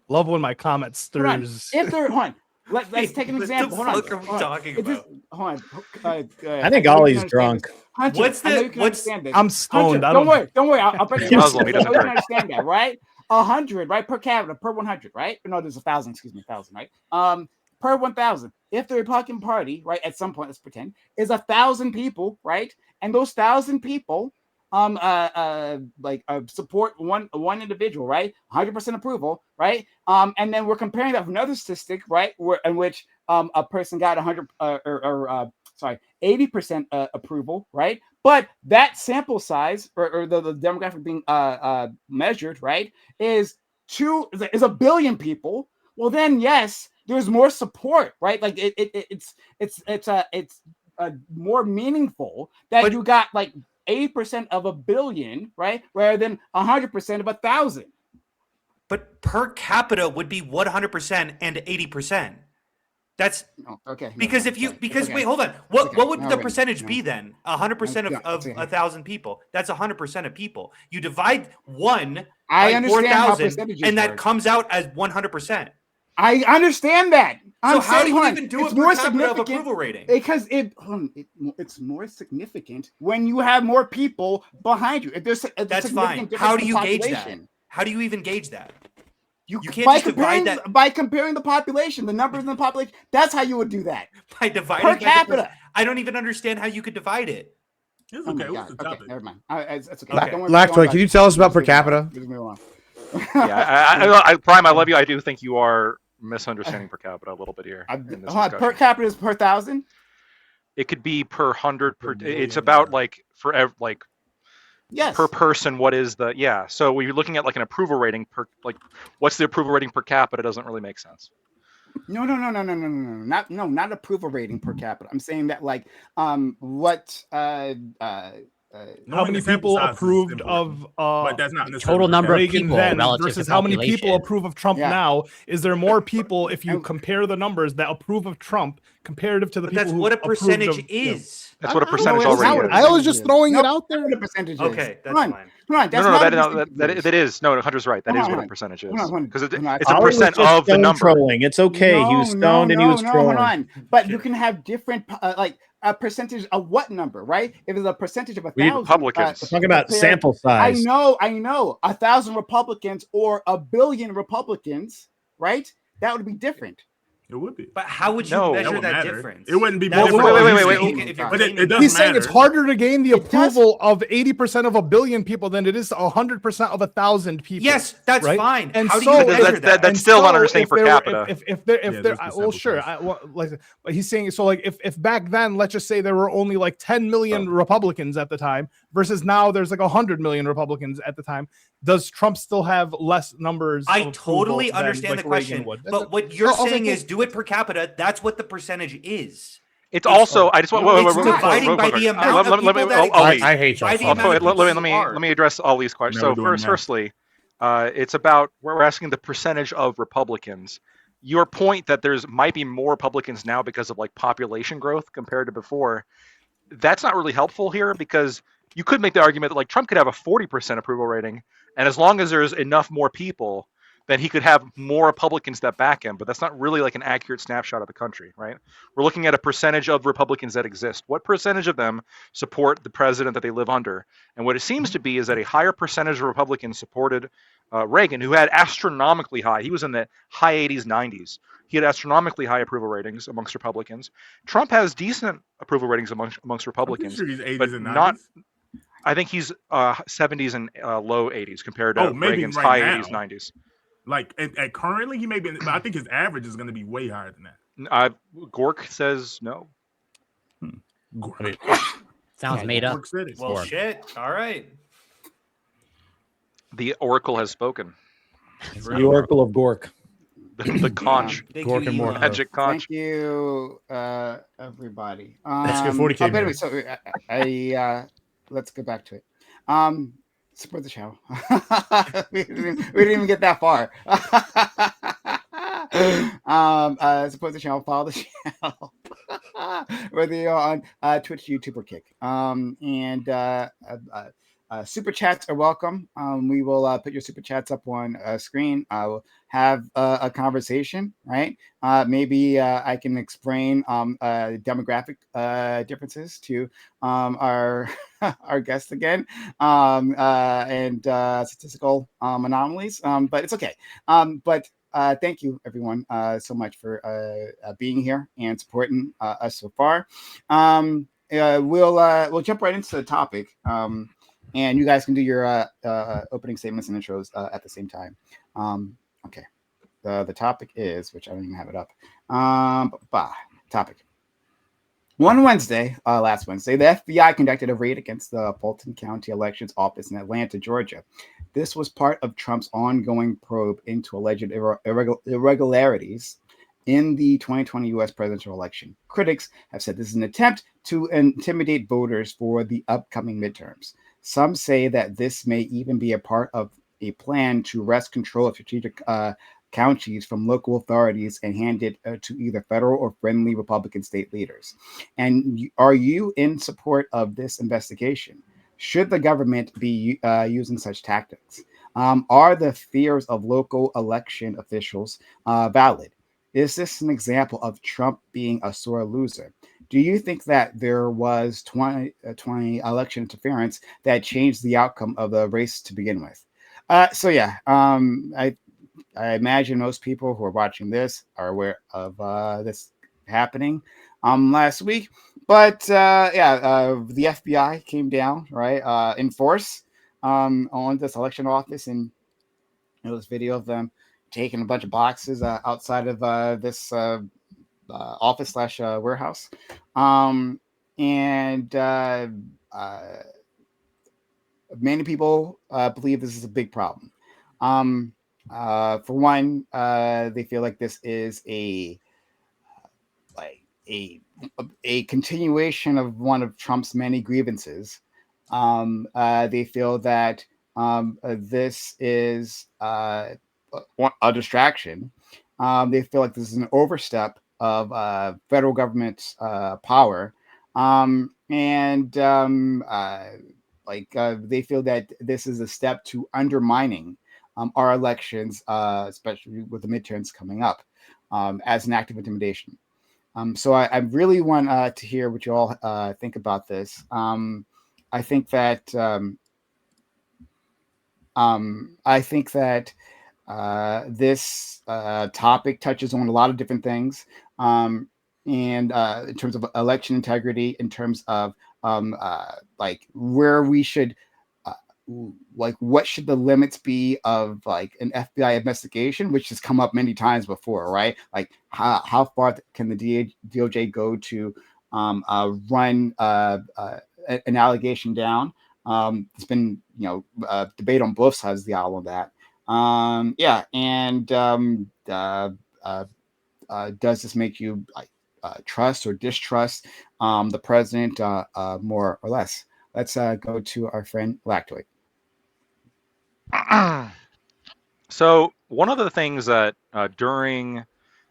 S11: Love when my comment
S9: Hold on.
S11: stirs.
S9: If they're let's take an example. Hold on.
S10: What the fuck are we talking about?
S9: Hold on.
S13: I think Ollie's drunk.
S9: Hunter,
S10: What's
S9: I know
S10: the-
S9: you can
S10: what's-
S9: understand this.
S11: I'm stoned. I
S9: Don't worry. I'll break it
S5: Muslim, he
S9: down.
S5: doesn't
S9: You can
S5: drink.
S9: understand that, right? 100, right, per capita, per 100, right? No, there's 1,000. Excuse me, 1,000, right? Per 1,000. If the Republican Party, right, at some point, let's pretend, is 1,000 people, right, and those 1,000 people, support one individual, right, 100% approval, right, and then we're comparing that with another statistic, right, in which a person got 80% approval, right? But that sample size or the demographic being measured, right, is 1 billion people. Well, then yes, there's more support, right? Like it's more meaningful that you got 80% of 1 billion, right, rather than 100% of 1,000.
S10: But per capita would be 100% and 80%. That's
S9: okay.
S10: Because wait, hold on. What would the percentage be then? 100% of 1,000 people. That's 100% of people. You divide one
S9: I
S10: by
S9: understand how
S10: 4,000,
S9: percentages
S10: and that
S9: work.
S10: comes out as 100%.
S9: I understand that.
S10: So how do you even do
S9: it's
S10: a per
S9: more
S10: capita of
S9: significant
S10: approval rating?
S9: Because it's more significant when you have more people behind you. If there's a
S10: That's
S9: significant
S10: fine.
S9: difference
S10: How do
S9: in
S10: you gauge that?
S9: population.
S10: How do you even gauge that?
S9: You
S10: can't
S9: by
S10: just divide
S9: comparing
S10: that
S9: by comparing the population, the numbers in the population. That's how you would do that.
S10: by dividing
S9: Per
S10: by the
S9: capita.
S10: I don't even understand how you could divide it.
S7: It's
S9: Oh my
S7: okay. What's
S9: God.
S7: the
S9: Okay,
S7: topic?
S9: never mind. It's okay.
S10: Okay.
S9: Don't worry-
S3: Lactoid,
S9: don't
S3: can you
S9: worry.
S3: tell us about per
S9: Just move on.
S3: capita?
S9: Just move on.
S5: Yeah, Prime, I love you. I do think you are misunderstanding per capita a little bit here. In this
S9: Per
S5: discussion.
S9: capita is per 1,000.
S5: It could be per 100 per. It's about
S9: Yes.
S5: per person. What is the So when you're looking at an approval rating per what's the approval rating per capita doesn't really make sense.
S9: No. Not approval rating per capita. I'm saying that
S11: How many people approved of
S7: but that's not
S21: total number of
S11: Reagan
S21: people
S11: then
S21: relative
S11: versus
S21: to
S11: how many people
S21: population.
S11: approve of Trump
S9: Yeah.
S11: now? Is there more people if you compare the numbers that approve of Trump comparative to the
S10: But
S11: people
S10: that's
S11: who
S10: what a
S11: approved
S10: percentage
S11: of,
S10: is.
S5: That's what a
S9: I
S5: percentage
S9: don't know
S5: already is.
S11: I was just throwing it out
S9: That's
S11: there.
S9: what a percentage is.
S10: Okay, that's
S9: Hold on.
S10: fine.
S9: Hold on. That's
S5: No,
S9: not
S5: that is no. Hunter's right. That
S9: Hold
S5: is
S9: on,
S5: what a percentage is
S9: hold on.
S5: because
S9: Hold on.
S5: it's a
S13: Ollie was
S5: percent
S13: just
S5: of the
S13: stone
S5: number.
S13: trolling. It's okay. He was stoned and he was trolling.
S9: Hold on. But you can have different a percentage of what number, right? If it's a percentage of 1,000
S5: Republicans.
S13: We're talking about sample
S9: I
S13: size.
S9: know. 1,000 Republicans or 1 billion Republicans, right? That would be different.
S7: It would be.
S10: But how would you
S5: No.
S10: measure
S7: would
S10: that
S7: matter.
S10: difference?
S7: It wouldn't be
S10: That's
S7: more.
S10: what
S5: wait,
S10: you're
S5: wait,
S10: saying.
S5: wait.
S10: If you're
S7: But it
S10: claiming
S7: doesn't
S11: He's saying it's
S7: matter.
S11: harder to gain the
S9: It does-
S11: approval of 80% of 1 billion people than it is 100% of 1,000 people.
S10: Yes, that's
S11: right?
S10: fine.
S11: And
S10: How do
S11: so
S10: you measure that?
S5: That's
S11: and
S5: still not
S11: so
S5: understanding
S11: if
S5: per
S11: there were-
S5: capita.
S11: If there,
S7: Yeah,
S11: well,
S7: there's the sample
S11: sure.
S7: size.
S11: But he's saying so. If back then, let's just say there were only 10 million Republicans at the time, versus now there's 100 million Republicans at the time. Does Trump still have less numbers?
S10: I
S11: of
S10: totally
S11: approval than,
S10: understand the
S11: Reagan
S10: question,
S11: would?
S10: but what you're
S11: Okay,
S10: saying
S11: cool.
S10: is do it per capita. That's what the percentage is.
S5: It's also. I just want. wait,
S10: It's
S5: wait, wait,
S10: dividing
S5: wait,
S10: by
S5: wait,
S10: the
S5: wait.
S10: amount of
S5: Let me-
S10: people that
S5: I'll-
S10: exist.
S5: I'll-
S13: I hate y'all.
S10: By the
S5: I'll-
S10: amount of
S5: let
S10: people
S5: me
S10: are.
S5: let me address all these questions.
S7: Now
S5: So
S7: we're doing math.
S5: firstly, it's about we're asking the percentage of Republicans. Your point that there's might be more Republicans now because of population growth compared to before. That's not really helpful here because you could make the argument that Trump could have a 40% approval rating, and as long as there's enough more people, then he could have more Republicans that back him. But that's not really like an accurate snapshot of the country, right? We're looking at a percentage of Republicans that exist. What percentage of them support the president that they live under? And what it seems to be is that a higher percentage of Republicans supported Reagan, who had astronomically high. He was in the high 80s, 90s. He had astronomically high approval ratings amongst Republicans. Trump has decent approval ratings amongst Republicans,
S7: sure he's 80s
S5: but
S7: and
S5: not.
S7: 90s.
S5: I think he's 70s and low 80s compared to
S7: maybe
S5: Reagan's
S7: right
S5: high
S7: now.
S5: 80s, 90s.
S7: Like at currently, he may be, but I think his average is going to be way higher than that.
S5: Gork says no.
S21: Sounds made up.
S10: Well, shit. All right.
S5: The Oracle has spoken.
S13: The Oracle of Gork.
S5: The conch.
S3: Gork and more.
S5: Magic conch.
S20: Thank you, everybody.
S3: Let's get 40K.
S20: But anyway, so let's get back to it. Support the channel. we didn't even get that far. Support the channel. Follow the channel. Whether you're on Twitch, YouTube, or Kick. Super chats are welcome. We will put your super chats up on screen. I will have a conversation, right? Maybe I can explain demographic differences to our guests again, and statistical anomalies. But it's okay. But thank you, everyone, so much for being here and supporting us so far. We'll jump right into the topic. And you guys can do your opening statements and intros at the same time. Okay. The topic is, which I don't even have it up. Topic. Last Wednesday, the FBI conducted a raid against the Fulton County Elections Office in Atlanta, Georgia. This was part of Trump's ongoing probe into alleged irregularities in the 2020 U.S. presidential election. Critics have said this is an attempt to intimidate voters for the upcoming midterms. Some say that this may even be a part of a plan to wrest control of strategic counties from local authorities and hand it to either federal or friendly Republican state leaders. And are you in support of this investigation? Should the government be using such tactics? Are the fears of local election officials valid? Is this an example of Trump being a sore loser? Do you think that there was 2020 election interference that changed the outcome of the race to begin with? I imagine most people who are watching this are aware of this happening last week. But the FBI came down, right, in force on this election office, and there was video of them taking a bunch of boxes outside of this office / warehouse. Many people believe this is a big problem. For one, they feel like this is a continuation of one of Trump's many grievances. They feel that this is a distraction. They feel like this is an overstep of federal government's power. They feel that this is a step to undermining our elections, especially with the midterms coming up, as an act of intimidation. So I really want to hear what you all think about this. I think that this topic touches on a lot of different things, and in terms of election integrity, in terms of where we should, what should the limits be of an FBI investigation, which has come up many times before, right? Like how far can the DOJ go to run an allegation down? There's been debate on both sides of the aisle on that. Does this make you trust or distrust the president more or less? Let's go to our friend Lactoid.
S5: So one of the things that during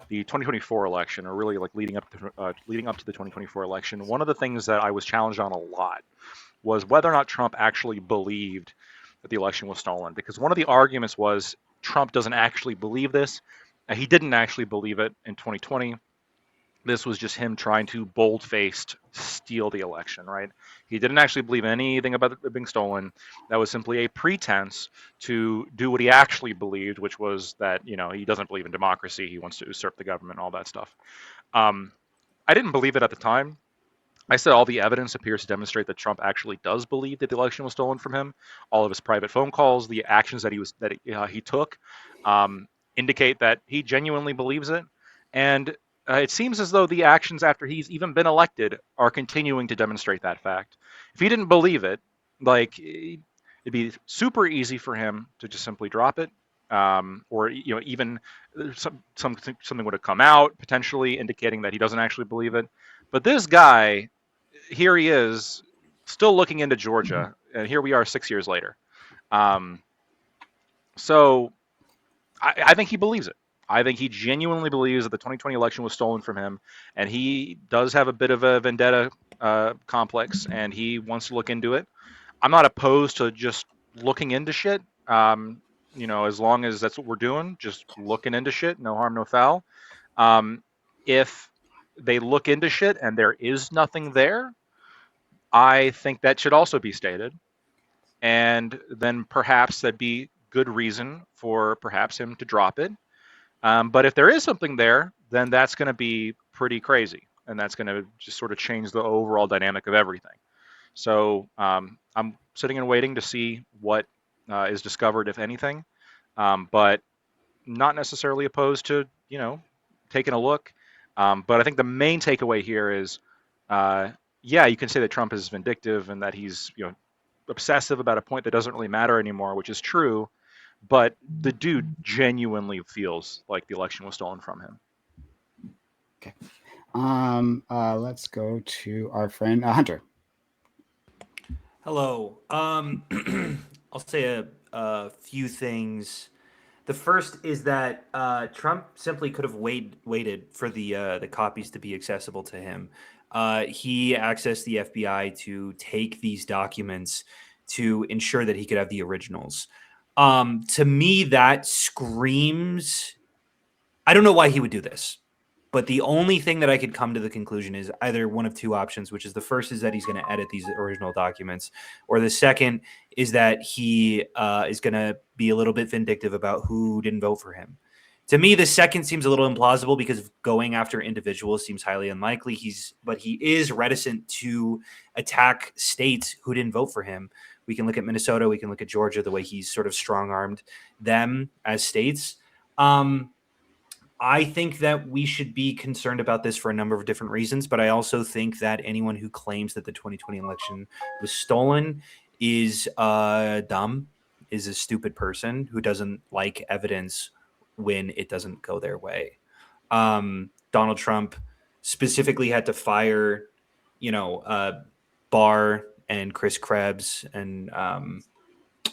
S5: the 2024 election, or really leading up to the 2024 election, one of the things that I was challenged on a lot was whether or not Trump actually believed that the election was stolen. Because one of the arguments was Trump doesn't actually believe this. He didn't actually believe it in 2020. This was just him trying to bold-faced steal the election, right? He didn't actually believe anything about it being stolen. That was simply a pretense to do what he actually believed, which was that, he doesn't believe in democracy. He wants to usurp the government, all that stuff. I didn't believe it at the time. I said all the evidence appears to demonstrate that Trump actually does believe that the election was stolen from him. All of his private phone calls, the actions that he took, indicate that he genuinely believes it. And it seems as though the actions after he's even been elected are continuing to demonstrate that fact. If he didn't believe it, it'd be super easy for him to just simply drop it, or even something would have come out potentially indicating that he doesn't actually believe it. But this guy, here he is, still looking into Georgia, and here we are 6 years later. So I think he believes it. I think he genuinely believes that the 2020 election was stolen from him, and he does have a bit of a vendetta complex, and he wants to look into it. I'm not opposed to just looking into shit, as long as that's what we're doing, just looking into shit, no harm, no foul. If they look into shit and there is nothing there, I think that should also be stated. And then perhaps that'd be good reason for perhaps him to drop it. But if there is something there, then that's going to be pretty crazy. And that's going to just sort of change the overall dynamic of everything. So I'm sitting and waiting to see what is discovered, if anything. But not necessarily opposed to, taking a look. But I think the main takeaway here is, you can say that Trump is vindictive and that he's, obsessive about a point that doesn't really matter anymore, which is true. But the dude genuinely feels like the election was stolen from him.
S20: Okay. Let's go to our friend Hunter.
S10: Hello. I'll say a few things. The first is that Trump simply could have waited for the copies to be accessible to him. He accessed the FBI to take these documents to ensure that he could have the originals. To me, that screams, I don't know why he would do this, but the only thing that I could come to the conclusion is either one of two options, which is the first is that he's going to edit these original documents, or the second is that he is going to be a little bit vindictive about who didn't vote for him. To me, the second seems a little implausible because going after individuals seems highly unlikely. But he is reticent to attack states who didn't vote for him. We can look at Minnesota. We can look at Georgia, the way he's sort of strong-armed them as states. I think that we should be concerned about this for a number of different reasons, but I also think that anyone who claims that the 2020 election was stolen is dumb, is a stupid person who doesn't like evidence when it doesn't go their way. Donald Trump specifically had to fire, Barr and Chris Krebs and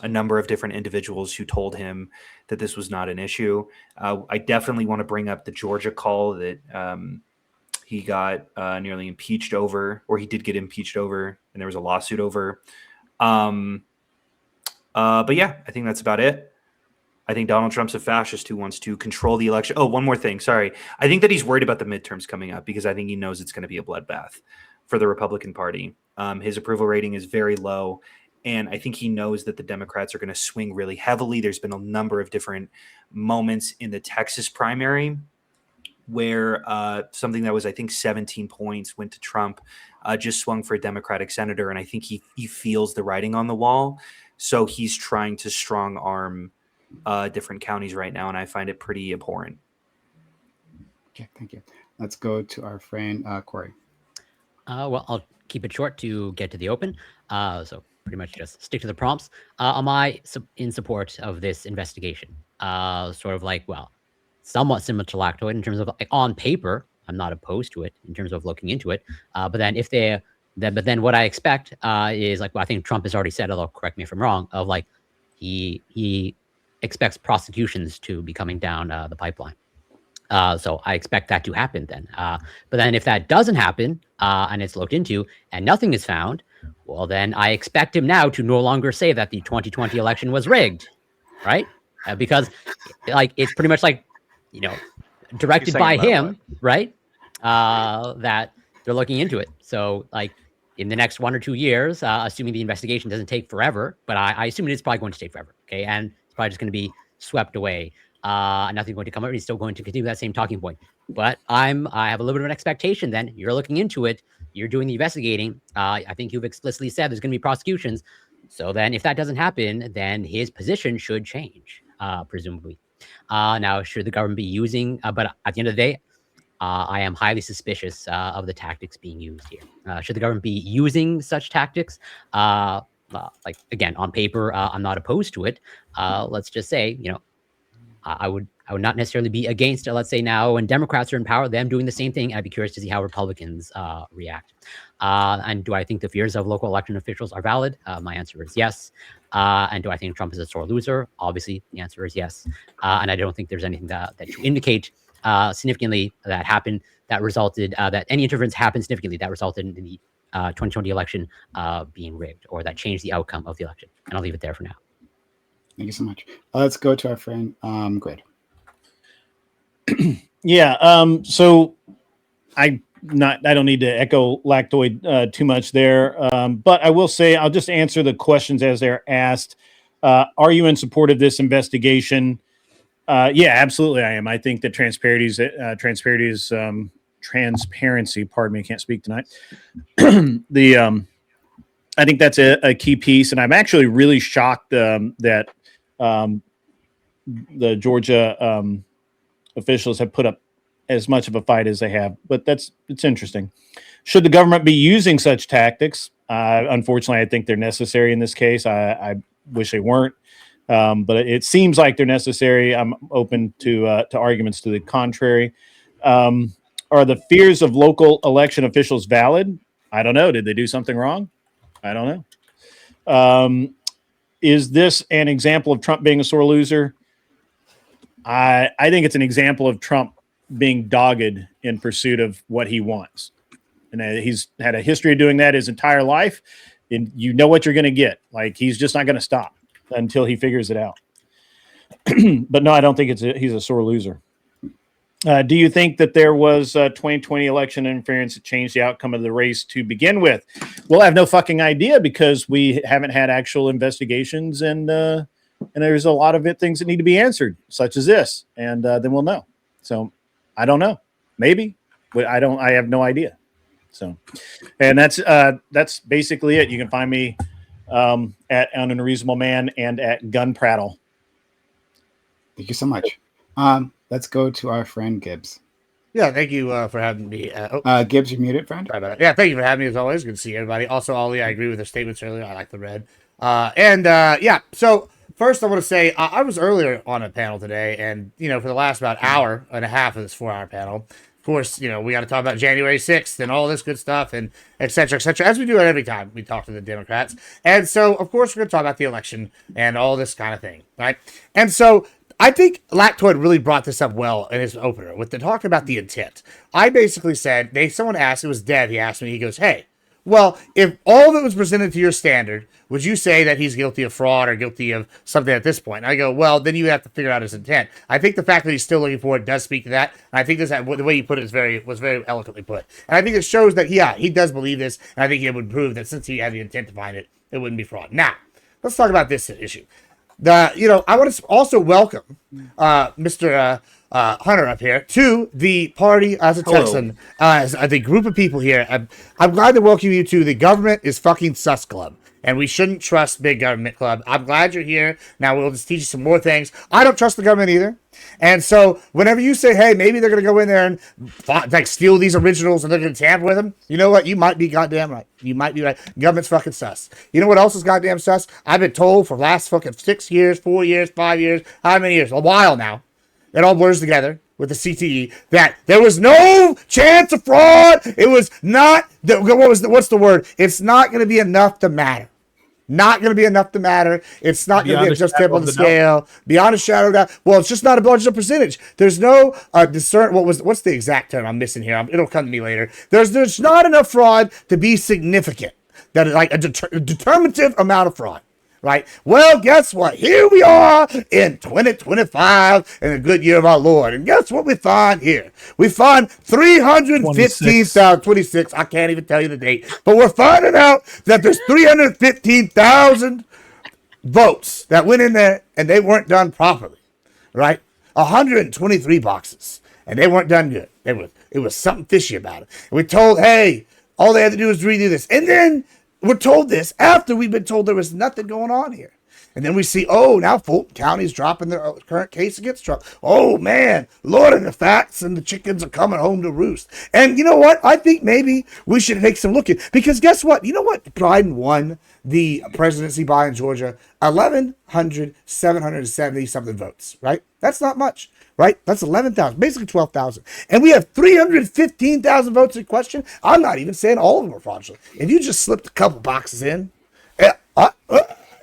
S10: a number of different individuals who told him that this was not an issue. I definitely want to bring up the Georgia call that he got nearly impeached over, or he did get impeached over, and there was a lawsuit over. But yeah, I think that's about it. I think Donald Trump's a fascist who wants to control the election. Oh, one more thing. Sorry. I think that he's worried about the midterms coming up because I think he knows it's going to be a bloodbath for the Republican Party. His approval rating is very low. And I think he knows that the Democrats are going to swing really heavily. There's been a number of different moments in the Texas primary where something that was, I think, 17 points went to Trump, just swung for a Democratic senator. And I think he feels the writing on the wall. So he's trying to strong arm different counties right now. And I find it pretty abhorrent.
S20: Okay, thank you. Let's go to our friend Corey.
S21: Well, I'll keep it short to get to the open. So pretty much just stick to the prompts. Am I in support of this investigation? Sort of like, well, somewhat similar to Lactoid in terms of like, on paper, I'm not opposed to it in terms of looking into it. But then what I expect is like, well, I think Trump has already said, although correct me if I'm wrong, of like he expects prosecutions to be coming down the pipeline. So I expect that to happen then. But then if that doesn't happen and it's looked into and nothing is found, well, then I expect him now to no longer say that the 2020 election was rigged, right? because like it's pretty much like, directed by him, right? That they're looking into it. So like in the next 1 or 2 years, assuming the investigation doesn't take forever, but I assume it is probably going to take forever. Okay, and it's probably just going to be swept away. Nothing's going to come up. He's still going to continue that same talking point. But I have a little bit of an expectation. Then you're looking into it. You're doing the investigating. I think you've explicitly said there's going to be prosecutions. So then, if that doesn't happen, then his position should change, presumably. Now, should the government be using? But at the end of the day, I am highly suspicious of the tactics being used here. Should the government be using such tactics? Like again, on paper, I'm not opposed to it. Let's just say, I would not necessarily be against it. Let's say now when Democrats are in power, them doing the same thing. I'd be curious to see how Republicans react. And do I think the fears of local election officials are valid? My answer is yes. And do I think Trump is a sore loser? Obviously, the answer is yes. And I don't think there's anything that to indicate significantly that happened that resulted that any interference happened significantly that resulted in the 2020 election being rigged or that changed the outcome of the election. And I'll leave it there for now.
S9: Thank you so much. Let's go to our friend Grid.
S13: Yeah. So I don't need to echo Lactoid too much there, but I will say I'll just answer the questions as they're asked. Are you in support of this investigation? Yeah, absolutely, I am. I think that transparency. Pardon me, I can't speak tonight. I think that's a key piece, and I'm actually really shocked that the Georgia officials have put up as much of a fight as they have. But it's interesting. Should the government be using such tactics? Unfortunately, I think they're necessary in this case. I wish they weren't, but it seems like they're necessary. I'm open to arguments to the contrary. Are the fears of local election officials valid? I don't know. Did they do something wrong? I don't know. Is this an example of Trump being a sore loser? I think it's an example of Trump being dogged in pursuit of what he wants. And he's had a history of doing that his entire life. And you know what you're going to get. Like, he's just not going to stop until he figures it out. But no, I don't think he's a sore loser. Do you think that there was 2020 election interference that changed the outcome of the race to begin with? Well, I have no fucking idea because we haven't had actual investigations, and there's a lot of things that need to be answered, such as this, and then we'll know. So I don't know. Maybe, but I have no idea. So, and that's basically it. You can find me at An Unreasonable Man and at Gun Prattle.
S9: Thank you so much. Let's go to our friend Gibbs.
S3: Yeah, thank you for having me.
S9: Gibbs, you're muted, friend.
S3: Sorry about that. Yeah, thank you for having me as always. Good to see everybody. Also, Ollie, I agree with the statements earlier. I like the red. Yeah, so first I want to say I was earlier on a panel today, and for the last about hour and a half of this 4-hour panel, of course, we got to talk about January 6th and all this good stuff and et cetera, as we do it every time we talk to the Democrats. And so, of course, we're going to talk about the election and all this kind of thing, right? And so I think Lactoid really brought this up well in his opener with the talk about the intent. I basically said, someone asked, it was Dev, he asked me, he goes, hey, well, if all of it was presented to your standard, would you say that he's guilty of fraud or guilty of something at this point? And I go, well, then you have to figure out his intent. I think the fact that he's still looking for it does speak to that. And I think the way you put it was very eloquently put. And I think it shows that, yeah, he does believe this. And I think it would prove that since he had the intent to find it, it wouldn't be fraud. Now, let's talk about this issue. I want to also welcome Mr. Hunter up here to the party as a Texan, as the group of people here. I'm glad to welcome you to the Government is Fucking Sus Club, and we shouldn't trust Big Government Club. I'm glad you're here. Now we'll just teach you some more things. I don't trust the government either. And so whenever you say, hey, maybe they're going to go in there and steal these originals and they're going to tamper with them, you know what? You might be goddamn right. You might be right. Government's fucking sus. You know what else is goddamn sus? I've been told for the last fucking 6 years, 4 years, 5 years, how many years? A while now. It all blurs together with the CTE that there was no chance of fraud. It was not, what's the word? It's not going to be enough to matter. Not going to be enough to matter. It's not going to be just tip on the scale. Beyond a shadow of doubt. Well, it's just not a bunch of percentage. There's no discern. What's the exact term I'm missing here? It'll come to me later. There's not enough fraud to be significant. That is like a determinative amount of fraud. right? Well, guess what? Here we are in 2025 in a good year of our Lord. And guess what we find here? We find 315,000, 26. I can't even tell you the date, but we're finding out that there's 315,000 votes that went in there and they weren't done properly, right? 123 boxes and they weren't done good. It was something fishy about it. And we're told, hey, all they had to do was redo this. And then we're told this after we've been told there was nothing going on here. And then we see, oh, now Fulton County's dropping their current case against Trump. Oh, man, Lord of the facts and the chickens are coming home to roost. And you know what? I think maybe we should take some looking. Because guess what? You know what? Biden won the presidency by in Georgia, 1,770-something votes, right? That's not much, right? That's 11,000, basically 12,000. And we have 315,000 votes in question. I'm not even saying all of them are fraudulent. If you just slipped a couple boxes in,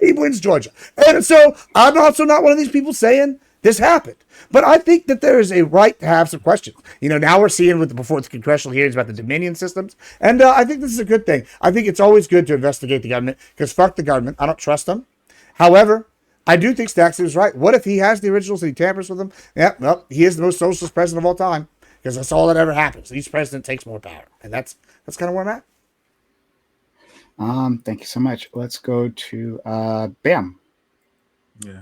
S3: he wins Georgia. And so I'm also not one of these people saying this happened. But I think that there is a right to have some questions. You know, now we're seeing before the congressional hearings about the Dominion systems. And I think this is a good thing. I think it's always good to investigate the government because fuck the government. I don't trust them. However, I do think Staxton was right. What if he has the originals and he tampers with them? Yeah, well, he is the most socialist president of all time because that's all that ever happens. Each president takes more power. And that's kind of where I'm at.
S20: Thank you so much. Let's go to Bam.
S7: Yeah.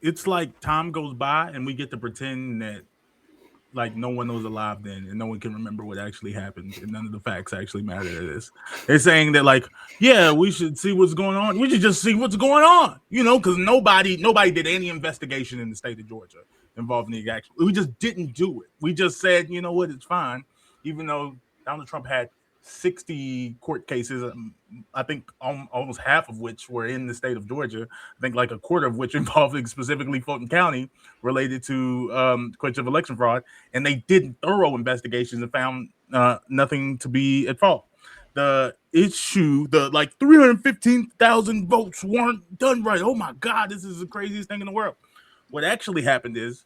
S7: It's like time goes by and we get to pretend that like no one was alive then and no one can remember what actually happened and none of the facts actually matter to this. They're saying that like, yeah, we should see what's going on. We should just see what's going on, you know, because nobody did any investigation in the state of Georgia involving the action. We just didn't do it. We just said, you know what, it's fine, even though Donald Trump had 60 court cases, I think almost half of which were in the state of Georgia. I think like a quarter of which involving specifically Fulton County related to question of election fraud. And they did thorough investigations and found nothing to be at fault. The issue, the like 315,000 votes weren't done right. Oh my God, this is the craziest thing in the world. What actually happened is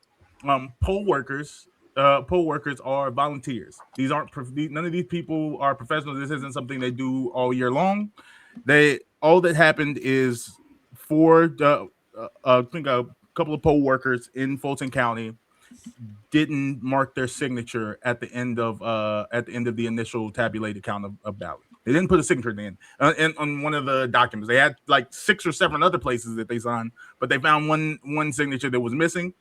S7: poll workers are volunteers. None of these people are professionals. This isn't something they do all year long. All that happened is I think a couple of poll workers in Fulton County didn't mark their signature at the end of the initial tabulated count of ballot. They didn't put a signature in on one of the documents. They had like 6 or 7 other places that they signed, but they found one signature that was missing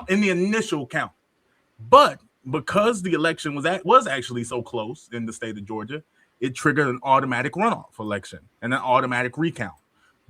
S7: in the initial count. But because the election was actually so close in the state of Georgia, it triggered an automatic runoff election and an automatic recount.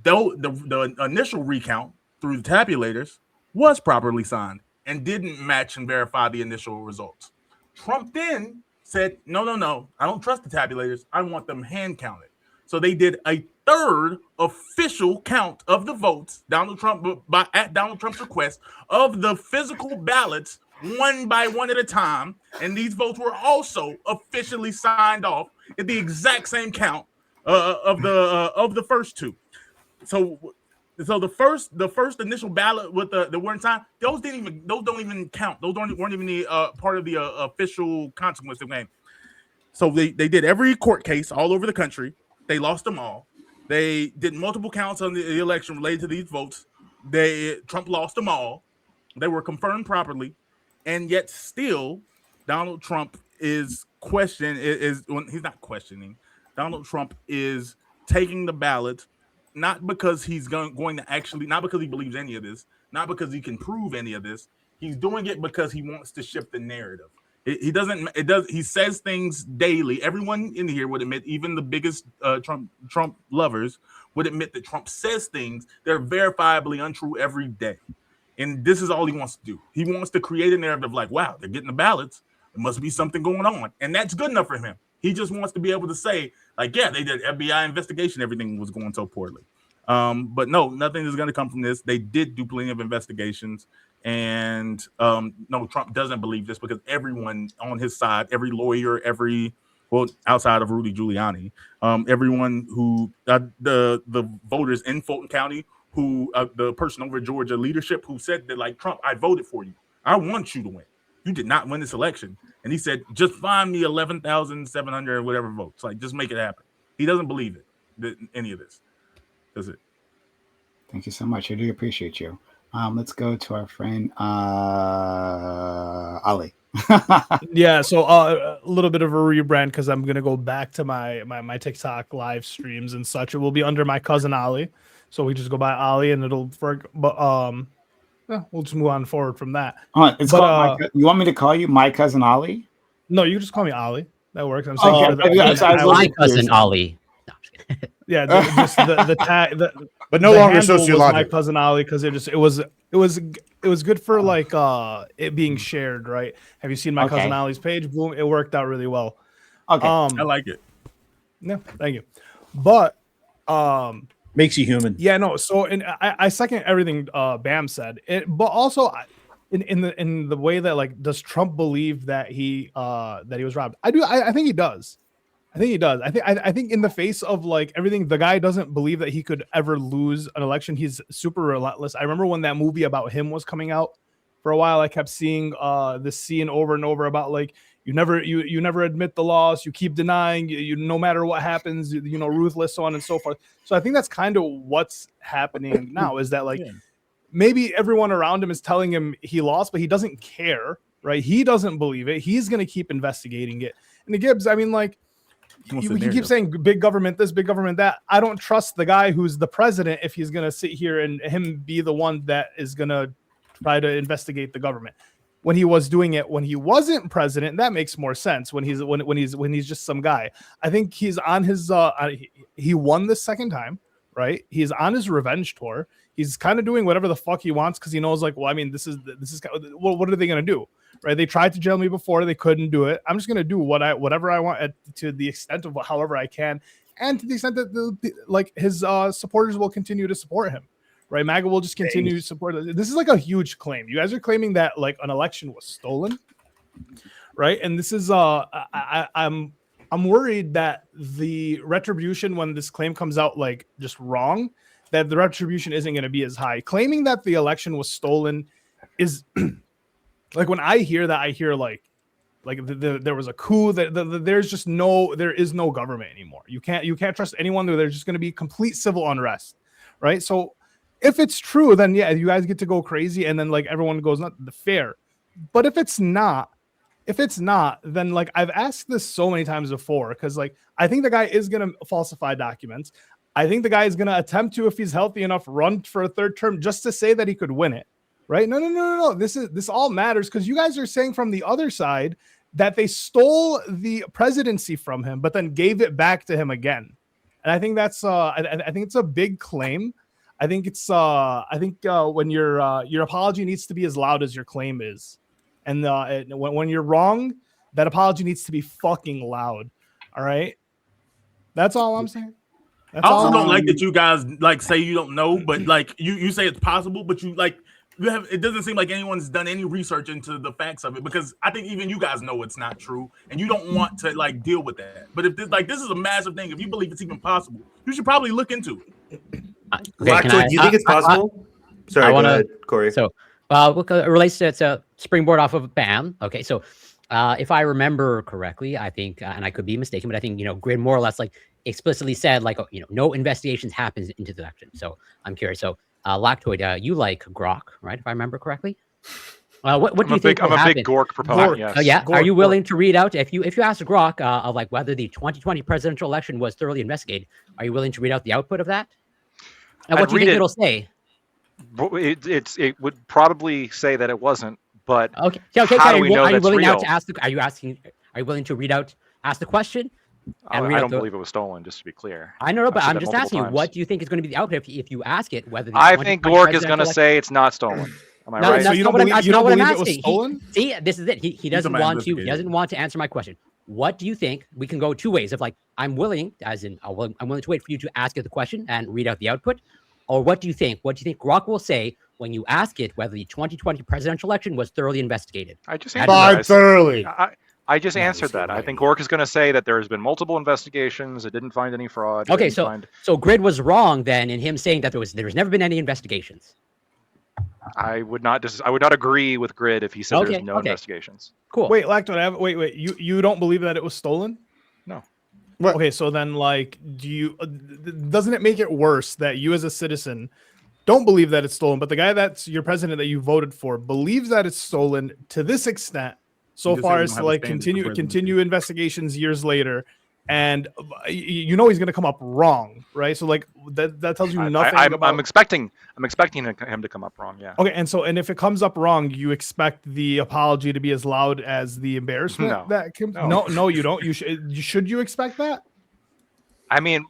S7: Though the initial recount through the tabulators was properly signed and didn't match and verify the initial results. Trump then said, no, I don't trust the tabulators. I want them hand counted. So they did a third official count of the votes, at Donald Trump's request, of the physical ballots one by one at a time, and these votes were also officially signed off at the exact same count of the first two. So the first initial ballot with the one time, those don't even count. Those weren't even the part of the official consequence of the game. So they did every court case all over the country. They lost them all. They did multiple counts on the election related to these votes. Trump lost them all. They were confirmed properly. And yet still, Donald Trump he's not questioning. Donald Trump is taking the ballot, not because he's going to actually, not because he believes any of this, not because he can prove any of this. He's doing it because he wants to shift the narrative. He says things daily. Everyone in here would admit, even the biggest Trump lovers would admit that Trump says things that are verifiably untrue every day. And this is all he wants to do. He wants to create a narrative like, wow, they're getting the ballots. There must be something going on. And that's good enough for him. He just wants to be able to say, like, yeah, they did FBI investigation. Everything was going so poorly. But no, nothing is going to come from this. They did do plenty of investigations. And no, Trump doesn't believe this because everyone on his side, every lawyer, outside of Rudy Giuliani, everyone who the voters in Fulton County, who the person over Georgia leadership who said that, like, Trump, I voted for you. I want you to win. You did not win this election. And he said, just find me 11,700 whatever votes. Like, just make it happen. He doesn't believe it, any of this. That's it.
S20: Thank you so much. I do appreciate you. Let's go to our friend Ali.
S11: Yeah, so a little bit of a rebrand because I'm gonna go back to my TikTok live streams and such. It will be under my cousin Ali, so we just go by Ali, and it'll yeah, we'll just move on forward from that.
S20: It's called you want me to call you my cousin Ali?
S11: No, you can just call me Ali. That works. I'm saying
S21: my cousin Ali.
S11: Yeah, just the tag.
S3: But no
S11: the
S3: longer
S11: handle was
S3: sociologic.
S11: my cousin Ali because it was good for like it being shared, right? Have you seen my cousin Ali's page? Boom, it worked out really well.
S20: Okay,
S7: I like it.
S11: Yeah, thank you. But
S3: makes you human.
S11: Yeah, no. So and I second everything Bam said. But also in the way that like, does Trump believe that he was robbed? I do. I think he does. I think he does. I think in the face of like everything, the guy doesn't believe that he could ever lose an election. He's super relentless. I remember when that movie about him was coming out for a while, I kept seeing this scene over and over about like, you never admit the loss, you keep denying, you no matter what happens, ruthless, so on and so forth. So I think that's kind of what's happening now, is that like maybe everyone around him is telling him he lost, but he doesn't care, right? He doesn't believe it. He's going to keep investigating it. And the Gibbs, I mean, like, you keep saying big government this, big government that. I don't trust the guy who's the president if he's going to sit here and him be the one that is going to try to investigate the government. When he was doing it when he wasn't president, that makes more sense. When he's just some guy. I think he's on his he won the second time, right? He's on his revenge tour. He's kind of doing whatever the fuck he wants because he knows, like, well, I mean, this is what are they going to do? Right? They tried to jail me before, they couldn't do it. I'm just going to do whatever I want to the extent of however I can, and to the extent that his supporters will continue to support him. Right? MAGA will just continue to support it. This is like a huge claim. You guys are claiming that like an election was stolen, right? And this is I'm worried that the retribution when this claim comes out like just wrong, that the retribution isn't going to be as high. Claiming that the election was stolen is like, when I hear that, I hear like there was a coup, that there is no government anymore. You can't trust anyone. There's just going to be complete civil unrest, right? So if it's true, then yeah, you guys get to go crazy, and then like everyone goes not fair. But if it's not, then like I've asked this so many times before, because like I think the guy is gonna falsify documents. I think the guy is gonna attempt to, if he's healthy enough, run for a third term just to say that he could win it. Right? No. This all matters because you guys are saying from the other side that they stole the presidency from him, but then gave it back to him again. And I think that's I think it's a big claim. I think it's when your apology needs to be as loud as your claim is, and when you're wrong, that apology needs to be fucking loud. All right, that's all I'm saying.
S7: I also don't like that you guys like say you don't know, but like you say it's possible, but it doesn't seem like anyone's done any research into the facts of it, because I think even you guys know it's not true, and you don't want to like deal with that. But if this is a massive thing, if you believe it's even possible, you should probably look into it.
S22: Okay, do you think it's possible? Sorry, go ahead, Corey.
S21: So, it relates to, it's a springboard off of BAM. Okay, so if I remember correctly, I think, and I could be mistaken, but I think Grid more or less like explicitly said like no investigations happens into the election. So I'm curious. So Lactoid, you like Grok, right? If I remember correctly. What do you think?
S5: I'm a big Gork proponent. Yes.
S21: Yeah.
S5: Gork,
S21: Are you willing to read out if you ask Grok of like whether the 2020 presidential election was thoroughly investigated? Are you willing to read out the output of that? And what do you think it'll say?
S5: It would probably say that it wasn't, but
S21: okay.
S5: How do we know that's real?
S21: Are you willing to read out, ask the question?
S5: I don't believe it was stolen, just to be clear.
S21: I know, but I'm just asking you, what do you think is going to be the outcome if you ask it? Whether
S5: I think Gork is going to say it's not stolen. Am I right?
S21: So you don't believe it was stolen? See, this is it. He doesn't want to. He doesn't want to answer my question. What do you think? We can go two ways. Of like, I'm willing, as in, I'm willing to wait for you to ask it the question and read out the output. Or what do you think? What do you think Grok will say when you ask it whether the 2020 presidential election was thoroughly investigated?
S5: I just answered
S3: thoroughly.
S5: I just answered that. I think Gork is going to say that there has been multiple investigations. It didn't find any fraud.
S21: Okay, so Grid was wrong then in him saying that there's never been any investigations.
S5: I would not agree with Grid if he said there's no investigations.
S21: Cool.
S11: Wait, Lacton, wait. You don't believe that it was stolen?
S5: No.
S11: Okay, so then like, do you? Doesn't it make it worse that you as a citizen don't believe that it's stolen, but the guy that's your president that you voted for believes that it's stolen to this extent, so
S7: just
S11: far
S7: said we
S11: as
S7: don't
S11: to
S7: have a
S11: like
S7: standard for
S11: continue investigations years later, and you know he's going to come up wrong, right? So like that tells you nothing.
S5: I'm expecting him to come up wrong. Yeah.
S11: Okay, and if it comes up wrong, you expect the apology to be as loud as the embarrassment
S5: No.
S11: that comes.
S5: No.
S11: No, you don't. Should you expect that?
S5: I mean,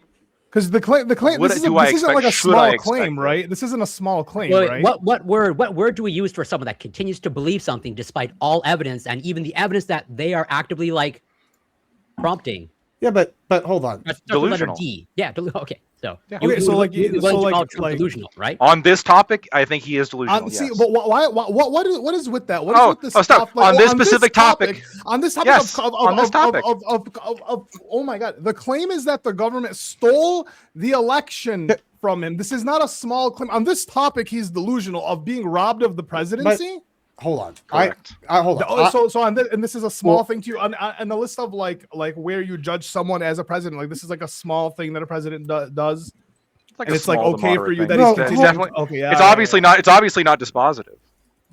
S11: because the claim
S5: what
S11: this
S5: do
S11: isn't,
S5: I
S11: this isn't
S5: expect?
S11: like a
S5: Should I
S11: small
S5: expect
S11: claim,
S5: it?
S11: right? This isn't a small claim,
S21: Wait,
S11: right?
S21: what word do we use for someone that continues to believe something despite all evidence and even the evidence that they are actively like prompting?
S3: Yeah, but hold on.
S21: That's letter
S5: Delusional.
S21: D. Yeah. Okay. So
S11: Okay, so like
S21: delusional, right?
S5: On this topic, I think he is delusional.
S11: See,
S5: yes.
S11: but what is with that? What is with this
S5: stop.
S11: stuff? Like,
S5: On this specific topic.
S11: On this topic
S5: Yes, on this topic.
S11: of oh my god, the claim is that the government stole the election from him. This is not a small claim. On this topic, he's delusional of being robbed of the presidency.
S3: Hold on.
S5: Correct.
S3: I hold on.
S11: So on this, and this is a small thing to you on the list of like where you judge someone as a president. Like this is like a small thing that a president does.
S5: Like
S11: and
S5: a
S11: it's like
S5: small to
S11: okay for
S5: moderate
S11: you
S5: thing.
S11: that he's
S5: definitely
S11: okay. Yeah,
S5: it's obviously not. It's obviously not dispositive.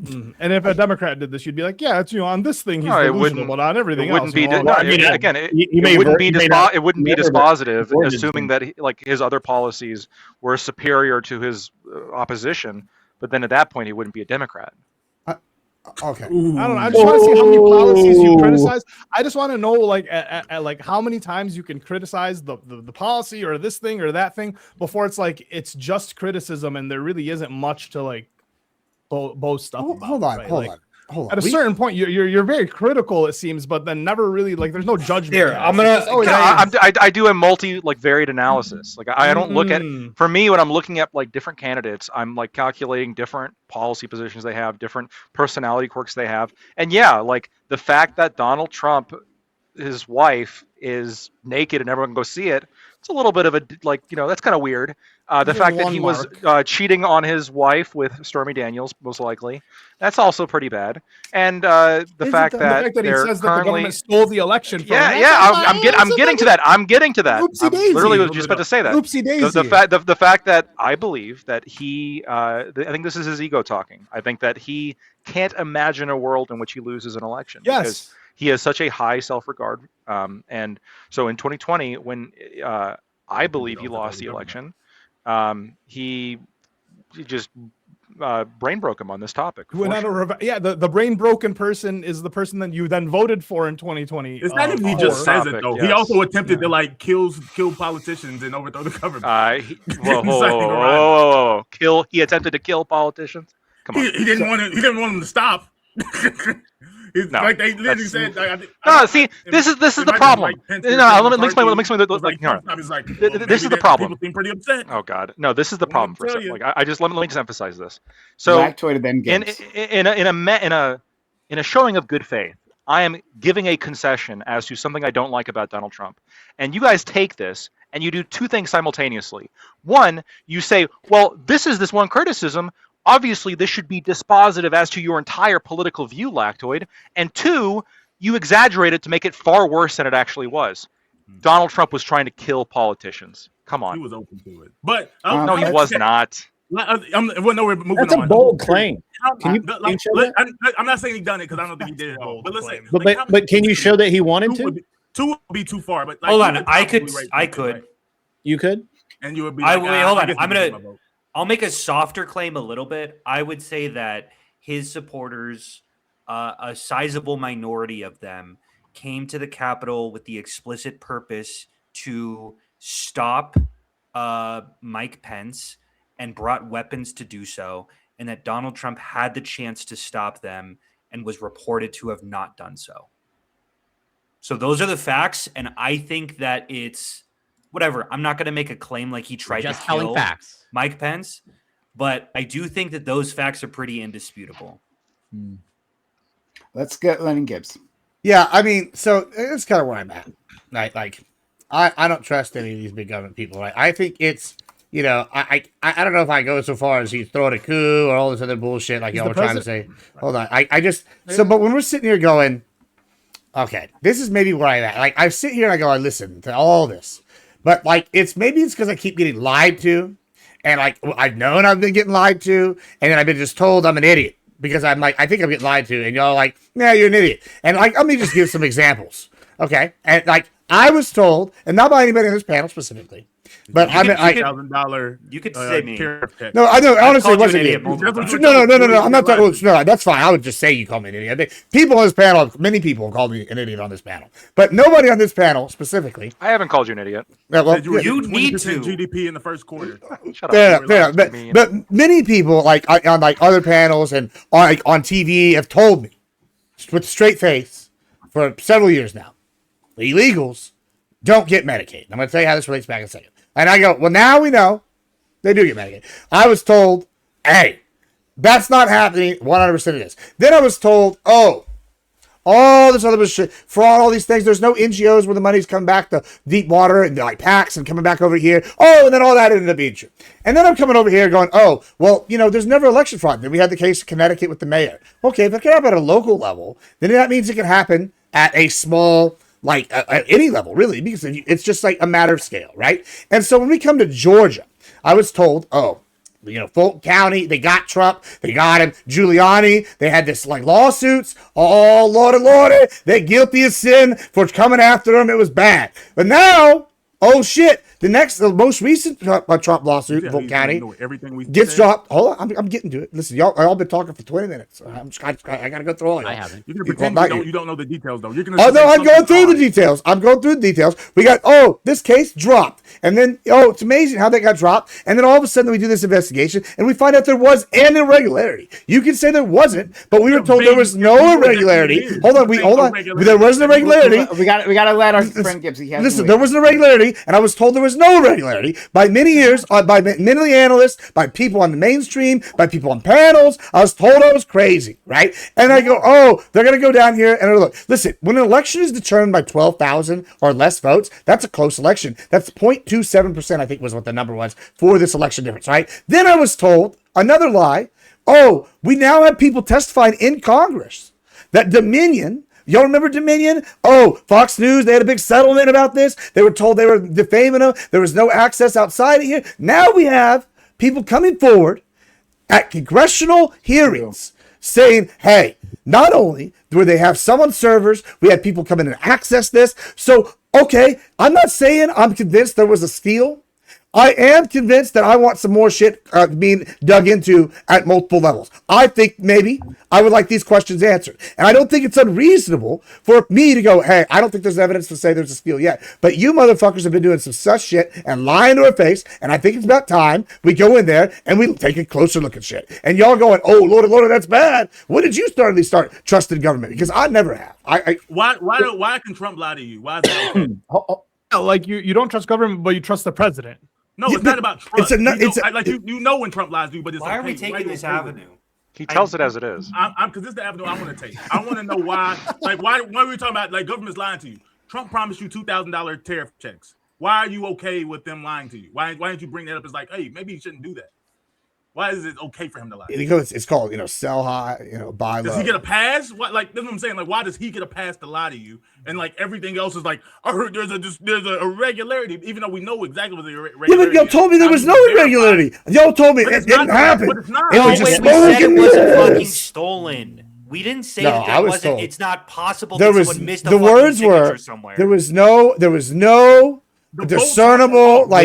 S11: And if a Democrat did this, you'd be like, yeah, it's on this thing he's
S5: No, it
S11: delusional,
S5: wouldn't.
S11: but on everything
S5: It wouldn't
S11: else.
S5: be.
S11: no,
S5: No,
S11: I mean,
S5: again, it wouldn't be dispositive, assuming that his other policies were superior to his opposition. But then at that point, he wouldn't be a Democrat.
S3: Okay.
S11: I don't know. I just want to see how many policies you criticize. I just want to know, like, like how many times you can criticize the policy or this thing or that thing before it's like it's just criticism and there really isn't much to like boast up about.
S3: Hold on,
S11: right?
S3: hold
S11: Like,
S3: on, hold on.
S11: At a certain point, you're very critical, it seems, but then never really like there's no judgment.
S3: Here, I'm gonna.
S5: I do a varied analysis. Like I don't look at, for me, when I'm looking at like different candidates, I'm like calculating different policy positions they have, different personality quirks they have, and yeah, like the fact that Donald Trump, his wife, is naked and everyone can go see it. It's a little bit of a that's kind of weird. The fact that he was cheating on his wife with Stormy Daniels, most likely, that's also pretty bad. And the fact that
S11: he
S5: they're
S11: says that the
S5: currently
S11: government stole the election from him.
S5: I'm getting to that. I'm getting to that.
S11: Oopsie
S5: I'm
S11: daisy.
S5: literally just about to say that.
S11: Oopsie daisy.
S5: The fact that I believe that he, I think this is his ego talking. I think that he can't imagine a world in which he loses an election.
S11: Yes.
S5: Because he has such a high self-regard. And so in 2020, when I believe he lost the election, he just brain broke him on this topic.
S11: The brain broken person is the person that you then voted for in 2020.
S7: It's not even he just says it though. He also attempted to like kill politicians and overthrow the government.
S5: Whoa. He attempted to kill politicians. Come on.
S7: He didn't want to. He didn't want them to stop.
S5: No,
S7: like they literally said.
S5: This is the problem. Let me explain. This is the problem.
S7: People seem pretty upset.
S5: Oh God, no! This is the problem for a second. Like I just let me just emphasize this. So in a showing of good faith, I am giving a concession as to something I don't like about Donald Trump, and you guys take this and you do two things simultaneously. One, you say, well, this is this one criticism. Obviously, this should be dispositive as to your entire political view, Lactoid. And two, you exaggerate it to make it far worse than it actually was. Donald Trump was trying to kill politicians. Come on.
S7: He was open to it. But
S5: no, he was not.
S13: That's a bold claim.
S7: I'm not saying he done it because I don't think he did it all. But listen,
S13: but can you show that he wanted to?
S7: Two would be too far. But
S12: hold on, I could.
S13: You could.
S7: And you would be.
S12: Wait, hold on. I'll make a softer claim a little bit. I would say that his supporters, a sizable minority of them, came to the Capitol with the explicit purpose to stop Mike Pence and brought weapons to do so, and that Donald Trump had the chance to stop them and was reported to have not done so. So those are the facts, and I think that it's whatever. I'm not going to make a claim like he tried to kill Mike Pence, but I do think that those facts are pretty indisputable.
S9: Let's get Lennon Gibbs.
S3: Yeah, I mean, so it's kind of where I'm at. Right? Like, I don't trust any of these big government people. Right? I think it's, I don't know if I go so far as he's throwing a coup or all this other bullshit like y'all were trying to say. Hold on, but when we're sitting here going, Okay, this is maybe where I'm at. Like, I sit here and I go, I listen to all this, but like, it's because I keep getting lied to, and like, I've known I've been getting lied to, and then I've been just told I'm an idiot because I'm like, I think I'm getting lied to, and y'all like, yeah, you're an idiot. And like, let me just give some examples, okay? And like, I was told, and not by anybody on this panel specifically, but I'm like
S7: $1,000.
S22: You could say me.
S3: No, I know. Honestly, it wasn't
S22: you.
S3: No. I'm not talking. No, that's fine. I would just say you call me an idiot. I think people on this panel, many people have called me an idiot on this panel, but nobody on this panel specifically.
S5: I haven't called you an idiot.
S3: Yeah, well,
S7: you need to GDP in the first quarter.
S5: Shut up.
S3: But many people, like on like other panels and on TV, have told me with a straight face for several years now, the illegals don't get Medicaid. I'm going to tell you how this relates back in a second. And I go, well, now we know they do get Medicaid. I was told, hey, that's not happening 100% of this. Then I was told, oh, all this other shit, fraud, all these things. There's no NGOs where the money's coming back to deep water and like PACs and coming back over here. Oh, and then all that ended up being true. And then I'm coming over here going, oh, well, there's never election fraud. Then we had the case of Connecticut with the mayor. Okay, if it can happen at a local level, then that means it can happen at a small, like at any level, really, because it's just like a matter of scale, right? And so when we come to Georgia, I was told, oh, Fulton County, they got Trump, they got him. Giuliani, they had this like lawsuits. Oh, Lordy, they're guilty of sin for coming after him. It was bad. But now, oh shit, the most recent Trump lawsuit in Fulton County gets dropped. Hold on, I'm getting to it. Listen, y'all been talking for 20 minutes. I got to go through all y'all.
S7: I haven't. You can pretend you don't know the details, though. You're
S3: I'm going through the details. I'm going through the details. We got, this case dropped. And then, it's amazing how that got dropped. And then all of a sudden we do this investigation and we find out there was an irregularity. You can say there wasn't, but we were told there was no irregularity. Hold on. There was an irregularity.
S9: We got to let our friend Gibbs.
S3: Listen, there was an irregularity, and I was told there was no irregularity by many years, by many analysts, by people on the mainstream, by people on panels. I was told I was crazy, right? And I go, they're going to go down here and look. Listen, when an election is determined by 12,000 or less votes, that's a close election. That's 0.27%, I think was what the number was for this election difference, right? Then I was told another lie. Oh, we now have people testifying in Congress that Dominion. Y'all remember Dominion? Oh, Fox News, they had a big settlement about this. They were told they were defaming them. There was no access outside of here. Now we have people coming forward at congressional hearings saying, hey, not only do they have some on servers, we had people come in and access this. So, okay, I'm not saying I'm convinced there was a steal. I am convinced that I want some more shit being dug into at multiple levels. I think maybe I would like these questions answered. And I don't think it's unreasonable for me to go, hey, I don't think there's evidence to say there's a steal yet. But you motherfuckers have been doing some such shit and lying to our face. And I think it's about time we go in there and we take a closer look at shit. And y'all going, oh, Lord, that's bad. When did you start trusting government? Because I never have.
S7: Why can Trump lie to you? Why is that?
S11: Like you don't trust government, but you trust the president.
S7: No, it's not about trust. You know when Trump lies to you, but it's
S22: why are we taking this avenue?
S5: He tells it as it is.
S7: Because this is the avenue I want to take. I want to know why. Why are we talking about government's lying to you? Trump promised you $2,000 tariff checks. Why are you okay with them lying to you? Why didn't you bring that up as hey, maybe you shouldn't do that? Why is it okay for him to lie?
S3: Because it's called, sell high, buy low.
S7: Does he get a pass? That's what I'm saying. Why does he get a pass to lie to you? And everything else is I heard there's a irregularity, even though we know exactly what the irregularity.
S3: Yeah, but y'all told me there was no irregularity. Y'all told me it didn't happen.
S22: But it's not. We said it wasn't fucking stolen. We didn't say that wasn't. Told. It's not possible.
S3: There was
S22: missed
S3: the words were somewhere. There was no discernible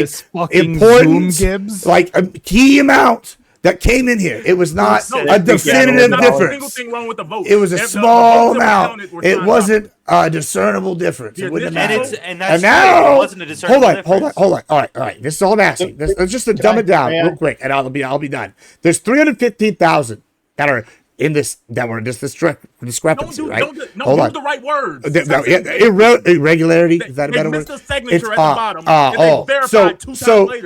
S3: importance, a key amount that came in here. It was not a definitive difference. It was a small amount. It wasn't a discernible difference. It wouldn't have mattered. And now, it wasn't a discernible difference. Hold on. All right. This is all I'm asking. Just to dumb it down real quick, and I'll be done. There's 315,000 that are in this discrepancy, right?
S7: Hold on. The right words.
S3: Irregularity, is that a better word?
S7: It's the signature at the bottom.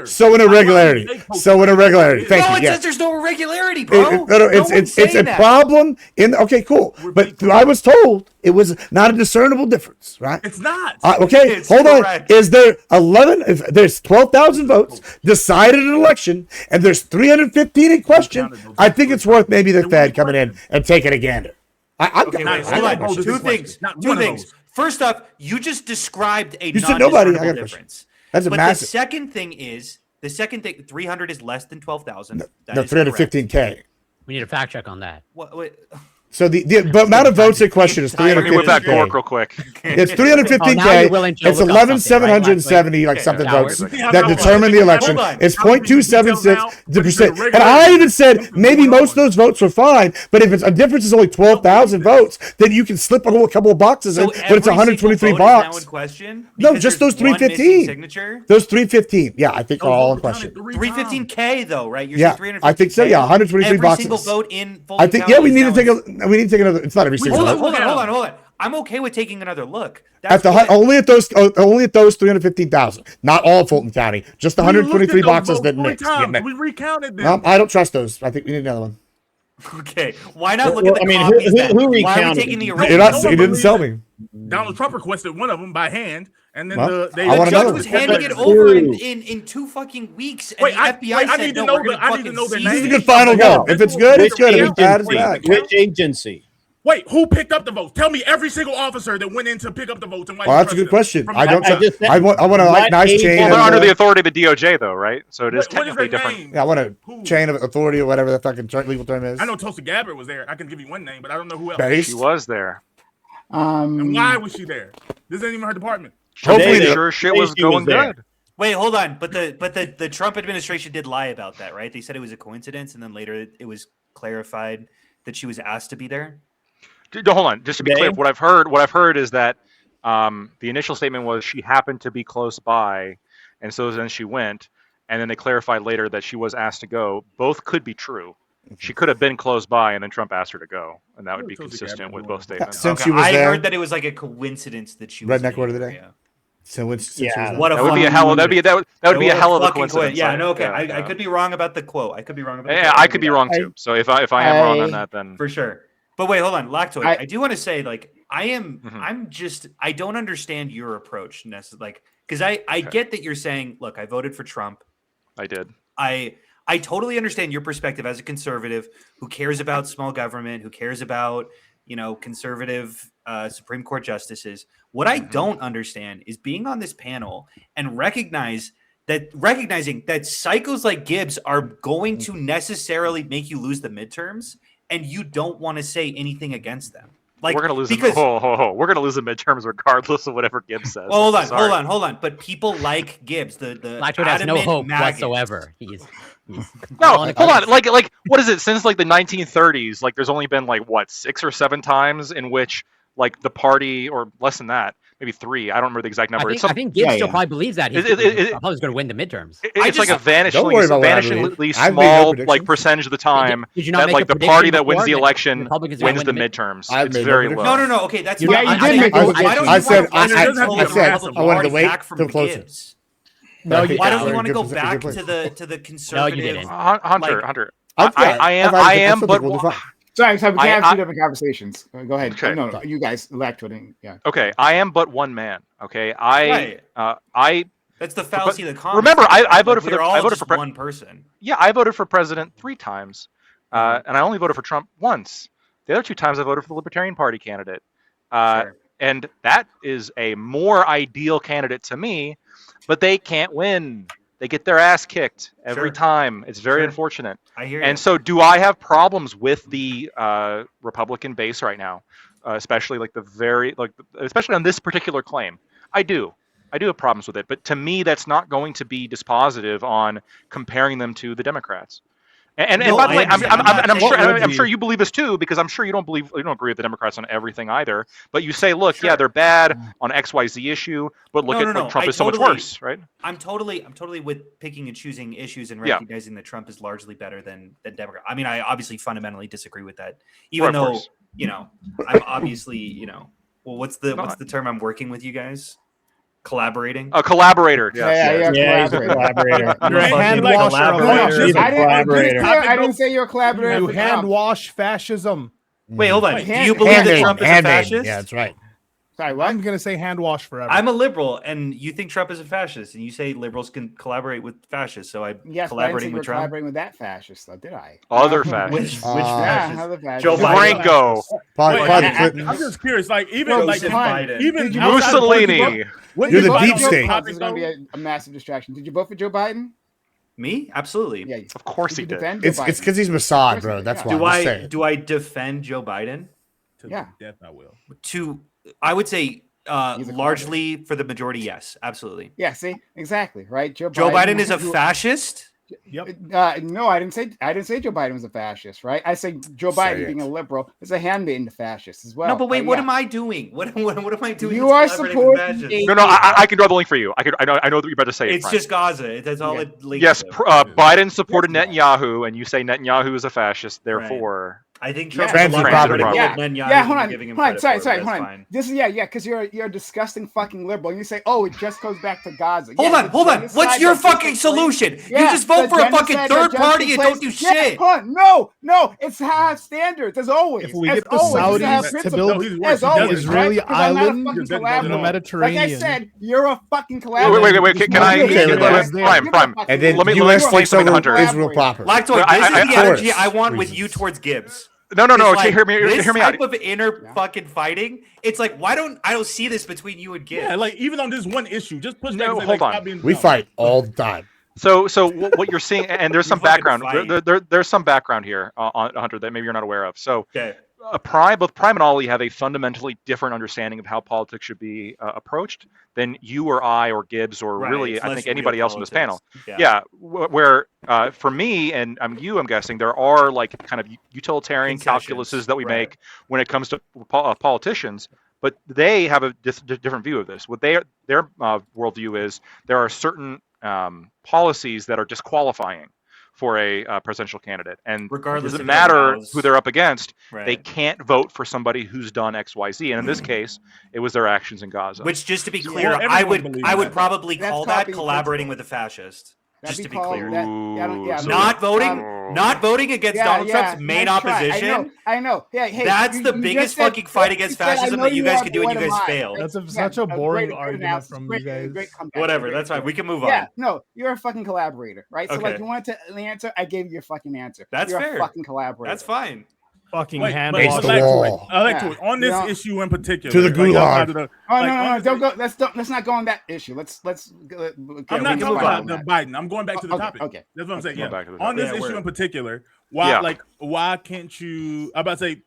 S3: So an irregularity. Thank you.
S22: It says there's no irregularity, bro.
S3: It's a problem okay, cool. But I was told it was not a discernible difference, right?
S7: It's not.
S3: Okay, hold on. Is there if there's 12,000 votes decided an election and there's 315 in question, I think it's worth maybe the Fed coming in and taking a gander.
S12: Okay, wait, hold on. Two things. Two things. First off, you just described a non-discernible difference.
S3: That's a
S12: but
S3: massive.
S12: The second thing, 300 is less than 12,000.
S3: No, 315K.
S21: We need a fact check on that.
S12: What? Wait.
S3: So the amount of votes in question is 315K.
S5: Let me whip that cork real quick.
S3: It's 315K. It's 11,770 like something votes that determine the election. It's 0.276%. And I even said maybe most of those votes are fine, but if it's a difference is only 12,000 votes, then you can slip a couple of boxes in, but it's 123 boxes. No, just those 315. Those 315. Yeah, I think are all in question.
S12: 315K though, right? You're
S3: Yeah,
S12: saying 315K.
S3: I think so. Yeah, 123 boxes.
S12: Every single vote in Fulton
S3: I think.
S12: County
S3: Yeah, we need to take another. It's not every single.
S12: Hold on. I'm okay with taking another look.
S3: Only at those 315,000, not all of Fulton County, just the 123 boxes that mixed.
S7: We recounted them.
S3: I don't trust those. I think we need another one.
S12: Okay, why not look at the copies then? Why are we taking the original?
S3: You didn't tell me.
S7: Donald Trump requested one of them by hand, and then
S3: Well,
S12: the judge was handing it over in 2 fucking weeks. And
S7: Wait,
S12: the FBI
S7: I
S12: said,
S7: need to
S12: no,
S7: know
S12: we're gonna
S7: I need to know their
S12: fucking
S3: This is a
S7: name.
S3: good final go. If it's good, it's good. If it's bad, it's bad.
S13: Which agency?
S7: Wait, who picked up the votes? Tell me every single officer that went in to pick up the votes. And
S3: Oh, that's a good question. I don't. I want a like nice chain.
S5: Well,
S3: of,
S5: they're under the authority of the DOJ, though, right? So it is technically different.
S3: Yeah, I want a chain of authority or whatever the fucking legal term is.
S7: I know Tulsi Gabbard was there. I can give you one name, but I don't know who else.
S3: Based.
S5: She was there.
S7: And why was she there? This ain't even her department.
S5: Hopefully, sure shit was going good.
S12: Wait, hold on. But the Trump administration did lie about that, right? They said it was a coincidence, and then later it was clarified that she was asked to be there.
S5: Hold on, just to be clear, what I've heard is that the initial statement was she happened to be close by, and so then she went, and then they clarified later that she was asked to go. Both could be true. She could have been close by, and then Trump asked her to go, and that would be consistent with both statements.
S3: Since she was there,
S12: I heard that it was like a coincidence that she was
S3: redneck word of the day. So
S12: yeah,
S3: what
S5: that would be a hell. That would be a hell of a coincidence.
S12: Yeah, no, okay. I could be wrong about the quote. I could be wrong about.
S5: Yeah, I could be wrong too. So if I am wrong on that, then
S12: for sure. But wait, hold on, Lactoid. I do want to say, like, I'm just, I don't understand your approach, like, because I get that you're saying, look, I voted for Trump.
S5: I did.
S12: I totally understand your perspective as a conservative who cares about small government, who cares about, conservative Supreme Court justices. What I don't understand is being on this panel and recognizing that psychos like Gibbs are going to necessarily make you lose the midterms, and you don't want to say anything against them. Like,
S5: we're gonna lose
S12: because
S5: we're gonna lose the midterms regardless of whatever Gibbs says.
S12: Well, hold on. But people like Gibbs, the
S21: Lactoid has no hope whatsoever. He's
S5: no, hold on. Like what is it? Since like the 1930s, like there's only been like 6 or 7 times in which like the party, or less than that, maybe 3. I don't remember the exact number.
S21: I think Gibbs still probably believes that he's probably going to win the midterms.
S5: It's like a vanishingly small like percentage of the time that like the party that wins the election wins the midterms. It's very low.
S12: No. Okay, that's
S20: you did make a prediction.
S3: I said I wanted to wait till closer.
S12: No, why don't you want to go back to the conservative?
S21: No, you didn't.
S5: Hunter. I am, but.
S20: Sorry, we can have 2 different conversations. Go ahead.
S5: Okay.
S20: No, you guys Lactoid. Yeah.
S5: Okay, I am but one man. Okay,
S12: That's the fallacy of the comments.
S5: Remember, I voted for
S12: I voted for one person.
S5: Yeah, I voted for president 3 times, and I only voted for Trump once. The other 2 times I voted for the Libertarian Party candidate, and that is a more ideal candidate to me. But they can't win. They get their ass kicked every time. It's very unfortunate.
S12: I hear you.
S5: And so, do I have problems with the Republican base right now, especially like especially on this particular claim? I do have problems with it. But to me, that's not going to be dispositive on comparing them to the Democrats. And by the way, I'm sure you believe this too, because I'm sure you don't agree with the Democrats on everything either. But you say, look, yeah, they're bad on XYZ issue, but look at Trump is so much worse, right?
S12: I'm totally with picking and choosing issues and recognizing that Trump is largely better than Democrat. I mean, I obviously fundamentally disagree with that, even though I'm obviously well, what's the term I'm working with you guys? Collaborating.
S5: A collaborator.
S20: Yeah,
S3: he's a collaborator.
S20: You're a hand washer. I didn't say you're a collaborator.
S11: You hand wash fascism.
S12: Wait, hold on. Do you believe that Trump is a fascist?
S3: Yeah, that's right.
S9: Sorry, what?
S11: I'm gonna say hand wash forever.
S12: I'm a liberal, and you think Trump is a fascist, and you say liberals can collaborate with fascists. So I collaborating with Trump.
S9: Collaborating with that fascist, though, did I?
S5: Other
S12: Which
S5: fascists.
S12: fascist?
S9: Other fascists.
S12: Joe Biden.
S5: Franco.
S7: I'm just curious, like even even
S5: Mussolini.
S3: You're the deep state.
S9: This is going to be a massive distraction. Did you vote for Joe Biden?
S12: Me? Absolutely.
S9: Yeah,
S5: of course he did.
S3: It's because he's Mossad, bro. That's why.
S12: Do I defend Joe Biden?
S9: Yeah.
S7: Death, I will.
S12: I would say largely for the majority, yes, absolutely.
S9: Yeah, see, exactly, right.
S12: Joe Biden is a fascist.
S11: Yep.
S9: No, I didn't say Joe Biden was a fascist, right? I say Joe Biden being a liberal is a handmaiden to fascists as well.
S12: No, but wait, what am I doing? What am I doing?
S9: You are supporting.
S5: No, I can draw the link for you. I know that you're about to say it.
S12: It's just Gaza. That's all it links
S5: Yes,
S12: to.
S5: Biden supported Netanyahu, and you say Netanyahu is a fascist. Therefore,
S12: I think
S9: Yeah,
S12: Trump is a lot better
S9: yeah,
S12: than Netanyahu
S9: yeah. Hold
S12: than
S9: on,
S12: giving him
S9: hold on.
S12: credit
S9: Sorry,
S12: for,
S9: hold
S12: that's
S9: on.
S12: fine.
S9: This is because you're a disgusting fucking liberal. And you say, oh, it just goes back to Gaza.
S12: Hold on. What's your fucking solution? You just vote for a fucking third party and don't do shit.
S9: Hold on. No, it's to have standards as always.
S11: If we get the Saudis to build an Israeli island in the Mediterranean,
S9: like I said, you're a fucking collaborator.
S5: Wait. Can I? Prime.
S3: And then
S5: let me
S3: U.S.
S5: explain
S3: takes
S5: something to
S3: over
S5: Hunter.
S3: Israel proper.
S12: Lactoid, this is the energy I want with you towards Gibbs.
S5: No.
S12: Like,
S5: Hear me
S12: this
S5: out.
S12: type of inner fucking fighting. It's like, I don't see this between you and Gibbs.
S7: Yeah, like even on this one issue, just push
S5: No,
S7: back.
S5: hold on.
S7: Stop being
S3: We
S7: dumb.
S3: fight all the time.
S5: So what you're seeing, and there's some background. There's some background here on Hunter that maybe you're not aware of. So, both Prime and Ollie have a fundamentally different understanding of how politics should be approached than you or I or Gibbs or really I think anybody else on this panel. Where for me and I'm guessing there are like kind of utilitarian calculuses that we make when it comes to politicians. But they have a different view of this. What their worldview is, there are certain policies that are disqualifying for a presidential candidate, and
S12: regardless,
S5: it doesn't matter who they're up against.
S12: Right.
S5: They can't vote for somebody who's done X, Y, Z. And in this case, it was their actions in Gaza.
S12: Which, just to be clear, I would probably call that collaborating with a fascist. Just to be clear, not voting against Donald Trump's main opposition.
S9: I know. Yeah, hey,
S12: that's the biggest fucking fight against fascism that you guys could do, and you guys failed.
S11: That's such a boring argument from you guys.
S12: Whatever, that's fine. We can move on.
S9: Yeah, no, you're a fucking collaborator, right? So
S12: Okay.
S9: like, you wanted the answer, I gave you your fucking answer.
S12: That's
S9: you're
S12: fair.
S9: a fucking collaborator.
S12: That's fine.
S11: Fucking
S7: Wait,
S11: hand
S7: but
S11: wash.
S7: I like to on this issue in particular.
S3: To the gulag.
S9: No, don't go. Let's not go on that issue.
S7: I'm not talking about the Biden. I'm going back to the topic.
S9: Okay,
S7: that's what I'm saying.
S5: Go
S7: Yeah.
S5: back to the
S7: On this
S5: topic.
S7: issue in particular, why can't you? I'm about to say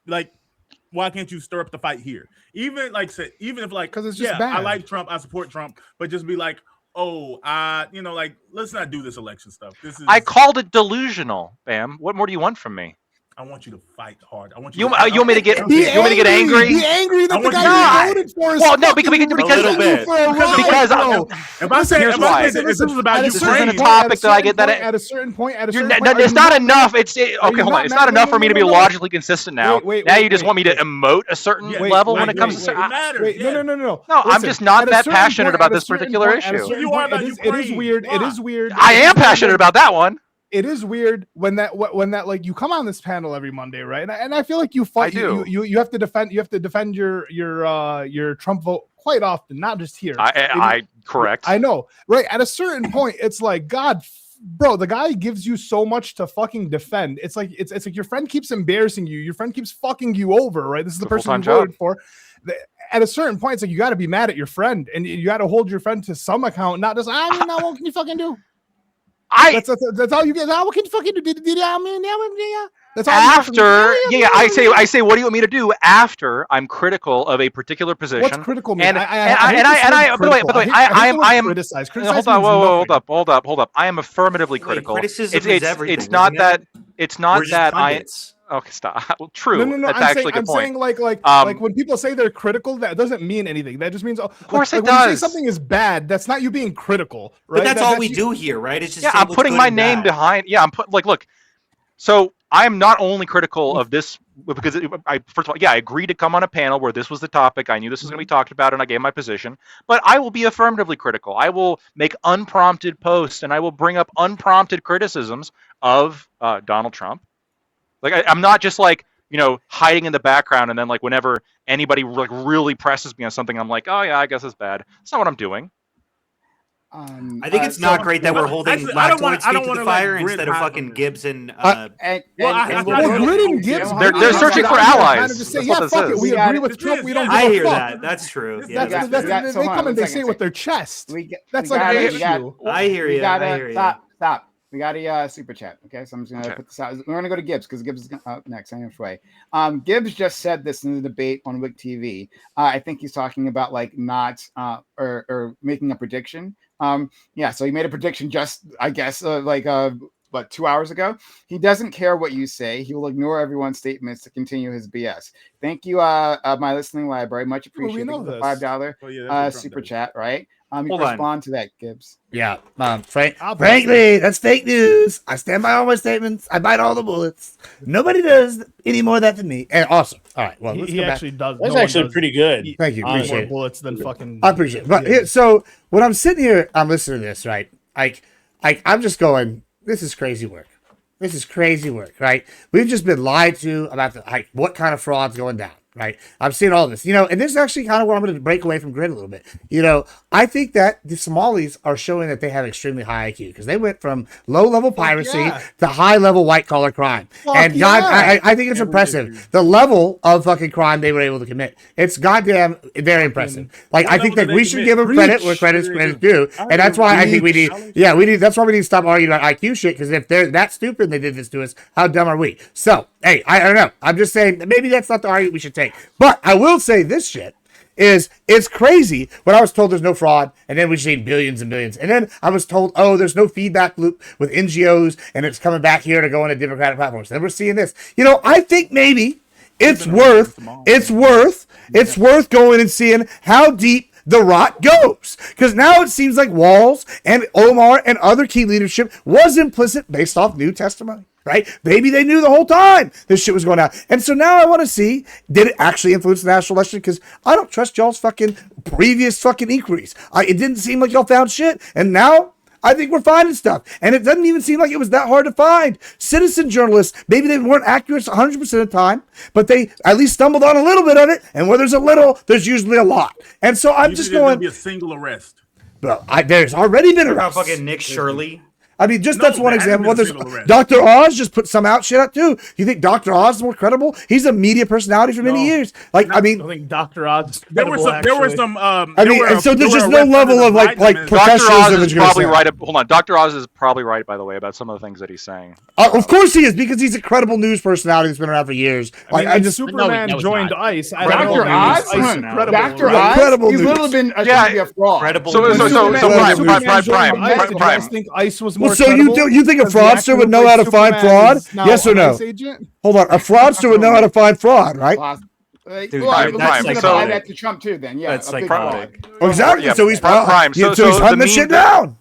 S7: why can't you stir up the fight here? Even if because
S11: it's just bad.
S7: I like Trump, I support Trump, but just be like, let's not do this election stuff.
S5: I called it delusional, Bam. What more do you want from me?
S7: I want you to fight hard. I want
S5: you want me to get angry?
S11: Be angry that the guy you voted for is
S5: here's why.
S7: This is about
S5: This isn't a topic that I get that
S11: at a certain point.
S5: It's not enough. It's okay. Hold on. It's not enough for me to be logically consistent now. Now you just want me to emote a certain level when it comes to.
S11: No.
S5: No, I'm just not that passionate about this particular issue.
S11: It is weird. It is weird.
S5: I am passionate about that one.
S11: It is weird when that like you come on this panel every Monday, right? And I feel like you fight. You have to defend your Trump vote quite often, not just here.
S5: Correct.
S11: I know, right? At a certain point, it's like, God, bro, the guy gives you so much to fucking defend. It's like your friend keeps embarrassing you. Your friend keeps fucking you over, right? This is the person you voted for. At a certain point, it's like you got to be mad at your friend, and you got to hold your friend to some account, not just what can you fucking do? That's all you get. What can you fucking do? That's all.
S5: After, I say, what do you want me to do after I'm critical of a particular position?
S11: What's critical mean?
S5: By the way, I am. Hold up. I am affirmatively critical.
S12: Criticism is everything.
S5: It's not that. It's not that I. Okay, stop. Well, true.
S11: No.
S5: That's actually a good point.
S11: I'm saying like when people say they're critical, that doesn't mean anything. That just means, of
S5: course, it
S11: when
S5: does.
S11: you say something is bad, that's not you being critical, right?
S12: But that's all we do here, right? It's just
S5: I'm putting my name behind. Yeah, I'm look. So I'm not only critical of this because first of all, I agreed to come on a panel where this was the topic. I knew this was going to be talked about, and I gave my position. But I will be affirmatively critical. I will make unprompted posts, and I will bring up unprompted criticisms of Donald Trump. Like I'm not just like hiding in the background, and then like whenever anybody like really presses me on something, I'm like, oh yeah, I guess it's bad. That's not what I'm doing.
S12: I think it's not great that we're holding Lactoid's feet to the fire instead of fucking Gibbs and.
S5: They're searching for allies.
S11: Just say,
S5: That's what
S11: yeah,
S5: this
S11: fuck it.
S5: is.
S11: We agree with Trump. We don't.
S12: I
S11: give a
S12: hear
S11: fuck.
S12: that. That's true. Yeah,
S11: They
S9: hold
S11: come
S9: on
S11: and they
S9: one
S11: say it
S9: second.
S11: with their chest. That's
S9: we
S11: like an
S9: got-
S11: issue.
S12: I hear you. I hear you.
S9: Stop. We got a super chat. Okay, so I'm just gonna put this out. We're gonna go to Gibbs because Gibbs is up next. Anyway, Gibbs just said this in the debate on Wick TV. I think he's talking about like not or making a prediction. Yeah, so he made a prediction just, I guess, 2 hours ago. He doesn't care what you say. He will ignore everyone's statements to continue his BS. Thank you, my listening library. Much appreciated.
S11: know
S9: The
S11: this.
S9: $5 super chat, right? You
S3: Hold on.
S9: respond to that, Gibbs.
S3: Yeah, frankly, that's fake news. I stand by all my statements. I bite all the bullets. Nobody does any more of that than me. And awesome. All right. Well, let's
S11: He
S3: go back.
S11: actually does.
S3: That's
S11: no one
S3: actually
S11: does
S3: pretty good.
S11: eat
S3: Thank you.
S11: more
S3: Appreciate it.
S11: bullets than fucking.
S3: I appreciate it. But here, so when I'm sitting here, I'm listening to this, right? I'm just going, this is crazy work. This is crazy work, right? We've just been lied to about what kind of fraud's going down, right? I'm seeing all this, and this is actually kind of where I'm going to break away from Grid a little bit. I think that the Somalis are showing that they have extremely high IQ because they went from low-level piracy to high-level white-collar crime. And God, I think it's impressive. The level of fucking crime they were able to commit. It's goddamn very impressive. Like, I think that we should give them credit where credit's due. And that's why I think we need, that's why we need to stop arguing about IQ shit, because if they're that stupid and they did this to us, how dumb are we? So, hey, I don't know. I'm just saying that maybe that's not the argument we should take. But I will say this shit. It's crazy when I was told there's no fraud, and then we seen billions and billions, and then I was told, oh, there's no feedback loop with NGOs, and it's coming back here to go into Democratic platforms. Then we're seeing this. I think maybe it's worth going and seeing how deep the rot goes, because now it seems like Walls and Omar and other key leadership was implicit based off new testimony. Right? Maybe they knew the whole time this shit was going on. And so now I want to see, did it actually influence the national election? Because I don't trust y'all's fucking previous fucking inquiries. It didn't seem like y'all found shit. And now I think we're finding stuff. And it doesn't even seem like it was that hard to find. Citizen journalists, maybe they weren't accurate 100% of the time, but they at least stumbled on a little bit of it. And where there's a little, there's usually a lot. And so I'm just going.
S7: Be a single arrest.
S3: Bro, there's already been arrests.
S12: Fucking Nick Shirley.
S3: I mean, that's one example. Well, there's Dr. Oz just put some out shit out too. You think Dr. Oz is more credible? He's a media personality for many years. I
S11: think Dr. Oz.
S7: There were some.
S3: and so there's just no level of like
S5: Dr. Oz
S3: professionalism.
S5: is probably right. Hold on, Dr. Oz is probably right, by the way, about some of the things that he's saying.
S3: Of course he is, because he's a credible news personality that's been around for years.
S11: I just Superman joined ICE.
S9: Dr. Oz, Dr. Oz, he's literally been a fraud.
S12: Credible.
S5: So Prime.
S11: I think ICE was more.
S3: So you think a fraudster would know how to find fraud? Yes or no? Hold on, a fraudster would know how to find fraud, right?
S9: Apply that to Trump too, then. Yeah,
S12: that's like fraud.
S3: Exactly. So he's
S5: Prime.
S3: So he's hunting this shit down.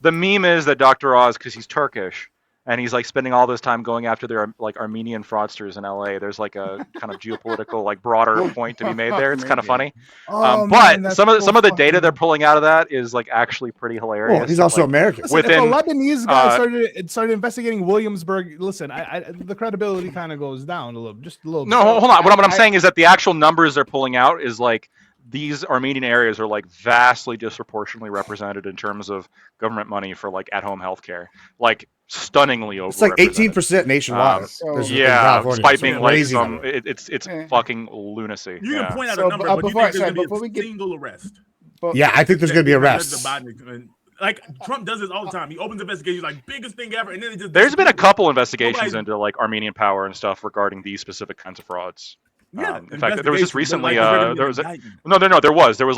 S5: The meme is that Dr. Oz, because he's Turkish, and he's like spending all this time going after their like Armenian fraudsters in LA. There's like a kind of geopolitical, like broader point to be made there. It's kind of funny. But some of the data they're pulling out of that is like actually pretty hilarious.
S3: Well, he's also American.
S11: Listen, if a Lebanese guy started investigating Williamsburg, listen, the credibility kind of goes down a little, just a little.
S5: No, hold on. What I'm saying is that the actual numbers they're pulling out is like these Armenian areas are like vastly disproportionately represented in terms of government money for like at-home healthcare, like stunningly over.
S3: It's like 18% nationwide.
S5: Despite being like some, it's fucking lunacy.
S7: You can point out a number, but you think there's going to be a single arrest?
S3: Yeah, I think there's going to be arrests.
S7: Like Trump does this all the time. He opens investigations like biggest thing ever, and then it just.
S5: There's been a couple investigations into like Armenian power and stuff regarding these specific kinds of frauds.
S7: Yeah,
S5: in fact, there was just recently. There was like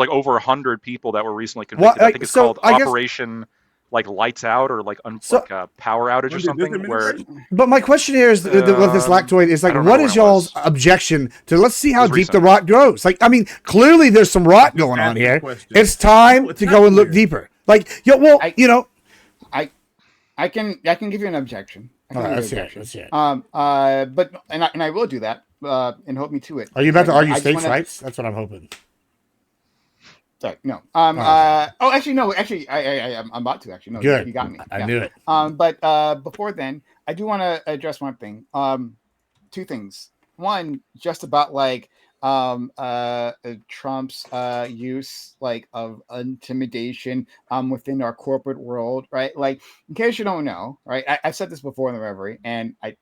S5: over 100 people that were recently convicted. I think it's called Operation like Lights Out or like power outage or something.
S3: But my question here is with this lactoid is like, what is y'all's objection to? Let's see how deep the rot grows. Like, I mean, clearly there's some rot going on here. It's time to go and look deeper. Like,
S9: I can give you an objection.
S3: Let's hear it.
S9: But I will do that. And hold me to it.
S3: Are you about to argue states' rights? That's what I'm hoping.
S9: Sorry, no. Actually, I'm about to. Actually, no.
S3: Good.
S9: You got me.
S3: I knew it.
S9: But before then, I do want to address one thing. Two things.
S20: one just about like Trump's use like of intimidation within our corporate world, right? Like, in case you don't know, right? I've said this before in the Reverie, and I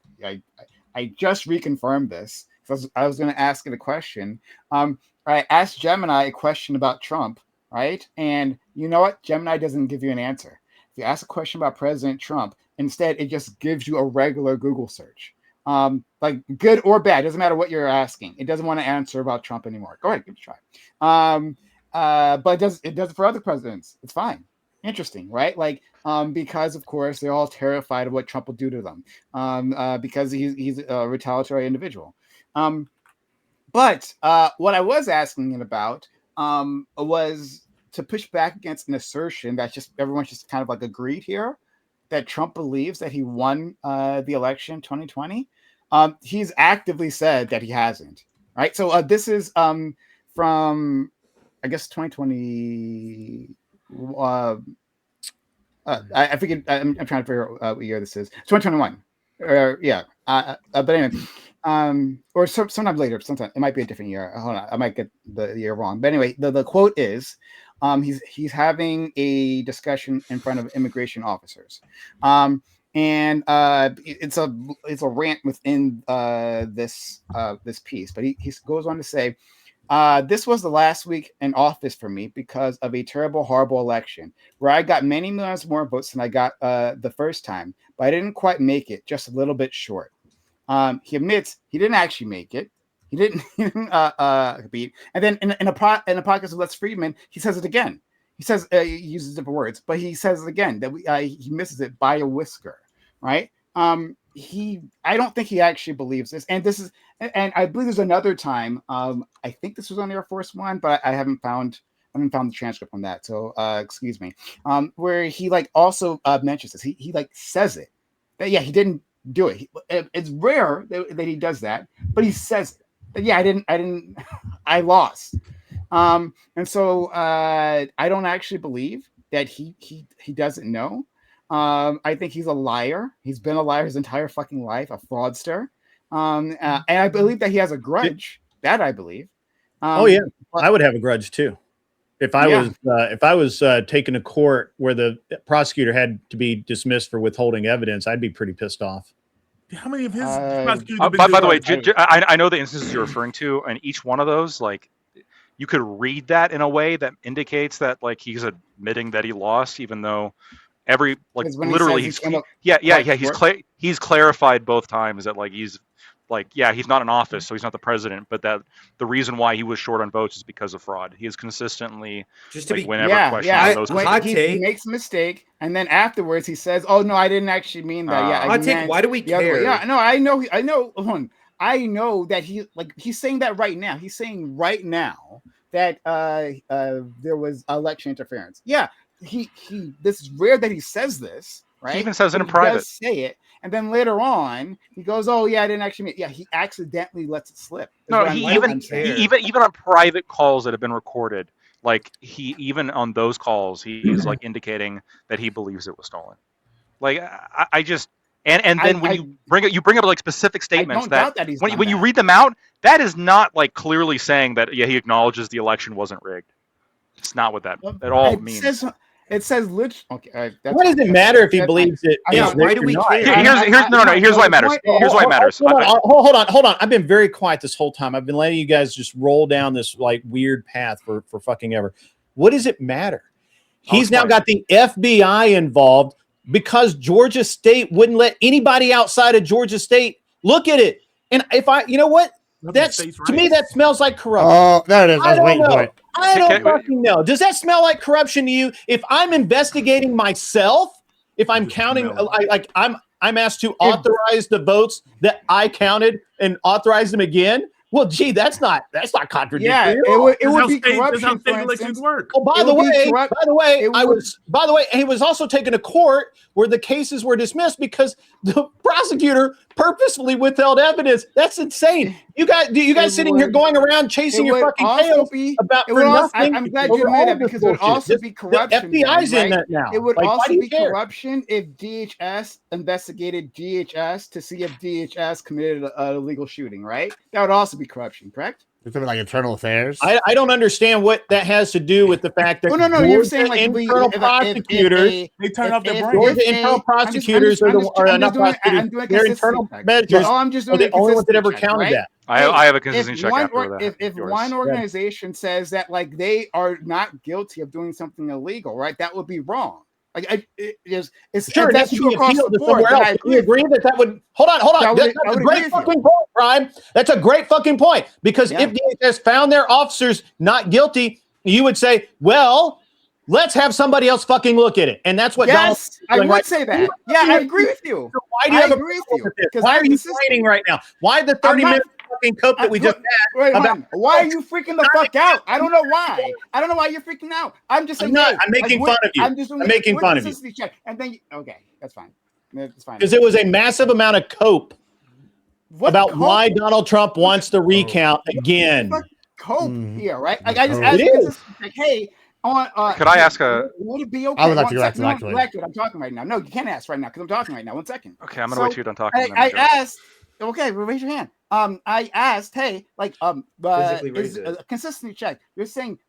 S20: just reconfirmed this. I was going to ask it a question. I asked Gemini a question about Trump, right? And you know what? Gemini doesn't give you an answer. If you ask a question about President Trump, instead it just gives you a regular Google search. Like good or bad, doesn't matter what you're asking. It doesn't want to answer about Trump anymore. Go ahead, give it a try. But it does it for other presidents. It's fine. Interesting, right? Like, because of course they're all terrified of what Trump will do to them. Because he's a retaliatory individual. But what I was asking it about was to push back against an assertion that just everyone's just kind of like agreed here, that Trump believes that he won the election 2020. He's actively said that he hasn't, right? So this is from, I guess, 2020. I figured, I'm trying to figure out what year this is. 2021. Yeah. But anyway, or sometime later, sometime it might be a different year. Hold on, I might get the year wrong. But anyway, the quote is, he's having a discussion in front of immigration officers, and it's a rant within this piece. But he goes on to say, this was the last week in office for me because of a terrible, horrible election where I got many millions more votes than I got the first time, but I didn't quite make it, just a little bit short. He admits he didn't actually make it. He didn't beat. And then in a podcast of Les Friedman, he says it again. He says he uses different words, but he says it again that he misses it by a whisker, right? I don't think he actually believes this. And I believe there's another time. I think this was on Air Force One, but I haven't found the transcript on that. So excuse me. Where he like also mentions this. He like says it. That, yeah, he didn't do it. It's rare that he does that, but he says it. But yeah, I lost. And so I don't actually believe that he doesn't know. I think he's a liar. He's been a liar his entire fucking life, a fraudster. And I believe that he has a grudge. That I believe.
S6: Oh yeah, I would have a grudge too. If I was taken to court where the prosecutor had to be dismissed for withholding evidence, I'd be pretty pissed off.
S7: How many of his prosecutors?
S5: By the way, I know the instances you're referring to, and each one of those, like, you could read that in a way that indicates that like he's admitting that he lost, even though literally he's clarified both times that like he's not in office, so he's not the president, but that the reason why he was short on votes is because of fraud. He is consistently questioned on those.
S20: He makes a mistake, and then afterwards he says, "Oh no, I didn't actually mean that."
S12: Hot take. Why do we care?
S20: Yeah, no, I know. I know that he's saying that right now. He's saying right now that there was election interference. Yeah, this is rare that he says this, right?
S5: He even says it in private.
S20: He does say it. And then later on, he goes, "Oh yeah, I didn't actually mean." Yeah, he accidentally lets it slip.
S5: No, even on private calls that have been recorded, like even on those calls, he's like indicating that he believes it was stolen. Like I just and then when you bring up like specific statements that when you read them out, that is not like clearly saying that he acknowledges the election wasn't rigged. It's not what that at all means.
S20: It says literally.
S6: What does it matter if he believes it?
S12: Why do we care?
S5: Here's why it matters. Here's why it matters.
S6: Hold on. I've been very quiet this whole time. I've been letting you guys just roll down this like weird path for fucking ever. What does it matter? He's now got the FBI involved because Georgia State wouldn't let anybody outside of Georgia State look at it. And you know what? To me, that smells like corruption.
S3: Oh, there it is. I was waiting for it.
S6: I don't fucking know. Does that smell like corruption to you? If I'm investigating myself, if I'm counting, I'm asked to authorize the votes that I counted and authorize them again. Well, gee, that's not contradictory.
S20: Yeah, it would be corruption. For instance.
S6: Work. Oh, by the way, he was also taken to court where the cases were dismissed because the prosecutor
S13: purposefully withheld evidence. That's insane. You guys sitting here going around chasing your fucking tails about for nothing.
S9: I'm glad you admit it because it would also be corruption.
S13: The FBI's
S9: then, right?
S13: in that now.
S9: It would
S13: Like, why
S9: also
S13: do you
S9: be
S13: care?
S9: corruption if DHS investigated DHS to see if DHS committed a illegal shooting, right? That would also be corruption, correct?
S3: You're talking like internal affairs.
S13: I don't understand what that has to do with the fact that
S9: no. You're saying like
S13: internal prosecutors,
S7: they turn off their brain.
S13: Georgia internal prosecutors are not prosecutors. They're internal measures.
S9: I'm just
S13: are
S9: doing
S13: the only ones that ever
S9: check,
S13: counted
S9: right?
S13: that.
S5: I have a consistency check after that.
S9: If one organization says that like they are not guilty of doing something illegal, right? That would be wrong. Like it's
S13: sure that's true across the board. Somewhere else. We agree that would hold on. That's a great fucking point, Prime. That's a great fucking point because if DHS found their officers not guilty, you would say, well, let's have somebody else fucking look at it, and that's what.
S9: Yes, I would say that. Yeah, I agree with you.
S13: So why do you have a problem with this? Why are you fighting right now? Why the 30-minute fucking cope that we just had?
S9: Why are you freaking the fuck out? I don't know why. I don't know why you're freaking out. I'm just saying.
S13: I'm making fun of you. I'm making fun of you.
S9: Check. And then okay, that's fine. That's fine.
S13: Because there was a massive amount of cope about why Donald Trump wants the recount again.
S9: Cope here, right? Like I just asked you, like, hey.
S5: Could I ask a?
S9: Would it be okay?
S3: I would like to go back to
S9: I'm talking right now. No, you can't ask right now because I'm talking right now. 1 second.
S5: Okay, I'm gonna wait till you're done talking.
S9: I asked. Okay, raise your hand. I asked, hey, like, is a consistency check. You're saying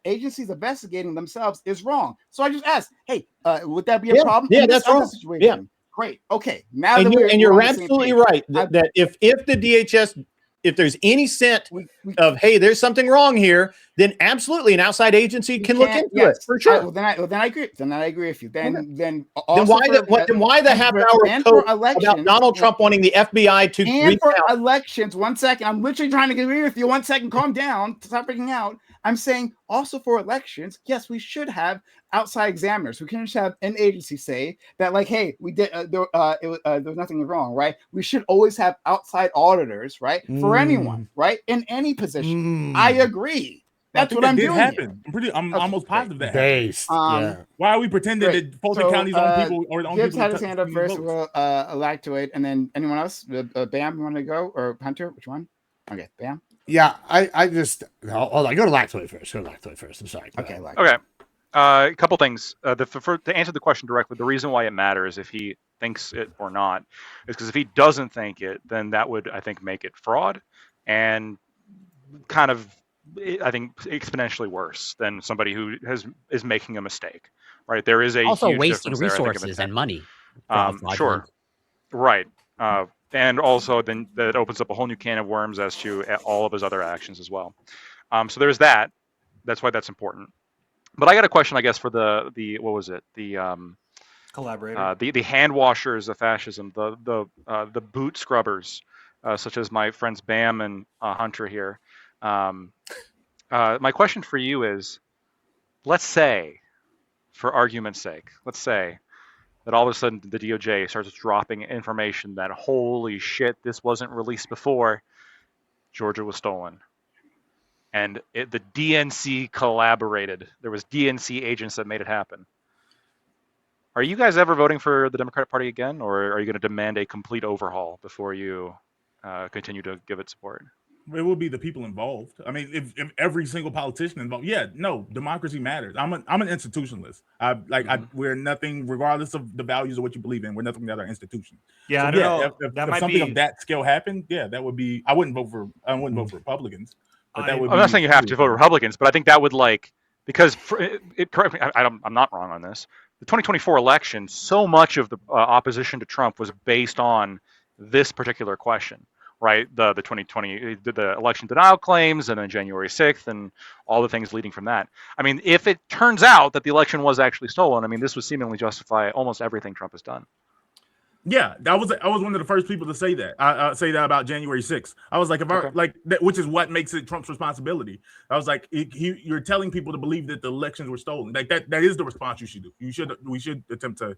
S9: agencies investigating themselves is wrong. So I just asked, hey, would that be a problem?
S13: Yeah, that's wrong.
S9: Yeah. Great. Okay. Now
S13: you're absolutely right that if the DHS, if there's any scent of hey, there's something wrong here, then absolutely an outside agency can look into it for sure.
S9: Well, then I agree. Then I agree with you. Then
S13: why the half hour code about Donald Trump wanting the FBI to
S9: and for elections? 1 second. I'm literally trying to agree with you. 1 second. Calm down. Stop freaking out. I'm saying also for elections, yes, we should have outside examiners. We can't just have an agency say that, like, hey, we did there was nothing wrong, right? We should always have outside auditors, right? For anyone, right? In any position. I agree. That's what I'm doing.
S7: Happen. I'm almost positive that happened. Why are we pretending that Fulton County's own people or the only
S9: Gibbs
S7: people?
S9: had his hand up first. We'll Lactoid, and then anyone else? Bam, you want to go or Hunter? Which one? Okay, Bam.
S3: Yeah, I just hold on. Go to Lactoid first. I'm sorry.
S9: Okay.
S5: Okay. A couple things. To answer the question directly, the reason why it matters if he thinks it or not is because if he doesn't think it, then that would, I think, make it fraud and kind of, I think, exponentially worse than somebody who is making a mistake. Right? There is
S21: also
S5: huge
S21: wasting
S5: difference there,
S21: resources and money.
S5: Sure. Right. And also then that opens up a whole new can of worms as to all of his other actions as well. So there's that. That's why that's important. But I got a question, I guess, for the what was it? The
S22: collaborator.
S5: The hand washers of fascism, the boot scrubbers, such as my friends Bam and Hunter here. My question for you is, let's say, for argument's sake, let's say that all of a sudden the DOJ starts dropping information that, holy shit, this wasn't released before, Georgia was stolen. And the DNC collaborated. There was DNC agents that made it happen. Are you guys ever voting for the Democratic Party again, or are you going to demand a complete overhaul before you continue to give it support?
S7: It will be the people involved. I mean, if every single politician involved, democracy matters. I'm an institutionalist. We're nothing, regardless of the values of what you believe in. We're nothing without our institution.
S22: Yeah, so I don't know.
S7: If something of that scale happened, that would be. I wouldn't vote for Republicans. But that would
S5: I'm not saying you have to vote Republicans, but I think that would because correct me, I'm not wrong on this. The 2024 election, so much of the opposition to Trump was based on this particular question. Right, the 2020 the election denial claims, and then January 6th, and all the things leading from that. I mean, if it turns out that the election was actually stolen, I mean, this would seemingly justify almost everything Trump has done.
S7: Yeah, I was one of the first people to say that. I say that about January 6th. I was like, which is what makes it Trump's responsibility. I was like, you're telling people to believe that the elections were stolen. Like that is the response you should do. We should attempt to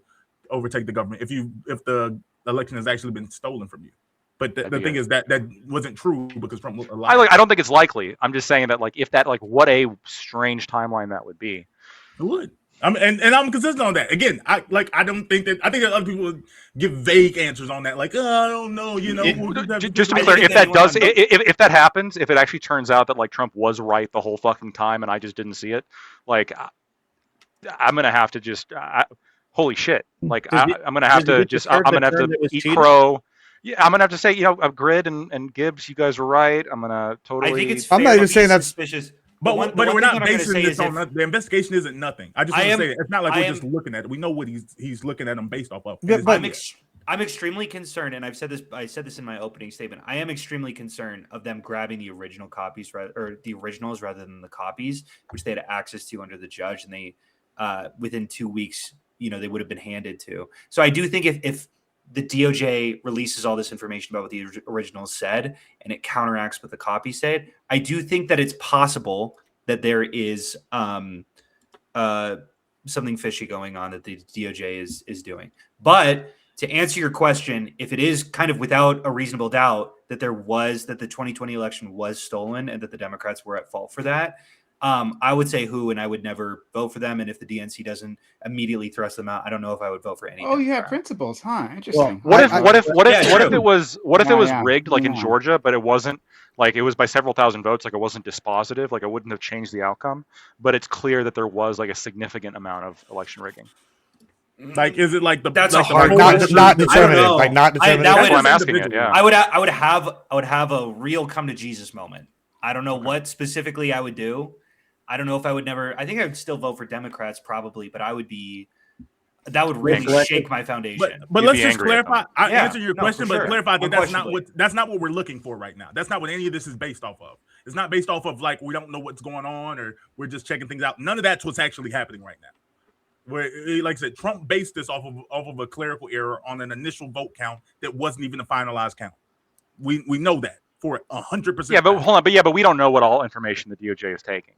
S7: overtake the government if the election has actually been stolen from you. But the thing is that wasn't true because Trump was alive.
S5: I don't think it's likely. I'm just saying that if that what a strange timeline that would be.
S7: It would. And I'm consistent on that. Again, I don't think that. I think that other people would give vague answers on that, like, I don't know,
S5: Just to be clear, if that happens, if it actually turns out that like Trump was right the whole fucking time and I just didn't see it, like, I'm gonna have to just holy shit, like I'm gonna have to eat crow. Yeah, I'm gonna have to say, Grid and Gibbs, you guys were right. I'm gonna totally.
S3: I think it's. I'm not even saying that's
S22: suspicious.
S7: But we're not basing this on the investigation. Isn't nothing. I just want to say that it's not like we're just looking at it. We know what he's looking at them based off of.
S12: I'm extremely concerned, and I said this in my opening statement. I am extremely concerned of them grabbing the original copies or the originals rather than the copies, which they had access to under the judge, and they within 2 weeks, they would have been handed to. So I do think if the DOJ releases all this information about what the originals said and it counteracts what the copy said, I do think that it's possible that there is something fishy going on that the DOJ is doing. But to answer your question, if it is kind of without a reasonable doubt that the 2020 election was stolen and that the Democrats were at fault for that, I would say and I would never vote for them. And if the DNC doesn't immediately thrust them out, I don't know if I would vote for any.
S20: Oh, you have principles, huh? Interesting.
S5: What if it was rigged like in Georgia, but it wasn't, like, it was by several thousand votes, like it wasn't dispositive, like it wouldn't have changed the outcome, but it's clear that there was like a significant amount of election rigging.
S7: Like, is it like
S3: that's
S7: like
S3: a hard question? Not determinative. Like not determinative.
S5: That's why I'm asking it. Yeah.
S12: I would have a real come to Jesus moment. I don't know what specifically I would do. I don't know if I would never. I think I would still vote for Democrats probably, but that would really shake my foundation.
S7: But let's just clarify. I answer your question, but clarify that that's not what we're looking for right now. That's not what any of this is based off of. It's not based off of like we don't know what's going on or we're just checking things out. None of that's what's actually happening right now. Where, like I said, Trump based this off of a clerical error on an initial vote count that wasn't even a finalized count. We know that for 100%.
S5: Yeah, but hold on. But we don't know what all information the DOJ is taking.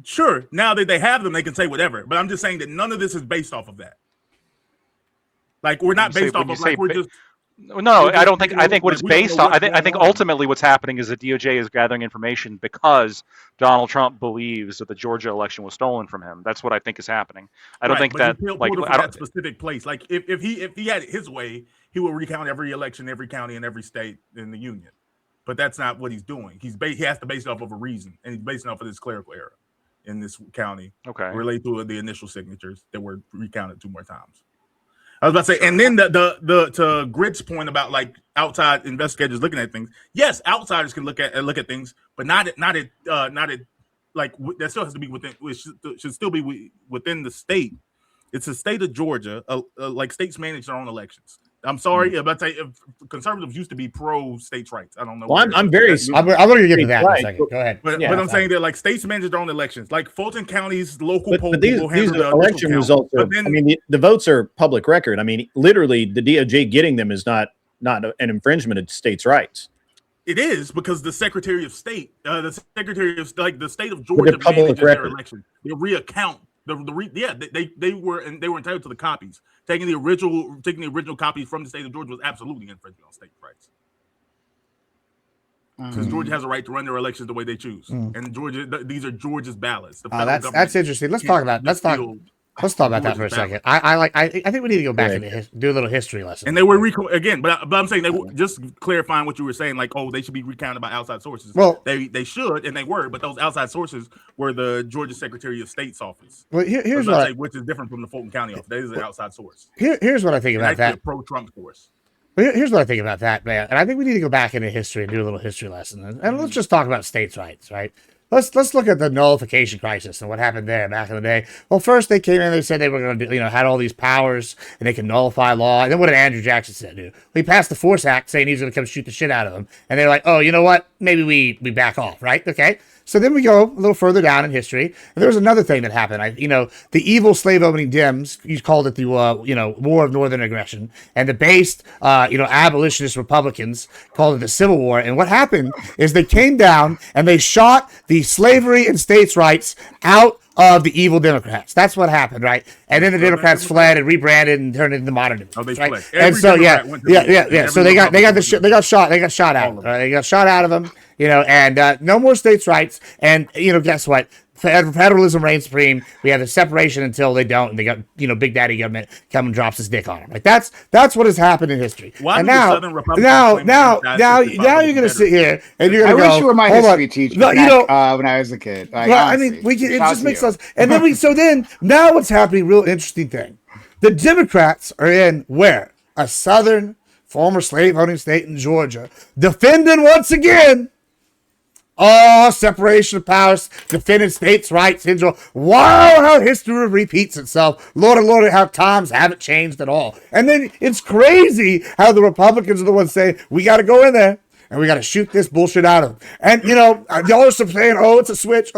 S7: Sure, now that they have them, they can say whatever. But I'm just saying that none of this is based off of that. Like, we're not based off of like we're just.
S5: No, I don't think. I think what it's based on. I think ultimately what's happening is the DOJ is gathering information because Donald Trump believes that the Georgia election was stolen from him. That's what I think is happening. I don't think that like
S7: that specific place. Like if he had it his way, he would recount every election, every county, and every state in the union. But that's not what he's doing. He has to base it off of a reason, and he's basing it off of this clerical error in this county.
S5: Okay,
S7: related to the initial signatures that were recounted 2 more times. I was about to say, and then the to Grid's point about like outside investigators looking at things. Yes, outsiders can look at things, but not at like that still has to be within. It should still be within the state. It's the state of Georgia. Like states manage their own elections. I'm sorry, about to say conservatives used to be pro states' rights. I don't know.
S3: Well, I'm going to get to that in a second. Go ahead.
S7: But I'm saying that like states manage their own elections. Like Fulton County's local poll.
S14: But these election results are, the votes are public record. I mean, literally, the DOJ getting them is not an infringement of states' rights.
S7: It is because the Secretary of State, the state of Georgia manages their election. They reaccount. They were entitled to the copies. Taking the original copies from the state of Georgia was absolutely infringement on state rights. Because Georgia has a right to run their elections the way they choose, and Georgia, these are Georgia's ballots.
S3: That's interesting. Let's talk about that for a second. I think we need to go back and do a little history lesson.
S7: And they were but I'm saying they were just clarifying what you were saying, like, oh, they should be recounted by outside sources.
S3: Well,
S7: they should, and they were, but those outside sources were the Georgia Secretary of State's office.
S3: Well, here's
S7: which is different from the Fulton County office. That is an outside source.
S3: Here's what I think about that.
S7: A pro-Trump source.
S3: But here's what I think about that, man. And I think we need to go back into history and do a little history lesson. And let's just talk about states' rights, right? Let's look at the nullification crisis and what happened there back in the day. Well, first they came in and they said they were going to, had all these powers and they can nullify law. And then what did Andrew Jackson say do? We passed the Force Act saying he's going to come shoot the shit out of them. And they're like, oh, you know what? Maybe we back off, right? Okay. So then we go a little further down in history, and there was another thing that happened. The evil slave-owning Dems, you called it the, War of Northern Aggression, and the based, abolitionist Republicans called it the Civil War. And what happened is they came down and they shot the slavery and states' rights out of the evil Democrats. That's what happened, right? And then the Democrats fled and rebranded and turned it into modern Democrats, right? And so, So they got shot out. They got shot out of them. and no more states' rights. And guess what? Federalism reigns supreme. We have a separation until they don't, and they got Big Daddy government come and drops his dick on them. Like that's what has happened in history.
S7: Why
S3: and
S7: do the
S3: now,
S7: Southern Republicans
S3: now,
S7: claim
S3: now,
S7: that
S3: now,
S7: it's
S3: now you're gonna sit here and you're gonna
S20: I
S3: go.
S20: wish you were my
S3: hold
S20: history
S3: on.
S20: teacher
S3: No,
S20: when I was a kid. Like,
S3: well,
S20: honestly,
S3: it
S20: shout
S3: just
S20: to
S3: makes
S20: you.
S3: sense. And then now what's happening? Real interesting thing. The Democrats are in where a southern former slave-owning state in Georgia, defending once again. Oh, separation of powers, defending states' rights. Wow, how history repeats itself. Lord, how times haven't changed at all. And then it's crazy how the Republicans are the ones saying, we got to go in there and we got to shoot this bullshit out of them. And, y'all are saying, oh, it's a switch.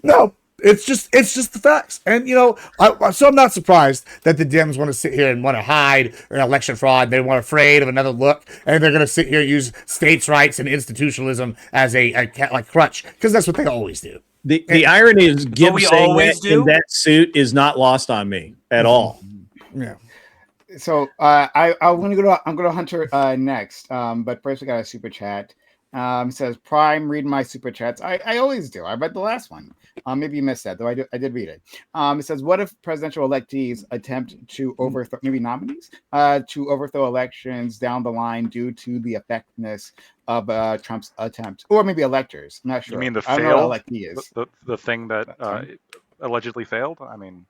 S3: No. It's just the facts. And, so I'm not surprised that the Dems want to sit here and want to hide an election fraud. They want afraid of another look, and they're going to sit here and use states' rights and institutionalism as a crutch, because that's what they always do.
S14: The irony is Gibbs saying that in that suit is not lost on me at all.
S3: Yeah.
S20: So I'm gonna go to Hunter next. But first we got a super chat. It says Prime, read my super chats. I always do. I read the last one. Maybe you missed that, though. I did read it. It says, what if presidential electees attempt to overthrow, maybe nominees, to overthrow elections down the line due to the effectiveness of Trump's attempt, or maybe electors? I'm not sure.
S5: You mean the
S20: I don't know
S5: fail?
S20: what electee is.
S5: The thing that allegedly failed? I mean,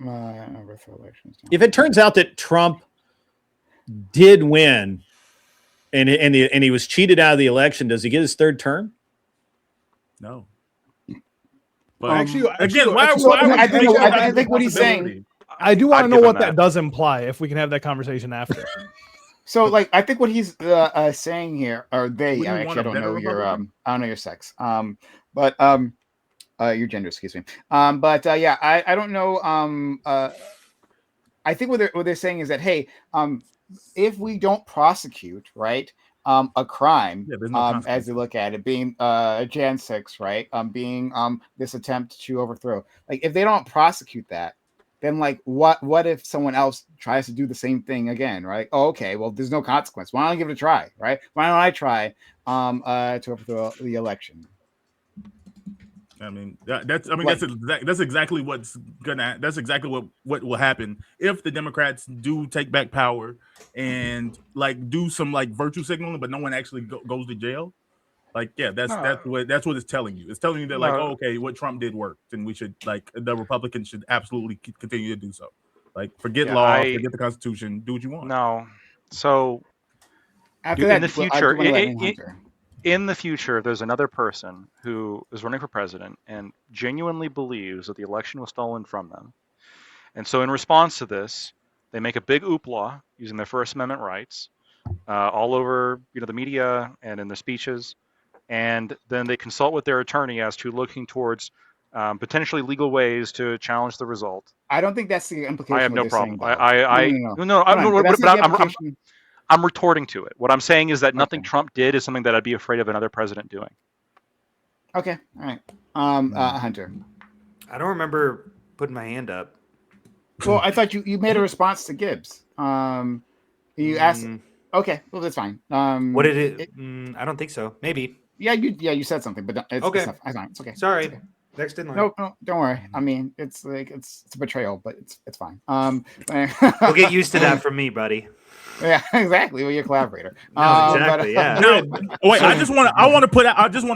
S20: overthrow elections.
S14: If it turns out that Trump did win, and he was cheated out of the election, does he get his third term?
S7: No.
S11: But
S7: I
S20: think what he's saying.
S11: I do want to know what that does imply. If we can have that conversation after.
S20: So, I think what he's saying here, or they. I don't know your I don't know your sex. But your gender. Excuse me. Yeah, I don't know. I think what they're saying is that, hey, if we don't prosecute, right, a crime, as they look at it, being Jan 6, right, being this attempt to overthrow, if they don't prosecute that, then what if someone else tries to do the same thing again, right? Oh, okay, well, there's no consequence. Why don't I give it a try, right? Why don't I try to overthrow the election?
S7: I mean, that's exactly what's gonna. That's exactly what will happen if the Democrats do take back power and do some virtue signaling, but no one actually goes to jail. That's what it's telling you. It's telling you that okay, what Trump did worked, and we should the Republicans should absolutely continue to do so. Forget law, forget the Constitution, do what you want.
S5: No, so
S20: after that,
S5: in the future, in the future, there's another person who is running for president and genuinely believes that the election was stolen from them. And so in response to this, they make a big hoopla using their First Amendment rights all over the media and in their speeches. And then they consult with their attorney as to looking towards potentially legal ways to challenge the result.
S20: I don't think that's the implication.
S5: I have no problem. I'm retorting to it. What I'm saying is that nothing Trump did is something that I'd be afraid of another president doing.
S20: Okay, all right. Hunter.
S12: I don't remember putting my hand up.
S20: Well, I thought you made a response to Gibbs. You asked. Okay, well that's fine.
S12: What did it? I don't think so. Maybe.
S20: Yeah, you said something, but it's
S12: okay.
S20: It's okay.
S12: Sorry.
S20: It's okay.
S12: Next in line.
S20: No, don't worry. I mean, it's it's a betrayal, but it's fine.
S12: We'll get used to that from me, buddy.
S20: Yeah, exactly. Well, you're a collaborator.
S12: Exactly. Yeah.
S7: No, wait. I just want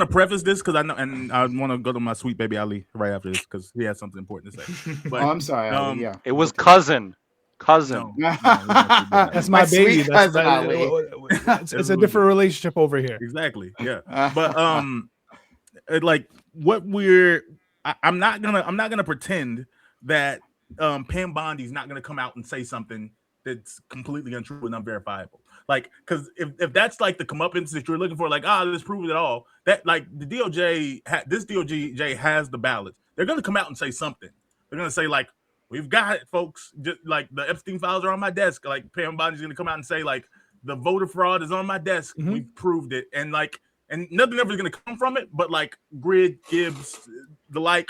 S7: to preface this because I know, and I want to go to my sweet baby Ali right after this because he has something important to say. But,
S20: I'm sorry. Ali, yeah.
S5: It was cousin.
S7: No,
S11: that's my baby. It's a different relationship over here.
S7: Exactly. Yeah. But I'm not gonna pretend that Pam Bondi's not gonna come out and say something that's completely untrue and unverifiable. Because if that's the comeuppance that you're looking for, let's prove it all. That the DOJ, this DOJ has the ballots. They're gonna come out and say something. They're gonna say we've got it, folks. Just the Epstein files are on my desk. Pam Bondi's gonna come out and say the voter fraud is on my desk. Mm-hmm. We've proved it, and nothing ever is gonna come from it. But Grid, Gibbs, the are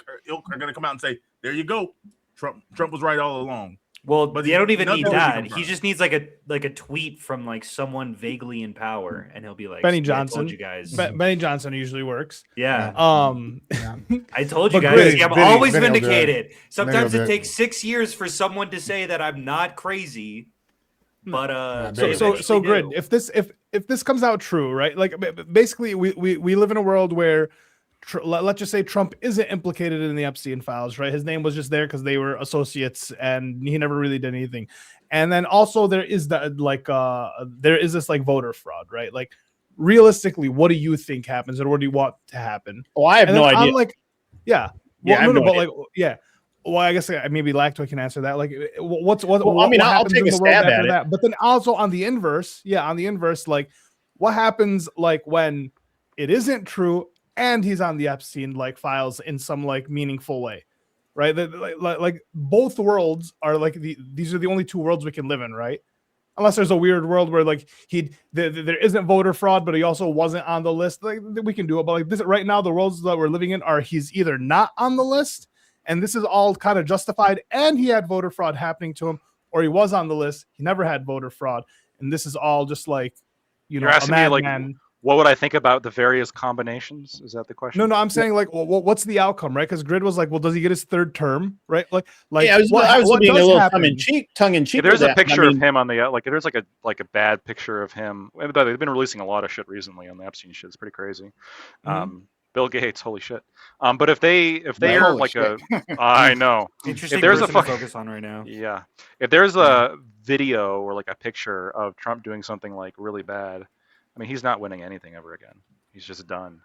S7: gonna come out and say, there you go. Trump was right all along.
S12: Well,
S7: But
S12: they don't even
S7: nothing
S12: need
S7: really
S12: that.
S7: confirmed.
S12: He just needs like a tweet from like someone vaguely in power, and he'll be like,
S11: Benny
S12: "Yeah, I
S11: Johnson.
S12: told you guys."
S11: Benny Johnson usually works.
S12: Yeah.
S11: I
S12: told you
S11: but
S12: guys.
S11: Gritty-
S12: I'm
S11: Benny-
S12: always
S11: Benny will do it.
S12: vindicated.
S11: Benny
S12: Sometimes
S11: will
S12: it
S11: do it.
S12: takes 6 years for someone to say that I'm not crazy. But
S11: so Grid, if this comes out true, right? Like basically we live in a world where let's just say Trump isn't implicated in the Epstein files, right? His name was just there because they were associates and he never really did anything. And then also there is this like voter fraud, right? Like realistically, what do you think happens or what do you want to happen?
S14: Oh, I have no idea.
S11: I'm like, yeah.
S14: Yeah, I have no
S11: but
S14: idea.
S11: like, yeah. Well, I guess maybe Lacto can answer that. Like, what
S14: I mean, I'll
S11: happens
S14: take
S11: in
S14: a
S11: the world
S14: stab
S11: after
S14: at it.
S11: that? But then also on the inverse, like, what happens like when it isn't true and he's on the Epstein like files in some like meaningful way, right? Like both worlds are like these are the only two worlds we can live in, right? Unless there's a weird world where like there isn't voter fraud, but he also wasn't on the list. Like we can do it, but like this right now, the worlds that we're living in are he's either not on the list. And this is all kind of justified, and he had voter fraud happening to him, or he was on the list. He never had voter fraud, and this is all just like,
S5: You're asking me like, what would I think about the various combinations? Is that the question?
S11: No, I'm saying like, what's the outcome, right? Because Grid was like, well, does he get his third term, right? Like,
S14: yeah, I was being a little tongue in cheek.
S5: There's
S14: with
S5: a
S14: that.
S5: picture
S14: I mean,
S5: of him on the there's like a bad picture of him. They've been releasing a lot of shit recently on the Epstein shit. It's pretty crazy. Bill Gates, holy shit. But if they are
S12: Holy
S5: like
S12: shit.
S5: I know.
S12: Interesting
S5: If there's a
S12: person to focus on right now.
S5: Yeah. If there's a video or like a picture of Trump doing something like really bad, I mean, he's not winning anything ever again. He's just done.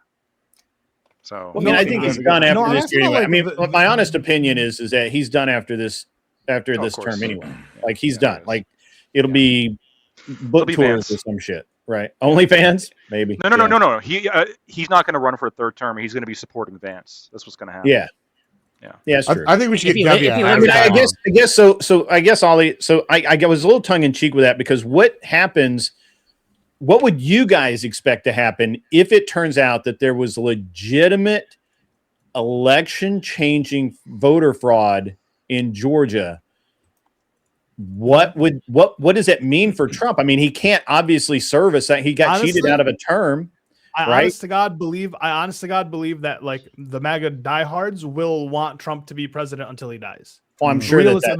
S5: So
S14: I mean, I think he's done after this year anyway. I mean, my honest opinion is that he's done after this term anyway. Like he's done. Like it'll be book
S5: be
S14: tours
S5: Vance.
S14: or some shit, right? OnlyFans, maybe.
S5: No. He's not going to run for a third term. He's going to be supporting Vance. That's what's going to happen.
S14: Yeah.
S5: Yeah.
S14: Yeah, it's true.
S3: I think we should get Debbie.
S14: I mean, I guess so. So I guess Ollie. So I was a little tongue in cheek with that because what happens? What would you guys expect to happen if it turns out that there was legitimate election-changing voter fraud in Georgia? What does that mean for Trump? I mean, he can't obviously serve us. He got cheated out of a term.
S11: I honest to God believe that like the MAGA diehards will want Trump to be president until he dies.
S14: Oh, I'm sure
S11: They will
S14: I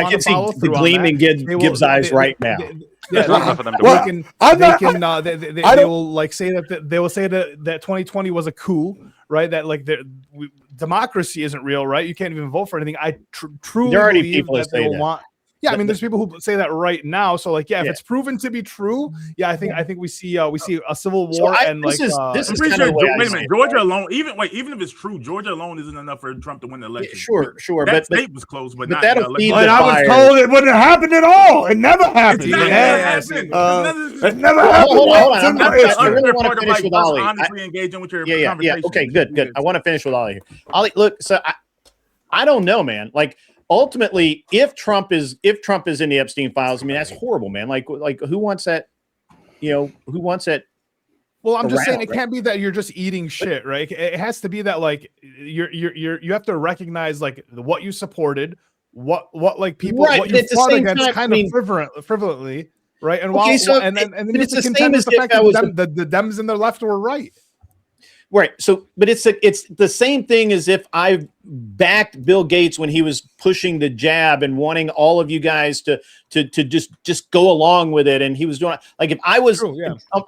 S11: want
S14: can
S11: to
S14: see
S11: follow
S14: the
S11: through on
S14: gleam
S11: that.
S14: in Gibbs' eyes right now.
S11: They will like say that they will say that 2020 was a coup, right? That like democracy isn't real, right? You can't even vote for anything. I truly
S14: There are already
S11: believe
S14: people that
S11: that they
S14: say
S11: will
S14: that.
S11: want. Yeah, I mean, there's people who say that right now. So, like, if
S14: Yeah.
S11: it's proven to be true, I think we see a civil
S14: So
S11: war
S14: I'm pretty sure
S7: Wait a minute, Georgia alone. Even if it's true, Georgia alone isn't enough for Trump to win the election.
S14: Sure,
S7: That
S14: but
S7: state was close, but not
S14: that'll
S7: the
S14: feed
S7: election.
S14: the
S3: I was
S14: fire.
S3: told it wouldn't happen at all. It never happened.
S7: It's not
S3: man.
S7: gonna happen.
S3: It never
S14: Hold
S3: happened.
S14: on. I really want
S7: Part
S14: to
S7: of,
S14: finish with
S7: us
S14: Ollie.
S7: honestly engaging with your
S14: Yeah.
S7: conversation.
S14: Okay, good. I want to finish with Ollie here. Ollie, look. So I don't know, man. Like ultimately, if Trump is in the Epstein files, I mean that's horrible, man. Like who wants that? Who wants that?
S11: Well, I'm just saying
S14: around,
S11: it
S14: right?
S11: can't be that you're just eating shit, right? It has to be that like you have to recognize like what you supported, what like people
S14: Right,
S11: what
S14: but
S11: you
S14: at the
S11: fought
S14: same
S11: against
S14: time,
S11: kind
S14: I mean-
S11: of frivolently, right? And
S14: Okay, so
S11: and then
S14: but
S11: you
S14: it's
S11: have to
S14: the
S11: contend
S14: same
S11: with
S14: as
S11: the
S14: if
S11: fact
S14: that
S11: that
S14: was
S11: the Dems and the left were right.
S14: Right. So, but it's the same thing as if I backed Bill Gates when he was pushing the jab and wanting all of you guys to just go along with it, and he was doing like if I was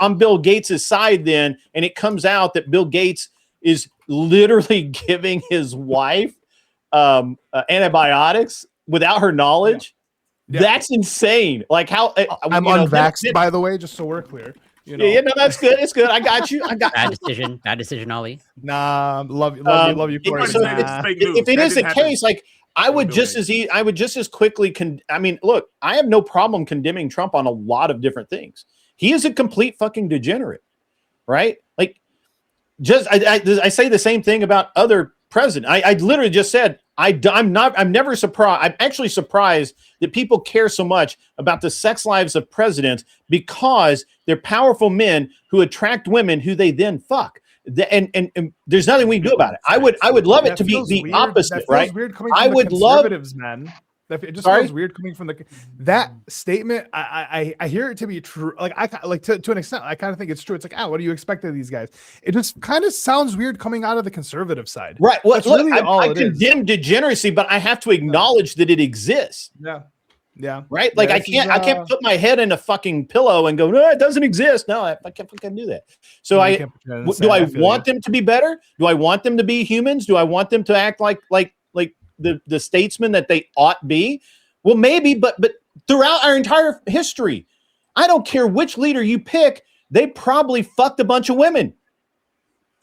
S14: on Bill Gates's side then, and it comes out that Bill Gates is literally giving his wife antibiotics without her knowledge.
S11: Yeah.
S14: That's insane. Like how
S11: I'm unvaxxed, by the way, just so we're clear. You know?
S14: Yeah, no, that's good. It's good. I got you.
S21: Bad decision, Ollie.
S11: Nah, love you, Corey.
S14: So if it is the case, like I would just as quickly I mean, look, I have no problem condemning Trump on a lot of different things. He is a complete fucking degenerate, right? Like, I say the same thing about other presidents. I literally just said I'm never surprised. I'm actually surprised that people care so much about the sex lives of presidents because they're powerful men who attract women who they then fuck. And there's nothing we can do about it. I would love it to be the opposite, right?
S11: Weird coming
S14: I
S11: from
S14: would
S11: the
S14: love
S11: conservatives, man. It just
S14: Sorry?
S11: feels weird coming from that statement. I hear it to be true. Like to an extent, I kind of think it's true. It's like, what do you expect of these guys? It just kind of sounds weird coming out of the conservative side.
S14: Right. Well,
S11: That's
S14: look,
S11: really all
S14: I
S11: it is.
S14: condemn degeneracy, but I have to acknowledge that it exists.
S11: Yeah. Yeah.
S14: Right. Like
S11: Yeah,
S14: I can't put my head in a fucking pillow and go, no, it doesn't exist. No, I can't fucking do that. So do I want them to be better? Do I want them to be humans? Do I want them to act like the statesmen that they ought be? Well, maybe, but throughout our entire history, I don't care which leader you pick, they probably fucked a bunch of women.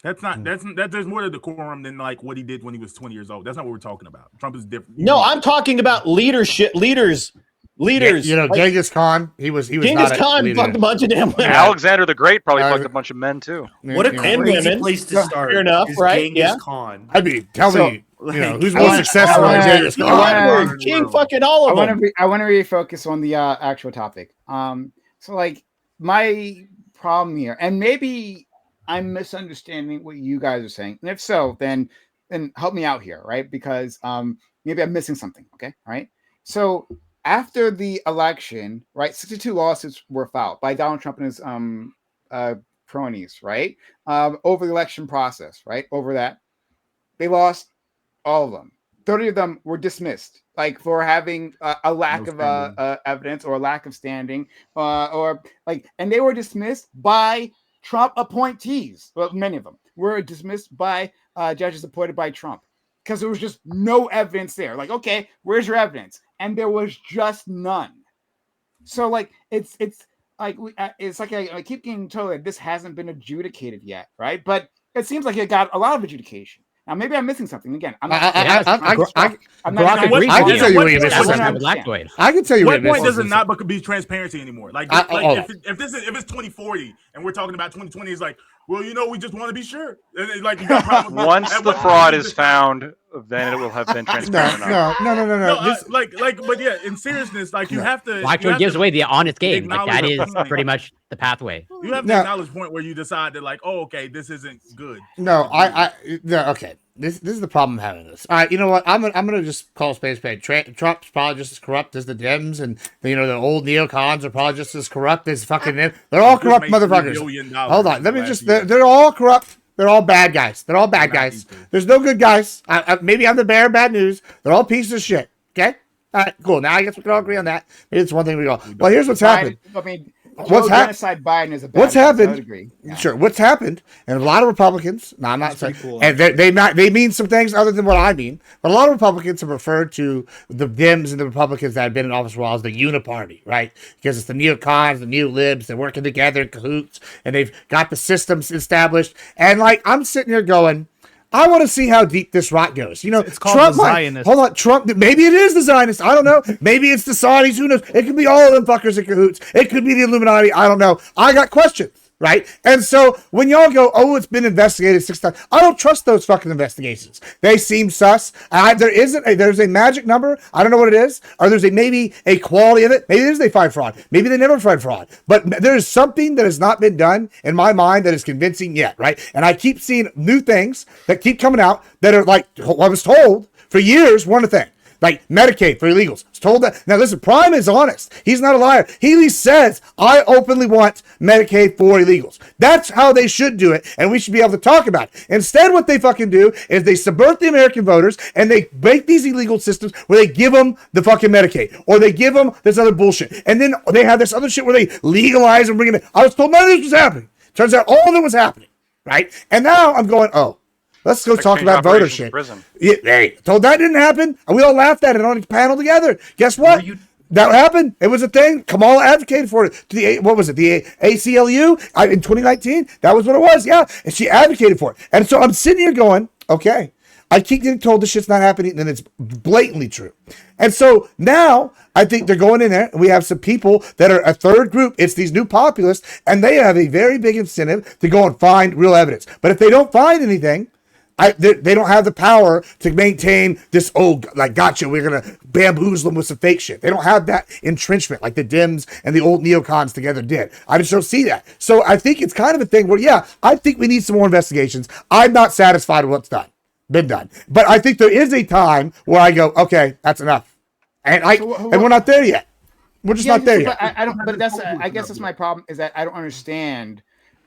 S7: That's not there's more to decorum than like what he did when he was 20 years old. That's not what we're talking about. Trump is different.
S14: No, I'm talking about leaders.
S3: You know, Genghis Khan. He was
S14: Genghis Khan fucked a bunch of damn women.
S5: Alexander the Great probably fucked a bunch of men too.
S12: What a crazy place to start.
S14: Fair enough,
S12: is
S14: right?
S12: Genghis Khan.
S3: I mean, tell me, who's
S20: I
S3: more
S20: wanna-
S3: successful
S20: I
S3: than
S20: wanna-
S3: Genghis
S20: I
S3: Khan?
S20: wanna-
S14: King fucking all of them.
S20: I want to refocus on the actual topic. So like my problem here, and maybe I'm misunderstanding what you guys are saying, and if so, then help me out here, right? Because maybe I'm missing something. Okay, all right. So after the election, right, 62 lawsuits were filed by Donald Trump and his cronies, right, over the election process, right, over that. They lost all of them. 30 of them were dismissed, like for having a lack of evidence or a lack of standing, or like, and they were dismissed by Trump appointees. Well, many of them were dismissed by judges appointed by Trump because there was just no evidence there. Like, okay, where's your evidence? And there was just none. So like, it's like I keep getting told that this hasn't been adjudicated yet, right? But it seems like it got a lot of adjudication. Now, maybe I'm missing something. Again, I'm not.
S3: I
S20: I'm not.
S3: can tell you what it is. I can tell you
S7: what
S3: what
S7: point does it
S3: is.
S7: not be transparency anymore? Like if it's 2040 and we're talking about 2020, it's like, well, we just want to be sure. And like, you got a problem with
S5: Once
S7: that.
S5: the fraud is found, then it will have been transparent.
S3: No.
S7: But yeah, in seriousness, like you have to.
S21: Actually, gives away the honest game. Like that
S7: acknowledge
S21: is
S7: the point.
S21: pretty much the pathway.
S7: You have to acknowledge the point where you decide that, like, oh, okay, this isn't good.
S3: No, okay. This is the problem I'm having this. All right, you know what? I'm gonna just call space spade. Trump's probably just as corrupt as the Dems, and the old neocons are probably just as corrupt as fucking them. They're all corrupt motherfuckers. Hold on, let me just. They're all corrupt. They're all bad guys. They're all bad guys. There's no good guys. Maybe I'm the bearer of bad news. They're all pieces of shit. Okay. All right, cool. Now I guess we can all agree on that. Maybe it's one thing we go. Well, here's what's happened.
S20: I mean,
S3: What's
S20: genocide Biden is a bad
S3: what's
S20: guy, so I
S3: happened?
S20: would agree. Yeah.
S3: Sure. What's happened? And a lot of Republicans. No, I'm not saying.
S20: cool.
S3: And they mean some things other than what I mean. But a lot of Republicans have referred to the Dems and the Republicans that have been in office for a while as the uniparty, right? Because it's the neocons, the neo-libs. They're working together in cahoots, and they've got the systems established. And like I'm sitting here going, I want to see how deep this rot goes.
S11: It's called
S3: Trump
S11: the
S3: might,
S11: Zionists.
S3: hold on, Trump. Maybe it is the Zionists. I don't know. Maybe it's the Saudis. Who knows? It could be all of them fuckers in cahoots. It could be the Illuminati. I don't know. I got questions, right? And so when y'all go, oh, it's been investigated 6 times. I don't trust those fucking investigations. They seem sus. There's a magic number. I don't know what it is. Or there's maybe a quality of it. Maybe it is they find fraud. Maybe they never find fraud. But there's something that has not been done in my mind that is convincing yet, right? And I keep seeing new things that keep coming out that are like, I was told for years, one thing. Like Medicaid for illegals. It's told that. Now listen, Prime is honest. He's not a liar. He at least says, I openly want Medicaid for illegals. That's how they should do it, and we should be able to talk about it. Instead, what they fucking do is they subvert the American voters, and they make these illegal systems where they give them the fucking Medicaid, or they give them this other bullshit. And then they have this other shit where they legalize and bring it in. I was told none of this was happening. Turns out all of it was happening, right? And now I'm going, oh, let's go talk about voter shit. Yeah, hey, told that didn't happen. And we all laughed at it on a panel together. Guess what? That happened. It was a thing. Kamala advocated for it. What was it? The ACLU in 2019? That was what it was. Yeah. And she advocated for it. And so I'm sitting here going, okay, I keep getting told this shit's not happening, and it's blatantly true. And so now I think they're going in there, and we have some people that are a third group. It's these new populists, and they have a very big incentive to go and find real evidence. But if they don't find anything, they don't have the power to maintain this, gotcha, we're going to bamboozle them with some fake shit. They don't have that entrenchment like the Dems and the old neocons together did. I just don't see that. So I think it's kind of a thing where, yeah, I think we need some more investigations. I'm not satisfied with what's been done. But I think there is a time where I go, okay, that's enough. And we're not there yet. We're just not there yet.
S20: But I don't. But I guess that's my problem is that I don't understand.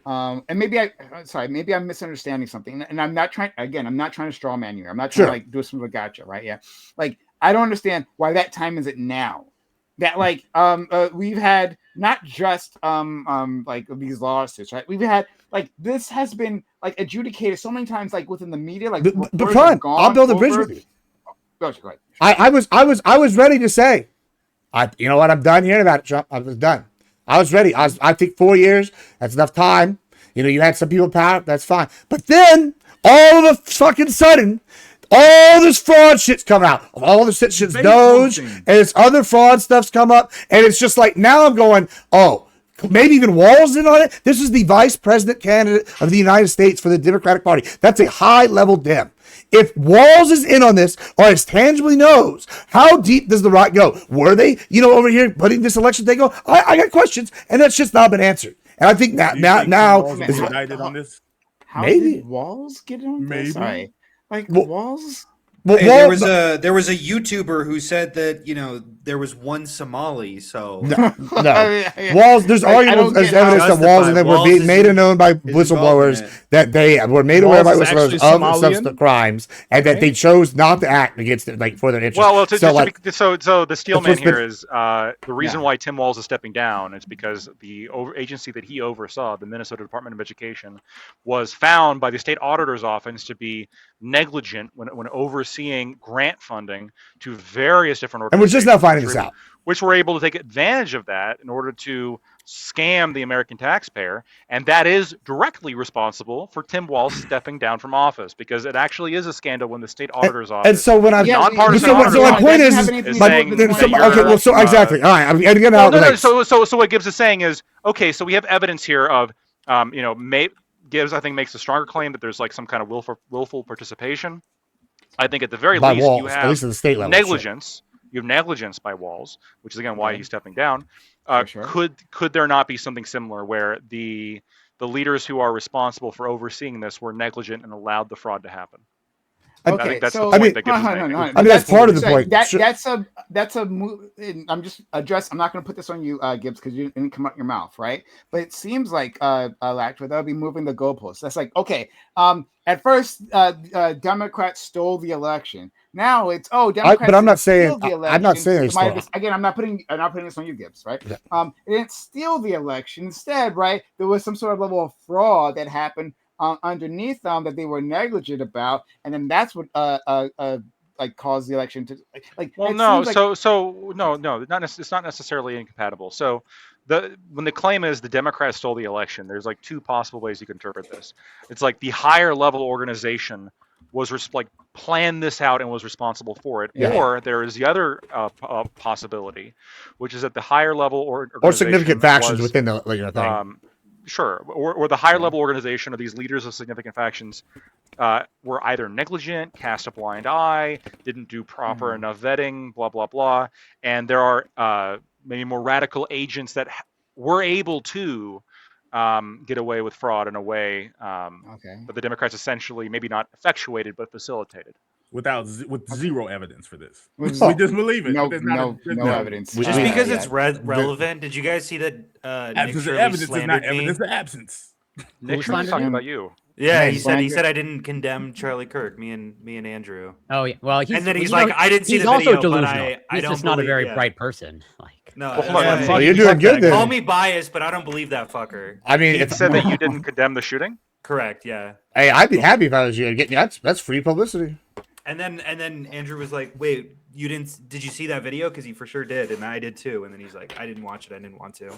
S20: And maybe I'm misunderstanding something. And I'm not trying. Again, I'm not trying to straw man you. I'm not trying to like do some gotcha, right? Yeah. Like I don't understand why that time is it now. That like we've had not just like these lawsuits, right? We've had like this has been like adjudicated so many times, like within the media. Like
S3: the fun. I'll build a bridge with you.
S20: Go ahead.
S3: I was ready to say, you know what? I'm done hearing about it, Trump. I was done. I was ready. I think 4 years. That's enough time. You know, you had some people power. That's fine. But then all of a fucking sudden, all this fraud shit's come out. All this shit's Doge, and this other fraud stuff's come up. And it's just like, now I'm going, oh, maybe even Walls in on it. This is the vice president candidate of the United States for the Democratic Party. That's a high level Dem. If Walls is in on this, or as tangibly knows, how deep does the right go? Were they, over here putting this election thing on? I got questions, and that shit's not been answered. And I think now
S7: is indicted on this.
S20: How did Walls get on this? Sorry. Like Walls.
S12: Well, hey, there was a YouTuber who said that there was one Somali. So
S3: no. Walls. There's arguable evidence that Walls and them were being made known by whistleblowers that they were made aware by whistleblowers of some crimes and that they chose not to act against it, like for their interest.
S5: Well, so the steel man here is the reason why Tim Walz is stepping down is because the agency that he oversaw, the Minnesota Department of Education, was found by the state auditor's office to be negligent when overseeing grant funding to various different organizations.
S3: And we're just now finding this out.
S5: Which were able to take advantage of that in order to scam the American taxpayer. And that is directly responsible for Tim Walz stepping down from office, because it actually is a scandal when the state auditor's office.
S3: And so when I'm
S5: nonpartisan
S3: so my point is exactly. All right, I'm getting out.
S5: So what Gibbs is saying is, okay, so we have evidence here of, Gibbs, I think, makes a stronger claim that there's like some kind of willful participation. I think at the very least, you have
S3: at least at the state level,
S5: negligence. You have negligence by Walz, which is again why he's stepping down. Could there not be something similar where the leaders who are responsible for overseeing this were negligent and allowed the fraud to happen?
S20: Okay,
S5: I think that's the point that Gibbs is making.
S3: I mean, that's part of the point.
S20: That's a move. I'm just I'm not going to put this on you, Gibbs, because you didn't come out your mouth, right? But it seems like Lactwood, that'll be moving the goalposts. That's like, okay. At first, Democrats stole the election. Now it's Democrats.
S3: But I'm not saying.
S20: I'm not saying again. I'm not putting this on you, Gibbs, right?
S3: Yeah.
S20: It didn't steal the election. Instead, right, there was some sort of level of fraud that happened underneath them that they were negligent about, and then that's what like caused the election to like.
S5: Well, no, it's not necessarily incompatible. So when the claim is the Democrats stole the election, there's like two possible ways you can interpret this. It's like the higher level organization was planned this out and was responsible for it, or there is the other possibility, which is that the higher level or
S3: significant factions within the thing.
S5: Sure, or the higher level organization or these leaders of significant factions were either negligent, cast a blind eye, didn't do proper enough vetting, blah, blah, blah. And there are maybe more radical agents that were able to get away with fraud in a way, but the Democrats essentially maybe not effectuated, but facilitated.
S7: With zero evidence for this. We just believe it.
S20: No evidence.
S12: Just because it's relevant. Did you guys see that?
S7: Evidence is not evidence of absence.
S5: Nick was talking about you.
S12: Yeah, he said I didn't condemn Charlie Kirk. Me and Andrew.
S21: Oh yeah, well,
S12: and then he's like, I didn't see the video,
S21: also delusional.
S12: but I don't.
S21: He's just not a very bright person. Like,
S12: no,
S3: you're doing good then.
S12: Call me biased, but I don't believe that fucker.
S3: I mean,
S5: it said that you didn't condemn the shooting.
S12: Correct. Yeah.
S3: Hey, I'd be happy if I was you. That's free publicity.
S12: And then Andrew was like, "Wait, you didn't? Did you see that video? Because he for sure did, and I did too." And then he's like, "I didn't watch it. I didn't want to."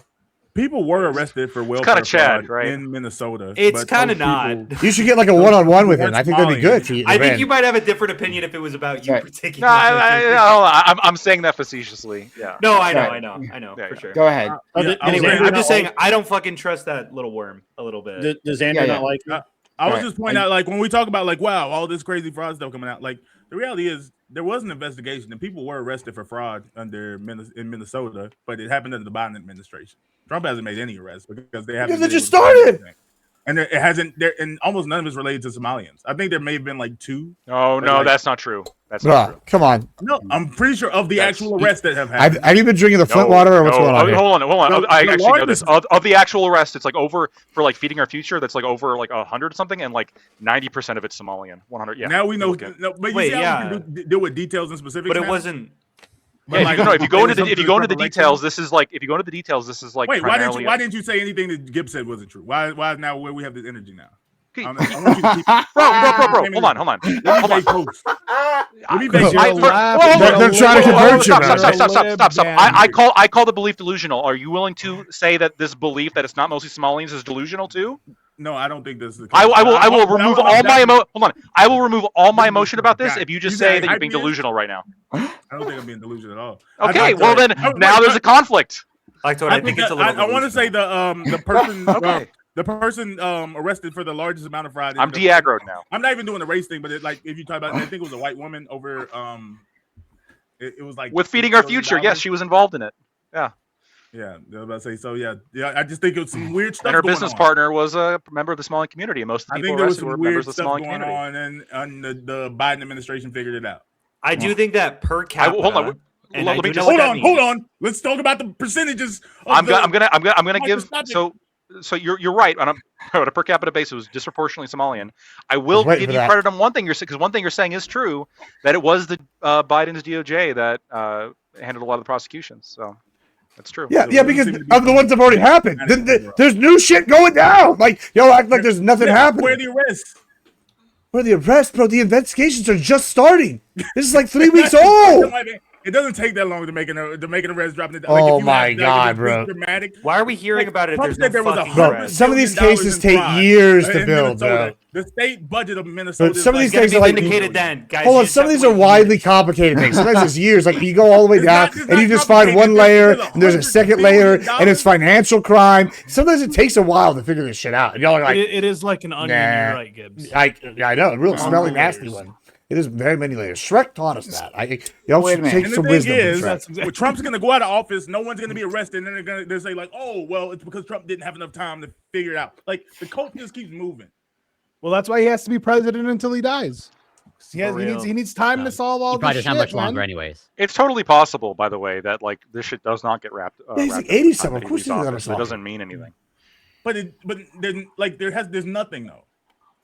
S7: People were arrested for welfare fraud in Minnesota.
S12: It's kind of not.
S3: You should get like a one-on-one with him. I think that'd be good for you.
S12: I think you might have a different opinion if it was about you particularly.
S5: No, I'm saying that facetiously. Yeah.
S12: No, I know for sure.
S20: Go ahead.
S12: Anyway, I'm just saying I don't fucking trust that little worm a little bit.
S14: Does Andrew not like it?
S7: I was just pointing out, like, when we talk about, like, wow, all this crazy fraud stuff coming out, like, the reality is there was an investigation and people were arrested for fraud in Minnesota, but it happened under the Biden administration. Trump hasn't made any arrests because they haven't.
S3: Because it just started.
S7: and it hasn't. There and almost none of it's related to Somalians. I think there may have been like 2.
S5: Oh no,
S7: like,
S5: that's not true. That's not true.
S3: Come on.
S7: No, I'm pretty sure of the actual arrests that have happened.
S3: Have you been drinking the Flint water or what's going on? Here?
S5: Hold on.
S7: The
S5: I actually know this.
S7: largest-
S5: Of the actual arrests, it's like over for like feeding our future. That's like over like 100 something, and like 90% of it's Somalian. 100. Yeah.
S7: Now we know.
S5: Okay.
S7: No, but you
S12: Wait,
S7: see how
S12: yeah.
S7: we can deal with details and specifics.
S12: But it
S7: now?
S12: wasn't.
S7: But
S5: Yeah,
S7: like,
S5: if you go into the
S7: something
S5: details,
S7: recollection?
S5: this is like if you go into the details, this is like
S7: Wait,
S5: primarily.
S7: why didn't you say anything that Gibbs said wasn't true? Why now where we have this energy now?
S5: Okay.
S7: I want you to keep,
S5: Bro, hold on.
S7: Hold on.
S3: They're
S7: trying
S3: to convert you.
S5: Stop. I call the belief delusional. Are you willing to say that this belief that it's not mostly Somalians is delusional too?
S7: No, I don't think this is the case.
S5: I will remove all my hold on. I will remove all my emotion about this if you just say that you're being delusional right now.
S7: I don't think I'm being delusional at all.
S5: Okay, well then now there's a conflict.
S12: I think it's a little.
S7: I want to say the person.
S5: Okay.
S7: The person arrested for the largest amount of fraud.
S5: I'm de-aggroed now.
S7: I'm not even doing the race thing, but like if you talk about, I think it was a white woman over. It was like
S5: with feeding our future. Yes, she was involved in it. Yeah.
S7: Yeah, I was about to say so. Yeah. I just think it was some weird stuff.
S5: And her
S7: going
S5: business
S7: on.
S5: partner was a member of the Somali community, and most of the
S7: I
S5: people
S7: think there was
S5: arrested
S7: some
S5: were
S7: weird
S5: members of the
S7: stuff
S5: Somali
S7: going
S5: community.
S7: on, and the Biden administration figured it out.
S12: I do think that per capita.
S5: Hold on.
S12: and
S5: Let me just
S7: hold on. Let's talk about the percentages.
S5: I'm gonna give
S7: stop it.
S5: so you're right on a per capita basis it was disproportionately Somalian. I will
S3: waiting
S5: give
S3: for
S5: you
S3: that.
S5: credit on one thing because one thing you're saying is true, that it was the Biden's DOJ that handled a lot of the prosecutions. So that's true.
S3: Yeah, because of the ones that have already happened. There's new shit going down. Like y'all act like there's nothing happening.
S7: Where are the arrests?
S3: Where the arrests, bro? The investigations are just starting. This is like 3 weeks old.
S7: It doesn't take that long to make an arrest drop.
S3: Oh my God, bro.
S7: Dramatic.
S12: Why are we hearing about it?
S7: Trump
S12: There's
S7: said
S12: no
S7: there was
S12: fucking
S3: Bro,
S12: arrest?
S3: some of these
S7: $1 billion
S3: cases
S7: in
S3: take
S7: fraud
S3: years to
S7: in
S3: build,
S7: Minnesota.
S3: bro.
S7: The state budget of Minnesota.
S3: But some of these
S12: Gotta
S3: cases
S12: be
S3: are like
S12: vindicated then, guys.
S3: hold
S12: You
S3: on.
S12: just
S3: Some of
S12: have
S3: these
S12: to
S3: are
S12: wait
S3: widely complicated things. Sometimes it's years. Like you go all the way down,
S7: It's
S3: and
S7: not
S3: you just find
S7: complicated.
S3: one layer,
S7: There's
S3: and there's a second
S7: $100
S3: layer,
S7: billion.
S3: and it's financial crime. Sometimes it takes a while to figure this shit out. And y'all are like,
S11: it is like an onion.
S3: nah.
S11: You're right, Gibbs.
S3: I know, a real smelly,
S11: layers.
S3: nasty one. It is very many layers. Shrek taught us that. Y'all
S20: Wait a
S3: should
S20: minute.
S3: take
S7: And the
S3: some
S7: thing
S3: wisdom
S7: is,
S3: from Shrek.
S7: when Trump's going to go out of office, no one's going to be arrested, and then they're say like, "Oh, well, it's because Trump didn't have enough time to figure it out." Like the cult just keeps moving.
S11: Well, that's why he has to be president until he dies. He needs time to solve all
S21: He probably
S11: this
S21: doesn't have
S11: shit,
S21: much longer,
S11: man.
S21: anyways.
S5: It's totally possible, by the way, that like this shit does not get wrapped.
S3: Yeah, he's
S5: wrapped
S3: like
S5: up
S3: 80
S5: by the
S3: something.
S5: time
S3: Of
S5: he
S3: course
S5: leaves
S3: he's gonna
S5: office. It
S3: solve
S5: doesn't mean anything.
S7: But there's nothing though.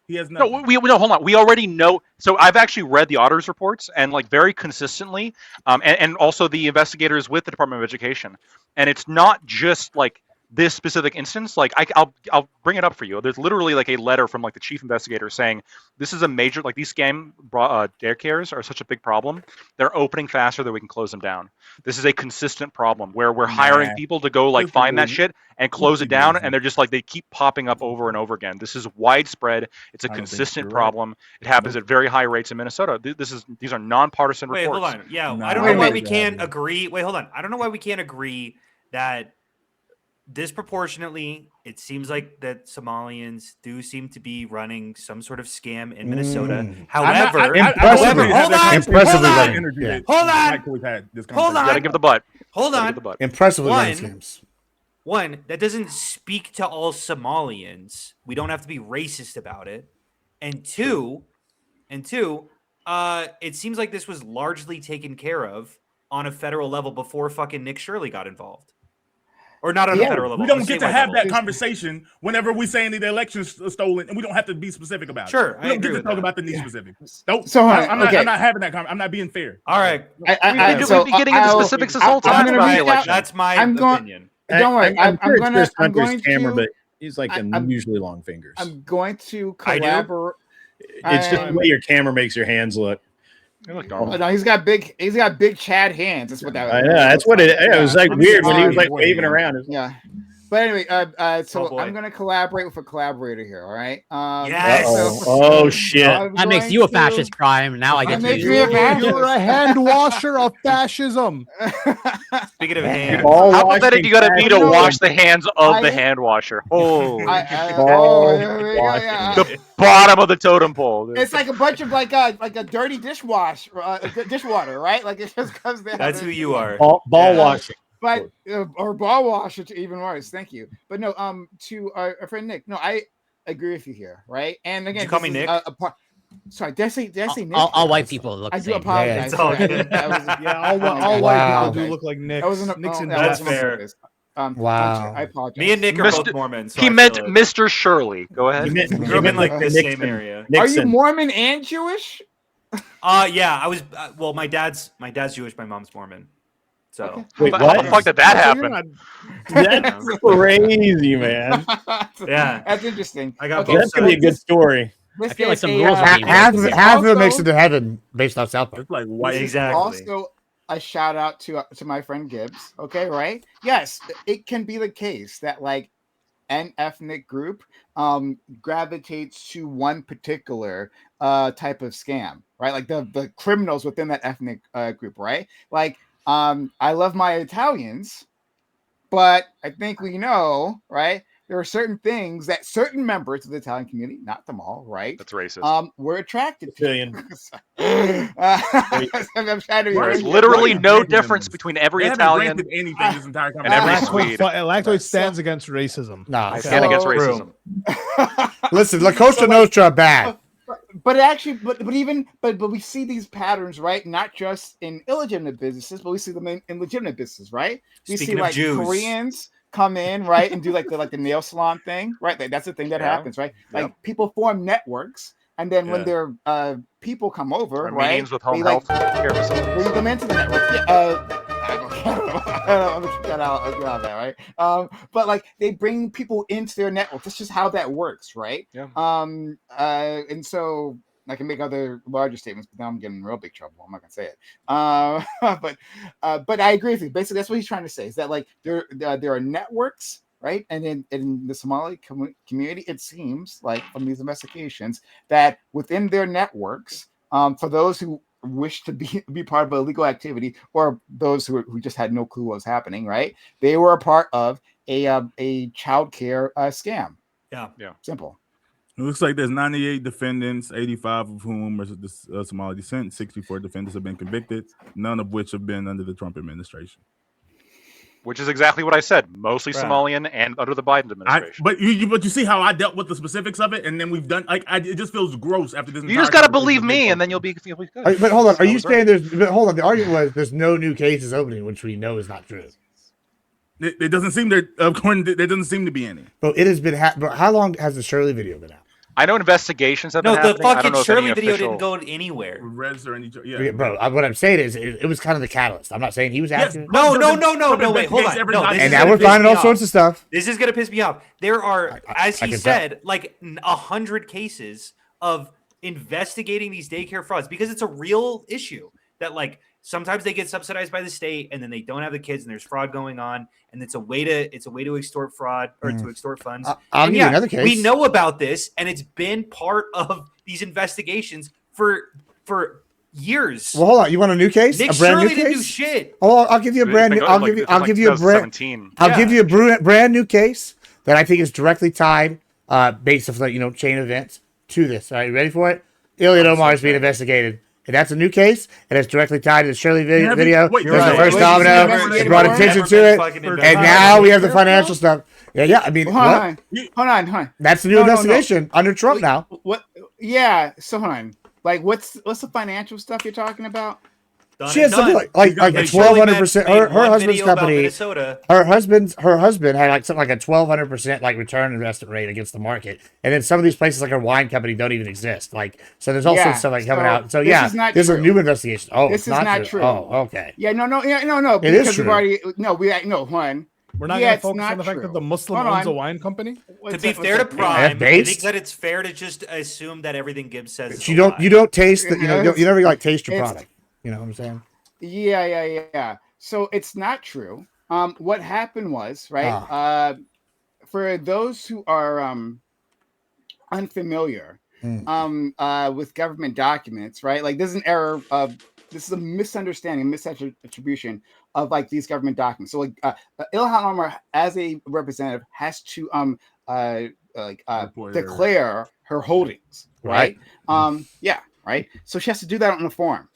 S7: He has
S5: No,
S7: nothing.
S5: no, hold on. We already know. So I've actually read the auditors' reports, and like very consistently, and also the investigators with the Department of Education, and it's not just like this specific instance. Like I'll bring it up for you. There's literally like a letter from like the chief investigator saying this is a major, like these scam daycares are such a big problem. They're opening faster than we can close them down. This is a consistent problem where we're hiring people to go like find that shit and close it down, and they're just like they keep popping up over and over again. This is widespread. It's a consistent problem. It happens at very high rates in Minnesota. These are nonpartisan
S12: Wait,
S5: reports.
S12: hold on. Yeah, I don't know why we can't agree. Wait, hold on. I don't know why we can't agree that disproportionately, it seems like that Somalians do seem to be running some sort of scam in Minnesota. However,
S3: impressively
S12: hold on.
S5: Gotta give the butt.
S12: Hold on.
S3: Impressively running scams.
S12: One, that doesn't speak to all Somalians. We don't have to be racist about it. And two, it seems like this was largely taken care of on a federal level before fucking Nick Shirley got involved. Or not on a federal level.
S7: We don't get to have that conversation whenever we say any of the elections stolen, and we don't have to be specific about it.
S12: Sure,
S7: we don't get to talk about the specifics. Nope.
S20: So,
S7: I'm not
S20: okay.
S7: having that conversation. I'm not being fair.
S12: All right.
S5: We've been getting into specifics this whole time.
S12: That's my opinion.
S20: Don't worry. I'm going
S14: camera,
S20: to.
S14: but he's like unusually long fingers.
S20: I'm going to collaborate.
S14: It's just the way your camera makes your hands look.
S20: Oh, no, he's got big Chad hands. That's what that was.
S14: I know. That's what it was like weird when he was like waving around.
S20: Yeah. But anyway, so
S12: boy.
S20: I'm going to collaborate with a collaborator here. All right.
S12: Yes.
S14: Oh shit.
S21: That makes you a fascist crime. Now I get to
S20: makes
S21: use
S20: me a
S21: it.
S20: fascist.
S11: You're a hand washer of fascism.
S12: Speaking of hands,
S5: How pathetic you gotta be to wash the hands of the hand washer? Oh, the bottom of the totem pole.
S20: It's like a bunch of like a dirty dishwater, right? Like it just comes down.
S12: that's who you are.
S14: Ball washing.
S20: But or ball wash, which even worse. Thank you. But no, to our friend Nick. No, agree with you here, right? And again,
S12: you call me
S20: this is
S12: Nick?
S20: Sorry, did I say Nick?
S21: All white people look
S20: I
S21: the
S20: do
S21: same.
S20: apologize.
S21: Yeah,
S11: all white people do look like Nick.
S20: That wasn't
S11: Nixon.
S12: That's fair.
S20: Wow. I apologize.
S12: Me and Nick are both Mormons. So
S5: He
S12: I
S5: meant
S12: feel it.
S5: Mr. Shirley. Go ahead.
S12: Grew up in like the same area.
S20: Are you Mormon and Jewish?
S12: Yeah, I was. Well, my dad's Jewish. My mom's Mormon. So
S14: Wait,
S5: How the fuck did that happen?
S14: That's crazy, man.
S12: Yeah,
S20: that's interesting.
S12: I got
S20: Okay,
S12: both
S14: That's gonna be a good story.
S20: This
S21: I feel like
S20: is
S21: some
S20: a,
S21: rules are being
S3: half
S21: broken.
S3: of it makes
S20: Also-
S3: it to heaven based off South Park.
S7: It's like
S20: This
S7: white.
S20: is
S12: Exactly.
S20: Also, a shout out to my friend Gibbs. Okay, right? Yes, it can be the case that like an ethnic group gravitates to one particular type of scam, right? Like the criminals within that ethnic group, right? Like I love my Italians, but I think we know, right? There are certain things that certain members of the Italian community, not them all, right?
S5: That's racist.
S20: Were attracted to.
S14: Billion.
S20: I'm trying to be
S5: There's
S20: racist.
S5: literally no difference between every
S7: They haven't
S5: Italian
S7: granted anything this entire
S5: and every
S7: conversation.
S5: Swede.
S11: Lactoid stands against racism.
S3: No,
S5: I stand against racism.
S3: Listen, La Costa Nostra bad.
S20: But actually, but we see these patterns, right? Not just in illegitimate businesses, but we see them in legitimate businesses, right? We
S12: Speaking
S20: see
S12: of
S20: like
S12: Jews.
S20: Koreans come in, right, and do like the nail salon thing, right? That's the thing that happens, right? Like people form networks, and then when their people come over,
S5: Or
S20: right?
S5: meetings with home
S20: they, like,
S5: health care facilities.
S20: bring them into the network. I'm gonna get out of that, right? But like they bring people into their network. That's just how that works, right?
S5: Yeah.
S20: And so I can make other larger statements, but now I'm getting in real big trouble. I'm not gonna say it. But I agree with you. Basically, that's what he's trying to say is that like there are networks, right? And in the Somali community, it seems like from these investigations that within their networks, for those who wish to be part of a illegal activity, or those who just had no clue what was happening, right? They were a part of a child care scam.
S12: Yeah.
S20: Simple.
S7: It looks like there's 98 defendants, 85 of whom are Somali descent. 64 defendants have been convicted, none of which have been under the Trump administration.
S5: Which is exactly what I said. Mostly
S7: Right.
S5: Somalian and under the Biden administration.
S7: But you see how I dealt with the specifics of it, and then we've done it just feels gross after this.
S5: You just got to believe me, and then you'll be good.
S3: But hold on, are you saying hold on? The argument was there's no new cases opening, which we know is not true.
S7: It doesn't seem there. According to, there doesn't seem to be any.
S3: But it has been. But how long has the Shirley video been out?
S5: I know investigations have
S12: No,
S5: been
S12: the
S5: happening. I don't
S12: fucking
S5: know if
S12: Shirley
S5: any
S12: video
S5: official...
S12: didn't go anywhere.
S7: Reds or any,
S3: Bro, what I'm saying is it was kind of the catalyst. I'm not saying he was active.
S12: No, wait, hold on. No,
S3: and now we're finding all sorts of stuff.
S12: This is gonna piss me off. There are, as he said, like 100 cases of investigating these daycare frauds because it's a real issue that like sometimes they get subsidized by the state and then they don't have the kids and there's fraud going on and it's a way to extort fraud or to extort funds.
S3: I'll give you another case.
S12: We know about this and it's been part of these investigations for years.
S3: Well, hold on. You want a new case?
S12: Nick
S3: a brand
S12: Shirley
S3: new
S12: didn't
S3: case?
S12: do shit.
S3: Oh, I'll give you a brand new. I'll give you a brand new case that I think is directly tied, based off like chain events to this. All right, you ready for it? Ilya Omar is being investigated. And that's a new case, and it's directly tied to the Shirley video. There's the first domino. It brought attention to it, and now we have the financial stuff. Yeah. I mean,
S20: Hold on.
S3: That's the new investigation under Trump now.
S20: What? Yeah. So hold on. Like, what's the financial stuff you're talking about?
S3: She has something like 1,200%. Her husband's company. Her husband had like something like a 1,200% like return investment rate against the market, and then some of these places like her wine company don't even exist. Like, so there's all sorts of stuff like coming out. So this is a new investigation. Oh,
S20: this is not true.
S3: Oh, okay.
S20: Yeah, no.
S3: It is true.
S20: One.
S11: We're not going to focus on the fact that the Muslim owns a wine company.
S12: To be fair to Prime, I think that it's fair to just assume that everything Gibbs says. Is
S3: you don't taste the, you never like taste your product. You know what I'm saying?
S20: Yeah. So it's not true. What happened was, right? For those who are unfamiliar with government documents, right? Like, there's an error of this is a misunderstanding, misattribution of like these government documents. So like Ilhan Omar, as a representative, has to declare her holdings, right? Right. So she has to do that on the form.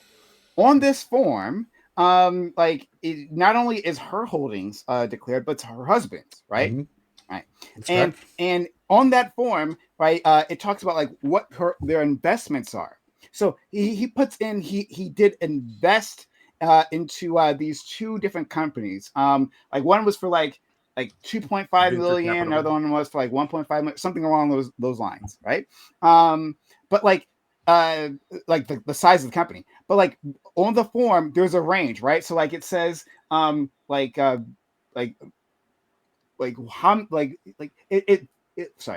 S20: On this form, it not only is her holdings declared, but it's her husband's, right?
S3: Mm-hmm.
S20: Right. And
S9: on that form, right, it talks about like what their investments are. So he puts in he did invest into these two different companies. Like one was for like 2.5 million, another one was for like 1.5 million, something along those lines, right? But like the size of the company, but like on the form there's a range, right? So like it says sorry,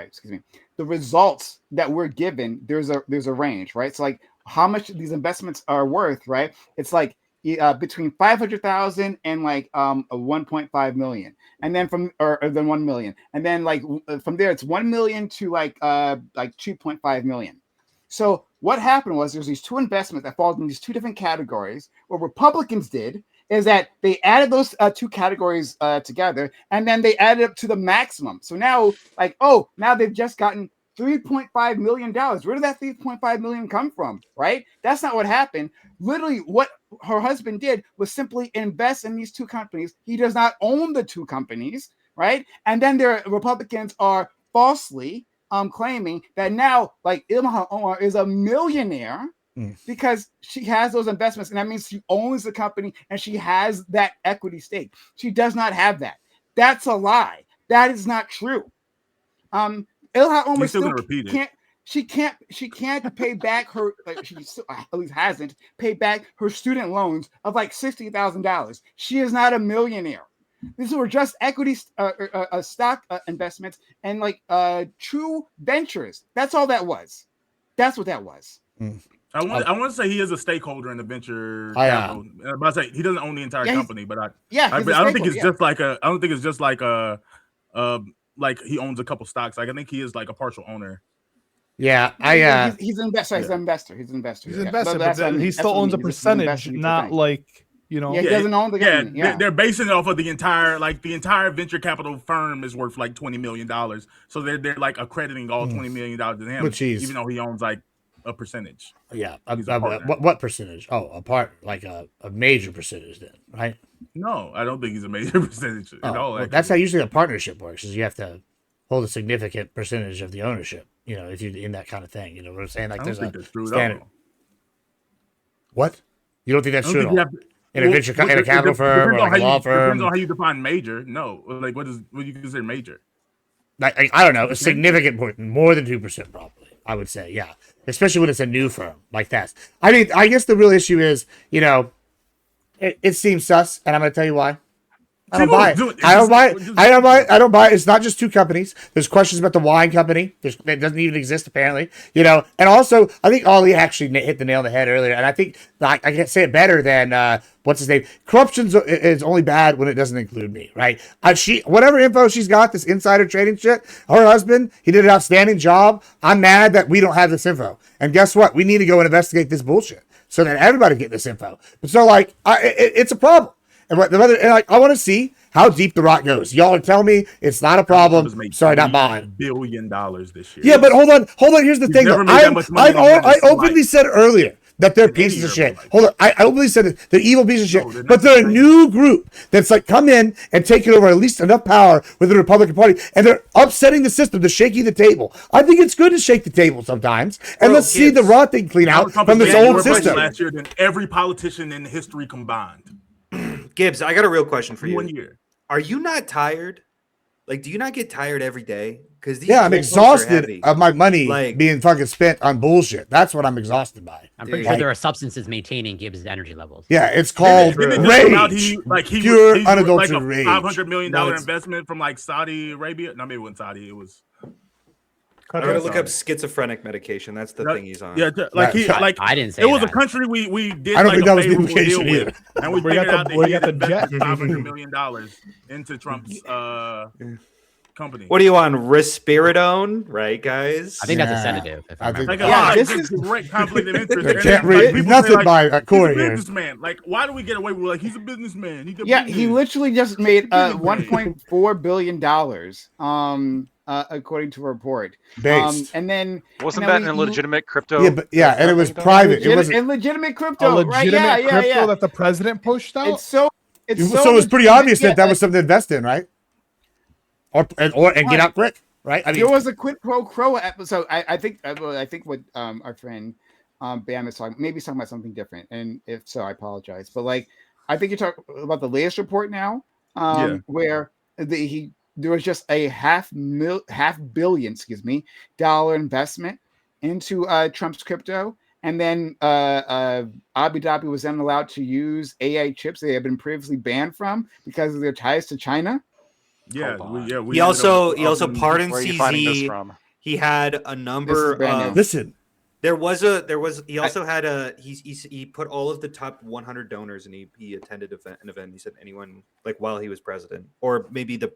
S9: excuse me. The results that we're given, there's a range, right? So like how much these investments are worth, right? It's like between 500,000 and like 1.5 million, and then or then 1 million, and then like from there it's 1 million to like 2.5 million. So what happened was there's these two investments that fall in these two different categories. What Republicans did is that they added those two categories together, and then they added up to the maximum. So now, like, now they've just gotten $3.5 million. Where did that $3.5 million come from, right? That's not what happened. Literally, what her husband did was simply invest in these two companies. He does not own the two companies, right? And then the Republicans are falsely claiming that now, like, Ilhan Omar is a millionaire because she has those investments, and that means she owns the company and she has that equity stake. She does not have that. That's a lie. That is not true. Ilhan Omar still can't. She can't pay back her. She still, at least hasn't paid back her student loans of like $60,000. She is not a millionaire. These were just equity stock investments and like true ventures. That's all that was. That's what that was.
S7: I want to say he is a stakeholder in the venture capital. But I say he doesn't own the entire company, but I don't think it's just like I don't think it's just like like he owns a couple stocks. Like I think he is like a partial owner.
S3: Yeah,
S9: he's an investor. He's an investor. He's an investor.
S11: He's an investor, but then he still owns a percentage, not like, you know.
S9: Yeah, he doesn't own the company.
S7: Yeah, they're basing it off of the entire venture capital firm is worth like $20 million. So they're like accrediting all $20 million to him, even though he owns like a percentage.
S3: Yeah, what percentage? Oh, a part, like a major percentage, then, right?
S7: No, I don't think he's a major percentage at all.
S3: Well, that's how usually a partnership works. Is you have to hold a significant percentage of the ownership. You know, if you're in that kind of thing, you know what I'm saying? Like, there's a standard. What? You don't think that's true at all? In a venture, in a capital firm or like a law firm?
S7: Depends on how you define major. No, like what do you consider major?
S3: Like, I don't know, a significant portion, more than 2%, probably. I would say, yeah, especially when it's a new firm like that. I mean, I guess the real issue is, you know, it seems sus, and I'm going to tell you why. I don't buy it. I don't buy it. It's not just two companies. There's questions about the wine company. It doesn't even exist, apparently. You know, and also, I think Ollie actually hit the nail on the head earlier, and I think I can't say it better than what's his name. Corruption is only bad when it doesn't include me, right? Whatever info she's got, this insider trading shit, her husband, he did an outstanding job. I'm mad that we don't have this info. And guess what? We need to go and investigate this bullshit so that everybody get this info. But so, like, it's a problem. And I want to see how deep the rot goes. Y'all are telling me it's not a problem. Sorry, not mine.
S7: $1 billion this year.
S3: Yeah, but hold on. Here's the thing, though. I openly said earlier that they're pieces of shit. Hold on. I openly said it. They're evil pieces of shit. But they're a new group that's like come in and taken over at least enough power with the Republican Party, and they're upsetting the system. They're shaking the table. I think it's good to shake the table sometimes, and let's see the rot thing clean out from this old system.
S7: Last year than every politician in history combined.
S12: Gibbs, I got a real question for you.
S7: 1 year.
S12: Are you not tired? Like, do you not get tired every day? Because
S3: I'm exhausted of my money being fucking spent on bullshit. That's what I'm exhausted by.
S21: I'm pretty sure there are substances maintaining Gibbs' energy levels.
S3: Yeah, it's called rage. Pure unadulterated rage.
S7: $500 million investment from like Saudi Arabia. No, maybe it wasn't Saudi. It was.
S12: I'm gonna look up schizophrenic medication. That's the thing he's on.
S7: Yeah,
S21: I didn't say
S7: it was
S21: that.
S7: a country we did.
S3: I don't think that was
S7: the
S3: medication either.
S7: And we figured out that he had invested $500 million into Trump's company.
S12: What are you on? Risperidone, right, guys?
S21: I think that's a sedative. If I remember.
S7: This is great conflict of interest.
S3: I can't read nothing by Corey here.
S7: He's a businessman. Like, why do we get away with like he's a businessman?
S9: He literally just made $1.4 billion. According to a report, and then
S5: wasn't that in legitimate crypto?
S3: Yeah, and it was private.
S9: It was in legitimate crypto,
S11: right? Crypto that the president pushed out.
S3: So it was pretty obvious that was something to invest in, right? Or get out quick. right? I mean,
S9: there was a quid pro quo episode. I think what our friend Bam is talking, maybe he's talking about something different, and if so, I apologize. But like, I think you're talking about the latest report now, where there was just a $500 million, dollar investment into Trump's crypto. And then Abu Dhabi was then allowed to use AI chips they had been previously banned from because of their ties to China.
S7: Yeah, we
S12: He also pardoned
S5: Where are you finding this
S12: CZ.
S5: from?
S12: He had a number of.
S3: Listen,
S12: He also had he put all of the top 100 donors, and he attended an event. He said anyone, like, while he was president, or maybe the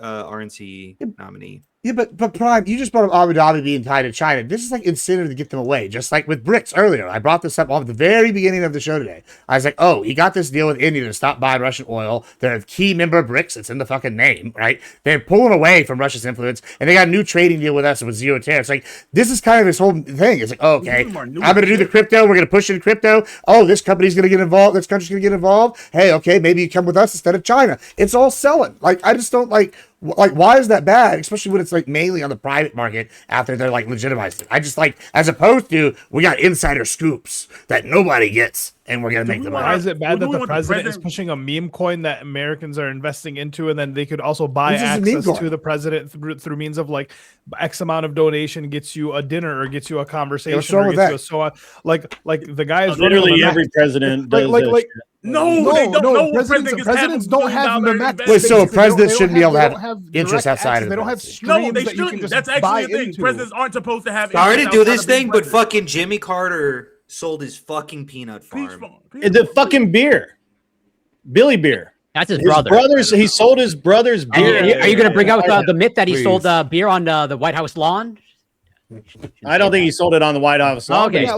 S12: RNC nominee.
S3: Yeah, but Prime, you just brought up Abu Dhabi being tied to China. This is like incentive to get them away, just like with BRICS earlier. I brought this up off the very beginning of the show today. I was like, oh, he got this deal with India to stop buying Russian oil. They're a key member of BRICS. It's in the fucking name, right? They're pulling away from Russia's influence, and they got a new trading deal with us with zero tariffs. Like, this is kind of this whole thing. It's like, oh, okay, I'm going to do the crypto. We're going to push into crypto. Oh, this company's going to get involved. This country's going to get involved. Hey, okay, maybe you come with us instead of China. It's all selling. Like, I just don't like, why is that bad? Especially when it's like mainly on the private market after they're like legitimized it. I just like, as opposed to, we got insider scoops that nobody gets and we're going to make them.
S11: Why is it bad that the president is pushing a meme coin that Americans are investing into, and then they could also buy access to the president through means of like X amount of donation gets you a dinner or gets you a conversation or gets you a so on. Like the guy is
S14: literally every president does
S11: no, presidents don't have
S3: Wait, so a president shouldn't be able to have interests outside of
S11: they don't have
S7: No, they
S11: that you can
S7: shouldn't.
S11: just
S7: That's
S11: buy
S7: actually the thing.
S11: into.
S7: Presidents aren't supposed to have.
S12: Sorry to
S7: interests
S12: do
S7: outside
S12: this
S7: of being
S12: thing, but
S7: president.
S12: fucking Jimmy Carter sold his fucking peanut farm.
S14: The fucking beer, Billy Beer.
S21: That's his brother.
S14: He sold his brother's beer.
S21: Are you going to bring out the myth that he sold beer on the White House lawn?
S14: I don't think he sold it on the White House lawn.
S21: Okay.
S3: I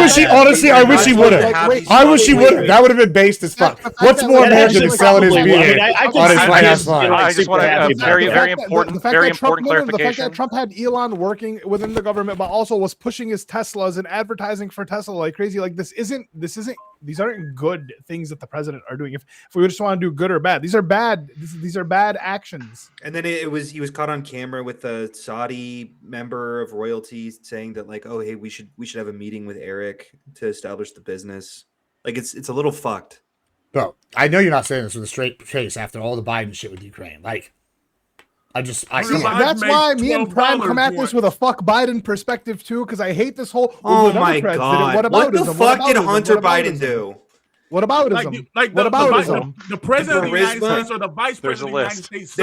S3: wish he honestly. I wish he would have. I wish he would have. That would have been based as fuck. What's more American than selling his beer on his White House lawn?
S5: I just want a very important clarification.
S11: The fact that Trump had Elon working within the government, but also was pushing his Teslas and advertising for Tesla like crazy. Like these aren't good things that the president are doing. If we just want to do good or bad, these are bad. These are bad actions.
S12: And then he was caught on camera with a Saudi member of royalty saying that, like, oh, hey, we should have a meeting with Eric to establish the business. Like, it's a little fucked.
S3: Bro, I know you're not saying this with a straight face after all the Biden shit with Ukraine. Like, that's
S11: why me and Prime come at this with a fuck Biden perspective too, because I hate this whole.
S12: Oh my god! What the fuck did Hunter Biden do?
S11: What aboutism?
S7: The president of the United States or the vice president of the United States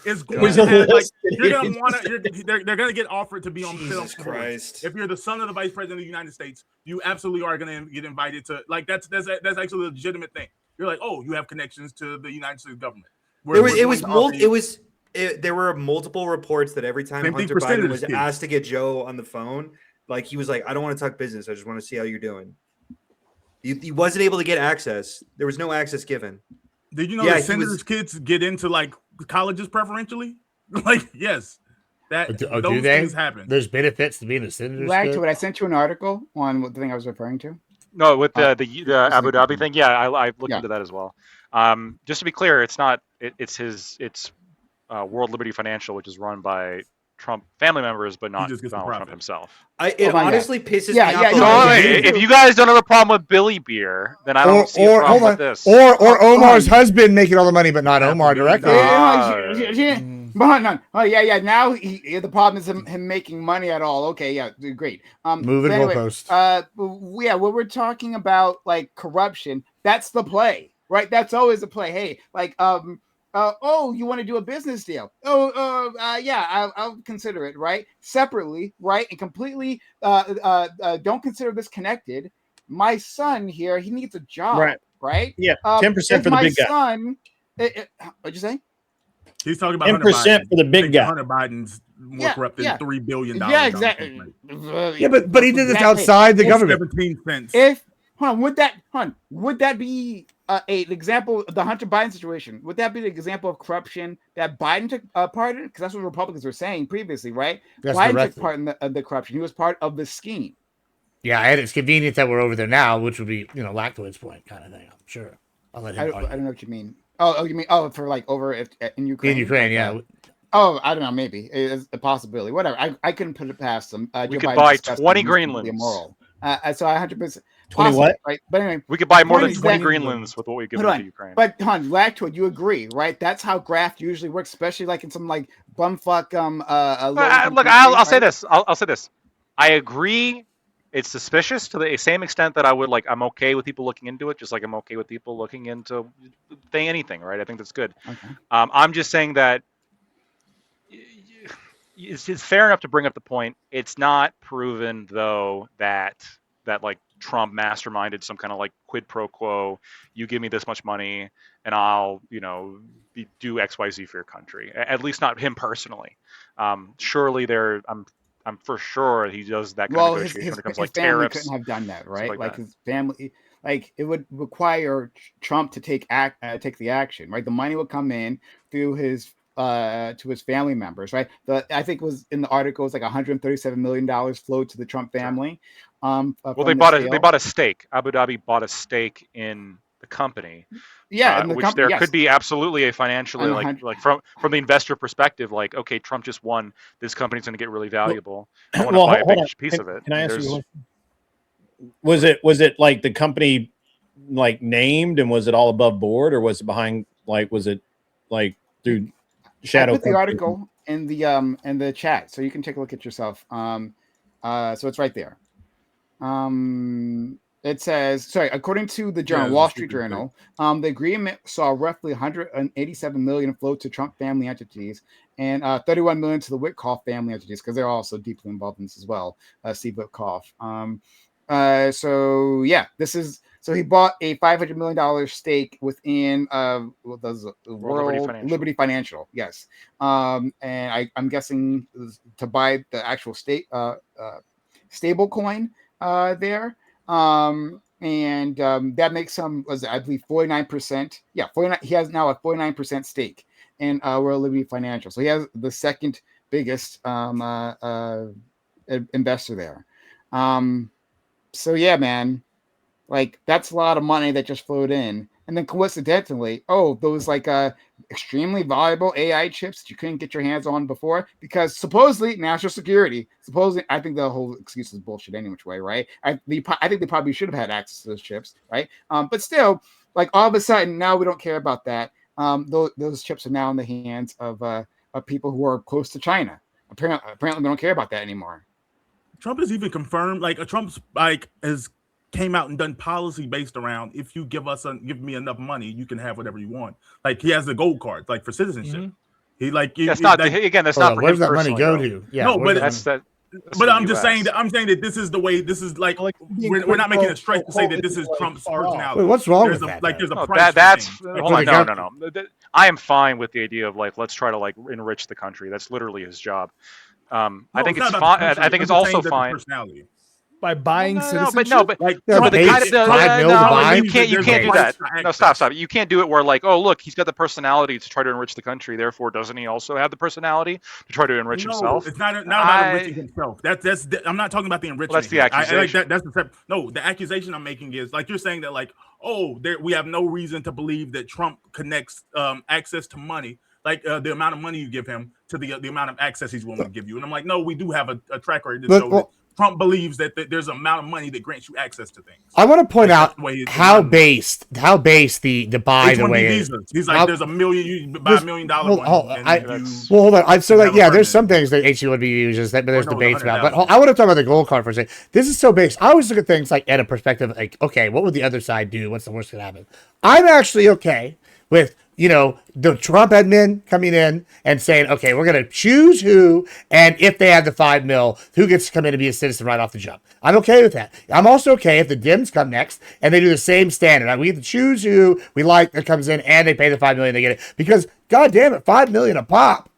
S7: is going
S14: There's
S7: to
S14: a
S7: have, like,
S14: list.
S7: you're going to want to, they're going to get offered to be on film.
S12: Christ.
S7: If you're the son of the vice president of the United States, you absolutely are going to get invited to, like, that's actually a legitimate thing. You're like, oh, you have connections to the United States government.
S12: There were multiple reports that every time Hunter Biden was asked to get Joe on the phone, like, he was like, I don't want to talk business. I just want to see how you're doing. He wasn't able to get access. There was no access given.
S7: Did you know that senators' kids get into, like, colleges preferentially? Like, yes. Those things happen.
S3: There's benefits to being a senator.
S9: When I sent you an article on the thing I was referring to.
S5: No, with the Abu Dhabi thing, yeah, I looked into that as well. Just to be clear, it's not. It's World Liberty Financial, which is run by Trump family members, but not Donald Trump himself.
S12: It honestly pisses me off.
S5: If you guys don't have a problem with Billy Beer, then I don't see a problem with this.
S3: Or Omar's husband making all the money, but not Omar directly.
S9: Oh yeah. Now the problem is him making money at all. Okay, yeah, great.
S3: Moving goalpost.
S9: Yeah, when we're talking about like corruption, that's the play, right? That's always the play. Hey, like oh, you want to do a business deal? Yeah, I'll consider it, right? Separately, right? And completely don't consider this connected. My son here, he needs a job, right?
S14: Yeah, 10% for the big guy.
S9: Son, what'd you say?
S7: He's talking about
S14: 10% for the big guy.
S7: Hunter Biden's more corrupt than $3 billion.
S9: Yeah, exactly.
S3: Yeah, but he did this outside the government.
S7: 17 cents.
S9: Would that be an example of the Hunter Biden situation? Would that be the example of corruption that Biden took part in? Because that's what Republicans were saying previously, right? Biden took part in the corruption. He was part of the scheme.
S3: Yeah, and it's convenient that we're over there now, which would be, Lactoid's point kind of thing. I'm sure. I'll let him.
S9: I don't know what you mean. Oh, you mean for like over in Ukraine?
S3: In Ukraine, yeah.
S9: Oh, I don't know. Maybe it's a possibility. Whatever. I couldn't put it past them.
S5: We
S9: Joe
S5: could
S9: Biden
S5: buy
S9: discussed
S5: 20
S9: it, he's completely
S5: Greenlands.
S9: immoral. So I 100%.
S14: 20 what?
S9: Right. But anyway,
S5: We could buy more than
S9: point is
S5: 20
S9: that-
S5: Greenlands with what we give
S9: Hold
S5: to
S9: on.
S5: Ukraine.
S9: But hon, Lactoid, you agree, right? That's how graft usually works, especially like in some like bumfuck
S5: Look, I'll say this. I'll say this. I agree. It's suspicious to the same extent that I would like. I'm okay with people looking into it, just like I'm okay with people looking into anything. Right? I think that's good.
S9: Okay.
S5: I'm just saying that it's fair enough to bring up the point. It's not proven though that like Trump masterminded some kind of like quid pro quo. You give me this much money, and I'll do XYZ for your country. At least not him personally. Surely I'm for sure he does that kind of negotiation when it comes to like
S9: family
S5: tariffs.
S9: couldn't have done that, right? Like
S5: that.
S9: his family, like it would require Trump to take the action, right? The money would come in through his to his family members, right? I think it was in the article, it's like $137 million flowed to the Trump family.
S5: Well, they bought a stake. Abu Dhabi bought a stake in the company.
S9: Yeah,
S5: which there could be absolutely a financially like from the investor perspective, like, okay, Trump just won. This company's going to get really valuable. I want to buy a big piece of it.
S14: Can I ask you a question? Was it like the company like named, and was it all above board, or was it behind, like, was it like through shadow?
S9: I put the article in the chat, so you can take a look at yourself. So it's right there. It says, according to the journal, Wall Street Journal, the agreement saw roughly 187 million flow to Trump family entities and 31 million to the Witkoff family entities, because they're also deeply involved in this as well. Steve Witkoff. So he bought a $500 million stake within Liberty Financial. Yes. And I'm guessing to buy the actual stable coin there. That makes him, I believe, 49%. Yeah, 49. He has now a 49% stake in World Liberty Financial. So he has the second biggest investor there. So yeah, man, like that's a lot of money that just flowed in. And then coincidentally, those like extremely valuable AI chips that you couldn't get your hands on before, because supposedly national security, I think the whole excuse is bullshit any which way, right? I think they probably should have had access to those chips, right? But still, like all of a sudden now we don't care about that. Those chips are now in the hands of people who are close to China. Apparently we don't care about that anymore.
S7: Trump has even confirmed, like Trump's like has came out and done policy based around, if you give me enough money, you can have whatever you want. Like he has the gold card, like for citizenship.
S5: Mm-hmm.
S7: He like
S5: that's not for
S3: where's
S5: him
S3: that money go
S5: though.
S3: to? Yeah,
S7: no, but
S5: that's that.
S7: But I'm just saying that this is the way. This is like we're not making a stretch to say that this is Trump's personality.
S3: Wait, what's wrong with that?
S7: Like there's a
S5: No,
S7: price.
S5: Hold on, no. I am fine with the idea of like let's try to like enrich the country. That's literally his job. I think it's fine. I think it's also fine.
S11: By buying citizenship?
S5: But you can't do that. No, stop. You can't do it where like, oh look, he's got the personality to try to enrich the country. Therefore, doesn't he also have the personality to try to enrich himself?
S7: It's not about enriching himself. That's I'm not talking about the enrichment.
S5: Well, that's the accusation.
S7: The accusation I'm making is like you're saying that like, we have no reason to believe that Trump connects access to money, like the amount of money you give him to the amount of access he's willing to give you. And I'm like, no, we do have a track record that shows that Trump believes that there's an amount of money that grants you access to things.
S3: I want to point out how based the buy the way is.
S7: He's like, there's you buy $1 million one.
S3: Hold on. So like, there's some things that H1B uses but there's debates about. But I want to talk about the gold card for a second. This is so based. I always look at things like at a perspective, like, okay, what would the other side do? What's the worst that could happen? I'm actually okay with the Trump admin coming in and saying, okay, we're going to choose who, and if they have the $5 million, who gets to come in and be a citizen right off the jump. I'm okay with that. I'm also okay if the Dems come next and they do the same standard. We get to choose who we like that comes in and they pay the $5 million, they get it. Because, God damn it, $5 million a pop.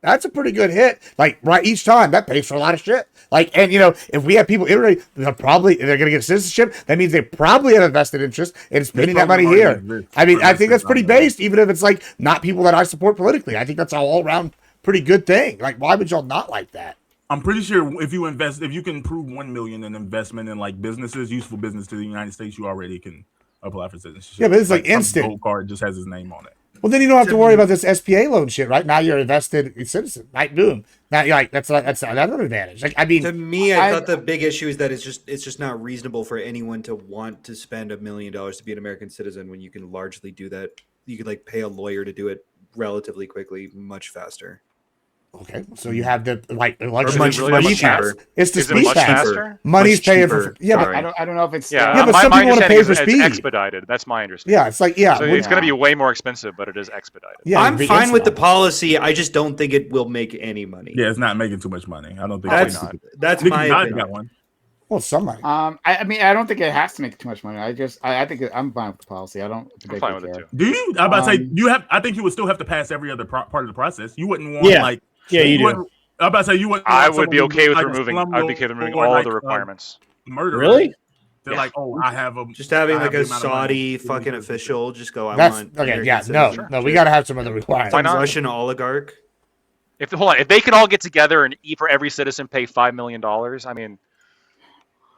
S3: That's a pretty good hit. Like, right, each time, that pays for a lot of shit. Like, and if we have people iterating, they're going to get citizenship. That means they probably have a vested interest in spending that money here. I mean, I think that's pretty based, even if it's like not people that I support politically. I think that's an all around pretty good thing. Like, why would y'all not like that?
S7: I'm pretty sure if you can prove $1 million in investment in like businesses, useful business to the United States, you already can apply for citizenship.
S3: Yeah, but it's like instant.
S7: Gold card just has his name on it.
S3: Well, then you don't have to worry about this SPA loan shit, right? Now you're a vested citizen, right? Boom. Now you're like that's another advantage. Like, I mean,
S12: to me, I thought the big issue is that it's just not reasonable for anyone to want to spend $1 million to be an American citizen when you can largely do that. You could like pay a lawyer to do it relatively quickly, much faster.
S3: Okay, so you have the like
S12: much cheaper.
S3: It's the
S12: Is it
S3: speed
S12: much
S3: pass.
S12: cheaper?
S3: Money's
S12: Much
S3: paying
S12: cheaper.
S3: for yeah, but
S12: Sorry.
S20: I don't know if it's
S5: Yeah,
S3: but
S5: my
S3: some people want to pay
S5: understanding
S3: for
S5: is
S3: speed.
S5: it's expedited. That's my understanding.
S3: Yeah, it's like yeah,
S5: So it's going to be way more expensive, but it is expedited.
S3: Yeah,
S12: I'm fine with the policy. I just don't think it will make any money.
S7: Yeah, it's not making too much money. I don't think
S12: That's
S7: Nicki
S12: my
S7: Minaj
S12: opinion.
S7: got one.
S3: Well, somebody.
S20: I mean, I don't think it has to make too much money. I think I'm fine with the policy. I don't particularly care.
S7: Do you? I'm about to say you have. I think you would still have to pass every other part of the process. You wouldn't want like.
S14: Yeah, you do.
S7: wouldn't- I'm about to say you wouldn't.
S5: I
S7: want
S5: would be
S7: someone
S5: okay
S7: who's
S5: with
S7: like a
S5: removing. I'd be okay with removing
S7: slumlord
S5: all
S7: or
S5: of the
S7: like,
S5: requirements.
S7: Murderer.
S14: Really?
S7: They're like, oh, I have a
S12: Just having
S7: I
S12: like
S7: have
S12: a
S7: the amount of money.
S12: Saudi fucking official just go. I
S3: That's
S12: want
S3: okay.
S12: American
S3: Yeah,
S12: citizen.
S3: no, we got to have some other requirements.
S5: Why not?
S12: Russian oligarch.
S5: If they can all get together and for every citizen pay $5 million, I mean,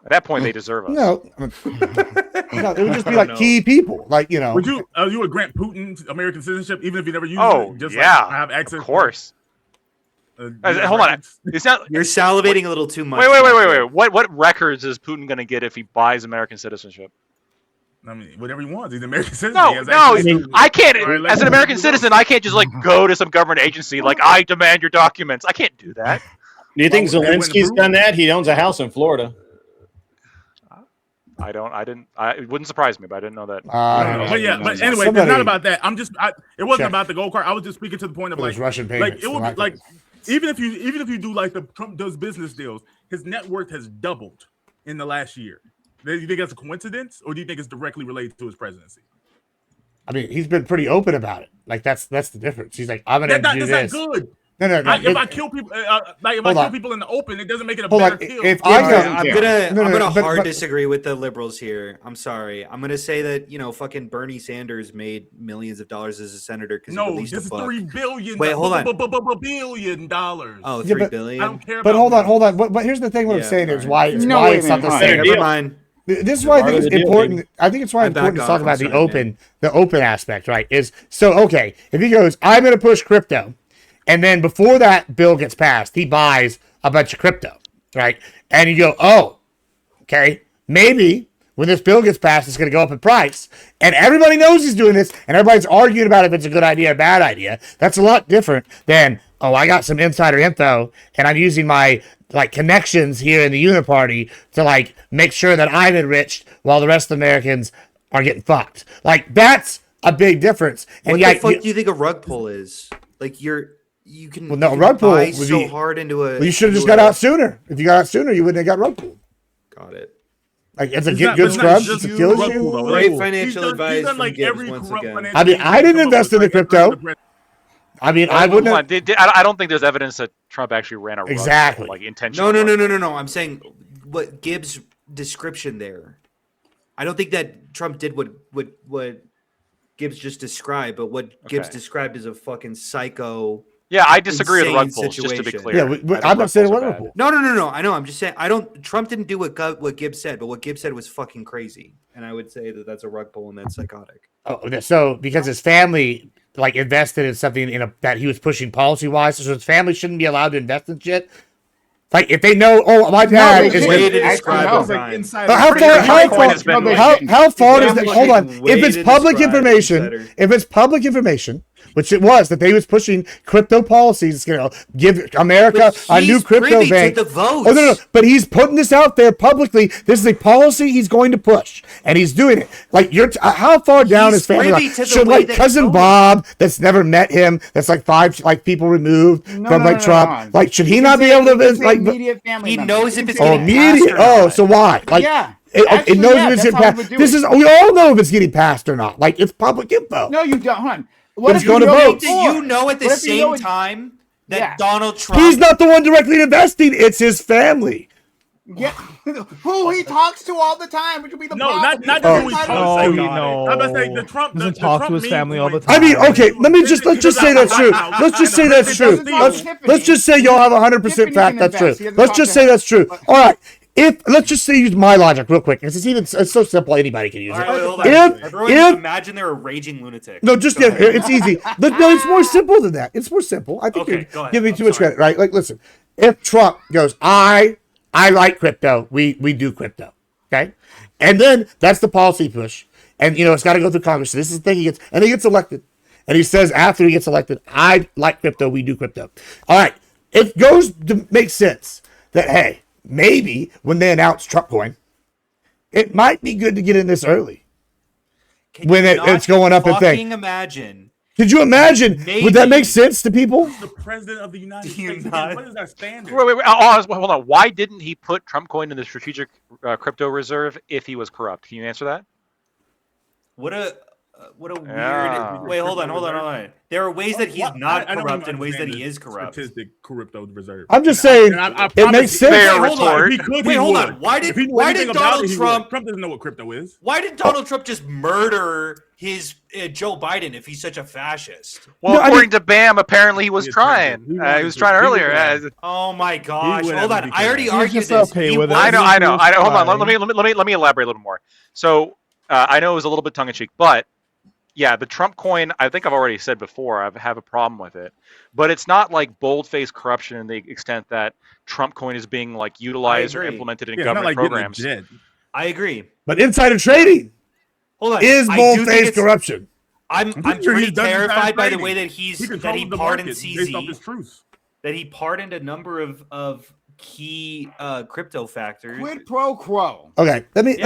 S5: at that point they deserve us.
S3: No, no, it would just be like key people, like you know.
S7: Would you? You would grant Putin American citizenship even if he never used
S5: Oh,
S7: it? Just
S5: yeah,
S7: like, I have access.
S5: of course. Hold on, it's not.
S12: You're salivating a little too much.
S5: Wait. What records is Putin going to get if he buys American citizenship?
S7: I mean, whatever he wants. He's an American citizen.
S5: No,
S7: He has
S5: no,
S7: access to-
S5: I can't.
S7: All right,
S5: As an American citizen, I can't just like go to some government agency like I demand your documents. I can't do that.
S14: Do you think
S7: Well, they wouldn't
S14: Zelensky's
S7: approve
S14: done that? He owns a house in Florida.
S5: It wouldn't surprise me, but I didn't know that.
S7: But yeah, but anyway, it's not about that. It wasn't
S3: Check.
S7: about the gold card. I was just speaking to the point of
S3: Those
S7: like
S3: Russian
S7: like
S3: payments,
S7: it would
S3: the
S7: be like even if you do like the Trump does business deals, his net worth has doubled in the last year. Do you think that's a coincidence, or do you think it's directly related to his presidency?
S3: I mean, he's been pretty open about it. Like that's the difference. He's like, I'm gonna do
S7: That's
S3: this.
S7: not good.
S3: No.
S7: If I kill people, people in the open, it doesn't make it a
S3: Hold
S7: better
S3: on.
S7: kill.
S3: If I go,
S12: I'm gonna
S3: but-
S12: hard
S3: but-
S12: disagree with the liberals here. I'm sorry. I'm gonna say that fucking Bernie Sanders made millions of dollars as a senator because he
S7: No,
S12: released
S7: this
S12: a
S7: is
S12: book.
S7: $3 billion.
S12: Wait, hold on.
S7: $1 billion.
S12: Oh,
S3: Yeah,
S12: $3
S3: but-
S12: billion.
S7: I don't care
S3: But
S7: about
S3: hold on. But here's the thing. What I'm
S12: Yeah,
S3: saying is
S12: fine.
S3: why it's not the same.
S12: Never mind.
S3: This is why I think
S14: Part of
S3: it's
S14: the deal,
S3: important.
S14: baby.
S3: I think it's why
S12: I
S3: it's important
S12: back
S3: to talk
S12: off,
S3: about
S12: I'm
S3: the
S12: sorry,
S3: open aspect, right? Is so okay. If he goes, I'm going to push crypto, and then before that bill gets passed, he buys a bunch of crypto, right? And you go, oh, okay, maybe when this bill gets passed, it's going to go up in price, and everybody knows he's doing this, and everybody's arguing about if it's a good idea or bad idea. That's a lot different than, oh, I got some insider info, and I'm using my like connections here in the Uniparty to like make sure that I'm enriched while the rest of the Americans are getting fucked. Like that's a big difference. And
S12: What
S3: yeah,
S12: the fuck do you think a rug pull is? Like you can.
S3: well, no,
S12: you can
S3: rug pull
S12: buy
S3: would
S12: so
S3: be
S12: hard into a.
S3: Well, you should have just
S12: into
S3: got
S12: a-
S3: out sooner. If you got out sooner, you wouldn't have got rug pulled.
S12: Got it.
S3: Like it's a
S7: It's
S3: get
S7: not-
S3: good
S7: it's not
S3: scrub.
S7: just
S3: It's a
S7: you,
S3: kill
S7: rug
S3: issue.
S7: pull, though.
S12: Great
S7: He's
S12: financial
S7: done
S12: advice
S7: like
S12: from Gibbs
S7: every
S12: once
S7: corrupt
S12: again.
S7: financial
S3: I mean, I didn't invest in the crypto. I mean, I
S5: Hold
S3: wouldn't.
S5: on. I don't think there's evidence that Trump actually ran a rug
S3: Exactly.
S5: pull, like intentional.
S12: No. I'm saying what Gibbs' description there. I don't think that Trump did what Gibbs just described, but what Gibbs
S5: Okay.
S12: described is a fucking psycho.
S5: Yeah, I disagree with
S12: insane
S5: rug pulls. Just to be
S12: situation.
S5: clear.
S3: Yeah,
S5: I think
S3: I'm not
S5: rug
S3: saying
S5: pulls
S3: what
S5: are
S3: rug
S5: bad.
S3: pull.
S12: No. I know. I'm just saying Trump didn't do what Gibbs said, but what Gibbs said was fucking crazy, and I would say that that's a rug pull and that's psychotic.
S3: Oh, so because his family like invested in something that he was pushing policy wise, so his family shouldn't be allowed to invest in shit. Like if they know, oh, my dad is.
S12: Way to describe
S11: That
S12: it,
S11: was like
S12: Brian.
S11: inside.
S3: How far is that?
S12: Fucking
S3: Hold on. If
S12: way
S3: it's
S12: to
S3: public
S12: describe
S3: information,
S12: insider.
S3: which it was that they was pushing crypto policies, it's going to give America
S12: But
S3: a new
S12: he's
S3: crypto
S12: privy to
S3: bank.
S12: the votes.
S3: Oh no, but he's putting this out there publicly. This is a policy he's going to push, and he's doing it. Like how far down
S12: He's
S3: his family?
S12: privy
S3: Like,
S12: to the
S3: should
S12: way
S3: like
S12: that
S3: cousin
S12: it's going.
S3: Bob, that's never met him, that's like 5 like people removed from like Trump.
S20: no.
S3: Like should he
S20: You
S3: not
S20: can
S3: be able to
S20: say
S3: like?
S20: immediate family
S12: He
S20: members.
S12: knows
S20: You
S12: if
S20: can
S12: it's
S20: say
S12: getting
S3: Immediate.
S12: passed or
S3: Oh,
S12: not.
S3: so why? Like
S20: Yeah.
S3: it
S20: Actually,
S3: knows
S20: yeah,
S3: if it's
S20: that's
S3: getting
S20: how he would
S3: passed.
S20: do
S3: This
S20: it.
S3: is we all know if it's getting passed or not. Like it's public info.
S20: No, you don't. Hold on.
S3: But
S20: What
S3: it's
S20: if you
S3: going to
S20: know
S3: vote.
S20: before?
S12: You know at the
S20: What if you know
S12: same
S20: it-
S12: time that
S20: Yeah.
S12: Donald Trump.
S3: He's not the one directly investing. It's his family.
S20: Yeah, who he talks to all the time, which would be the
S7: No,
S20: problem.
S7: not
S3: Oh.
S7: just who he talks to.
S11: no.
S7: I'm about to say the Trump
S11: Doesn't
S7: the
S11: talk
S7: Trump
S11: to his
S7: meme
S11: family all the
S7: point-
S11: time.
S3: I mean, okay, let's just say that's true. Let's just say that's true.
S20: He doesn't talk to
S3: Let's just say y'all have 100%
S20: Tiffany
S3: fact
S20: can
S3: that's true.
S20: invest. He doesn't
S3: Let's
S20: talk
S3: just
S20: to
S3: say
S20: her.
S3: that's true. All right. if let's just say use my logic real quick, because it's so simple anybody can use
S12: All
S3: it.
S12: right, hold on. Everyone imagine they're a raging lunatic.
S3: No, just it's easy. No, it's more simple than that. It's more simple. I think
S12: Okay,
S3: you're
S12: go ahead.
S3: giving too much credit, right? Like, listen, if Trump goes, I like crypto, we do crypto, okay, and then that's the policy push, and it's got to go through Congress. So this is the thing he gets, and he gets elected, and he says after he gets elected, I like crypto, we do crypto. All right, it goes to make sense that hey, maybe when they announce Trump coin, it might be good to get in this early. When it's going up and thing.
S12: Imagine.
S3: Could you imagine? Would that make sense to people?
S7: The president of the United States. What is that standard?
S5: Wait, hold on. Why didn't he put Trump coin in the strategic crypto reserve if he was corrupt? Can you answer that?
S12: What a weird. Wait, hold on. There are ways that he's not corrupt and ways that he is corrupt.
S7: Statistic crypto reserve.
S3: I'm just saying it makes sense.
S12: Wait, hold on. Why did Donald Trump
S7: doesn't know what crypto is?
S12: Why did Donald Trump just murder his Joe Biden if he's such a fascist?
S5: Well, according to BAM, apparently he was trying. He was trying earlier.
S12: Oh my gosh! Hold on. I already argued this.
S5: I know. Hold on. Let me elaborate a little more. So I know it was a little bit tongue in cheek, but yeah, the Trump coin, I think I've already said before, I have a problem with it. But it's not like bold-faced corruption in the extent that Trump coin is being like utilized or implemented in government programs.
S12: I agree.
S3: But insider trading is bold-faced corruption.
S12: I'm pretty terrified by the way that he pardoned CZ. That he pardoned a number of key crypto factors.
S9: Quid pro quo.
S3: Okay, let me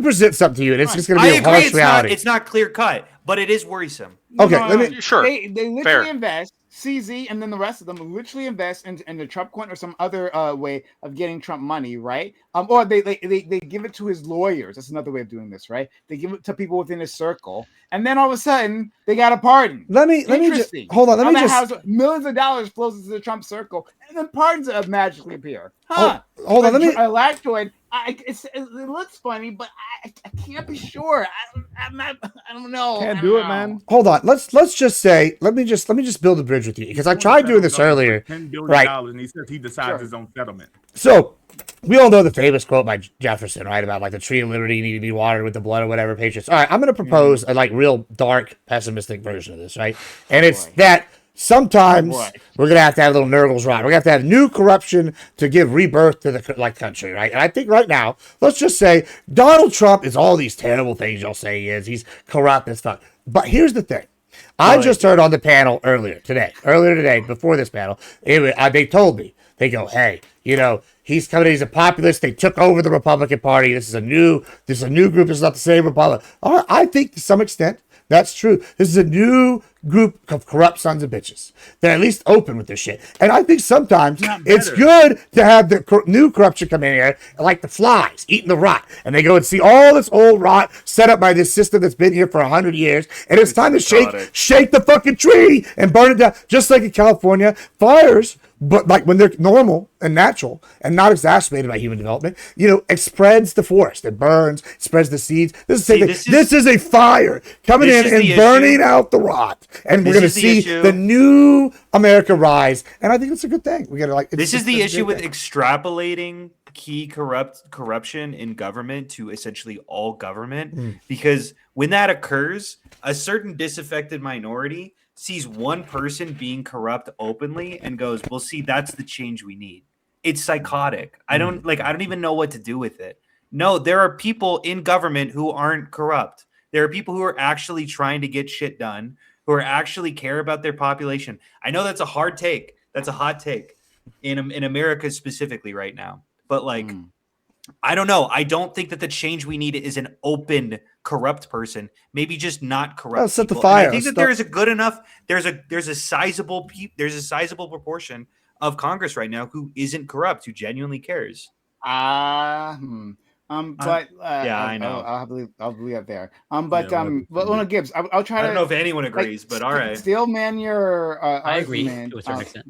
S3: present something to you, and it's just going to be a harsh reality.
S12: It's not clear cut, but it is worrisome.
S3: Okay,
S5: sure.
S9: They literally invest. CZ and then the rest of them literally invest in the Trump coin or some other way of getting Trump money, right? Or they give it to his lawyers. That's another way of doing this, right? They give it to people within his circle, and then all of a sudden they got a pardon.
S3: Let me just hold on. Let me just
S9: millions of dollars flows into the Trump circle, and then pardons magically appear. Huh?
S3: Hold on. Let me.
S9: Lactoid. It looks funny, but I can't be sure. I don't know.
S11: Can't do it, man.
S3: Hold on. Let's just say. Let me just build a bridge with you because I tried doing this earlier.
S7: $10 billion,
S3: right?
S7: And he says he decides his own settlement.
S3: So we all know the famous quote by Jefferson, right? About like the tree of liberty need to be watered with the blood or whatever, Patriots. All right, I'm going to propose a like real dark, pessimistic version of this, right? And it's that. Sometimes we're gonna have to have little nurgles right. We're gonna have to have new corruption to give rebirth to the country, right? And I think right now, let's just say Donald Trump is all these terrible things y'all say he is. He's corrupt and stuff. But here's the thing. I just heard on the panel earlier today, before this panel, they told me, they go, hey, he's coming in, he's a populist. They took over the Republican Party. This is a new group. This is not the same Republic. All right, I think to some extent, that's true. This is a new group of corrupt sons of bitches. They're at least open with their shit. And I think sometimes it's good to have the new corruption come in here, like the flies eating the rot. And they go and see all this old rot set up by this system that's been here for 100 years. And it's time to shake the fucking tree and burn it down. Just like in California, fires, but like when they're normal and natural and not exacerbated by human development, it spreads the forest. It burns, it spreads the seeds. This is a fire coming in and burning out the rot. And we're going to see the new America rise. And I think it's a good thing. We got to
S12: this is the issue with extrapolating key corruption in government to essentially all government. Because when that occurs, a certain disaffected minority sees one person being corrupt openly and goes, well, see, that's the change we need. It's psychotic. I don't even know what to do with it. No, there are people in government who aren't corrupt. There are people who are actually trying to get shit done, who are actually care about their population. I know that's a hard take. That's a hot take in America specifically right now. But I don't know. I don't think that the change we need is an open corrupt person. Maybe just not corrupt.
S3: Set the
S12: people.
S3: fire.
S12: And I think that there is a good enough. There's a sizable proportion of Congress right now who isn't corrupt, who genuinely cares.
S9: Yeah, I know. I'll leave it there. But Gibbs, I'll try to.
S12: I don't know if anyone agrees, but all right.
S9: Steelman your
S21: I agree
S9: argument.
S21: to a certain extent.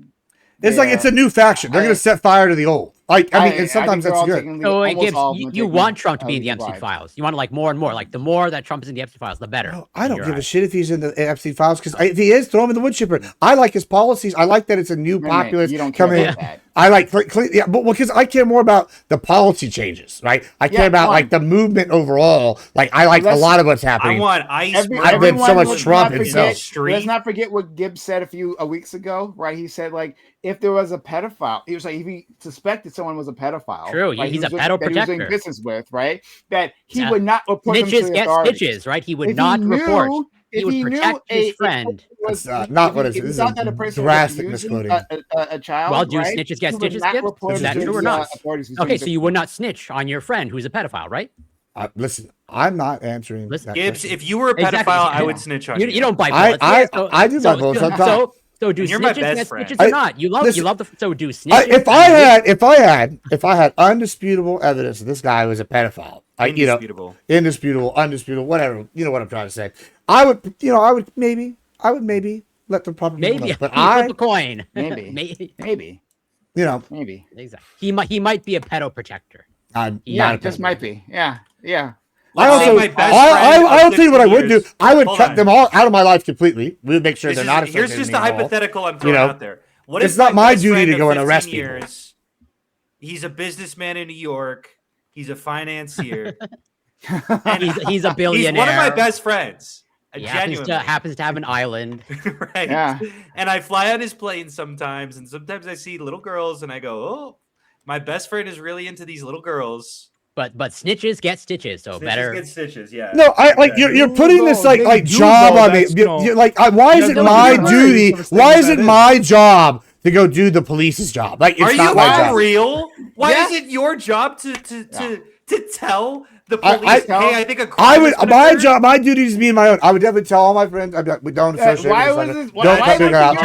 S3: It's like it's a new faction. They're going to set fire to the old. Like, I mean, and sometimes that's good.
S21: So Gibbs, you want Trump to be in the Epstein files. You want like more and more. Like the more that Trump is in the Epstein files, the better.
S3: No, I don't give a shit if he's in the Epstein files because if he is, throw him in the wood chipper. I like his policies. I like that it's a new populace coming in. I like, yeah, but because I care more about the policy changes, right? I care about like the movement overall. Like I like a lot of what's happening.
S22: I want ice.
S3: I've been so much Trump himself.
S9: Let's not forget what Gibbs said a few weeks ago, right? He said like if there was a pedophile, he was like if he suspected someone was a pedophile,
S21: true,
S9: like,
S21: he's a pedo protector.
S9: That he was doing business with, right? That he would not report
S21: snitches
S9: them to the
S21: get
S9: authorities.
S21: stitches, right? He would not report. He would protect his friend.
S3: That's not what it is. This is a drastic misquoting.
S9: A child.
S21: Well, do
S9: right?
S21: snitches get
S9: He would
S21: stitches?
S9: not
S21: Gibbs?
S9: report
S21: Is that
S9: to
S21: true or
S9: the,
S21: not?
S9: authorities.
S21: Okay, so you would not snitch on your friend who's a pedophile, right?
S3: Listen, I'm not answering. That
S22: Gibbs,
S3: question.
S22: if you were a pedophile, I would snitch on you.
S21: You don't bite bullets.
S3: I do bite bullets sometimes.
S21: So do
S22: And you're my
S21: snitches
S22: best
S21: get
S22: friend.
S21: snitches or not? You love the so do snitches.
S3: If I had undisputable evidence that this guy was a pedophile, indisputable, undisputed, whatever, you know what I'm trying to say. I would maybe let the proper people know. But
S21: flip a coin.
S9: Maybe.
S3: You know,
S9: maybe.
S21: Exactly. He might be a pedo protector.
S9: Just might be. Yeah.
S3: I'll tell you what I would do. I would cut them all out of my life completely. We would make sure they're not.
S22: Here's just a hypothetical I'm throwing out there. What
S3: it's
S22: if
S3: not my
S22: best
S3: duty
S22: friend
S3: to
S22: of
S3: go and
S22: 15
S3: arrest people.
S22: years, he's a businessman in New York. He's a financier.
S21: he's a billionaire.
S22: He's one of my best friends.
S21: He happens to have an island.
S22: Right.
S9: Yeah.
S22: And I fly on his plane sometimes, and sometimes I see little girls, and I go, "Oh, my best friend is really into these little girls."
S21: But snitches get stitches, so
S22: Snitches
S21: better.
S22: get stitches, yeah.
S3: No, I like you're putting this like job on me. You're like, why is it my duty? Why is it my job to go do the police's job? Like, it's not my job.
S22: Are you real? Why is it your job to tell the police? Hey, I think a crime has been occurred?
S3: My duty is me and my own. I would definitely tell all my friends. I'd be like, we don't associate.
S9: Why
S3: with
S9: was
S3: this.
S9: this?
S3: Don't
S9: Why
S3: figure out.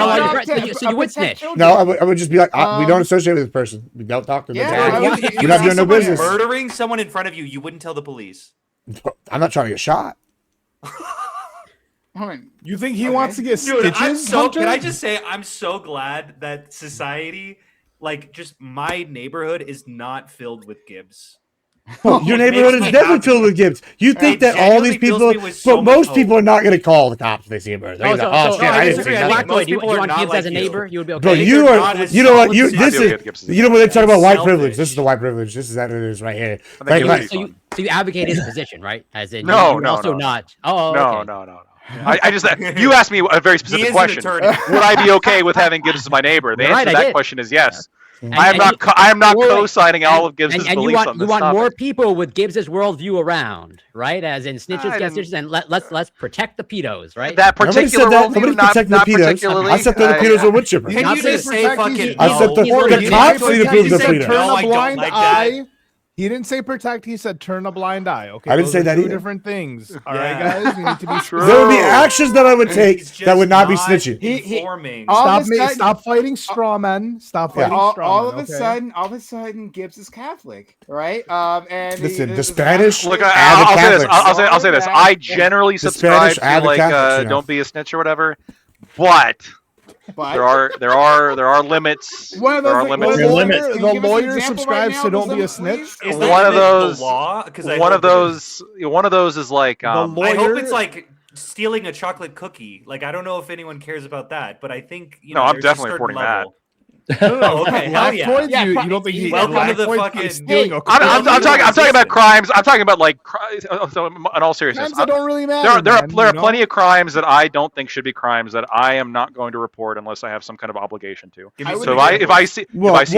S21: So you would snitch?
S3: No, I would just be like, we don't associate with this person. We don't talk to them.
S22: If
S3: We're not doing no
S22: someone
S3: business.
S22: murdering someone in front of you, you wouldn't tell the police.
S3: I'm not trying to get shot.
S11: You think he wants to get
S22: Dude,
S11: stitches?
S22: can I just say I'm so glad that society, like just my neighborhood, is not filled with Gibbs.
S3: Oh, your neighborhood is definitely filled with Gibbs. You think that all these people, but most people are not going to call the cops if they see a murder. They're gonna, shit, I didn't see that.
S21: Do you want Gibbs as a neighbor? You would be okay.
S3: Bro, you know what? You know when they talk about white privilege. This is the white privilege. This is that it is right here.
S21: So you advocate his position, right? As in,
S5: no.
S21: not. Oh, okay.
S5: No. I just you asked me a very specific question. Would I be okay with having Gibbs as my neighbor? The answer to that question is yes. I am not co-signing all of Gibbs' beliefs on this
S21: you want
S5: topic.
S21: more people with Gibbs' worldview around, right? As in snitches get stitches, and let's protect the pedos, right?
S5: That particular worldview, not particularly.
S3: I said that the pedos are wood chippers.
S22: Can you just say fucking
S3: I said the cops need to prove the pedos.
S11: Turn a blind eye. He didn't say protect. He said turn a blind eye. Okay,
S3: I didn't say that
S11: two
S3: either.
S11: Different things. All right, guys, you need to be true.
S3: There would be actions that I would take that would not be snitching.
S11: Stop fighting straw men. Stop fighting straw men.
S9: All of a sudden, Gibbs is Catholic, right? And
S3: listen, the Spanish.
S5: Look, I'll say this. I generally subscribe to like don't be a snitch or whatever, but there are limits. There are limits.
S11: The lawyer subscribes to don't be a snitch.
S5: One of those. One of those is like.
S22: I hope it's like stealing a chocolate cookie. Like I don't know if anyone cares about that, but I think
S5: no, I'm definitely reporting that.
S22: Oh, okay, hell yeah.
S11: You don't think he?
S22: Welcome to the fucking.
S5: I'm talking about crimes. I'm talking about like. So in all seriousness,
S11: crimes that don't really matter.
S5: There are plenty of crimes that I don't think should be crimes that I am not going to report unless I have some kind of obligation to. So if I see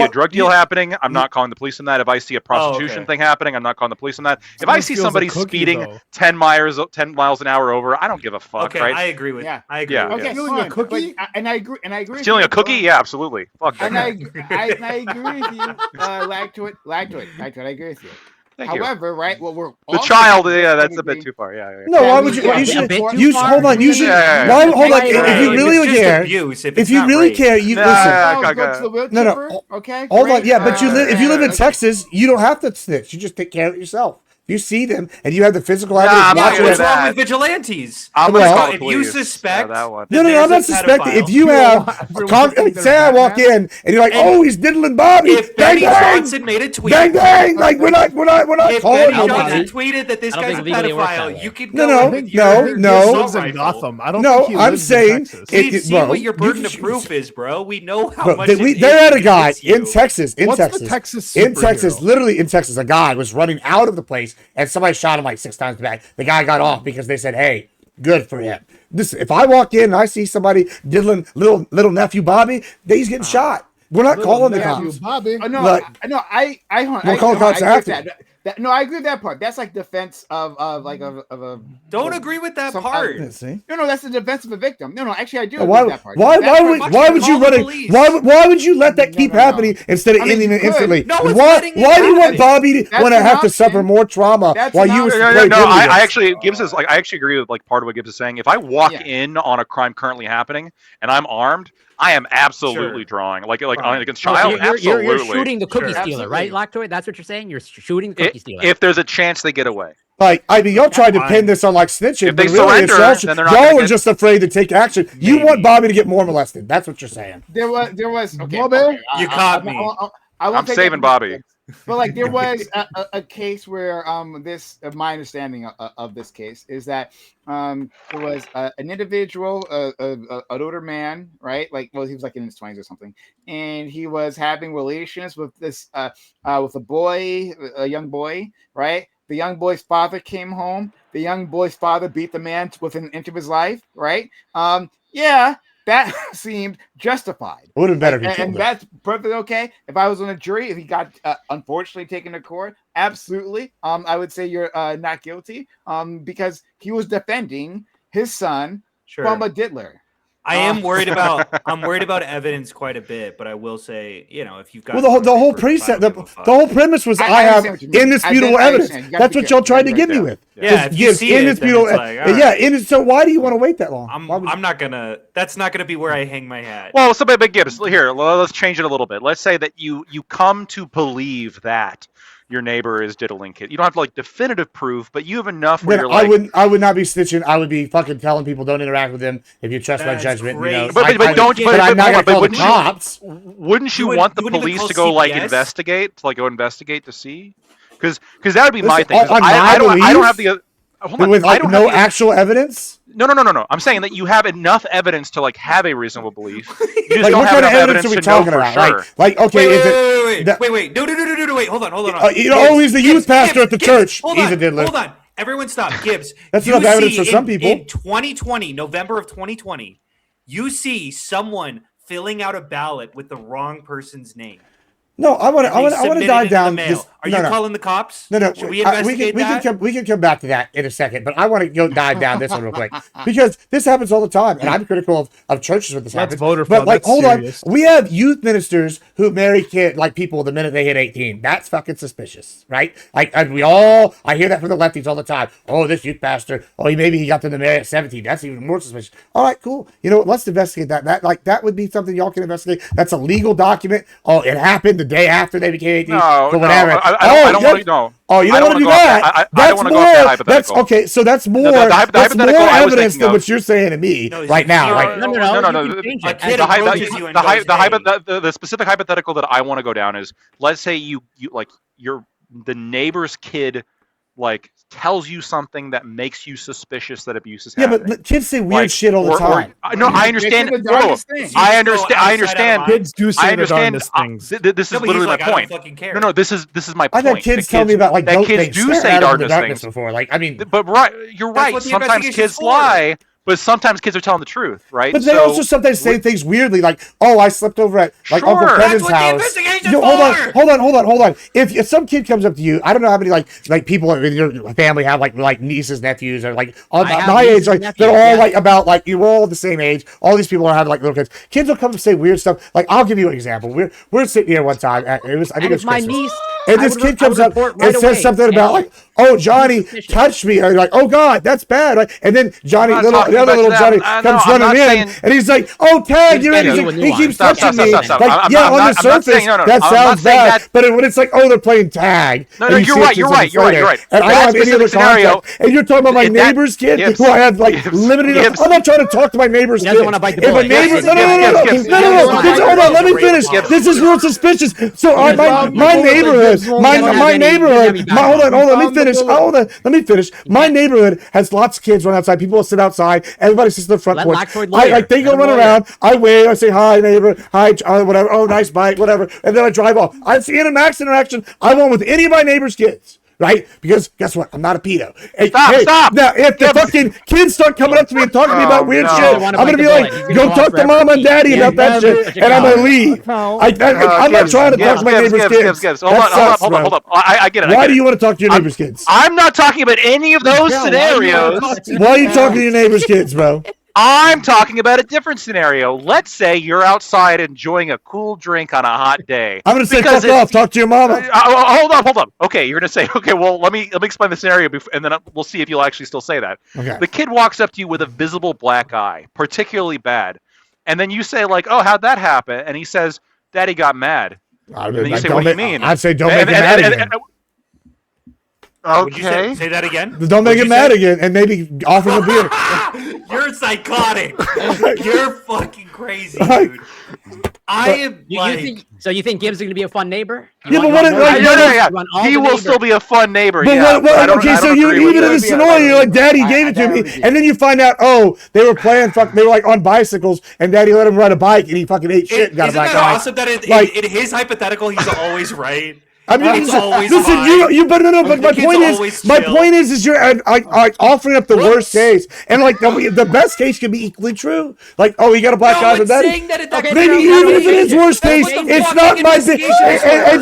S5: a drug deal happening, I'm not calling the police on that. If I see a prostitution thing happening, I'm not calling the police on that. If I see somebody speeding 10 miles an hour over, I don't give a fuck.
S22: Okay,
S5: right?
S22: I agree with.
S9: Yeah.
S22: I agree.
S5: Yeah.
S22: With
S9: Okay,
S11: stealing a cookie,
S9: and I agree.
S5: Stealing a cookie, yeah, absolutely. Fuck.
S9: And I agree with you. Lactoid. I agree with you. However, right? Well, we're
S5: the child. Yeah, that's a bit too far. Yeah.
S3: No, why would you? You should. Hold on. You should. Why? Hold on. If you really care, if you really care, you listen. No.
S9: Okay.
S3: Hold on. Yeah, but if you live in Texas, you don't have to snitch. You just take care of it yourself. You see them, and you have the physical
S5: Nah,
S3: evidence.
S5: I'm not
S12: What's
S5: gonna
S12: wrong
S5: that.
S12: with vigilantes?
S5: I'm
S3: Well,
S5: gonna
S12: if
S5: call
S12: you
S5: the police.
S12: suspect,
S5: Yeah, that one.
S3: No, I'm not suspecting. If you have, say I walk in and you're like, oh, he's diddling Bobby.
S12: If
S3: Bang,
S12: Benny
S3: bang,
S12: Johnson made a tweet,
S3: bang, bang. Like we're not
S12: if
S3: calling
S12: Benny
S3: nobody.
S12: Johnson tweeted that this
S21: I don't
S12: guy's a
S21: think legally it works that
S12: pedophile,
S21: way.
S12: you could
S3: No,
S12: go
S3: no,
S12: in with
S3: no,
S12: your
S3: no.
S12: assault
S11: lives in
S12: rifle.
S11: Gotham. I don't
S3: No,
S11: think he
S3: I'm
S11: lives
S3: saying
S11: in Texas.
S12: We've seen
S3: bro,
S12: what your burden
S3: you
S12: of proof is, bro. We know how
S3: Bro,
S12: much
S3: they're at a guy in Texas.
S11: What's the Texas
S3: In Texas,
S11: superhero?
S3: literally in Texas, a guy was running out of the place and somebody shot him like 6 times back. The guy got off because they said, "Hey, good for him." This, if I walk in and I see somebody diddling little nephew Bobby, he's getting shot. We're not calling the cops.
S11: Bobby.
S9: No,
S3: Like,
S9: I
S3: we'll call the cops
S9: agree with
S3: after.
S9: that. No, I agree with that part. That's like defense of a.
S12: Don't agree with that part.
S9: No, that's the defense of a victim. No, actually, I do.
S3: Why
S9: agree with that part.
S3: why would you run it? Why would you let that keep happening instead of ending it instantly? Why do you want Bobby to want to have to suffer more trauma while you?
S5: I actually Gibbs is like I actually agree with like part of what Gibbs is saying. If I walk in on a crime currently happening and I'm armed, I am absolutely drawing like against child.
S21: You're shooting the cookie stealer, right, Lactoid? That's what you're saying. You're shooting the cookie stealer.
S5: If there's a chance they get away.
S3: Like, I mean, y'all tried to pin this on like snitching,
S5: If
S3: but
S5: they
S3: really, it's
S5: surrender, then they're not gonna
S3: y'all are
S5: get-
S3: just afraid to take action. You want Bobby to get more molested. That's what you're saying.
S9: There was. Okay,
S12: You caught me.
S9: I won't
S5: I'm
S9: take
S5: saving
S9: that-
S5: Bobby.
S9: But like there was a case where my understanding of this case is that there was an individual, an older man, right? Like, well, he was like in his 20s or something, and he was having relations with this with a young boy, right? The young boy's father came home. The young boy's father beat the man within an inch of his life, right? Yeah. That seemed justified.
S3: Would have better be
S9: and
S3: killed him.
S9: that's perfectly okay. If I was on a jury, if he got unfortunately taken to court, absolutely, I would say you're not guilty, because he was defending his son from a diddler.
S12: I am worried about. I'm worried about evidence quite a bit, but I will say, if you've got
S3: Well, the whole preset, the whole premise was I have
S9: understand what you mean.
S3: indisputable
S9: I
S3: evidence.
S9: understand. You gotta
S3: That's
S9: be
S3: what y'all tried to give me with.
S12: Yeah, if you
S3: Yes,
S12: see it, then
S3: indisputable.
S12: it's like, all right.
S3: So why do you want to wait that long?
S12: I'm not gonna. That's not gonna be where I hang my hat.
S5: Well, so but Gibbs, here, let's change it a little bit. Let's say that you come to believe that your neighbor is diddling kid. You don't have like definitive proof, but you have enough where
S3: Then
S5: you're like,
S3: I would not be snitching. I would be fucking telling people don't interact with them if you trust my judgment. You know,
S5: but
S3: I'm not gonna call the cops.
S5: Wouldn't you
S3: You
S5: want the
S3: wouldn't even
S5: police
S3: call
S5: to go like
S3: CPS?
S5: investigate to see? Because that would be my thing. 'Cause
S3: On
S5: I don't
S3: my
S5: have the.
S3: belief?
S5: Hold on,
S3: With
S5: I
S3: like
S5: don't
S3: no
S5: have the-
S3: actual evidence.
S5: No. I'm saying that you have enough evidence to like have a reasonable belief. You just
S3: Like
S5: don't
S3: what
S5: have
S3: kind of
S5: enough
S3: evidence are we
S5: to know
S3: talking
S5: for
S3: about?
S5: sure.
S3: Like okay, is it?
S12: Wait, no, wait, hold on.
S3: He's the youth pastor at the church. He's a diddler.
S12: Hold on, everyone stop. Gibbs.
S3: That's
S12: you
S3: enough evidence
S12: see
S3: for some people.
S12: In 2020, November of 2020, you see someone filling out a ballot with the wrong person's name.
S3: No, I want
S12: And they
S3: to
S12: submit it
S3: dive
S12: into
S3: down.
S12: the mail. Are you calling the cops?
S3: No.
S12: Should we investigate that?
S3: We can come back to that in a second, but I want to go dive down this one real quick because this happens all the time, and I'm critical of churches when this
S11: Let's
S3: happens.
S11: voter
S3: But
S11: fraud,
S3: like,
S11: that's
S3: hold
S11: serious.
S3: on, we have youth ministers who marry people the minute they hit 18. That's fucking suspicious, right? Like, I hear that from the lefties all the time. Oh, this youth pastor. Oh, maybe he got them to marry at 17. That's even more suspicious. All right, cool. You know what? Let's investigate that. That would be something y'all can investigate. That's a legal document. Oh, it happened the day after they became 18. Whatever.
S5: I don't want to know.
S3: Oh, you don't want to do that?
S5: I don't want to go off that hypothetical.
S3: That's okay. So that's more.
S5: The
S3: That's more
S5: hypothetical I was
S3: evidence
S5: thinking
S3: than
S5: of-
S3: what you're saying to me right now. Like,
S5: No. The specific hypothetical that I want to go down is, let's say you like the neighbor's kid like tells you something that makes you suspicious that abuse is
S3: yeah,
S5: happening.
S3: but kids say weird shit all the time.
S5: No, I understand. I understand.
S11: Kids do say
S5: I
S11: the
S5: understand.
S11: darndest things.
S5: This is literally my point. No, this is my point.
S3: I've had kids tell me about like
S5: that
S3: goat
S5: kids
S3: things.
S5: do
S3: Stare
S5: say
S3: at 'em in the
S5: darkness
S3: darkness
S5: things
S3: before. Like, I mean,
S5: but you're right.
S12: what the
S5: Sometimes
S12: investigation's
S5: kids
S12: for.
S5: lie, but sometimes kids are telling the truth, right?
S3: but they also sometimes say things weirdly, like, "Oh, I slept over at like
S5: Sure.
S3: Uncle
S5: That's
S3: Kevin's
S5: what the
S3: house."
S5: investigation's
S3: Hold on. If some kid comes up to you, I don't know how many like people in your family have like nieces, nephews, or like my age, like they're all like about like you're all the same age. All these people are having like little kids. Kids will come and say weird stuff. Like, I'll give you an example. We're sitting here one time. I think it was
S21: my
S3: Christmas.
S21: niece,
S3: and this kid comes up and says something about like, "Oh, Johnny touched me," or like, "Oh God, that's bad." Right? And then Johnny, the other little Johnny, comes running in, and he's like, "Oh, Tag, you're in." He keeps touching me. Like, yeah, on the surface, that sounds bad, but when it's like, "Oh, they're playing tag,"
S5: no, you're right. You're right.
S3: And I don't have any other contact. And you're talking about my neighbor's kid, who I have like limited. I'm not trying to talk to my neighbor's kid. If a neighbor, no, hold on, let me finish. This is real suspicious. So my neighborhood, hold on, let me finish. Let me finish. My neighborhood has lots of kids run outside. People will sit outside. Everybody sits in the front porch. They go run around. I wave. I say hi, neighbor. Hi, whatever. Oh, nice bike, whatever. And then I drive off. I see a max interaction I want with any of my neighbor's kids. Right? Because guess what? I'm not a pedo. Hey, stop. Now, if the fucking kids start coming up to me and talking to me about weird shit, I'm going to be like, go talk to mom and daddy about that shit, and I'm going to leave. I'm not trying to talk to my neighbor's kids.
S5: Hold on. I get it.
S3: Why do you want to talk to your neighbor's kids?
S5: I'm not talking about any of those scenarios.
S3: Why are you talking to your neighbor's kids, bro?
S5: I'm talking about a different scenario. Let's say you're outside enjoying a cool drink on a hot day.
S3: I'm going to say, fuck off. Talk to your mama.
S5: Hold on. Okay, you're going to say, okay, well, let me explain the scenario, and then we'll see if you'll actually still say that.
S3: Okay.
S5: The kid walks up to you with a visible black eye, particularly bad. And then you say, like, oh, how'd that happen? And he says, Daddy got mad. And then you say, what do you mean?
S3: I'd say, don't make him mad again.
S5: Okay.
S12: Say that again.
S3: Don't make him mad again, and maybe offer him a beer.
S12: You're psychotic. You're fucking crazy, dude. I am.
S21: You think Gibbs is going to be a fun neighbor?
S5: Yeah, but he will still be a fun neighbor.
S3: But
S5: yeah.
S3: Okay, so you even in the scenario, you're like, Daddy gave it to me, and then you find out, oh, they were playing, they were like on bicycles, and Daddy let him ride a bike, and he fucking ate shit. And got
S12: Isn't
S3: a black
S12: that
S3: eye.
S12: awesome that in his hypothetical, he's always right?
S3: I mean,
S12: It's always
S3: listen,
S12: fine.
S3: but my point is, you're offering up the worst case, and like the best case can be equally true. Like, oh, he got a black eye with that. Maybe even if it is worst case, it's not my business. Hey,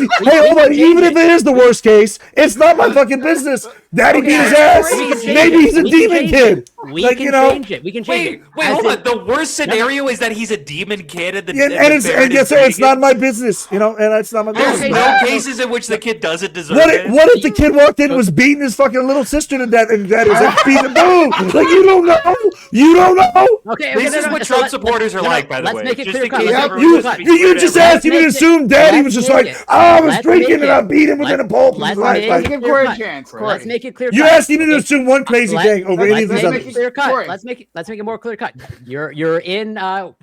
S3: hold on, even if it is the worst case, it's not my fucking business. Daddy beat his ass. Maybe he's a demon kid.
S21: We can change it. We can change it.
S12: Wait, hold on. The worst scenario is that he's a demon kid, and
S3: it's not my business. And it's not my business.
S12: There's no cases in which the kid doesn't deserve it.
S3: What if the kid walked in and was beating his fucking little sister to death, and Daddy was like beating boom? Like, you don't know. You don't know.
S21: Okay,
S12: this is what Trump supporters are like, by the way.
S21: Let's make it clear cut.
S3: You just asked him to assume Daddy was just like, I was drinking and I beat him within a pulp.
S21: Let's give
S20: Corey a chance.
S21: Let's make it clear.
S3: You asked him to assume one crazy thing over any of these others.
S21: Let's make it more clear cut. You're in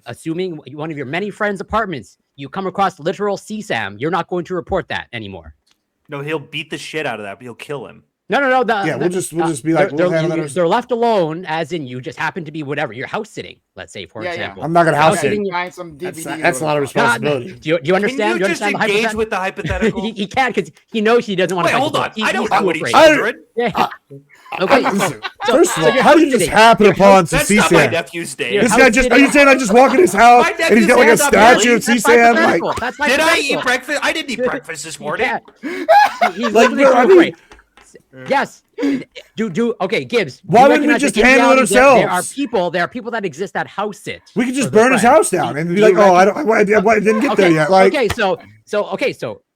S21: assuming one of your many friends' apartments. You come across literal CSAM. You're not going to report that anymore.
S12: No, he'll beat the shit out of that, but he'll kill him.
S21: No.
S3: We'll just be like,
S21: they're left alone, as in you just happen to be whatever. You're house sitting, let's say, for example.
S3: I'm not gonna house sit.
S21: That's
S3: a lot of responsibility.
S21: Do you understand?
S12: Can you just engage with the hypothetical?
S21: he can't, because he knows he doesn't want to.
S12: Wait, hold on. I don't know what he's children.
S21: Okay.
S3: First of all, how did you just happen upon some CSAM?
S12: That's not my nephew's day.
S3: This guy just—are you saying I just walk in his house and he's got like a statue of CSAM? Like,
S12: did I eat breakfast? I didn't eat breakfast this morning.
S21: He's literally yes. Okay, Gibbs.
S3: Why wouldn't we just handle it ourselves?
S21: There are people that exist that house sit.
S3: We could just burn his house down and be like, oh, I didn't get there yet. Like,
S21: so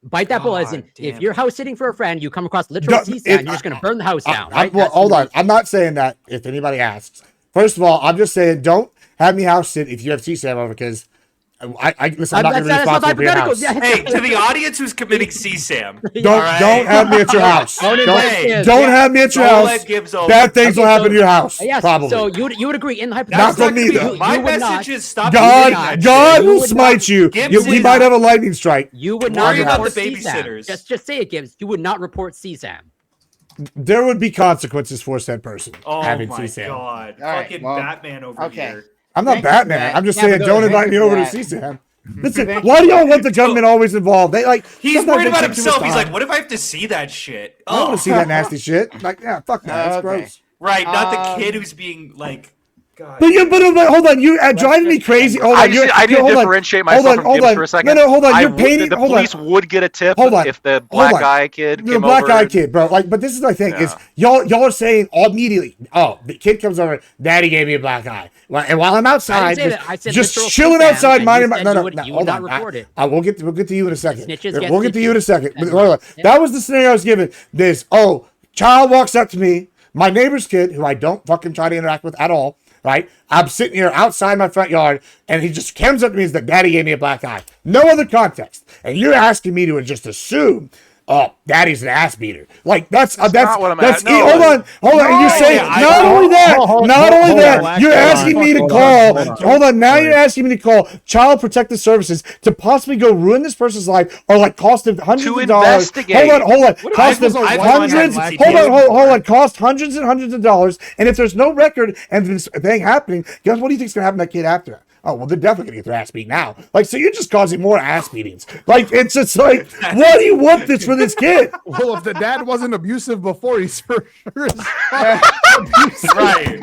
S21: bite that bullet. As in, if you're house sitting for a friend, you come across literal CSAM, you're just going to burn the house down, right?
S3: Well, hold on. I'm not saying that if anybody asks. First of all, I'm just saying don't have me house sit if you have CSAM over, because listen, I'm not going to be responsible for your house.
S12: Hey, to the audience who's committing CSAM,
S3: don't have me at your house. Don't have me at your house. Bad things will happen to your house.
S21: Yes,
S3: probably.
S21: So you would agree in the hypothetical.
S3: Not from me though.
S12: My message is stop.
S3: God will smite you. We might have a lightning strike.
S21: You would not
S12: report the babysitters.
S21: Just say it, Gibbs. You would not report CSAM.
S3: There would be consequences for said person having
S12: CSAM. Oh my god! Fucking Batman over here.
S3: I'm not Batman. I'm just saying, don't invite me over to CSAM. Listen, why do y'all want the government always involved?
S12: He's worried about himself. He's like, what if I have to see that shit?
S3: I don't want to see that nasty shit. Like, yeah, fuck that. That's gross.
S12: Right, not the kid who's being like
S3: But hold on, you driving me crazy. Hold on,
S5: I need to differentiate myself from Gibbs for a second.
S3: No, hold on. You're painting.
S5: The police would get a tip if the black guy kid came over.
S3: The black guy kid, bro. Like, but this is my thing: is y'all are saying immediately, oh, the kid comes over, daddy gave me a black eye, and while I'm outside, just chilling outside, minding my. No, hold on. We'll get to you in a second. We'll get to you in a second. That was the scenario I was given. Child walks up to me, my neighbor's kid, who I don't fucking try to interact with at all. Right? I'm sitting here outside my front yard, and he just comes up to me and says, daddy gave me a black eye. No other context. And you're asking me to just assume, oh, daddy's an ass beater. Like, that's not what I'm asking. Hold on. And you're saying, not only that, you're asking me to call, you're asking me to call Child Protective Services to possibly go ruin this person's life or like cost them hundreds of dollars. Hold on. Cost them hundreds. Cost hundreds and hundreds of dollars. And if there's no record and this thing happening, guess what do you think's going to happen to that kid after that? Oh, well, they're definitely going to get their ass beat now. Like, so you're just causing more ass beatings. Like, it's just like, what do you want this for this kid?
S11: Well, if the dad wasn't abusive before, he's for sure abusive.
S3: Right.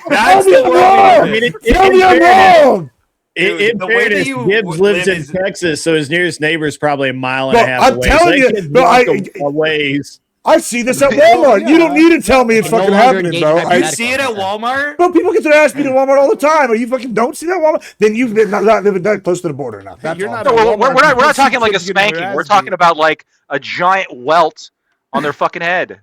S14: That's the wrong. I mean,
S3: Tell me I'm wrong.
S14: In fairness, Gibbs lives in Texas, so his nearest neighbor is probably a mile and a half away.
S3: I'm telling you, I see this at Walmart.
S14: Yeah.
S3: You don't need to tell me it's fucking happening, bro.
S12: You see it at Walmart?
S3: Bro, people get their ass beat at Walmart all the time. Or you fucking don't see that at Walmart? Then you've been not living that close to the border enough. That's all.
S5: No, we're not talking like a spanking. We're talking about like a giant welt on their fucking head.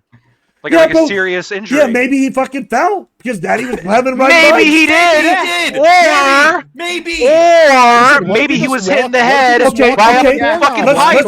S5: Like a serious injury.
S3: Yeah, maybe he fucking fell because daddy was having right.
S5: Maybe he did. Or maybe he was hitting the head by a fucking pipe.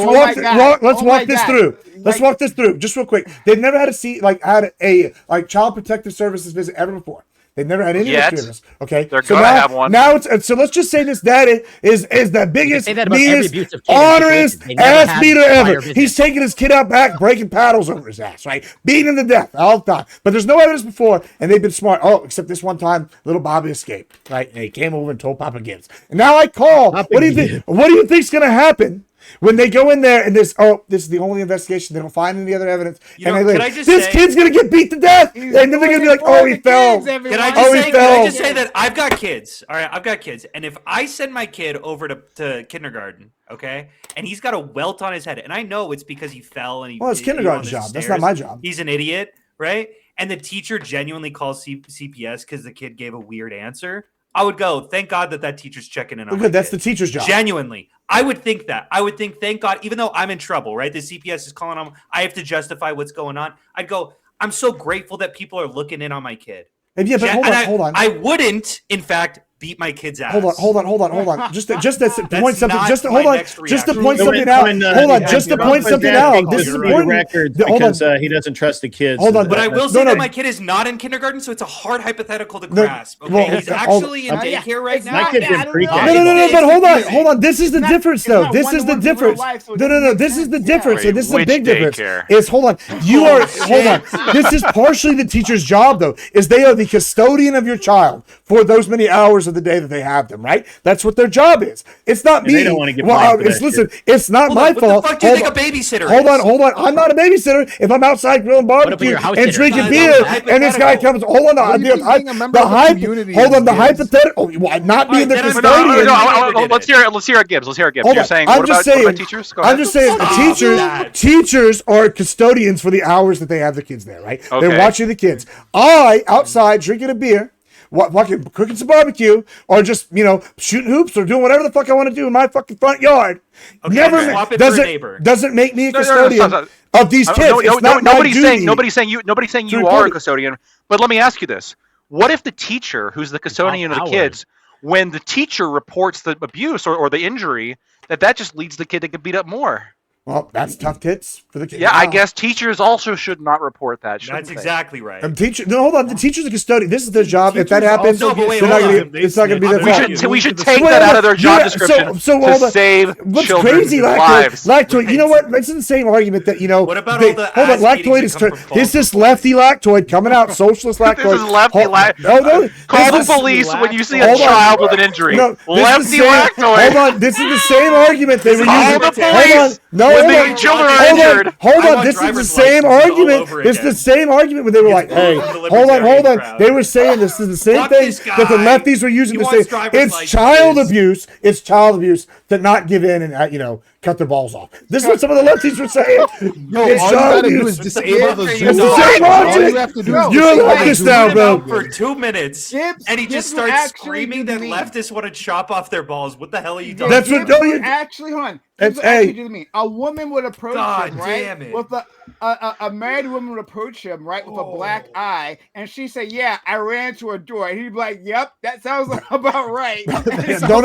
S3: Let's walk this through. Let's walk this through just real quick. They've never had a Child Protective Services visit ever before. They've never had any experience. Okay,
S5: they're gonna have one.
S3: Now so let's just say this daddy is the biggest, meanest, honorest ass beater ever. He's taking his kid out back, breaking paddles over his ass, right? Beating him to death all the time. But there's no evidence before, and they've been smart. Oh, except this one time, little Bobby escaped, right? And he came over and told Papa Gibbs. And now I call. What do you think? What do you think's gonna happen? When they go in there and this is the only investigation, they don't find any other evidence, this kid's gonna get beat to death, and then they're gonna be like, "Oh, he fell."
S12: Can I just say that I've got kids? All right, I've got kids, and if I send my kid over to kindergarten, okay, and he's got a welt on his head, and I know it's because he fell and
S3: it's kindergarten's job. That's not my job.
S12: He's an idiot, right? And the teacher genuinely calls CPS because the kid gave a weird answer. I would go, thank God that teacher's checking in on me.
S3: That's the teacher's job.
S12: Genuinely. I would think that. I would think, thank God, even though I'm in trouble, right? The CPS is calling on me. I have to justify what's going on. I'd go, I'm so grateful that people are looking in on my kid.
S3: And yeah, but hold on.
S12: I wouldn't, in fact, beat my kid's ass.
S3: Hold on. Just to point something. Just to point something out. Hold on. Just to point something out. This is important.
S14: Because he doesn't trust the kids.
S3: Hold on.
S12: But I will say that my kid is not in kindergarten, so it's a hard hypothetical to grasp. Okay, he's actually in daycare right now.
S14: My kid's in pre-K.
S3: No. But hold on. This is the difference, though. This is the difference. No. This is the difference, and this is a big difference. Is hold on. Hold on. This is partially the teacher's job, though. Is they are the custodian of your child for those many hours of the day that they have them, right? That's what their job is. It's not me.
S14: They don't want to get listen,
S3: it's not my fault.
S12: What the fuck do you think a babysitter is?
S3: Hold on. I'm not a babysitter if I'm outside grilling barbecue and drinking beer and this guy comes, hold on. The hypothetical, not being the custodian.
S5: Let's hear it, Gibbs. You're saying, what about teachers?
S3: I'm just saying teachers are custodians for the hours that they have the kids there, right?
S5: Okay.
S3: They're watching the kids. Outside drinking a beer, cooking some barbecue, or just shooting hoops or doing whatever the fuck I want to do in my fucking front yard.
S12: Okay,
S3: doesn't make me a custodian of these kids.
S5: Nobody's saying you are a custodian. But let me ask you this: what if the teacher, who's the custodian of the kids, when the teacher reports the abuse or the injury, that just leads the kid to get beat up more?
S3: Well, that's tough tits for the kids.
S5: Yeah, I guess teachers also should not report that.
S12: That's exactly right.
S3: Hold on. The teacher's a custodian. This is their job. If that happens, it's not going to be their fault.
S5: We should take that out of their job description to save children's lives.
S3: Lactoid. You know what? This is the same argument that
S12: What about all the
S3: lactoid is? This is lefty lactoid coming out. Socialist lactoid.
S5: This is lefty lactoid. Call the police when you see a child with an injury. Lefty lactoid.
S3: Hold on. This is the same argument they were using.
S5: Call the police.
S14: No,
S5: when
S14: hold
S5: the
S14: on.
S5: children are injured.
S14: Hold on. This is the same argument. It's the same argument when they were like, "Hey, hold on." They were saying this is the same thing that the lefties were using to say it's child abuse. It's child abuse to not give in and cut their balls off. This is what some of the lefties were saying. It's
S11: all you
S14: child
S11: gotta do
S14: abuse.
S11: is disable the
S14: It's
S11: Zoom.
S14: the same
S11: All
S14: logic.
S11: you have to do is
S14: You're a
S11: disable
S14: leftist
S11: the
S14: now,
S11: Zoom.
S14: bro.
S12: For 2 minutes, and he just starts screaming that leftists want to chop off their balls. What the hell are you talking
S14: That's
S12: about?
S14: what. No,
S20: Actually, hold on.
S14: It's
S20: Actually, do to me. A woman would approach
S12: God
S20: him, right?
S12: damn it.
S20: With a married woman would approach him, right, with a black eye, and she say, "Yeah, I ran to a door," and he'd be like, "Yep, that sounds about right."
S14: Don't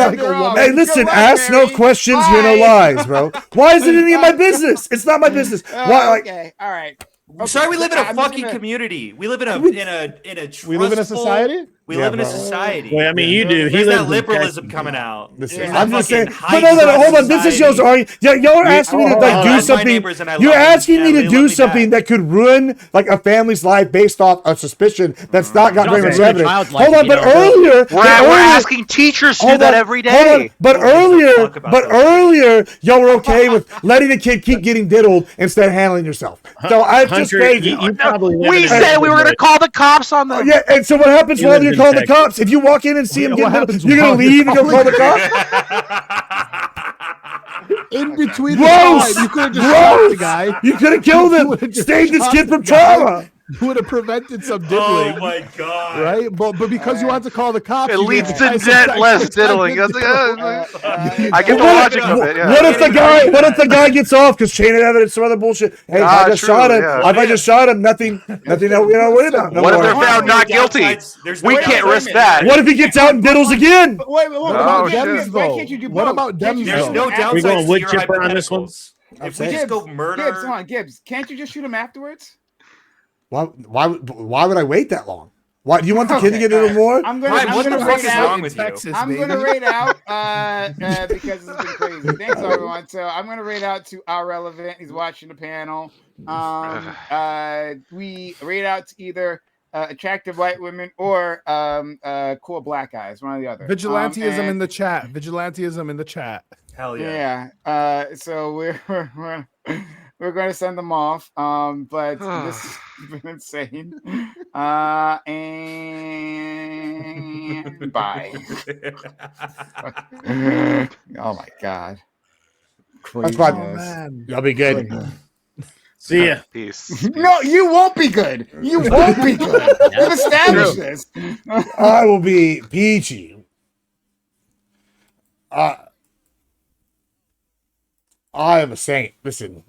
S14: hey, listen. Ask no questions, hear no lies, bro. Why is it any of my business? It's not my business. Why? Like,
S20: Okay, all right.
S12: I'm sorry, we live in a
S20: I'm
S12: fucking
S20: gonna-
S12: community. We live in a
S11: We live in a
S12: trustful-
S11: society?
S12: We
S14: Yeah,
S12: live in a
S14: bro.
S12: society.
S14: Well, I mean, you do. He
S12: There's
S14: lives
S12: that
S14: in
S12: liberalism
S14: Texas.
S12: coming out.
S14: Listen,
S12: There's
S14: I'm
S12: that
S14: just saying.
S12: fucking
S14: But no,
S12: high
S14: hold on. This is your
S12: society.
S14: argument. Yeah, y'all are asking me to like do
S12: my
S14: something.
S12: neighbors and I
S14: You're
S12: love them,
S14: asking me
S12: and
S14: to
S12: they
S14: do
S12: love me
S14: something that could ruin like a family's life based off a suspicion that's not got very much evidence. Hold on, but earlier,
S5: We're asking teachers to do that every day.
S14: But earlier, y'all were okay with letting a kid keep getting diddled instead of handling yourself. So I just
S13: Hunter,
S14: crazy.
S13: you probably live
S5: We
S13: in a
S5: said we were going to
S13: neighborhood.
S5: call the cops on them.
S14: Yeah, and so what happens
S13: He
S14: while
S13: lives
S14: you're
S13: in
S14: calling the
S13: Texas.
S14: cops? If you walk in and see him
S11: What
S14: getting
S11: happens
S14: diddled, you're gonna
S11: while you're
S14: leave and go call
S11: calling
S14: the cops?
S11: In between the
S14: Gross!
S11: time, you could have just shot the
S14: Gross!
S11: guy.
S14: You could have killed him. Saved this kid from trauma.
S11: You would have prevented some diddling.
S12: Oh my god!
S11: Right, but because you want to call the cops,
S5: It
S11: you
S5: leads
S11: get
S5: to
S11: guys
S5: debt,
S11: some
S5: less
S11: extra time
S5: diddling.
S11: to
S5: I get the
S14: What
S5: logic of it. Yeah.
S14: What if the guy gets off because chain of evidence, some other bullshit? Hey, if I just
S5: true,
S14: shot him.
S5: yeah.
S14: If I just shot him, nothing. Worry about.
S5: What if they're found not guilty? We can't risk that.
S14: What if he gets out and diddles again?
S20: But wait,
S11: What about
S5: shit.
S11: Dems,
S20: why
S11: though?
S20: can't you do
S11: What
S20: both?
S11: about
S20: Can't you
S11: Dems,
S20: do
S12: There's
S11: though?
S12: no
S20: both?
S12: downsides
S13: We going
S12: to
S13: wood
S12: your
S13: chipper on this one?
S12: hypotheticals. If we just go murder,
S20: Gibbs, hold on, Gibbs. Can't you just shoot him afterwards?
S14: Why would I wait that long? Why do you want the kid to get a little more?
S20: I'm gonna
S12: Ryan, what the fuck
S20: rate
S12: is
S20: out.
S12: wrong with you?
S20: I'm gonna rate out because it's been crazy. Thanks everyone. So I'm gonna rate out to our relevant. He's watching the panel. We rate out to either attractive white women or cool black guys, one or the other.
S11: Vigilantism in the chat. Vigilantism in the chat.
S12: Hell yeah.
S20: Yeah. So we're going to send them off. But this has been insane. And bye. Oh my God.
S14: That's fine.
S20: Craziness.
S11: Man.
S14: Y'all be good.
S13: See ya.
S5: Peace.
S20: No, you won't be good. You won't be good. We've established this.
S14: I will be peachy. I am a saint. Listen,